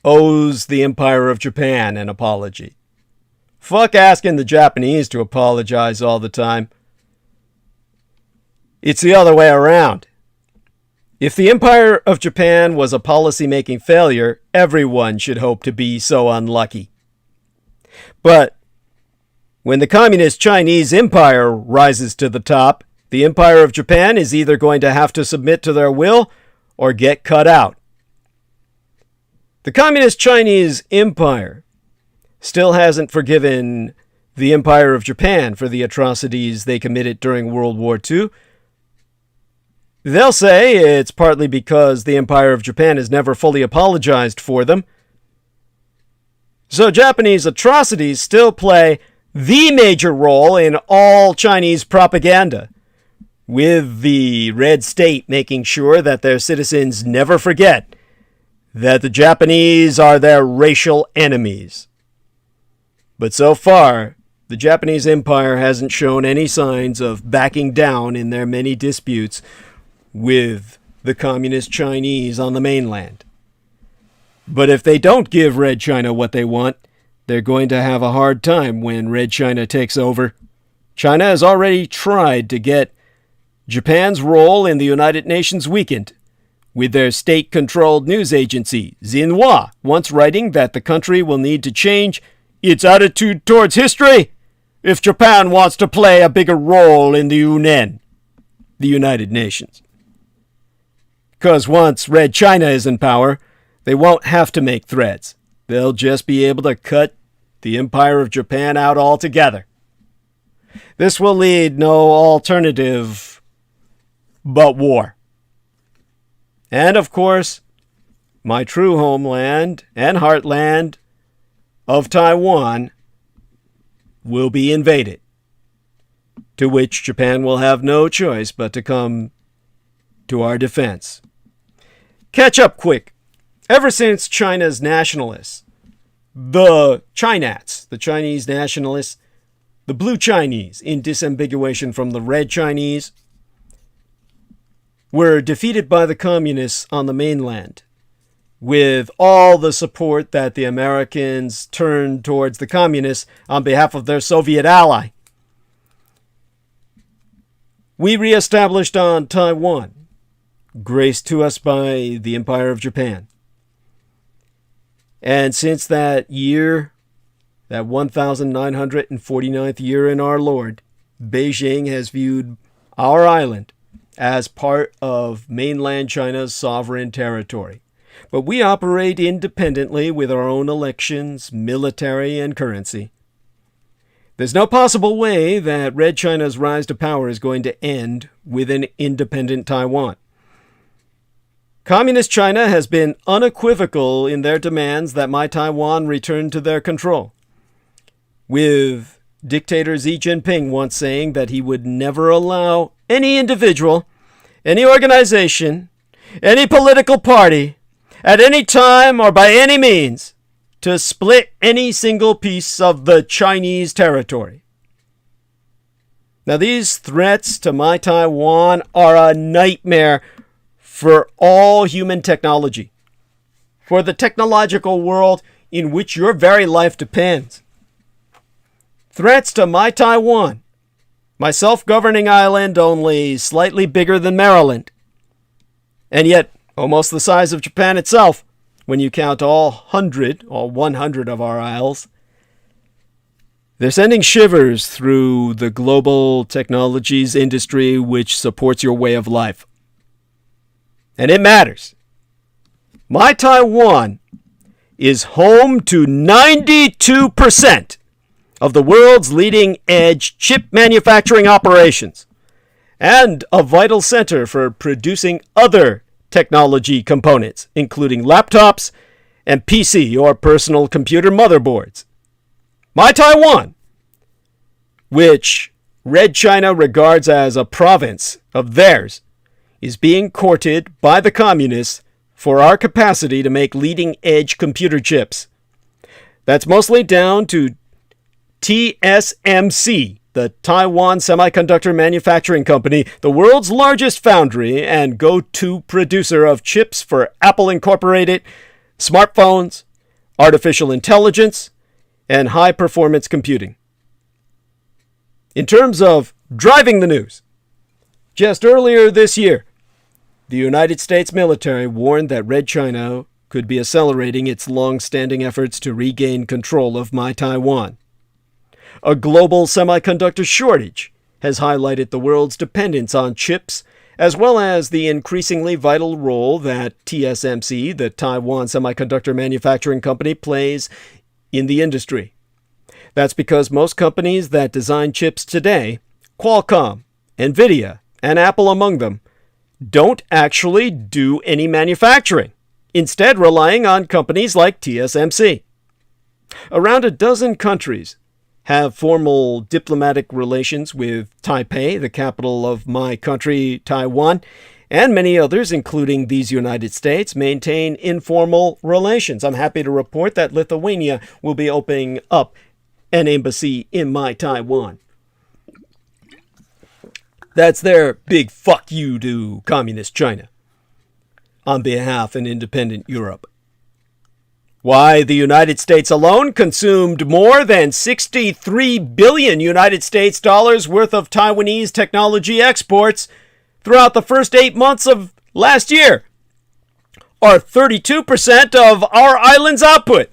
owes the Empire of Japan an apology. Fuck asking the Japanese to apologize all the time. It's the other way around. If the Empire of Japan was a policy-making failure, everyone should hope to be so unlucky. But when the Communist Chinese Empire rises to the top, the Empire of Japan is either going to have to submit to their will or get cut out. The Communist Chinese Empire still hasn't forgiven the Empire of Japan for the atrocities they committed during World War II. They'll say it's partly because the Empire of Japan has never fully apologized for them. So Japanese atrocities still play the major role in all Chinese propaganda, with the Red State making sure that their citizens never forget that the Japanese are their racial enemies. But so far, the Japanese Empire hasn't shown any signs of backing down in their many disputes with the Communist Chinese on the mainland. But if they don't give Red China what they want, they're going to have a hard time when Red China takes over. China has already tried to get Japan's role in the United Nations weakened, with their state-controlled news agency, Xinhua, once writing that the country will need to change its attitude towards history if Japan wants to play a bigger role in the UNEN, the United Nations. Because once Red China is in power, they won't have to make threats. They'll just be able to cut the Empire of Japan out altogether. This will lead no alternative but war. And of course, my true homeland and heartland of Taiwan will be invaded, to which Japan will have no choice but to come to our defense. Catch up quick. Ever since China's nationalists, the Chinats, the Chinese nationalists, the blue Chinese, in disambiguation from the red Chinese, were defeated by the communists on the mainland, with all the support that the Americans turned towards the communists on behalf of their Soviet ally. We reestablished on Taiwan, graced to us by the Empire of Japan. And since that year, that 1949th year in our Lord, Beijing has viewed our island as part of mainland China's sovereign territory. But we operate independently with our own elections, military, and currency. There's no possible way that Red China's rise to power is going to end with an independent Taiwan. Communist China has been unequivocal in their demands that my Taiwan return to their control, with dictator Xi Jinping once saying that he would never allow any individual, any organization, any political party, at any time or by any means, to split any single piece of the Chinese territory. Now, these threats to my Taiwan are a nightmare for all human technology, for the technological world in which your very life depends. Threats to my Taiwan, my self-governing island only slightly bigger than Maryland, and yet almost the size of Japan itself, when you count all 100 of our isles. They're sending shivers through the global technologies industry which supports your way of life. And it matters. My Taiwan is home to 92% of the world's leading edge chip manufacturing operations and a vital center for producing other technology components, including laptops and PC or personal computer motherboards. My Taiwan, which Red China regards as a province of theirs, is being courted by the communists for our capacity to make leading-edge computer chips. That's mostly down to TSMC, the Taiwan Semiconductor Manufacturing Company, the world's largest foundry and go-to producer of chips for Apple Incorporated, smartphones, artificial intelligence, and high-performance computing. In terms of driving the news, just earlier this year, the United States military warned that Red China could be accelerating its long-standing efforts to regain control of my Taiwan. A global semiconductor shortage has highlighted the world's dependence on chips, as well as the increasingly vital role that TSMC, the Taiwan Semiconductor Manufacturing Company, plays in the industry. That's because most companies that design chips today, Qualcomm, Nvidia, and Apple among them, don't actually do any manufacturing, instead relying on companies like TSMC. Around a dozen countries have formal diplomatic relations with Taipei, the capital of my country, Taiwan, and many others, including these United States, maintain informal relations. I'm happy to report that Lithuania will be opening up an embassy in my Taiwan. That's their big fuck you to Communist China on behalf of an independent Europe. Why, the United States alone consumed more than 63 billion United States dollars worth of Taiwanese technology exports throughout the first 8 months of last year, or 32% of our island's output.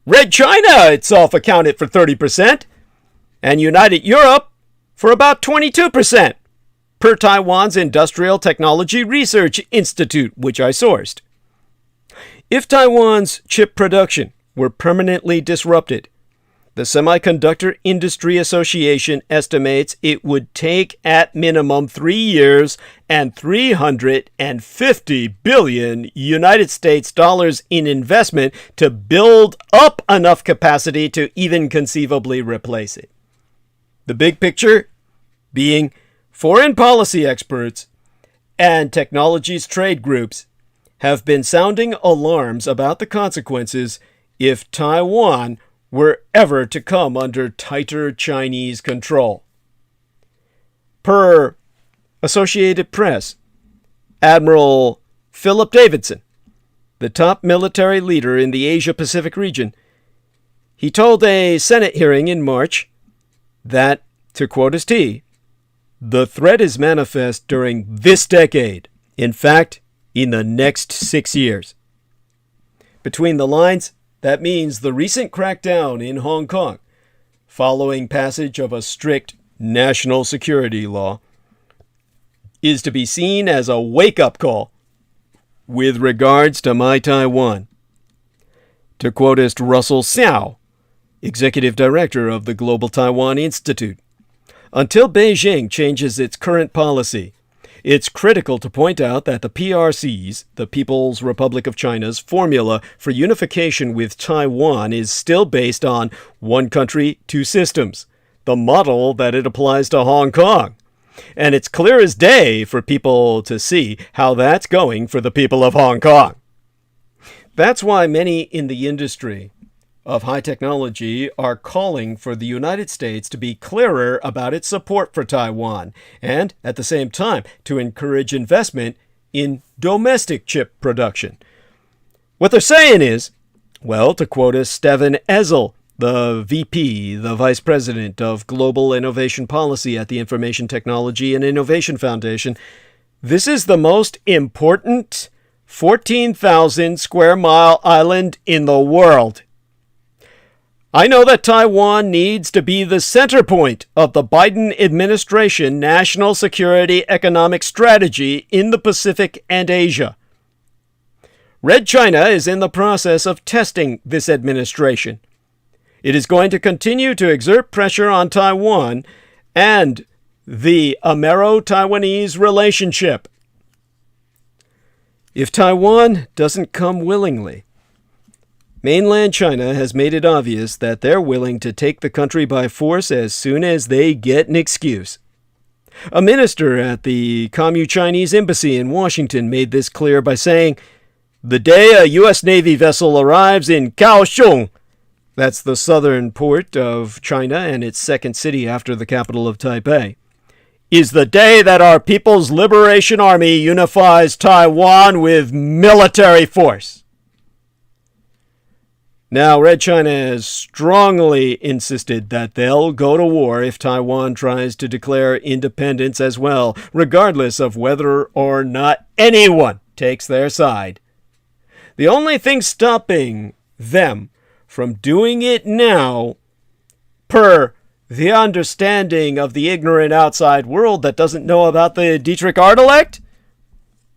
Red China itself accounted for 30%, and United Europe for about 22%, per Taiwan's Industrial Technology Research Institute, which I sourced. If Taiwan's chip production were permanently disrupted, the Semiconductor Industry Association estimates it would take at minimum 3 years and 350 billion United States dollars in investment to build up enough capacity to even conceivably replace it. The big picture being foreign policy experts and technologies trade groups have been sounding alarms about the consequences if Taiwan were ever to come under tighter Chinese control. Per Associated Press, Admiral Philip Davidson, the top military leader in the Asia-Pacific region, he told a Senate hearing in March that, to quote his T, "The threat is manifest during this decade. In fact, in the next 6 years." Between the lines, that means the recent crackdown in Hong Kong, following passage of a strict national security law, is to be seen as a wake-up call with regards to my Taiwan. To quotist Russell Hsiao, executive director of the Global Taiwan Institute, until Beijing changes its current policy, it's critical to point out that the PRC's, the People's Republic of China's, formula for unification with Taiwan is still based on one country, two systems, the model that it applies to Hong Kong. And it's clear as day for people to see how that's going for the people of Hong Kong. That's why many in the industry of high technology are calling for the United States to be clearer about its support for Taiwan and, at the same time, to encourage investment in domestic chip production. What they're saying is, well, to quote Steven Ezel, the VP, the Vice President of Global Innovation Policy at the Information Technology and Innovation Foundation, this is the most important 14,000 square mile island in the world. I know that Taiwan needs to be the center point of the Biden administration national security economic strategy in the Pacific and Asia. Red China is in the process of testing this administration. It is going to continue to exert pressure on Taiwan and the Amero-Taiwanese relationship. If Taiwan doesn't come willingly, mainland China has made it obvious that they're willing to take the country by force as soon as they get an excuse. A minister at the Communist Chinese Embassy in Washington made this clear by saying, "The day a U.S. Navy vessel arrives in Kaohsiung," that's the southern port of China and its second city after the capital of Taipei, "is the day that our People's Liberation Army unifies Taiwan with military force." Now, Red China has strongly insisted that they'll go to war if Taiwan tries to declare independence as well, regardless of whether or not anyone takes their side. The only thing stopping them from doing it now, per the understanding of the ignorant outside world that doesn't know about the Dietrich Artilect,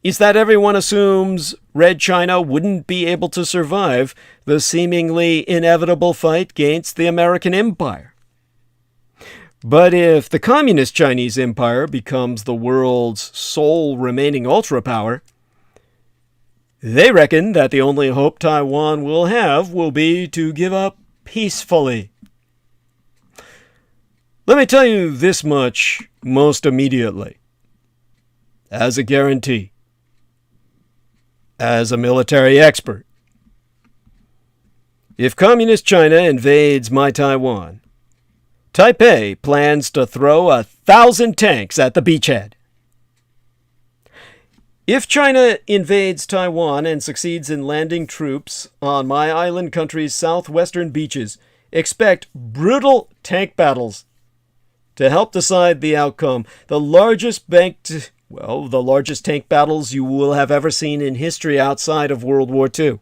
is that everyone assumes Red China wouldn't be able to survive the seemingly inevitable fight against the American empire. But if the Communist Chinese Empire becomes the world's sole remaining ultrapower, they reckon that the only hope Taiwan will have will be to give up peacefully. Let me tell you this much most immediately, as a guarantee, as a military expert. If Communist China invades my Taiwan, Taipei plans to throw 1,000 tanks at the beachhead. If China invades Taiwan and succeeds in landing troops on my island country's southwestern beaches, expect brutal tank battles to help decide the outcome. The largest tank battles you will have ever seen in history outside of World War II.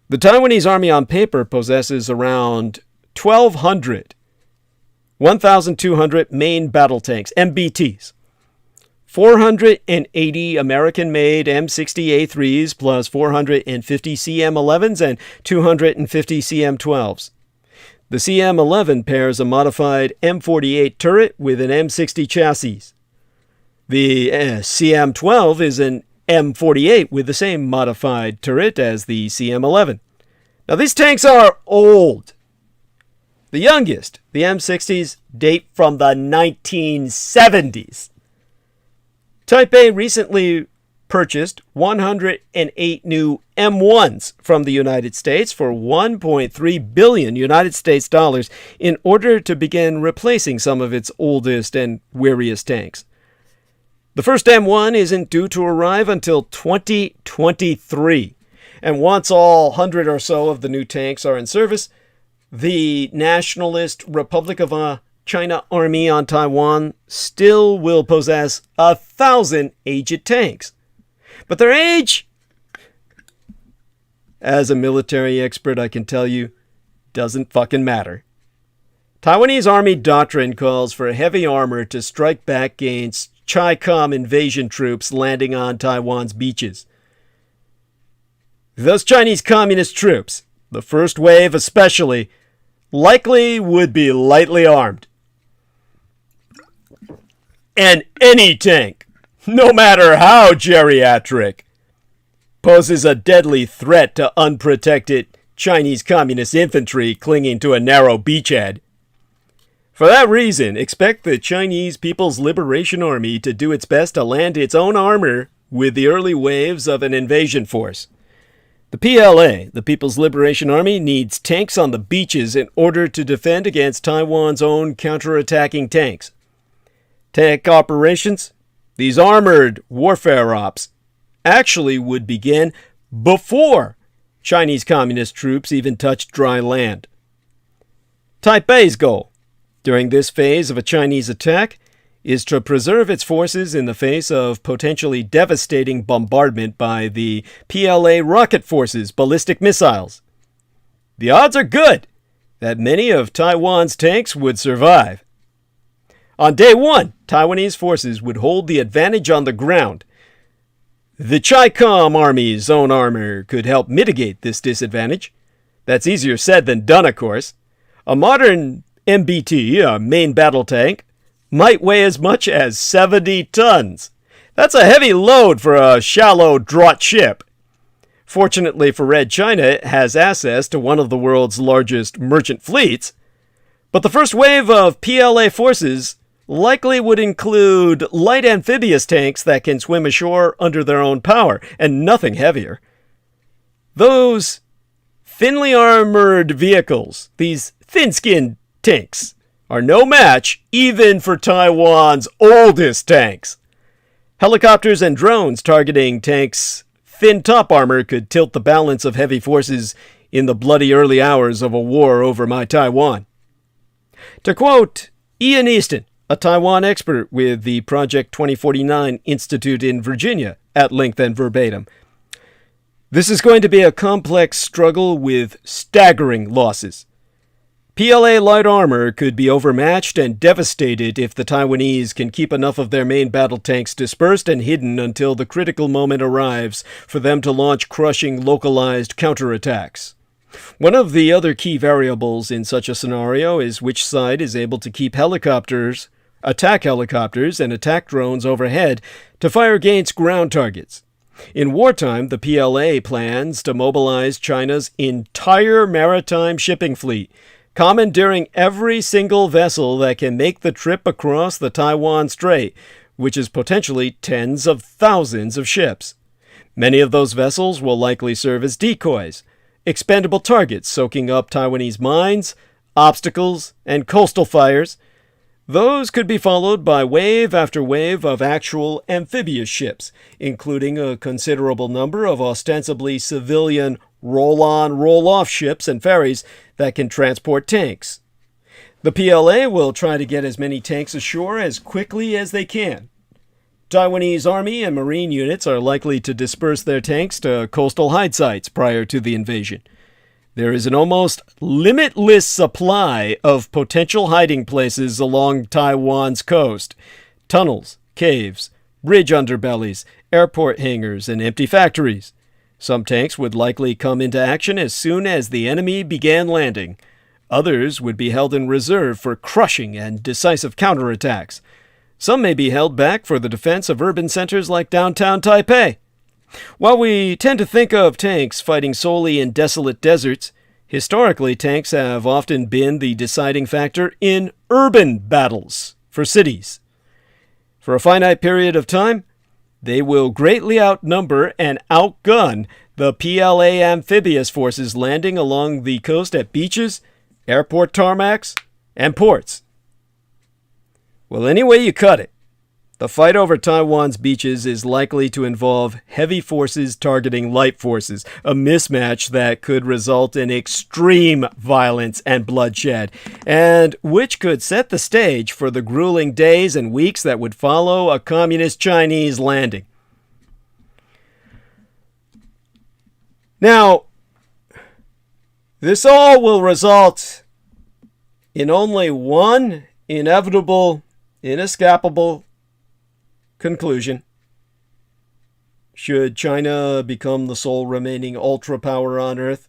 The Taiwanese army on paper possesses around 1,200 main battle tanks, MBTs, 480 American-made M60A3s plus 450 CM11s and 250 CM12s. The CM11 pairs a modified M48 turret with an M60 chassis. The CM12 is an M48 with the same modified turret as the CM11. Now these tanks are old. The youngest, the M60s, date from the 1970s. Taipei recently purchased 108 new M1s from the United States for 1.3 billion United States dollars in order to begin replacing some of its oldest and weariest tanks. The first M1 isn't due to arrive until 2023, and once all 100 or so of the new tanks are in service, the Nationalist Republic of China Army on Taiwan still will possess 1,000 aged tanks. But their age, as a military expert I can tell you, doesn't fucking matter. Taiwanese army doctrine calls for heavy armor to strike back against Chi-Com invasion troops landing on Taiwan's beaches. Those Chinese communist troops, the first wave especially, likely would be lightly armed. And any tank, no matter how geriatric, poses a deadly threat to unprotected Chinese communist infantry clinging to a narrow beachhead. For that reason, expect the Chinese People's Liberation Army to do its best to land its own armor with the early waves of an invasion force. The PLA, the People's Liberation Army, needs tanks on the beaches in order to defend against Taiwan's own counterattacking tanks. Tank operations, these armored warfare ops, actually would begin before Chinese communist troops even touched dry land. Taipei's goal during this phase of a Chinese attack is to preserve its forces in the face of potentially devastating bombardment by the PLA rocket forces' ballistic missiles. The odds are good that many of Taiwan's tanks would survive. On day one, Taiwanese forces would hold the advantage on the ground. The Chi-Com Army's own armor could help mitigate this disadvantage. That's easier said than done, of course. A modern MBT, a main battle tank, might weigh as much as 70 tons. That's a heavy load for a shallow draught ship. Fortunately for Red China, it has access to one of the world's largest merchant fleets. But the first wave of PLA forces likely would include light amphibious tanks that can swim ashore under their own power, and nothing heavier. Those thinly armored vehicles, these thin-skinned tanks, are no match even for Taiwan's oldest tanks. Helicopters and drones targeting tanks' thin top armor could tilt the balance of heavy forces in the bloody early hours of a war over my Taiwan. To quote Ian Easton, a Taiwan expert with the Project 2049 Institute in Virginia, at length and verbatim, this is going to be a complex struggle with staggering losses. PLA light armor could be overmatched and devastated if the Taiwanese can keep enough of their main battle tanks dispersed and hidden until the critical moment arrives for them to launch crushing localized counterattacks. One of the other key variables in such a scenario is which side is able to keep attack helicopters, and attack drones overhead to fire against ground targets. In wartime, the PLA plans to mobilize China's entire maritime shipping fleet, commandeering every single vessel that can make the trip across the Taiwan Strait, which is potentially tens of thousands of ships. Many of those vessels will likely serve as decoys, expendable targets soaking up Taiwanese mines, obstacles, and coastal fires. Those could be followed by wave after wave of actual amphibious ships, including a considerable number of ostensibly civilian roll-on, roll-off ships and ferries that can transport tanks. The PLA will try to get as many tanks ashore as quickly as they can. Taiwanese Army and Marine units are likely to disperse their tanks to coastal hide sites prior to the invasion. There is an almost limitless supply of potential hiding places along Taiwan's coast. Tunnels, caves, bridge underbellies, airport hangars, and empty factories. Some tanks would likely come into action as soon as the enemy began landing. Others would be held in reserve for crushing and decisive counterattacks. Some may be held back for the defense of urban centers like downtown Taipei. While we tend to think of tanks fighting solely in desolate deserts, historically tanks have often been the deciding factor in urban battles for cities. For a finite period of time, they will greatly outnumber and outgun the PLA amphibious forces landing along the coast at beaches, airport tarmacs, and ports. Well, any way you cut it, the fight over Taiwan's beaches is likely to involve heavy forces targeting light forces, a mismatch that could result in extreme violence and bloodshed, and which could set the stage for the grueling days and weeks that would follow a communist Chinese landing. Now, this all will result in only one inevitable, inescapable conclusion. Should China become the sole remaining ultra power on Earth,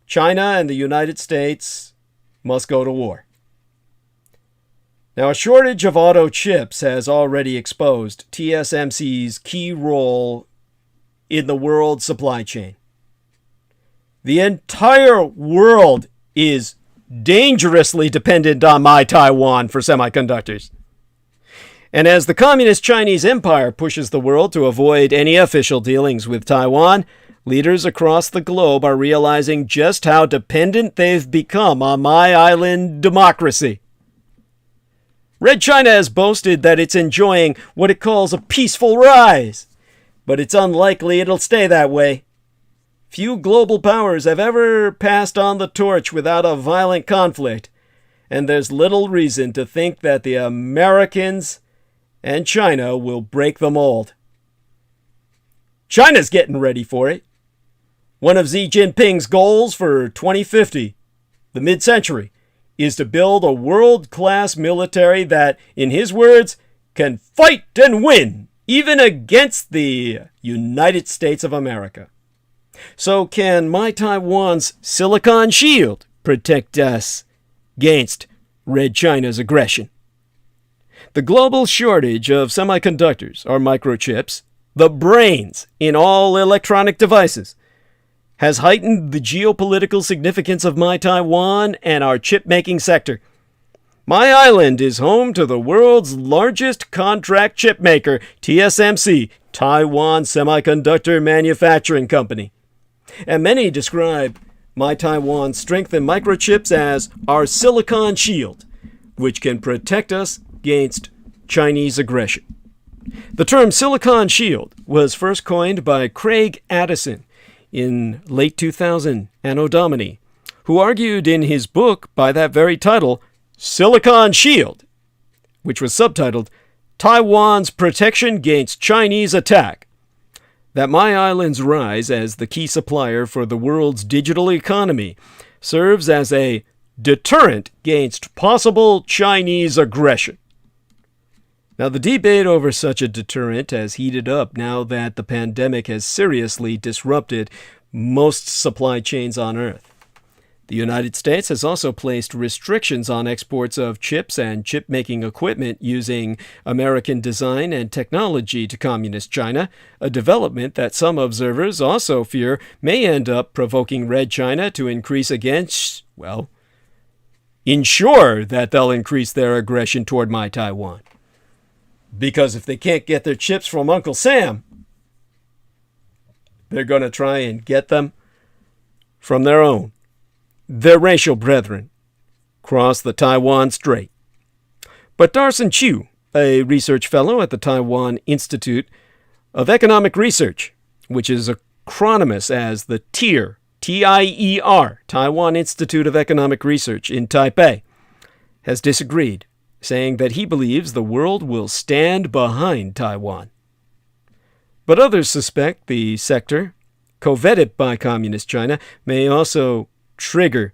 China and the United States must go to war. Now, a shortage of auto chips has already exposed TSMC's key role in the world supply chain. The entire world is dangerously dependent on my Taiwan for semiconductors. And as the Communist Chinese Empire pushes the world to avoid any official dealings with Taiwan, leaders across the globe are realizing just how dependent they've become on my island democracy. Red China has boasted that it's enjoying what it calls a peaceful rise, but it's unlikely it'll stay that way. Few global powers have ever passed on the torch without a violent conflict, and there's little reason to think that the Americans and China will break the mold. China's getting ready for it. One of Xi Jinping's goals for 2050, the mid-century, is to build a world-class military that, in his words, can fight and win, even against the United States of America. So can my Taiwan's Silicon Shield protect us against Red China's aggression? The global shortage of semiconductors, or microchips, the brains in all electronic devices, has heightened the geopolitical significance of my Taiwan and our chip-making sector. My island is home to the world's largest contract chip maker, TSMC, Taiwan Semiconductor Manufacturing Company. And many describe my Taiwan's strength in microchips as our Silicon Shield, which can protect us against Chinese aggression. The term Silicon Shield was first coined by Craig Addison in late 2000, Anno Domini, who argued in his book by that very title, Silicon Shield, which was subtitled Taiwan's Protection Against Chinese Attack, that my island's rise as the key supplier for the world's digital economy serves as a deterrent against possible Chinese aggression. Now, the debate over such a deterrent has heated up now that the pandemic has seriously disrupted most supply chains on Earth. The United States has also placed restrictions on exports of chips and chip-making equipment using American design and technology to Communist China, a development that some observers also fear may end up provoking Red China to increase against, well, ensure that they'll increase their aggression toward my Taiwan. Because if they can't get their chips from Uncle Sam, they're going to try and get them from their racial brethren, across the Taiwan Strait. But Darson Chu, a research fellow at the Taiwan Institute of Economic Research, which is acronymous as the TIER, T-I-E-R, Taiwan Institute of Economic Research in Taipei, has disagreed, saying that he believes the world will stand behind Taiwan. But others suspect the sector, coveted by Communist China, may also trigger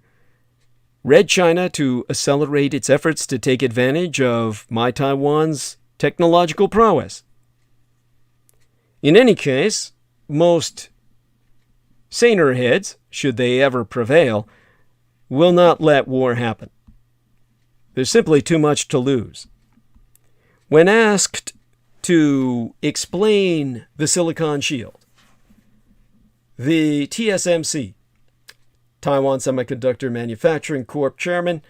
Red China to accelerate its efforts to take advantage of my Taiwan's technological prowess. In any case, most saner heads, should they ever prevail, will not let war happen. There's simply too much to lose. When asked to explain the Silicon Shield, the TSMC, Taiwan Semiconductor Manufacturing Corp chairman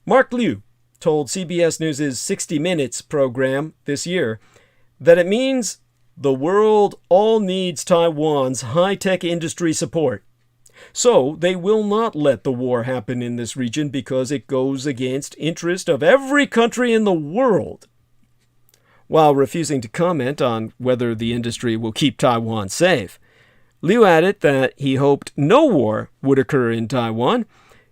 Mark Liu told CBS News' 60 Minutes program this year that it means the world all needs Taiwan's high-tech industry support. So they will not let the war happen in this region because it goes against interest of every country in the world. While refusing to comment on whether the industry will keep Taiwan safe, Liu added that he hoped no war would occur in Taiwan.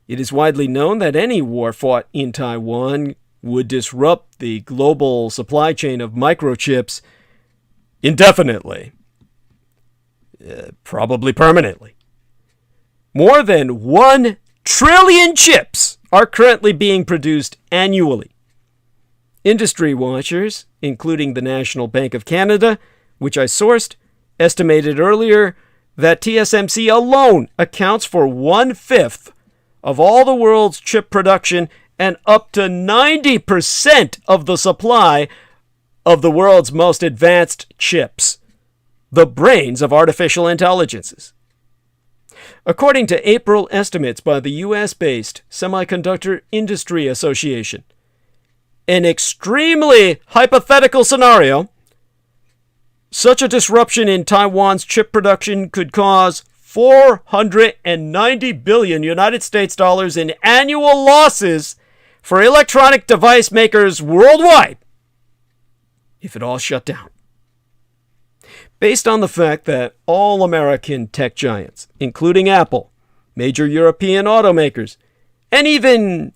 It is widely known that any war fought in Taiwan would disrupt the global supply chain of microchips indefinitely, probably permanently. More than 1 trillion chips are currently being produced annually. Industry watchers, including the National Bank of Canada, which I sourced, estimated earlier that TSMC alone accounts for 1/5 of all the world's chip production and up to 90% of the supply of the world's most advanced chips, the brains of artificial intelligences. According to April estimates by the US-based Semiconductor Industry Association, an extremely hypothetical scenario, such a disruption in Taiwan's chip production could cause 490 billion United States dollars in annual losses for electronic device makers worldwide if it all shut down. Based on the fact that all American tech giants, including Apple, major European automakers, and even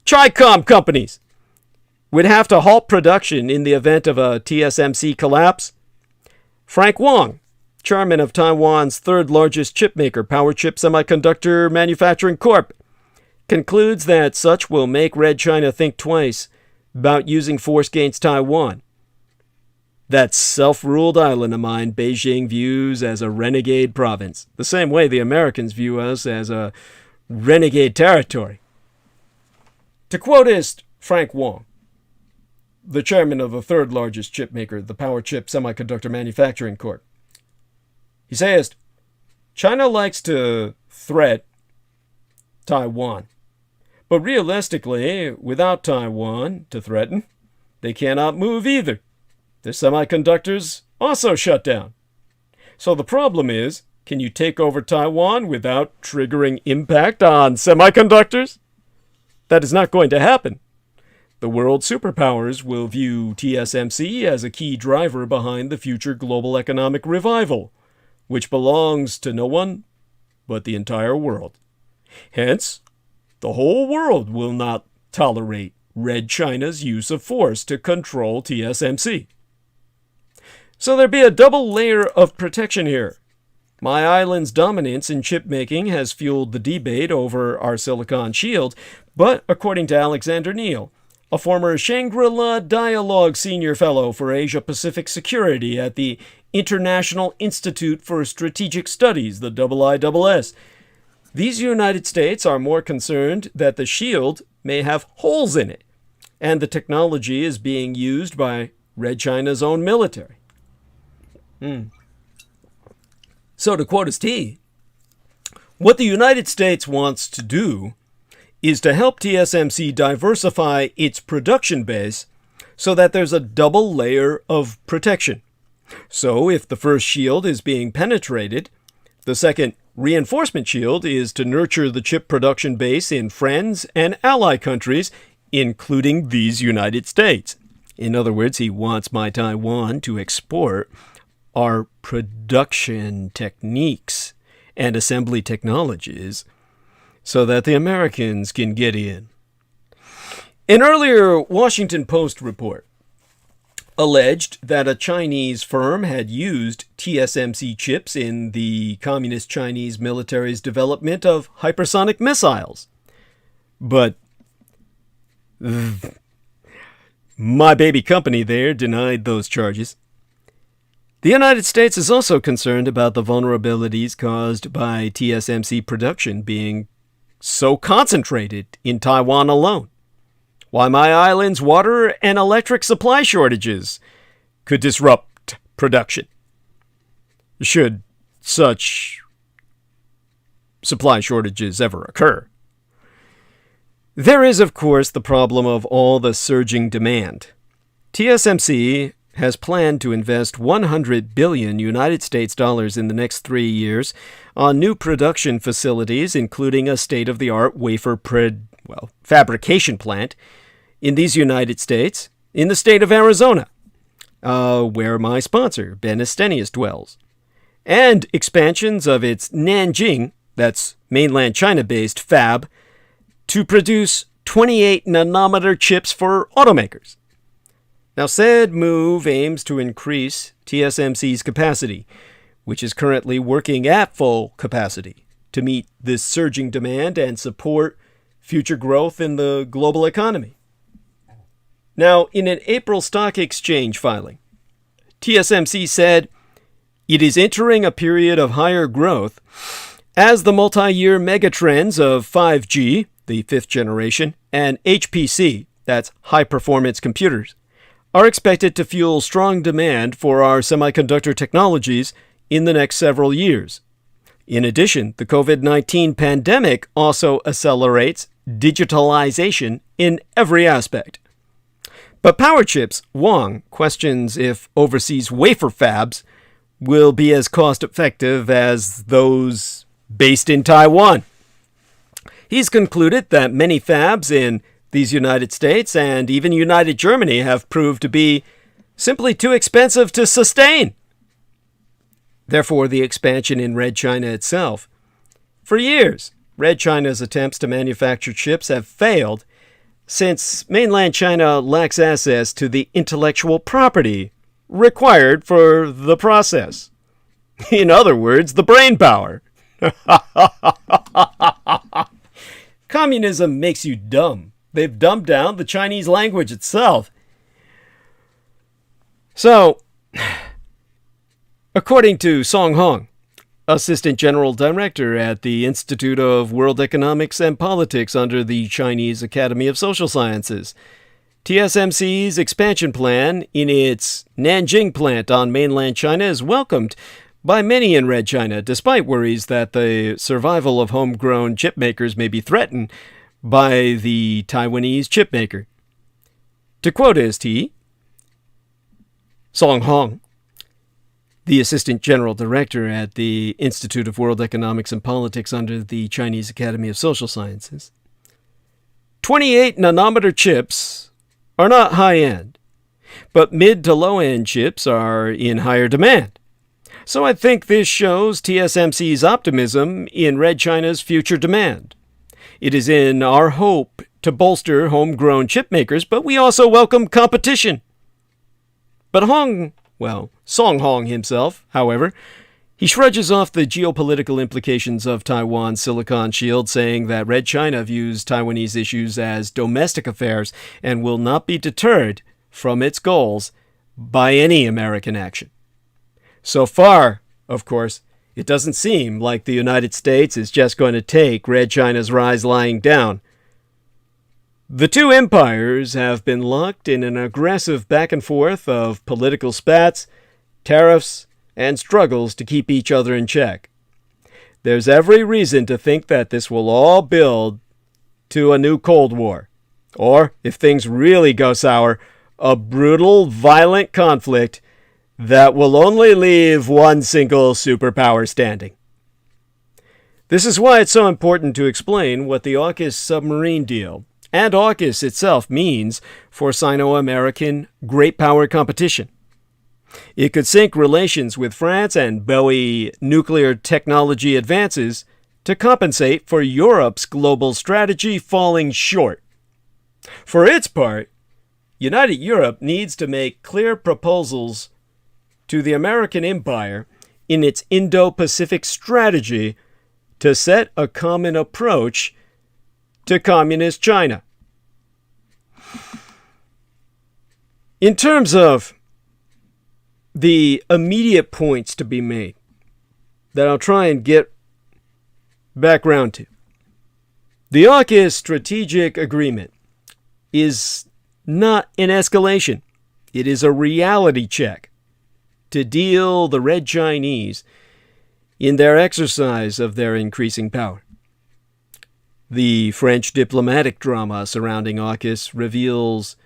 Chi-Com companies, would have to halt production in the event of a TSMC collapse, Frank Wong, chairman of Taiwan's third largest chipmaker, Powerchip Semiconductor Manufacturing Corp., concludes that such will make Red China think twice about using force against Taiwan. That self-ruled island of mine Beijing views as a renegade province, the same way the Americans view us as a renegade territory. To quote Frank Wong, the chairman of the third largest chip maker, the Powerchip Semiconductor Manufacturing Corp., he says, China likes to threat Taiwan, but realistically, without Taiwan to threaten, they cannot move either. The semiconductors also shut down. So the problem is, can you take over Taiwan without triggering impact on semiconductors? That is not going to happen. The world superpowers will view TSMC as a key driver behind the future global economic revival, which belongs to no one but the entire world. Hence, the whole world will not tolerate Red China's use of force to control TSMC. So there'd be a double layer of protection here. My island's dominance in chip making has fueled the debate over our silicon shield, but according to Alexander Neal, a former Shangri-La Dialogue Senior Fellow for Asia-Pacific Security at the International Institute for Strategic Studies, the IISS, these United States are more concerned that the shield may have holes in it, and the technology is being used by Red China's own military. So to quote his T, what the United States wants to do is to help TSMC diversify its production base so that there's a double layer of protection. So if the first shield is being penetrated, the second reinforcement shield is to nurture the chip production base in friends and ally countries, including these United States. In other words, he wants my Taiwan to export our production techniques and assembly technologies so that the Americans can get in. An earlier Washington Post report alleged that a Chinese firm had used TSMC chips in the Communist Chinese military's development of hypersonic missiles. But my baby company there denied those charges. The United States is also concerned about the vulnerabilities caused by TSMC production being so concentrated in Taiwan alone. Why my island's water and electric supply shortages could disrupt production, should such supply shortages ever occur. There is, of course, the problem of all the surging demand. TSMC has planned to invest 100 billion United States dollars in the next 3 years on new production facilities, including a state-of-the-art fabrication plant in these United States, in the state of Arizona, where my sponsor, Ben Estenius, dwells, and expansions of its Nanjing, that's mainland China-based fab, to produce 28-nanometer chips for automakers. Now, said move aims to increase TSMC's capacity, which is currently working at full capacity, to meet this surging demand and support future growth in the global economy. Now, in an April stock exchange filing, TSMC said it is entering a period of higher growth as the multi-year megatrends of 5G, the fifth generation, and HPC, that's high-performance computers, are expected to fuel strong demand for our semiconductor technologies in the next several years. In addition, the COVID-19 pandemic also accelerates digitalization in every aspect. But PowerChip's Wang questions if overseas wafer fabs will be as cost-effective as those based in Taiwan. He's concluded that many fabs in these United States and even United Germany have proved to be simply too expensive to sustain. Therefore, the expansion in Red China itself. For years, Red China's attempts to manufacture chips have failed since mainland China lacks access to the intellectual property required for the process. In other words, the brain power. Communism makes you dumb. They've dumbed down the Chinese language itself. So, according to Song Hong, Assistant General Director at the Institute of World Economics and Politics under the Chinese Academy of Social Sciences, TSMC's expansion plan in its Nanjing plant on mainland China is welcomed by many in Red China, despite worries that the survival of homegrown chip makers may be threatened by the Taiwanese chip maker. To quote ST, Song Hong, the Assistant General Director at the Institute of World Economics and Politics under the Chinese Academy of Social Sciences, 28-nanometer chips are not high-end, but mid to low-end chips are in higher demand. So I think this shows TSMC's optimism in Red China's future demand. It is in our hope to bolster homegrown chip makers, but we also welcome competition. But Song Hong himself, however, he shrugs off the geopolitical implications of Taiwan's Silicon Shield, saying that Red China views Taiwanese issues as domestic affairs and will not be deterred from its goals by any American action. So far, of course, it doesn't seem like the United States is just going to take Red China's rise lying down. The two empires have been locked in an aggressive back and forth of political spats, tariffs, and struggles to keep each other in check. There's every reason to think that this will all build to a new Cold War, or, if things really go sour, a brutal, violent conflict that will only leave one single superpower standing. This is why it's so important to explain what the AUKUS submarine deal and AUKUS itself means for Sino-American great power competition. It could sink relations with France and Bowie nuclear technology advances to compensate for Europe's global strategy falling short. For its part, United Europe needs to make clear proposals to the American empire in its Indo-Pacific strategy to set a common approach to communist China. In terms of the immediate points to be made that I'll try and get back round to, the AUKUS strategic agreement is not an escalation. It is a reality check to deal the Red Chinese in their exercise of their increasing power. The French diplomatic drama surrounding AUKUS reveals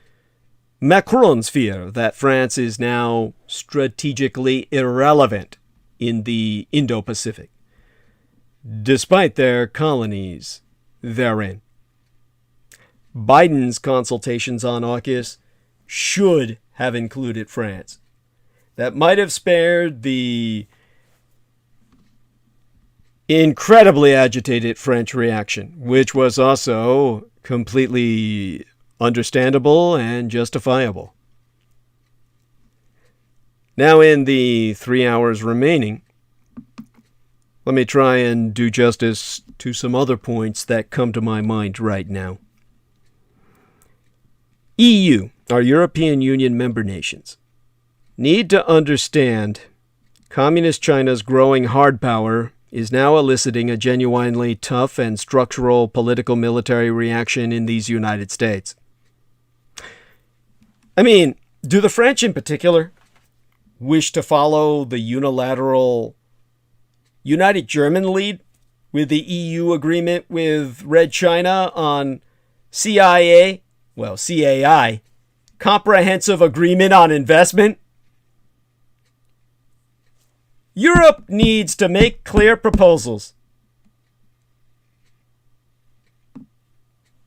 Macron's fear that France is now strategically irrelevant in the Indo-Pacific, despite their colonies therein. Biden's consultations on AUKUS should have included France. That might have spared the incredibly agitated French reaction, which was also completely understandable and justifiable. Now, in the 3 hours remaining, let me try and do justice to some other points that come to my mind right now. EU, our European Union member nations, need to understand Communist China's growing hard power is now eliciting a genuinely tough and structural political military reaction in these United States. I mean, do the French in particular wish to follow the unilateral United German lead with the EU agreement with Red China on CAI, Comprehensive Agreement on Investment? Europe needs to make clear proposals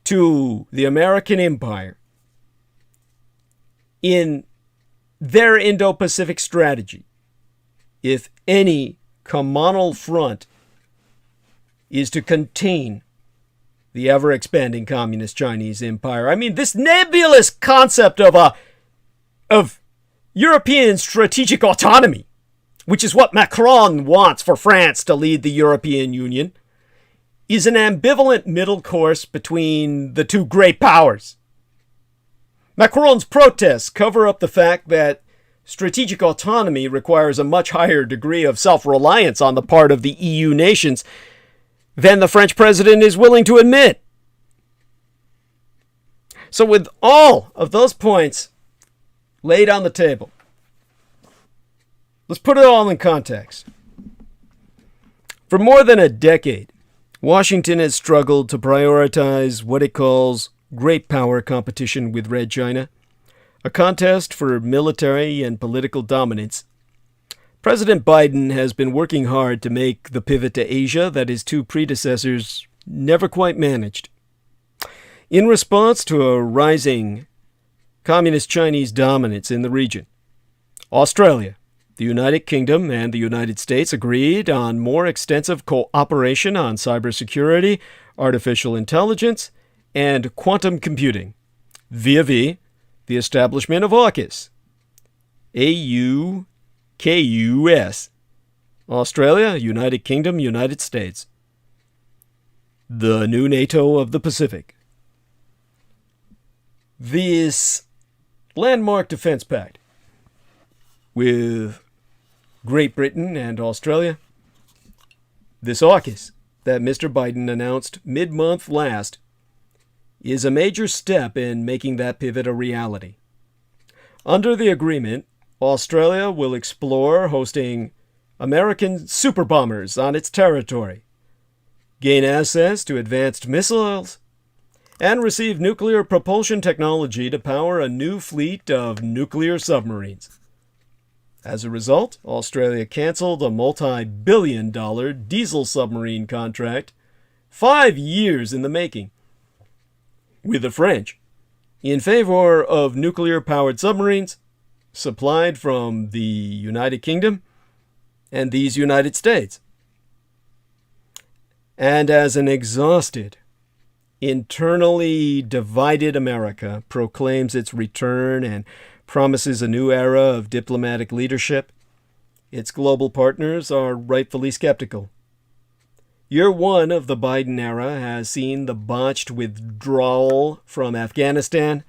to the American empire in their Indo-Pacific strategy, if any communal front is to contain the ever-expanding communist Chinese empire. I mean, this nebulous concept of European strategic autonomy, which is what Macron wants for France to lead the European Union, is an ambivalent middle course between the two great powers. Macron's protests cover up the fact that strategic autonomy requires a much higher degree of self-reliance on the part of the EU nations than the French president is willing to admit. So with all of those points laid on the table, let's put it all in context. For more than a decade, Washington has struggled to prioritize what it calls great power competition with Red China, a contest for military and political dominance. President Biden has been working hard to make the pivot to Asia that his two predecessors never quite managed. In response to a rising communist Chinese dominance in the region, Australia, the United Kingdom, and the United States agreed on more extensive cooperation on cybersecurity, artificial intelligence, and quantum computing, via the establishment of AUKUS, AUKUS, Australia, United Kingdom, United States, the new NATO of the Pacific. This landmark defense pact with Great Britain and Australia, this AUKUS that Mr. Biden announced mid-month last, is a major step in making that pivot a reality. Under the agreement, Australia will explore hosting American super bombers on its territory, gain access to advanced missiles, and receive nuclear propulsion technology to power a new fleet of nuclear submarines. As a result, Australia canceled a multi-billion-dollar diesel submarine contract 5 years in the making with the French in favor of nuclear-powered submarines supplied from the United Kingdom and these United States. And as an exhausted, internally divided America proclaims its return and promises a new era of diplomatic leadership, its global partners are rightfully skeptical. Year one of the Biden era has seen the botched withdrawal from Afghanistan,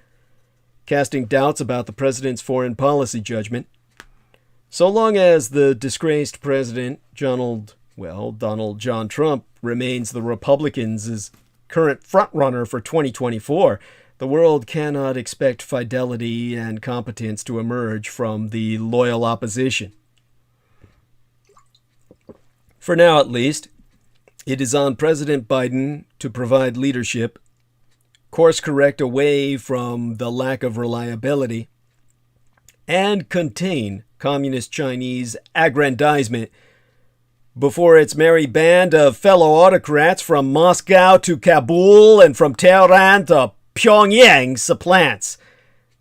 casting doubts about the president's foreign policy judgment. So long as the disgraced president, Donald John Trump, remains the Republicans' current frontrunner for 2024, the world cannot expect fidelity and competence to emerge from the loyal opposition. For now, at least, it is on President Biden to provide leadership, course correct away from the lack of reliability, and contain Communist Chinese aggrandizement before its merry band of fellow autocrats from Moscow to Kabul and from Tehran to Pyongyang supplants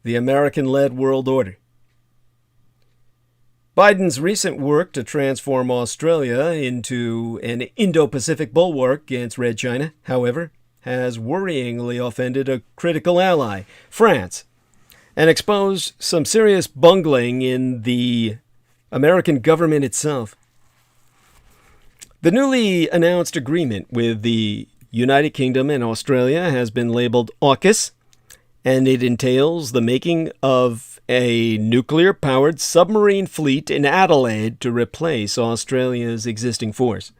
the American-led world order. Biden's recent work to transform Australia into an Indo-Pacific bulwark against Red China, however, has worryingly offended a critical ally, France, and exposed some serious bungling in the American government itself. The newly announced agreement with the United Kingdom and Australia has been labeled AUKUS, and it entails the making of a nuclear-powered submarine fleet in Adelaide to replace Australia's existing force.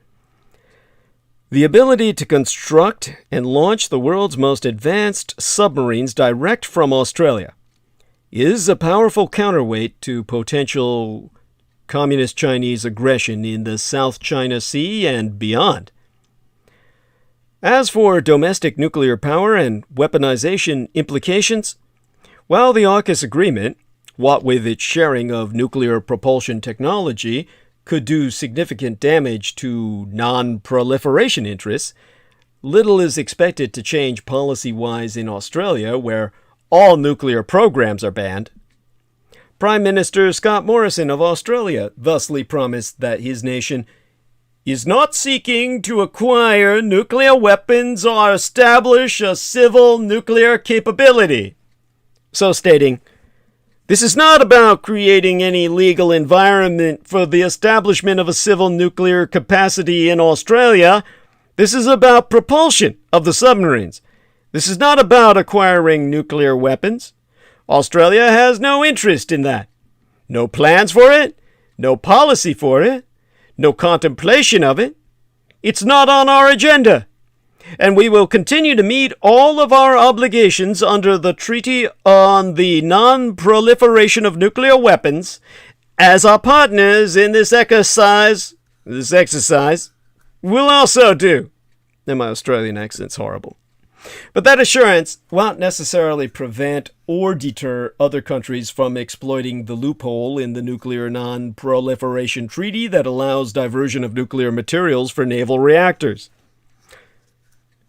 The ability to construct and launch the world's most advanced submarines direct from Australia is a powerful counterweight to potential Communist Chinese aggression in the South China Sea and beyond. As for domestic nuclear power and weaponization implications, while the AUKUS agreement, what with its sharing of nuclear propulsion technology, could do significant damage to non-proliferation interests, little is expected to change policy-wise in Australia, where all nuclear programs are banned. Prime Minister Scott Morrison of Australia thusly promised that his nation is not seeking to acquire nuclear weapons or establish a civil nuclear capability. So stating, "This is not about creating any legal environment for the establishment of a civil nuclear capacity in Australia. This is about propulsion of the submarines. This is not about acquiring nuclear weapons. Australia has no interest in that. No plans for it, no policy for it, no contemplation of it. It's not on our agenda. And we will continue to meet all of our obligations under the Treaty on the Non-Proliferation of Nuclear Weapons as our partners in this exercise will also do." And my Australian accent's horrible. But that assurance won't necessarily prevent or deter other countries from exploiting the loophole in the Nuclear Non-Proliferation Treaty that allows diversion of nuclear materials for naval reactors.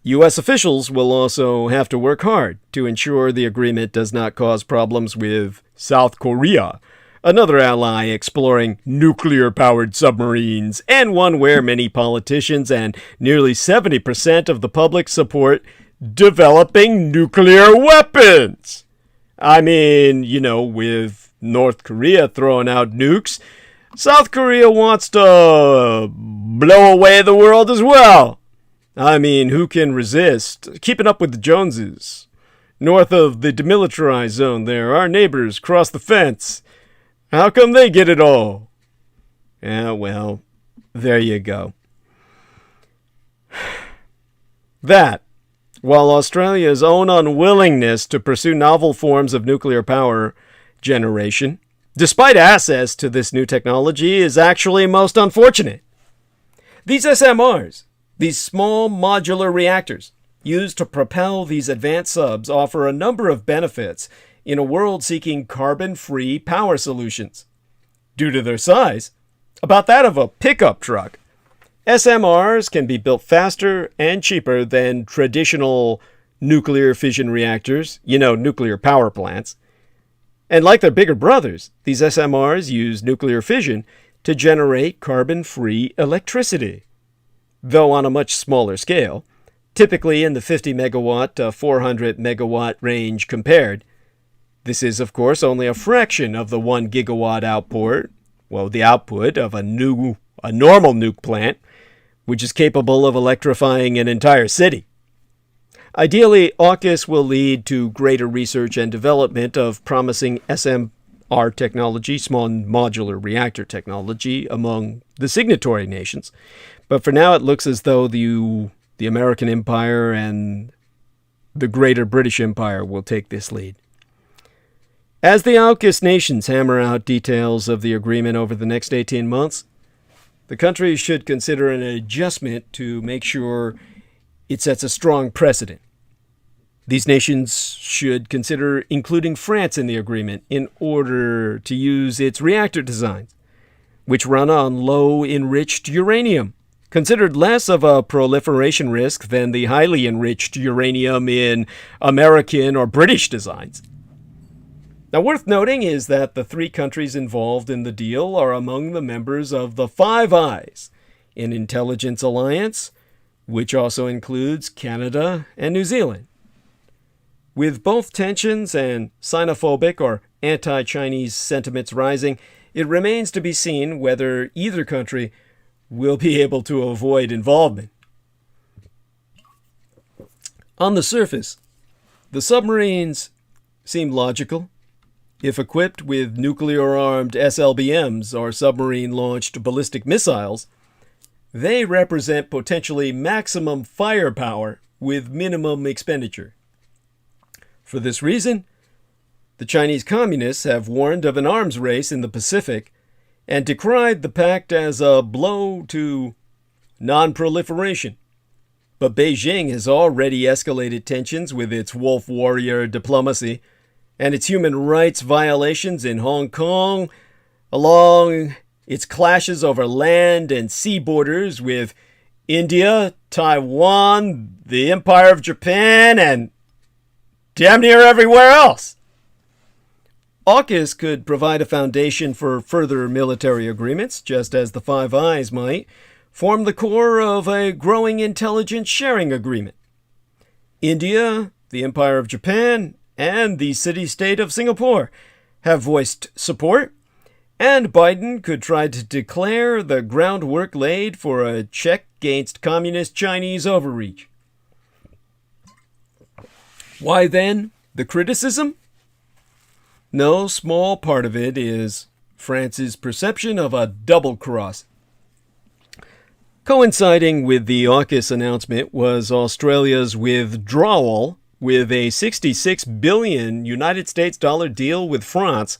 U.S. officials will also have to work hard to ensure the agreement does not cause problems with South Korea, another ally exploring nuclear-powered submarines, and one where many politicians and nearly 70% of the public support developing nuclear weapons. I mean, with North Korea throwing out nukes, South Korea wants to blow away the world as well. I mean, who can resist? Keeping up with the Joneses. North of the demilitarized zone there, our neighbors cross the fence. How come they get it all? Yeah, well, there you go. That, while Australia's own unwillingness to pursue novel forms of nuclear power generation, despite access to this new technology, is actually most unfortunate. These SMRs, these small modular reactors, used to propel these advanced subs, offer a number of benefits in a world seeking carbon-free power solutions. Due to their size, about that of a pickup truck, SMRs can be built faster and cheaper than traditional nuclear fission reactors, nuclear power plants. And like their bigger brothers, these SMRs use nuclear fission to generate carbon-free electricity, though on a much smaller scale, typically in the 50 megawatt to 400 megawatt range compared. This is, of course, only a fraction of the 1 gigawatt the output of a normal nuke plant, which is capable of electrifying an entire city. Ideally, AUKUS will lead to greater research and development of promising SMR technology, small modular reactor technology, among the signatory nations. But for now, it looks as though the American Empire and the Greater British Empire will take this lead. As the AUKUS nations hammer out details of the agreement over the next 18 months, the country should consider an adjustment to make sure it sets a strong precedent. These nations should consider including France in the agreement in order to use its reactor designs, which run on low-enriched uranium, considered less of a proliferation risk than the highly enriched uranium in American or British designs. Now, worth noting is that the three countries involved in the deal are among the members of the Five Eyes, an intelligence alliance, which also includes Canada and New Zealand. With both tensions and xenophobic or anti-Chinese sentiments rising, it remains to be seen whether either country will be able to avoid involvement. On the surface, the submarines seem logical. If equipped with nuclear-armed SLBMs or submarine-launched ballistic missiles, they represent potentially maximum firepower with minimum expenditure. For this reason, the Chinese Communists have warned of an arms race in the Pacific and decried the pact as a blow to non-proliferation. But Beijing has already escalated tensions with its wolf warrior diplomacy and its human rights violations in Hong Kong, along its clashes over land and sea borders with India, Taiwan, the Empire of Japan, and damn near everywhere else. AUKUS could provide a foundation for further military agreements, just as the Five Eyes might form the core of a growing intelligence sharing agreement. India, the Empire of Japan, and the city-state of Singapore have voiced support, and Biden could try to declare the groundwork laid for a check against communist Chinese overreach. Why then the criticism? No small part of it is France's perception of a double cross. Coinciding with the AUKUS announcement was Australia's withdrawal with a $66 billion United States dollar deal with France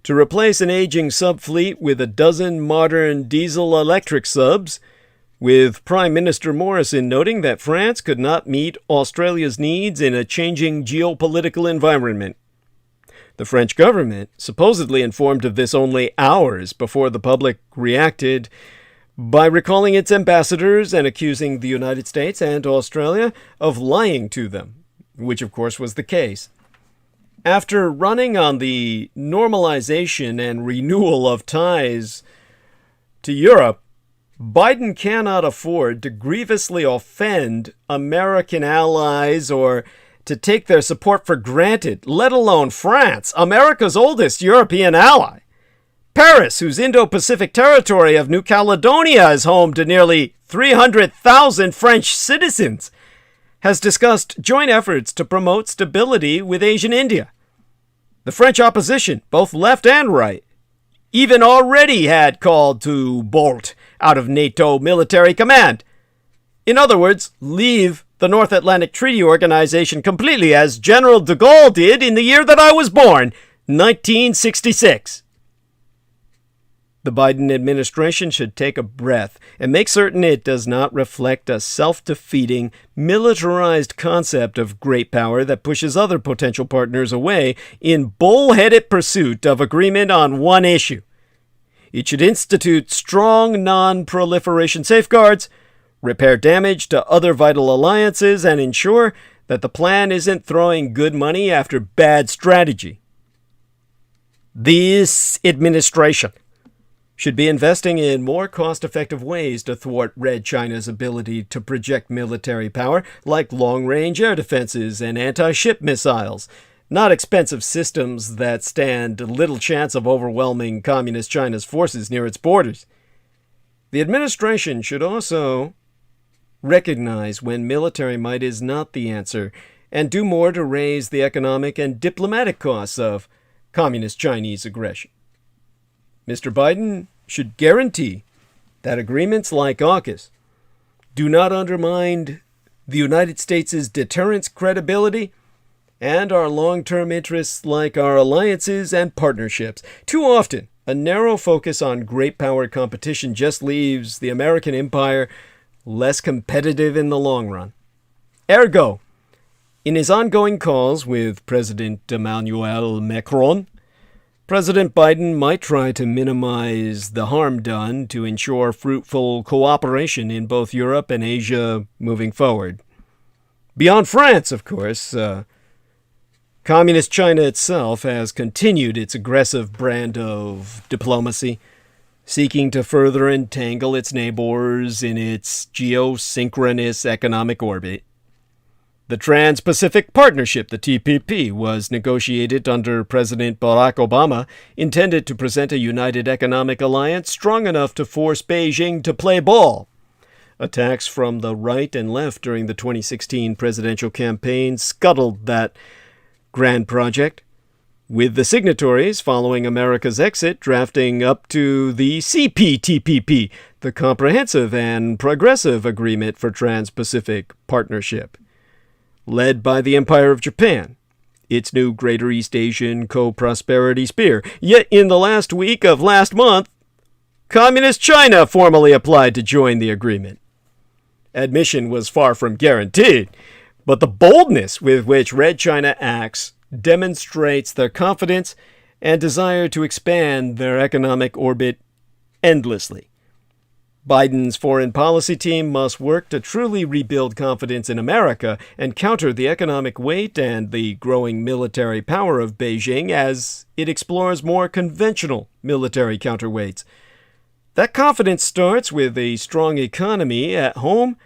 to replace an aging subfleet with a dozen modern diesel-electric subs, with Prime Minister Morrison noting that France could not meet Australia's needs in a changing geopolitical environment. The French government supposedly informed of this only hours before the public reacted by recalling its ambassadors and accusing the United States and Australia of lying to them, which of course was the case. After running on the normalization and renewal of ties to Europe, Biden cannot afford to grievously offend American allies or to take their support for granted, let alone France, America's oldest European ally. Paris, whose Indo-Pacific territory of New Caledonia is home to nearly 300,000 French citizens, has discussed joint efforts to promote stability with Asian India. The French opposition, both left and right, even already had called to bolt out of NATO military command. In other words, leave the North Atlantic Treaty Organization completely, as General de Gaulle did in the year that I was born, 1966. The Biden administration should take a breath and make certain it does not reflect a self-defeating, militarized concept of great power that pushes other potential partners away in bullheaded pursuit of agreement on one issue. It should institute strong non-proliferation safeguards, repair damage to other vital alliances, and ensure that the plan isn't throwing good money after bad strategy. This administration should be investing in more cost-effective ways to thwart Red China's ability to project military power, like long-range air defenses and anti-ship missiles, not expensive systems that stand little chance of overwhelming Communist China's forces near its borders. The administration should also recognize when military might is not the answer and do more to raise the economic and diplomatic costs of Communist Chinese aggression. Mr. Biden should guarantee that agreements like AUKUS do not undermine the United States' deterrence credibility and our long-term interests like our alliances and partnerships. Too often, a narrow focus on great power competition just leaves the American empire less competitive in the long run. Ergo, In his ongoing calls with President Emmanuel Macron, President Biden might try to minimize the harm done to ensure fruitful cooperation in both Europe and Asia moving forward. Beyond France, of course, Communist China itself has continued its aggressive brand of diplomacy, seeking to further entangle its neighbors in its geosynchronous economic orbit. The Trans-Pacific Partnership, the TPP, was negotiated under President Barack Obama, intended to present a united economic alliance strong enough to force Beijing to play ball. Attacks from the right and left during the 2016 presidential campaign scuttled that grand project, with the signatories following America's exit drafting up to the CPTPP, the Comprehensive and Progressive Agreement for Trans-Pacific Partnership, led by the Empire of Japan, its new Greater East Asian co-prosperity sphere. Yet in the last week of last month, Communist China formally applied to join the agreement. Admission was far from guaranteed, but the boldness with which Red China acts demonstrates their confidence and desire to expand their economic orbit endlessly. Biden's foreign policy team must work to truly rebuild confidence in America and counter the economic weight and the growing military power of Beijing as it explores more conventional military counterweights. That confidence starts with a strong economy at home,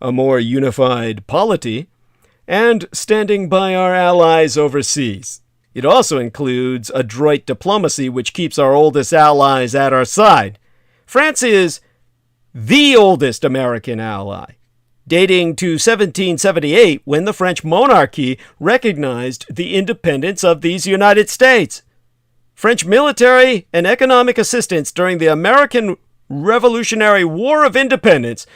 a more unified polity, and standing by our allies overseas. It also includes adroit diplomacy which keeps our oldest allies at our side. France is the oldest American ally, dating to 1778 when the French monarchy recognized the independence of these United States. French military and economic assistance during the American Revolutionary War of Independence,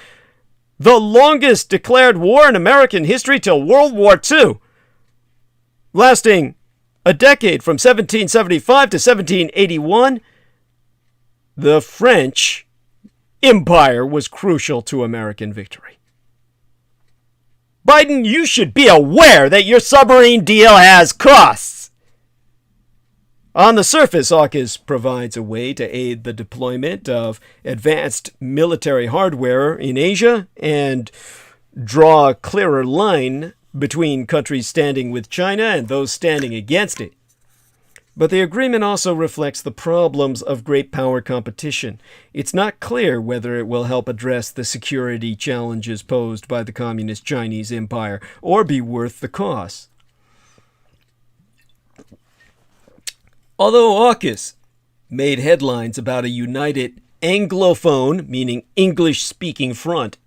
the longest declared war in American history till World War II, lasting a decade from 1775 to 1781, the French Empire was crucial to American victory. Biden, you should be aware that your submarine deal has costs. On the surface, AUKUS provides a way to aid the deployment of advanced military hardware in Asia and draw a clearer line between countries standing with China and those standing against it. But the agreement also reflects the problems of great power competition. It's not clear whether it will help address the security challenges posed by the Communist Chinese Empire or be worth the cost. Although AUKUS made headlines about a united Anglophone, meaning English-speaking front,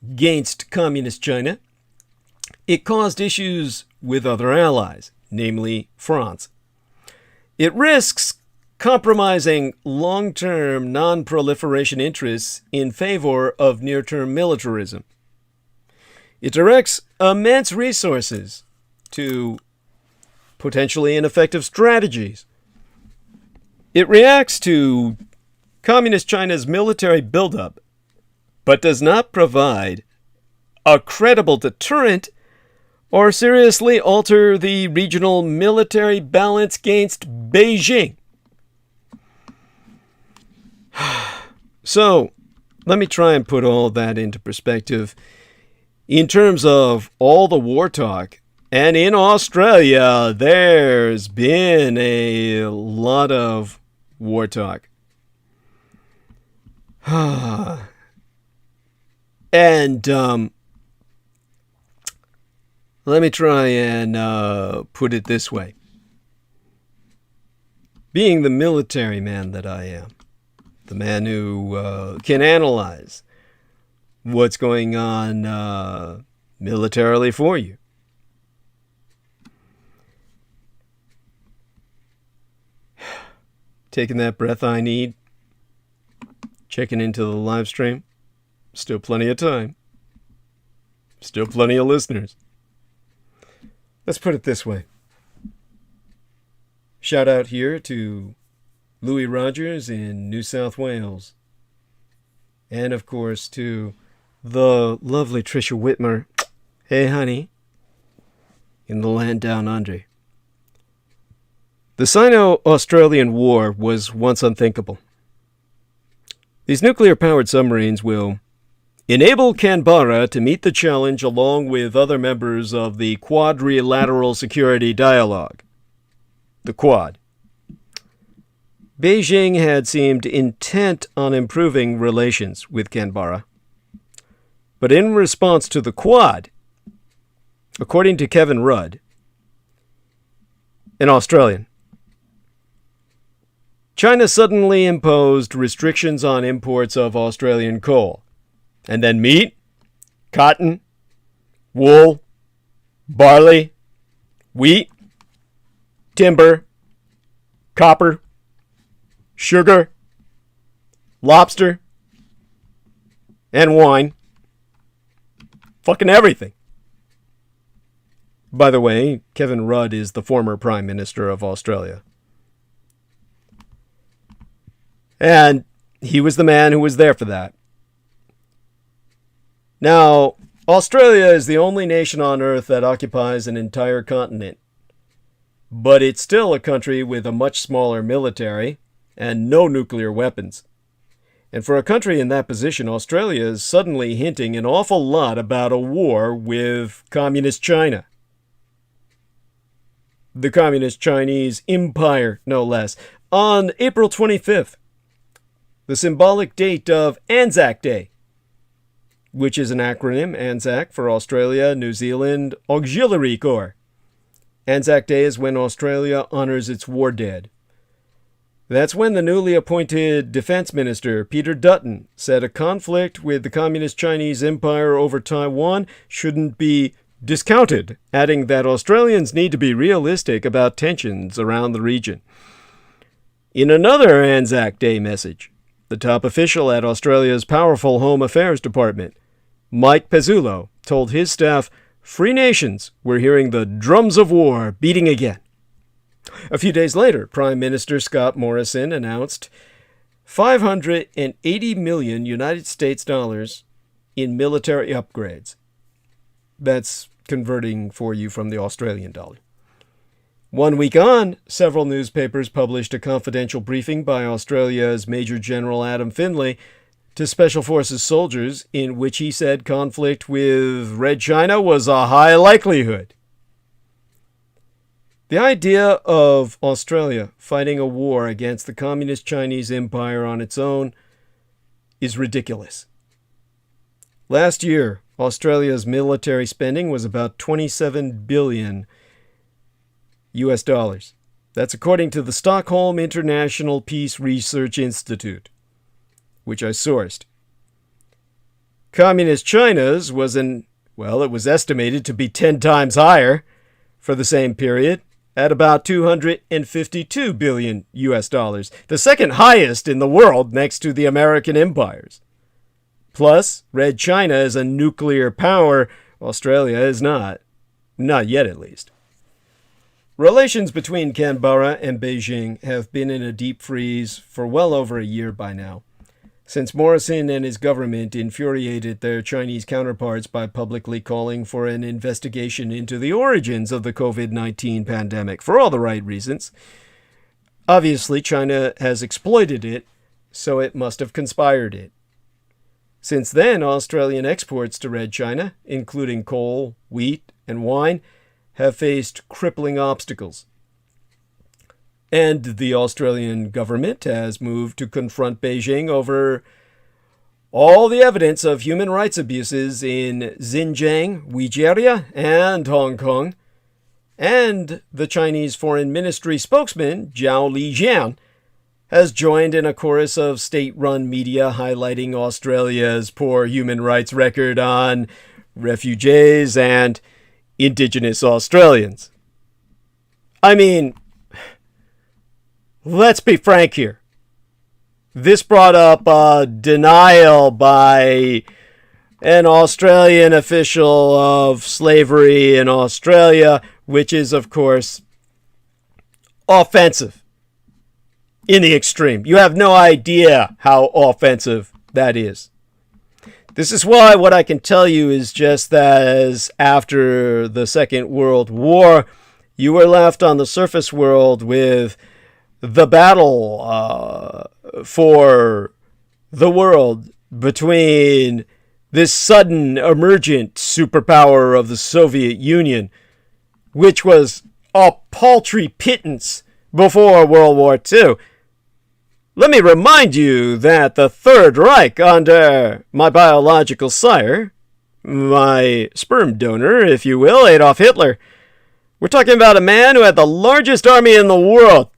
against Communist China, it caused issues with other allies, namely France. It risks compromising long-term non-proliferation interests in favor of near-term militarism. It directs immense resources to potentially ineffective strategies. It reacts to Communist China's military buildup, but does not provide a credible deterrent or seriously alter the regional military balance against Beijing. So, let me try and put all that into perspective. In terms of all the war talk, and in Australia, there's been a lot of war talk. And, let me try and put it this way. Being the military man that I am, the man who can analyze what's going on militarily for you, taking that breath I need, checking into the live stream, still plenty of time, still plenty of listeners. Let's put it this way. Shout out here to Louis Rogers in New South Wales. And of course to the lovely Trisha Whitmer. Hey honey. in the land down under. The Sino-Australian War was once unthinkable. These nuclear-powered submarines will enable Canberra to meet the challenge along with other members of the Quadrilateral Security Dialogue, the Quad. Beijing had seemed intent on improving relations with Canberra. But in response to the Quad, according to Kevin Rudd, an Australian, China suddenly imposed restrictions on imports of Australian coal, and then meat, cotton, wool, barley, wheat, timber, copper, sugar, lobster, and wine. Fucking everything. By the way, Kevin Rudd is the former Prime Minister of Australia. And he was the man who was there for that. Now, Australia is the only nation on Earth that occupies an entire continent. But it's still a country with a much smaller military and no nuclear weapons. And for a country in that position, Australia is suddenly hinting an awful lot about a war with Communist China. The Communist Chinese Empire, no less. On April 25th, the symbolic date of Anzac Day, which is an acronym, ANZAC, for Australia New Zealand Auxiliary Corps. Anzac Day is when Australia honors its war dead. That's when the newly appointed Defense Minister, Peter Dutton, said a conflict with the Communist Chinese Empire over Taiwan shouldn't be discounted, adding that Australians need to be realistic about tensions around the region. In another Anzac Day message, the top official at Australia's powerful Home Affairs Department, Mike Pezzulo, told his staff, "Free nations were hearing the drums of war beating again." A few days later, Prime Minister Scott Morrison announced $580 million United States dollars in military upgrades. That's converting for you from the Australian dollar. 1 week on, several newspapers published a confidential briefing by Australia's Major General Adam Finlay to Special Forces soldiers in which he said conflict with Red China was a high likelihood. The idea of Australia fighting a war against the Communist Chinese Empire on its own is ridiculous. Last year, Australia's military spending was about $27 billion US dollars. That's according to the Stockholm International Peace Research Institute, which I sourced. Communist China's was it was estimated to be 10 times higher for the same period, at about $252 billion US dollars, the second highest in the world next to the American empires. Plus, Red China is a nuclear power. Australia is not. Not yet, at least. Relations between Canberra and Beijing have been in a deep freeze for well over a year by now, since Morrison and his government infuriated their Chinese counterparts by publicly calling for an investigation into the origins of the COVID-19 pandemic for all the right reasons. Obviously, China has exploited it, so it must have conspired it. Since then, Australian exports to Red China, including coal, wheat, and wine, have faced crippling obstacles. And the Australian government has moved to confront Beijing over all the evidence of human rights abuses in Xinjiang, Uyghur, and Hong Kong. And the Chinese Foreign Ministry spokesman, Zhao Lijian, has joined in a chorus of state-run media highlighting Australia's poor human rights record on refugees and Indigenous Australians. I mean, let's be frank here. This brought up a denial by an Australian official of slavery in Australia, which is, of course, offensive in the extreme. You have no idea how offensive that is. This is why what I can tell you is just that as after the Second World War, you were left on the surface world with the battle for the world between this sudden emergent superpower of the Soviet Union, which was a paltry pittance before World War II. Let me remind you that the Third Reich, under my biological sire, my sperm donor, if you will, Adolf Hitler, we're talking about a man who had the largest army in the world,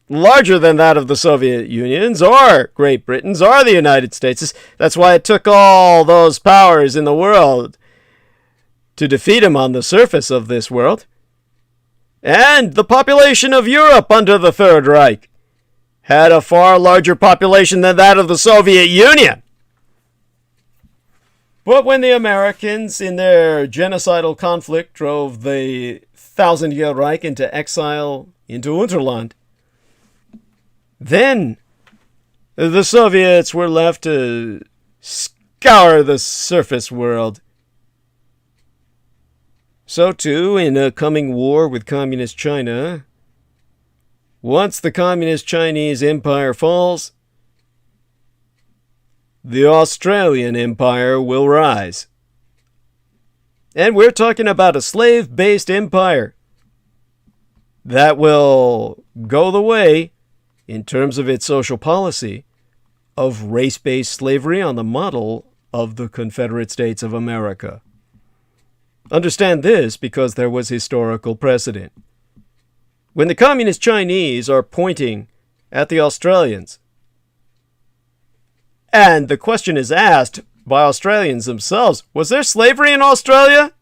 larger than that of the Soviet Union's or Great Britain's or the United States'. That's why it took all those powers in the world to defeat him on the surface of this world. And the population of Europe under the Third Reich had a far larger population than that of the Soviet Union. But when the Americans, in their genocidal conflict, drove the Thousand-Year Reich into exile into Unterland, then the Soviets were left to scour the surface world. So too, in a coming war with Communist China, once the Communist Chinese Empire falls, the Australian Empire will rise. And we're talking about a slave-based empire that will go the way, in terms of its social policy, of race-based slavery on the model of the Confederate States of America. Understand this because there was historical precedent. When the Communist Chinese are pointing at the Australians, and the question is asked by Australians themselves, was there slavery in Australia?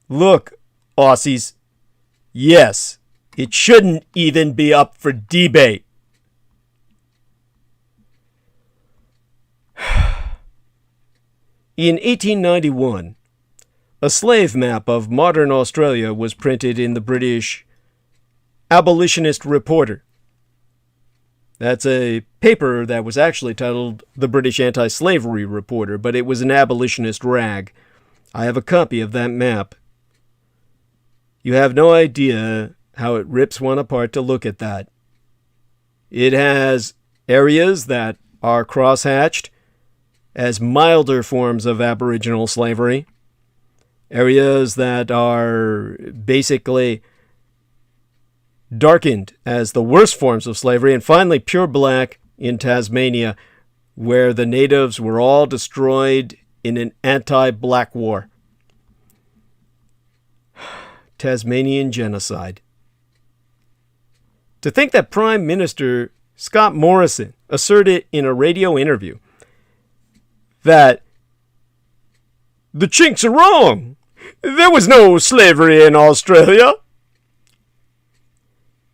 Look, Aussies, yes, it shouldn't even be up for debate. In 1891, a slave map of modern Australia was printed in the British Abolitionist Reporter. That's a paper that was actually titled the British Anti-Slavery Reporter, but it was an abolitionist rag. I have a copy of that map. You have no idea how it rips one apart to look at that. It has areas that are crosshatched as milder forms of Aboriginal slavery, areas that are basically darkened as the worst forms of slavery, and finally pure black in Tasmania, where the natives were all destroyed in an anti-black war. Tasmanian genocide. To think that Prime Minister Scott Morrison asserted in a radio interview that the Chinks are wrong. There was no slavery in Australia.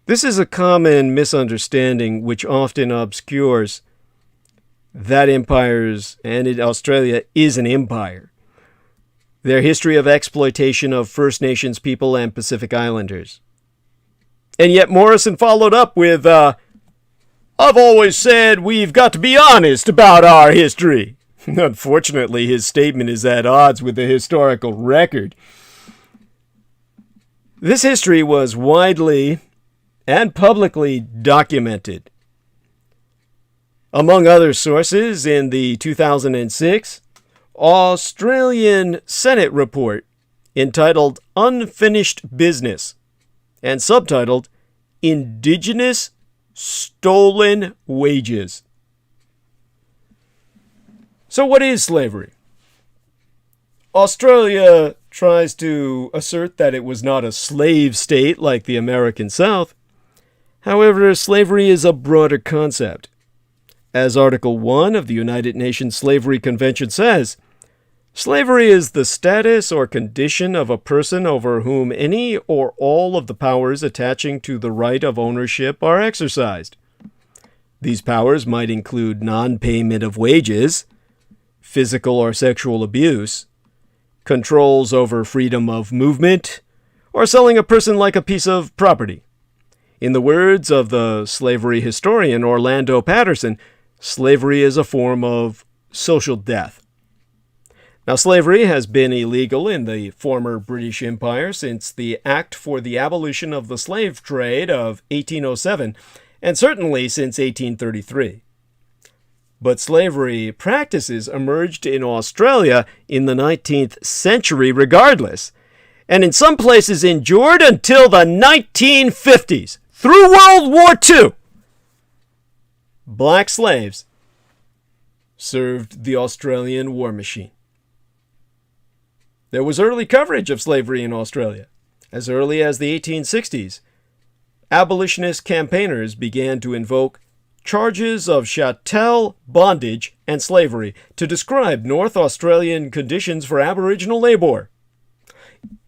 This is a common misunderstanding which often obscures that empires, and Australia is an empire, their history of exploitation of First Nations people and Pacific Islanders. And yet Morrison followed up with, I've always said we've got to be honest about our history. Unfortunately, his statement is at odds with the historical record. This history was widely and publicly documented. Among other sources, in the 2006 Australian Senate report entitled Unfinished Business and subtitled Indigenous Stolen Wages. So what is slavery? Australia tries to assert that it was not a slave state like the American South. However, slavery is a broader concept. As Article 1 of the United Nations Slavery Convention says, slavery is the status or condition of a person over whom any or all of the powers attaching to the right of ownership are exercised. These powers might include non-payment of wages, physical or sexual abuse, controls over freedom of movement, or selling a person like a piece of property. In the words of the slavery historian Orlando Patterson, Slavery is a form of social death. Now, slavery has been illegal in the former British Empire since the Act for the Abolition of the Slave Trade of 1807, and certainly since 1833. But slavery practices emerged in Australia in the 19th century regardless, and in some places endured until the 1950s, through World War II. Black slaves served the Australian war machine. There was early coverage of slavery in Australia. As early as the 1860s, abolitionist campaigners began to invoke charges of chattel bondage and slavery to describe North Australian conditions for Aboriginal labor.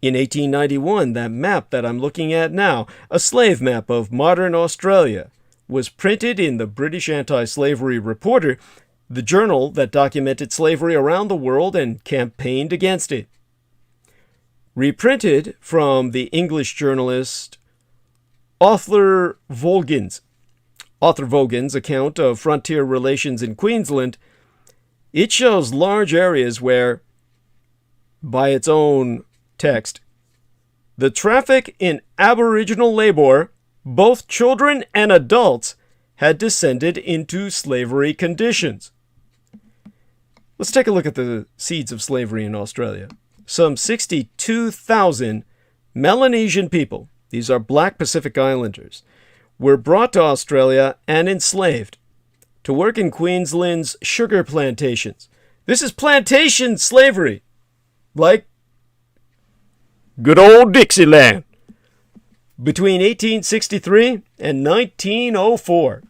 In 1891, that map that I'm looking at now, a slave map of modern Australia, was printed in the British Anti-Slavery Reporter, the journal that documented slavery around the world and campaigned against it. Reprinted from the English journalist Arthur Vaughan's account of frontier relations in Queensland, it shows large areas where, by its own text, the traffic in Aboriginal labor, both children and adults, had descended into slavery conditions. Let's take a look at the seeds of slavery in Australia. Some 62,000 Melanesian people, these are black Pacific Islanders, were brought to Australia and enslaved to work in Queensland's sugar plantations. This is plantation slavery, like good old Dixieland. Between 1863 and 1904,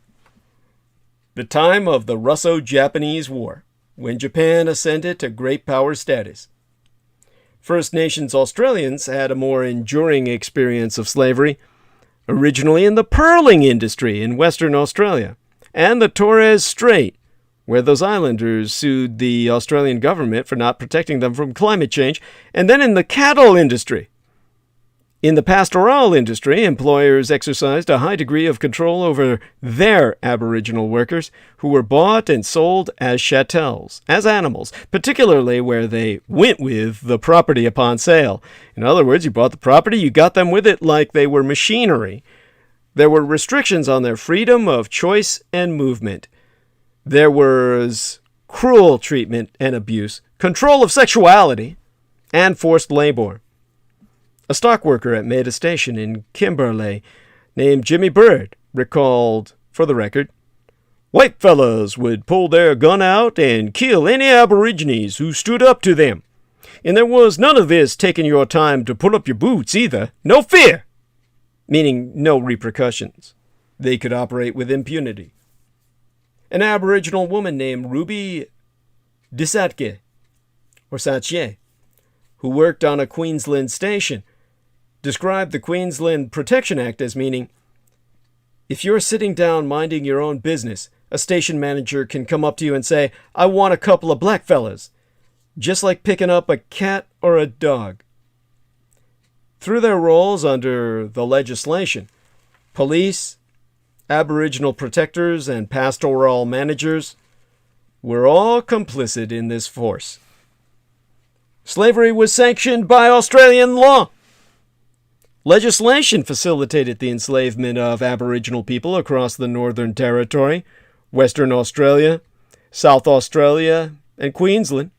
the time of the Russo-Japanese War, when Japan ascended to great power status. First Nations Australians had a more enduring experience of slavery, originally in the pearling industry in Western Australia, and the Torres Strait, where those islanders sued the Australian government for not protecting them from climate change, and then in the cattle industry. In the pastoral industry, employers exercised a high degree of control over their Aboriginal workers, who were bought and sold as chattels, as animals, particularly where they went with the property upon sale. In other words, you bought the property, you got them with it like they were machinery. There were restrictions on their freedom of choice and movement. There was cruel treatment and abuse, control of sexuality, and forced labor. A stockworker at Maida Station in Kimberley named Jimmy Bird recalled, for the record, "White fellas would pull their gun out and kill any Aborigines who stood up to them. And there was none of this taking your time to pull up your boots either. No fear!" Meaning no repercussions. They could operate with impunity. An Aboriginal woman named Ruby Disatke, or Satche, who worked on a Queensland station, described the Queensland Protection Act as meaning, if you're sitting down minding your own business, a station manager can come up to you and say, "I want a couple of black fellas," just like picking up a cat or a dog. Through their roles under the legislation, police, Aboriginal protectors, and pastoral managers were all complicit in this force. Slavery was sanctioned by Australian law. Legislation facilitated the enslavement of Aboriginal people across the Northern Territory, Western Australia, South Australia, and Queensland.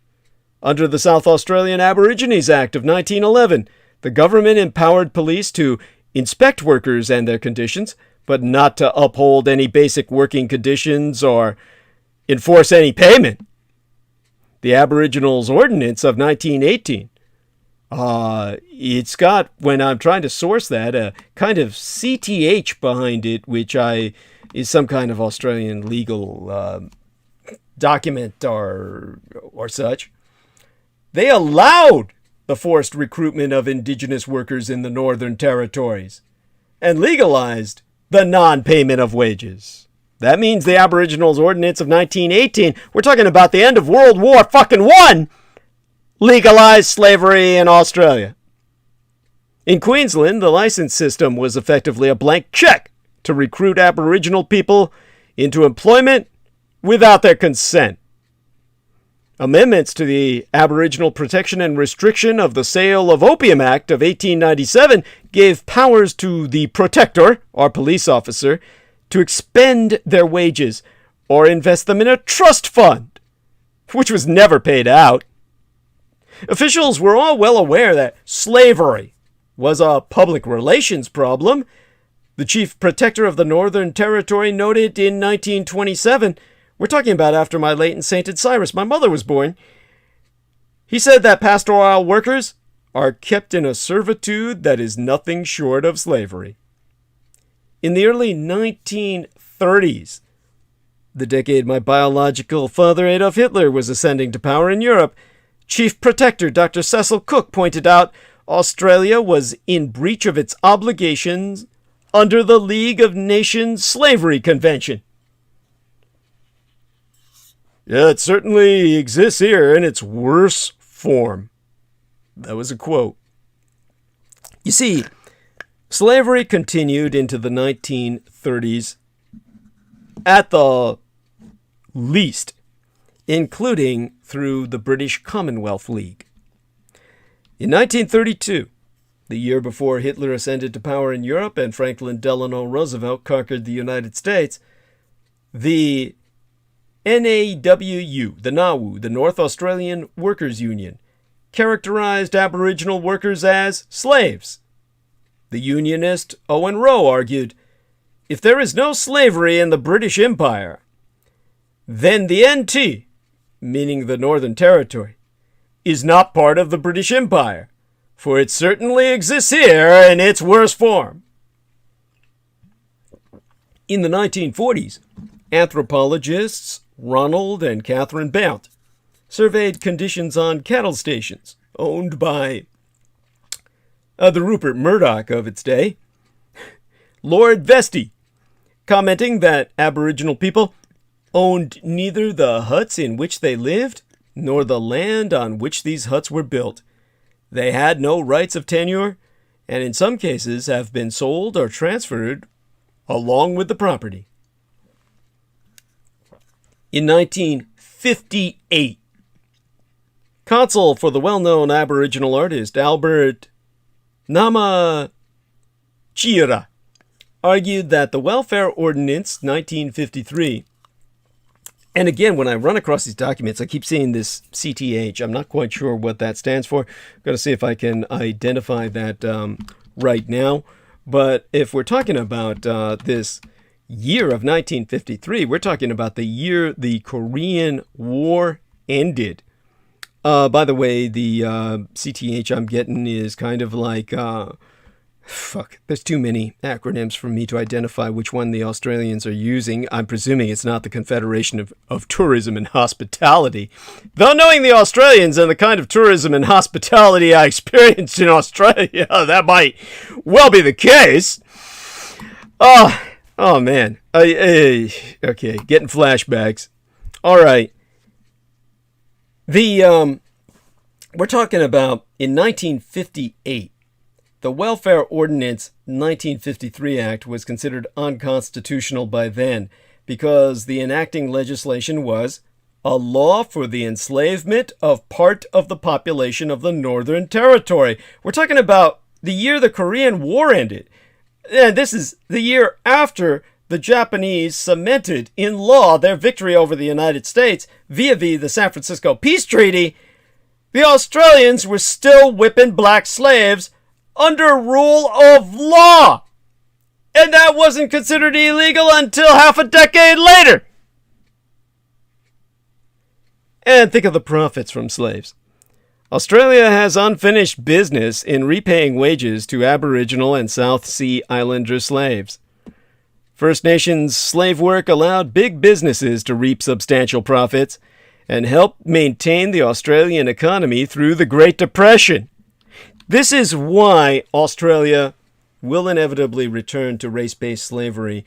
Under the South Australian Aborigines Act of 1911, the government empowered police to inspect workers and their conditions, but not to uphold any basic working conditions or enforce any payment. The Aboriginals Ordinance of 1918, it's got, when I'm trying to source that, a kind of CTH behind it, which is some kind of Australian legal document or such. They allowed the forced recruitment of Indigenous workers in the Northern Territories and legalized the non-payment of wages. That means the Aboriginals Ordinance of 1918, we're talking about the end of World War I, legalized slavery in Australia. In Queensland, the license system was effectively a blank check to recruit Aboriginal people into employment without their consent. Amendments to the Aboriginal Protection and Restriction of the Sale of Opium Act of 1897 gave powers to the protector, or police officer, to expend their wages or invest them in a trust fund, which was never paid out. Officials were all well aware that slavery was a public relations problem. The chief protector of the Northern Territory noted in 1927, we're talking about after my late and sainted Cyrus, my mother, was born. He said that pastoral workers are kept in a servitude that is nothing short of slavery. In the early 1930s, the decade my biological father Adolf Hitler was ascending to power in Europe, Chief Protector Dr. Cecil Cook pointed out Australia was in breach of its obligations under the League of Nations Slavery Convention. Yeah, it certainly exists here in its worst form. That was a quote. You see, slavery continued into the 1930s at the least, including through the British Commonwealth League. In 1932, the year before Hitler ascended to power in Europe and Franklin Delano Roosevelt conquered the United States, the NAWU, the NAWU, the North Australian Workers' Union, characterized Aboriginal workers as slaves. The unionist Owen Roe argued, if there is no slavery in the British Empire, then the NT, meaning the Northern Territory, is not part of the British Empire, for it certainly exists here in its worst form. In the 1940s, anthropologists Ronald and Catherine Blount surveyed conditions on cattle stations owned by the Rupert Murdoch of its day, Lord Vestey, commenting that Aboriginal people owned neither the huts in which they lived nor the land on which these huts were built. They had no rights of tenure, and in some cases have been sold or transferred along with the property. In 1958, counsel for the well-known Aboriginal artist Albert Namachira argued that the Welfare Ordinance 1953, and again, when I run across these documents, I keep seeing this CTH. I'm not quite sure what that stands for. I'm going to see if I can identify that right now. But if we're talking about this year of 1953, we're talking about the year the Korean War ended. By the way, the CTH I'm getting is kind of like... there's too many acronyms for me to identify which one the Australians are using. I'm presuming it's not the Confederation of Tourism and Hospitality. Though knowing the Australians and the kind of tourism and hospitality I experienced in Australia, that might well be the case. Oh man. Okay, getting flashbacks. All right. We're talking about in 1958. The Welfare Ordinance 1953 Act was considered unconstitutional by then because the enacting legislation was a law for the enslavement of part of the population of the Northern Territory. We're talking about the year the Korean War ended. And this is the year after the Japanese cemented in law their victory over the United States via the San Francisco Peace Treaty. The Australians were still whipping black slaves under rule of law. And that wasn't considered illegal until half a decade later. And think of the profits from slaves. Australia has unfinished business in repaying wages to Aboriginal and South Sea Islander slaves. First Nations slave work allowed big businesses to reap substantial profits and helped maintain the Australian economy through the Great Depression. This is why Australia will inevitably return to race-based slavery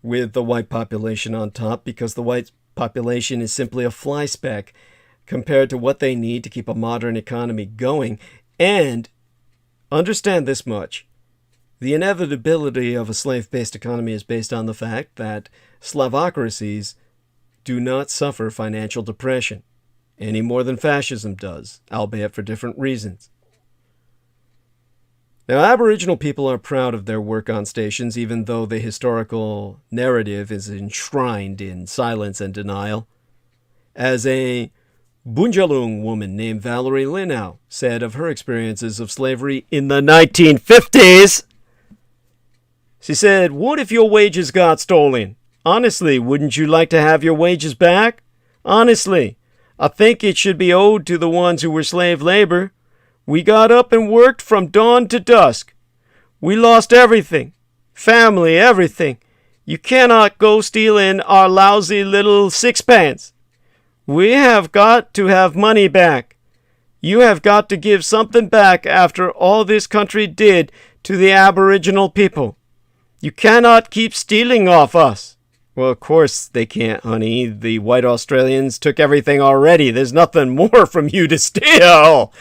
with the white population on top, because the white population is simply a fly speck compared to what they need to keep a modern economy going. And understand this much. The inevitability of a slave-based economy is based on the fact that slavocracies do not suffer financial depression any more than fascism does, albeit for different reasons. Now, Aboriginal people are proud of their work on stations, even though the historical narrative is enshrined in silence and denial. As a Bunjalung woman named Valerie Linnau said of her experiences of slavery in the 1950s, she said, "What if your wages got stolen? Honestly, wouldn't you like to have your wages back? Honestly, I think it should be owed to the ones who were slave labor. We got up and worked from dawn to dusk. We lost everything. Family, everything. You cannot go stealing our lousy little sixpence. We have got to have money back. You have got to give something back after all this country did to the Aboriginal people. You cannot keep stealing off us." Well, of course they can't, honey. The white Australians took everything already. There's nothing more from you to steal.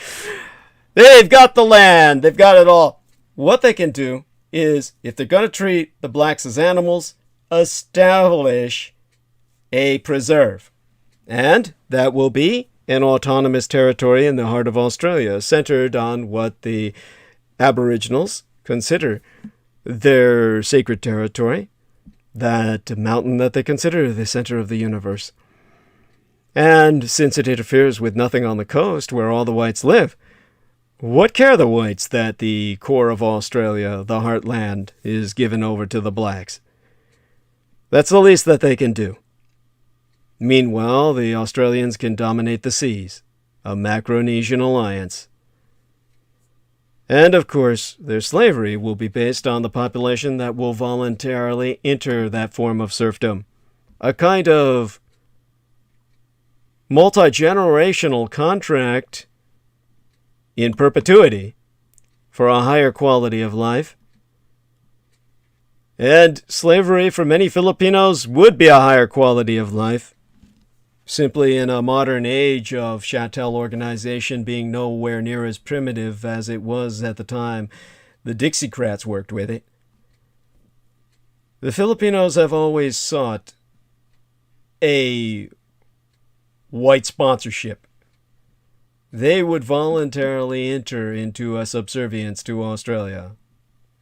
They've got the land. They've got it all. What they can do is, if they're going to treat the blacks as animals, establish a preserve. And that will be an autonomous territory in the heart of Australia, centered on what the Aboriginals consider their sacred territory, that mountain that they consider the center of the universe. And since it interferes with nothing on the coast where all the whites live, what care the whites that the core of Australia, the heartland, is given over to the blacks? That's the least that they can do. Meanwhile, the Australians can dominate the seas, a Macronesian alliance. And of course, their slavery will be based on the population that will voluntarily enter that form of serfdom. A kind of multi-generational contract in perpetuity for a higher quality of life. And slavery for many Filipinos would be a higher quality of life, simply in a modern age of chattel organization being nowhere near as primitive as it was at the time the Dixiecrats worked with it. The Filipinos have always sought a white sponsorship. They would voluntarily enter into a subservience to Australia.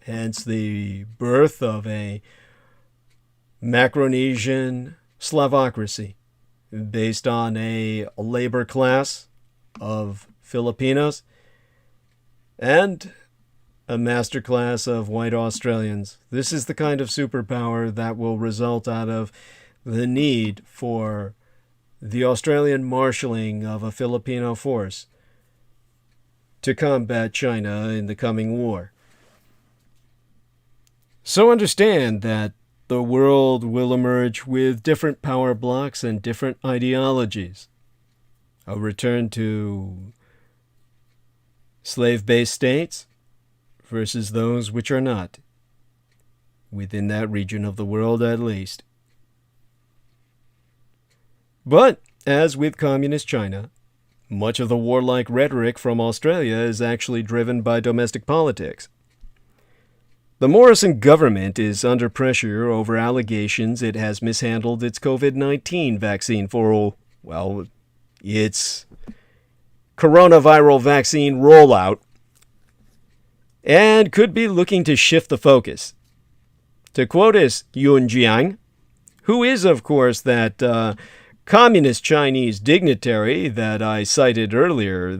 Hence the birth of a Macronesian Slavocracy based on a labor class of Filipinos and a master class of white Australians. This is the kind of superpower that will result out of the need for the Australian marshalling of a Filipino force to combat China in the coming war. So understand that the world will emerge with different power blocks and different ideologies. A return to slave-based states versus those which are not, within that region of the world at least. But, as with communist China, much of the warlike rhetoric from Australia is actually driven by domestic politics. The Morrison government is under pressure over allegations it has mishandled its COVID-19 vaccine for, well, its coronavirus vaccine rollout, and could be looking to shift the focus. To quote as Yun Jiang, who is, of course, that communist Chinese dignitary that I cited earlier,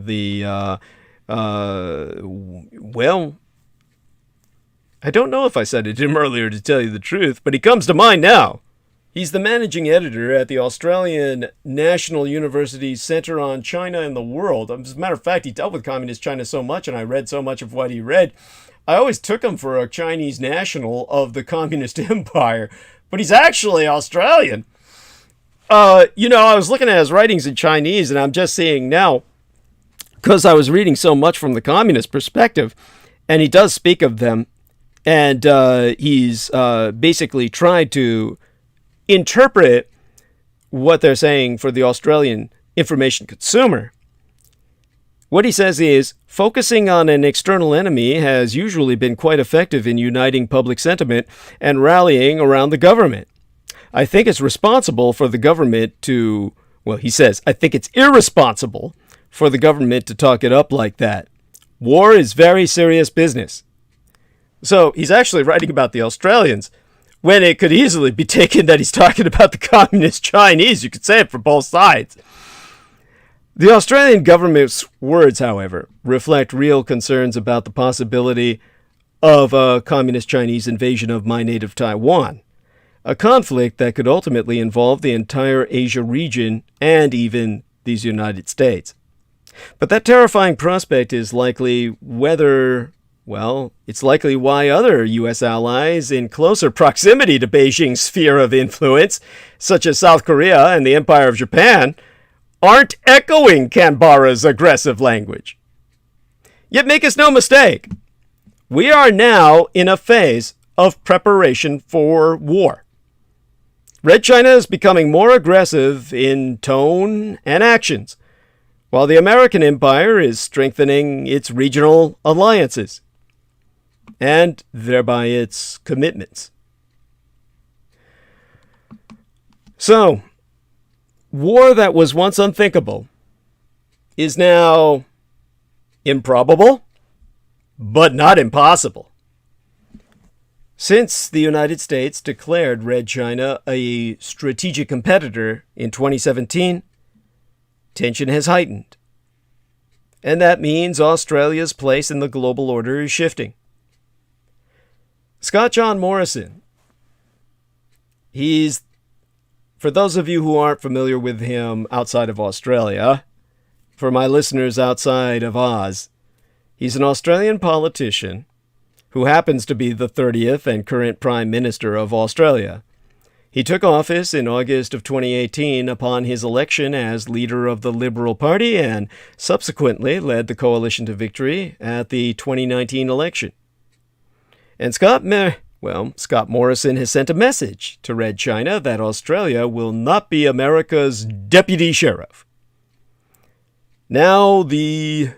I don't know if I cited him earlier, to tell you the truth, but he comes to mind now. He's the managing editor at the Australian National University's Centre on China and the World. As a matter of fact, he dealt with communist China so much, and I read so much of what he read, I always took him for a Chinese national of the Communist Empire, but he's actually Australian. I was looking at his writings in Chinese, and I'm just seeing now, because I was reading so much from the communist perspective, and he does speak of them, and he's basically tried to interpret what they're saying for the Australian information consumer. What he says is, focusing on an external enemy has usually been quite effective in uniting public sentiment and rallying around the government. I think it's responsible for the government to, well, he says, I think it's irresponsible for the government to talk it up like that. War is very serious business. So he's actually writing about the Australians, when it could easily be taken that he's talking about the communist Chinese. You could say it for both sides. The Australian government's words, however, reflect real concerns about the possibility of a communist Chinese invasion of my native Taiwan, a conflict that could ultimately involve the entire Asia region and even these United States. But that terrifying prospect is likely it's likely why other U.S. allies in closer proximity to Beijing's sphere of influence, such as South Korea and the Empire of Japan, aren't echoing Canberra's aggressive language. Yet make us no mistake, we are now in a phase of preparation for war. Red China is becoming more aggressive in tone and actions, while the American empire is strengthening its regional alliances, and thereby its commitments. So, war that was once unthinkable is now improbable, but not impossible. Since the United States declared Red China a strategic competitor in 2017, tension has heightened. And that means Australia's place in the global order is shifting. Scott John Morrison, for those of you who aren't familiar with him outside of Australia, for my listeners outside of Oz, he's an Australian politician who happens to be the 30th and current Prime Minister of Australia. He took office in August of 2018 upon his election as leader of the Liberal Party and subsequently led the coalition to victory at the 2019 election. And Scott Morrison has sent a message to Red China that Australia will not be America's deputy sheriff. Now the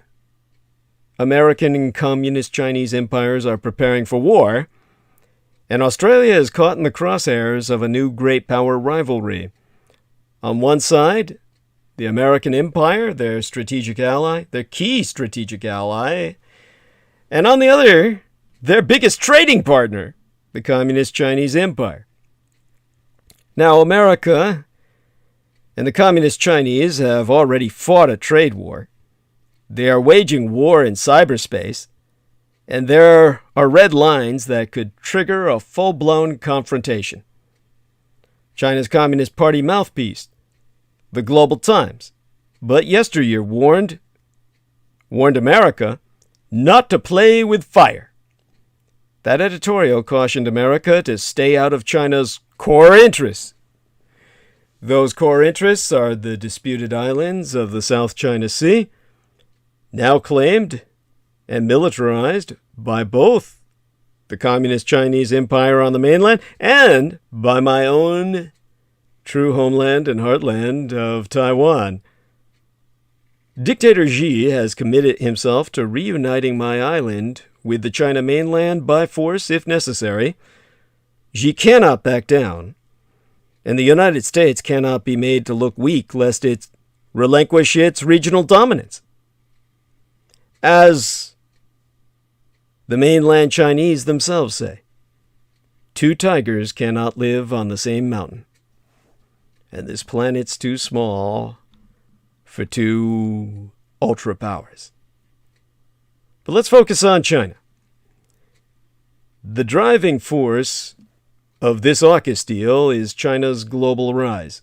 American and communist Chinese empires are preparing for war, and Australia is caught in the crosshairs of a new great power rivalry. On one side, the American empire, their key strategic ally, and on the other, their biggest trading partner, the communist Chinese empire. Now, America and the communist Chinese have already fought a trade war. They are waging war in cyberspace, and there are red lines that could trigger a full-blown confrontation. China's Communist Party mouthpiece, the Global Times, but yesteryear warned America not to play with fire. That editorial cautioned America to stay out of China's core interests. Those core interests are the disputed islands of the South China Sea, now claimed and militarized by both the Communist Chinese Empire on the mainland and by my own true homeland and heartland of Taiwan. Dictator Xi has committed himself to reuniting my island with the China mainland by force if necessary. Xi cannot back down, and the United States cannot be made to look weak lest it relinquish its regional dominance. As the mainland Chinese themselves say, two tigers cannot live on the same mountain, and this planet's too small for two ultra powers. But let's focus on China. The driving force of this AUKUS deal is China's global rise.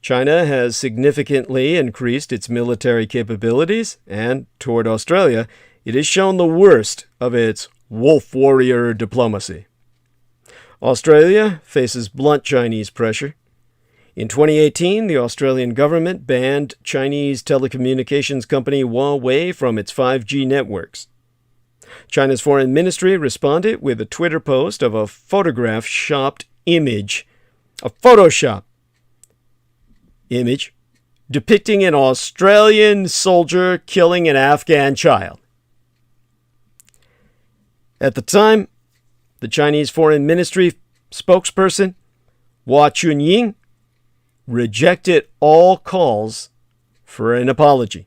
China has significantly increased its military capabilities, and toward Australia, it has shown the worst of its wolf warrior diplomacy. Australia faces blunt Chinese pressure. In 2018, the Australian government banned Chinese telecommunications company Huawei from its 5G networks. China's foreign ministry responded with a Twitter post of a photoshopped image depicting an Australian soldier killing an Afghan child. At the time, the Chinese foreign ministry spokesperson Hua Chunying rejected all calls for an apology.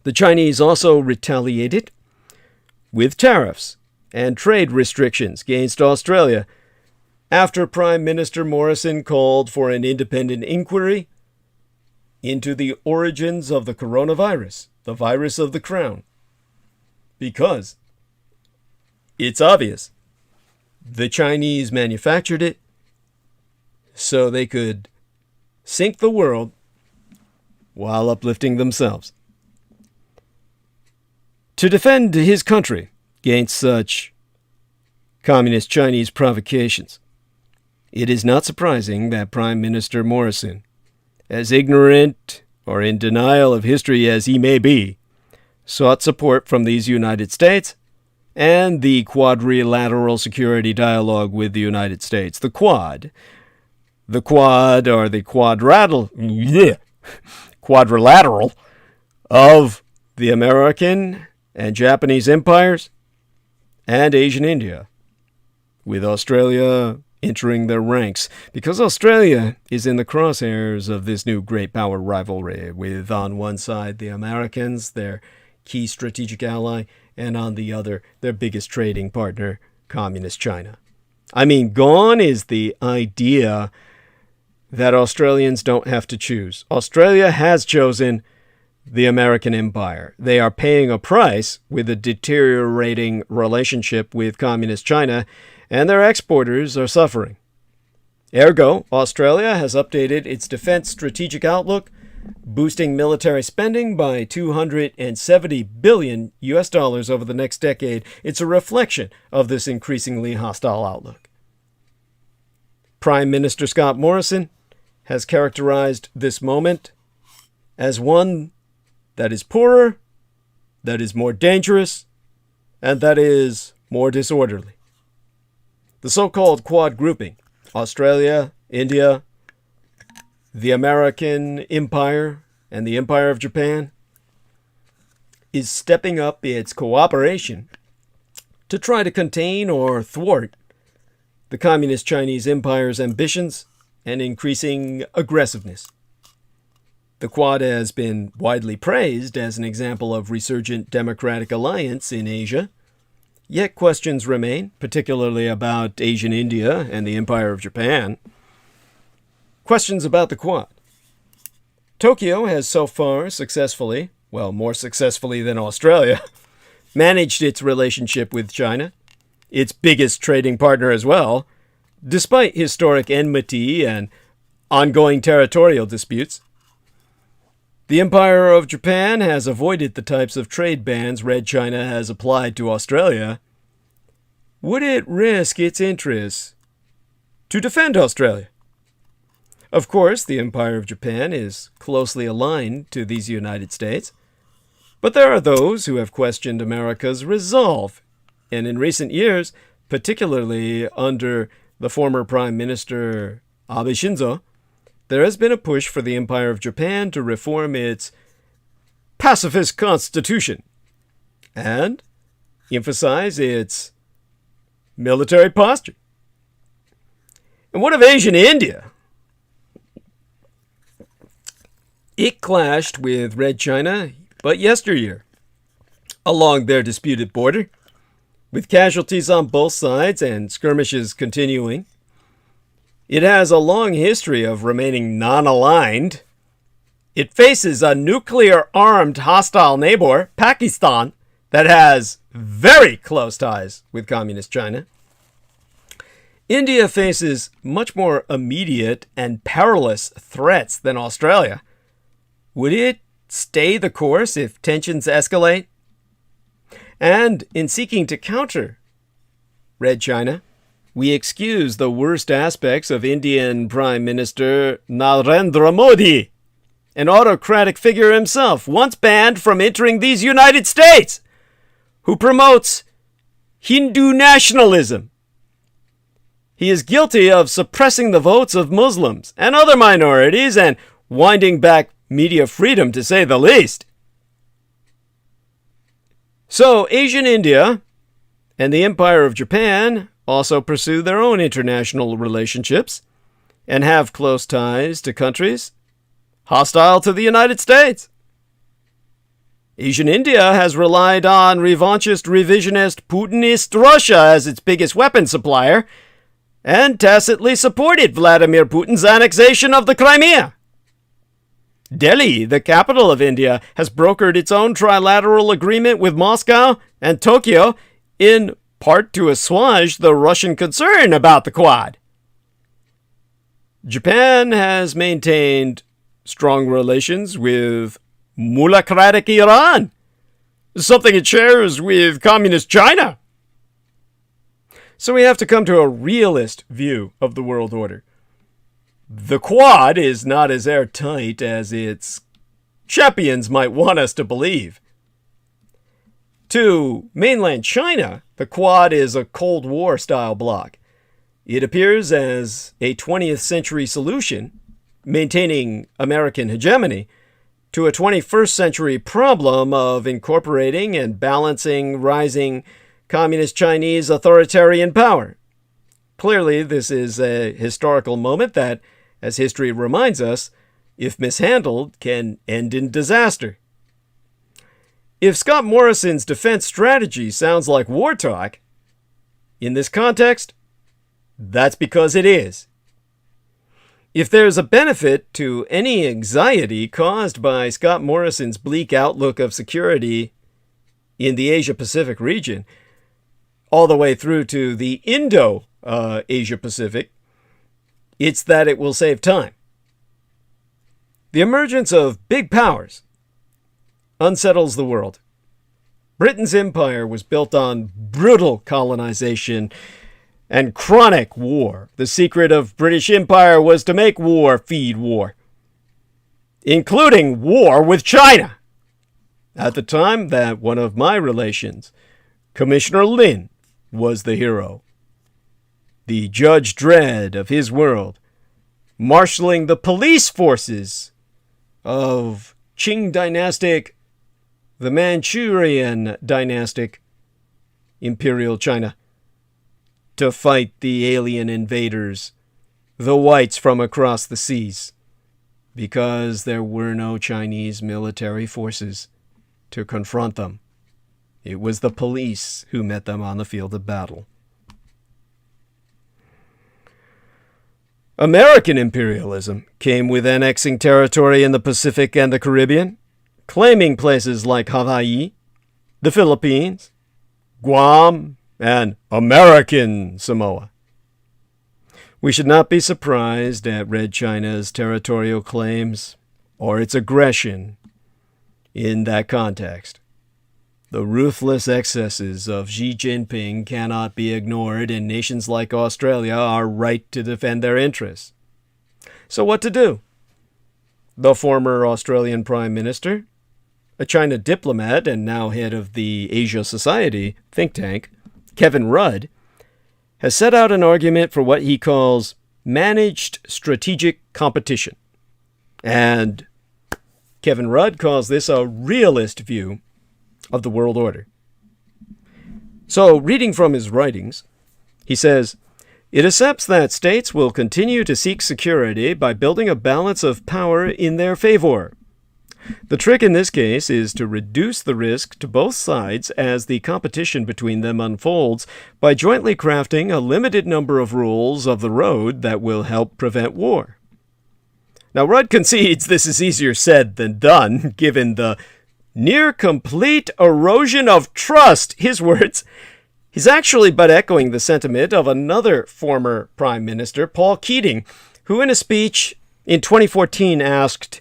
The Chinese also retaliated with tariffs and trade restrictions against Australia after Prime Minister Morrison called for an independent inquiry into the origins of the coronavirus, the virus of the crown. Because it's obvious the Chinese manufactured it so they could sink the world while uplifting themselves. To defend his country against such communist Chinese provocations, it is not surprising that Prime Minister Morrison, as ignorant or in denial of history as he may be, sought support from these United States and the Quadrilateral Security Dialogue with the United States, the Quad. The Quad, or the quadrilateral of the American and Japanese empires and Asian India, with Australia entering their ranks, because Australia is in the crosshairs of this new great power rivalry, with on one side the Americans, their key strategic ally, and on the other their biggest trading partner, Communist China. I mean, gone is the idea that Australians don't have to choose. Australia has chosen the American empire. They are paying a price with a deteriorating relationship with Communist China, and their exporters are suffering. Ergo, Australia has updated its defense strategic outlook, boosting military spending by $270 billion over the next decade. It's a reflection of this increasingly hostile outlook. Prime Minister Scott Morrison has characterized this moment as one that is poorer, that is more dangerous, and that is more disorderly. The so-called Quad grouping, Australia, India, the American Empire, and the Empire of Japan, is stepping up its cooperation to try to contain or thwart the Communist Chinese Empire's ambitions and increasing aggressiveness. The Quad has been widely praised as an example of resurgent democratic alliance in Asia, yet questions remain, particularly about Asian India and the Empire of Japan. Questions about the Quad. Tokyo has so far successfully, well, more successfully than Australia, managed its relationship with China, its biggest trading partner as well, despite historic enmity and ongoing territorial disputes. The Empire of Japan has avoided the types of trade bans Red China has applied to Australia. Would it risk its interests to defend Australia? Of course, the Empire of Japan is closely aligned to these United States, but there are those who have questioned America's resolve, and in recent years, particularly under the former Prime Minister Abe Shinzo, there has been a push for the Empire of Japan to reform its pacifist constitution and emphasize its military posture. And what of Asian India? It clashed with Red China but yesteryear along their disputed border, with casualties on both sides and skirmishes continuing. It has a long history of remaining non-aligned. It faces a nuclear-armed hostile neighbor, Pakistan, that has very close ties with Communist China. India faces much more immediate and perilous threats than Australia. Would it stay the course if tensions escalate? And in seeking to counter Red China, we excuse the worst aspects of Indian Prime Minister Narendra Modi, an autocratic figure himself, once banned from entering these United States, who promotes Hindu nationalism. He is guilty of suppressing the votes of Muslims and other minorities and winding back media freedom, to say the least. So, Asian India and the Empire of Japan also pursue their own international relationships and have close ties to countries hostile to the United States. Asian India has relied on revanchist, revisionist, Putinist Russia as its biggest weapon supplier and tacitly supported Vladimir Putin's annexation of the Crimea. Delhi, the capital of India, has brokered its own trilateral agreement with Moscow and Tokyo in part to assuage the Russian concern about the Quad. Japan has maintained strong relations with mullahcratic Iran, something it shares with communist China. So we have to come to a realist view of the world order. The Quad is not as airtight as its champions might want us to believe. To mainland China, the Quad is a Cold War-style bloc. It appears as a 20th century solution, maintaining American hegemony, to a 21st century problem of incorporating and balancing rising communist Chinese authoritarian power. Clearly, this is a historical moment that, as history reminds us, if mishandled, can end in disaster. If Scott Morrison's defense strategy sounds like war talk, in this context, that's because it is. If there's a benefit to any anxiety caused by Scott Morrison's bleak outlook of security in the Asia-Pacific region, all the way through to the Indo-Asia-Pacific, it's that it will save time. The emergence of big powers unsettles the world. Britain's empire was built on brutal colonization and chronic war. The secret of British Empire was to make war feed war, including war with China. At the time that one of my relations, Commissioner Lin, was the hero. The Judge Dredd of his world, marshaling the police forces of Qing dynastic, the Manchurian dynastic, Imperial China, to fight the alien invaders, the whites from across the seas, because there were no Chinese military forces to confront them. It was the police who met them on the field of battle. American imperialism came with annexing territory in the Pacific and the Caribbean, claiming places like Hawaii, the Philippines, Guam, and American Samoa. We should not be surprised at Red China's territorial claims or its aggression in that context. The ruthless excesses of Xi Jinping cannot be ignored, and nations like Australia are right to defend their interests. So what to do? The former Australian Prime Minister, a China diplomat and now head of the Asia Society think tank, Kevin Rudd, has set out an argument for what he calls managed strategic competition. And Kevin Rudd calls this a realist view of the world order. So, reading from his writings, he says, it accepts that states will continue to seek security by building a balance of power in their favor. The trick in this case is to reduce the risk to both sides as the competition between them unfolds by jointly crafting a limited number of rules of the road that will help prevent war. Now, Rudd concedes this is easier said than done, given the near complete erosion of trust, his words. He's actually but echoing the sentiment of another former Prime Minister, Paul Keating, who in a speech in 2014 asked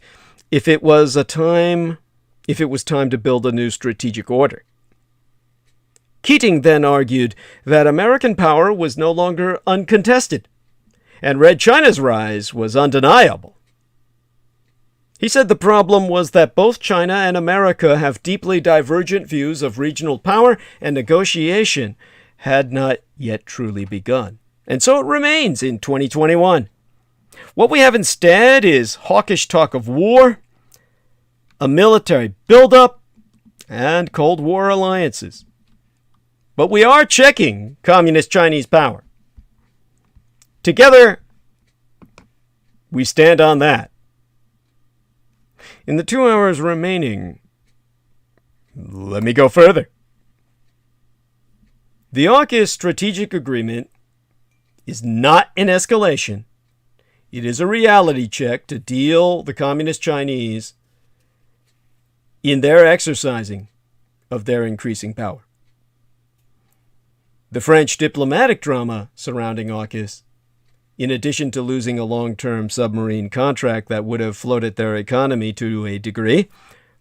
if it was time to build a new strategic order. Keating then argued that American power was no longer uncontested, and Red China's rise was undeniable. He said the problem was that both China and America have deeply divergent views of regional power, and negotiation had not yet truly begun. And so it remains in 2021. What we have instead is hawkish talk of war, a military buildup, and Cold War alliances. but we are checking communist Chinese power. Together, we stand on that. In the 2 hours remaining, let me go further. The AUKUS strategic agreement is not an escalation. It is a reality check to deal the communist Chinese in their exercising of their increasing power. The French diplomatic drama surrounding AUKUS, in addition to losing a long-term submarine contract that would have floated their economy to a degree,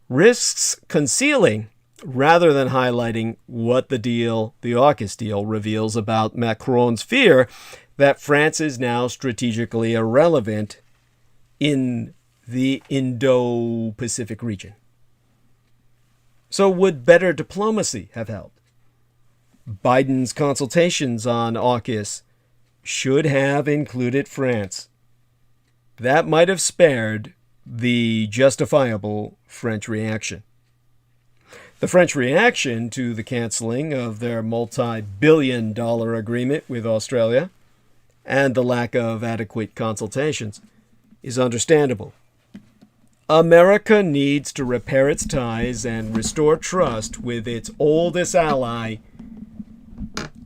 risks concealing rather than highlighting what the AUKUS deal, reveals about Macron's fear that France is now strategically irrelevant in the Indo-Pacific region. So would better diplomacy have helped? Biden's consultations on AUKUS should have included France. That might have spared the justifiable French reaction. The French reaction to the canceling of their multi-billion-dollar agreement with Australia and the lack of adequate consultations is understandable. America needs to repair its ties and restore trust with its oldest ally,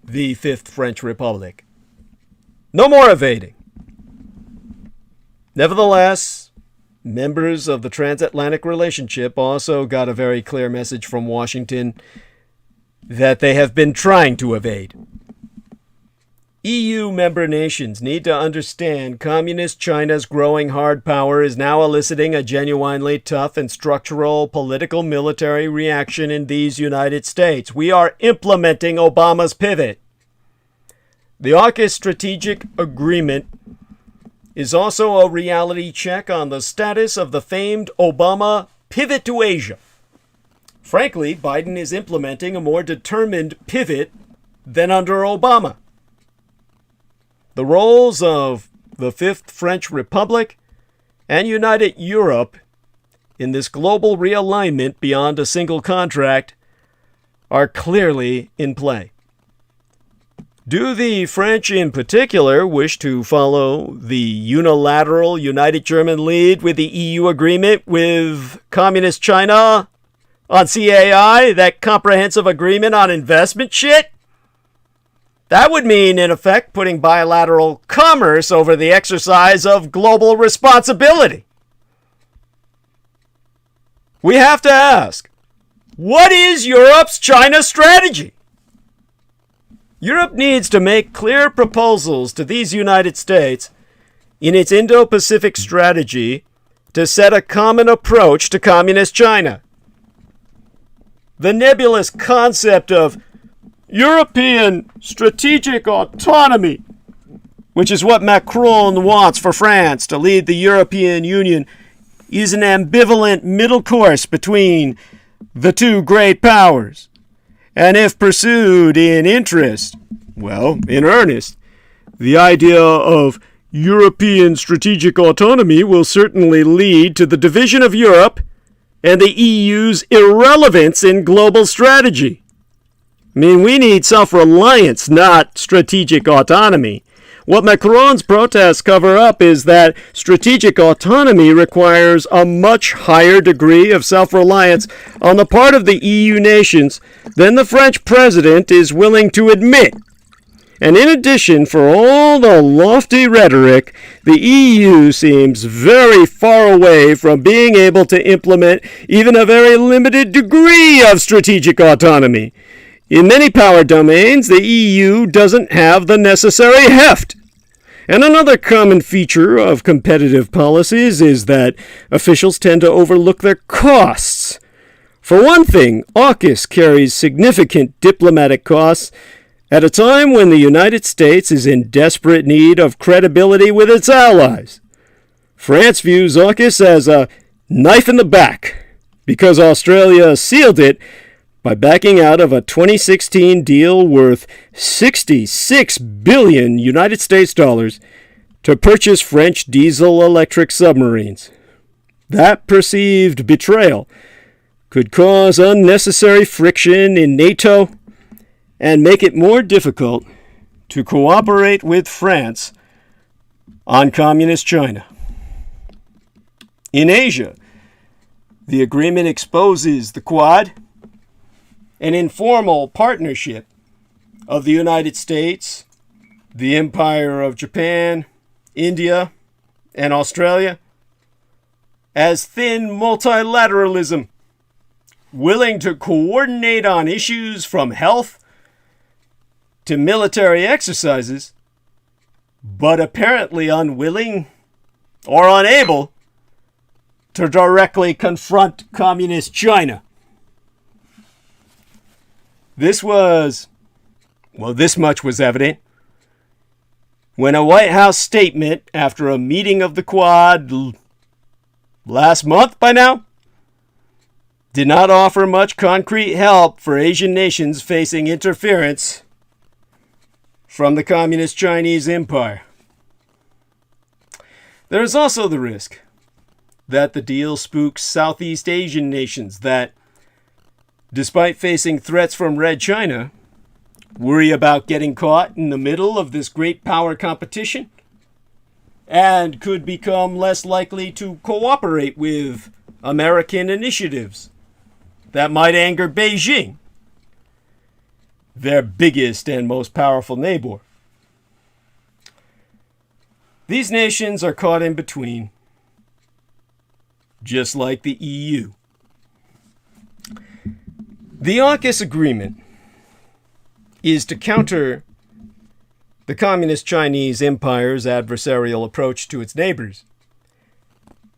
the Fifth French Republic. No more evading. Nevertheless, members of the transatlantic relationship also got a very clear message from Washington that they have been trying to evade. EU member nations need to understand Communist China's growing hard power is now eliciting a genuinely tough and structural political military reaction in these United States. We are implementing Obama's pivot. The AUKUS strategic agreement is also a reality check on the status of the famed Obama pivot to Asia. Frankly, Biden is implementing a more determined pivot than under Obama. The roles of the Fifth French Republic and United Europe in this global realignment beyond a single contract are clearly in play. Do the French in particular wish to follow the unilateral United German lead with the EU agreement with Communist China on CAI, that comprehensive agreement on investment shit? That would mean, in effect, putting bilateral commerce over the exercise of global responsibility. We have to ask, what is Europe's China strategy? Europe needs to make clear proposals to these United States in its Indo-Pacific strategy to set a common approach to Communist China. The nebulous concept of European strategic autonomy, which is what Macron wants for France to lead the European Union, is an ambivalent middle course between the two great powers. And if pursued in interest, well, in earnest, the idea of European strategic autonomy will certainly lead to the division of Europe and the EU's irrelevance in global strategy. I mean, we need self-reliance, not strategic autonomy. What Macron's protests cover up is that strategic autonomy requires a much higher degree of self-reliance on the part of the EU nations than the French president is willing to admit. And in addition, for all the lofty rhetoric, the EU seems very far away from being able to implement even a very limited degree of strategic autonomy. In many power domains, the EU doesn't have the necessary heft. And another common feature of competitive policies is that officials tend to overlook their costs. For one thing, AUKUS carries significant diplomatic costs at a time when the United States is in desperate need of credibility with its allies. France views AUKUS as a knife in the back because Australia sealed it by backing out of a 2016 deal worth 66 billion United States dollars to purchase French diesel-electric submarines. That perceived betrayal could cause unnecessary friction in NATO and make it more difficult to cooperate with France on Communist China. In Asia, the agreement exposes the Quad, an informal partnership of the United States, the Empire of Japan, India, and Australia, as thin multilateralism, willing to coordinate on issues from health to military exercises, but apparently unwilling or unable to directly confront Communist China. This much was evident when a White House statement after a meeting of the Quad last month by now did not offer much concrete help for Asian nations facing interference from the Communist Chinese Empire. There is also the risk that the deal spooks Southeast Asian nations that, despite facing threats from Red China, worry about getting caught in the middle of this great power competition and could become less likely to cooperate with American initiatives that might anger Beijing, their biggest and most powerful neighbor. These nations are caught in between, just like the EU. The AUKUS agreement is to counter the Communist Chinese Empire's adversarial approach to its neighbors,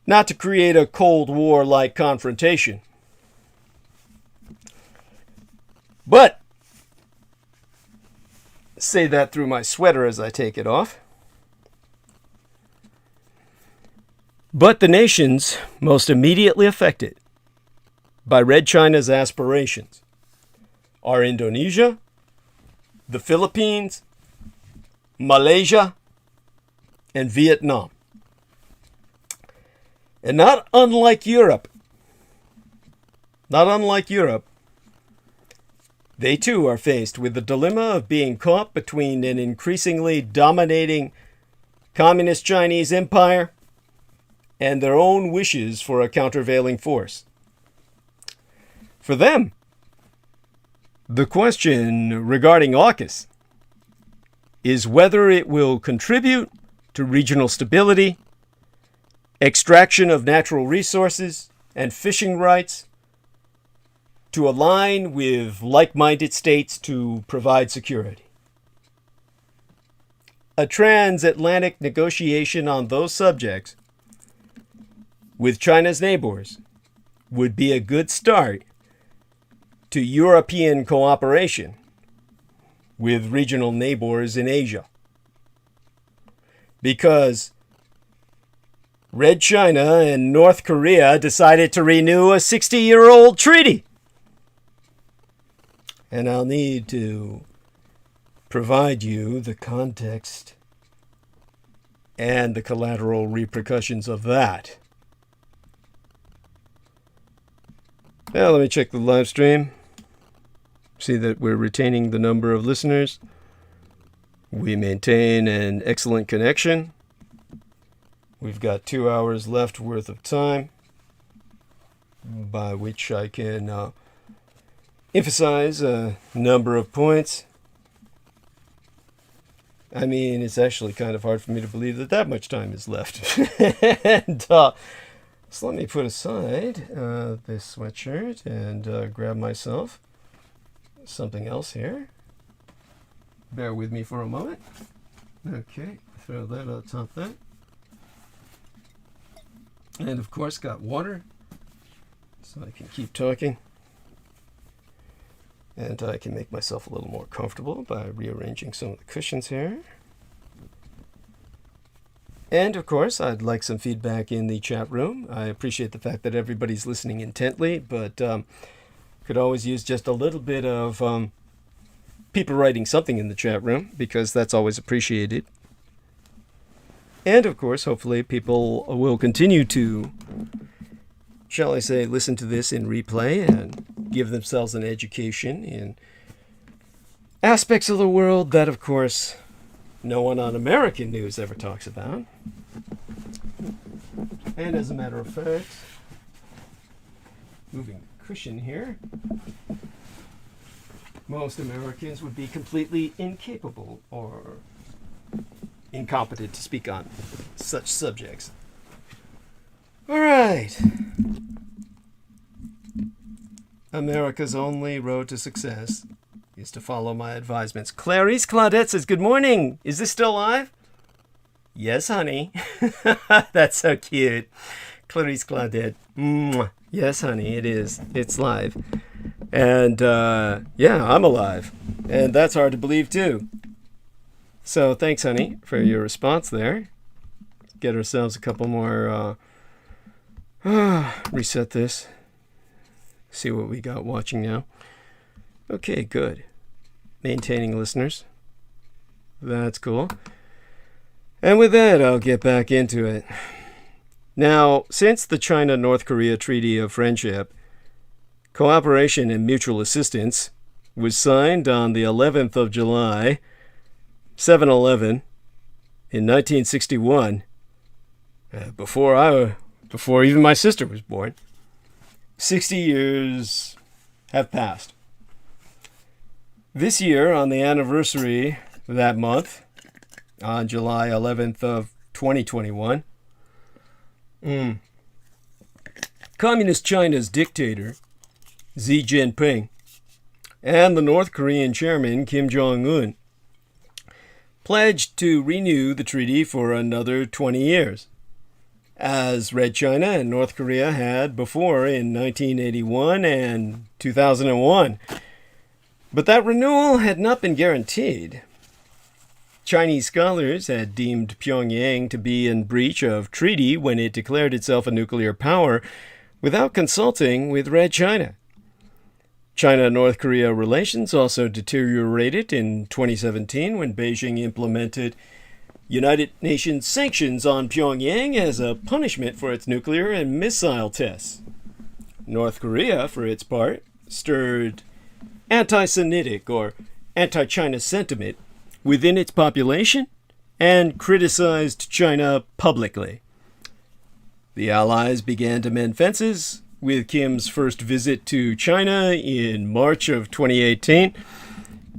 not to create a Cold War-like confrontation. But, say that through my sweater as I take it off. But the nations most immediately affected by Red China's aspirations are Indonesia, the Philippines, Malaysia, and Vietnam. And not unlike Europe, they too are faced with the dilemma of being caught between an increasingly dominating Communist Chinese Empire and their own wishes for a countervailing force. For them, the question regarding AUKUS is whether it will contribute to regional stability, extraction of natural resources, and fishing rights, to align with like-minded states to provide security. A transatlantic negotiation on those subjects with China's neighbors would be a good start to European cooperation with regional neighbors in Asia. Because Red China and North Korea decided to renew a 60-year-old treaty. And I'll need to provide you the context and the collateral repercussions of that. Now let me check the live stream. See that we're retaining the number of listeners. We maintain an excellent connection. We've got 2 hours left worth of time, by which I can emphasize a number of points. I mean, it's actually kind of hard for me to believe that much time is left. And so let me put aside this sweatshirt and grab myself something else here. Bear with me for a moment. Okay, throw that on top of that. And of course, got water, so I can keep talking. And I can make myself a little more comfortable by rearranging some of the cushions here. And of course, I'd like some feedback in the chat room. I appreciate the fact that everybody's listening intently, but could always use just a little bit of people writing something in the chat room, because that's always appreciated. And of course, hopefully people will continue to, shall I say, listen to this in replay and give themselves an education in aspects of the world that, of course, no one on American news ever talks about. And as a matter of fact, moving the cushion here, most Americans would be completely incapable or incompetent to speak on such subjects. All right. America's only road to success is to follow my advisements. Clarice Claudette says, good morning. Is this still live? Yes, honey. That's so cute. Clarice Claudette. Mwah. Yes, honey, it is. It's live. And, yeah, I'm alive. And that's hard to believe, too. So thanks, honey, for your response there. Get ourselves a couple more, reset this. See what we got watching now. Okay, good. Maintaining listeners. That's cool. And with that, I'll get back into it. Now, since the China-North Korea Treaty of Friendship, Cooperation and Mutual Assistance was signed on the 11th of July, 7/11, in 1961, before even my sister was born. 60 years have passed. This year, on the anniversary of that month, on July 11th of 2021, Communist China's dictator, Xi Jinping, and the North Korean chairman, Kim Jong-un, pledged to renew the treaty for another 20 years, as Red China and North Korea had before in 1981 and 2001. But that renewal had not been guaranteed. Chinese scholars had deemed Pyongyang to be in breach of treaty when it declared itself a nuclear power without consulting with Red China. China-North Korea relations also deteriorated in 2017 when Beijing implemented United Nations sanctions on Pyongyang as a punishment for its nuclear and missile tests. North Korea, for its part, stirred anti-Semitic or anti-China sentiment within its population and criticized China publicly. The Allies began to mend fences with Kim's first visit to China in March of 2018,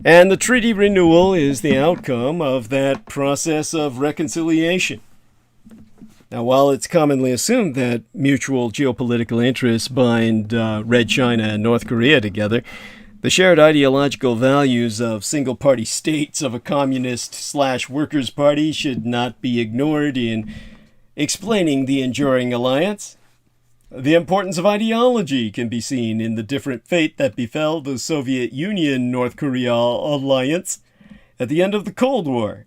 and the treaty renewal is the outcome of that process of reconciliation. Now, while it's commonly assumed that mutual geopolitical interests bind Red China and North Korea together, the shared ideological values of single-party states of a communist/workers' party should not be ignored in explaining the enduring alliance. The importance of ideology can be seen in the different fate that befell the Soviet Union-North Korea alliance at the end of the Cold War.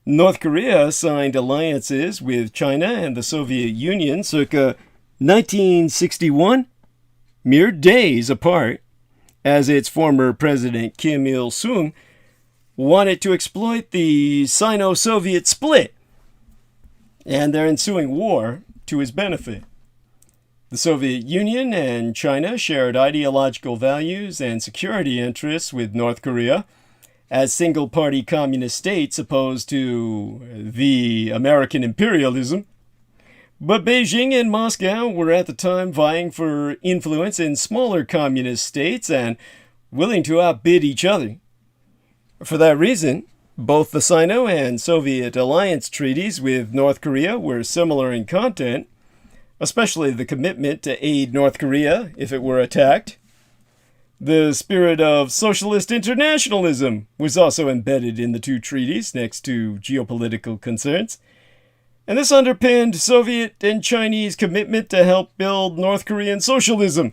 North Korea signed alliances with China and the Soviet Union circa 1961, mere days apart, as its former president Kim Il-sung wanted to exploit the Sino-Soviet split and their ensuing war to his benefit. The Soviet Union and China shared ideological values and security interests with North Korea as single-party communist states opposed to the American imperialism. But Beijing and Moscow were at the time vying for influence in smaller communist states and willing to outbid each other. For that reason, both the Sino and Soviet alliance treaties with North Korea were similar in content, especially the commitment to aid North Korea if it were attacked. The spirit of socialist internationalism was also embedded in the two treaties next to geopolitical concerns. And this underpinned Soviet and Chinese commitment to help build North Korean socialism.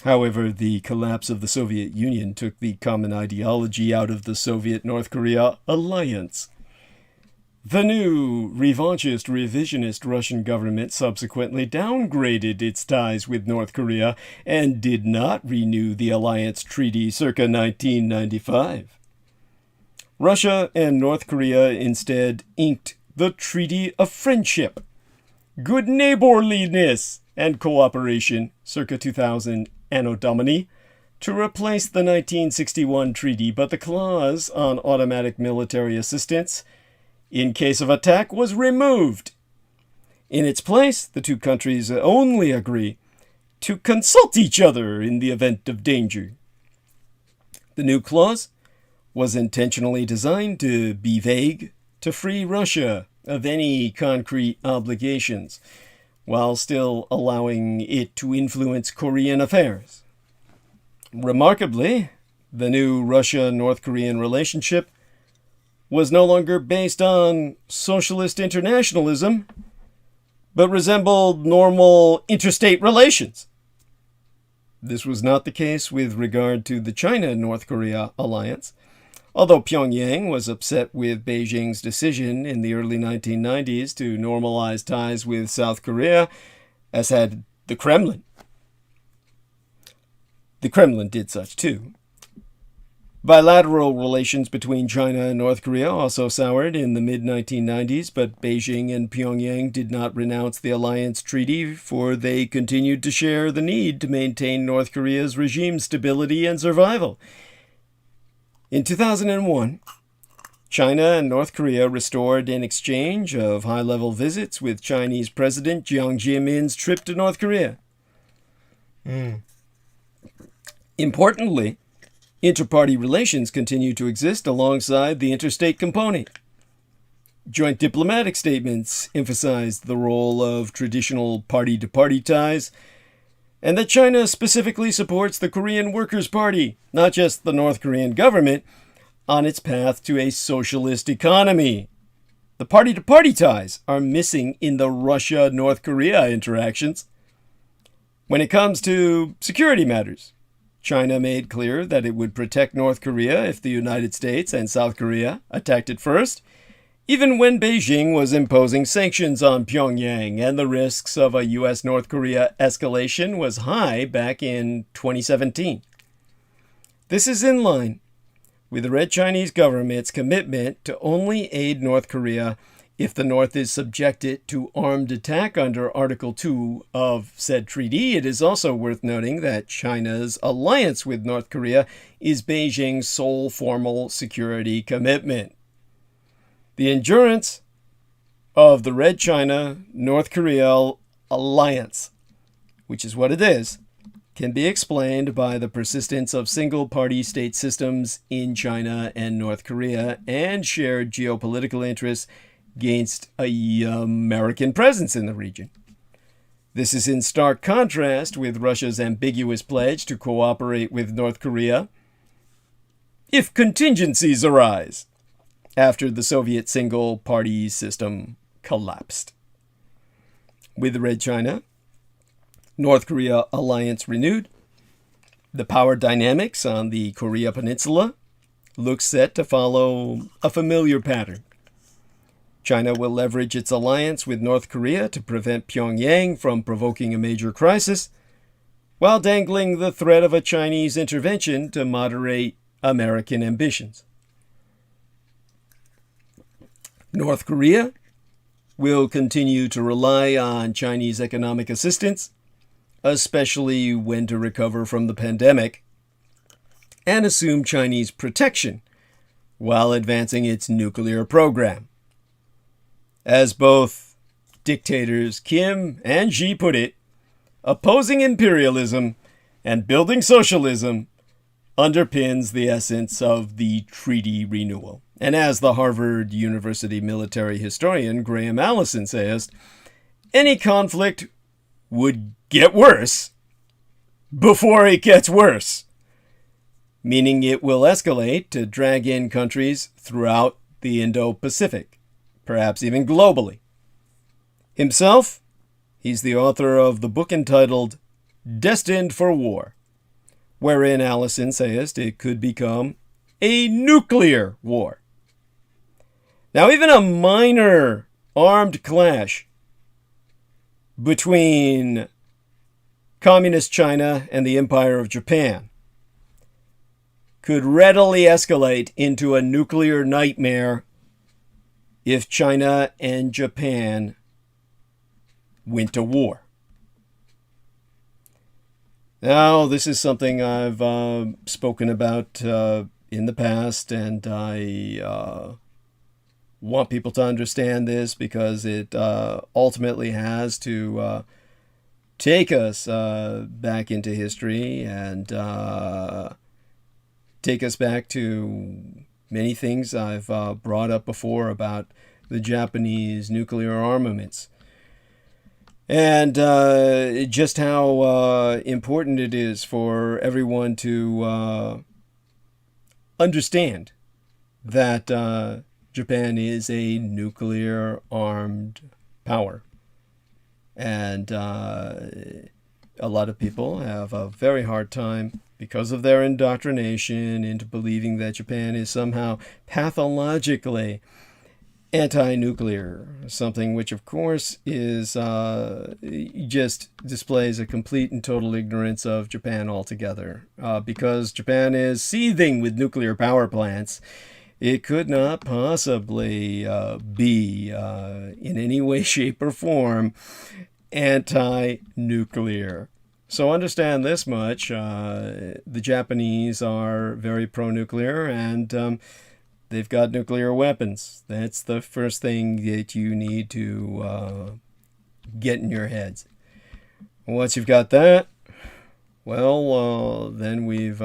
However, the collapse of the Soviet Union took the common ideology out of the Soviet-North Korea alliance. The new revanchist, revisionist Russian government subsequently downgraded its ties with North Korea and did not renew the alliance treaty circa 1995. Russia and North Korea instead inked the Treaty of Friendship, Good Neighborliness, and Cooperation, circa 2000 Anno Domini, to replace the 1961 treaty, but the clause on automatic military assistance in case of attack was removed. In its place, the two countries only agree to consult each other in the event of danger. The new clause was intentionally designed to be vague, to free Russia of any concrete obligations, while still allowing it to influence Korean affairs. Remarkably, the new Russia-North Korean relationship was no longer based on socialist internationalism, but resembled normal interstate relations. This was not the case with regard to the China-North Korea alliance, although Pyongyang was upset with Beijing's decision in the early 1990s to normalize ties with South Korea, as had the Kremlin. The Kremlin did such too. Bilateral relations between China and North Korea also soured in the mid-1990s, but Beijing and Pyongyang did not renounce the alliance treaty, for they continued to share the need to maintain North Korea's regime stability and survival. In 2001, China and North Korea restored an exchange of high-level visits with Chinese President Jiang Zemin's trip to North Korea. Importantly, inter-party relations continue to exist alongside the interstate component. Joint diplomatic statements emphasized the role of traditional party-to-party ties, and that China specifically supports the Korean Workers' Party, not just the North Korean government, on its path to a socialist economy. The party-to-party ties are missing in the Russia-North Korea interactions. When it comes to security matters, China made clear that it would protect North Korea if the United States and South Korea attacked it first, even when Beijing was imposing sanctions on Pyongyang and the risks of a U.S.-North Korea escalation was high back in 2017. This is in line with the Red Chinese government's commitment to only aid North Korea if the North is subjected to armed attack under Article 2 of said treaty. It is also worth noting that China's alliance with North Korea is Beijing's sole formal security commitment. The endurance of the Red China-North Korea alliance, which is what it is, can be explained by the persistence of single-party state systems in China and North Korea and shared geopolitical interests against an American presence in the region. This is in stark contrast with Russia's ambiguous pledge to cooperate with North Korea if contingencies arise after the Soviet single-party system collapsed. With the Red China North Korea alliance renewed, the power dynamics on the Korea Peninsula look set to follow a familiar pattern. China will leverage its alliance with North Korea to prevent Pyongyang from provoking a major crisis, while dangling the threat of a Chinese intervention to moderate American ambitions. North Korea will continue to rely on Chinese economic assistance, especially when to recover from the pandemic, and assume Chinese protection while advancing its nuclear program. As both dictators Kim and Xi put it, opposing imperialism and building socialism underpins the essence of the treaty renewal. And as the Harvard University military historian Graham Allison says, any conflict would get worse before it gets worse, meaning it will escalate to drag in countries throughout the Indo-Pacific, perhaps even globally. Himself, he's the author of the book entitled Destined for War, wherein Allison says it could become a nuclear war. Now, even a minor armed clash between Communist China and the Empire of Japan could readily escalate into a nuclear nightmare if China and Japan went to war. Now, this is something I've spoken about in the past, and I want people to understand this because it ultimately has to take us back into history and take us back to many things I've brought up before about the Japanese nuclear armaments. And just how important it is for everyone to understand that Japan is a nuclear armed power. And a lot of people have a very hard time because of their indoctrination into believing that Japan is somehow pathologically anti-nuclear, something which of course is just displays a complete and total ignorance of Japan altogether. Because Japan is seething with nuclear power plants, it could not possibly be in any way, shape, or form anti-nuclear. So understand this much, the Japanese are very pro-nuclear, and they've got nuclear weapons. That's the first thing that you need to get in your heads. Once you've got that, well, then we've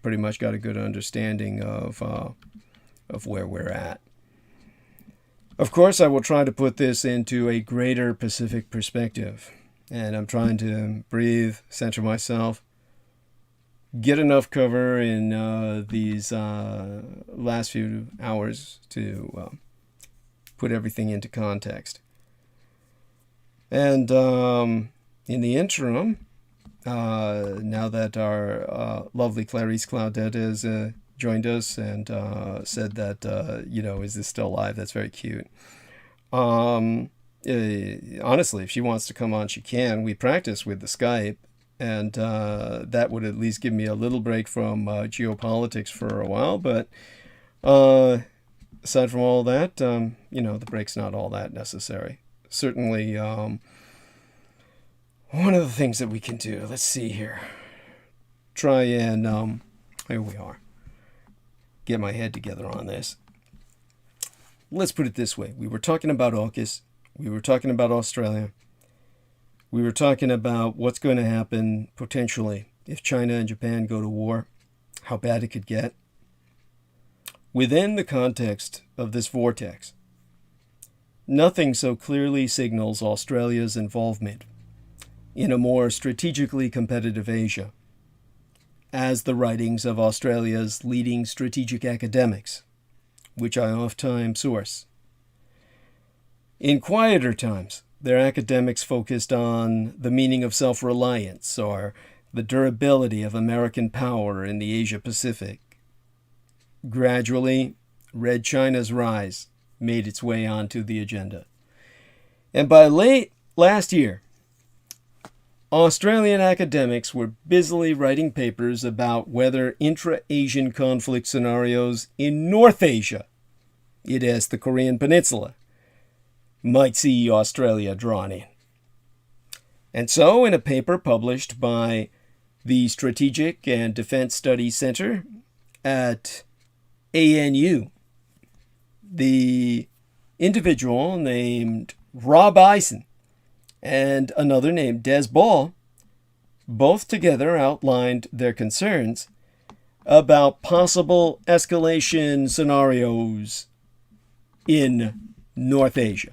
pretty much got a good understanding of where we're at. Of course, I will try to put this into a greater Pacific perspective, and I'm trying to breathe, center myself, get enough cover in these last few hours to put everything into context. And in the interim, now that our lovely Clarice Claudette has joined us and said that, is this still live? That's very cute. Honestly, if she wants to come on, she can. We practice with the Skype. And that would at least give me a little break from geopolitics for a while. But aside from all that, the break's not all that necessary. Certainly, one of the things that we can do, let's see here. Try and, here we are. Get my head together on this. Let's put it this way. We were talking about AUKUS. We were talking about Australia. We were talking about what's going to happen potentially if China and Japan go to war, how bad it could get. Within the context of this vortex, nothing so clearly signals Australia's involvement in a more strategically competitive Asia as the writings of Australia's leading strategic academics, which I oft-times source. In quieter times, their academics focused on the meaning of self-reliance or the durability of American power in the Asia-Pacific. Gradually, Red China's rise made its way onto the agenda. And by late last year, Australian academics were busily writing papers about whether intra-Asian conflict scenarios in North Asia, it is the Korean Peninsula, might see Australia drawn in. And so, in a paper published by the Strategic and Defense Studies Center at ANU, the individual named Rob Eisen and another named Des Ball both together outlined their concerns about possible escalation scenarios in North Asia.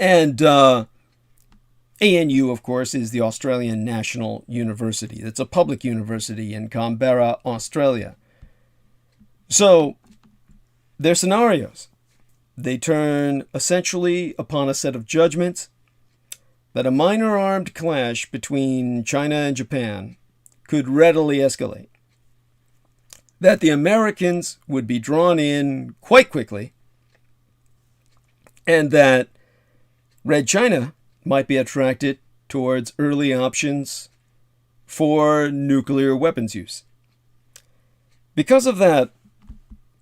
And ANU, of course, is the Australian National University. It's a public university in Canberra, Australia. So, their scenarios, they turn essentially upon a set of judgments that a minor armed clash between China and Japan could readily escalate, that the Americans would be drawn in quite quickly, and that Red China might be attracted towards early options for nuclear weapons use. Because of that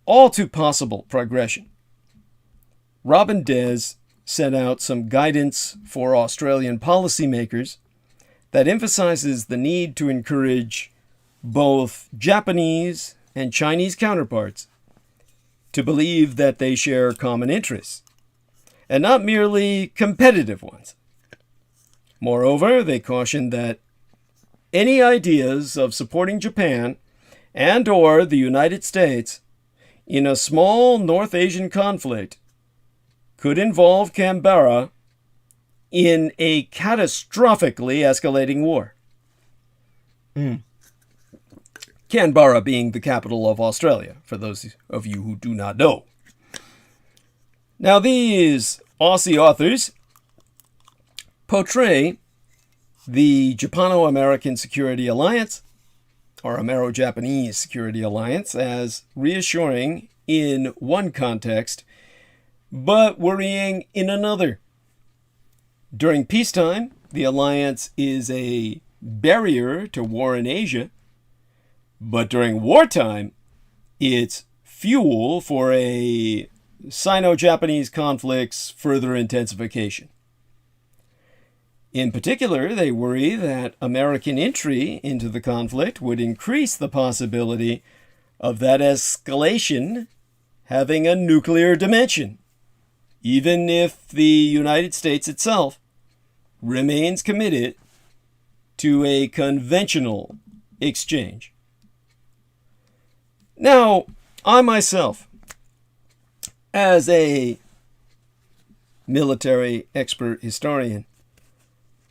all too possible progression, Rob and Des set out some guidance for Australian policymakers that emphasizes the need to encourage both Japanese and Chinese counterparts to believe that they share common interests, and not merely competitive ones. Moreover, they caution that any ideas of supporting Japan and/or the United States in a small North Asian conflict could involve Canberra in a catastrophically escalating war. Canberra being the capital of Australia, for those of you who do not know. Now, these Aussie authors portray the Japano-American Security Alliance, or Amero-Japanese Security Alliance, as reassuring in one context, but worrying in another. During peacetime, the alliance is a barrier to war in Asia, but during wartime, it's fuel for a Sino-Japanese conflict's further intensification. In particular, they worry that American entry into the conflict would increase the possibility of that escalation having a nuclear dimension, even if the United States itself remains committed to a conventional exchange. Now, I myself, as a military expert historian,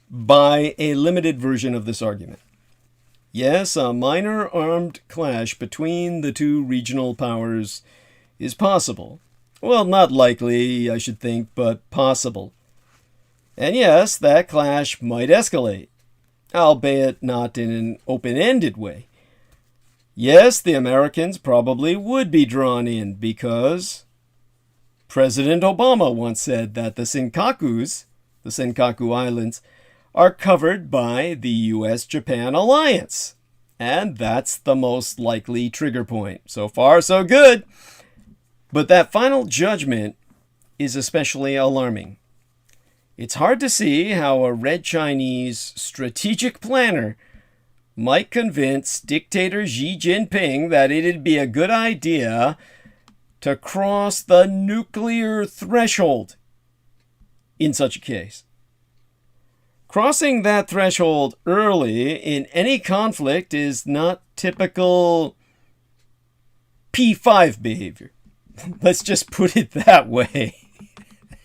buy a limited version of this argument. Yes, a minor armed clash between the two regional powers is possible. Well, not likely, I should think, but possible. And yes, that clash might escalate, albeit not in an open-ended way. Yes, the Americans probably would be drawn in because President Obama once said that the Senkaku Islands, are covered by the U.S.-Japan alliance. And that's the most likely trigger point. So far, so good. But that final judgment is especially alarming. It's hard to see how a Red Chinese strategic planner might convince dictator Xi Jinping that it'd be a good idea to cross the nuclear threshold in such a case. Crossing that threshold early in any conflict is not typical P5 behavior. Let's just put it that way.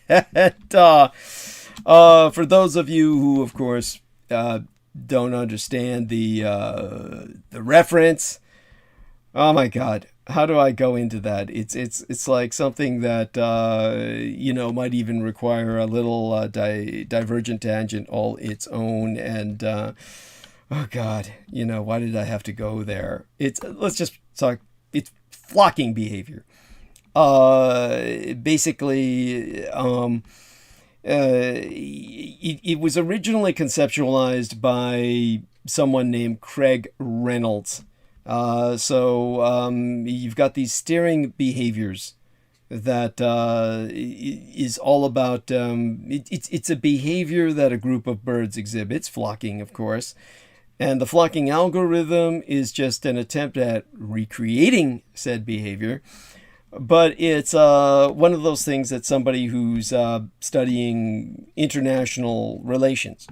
And, for those of you who, of course, don't understand the reference, oh my God, how do I go into that? It's like something that might even require a little divergent tangent all its own. And oh God, why did I have to go there? Let's just talk. It's flocking behavior. Basically, it was originally conceptualized by someone named Craig Reynolds. So you've got these steering behaviors that is all about, it's a behavior that a group of birds exhibits, flocking, of course. And the flocking algorithm is just an attempt at recreating said behavior. But it's one of those things that somebody who's studying international relations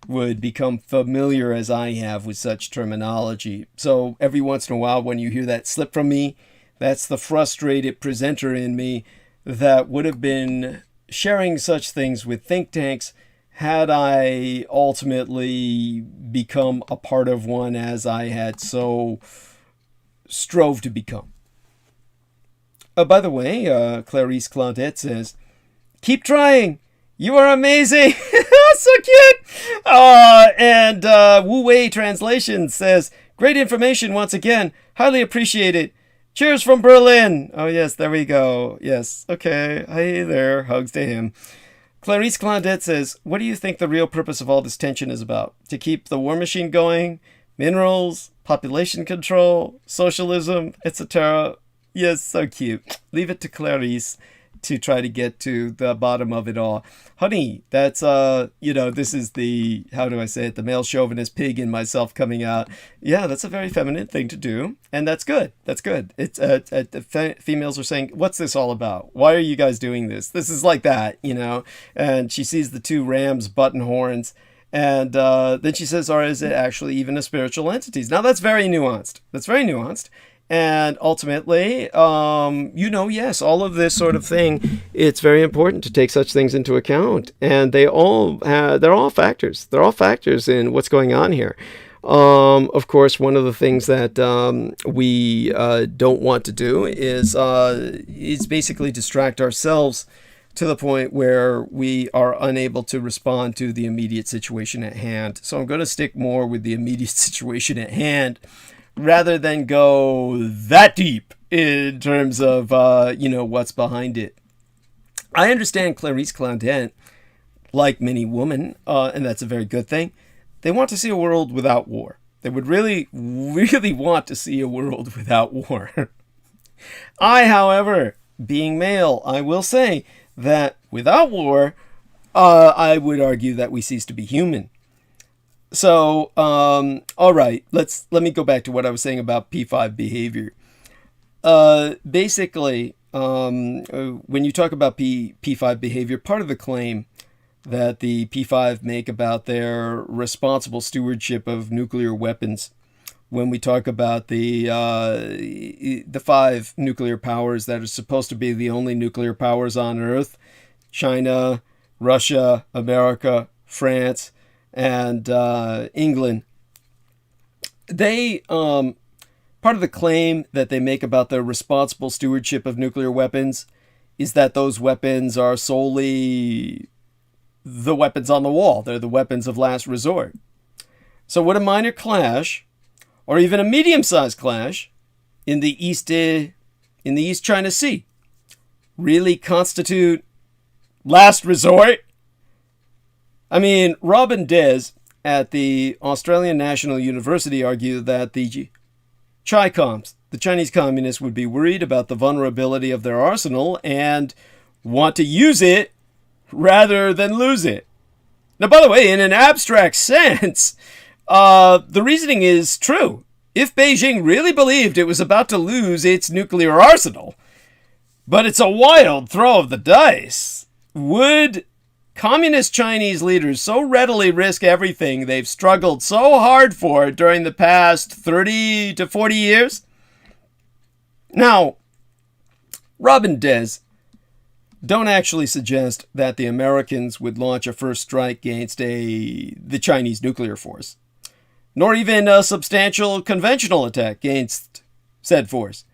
would become familiar as I have with such terminology. So every once in a while when you hear that slip from me, that's the frustrated presenter in me that would have been sharing such things with think tanks had I ultimately become a part of one as I had so strove to become. By the way, Clarice Claudette says, "Keep trying. You are amazing." So cute. And Wu Wei Translation says, "Great information once again. Highly appreciated. Cheers from Berlin." Oh, yes, there we go. Yes. Okay. Hey there. Hugs to him. Clarice Claudette says, "What do you think the real purpose of all this tension is about? To keep the war machine going? Minerals? Population control? Socialism? Etc.?" Yes, so cute. Leave it to Clarice to try to get to the bottom of it all. Honey, that's, this is the, how do I say it, the male chauvinist pig in myself coming out. Yeah, that's a very feminine thing to do. And that's good. That's good. It's, females are saying, what's this all about? Why are you guys doing this? This is like that, And she sees the two rams button horns. And then she says, or is it actually even a spiritual entity? Now, that's very nuanced. That's very nuanced. And ultimately, yes, all of this sort of thing, it's very important to take such things into account. And they're all factors. They're all factors in what's going on here. Of course, one of the things that we don't want to do is basically distract ourselves to the point where we are unable to respond to the immediate situation at hand. So I'm going to stick more with the immediate situation at hand, rather than go that deep in terms of, what's behind it. I understand Clarice Claudette, like many women, and that's a very good thing, they want to see a world without war. They would really, really want to see a world without war. I, however, being male, I will say that without war, I would argue that we cease to be human. So, all right, let me go back to what I was saying about P5 behavior. Basically, when you talk about P5 behavior, part of the claim that the P5 make about their responsible stewardship of nuclear weapons, when we talk about the 5 nuclear powers that are supposed to be the only nuclear powers on Earth, China, Russia, America, France, and England, they part of the claim that they make about the responsible stewardship of nuclear weapons is that those weapons are solely the weapons on the wall. They're the weapons of last resort. So would a minor clash, or even a medium-sized clash, in the East China Sea really constitute last resort? I mean, Rob and Des at the Australian National University argue that the Chi-Coms, the Chinese communists, would be worried about the vulnerability of their arsenal and want to use it rather than lose it. Now, by the way, in an abstract sense, the reasoning is true. If Beijing really believed it was about to lose its nuclear arsenal, but it's a wild throw of the dice, would communist Chinese leaders so readily risk everything they've struggled so hard for during the past 30 to 40 years? Now, Rob and Des don't actually suggest that the Americans would launch a first strike against the Chinese nuclear force, nor even a substantial conventional attack against said force.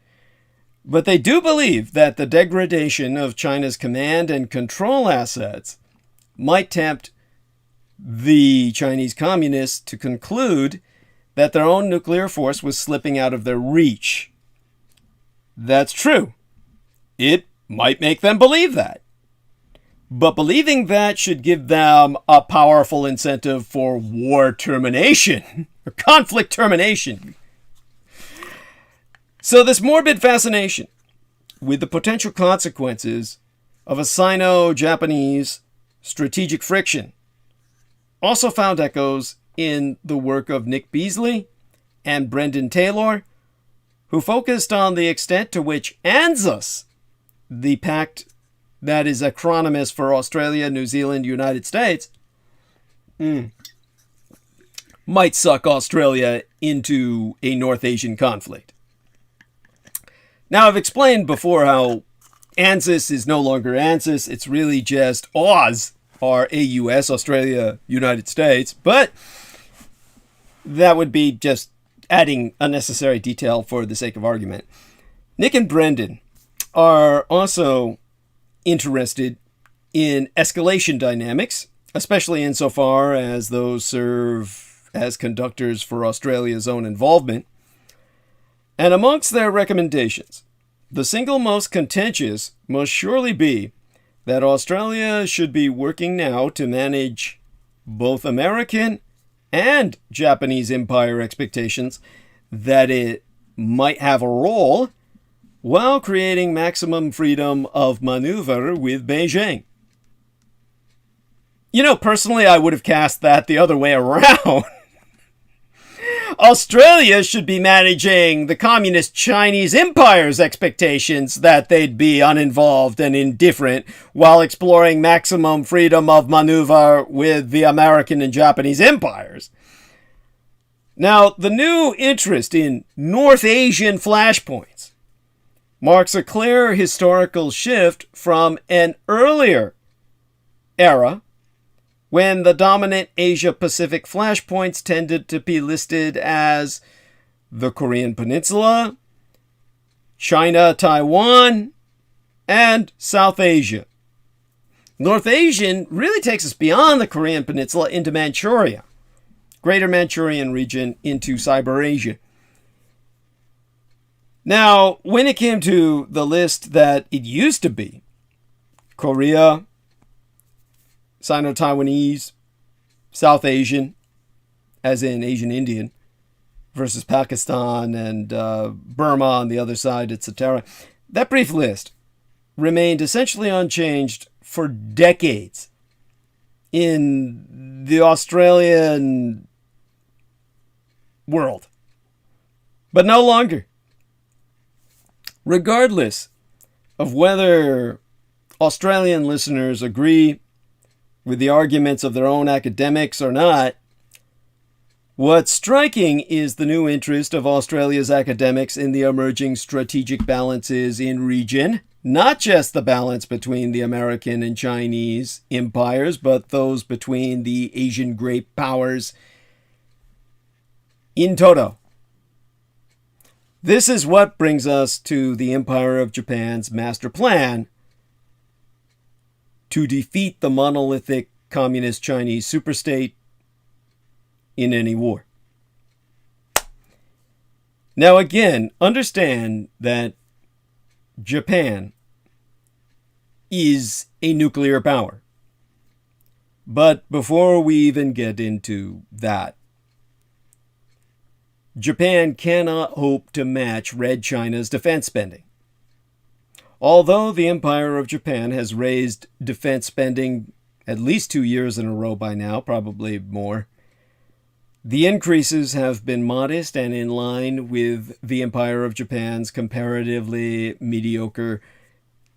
But they do believe that the degradation of China's command and control assets might tempt the Chinese communists to conclude that their own nuclear force was slipping out of their reach. That's true. It might make them believe that. But believing that should give them a powerful incentive for war termination, or conflict termination. So this morbid fascination with the potential consequences of a Sino-Japanese strategic friction also found echoes in the work of Nick Beasley and Brendan Taylor, who focused on the extent to which ANZUS, the pact that is acronymous for Australia, New Zealand, United States, might suck Australia into a North Asian conflict. Now, I've explained before how ANZUS is no longer ANZUS. It's really just AUS, or AUS, Australia, United States. But that would be just adding unnecessary detail for the sake of argument. Nick and Brendan are also interested in escalation dynamics, especially insofar as those serve as conductors for Australia's own involvement. And amongst their recommendations, the single most contentious must surely be that Australia should be working now to manage both American and Japanese empire expectations that it might have a role while creating maximum freedom of maneuver with Beijing. You know, personally, I would have cast that the other way around. Australia should be managing the communist Chinese empire's expectations that they'd be uninvolved and indifferent while exploring maximum freedom of maneuver with the American and Japanese empires. Now, the new interest in North Asian flashpoints marks a clear historical shift from an earlier era when the dominant Asia-Pacific flashpoints tended to be listed as the Korean Peninsula, China, Taiwan, and South Asia. North Asian really takes us beyond the Korean Peninsula into Manchuria, Greater Manchurian region into Siberasia. Now, when it came to the list that it used to be, Korea, Sino-Taiwanese, South Asian, as in Asian Indian, versus Pakistan and Burma on the other side, etc. That brief list remained essentially unchanged for decades in the Australian world, but no longer. Regardless of whether Australian listeners agree with the arguments of their own academics or not, what's striking is the new interest of Australia's academics in the emerging strategic balances in region, not just the balance between the American and Chinese empires, but those between the Asian great powers in toto. This is what brings us to the Empire of Japan's master plan to defeat the monolithic communist Chinese superstate in any war. Now again, understand that Japan is a nuclear power. But before we even get into that, Japan cannot hope to match Red China's defense spending. Although the Empire of Japan has raised defense spending at least 2 years in a row by now, probably more, the increases have been modest and in line with the Empire of Japan's comparatively mediocre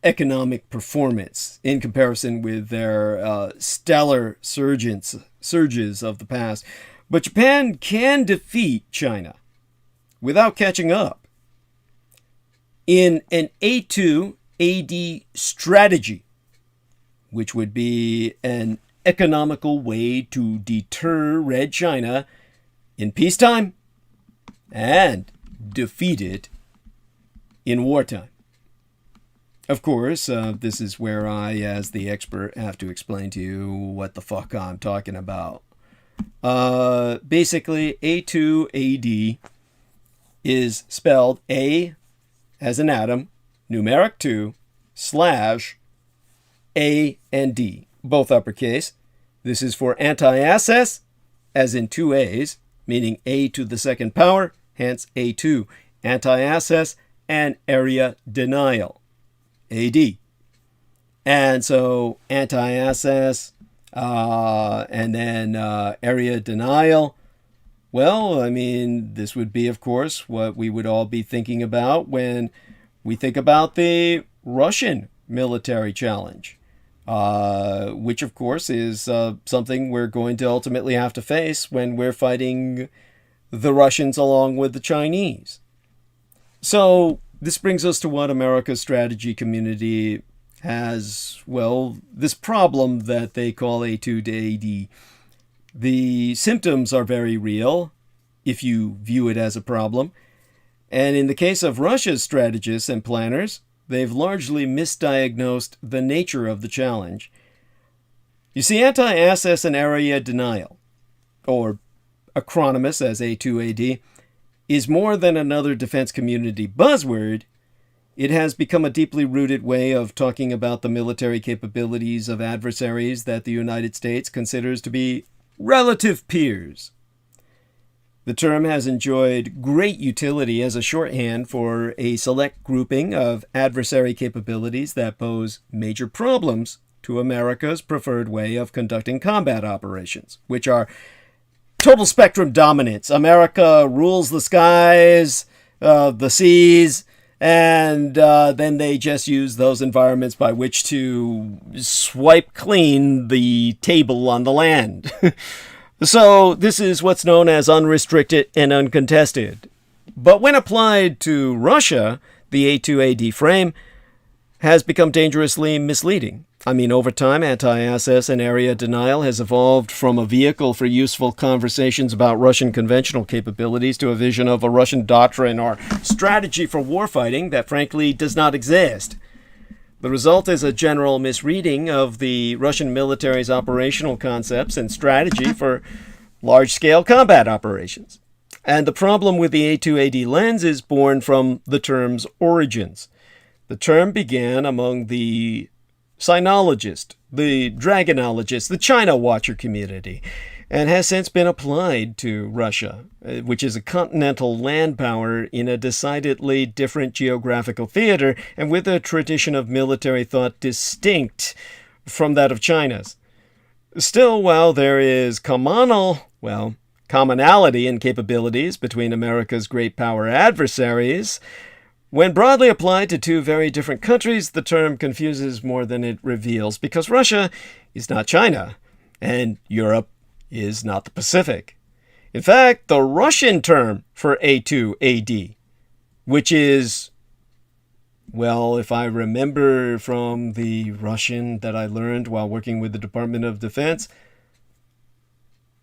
economic performance in comparison with their stellar surges of the past. But Japan can defeat China without catching up in an A2 AD strategy, which would be an economical way to deter Red China in peacetime and defeat it in wartime. Of course, this is where I, as the expert, have to explain to you what the fuck I'm talking about. Basically, A2AD is spelled A as an atom, numeric 2, / A and D, both uppercase. This is for anti-access, as in 2 A's, meaning A to the second power, hence A2, anti-access, and area denial, AD. And so anti-access, and then area denial. Well, I mean, this would be, of course, what we would all be thinking about when we think about the Russian military challenge, which, of course, is something we're going to ultimately have to face when we're fighting the Russians along with the Chinese. So this brings us to what America's strategy community has, well, this problem that they call A2 to AD. The symptoms are very real if you view it as a problem. And in the case of Russia's strategists and planners, they've largely misdiagnosed the nature of the challenge. You see, anti-access and area denial, or acronymous as A2AD, is more than another defense community buzzword. It has become a deeply rooted way of talking about the military capabilities of adversaries that the United States considers to be relative peers. The term has enjoyed great utility as a shorthand for a select grouping of adversary capabilities that pose major problems to America's preferred way of conducting combat operations, which are total spectrum dominance. America rules the skies, the seas, and then they just use those environments by which to swipe clean the table on the land. So this is what's known as unrestricted and uncontested. But when applied to Russia, the A2AD frame has become dangerously misleading. I mean, over time, anti-SS and area denial has evolved from a vehicle for useful conversations about Russian conventional capabilities to a vision of a Russian doctrine or strategy for warfighting that frankly does not exist. The result is a general misreading of the Russian military's operational concepts and strategy for large-scale combat operations. And the problem with the A2AD lens is born from the term's origins. The term began among the Sinologist, the Dragonologist, the China Watcher community, and has since been applied to Russia, which is a continental land power in a decidedly different geographical theater and with a tradition of military thought distinct from that of China's. Still, while there is commonality in capabilities between America's great power adversaries, when broadly applied to two very different countries, the term confuses more than it reveals, because Russia is not China, and Europe is not the Pacific. In fact, the Russian term for A2AD, which is, well, if I remember from the Russian that I learned while working with the Department of Defense,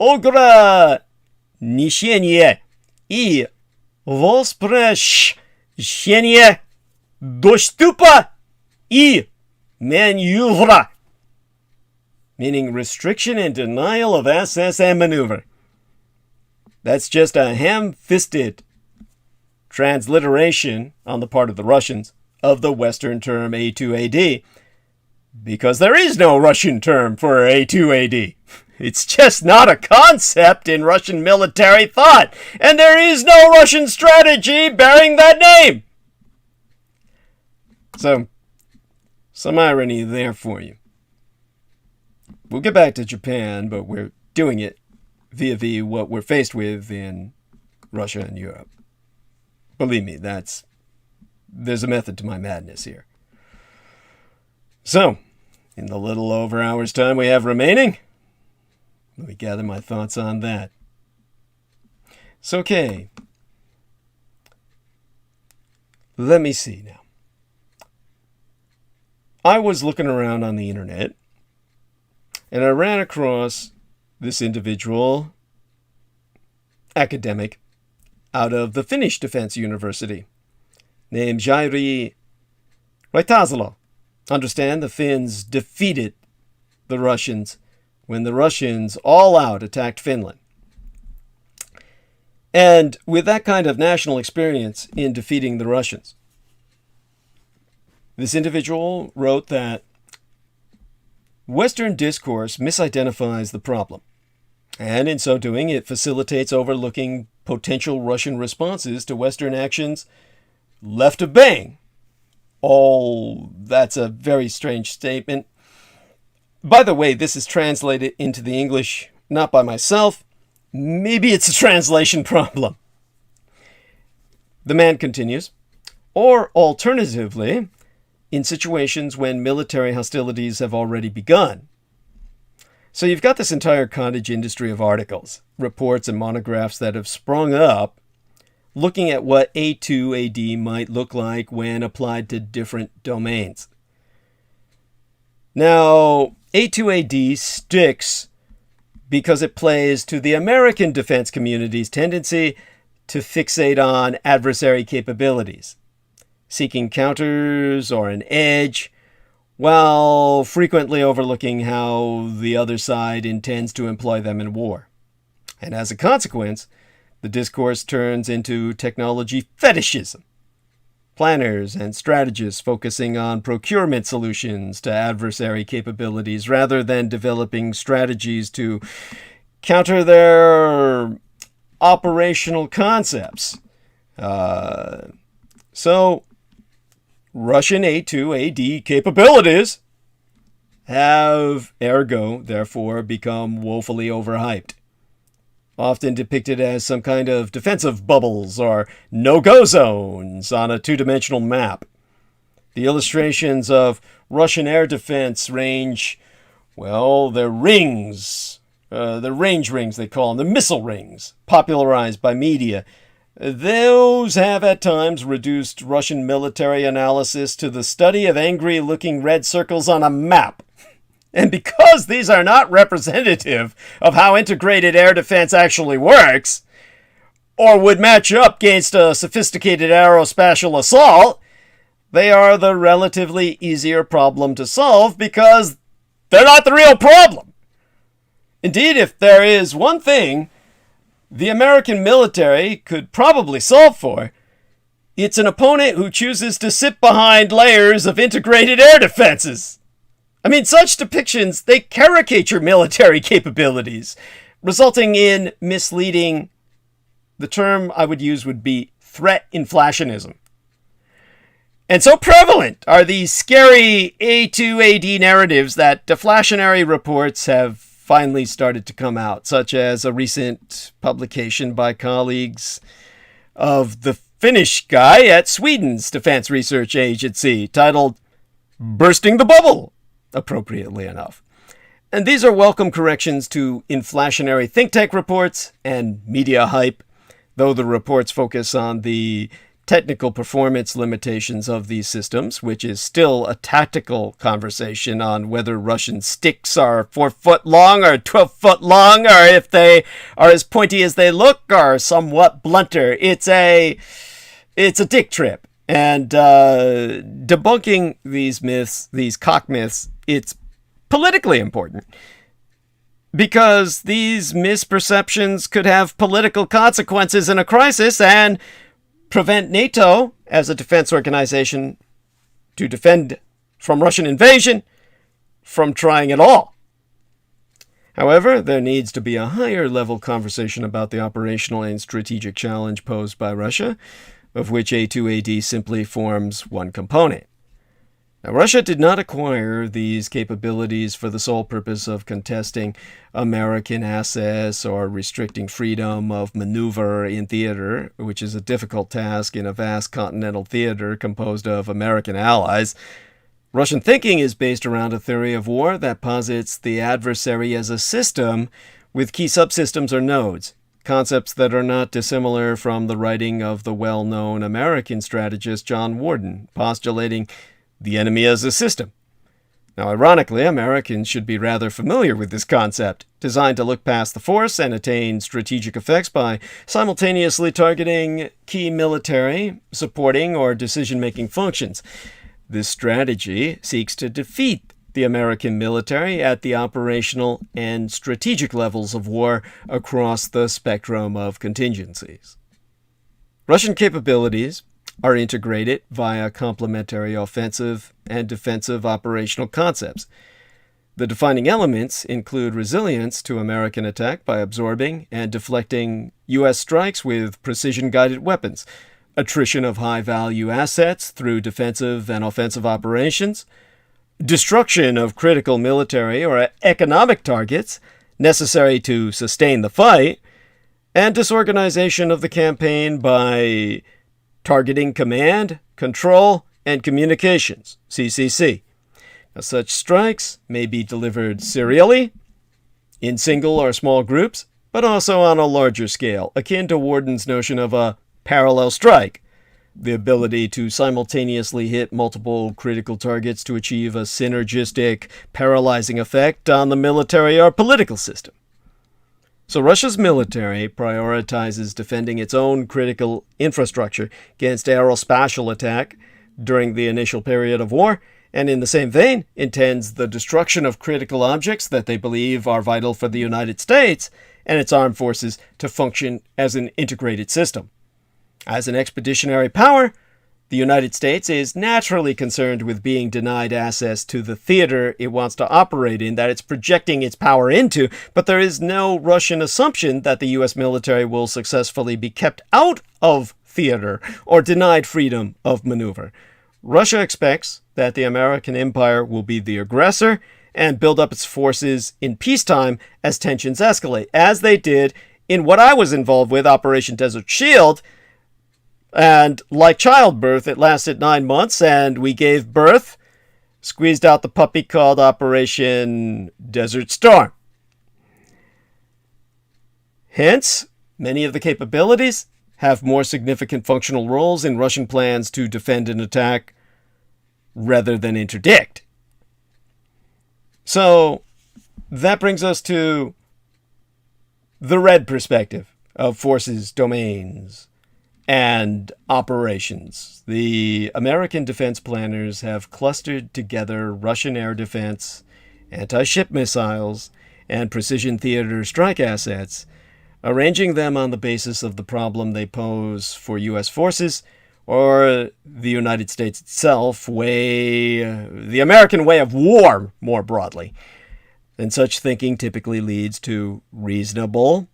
Ограничение и воспрещение доступа и маневра, meaning restriction and denial of access and maneuver. That's just a ham-fisted transliteration on the part of the Russians of the Western term A2AD, because there is no Russian term for A2AD. It's just not a concept in Russian military thought, and there is no Russian strategy bearing that name. So, some irony there for you. We'll get back to Japan, but we're doing it via what we're faced with in Russia and Europe. Believe me, there's a method to my madness here. So, in the little over hour's time we have remaining, let me gather my thoughts on that. So, okay. Let me see now. I was looking around on the internet, and I ran across this individual, academic, out of the Finnish Defense University, named Jairi Raitasalo. Understand, the Finns defeated the Russians when the Russians all out attacked Finland. And with that kind of national experience in defeating the Russians, this individual wrote that Western discourse misidentifies the problem, and in so doing, it facilitates overlooking potential Russian responses to Western actions left of bang. Oh, that's a very strange statement. By the way, this is translated into the English not by myself. Maybe it's a translation problem. The man continues, or alternatively, in situations when military hostilities have already begun. So you've got this entire cottage industry of articles, reports, and monographs that have sprung up looking at what A2AD might look like when applied to different domains. Now, A2AD sticks because it plays to the American defense community's tendency to fixate on adversary capabilities, seeking counters or an edge, while frequently overlooking how the other side intends to employ them in war. And as a consequence, the discourse turns into technology fetishism. Planners and strategists focusing on procurement solutions to adversary capabilities rather than developing strategies to counter their operational concepts. So, Russian A2AD capabilities have, ergo, therefore, become woefully overhyped. Often depicted as some kind of defensive bubbles or no-go zones on a two-dimensional map. The illustrations of Russian air defense range, well, they're rings. The range rings, they call them, the missile rings, popularized by media. Those have at times reduced Russian military analysis to the study of angry-looking red circles on a map. And because these are not representative of how integrated air defense actually works, or would match up against a sophisticated aerospatial assault, they are the relatively easier problem to solve because they're not the real problem. Indeed, if there is one thing the American military could probably solve for, it's an opponent who chooses to sit behind layers of integrated air defenses. I mean, such depictions, they caricature military capabilities, resulting in misleading. The term I would use would be threat inflationism. And so prevalent are these scary A2AD narratives that deflationary reports have finally started to come out, such as a recent publication by colleagues of the Finnish guy at Sweden's Defense Research Agency, titled Bursting the Bubble, appropriately enough. And these are welcome corrections to inflationary think tank reports and media hype, though the reports focus on the technical performance limitations of these systems, which is still a tactical conversation on whether Russian sticks are 4 foot long or 12 foot long, or if they are as pointy as they look or somewhat blunter. It's a dick trip. And debunking these myths, these cock myths, it's politically important. Because these misperceptions could have political consequences in a crisis and prevent NATO as a defense organization to defend from Russian invasion from trying at all. However, there needs to be a higher level conversation about the operational and strategic challenge posed by Russia, of which A2AD simply forms one component. Now, Russia did not acquire these capabilities for the sole purpose of contesting American assets or restricting freedom of maneuver in theater, which is a difficult task in a vast continental theater composed of American allies. Russian thinking is based around a theory of war that posits the adversary as a system with key subsystems or nodes, concepts that are not dissimilar from the writing of the well-known American strategist John Warden, postulating the enemy as a system. Now, ironically, Americans should be rather familiar with this concept, designed to look past the force and attain strategic effects by simultaneously targeting key military, supporting, or decision-making functions. This strategy seeks to defeat the American military at the operational and strategic levels of war across the spectrum of contingencies. Russian capabilities are integrated via complementary offensive and defensive operational concepts. The defining elements include resilience to American attack by absorbing and deflecting U.S. strikes with precision-guided weapons, attrition of high-value assets through defensive and offensive operations, destruction of critical military or economic targets necessary to sustain the fight, and disorganization of the campaign by targeting command, control, and communications, CCC. Now, such strikes may be delivered serially, in single or small groups, but also on a larger scale, akin to Warden's notion of a parallel strike, the ability to simultaneously hit multiple critical targets to achieve a synergistic, paralyzing effect on the military or political system. So Russia's military prioritizes defending its own critical infrastructure against aerospatial attack during the initial period of war, and in the same vein, intends the destruction of critical objects that they believe are vital for the United States and its armed forces to function as an integrated system. As an expeditionary power, The United States is naturally concerned with being denied access to the theater it wants to operate in, that it's projecting its power into, but there is no Russian assumption that the U.S. military will successfully be kept out of theater or denied freedom of maneuver. Russia expects that the American empire will be the aggressor and build up its forces in peacetime as tensions escalate, as they did in what I was involved with, Operation Desert Shield. And like childbirth, it lasted 9 months, and we gave birth, squeezed out the puppy called Operation Desert Storm. Hence, many of the capabilities have more significant functional roles in Russian plans to defend and attack rather than interdict. So, that brings us to the red perspective of forces, domains, and operations. The American defense planners have clustered together Russian air defense, anti-ship missiles, and precision theater strike assets, arranging them on the basis of the problem they pose for U.S. forces or the United States itself, the American way of war more broadly. And such thinking typically leads to reasonable,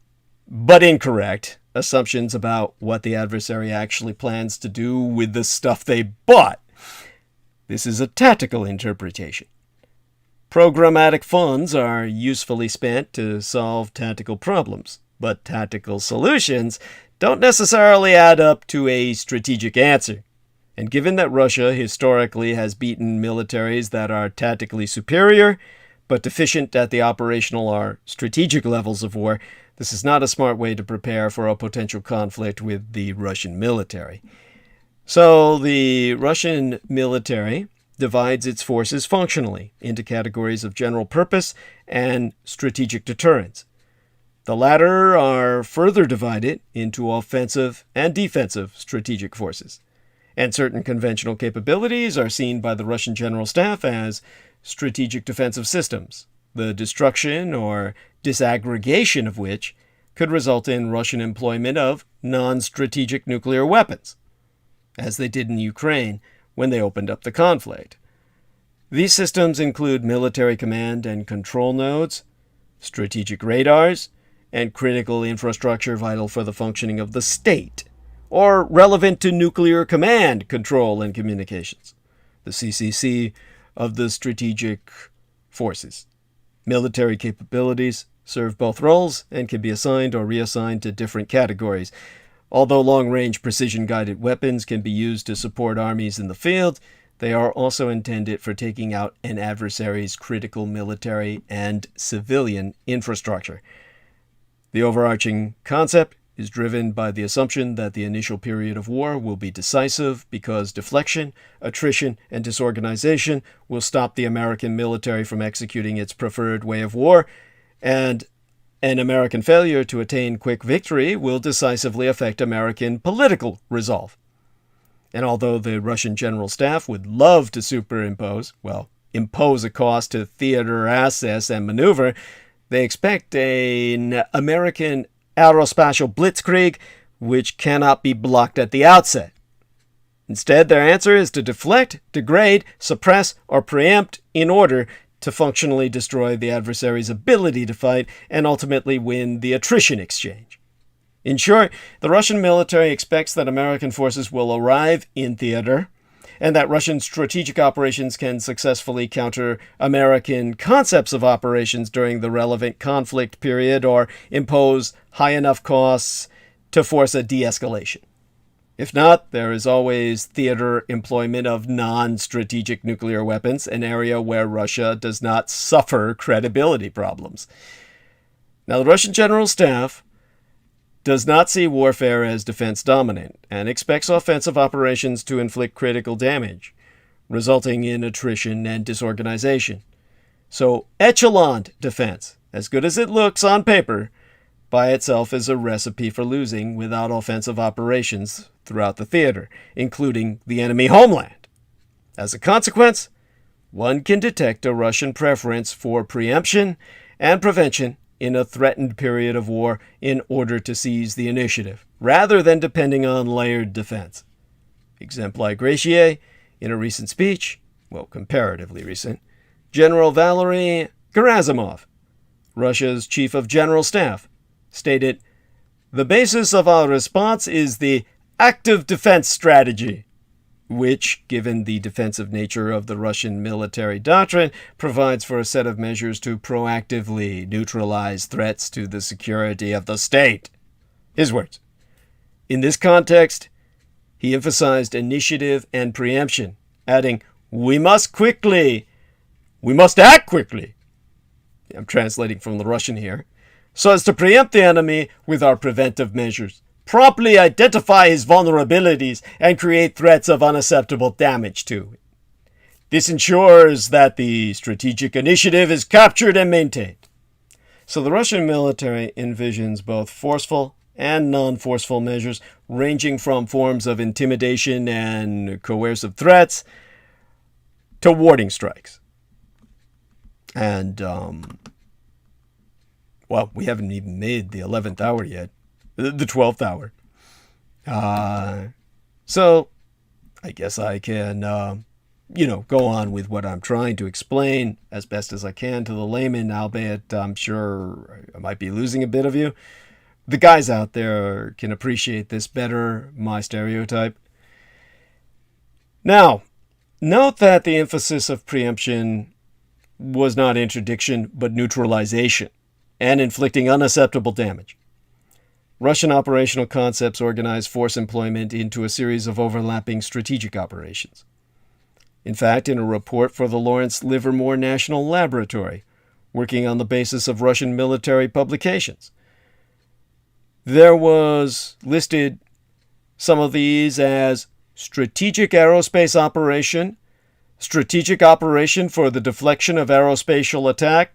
but incorrect, assumptions about what the adversary actually plans to do with the stuff they bought. This is a tactical interpretation. Programmatic funds are usefully spent to solve tactical problems, but tactical solutions don't necessarily add up to a strategic answer. And given that Russia historically has beaten militaries that are tactically superior, but deficient at the operational or strategic levels of war, this is not a smart way to prepare for a potential conflict with the Russian military. So the Russian military divides its forces functionally into categories of general purpose and strategic deterrence. The latter are further divided into offensive and defensive strategic forces. And certain conventional capabilities are seen by the Russian General Staff as strategic defensive systems, the destruction or disaggregation of which could result in Russian employment of non-strategic nuclear weapons, as they did in Ukraine when they opened up the conflict. These systems include military command and control nodes, strategic radars, and critical infrastructure vital for the functioning of the state, or relevant to nuclear command, control, and communications, the CCC of the strategic forces. Military capabilities serve both roles and can be assigned or reassigned to different categories. Although long-range precision-guided weapons can be used to support armies in the field, they are also intended for taking out an adversary's critical military and civilian infrastructure. The overarching concept is driven by the assumption that the initial period of war will be decisive because deflection, attrition, and disorganization will stop the American military from executing its preferred way of war, and an American failure to attain quick victory will decisively affect American political resolve. And although the Russian General Staff would love to impose a cost to theater access and maneuver, they expect an American aerospatial blitzkrieg which cannot be blocked at the outset. Instead, their answer is to deflect, degrade, suppress, or preempt in order to functionally destroy the adversary's ability to fight and ultimately win the attrition exchange. In short, the Russian military expects that American forces will arrive in theater and that Russian strategic operations can successfully counter American concepts of operations during the relevant conflict period or impose high enough costs to force a de-escalation. If not, there is always theater employment of non-strategic nuclear weapons, an area where Russia does not suffer credibility problems. Now, the Russian General Staff does not see warfare as defense dominant and expects offensive operations to inflict critical damage, resulting in attrition and disorganization. So, echelon defense, as good as it looks on paper, by itself is a recipe for losing without offensive operations throughout the theater, including the enemy homeland. As a consequence, one can detect a Russian preference for preemption and prevention in a threatened period of war in order to seize the initiative, rather than depending on layered defense. Exempli gratiae, in a recent speech, well, comparatively recent, General Valery Gerasimov, Russia's Chief of General Staff, stated, "The basis of our response is the active defense strategy, which, given the defensive nature of the Russian military doctrine, provides for a set of measures to proactively neutralize threats to the security of the state." His words. In this context, he emphasized initiative and preemption, adding, we must act quickly, I'm translating from the Russian here, so as to preempt the enemy with our preventive measures, promptly identify his vulnerabilities, and create threats of unacceptable damage to it. This ensures that the strategic initiative is captured and maintained. So the Russian military envisions both forceful and non-forceful measures, ranging from forms of intimidation and coercive threats to warding strikes. And, well, we haven't even made the 11th hour yet. The 12th hour. So, I guess I can, go on with what I'm trying to explain as best as I can to the layman, albeit I'm sure I might be losing a bit of you. The guys out there can appreciate this better, my stereotype. Now, note that the emphasis of preemption was not interdiction, but neutralization, and inflicting unacceptable damage. Russian operational concepts organize force employment into a series of overlapping strategic operations. In fact, in a report for the Lawrence Livermore National Laboratory, working on the basis of Russian military publications, there was listed some of these as strategic aerospace operation, strategic operation for the deflection of aerospatial attack,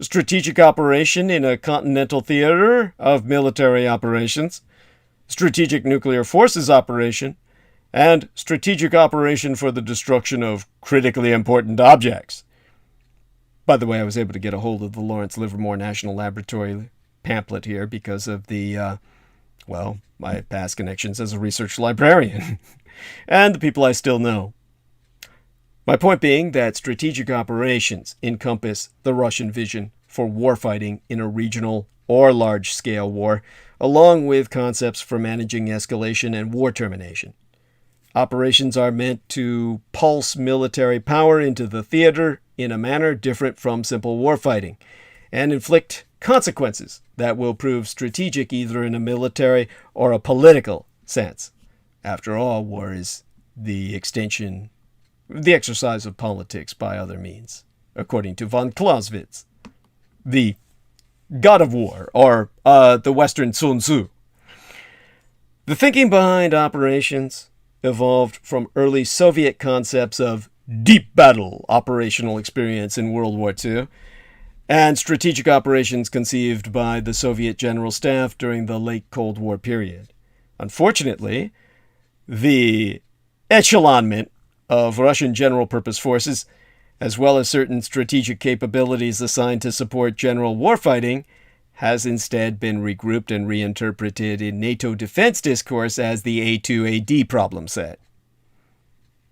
strategic operation in a continental theater of military operations, strategic nuclear forces operation, and strategic operation for the destruction of critically important objects. By the way, I was able to get a hold of the Lawrence Livermore National Laboratory pamphlet here because of the, my past connections as a research librarian and the people I still know. My point being that strategic operations encompass the Russian vision for warfighting in a regional or large-scale war, along with concepts for managing escalation and war termination. Operations are meant to pulse military power into the theater in a manner different from simple warfighting, and inflict consequences that will prove strategic either in a military or a political sense. After all, war is the exercise of politics by other means, according to von Clausewitz, the god of war, or the Western Sun Tzu. The thinking behind operations evolved from early Soviet concepts of deep battle operational experience in World War II, and strategic operations conceived by the Soviet General Staff during the late Cold War period. Unfortunately, the echelonment of Russian general-purpose forces, as well as certain strategic capabilities assigned to support general warfighting, has instead been regrouped and reinterpreted in NATO defense discourse as the A2AD problem set.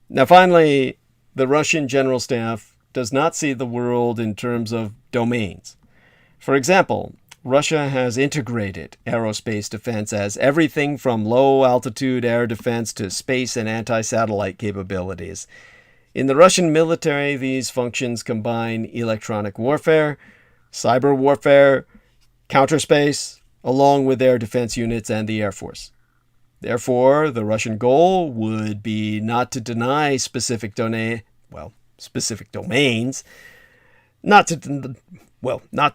Now finally, the Russian General Staff does not see the world in terms of domains. For example, Russia has integrated aerospace defense as everything from low-altitude air defense to space and anti-satellite capabilities. In the Russian military, these functions combine electronic warfare, cyber warfare, counterspace, along with air defense units and the Air Force. Therefore, the Russian goal would be not to deny specific domains, not to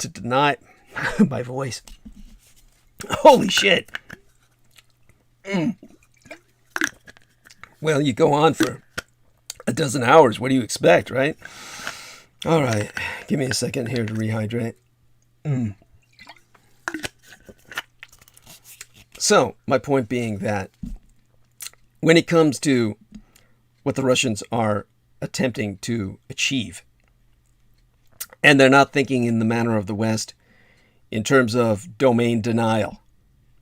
deny my voice. Holy shit. Well, you go on for a dozen hours. What do you expect, right? All right. Give me a second here to rehydrate. So, my point being that when it comes to what the Russians are attempting to achieve, and they're not thinking in the manner of the West in terms of domain denial.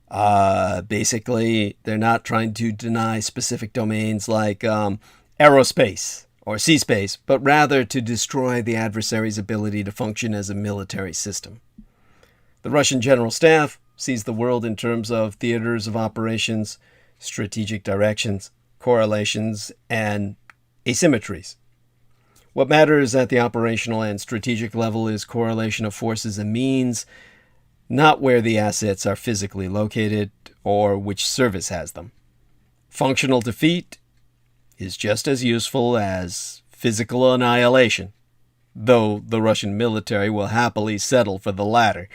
Basically, they're not trying to deny specific domains like aerospace or sea space, but rather to destroy the adversary's ability to function as a military system. The Russian General Staff sees the world in terms of theaters of operations, strategic directions, correlations, and asymmetries. What matters at the operational and strategic level is correlation of forces and means, not where the assets are physically located or which service has them. Functional defeat is just as useful as physical annihilation, though the Russian military will happily settle for the latter.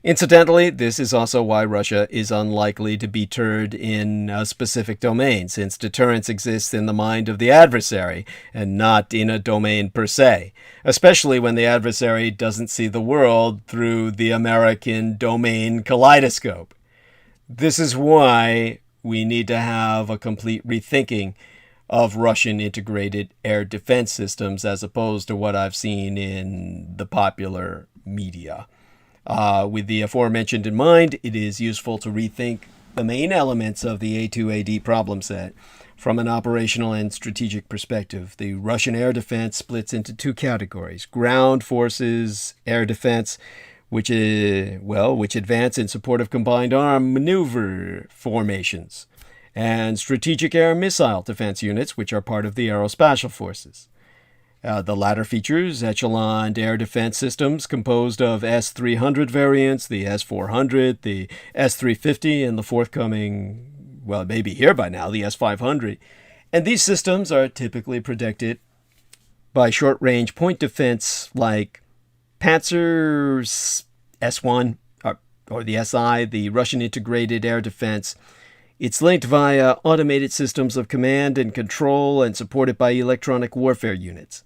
Incidentally, this is also why Russia is unlikely to be deterred in a specific domain, since deterrence exists in the mind of the adversary and not in a domain per se, especially when the adversary doesn't see the world through the American domain kaleidoscope. This is why we need to have a complete rethinking of Russian integrated air defense systems as opposed to what I've seen in the popular media. With the aforementioned in mind, it is useful to rethink the main elements of the A2AD problem set from an operational and strategic perspective. The Russian air defense splits into two categories: ground forces air defense, which advance in support of combined arm maneuver formations, and strategic air missile defense units, which are part of the aerospatial forces. The latter features echeloned air defense systems composed of S-300 variants, the S-400, the S-350, and the forthcoming, well, it may be here by now, the S-500. And these systems are typically protected by short-range point defense like Panzer S-1 or the SI, the Russian Integrated Air Defense. It's linked via automated systems of command and control and supported by electronic warfare units.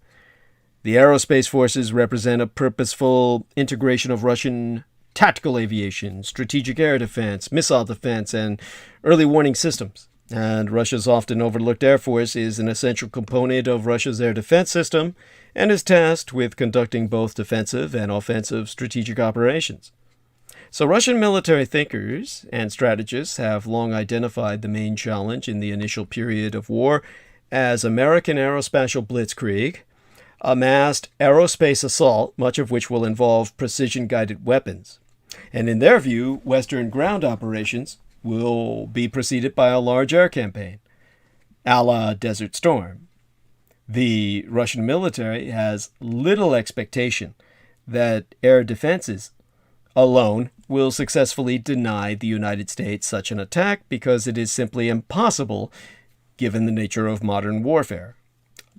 The aerospace forces represent a purposeful integration of Russian tactical aviation, strategic air defense, missile defense, and early warning systems. And Russia's often overlooked Air Force is an essential component of Russia's air defense system and is tasked with conducting both defensive and offensive strategic operations. So Russian military thinkers and strategists have long identified the main challenge in the initial period of war as American aerospatial blitzkrieg, a massed aerospace assault, much of which will involve precision-guided weapons. And in their view, Western ground operations will be preceded by a large air campaign, a la Desert Storm. The Russian military has little expectation that air defenses alone will successfully deny the United States such an attack because it is simply impossible given the nature of modern warfare.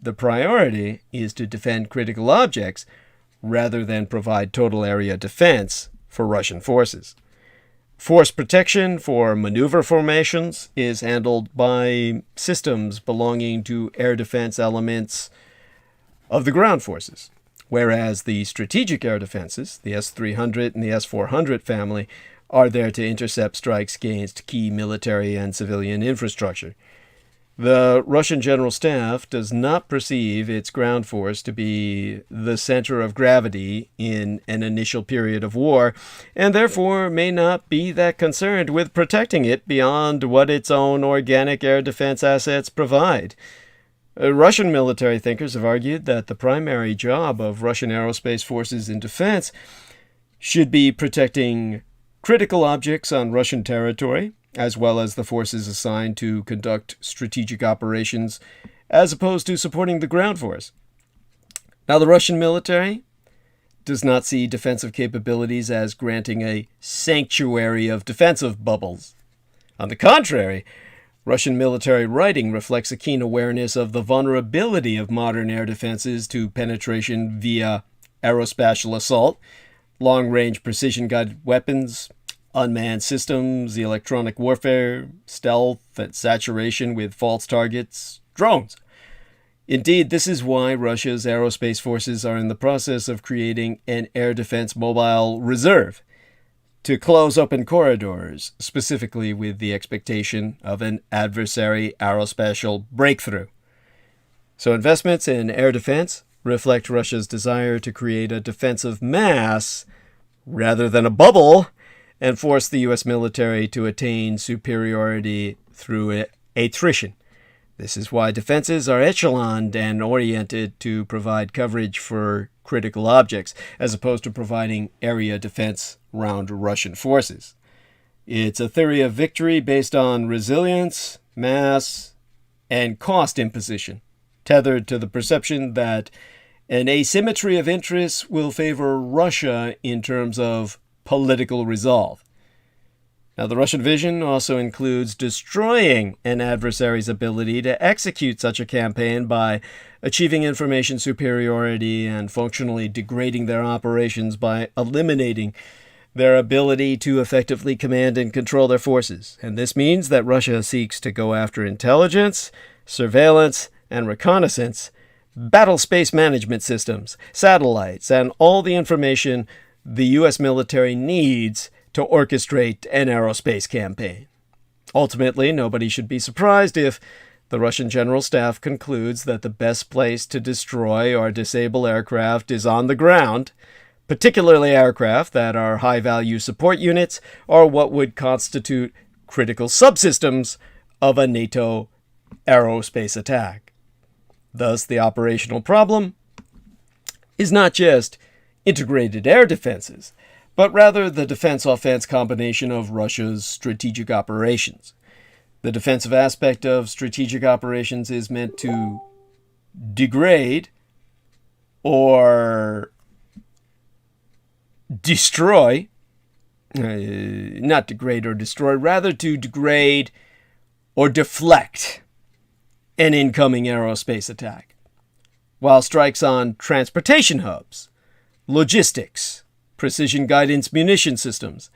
The priority is to defend critical objects rather than provide total area defense for Russian forces. Force protection for maneuver formations is handled by systems belonging to air defense elements of the ground forces, whereas the strategic air defenses, the S-300 and the S-400 family, are there to intercept strikes against key military and civilian infrastructure. The Russian General Staff does not perceive its ground force to be the center of gravity in an initial period of war, and therefore may not be that concerned with protecting it beyond what its own organic air defense assets provide. Russian military thinkers have argued that the primary job of Russian aerospace forces in defense should be protecting critical objects on Russian territory, as well as the forces assigned to conduct strategic operations, as opposed to supporting the ground force. Now, the Russian military does not see defensive capabilities as granting a sanctuary of defensive bubbles. On the contrary, Russian military writing reflects a keen awareness of the vulnerability of modern air defenses to penetration via aerospatial assault, long-range precision-guided weapons, unmanned systems, electronic warfare, stealth, and saturation with false targets, drones. Indeed, this is why Russia's aerospace forces are in the process of creating an air defense mobile reserve to close open corridors, specifically with the expectation of an adversary aerospatial breakthrough. So investments in air defense reflect Russia's desire to create a defensive mass rather than a bubble and force the U.S. military to attain superiority through attrition. This is why defenses are echeloned and oriented to provide coverage for critical objects, as opposed to providing area defense around Russian forces. It's a theory of victory based on resilience, mass, and cost imposition, tethered to the perception that an asymmetry of interests will favor Russia in terms of political resolve. Now, the Russian vision also includes destroying an adversary's ability to execute such a campaign by achieving information superiority and functionally degrading their operations by eliminating their ability to effectively command and control their forces. And this means that Russia seeks to go after intelligence, surveillance, and reconnaissance, battle space management systems, satellites, and all the information the U.S. military needs to orchestrate an aerospace campaign. Ultimately, nobody should be surprised if the Russian General Staff concludes that the best place to destroy or disable aircraft is on the ground, particularly aircraft that are high-value support units or what would constitute critical subsystems of a NATO aerospace attack. Thus, the operational problem is not just integrated air defenses, but rather the defense-offense combination of Russia's strategic operations. The defensive aspect of strategic operations is meant to degrade or destroy, not degrade or destroy, rather to degrade or deflect an incoming aerospace attack, while strikes on transportation hubs, logistics, precision guidance munition systems,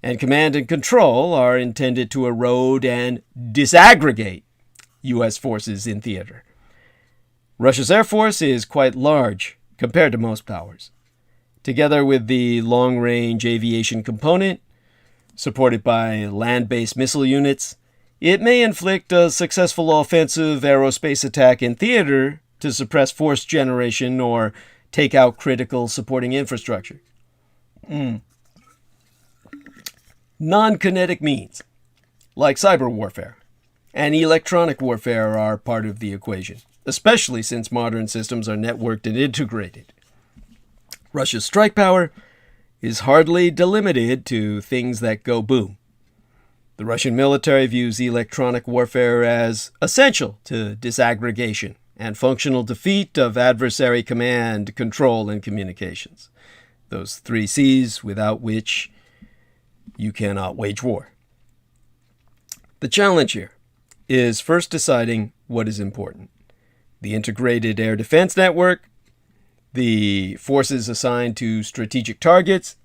and command and control are intended to erode and disaggregate U.S. forces in theater. Russia's Air Force is quite large compared to most powers. Together with the long-range aviation component, supported by land-based missile units, it may inflict a successful offensive aerospace attack in theater to suppress force generation or take out critical supporting infrastructure. Non-kinetic means, like cyber warfare and electronic warfare, are part of the equation, especially since modern systems are networked and integrated. Russia's strike power is hardly delimited to things that go boom. The Russian military views electronic warfare as essential to disaggregation and functional defeat of adversary command, control, and communications. Those 3 C's without which you cannot wage war. The challenge here is first deciding what is important: the integrated air defense network, the forces assigned to strategic targets,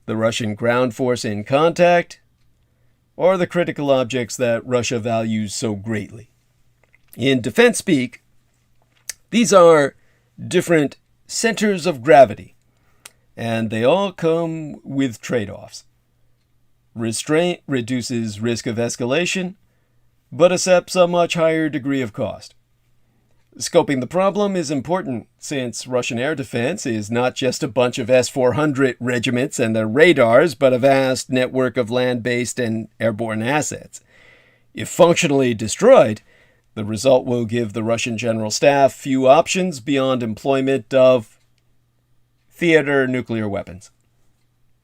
the Russian ground force in contact, or the critical objects that Russia values so greatly. In defense speak, these are different centers of gravity, and they all come with trade-offs. Restraint reduces risk of escalation, but accepts a much higher degree of cost. Scoping the problem is important, since Russian air defense is not just a bunch of S-400 regiments and their radars, but a vast network of land-based and airborne assets. If functionally destroyed, the result will give the Russian General Staff few options beyond employment of theater nuclear weapons.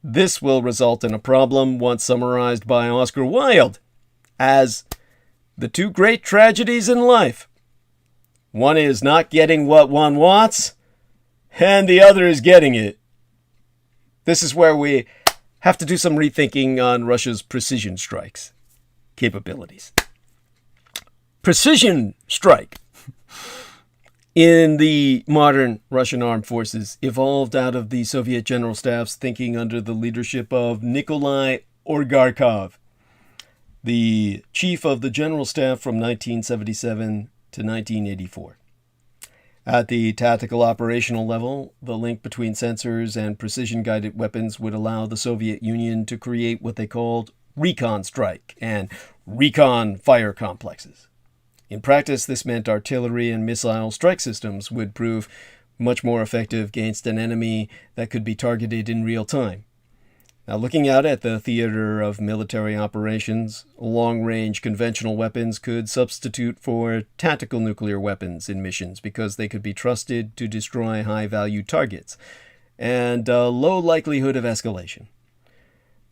This will result in a problem once summarized by Oscar Wilde as the 2 great tragedies in life. One is not getting what one wants, and the other is getting it. This is where we have to do some rethinking on Russia's precision strikes capabilities. Precision strike in the modern Russian armed forces evolved out of the Soviet General Staff's thinking under the leadership of Nikolai Orgarkov, the chief of the General Staff from 1977 to 1984. At the tactical operational level, the link between sensors and precision-guided weapons would allow the Soviet Union to create what they called recon strike and recon fire complexes. In practice, this meant artillery and missile strike systems would prove much more effective against an enemy that could be targeted in real time. Now, looking out at the theater of military operations, long-range conventional weapons could substitute for tactical nuclear weapons in missions because they could be trusted to destroy high-value targets and a low likelihood of escalation.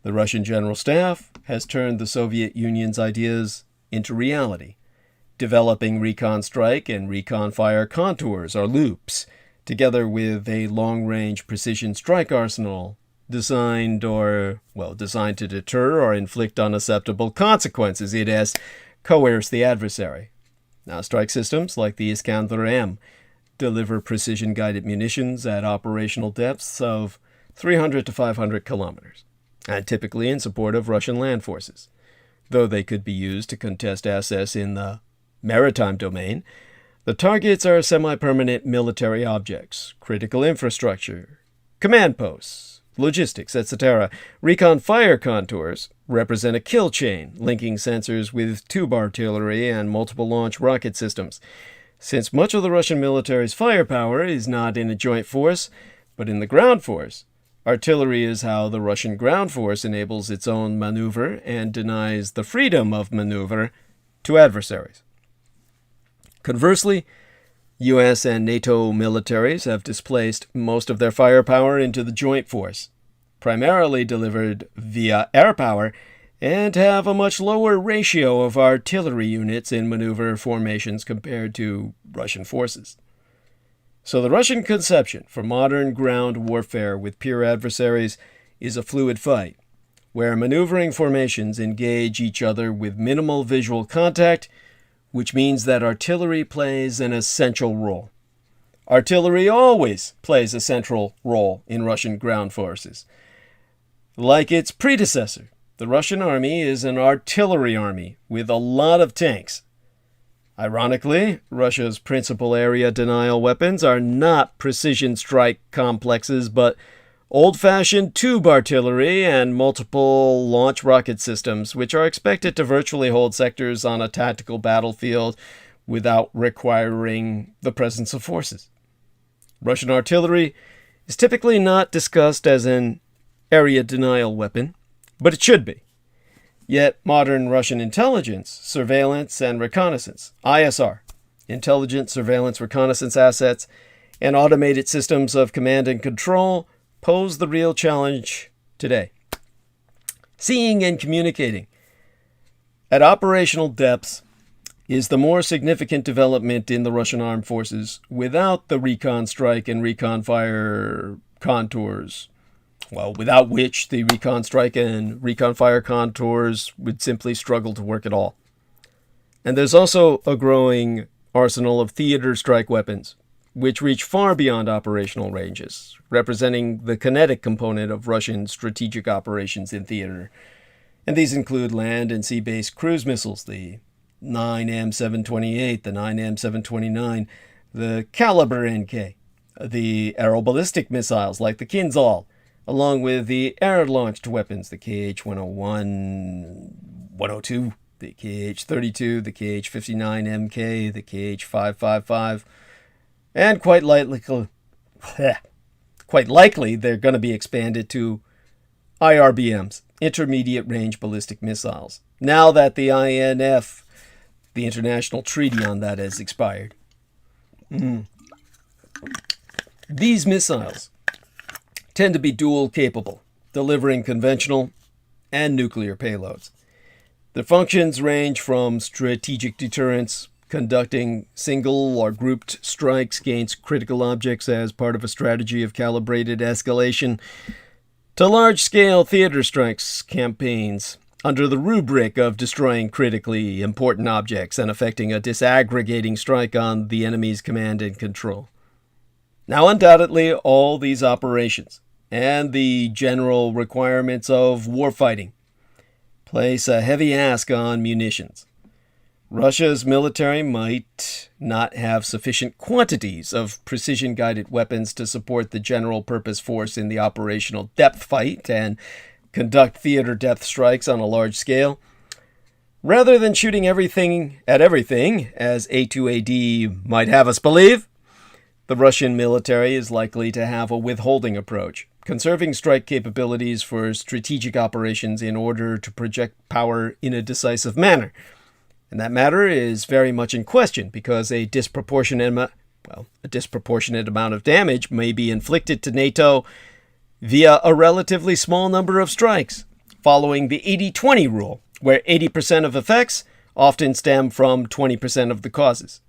The Russian General Staff has turned the Soviet Union's ideas into reality, developing recon strike and recon fire contours or loops, together with a long-range precision strike arsenal designed to deter or inflict unacceptable consequences. It has coerced the adversary. Now, strike systems like the Iskander-M deliver precision-guided munitions at operational depths of 300 to 500 kilometers, and typically in support of Russian land forces. Though they could be used to contest assets in the maritime domain, the targets are semi-permanent military objects, critical infrastructure, command posts, logistics, etc. Recon fire contours represent a kill chain, linking sensors with tube artillery and multiple launch rocket systems. Since much of the Russian military's firepower is not in a joint force, but in the ground force, artillery is how the Russian ground force enables its own maneuver and denies the freedom of maneuver to adversaries. Conversely, U.S. and NATO militaries have displaced most of their firepower into the joint force, primarily delivered via air power, and have a much lower ratio of artillery units in maneuver formations compared to Russian forces. So the Russian conception for modern ground warfare with peer adversaries is a fluid fight, where maneuvering formations engage each other with minimal visual contact, which means that artillery plays an essential role. Artillery always plays a central role in Russian ground forces. Like its predecessor, the Russian army is an artillery army with a lot of tanks. Ironically, Russia's principal area denial weapons are not precision strike complexes, but old-fashioned tube artillery and multiple launch rocket systems, which are expected to virtually hold sectors on a tactical battlefield without requiring the presence of forces. Russian artillery is typically not discussed as an area denial weapon, but it should be. Yet modern Russian intelligence, surveillance, and reconnaissance, ISR, intelligence, surveillance, reconnaissance assets, and automated systems of command and control pose the real challenge today. Seeing and communicating at operational depths is the more significant development in the Russian armed forces without the recon strike and recon fire contours. Well, without which the recon strike and recon fire contours would simply struggle to work at all. And there's also a growing arsenal of theater strike weapons, which reach far beyond operational ranges, representing the kinetic component of Russian strategic operations in theater. And these include land and sea-based cruise missiles, the 9M728, the 9M729, the Caliber NK, the aeroballistic missiles like the Kinzhal, along with the air-launched weapons, the KH-101, 102, the KH-32, the KH-59MK, the KH-555, and quite likely they're going to be expanded to IRBMs, intermediate range ballistic missiles, now that the INF, the international treaty on that, has expired. These missiles tend to be dual capable, delivering conventional and nuclear payloads. Their functions range from strategic deterrence, conducting single or grouped strikes against critical objects as part of a strategy of calibrated escalation, to large-scale theater strikes campaigns under the rubric of destroying critically important objects and effecting a disaggregating strike on the enemy's command and control. Now, undoubtedly, all these operations and the general requirements of warfighting place a heavy ask on munitions. Russia's military might not have sufficient quantities of precision-guided weapons to support the general-purpose force in the operational depth fight and conduct theater depth strikes on a large scale. Rather than shooting everything at everything, as A2AD might have us believe, the Russian military is likely to have a withholding approach, conserving strike capabilities for strategic operations in order to project power in a decisive manner. And that matter is very much in question because a disproportionate amount of damage may be inflicted to NATO via a relatively small number of strikes, following the 80-20 rule, where 80% of effects often stem from 20% of the causes.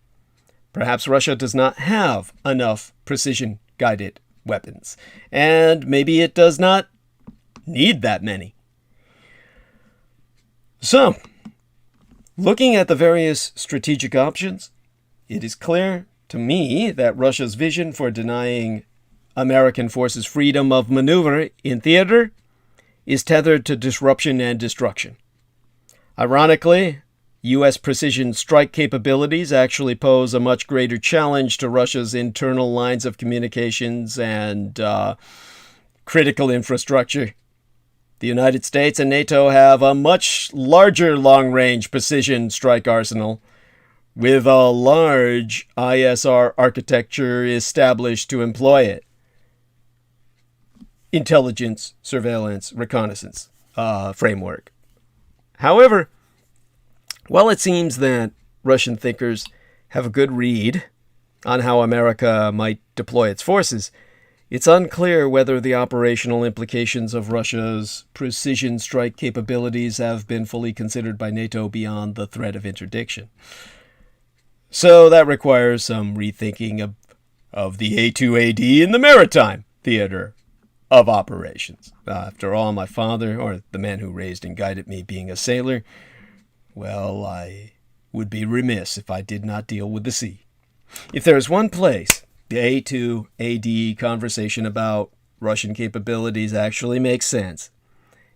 Perhaps Russia does not have enough precision-guided weapons, and maybe it does not need that many. So, looking at the various strategic options, it is clear to me that Russia's vision for denying American forces freedom of maneuver in theater is tethered to disruption and destruction. Ironically, U.S. precision strike capabilities actually pose a much greater challenge to Russia's internal lines of communications and critical infrastructure. The United States and NATO have a much larger long-range precision strike arsenal, with a large ISR architecture established to employ it. Intelligence, surveillance, reconnaissance framework. However, while it seems that Russian thinkers have a good read on how America might deploy its forces, it's unclear whether the operational implications of Russia's precision strike capabilities have been fully considered by NATO beyond the threat of interdiction. So that requires some rethinking of the A2AD in the maritime theater of operations. After all, my father, or the man who raised and guided me, being a sailor, well, I would be remiss if I did not deal with the sea. If there is one place the A2AD conversation about Russian capabilities actually makes sense,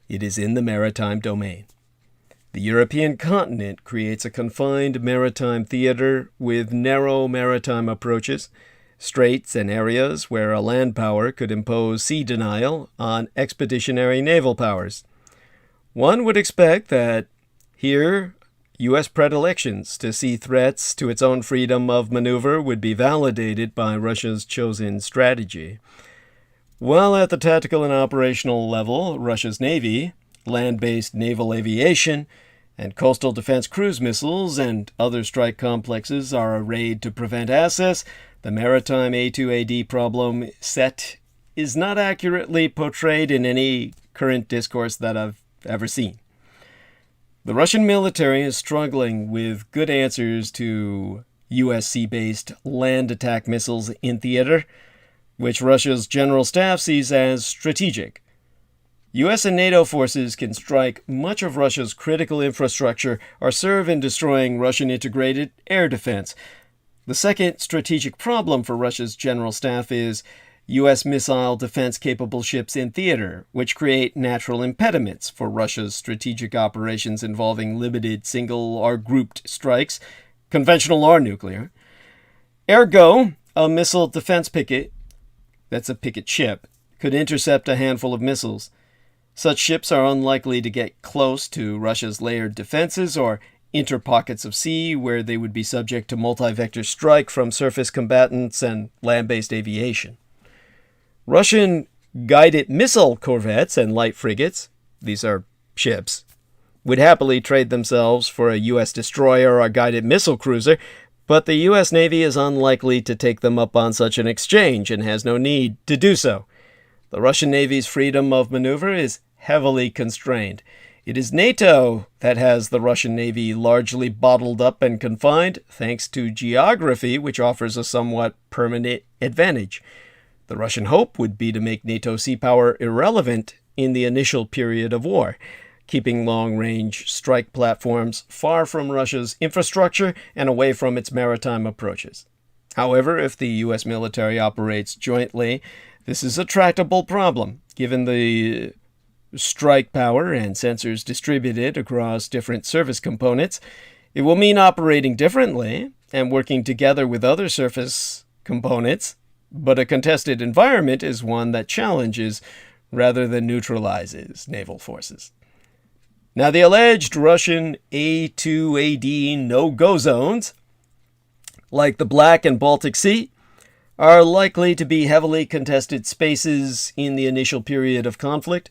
it is in the maritime domain. The European continent creates a confined maritime theater with narrow maritime approaches, straits and areas where a land power could impose sea denial on expeditionary naval powers. One would expect that here, U.S. predilections to see threats to its own freedom of maneuver would be validated by Russia's chosen strategy. While at the tactical and operational level, Russia's Navy, land-based naval aviation, and coastal defense cruise missiles and other strike complexes are arrayed to prevent access, the maritime A2AD problem set is not accurately portrayed in any current discourse that I've ever seen. The Russian military is struggling with good answers to U.S. sea-based land attack missiles in theater, which Russia's general staff sees as strategic. U.S. and NATO forces can strike much of Russia's critical infrastructure or serve in destroying Russian integrated air defense. The second strategic problem for Russia's general staff is U.S. missile defense-capable ships in theater, which create natural impediments for Russia's strategic operations involving limited single or grouped strikes, conventional or nuclear. Ergo, a missile defense picket, that's a picket ship, could intercept a handful of missiles. Such ships are unlikely to get close to Russia's layered defenses or enter pockets of sea where they would be subject to multi-vector strike from surface combatants and land-based aviation. Russian guided missile corvettes and light frigates, these are ships, would happily trade themselves for a U.S. destroyer or guided missile cruiser, but the U.S. Navy is unlikely to take them up on such an exchange and has no need to do so. The Russian Navy's freedom of maneuver is heavily constrained. It is NATO that has the Russian Navy largely bottled up and confined, thanks to geography, which offers a somewhat permanent advantage. The Russian hope would be to make NATO sea power irrelevant in the initial period of war, keeping long-range strike platforms far from Russia's infrastructure and away from its maritime approaches. However, if the U.S. military operates jointly, this is a tractable problem, given the strike power and sensors distributed across different service components. It will mean operating differently and working together with other surface components, but a contested environment is one that challenges rather than neutralizes naval forces. Now, the alleged Russian A2AD no-go zones, like the Black and Baltic Sea, are likely to be heavily contested spaces in the initial period of conflict,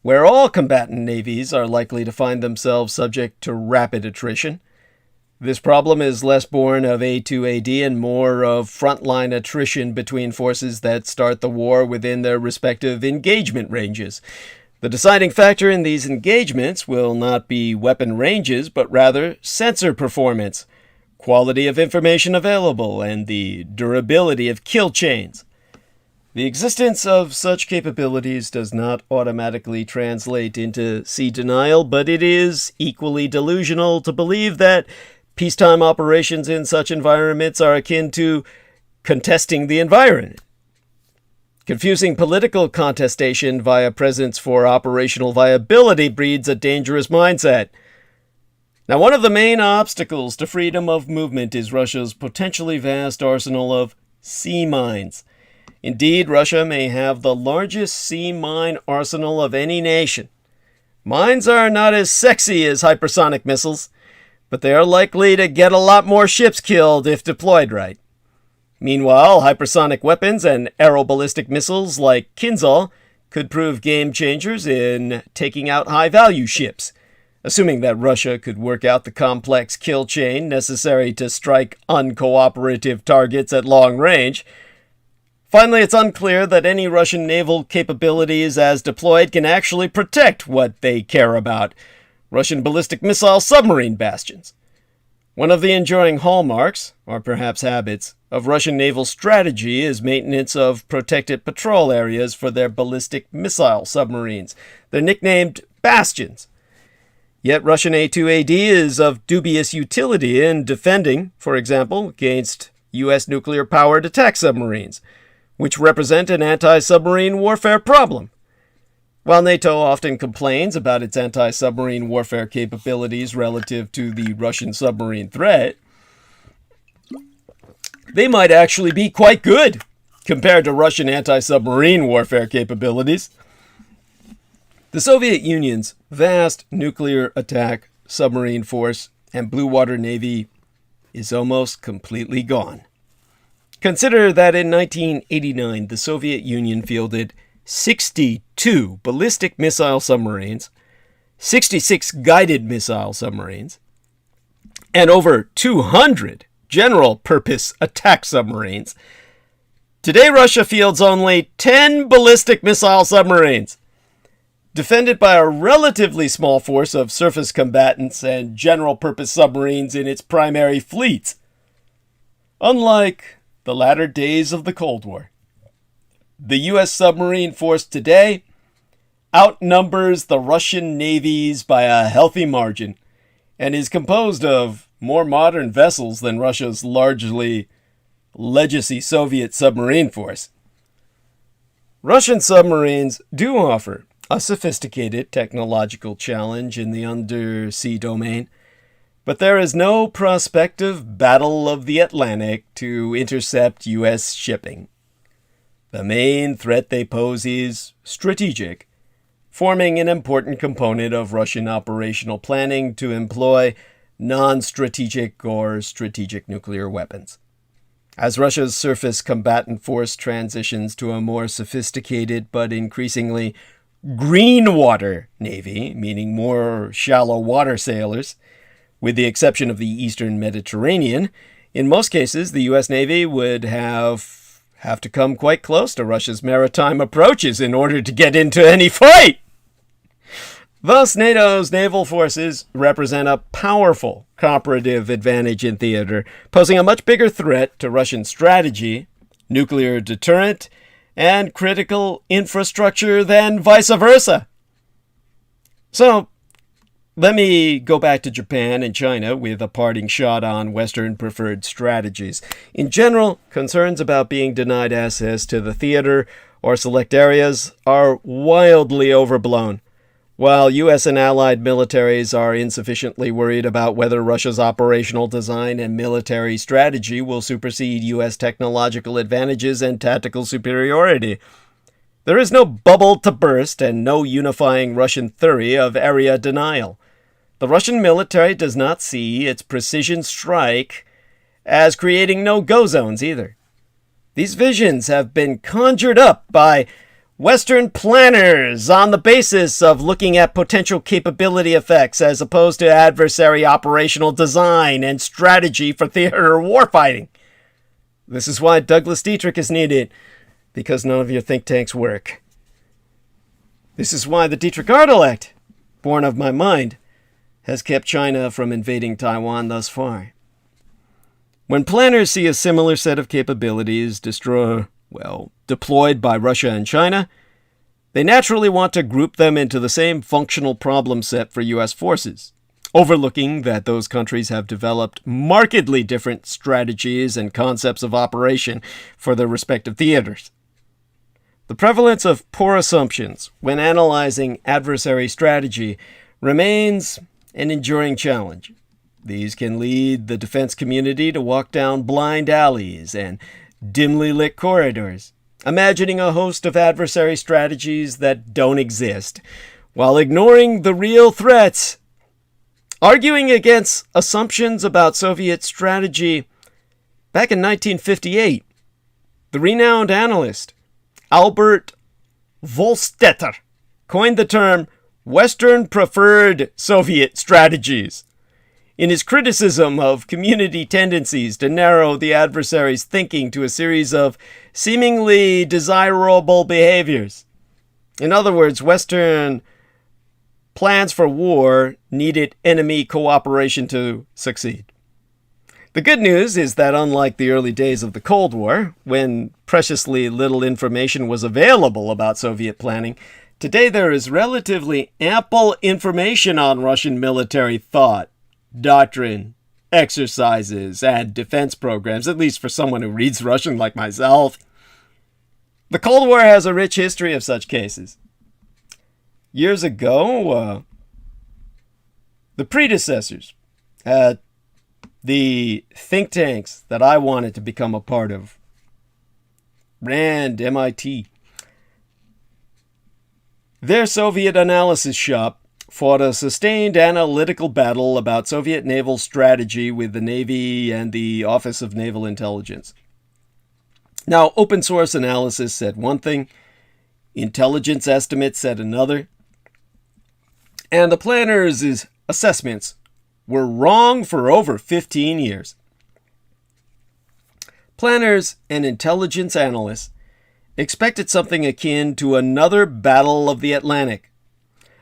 where all combatant navies are likely to find themselves subject to rapid attrition. This problem is less born of A2AD and more of frontline attrition between forces that start the war within their respective engagement ranges. The deciding factor in these engagements will not be weapon ranges, but rather sensor performance, quality of information available, and the durability of kill chains. The existence of such capabilities does not automatically translate into sea denial, but it is equally delusional to believe that peacetime operations in such environments are akin to contesting the environment. Confusing political contestation via presence for operational viability breeds a dangerous mindset. Now, one of the main obstacles to freedom of movement is Russia's potentially vast arsenal of sea mines. Indeed, Russia may have the largest sea mine arsenal of any nation. Mines are not as sexy as hypersonic missiles, but they are likely to get a lot more ships killed if deployed right. Meanwhile, hypersonic weapons and aeroballistic missiles like Kinzhal could prove game changers in taking out high-value ships, assuming that Russia could work out the complex kill chain necessary to strike uncooperative targets at long range. Finally, it's unclear that any Russian naval capabilities as deployed can actually protect what they care about: Russian ballistic missile submarine bastions. One of the enduring hallmarks, or perhaps habits, of Russian naval strategy is maintenance of protected patrol areas for their ballistic missile submarines. They're nicknamed bastions. Yet Russian A2AD is of dubious utility in defending, for example, against U.S. nuclear-powered attack submarines, which represent an anti-submarine warfare problem. While NATO often complains about its anti-submarine warfare capabilities relative to the Russian submarine threat, they might actually be quite good compared to Russian anti-submarine warfare capabilities. The Soviet Union's vast nuclear attack submarine force and blue water navy is almost completely gone. Consider that in 1989, the Soviet Union fielded 62 ballistic missile submarines, 66 guided missile submarines, and over 200 general-purpose attack submarines. Today, Russia fields only 10 ballistic missile submarines, defended by a relatively small force of surface combatants and general-purpose submarines in its primary fleets. Unlike the latter days of the Cold War, the U.S. submarine force today outnumbers the Russian navies by a healthy margin and is composed of more modern vessels than Russia's largely legacy Soviet submarine force. Russian submarines do offer a sophisticated technological challenge in the undersea domain, but there is no prospective Battle of the Atlantic to intercept U.S. shipping. The main threat they pose is strategic, forming an important component of Russian operational planning to employ non-strategic or strategic nuclear weapons. As Russia's surface combatant force transitions to a more sophisticated but increasingly green water navy, meaning more shallow water sailors, with the exception of the eastern Mediterranean, in most cases the U.S. Navy would have to come quite close to Russia's maritime approaches in order to get into any fight. Thus, NATO's naval forces represent a powerful comparative advantage in theater, posing a much bigger threat to Russian strategy, nuclear deterrent, and critical infrastructure than vice versa. So, let me go back to Japan and China with a parting shot on Western preferred strategies. In general, concerns about being denied access to the theater or select areas are wildly overblown, while U.S. and allied militaries are insufficiently worried about whether Russia's operational design and military strategy will supersede U.S. technological advantages and tactical superiority. There is no bubble to burst and no unifying Russian theory of area denial. The Russian military does not see its precision strike as creating no-go zones either. These visions have been conjured up by Western planners on the basis of looking at potential capability effects as opposed to adversary operational design and strategy for theater warfighting. This is why Douglas Dietrich is needed, because none of your think tanks work. This is why the Dietrich Artilect, born of my mind, has kept China from invading Taiwan thus far. When planners see a similar set of capabilities deployed by Russia and China, they naturally want to group them into the same functional problem set for U.S. forces, overlooking that those countries have developed markedly different strategies and concepts of operation for their respective theaters. The prevalence of poor assumptions when analyzing adversary strategy remains an enduring challenge. These can lead the defense community to walk down blind alleys and dimly lit corridors, imagining a host of adversary strategies that don't exist, while ignoring the real threats. Arguing against assumptions about Soviet strategy, back in 1958, the renowned analyst Albert Volstetter coined the term Western preferred Soviet strategies in his criticism of community tendencies to narrow the adversary's thinking to a series of seemingly desirable behaviors. In other words, Western plans for war needed enemy cooperation to succeed. The good news is that unlike the early days of the Cold War, when preciously little information was available about Soviet planning, today there is relatively ample information on Russian military thought, doctrine, exercises, and defense programs, at least for someone who reads Russian like myself. The Cold War has a rich history of such cases. Years ago, the predecessors at the think tanks that I wanted to become a part of, RAND, MIT, their Soviet analysis shop fought a sustained analytical battle about Soviet naval strategy with the Navy and the Office of Naval Intelligence. Now, open source analysis said one thing, intelligence estimates said another, and the planners' assessments were wrong for over 15 years. Planners and intelligence analysts expected something akin to another Battle of the Atlantic,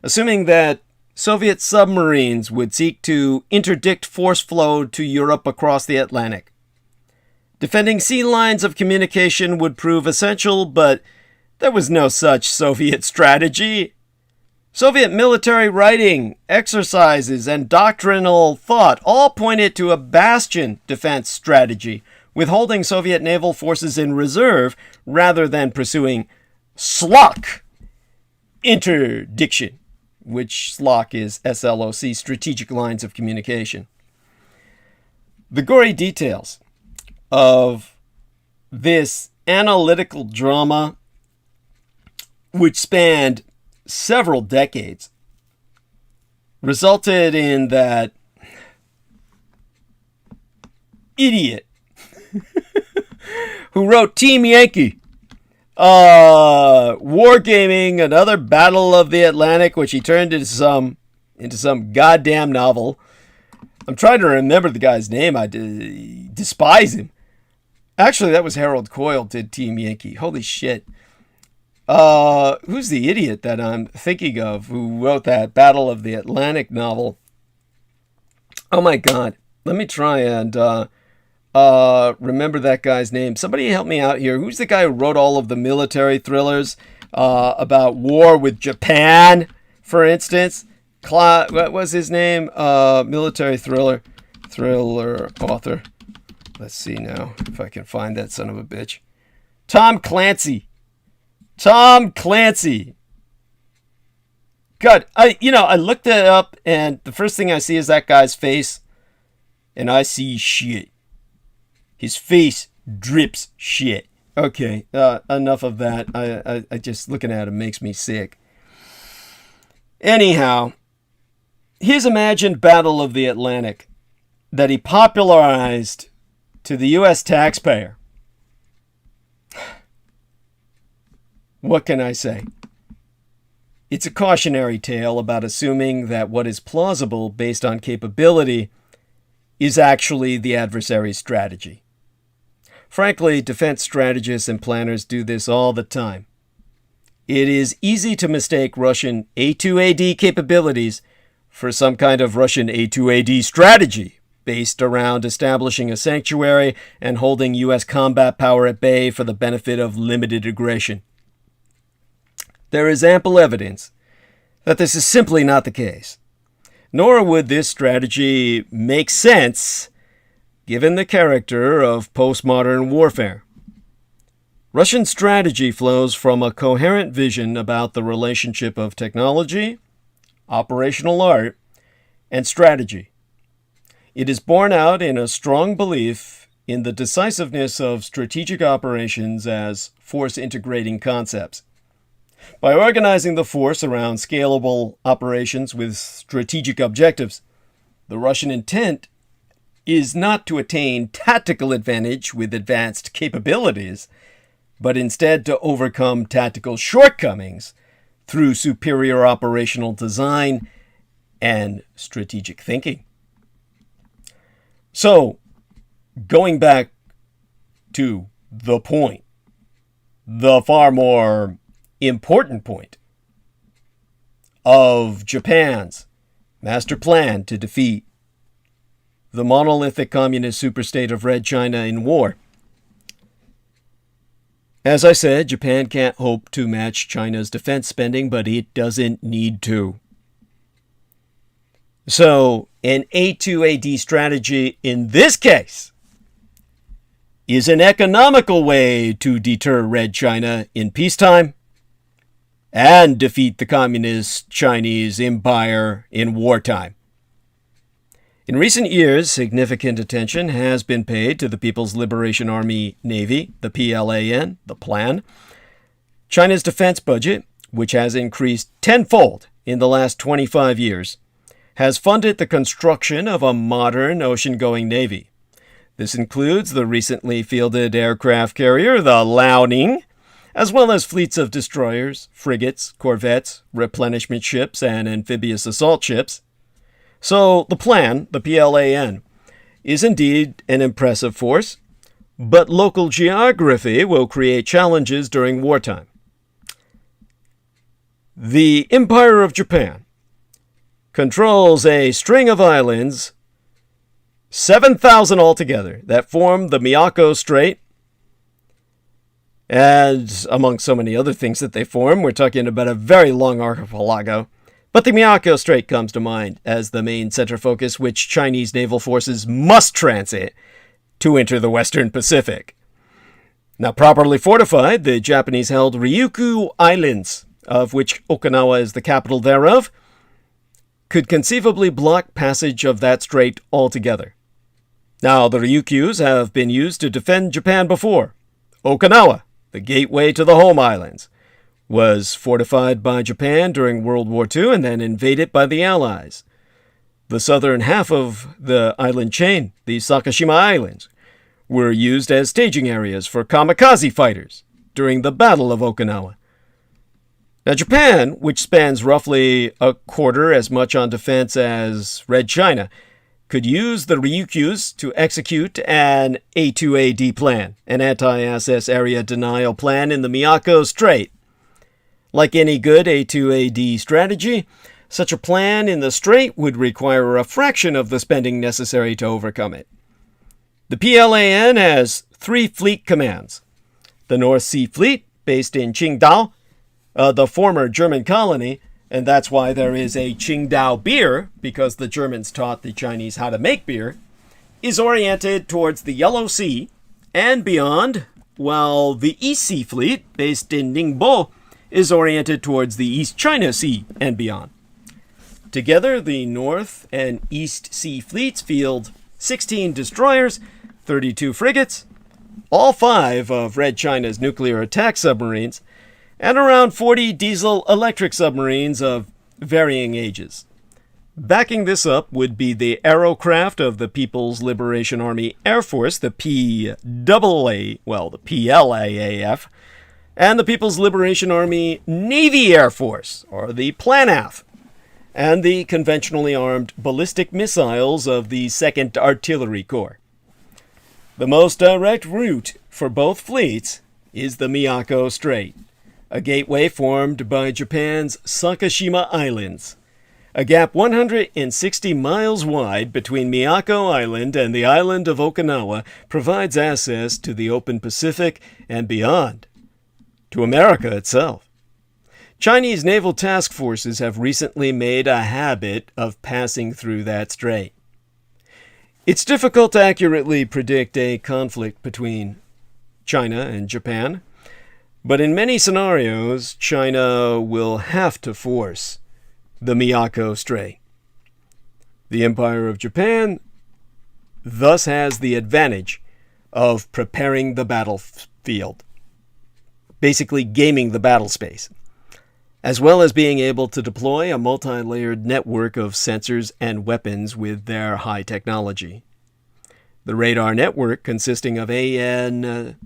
assuming that Soviet submarines would seek to interdict force flow to Europe across the Atlantic. Defending sea lines of communication would prove essential, but there was no such Soviet strategy. Soviet military writing, exercises, and doctrinal thought all pointed to a bastion defense strategy, withholding Soviet naval forces in reserve rather than pursuing SLOC, interdiction, which SLOC is SLOC, strategic lines of communication. The gory details of this analytical drama, which spanned several decades, resulted in that idiot who wrote Team Yankee, wargaming another Battle of the Atlantic, which he turned into some goddamn novel. I'm trying to remember the guy's name. I despise him. Actually, that was Harold Coyle did Team Yankee. Holy shit. Who's the idiot that I'm thinking of who wrote that Battle of the Atlantic novel? Oh my god. Let me try and remember that guy's name. Somebody help me out here. Who's the guy who wrote all of the military thrillers about war with Japan, for instance? What was his name? Military thriller author. Let's see now if I can find that son of a bitch. Tom Clancy. God, I looked it up, and the first thing I see is that guy's face, and I see shit. His face drips shit. Okay, enough of that. I just looking at him makes me sick. Anyhow, his imagined Battle of the Atlantic that he popularized to the U.S. taxpayer What can I say? It's a cautionary tale about assuming that what is plausible based on capability is actually the adversary's strategy. Frankly, defense strategists and planners do this all the time. It is easy to mistake Russian A2AD capabilities for some kind of Russian A2AD strategy based around establishing a sanctuary and holding U.S. combat power at bay for the benefit of limited aggression. There is ample evidence that this is simply not the case, nor would this strategy make sense given the character of postmodern warfare. Russian strategy flows from a coherent vision about the relationship of technology, operational art, and strategy. It is borne out in a strong belief in the decisiveness of strategic operations as force-integrating concepts. By organizing the force around scalable operations with strategic objectives, the Russian intent is not to attain tactical advantage with advanced capabilities, but instead to overcome tactical shortcomings through superior operational design and strategic thinking. So, going back to the point, the far more important point of Japan's master plan to defeat the monolithic communist superstate of Red China in war. As I said, Japan can't hope to match China's defense spending, but it doesn't need to. So, an A2AD strategy in this case is an economical way to deter Red China in peacetime and defeat the communist Chinese empire in wartime. In recent years, significant attention has been paid to the People's Liberation Army Navy, the PLAN, the plan. China's defense budget, which has increased tenfold in the last 25 years, has funded the construction of a modern ocean-going navy. This includes the recently fielded aircraft carrier, the Liaoning, as well as fleets of destroyers, frigates, corvettes, replenishment ships, and amphibious assault ships. So the plan, the PLAN, is indeed an impressive force, but local geography will create challenges during wartime. The Empire of Japan controls a string of islands, 7,000 altogether, that form the Miyako Strait, and among so many other things that they form, we're talking about a very long archipelago. But the Miyako Strait comes to mind as the main center focus which Chinese naval forces must transit to enter the Western Pacific. Now, properly fortified, the Japanese-held Ryukyu Islands, of which Okinawa is the capital thereof, could conceivably block passage of that strait altogether. Now, the Ryukyus have been used to defend Japan before. Okinawa, the gateway to the home islands, was fortified by Japan during World War II and then invaded by the Allies. The southern half of the island chain, the Sakashima Islands, were used as staging areas for kamikaze fighters during the Battle of Okinawa. Now, Japan, which spends roughly a quarter as much on defense as Red China, could use the Ryukyus to execute an A2AD plan, an anti-SS area denial plan in the Miyako Strait. Like any good A2AD strategy, such a plan in the strait would require a fraction of the spending necessary to overcome it. The PLAN has 3 fleet commands. The North Sea Fleet, based in Qingdao, the former German colony, and that's why there is a Qingdao beer, because the Germans taught the Chinese how to make beer, is oriented towards the Yellow Sea and beyond, while the East Sea Fleet, based in Ningbo, is oriented towards the East China Sea and beyond. Together, the North and East Sea Fleets field 16 destroyers, 32 frigates, all 5 of Red China's nuclear attack submarines, and around 40 diesel-electric submarines of varying ages. Backing this up would be the aerocraft of the People's Liberation Army Air Force, the PLAAF, and the People's Liberation Army Navy Air Force, or the PLANAF, and the conventionally armed ballistic missiles of the 2nd Artillery Corps. The most direct route for both fleets is the Miyako Strait, a gateway formed by Japan's Sakashima Islands. A gap 160 miles wide between Miyako Island and the island of Okinawa provides access to the open Pacific and beyond, to America itself. Chinese naval task forces have recently made a habit of passing through that strait. It's difficult to accurately predict a conflict between China and Japan, but in many scenarios, China will have to force the Miyako Strait. The Empire of Japan thus has the advantage of preparing the battlefield, basically gaming the battle space, as well as being able to deploy a multi-layered network of sensors and weapons with their high technology. The radar network, consisting of AN/TPY-2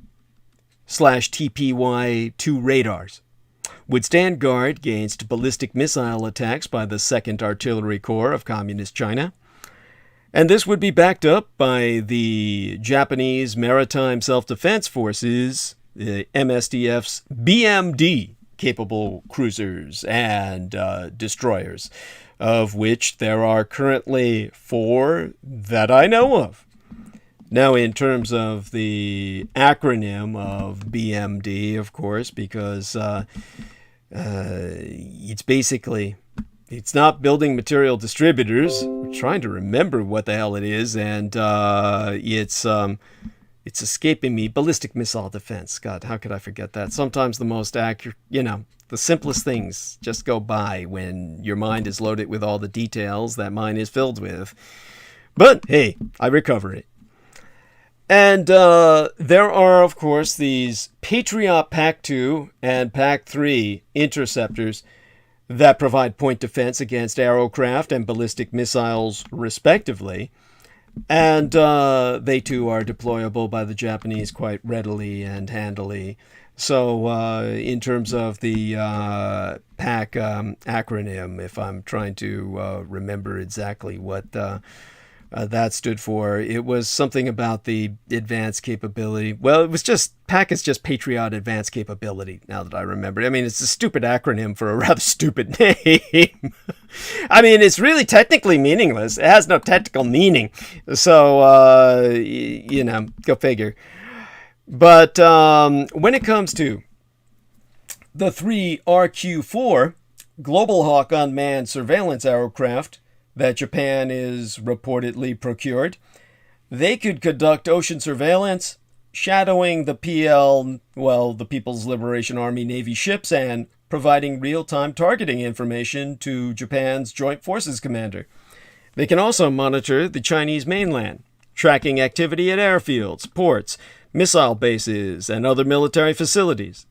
radars, would stand guard against ballistic missile attacks by the 2nd Artillery Corps of Communist China, and this would be backed up by the Japanese Maritime Self-Defense Forces, the MSDF's BMD-capable cruisers and destroyers, of which there are currently 4 that I know of. Now, in terms of the acronym of BMD, of course, because it's not building material distributors. We're trying to remember what the hell it is, and it's escaping me. Ballistic missile defense. God, how could I forget that? Sometimes the most accurate, the simplest things just go by when your mind is loaded with all the details that mine is filled with. But hey, I recover it. And there are, of course, these Patriot PAC-2 and PAC-3 interceptors that provide point defense against aerocraft and ballistic missiles, respectively. And they, too, are deployable by the Japanese quite readily and handily. So in terms of the PAC acronym, if I'm trying to remember exactly what that stood for, it was something about the advanced capability. Well, it was just, PAC is just Patriot Advanced Capability, now that I remember. I mean, it's a stupid acronym for a rather stupid name. I mean, it's really technically meaningless. It has no technical meaning. So, go figure. But when it comes to the 3 RQ-4 Global Hawk unmanned surveillance aircraft that Japan is reportedly procured, they could conduct ocean surveillance, shadowing the the People's Liberation Army Navy ships, and providing real-time targeting information to Japan's Joint Forces Commander. They can also monitor the Chinese mainland, tracking activity at airfields, ports, missile bases, and other military facilities.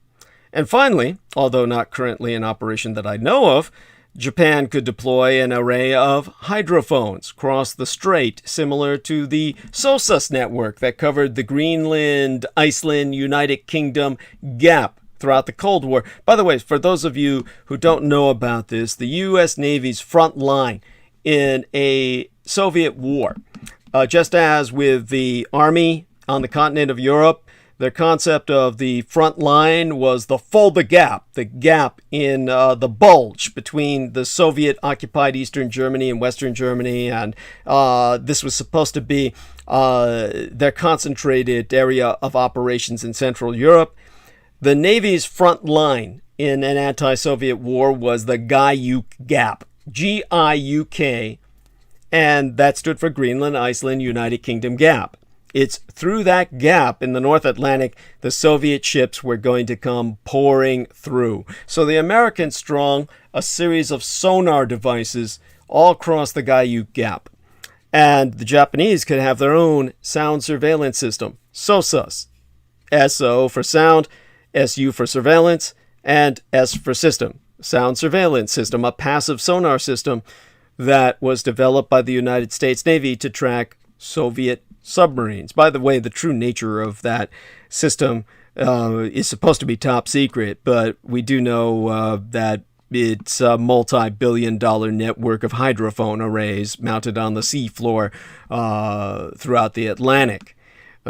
And finally, although not currently in operation that I know of, Japan could deploy an array of hydrophones across the strait, similar to the SOSUS network that covered the Greenland, Iceland, United Kingdom gap throughout the Cold War. By the way, for those of you who don't know about this, the U.S. Navy's front line in a Soviet war, just as with the Army on the continent of Europe, their concept of the front line was the gap in the bulge between the Soviet-occupied Eastern Germany and Western Germany, and this was supposed to be their concentrated area of operations in Central Europe. The Navy's front line in an anti-Soviet war was the Gaiuk Gap, G-I-U-K, and that stood for Greenland, Iceland, United Kingdom Gap. It's through that gap in the North Atlantic the Soviet ships were going to come pouring through. So the Americans strung a series of sonar devices all across the Gaiuk Gap. And the Japanese could have their own sound surveillance system, SOSUS. S-O for sound, S-U for surveillance, and S for system. Sound surveillance system, a passive sonar system that was developed by the United States Navy to track Soviet submarines. By the way, the true nature of that system is supposed to be top secret, but we do know that it's a multi-billion-dollar network of hydrophone arrays mounted on the seafloor throughout the Atlantic.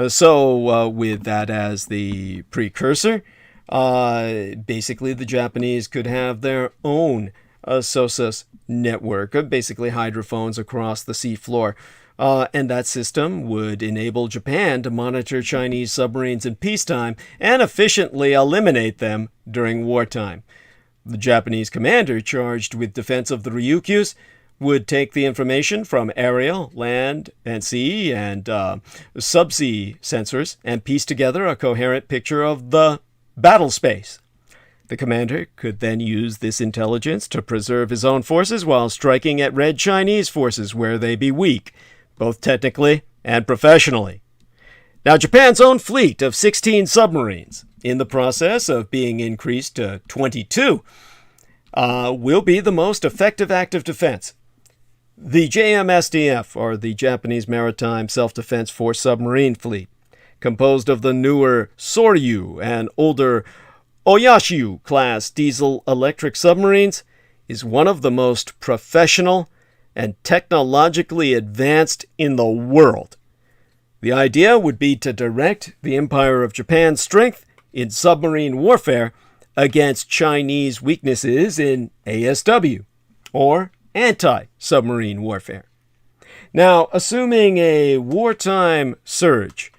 So with that as the precursor, basically the Japanese could have their own SOSUS network of basically hydrophones across the seafloor. And that system would enable Japan to monitor Chinese submarines in peacetime and efficiently eliminate them during wartime. The Japanese commander charged with defense of the Ryukyus would take the information from aerial, land, and sea, and subsea sensors and piece together a coherent picture of the battle space. The commander could then use this intelligence to preserve his own forces while striking at Red Chinese forces where they be weak, both technically and professionally. Now, Japan's own fleet of 16 submarines, in the process of being increased to 22, will be the most effective active defense. The JMSDF, or the Japanese Maritime Self-Defense Force submarine fleet, composed of the newer Soryu and older Oyashio class diesel-electric submarines, is one of the most professional and technologically advanced in the world. The idea would be to direct the Empire of Japan's strength in submarine warfare against Chinese weaknesses in ASW, or anti-submarine warfare. Now, assuming a wartime surge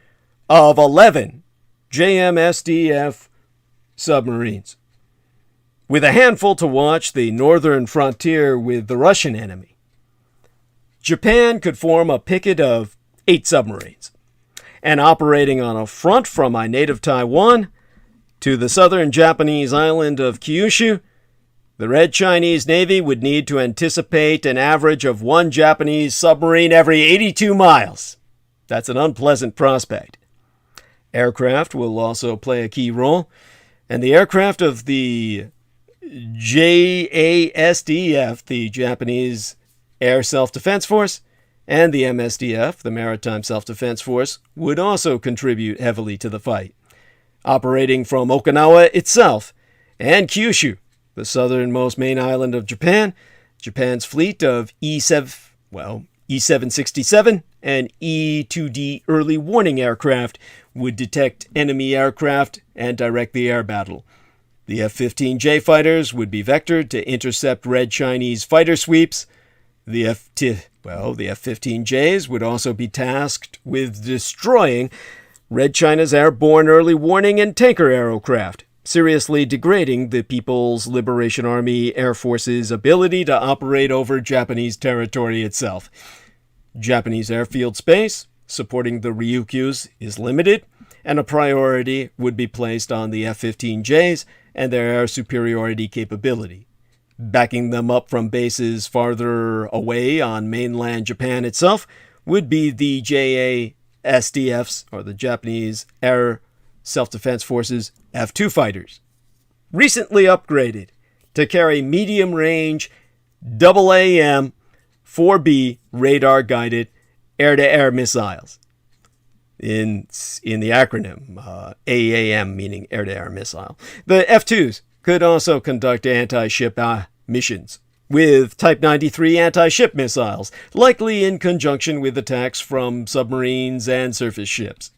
of 11 JMSDF submarines, with a handful to watch the northern frontier with the Russian enemy, Japan could form a picket of 8 submarines, and operating on a front from my native Taiwan to the southern Japanese island of Kyushu, the Red Chinese Navy would need to anticipate an average of 1 Japanese submarine every 82 miles. That's an unpleasant prospect. Aircraft will also play a key role, and the aircraft of the JASDF, the Japanese Air Self-Defense Force, and the MSDF, the Maritime Self-Defense Force, would also contribute heavily to the fight. Operating from Okinawa itself and Kyushu, the southernmost main island of Japan, Japan's fleet of E-767 and E-2D early warning aircraft would detect enemy aircraft and direct the air battle. The F-15J fighters would be vectored to intercept Red Chinese fighter sweeps. The F-15Js would also be tasked with destroying Red China's airborne early warning and tanker aircraft, seriously degrading the People's Liberation Army Air Force's ability to operate over Japanese territory itself. Japanese airfield space supporting the Ryukyus is limited, and a priority would be placed on the F-15Js and their air superiority capability. Backing them up from bases farther away on mainland Japan itself would be the JASDF's, or the Japanese Air Self-Defense Forces, F-2 fighters, recently upgraded to carry medium-range AAM 4B radar-guided air-to-air missiles. In the acronym, AAM meaning air-to-air missile. The F-2s could also conduct anti-ship missions with Type 93 anti-ship missiles, likely in conjunction with attacks from submarines and surface ships.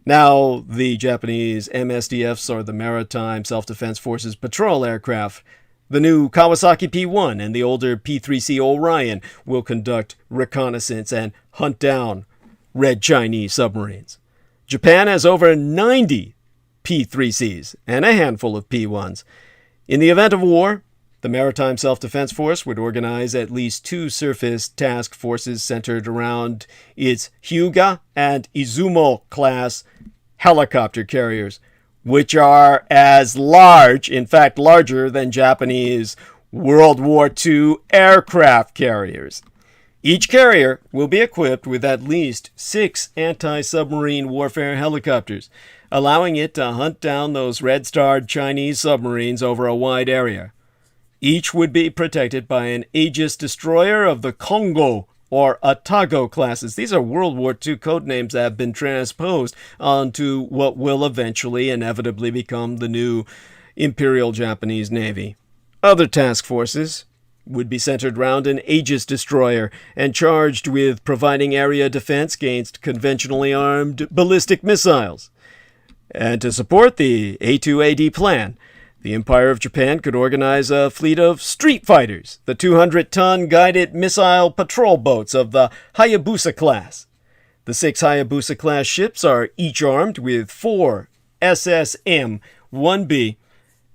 Now, the Japanese MSDFs, or the Maritime Self-Defense Forces patrol aircraft, the new Kawasaki P-1 and the older P-3C Orion, will conduct reconnaissance and hunt down Red Chinese submarines. Japan has over 90 P-3Cs and a handful of P-1s. In the event of war, the Maritime Self-Defense Force would organize at least 2 surface task forces centered around its Hyuga and Izumo class helicopter carriers, which are as large, in fact larger than Japanese World War II aircraft carriers. Each carrier will be equipped with at least 6 anti-submarine warfare helicopters, allowing it to hunt down those red-starred Chinese submarines over a wide area. Each would be protected by an Aegis destroyer of the Kongo or Atago classes. These are World War II code names that have been transposed onto what will eventually, inevitably become the new Imperial Japanese Navy. Other task forces would be centered around an Aegis destroyer and charged with providing area defense against conventionally armed ballistic missiles. And to support the A2AD plan, the Empire of Japan could organize a fleet of street fighters, the 200-ton guided missile patrol boats of the Hayabusa class. The 6 Hayabusa-class ships are each armed with 4 SSM-1B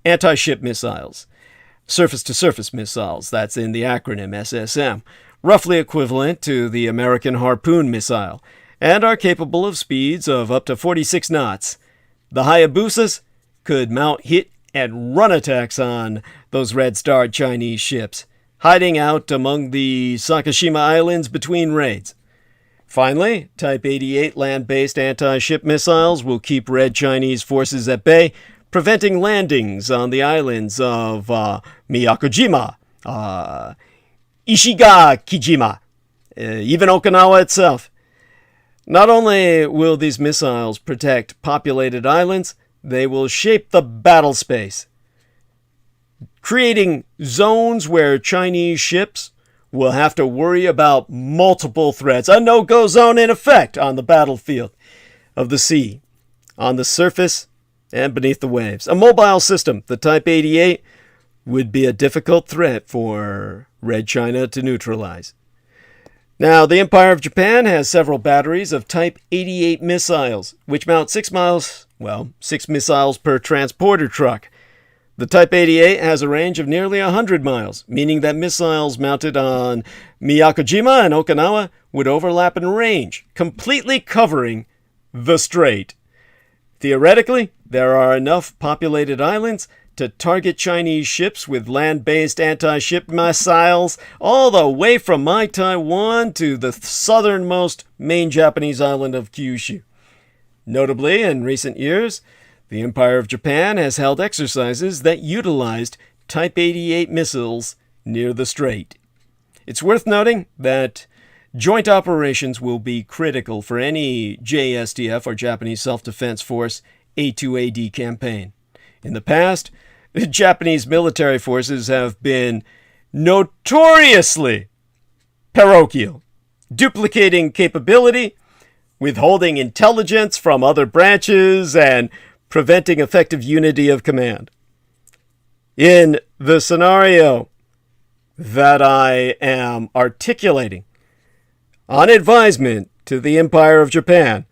anti-ship missiles. Surface-to-surface missiles, that's in the acronym SSM, roughly equivalent to the American Harpoon missile, and are capable of speeds of up to 46 knots. The Hayabusas could mount hit and run attacks on those red-starred Chinese ships, hiding out among the Sakashima Islands between raids. Finally, Type 88 land-based anti-ship missiles will keep red Chinese forces at bay, preventing landings on the islands of Miyakojima, Ishigakijima, even Okinawa itself. Not only will these missiles protect populated islands, they will shape the battle space, creating zones where Chinese ships will have to worry about multiple threats. A no-go zone in effect on the battlefield of the sea, on the surface, and beneath the waves. A mobile system, the Type 88, would be a difficult threat for Red China to neutralize. Now, the Empire of Japan has several batteries of Type 88 missiles, which mount 6 missiles per transporter truck. The Type 88 has a range of nearly 100 miles, meaning that missiles mounted on Miyakojima and Okinawa would overlap in range, completely covering the strait. Theoretically, there are enough populated islands to target Chinese ships with land-based anti-ship missiles all the way from my Taiwan to the southernmost main Japanese island of Kyushu. Notably, in recent years, the Empire of Japan has held exercises that utilized Type 88 missiles near the strait. It's worth noting that joint operations will be critical for any JSDF or Japanese Self-Defense Force A2AD campaign. In the past, the Japanese military forces have been notoriously parochial, duplicating capability, withholding intelligence from other branches, and preventing effective unity of command. In the scenario that I am articulating, on advisement to the Empire of Japan,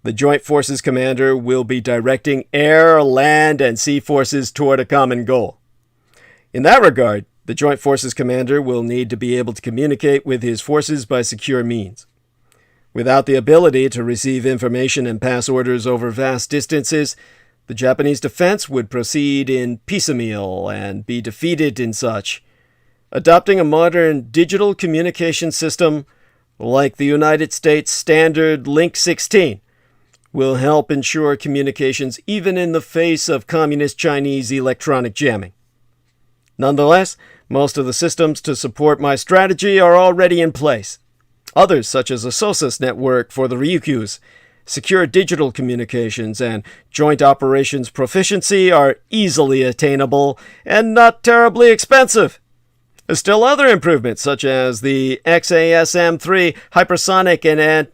the Joint Forces Commander will be directing air, land, and sea forces toward a common goal. In that regard, the Joint Forces Commander will need to be able to communicate with his forces by secure means. Without the ability to receive information and pass orders over vast distances, the Japanese defense would proceed in piecemeal and be defeated in such. Adopting a modern digital communication system like the United States standard Link 16 will help ensure communications even in the face of communist Chinese electronic jamming. Nonetheless, most of the systems to support my strategy are already in place. Others, such as a SOSUS network for the Ryukyus, secure digital communications, and joint operations proficiency are easily attainable and not terribly expensive. There's still other improvements, such as the XASM-3 hypersonic and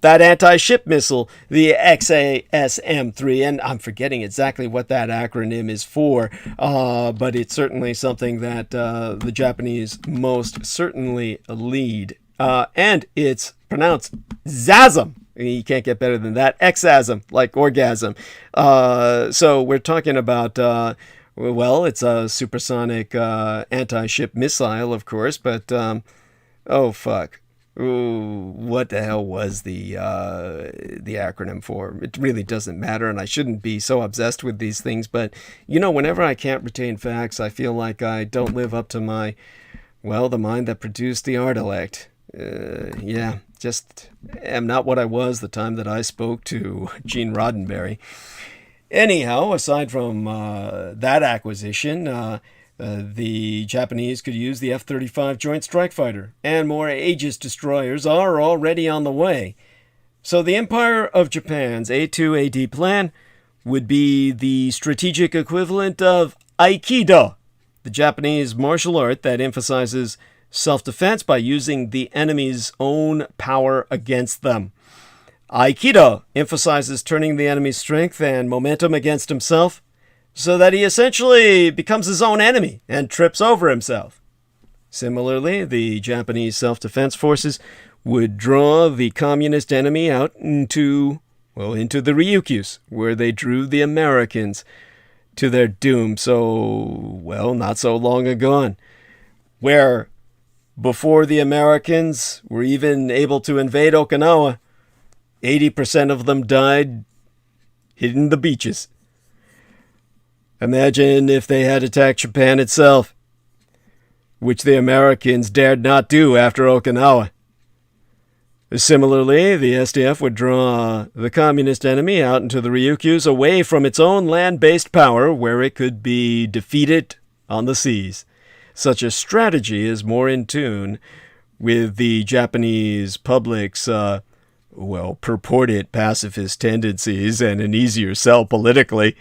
that anti-ship missile, the XASM-3, and I'm forgetting exactly what that acronym is for, but it's certainly something that the Japanese most certainly lead. And it's pronounced ZASM. You can't get better than that. XASM, like orgasm. So we're talking about, it's a supersonic anti-ship missile, of course, but, oh, fuck. Ooh, what the hell was the acronym for? It really doesn't matter, and I shouldn't be so obsessed with these things, but, whenever I can't retain facts, I feel like I don't live up to my, the mind that produced the Art-elect. Just am not what I was the time that I spoke to Gene Roddenberry. Anyhow, aside from that acquisition, The Japanese could use the F-35 Joint Strike Fighter, and more Aegis destroyers are already on the way. So the Empire of Japan's A2AD plan would be the strategic equivalent of Aikido, the Japanese martial art that emphasizes self-defense by using the enemy's own power against them. Aikido emphasizes turning the enemy's strength and momentum against himself so that he essentially becomes his own enemy and trips over himself. Similarly, the Japanese self-defense forces would draw the communist enemy out into the Ryukyus, where they drew the Americans to their doom not so long ago, where before the Americans were even able to invade Okinawa, 80% of them died hidden in the beaches. Imagine if they had attacked Japan itself, which the Americans dared not do after Okinawa. Similarly, the SDF would draw the communist enemy out into the Ryukyus away from its own land-based power where it could be defeated on the seas. Such a strategy is more in tune with the Japanese public's, purported pacifist tendencies and an easier sell politically.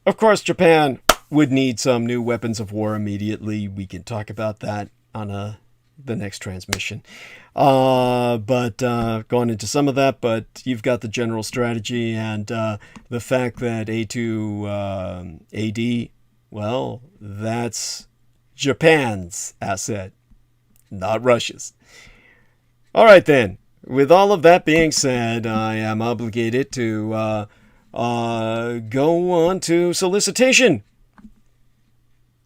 Of course, Japan would need some new weapons of war immediately. We can talk about that on the next transmission. But going into some of that, but you've got the general strategy and the fact that A2 AD, that's Japan's asset, not Russia's. All right, then. With all of that being said, I am obligated to go on to solicitation.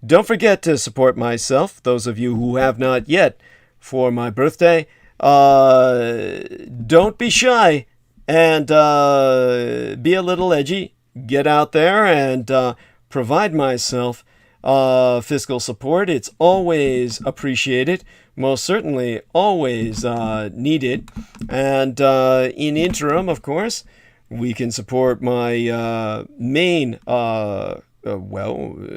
Don't forget to support myself, those of you who have not yet, for my birthday. Don't be shy and be a little edgy. Get out there and provide myself fiscal support. It's always appreciated, most certainly always needed. And in interim, of course, we can support my main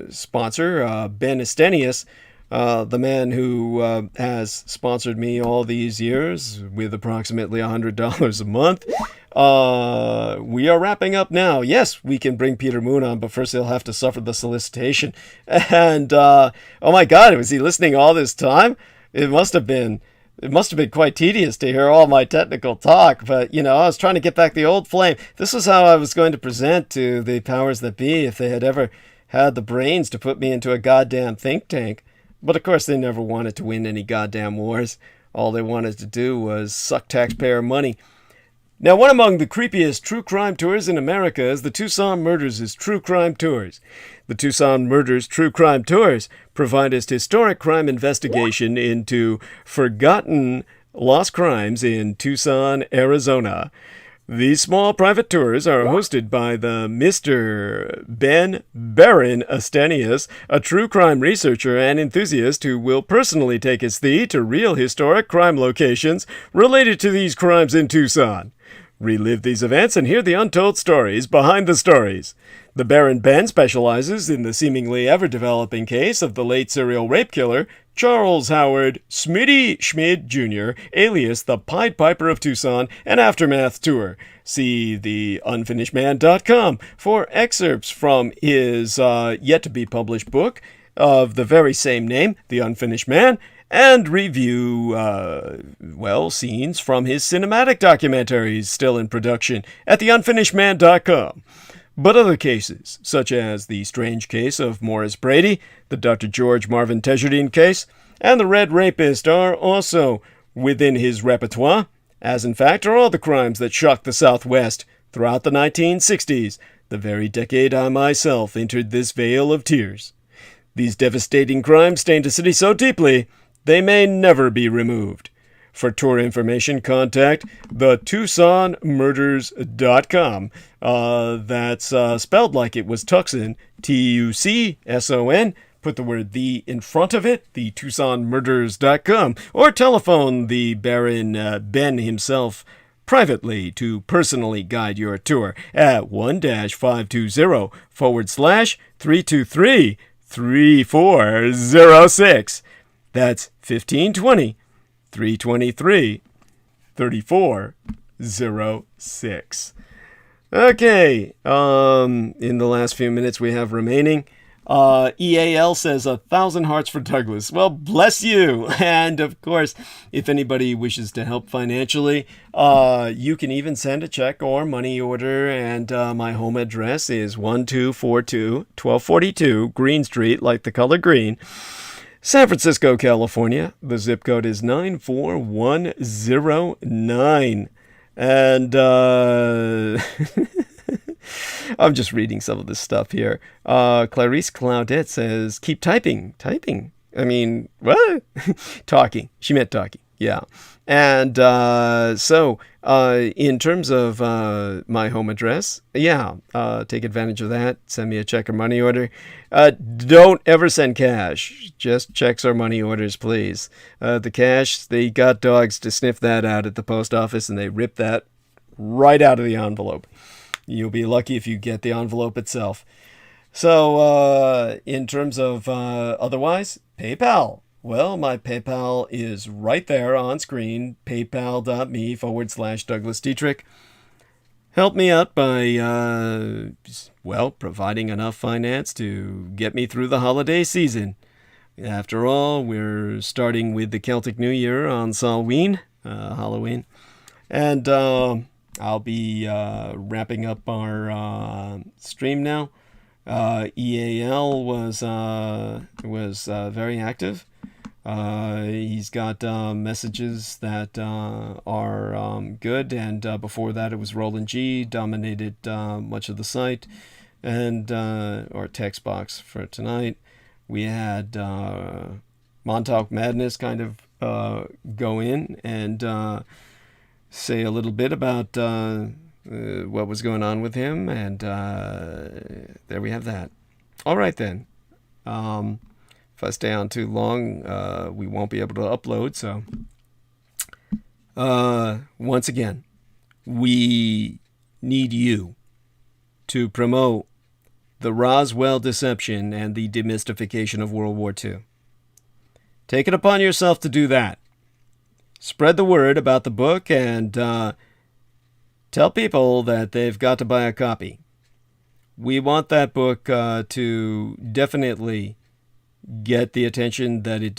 sponsor, Ben Estenius, the man who has sponsored me all these years with approximately $100 a month. We are wrapping up now. Yes, we can bring Peter Moon on, but first he'll have to suffer the solicitation. And, oh my God, was he listening all this time? It must have been quite tedious to hear all my technical talk, but, I was trying to get back the old flame. This was how I was going to present to the powers that be if they had ever had the brains to put me into a goddamn think tank. But of course they never wanted to win any goddamn wars. All they wanted to do was suck taxpayer money. Now, one among the creepiest true crime tours in America is the Tucson Murders' True Crime Tours. The Tucson Murders True Crime Tours provide us historic crime investigation into forgotten lost crimes in Tucson, Arizona. These small private tours are hosted by the Mr. Ben Baron Estenius, a true crime researcher and enthusiast who will personally take his thee to real historic crime locations related to these crimes in Tucson. Relive these events and hear the untold stories behind the stories. The Baron Ben specializes in the seemingly ever-developing case of the late serial rape killer, Charles Howard Smitty Schmid Jr., alias the Pied Piper of Tucson, an aftermath tour. See theunfinishedman.com for excerpts from his yet-to-be-published book of the very same name, The Unfinished Man, and review, scenes from his cinematic documentaries still in production at theunfinishedman.com. But other cases, such as the strange case of Morris Brady, the Dr. George Marvin Tejardine case, and the Red Rapist are also within his repertoire, as in fact are all the crimes that shocked the Southwest throughout the 1960s, the very decade I myself entered this vale of tears. These devastating crimes stained a city so deeply, they may never be removed. For tour information, contact thetucsonmurders.com. That's spelled like it was Tucson, Tucson. Put the word "the" in front of it, thetucsonmurders.com. Or telephone the Baron Ben himself privately to personally guide your tour at 1-520/323 3406. That's 1520 323 3406. Okay, in the last few minutes we have remaining, EAL says 1,000 hearts for Douglas. Well, bless you. And of course, if anybody wishes to help financially, you can even send a check or money order. And my home address is 1242 1242 Green Street, like the color green, San Francisco, California. The zip code is 94109. And I'm just reading some of this stuff here. Clarice Claudette says, keep typing. Typing? I mean, what? Talking. She meant talking. Yeah. And so in terms of my home address, yeah, take advantage of that. Send me a check or money order. Don't ever send cash. Just checks or money orders, please. The cash, they got dogs to sniff that out at the post office, and they rip that right out of the envelope. You'll be lucky if you get the envelope itself. So in terms of otherwise, PayPal. Well, my PayPal is right there on screen, paypal.me/Douglas Dietrich. Help me out by, providing enough finance to get me through the holiday season. After all, we're starting with the Celtic New Year on Halloween. And I'll be wrapping up our stream now. EAL was very active. He's got messages that are good, and before that it was Roland G. dominated much of the site, and or text box for tonight. We had Montauk Madness kind of go in and say a little bit about what was going on with him, and there we have that. All right then. If I stay on too long, we won't be able to upload. So, once again, we need you to promote the Roswell deception and the demystification of World War II. Take it upon yourself to do that. Spread the word about the book, and tell people that they've got to buy a copy. We want that book to definitely get the attention that it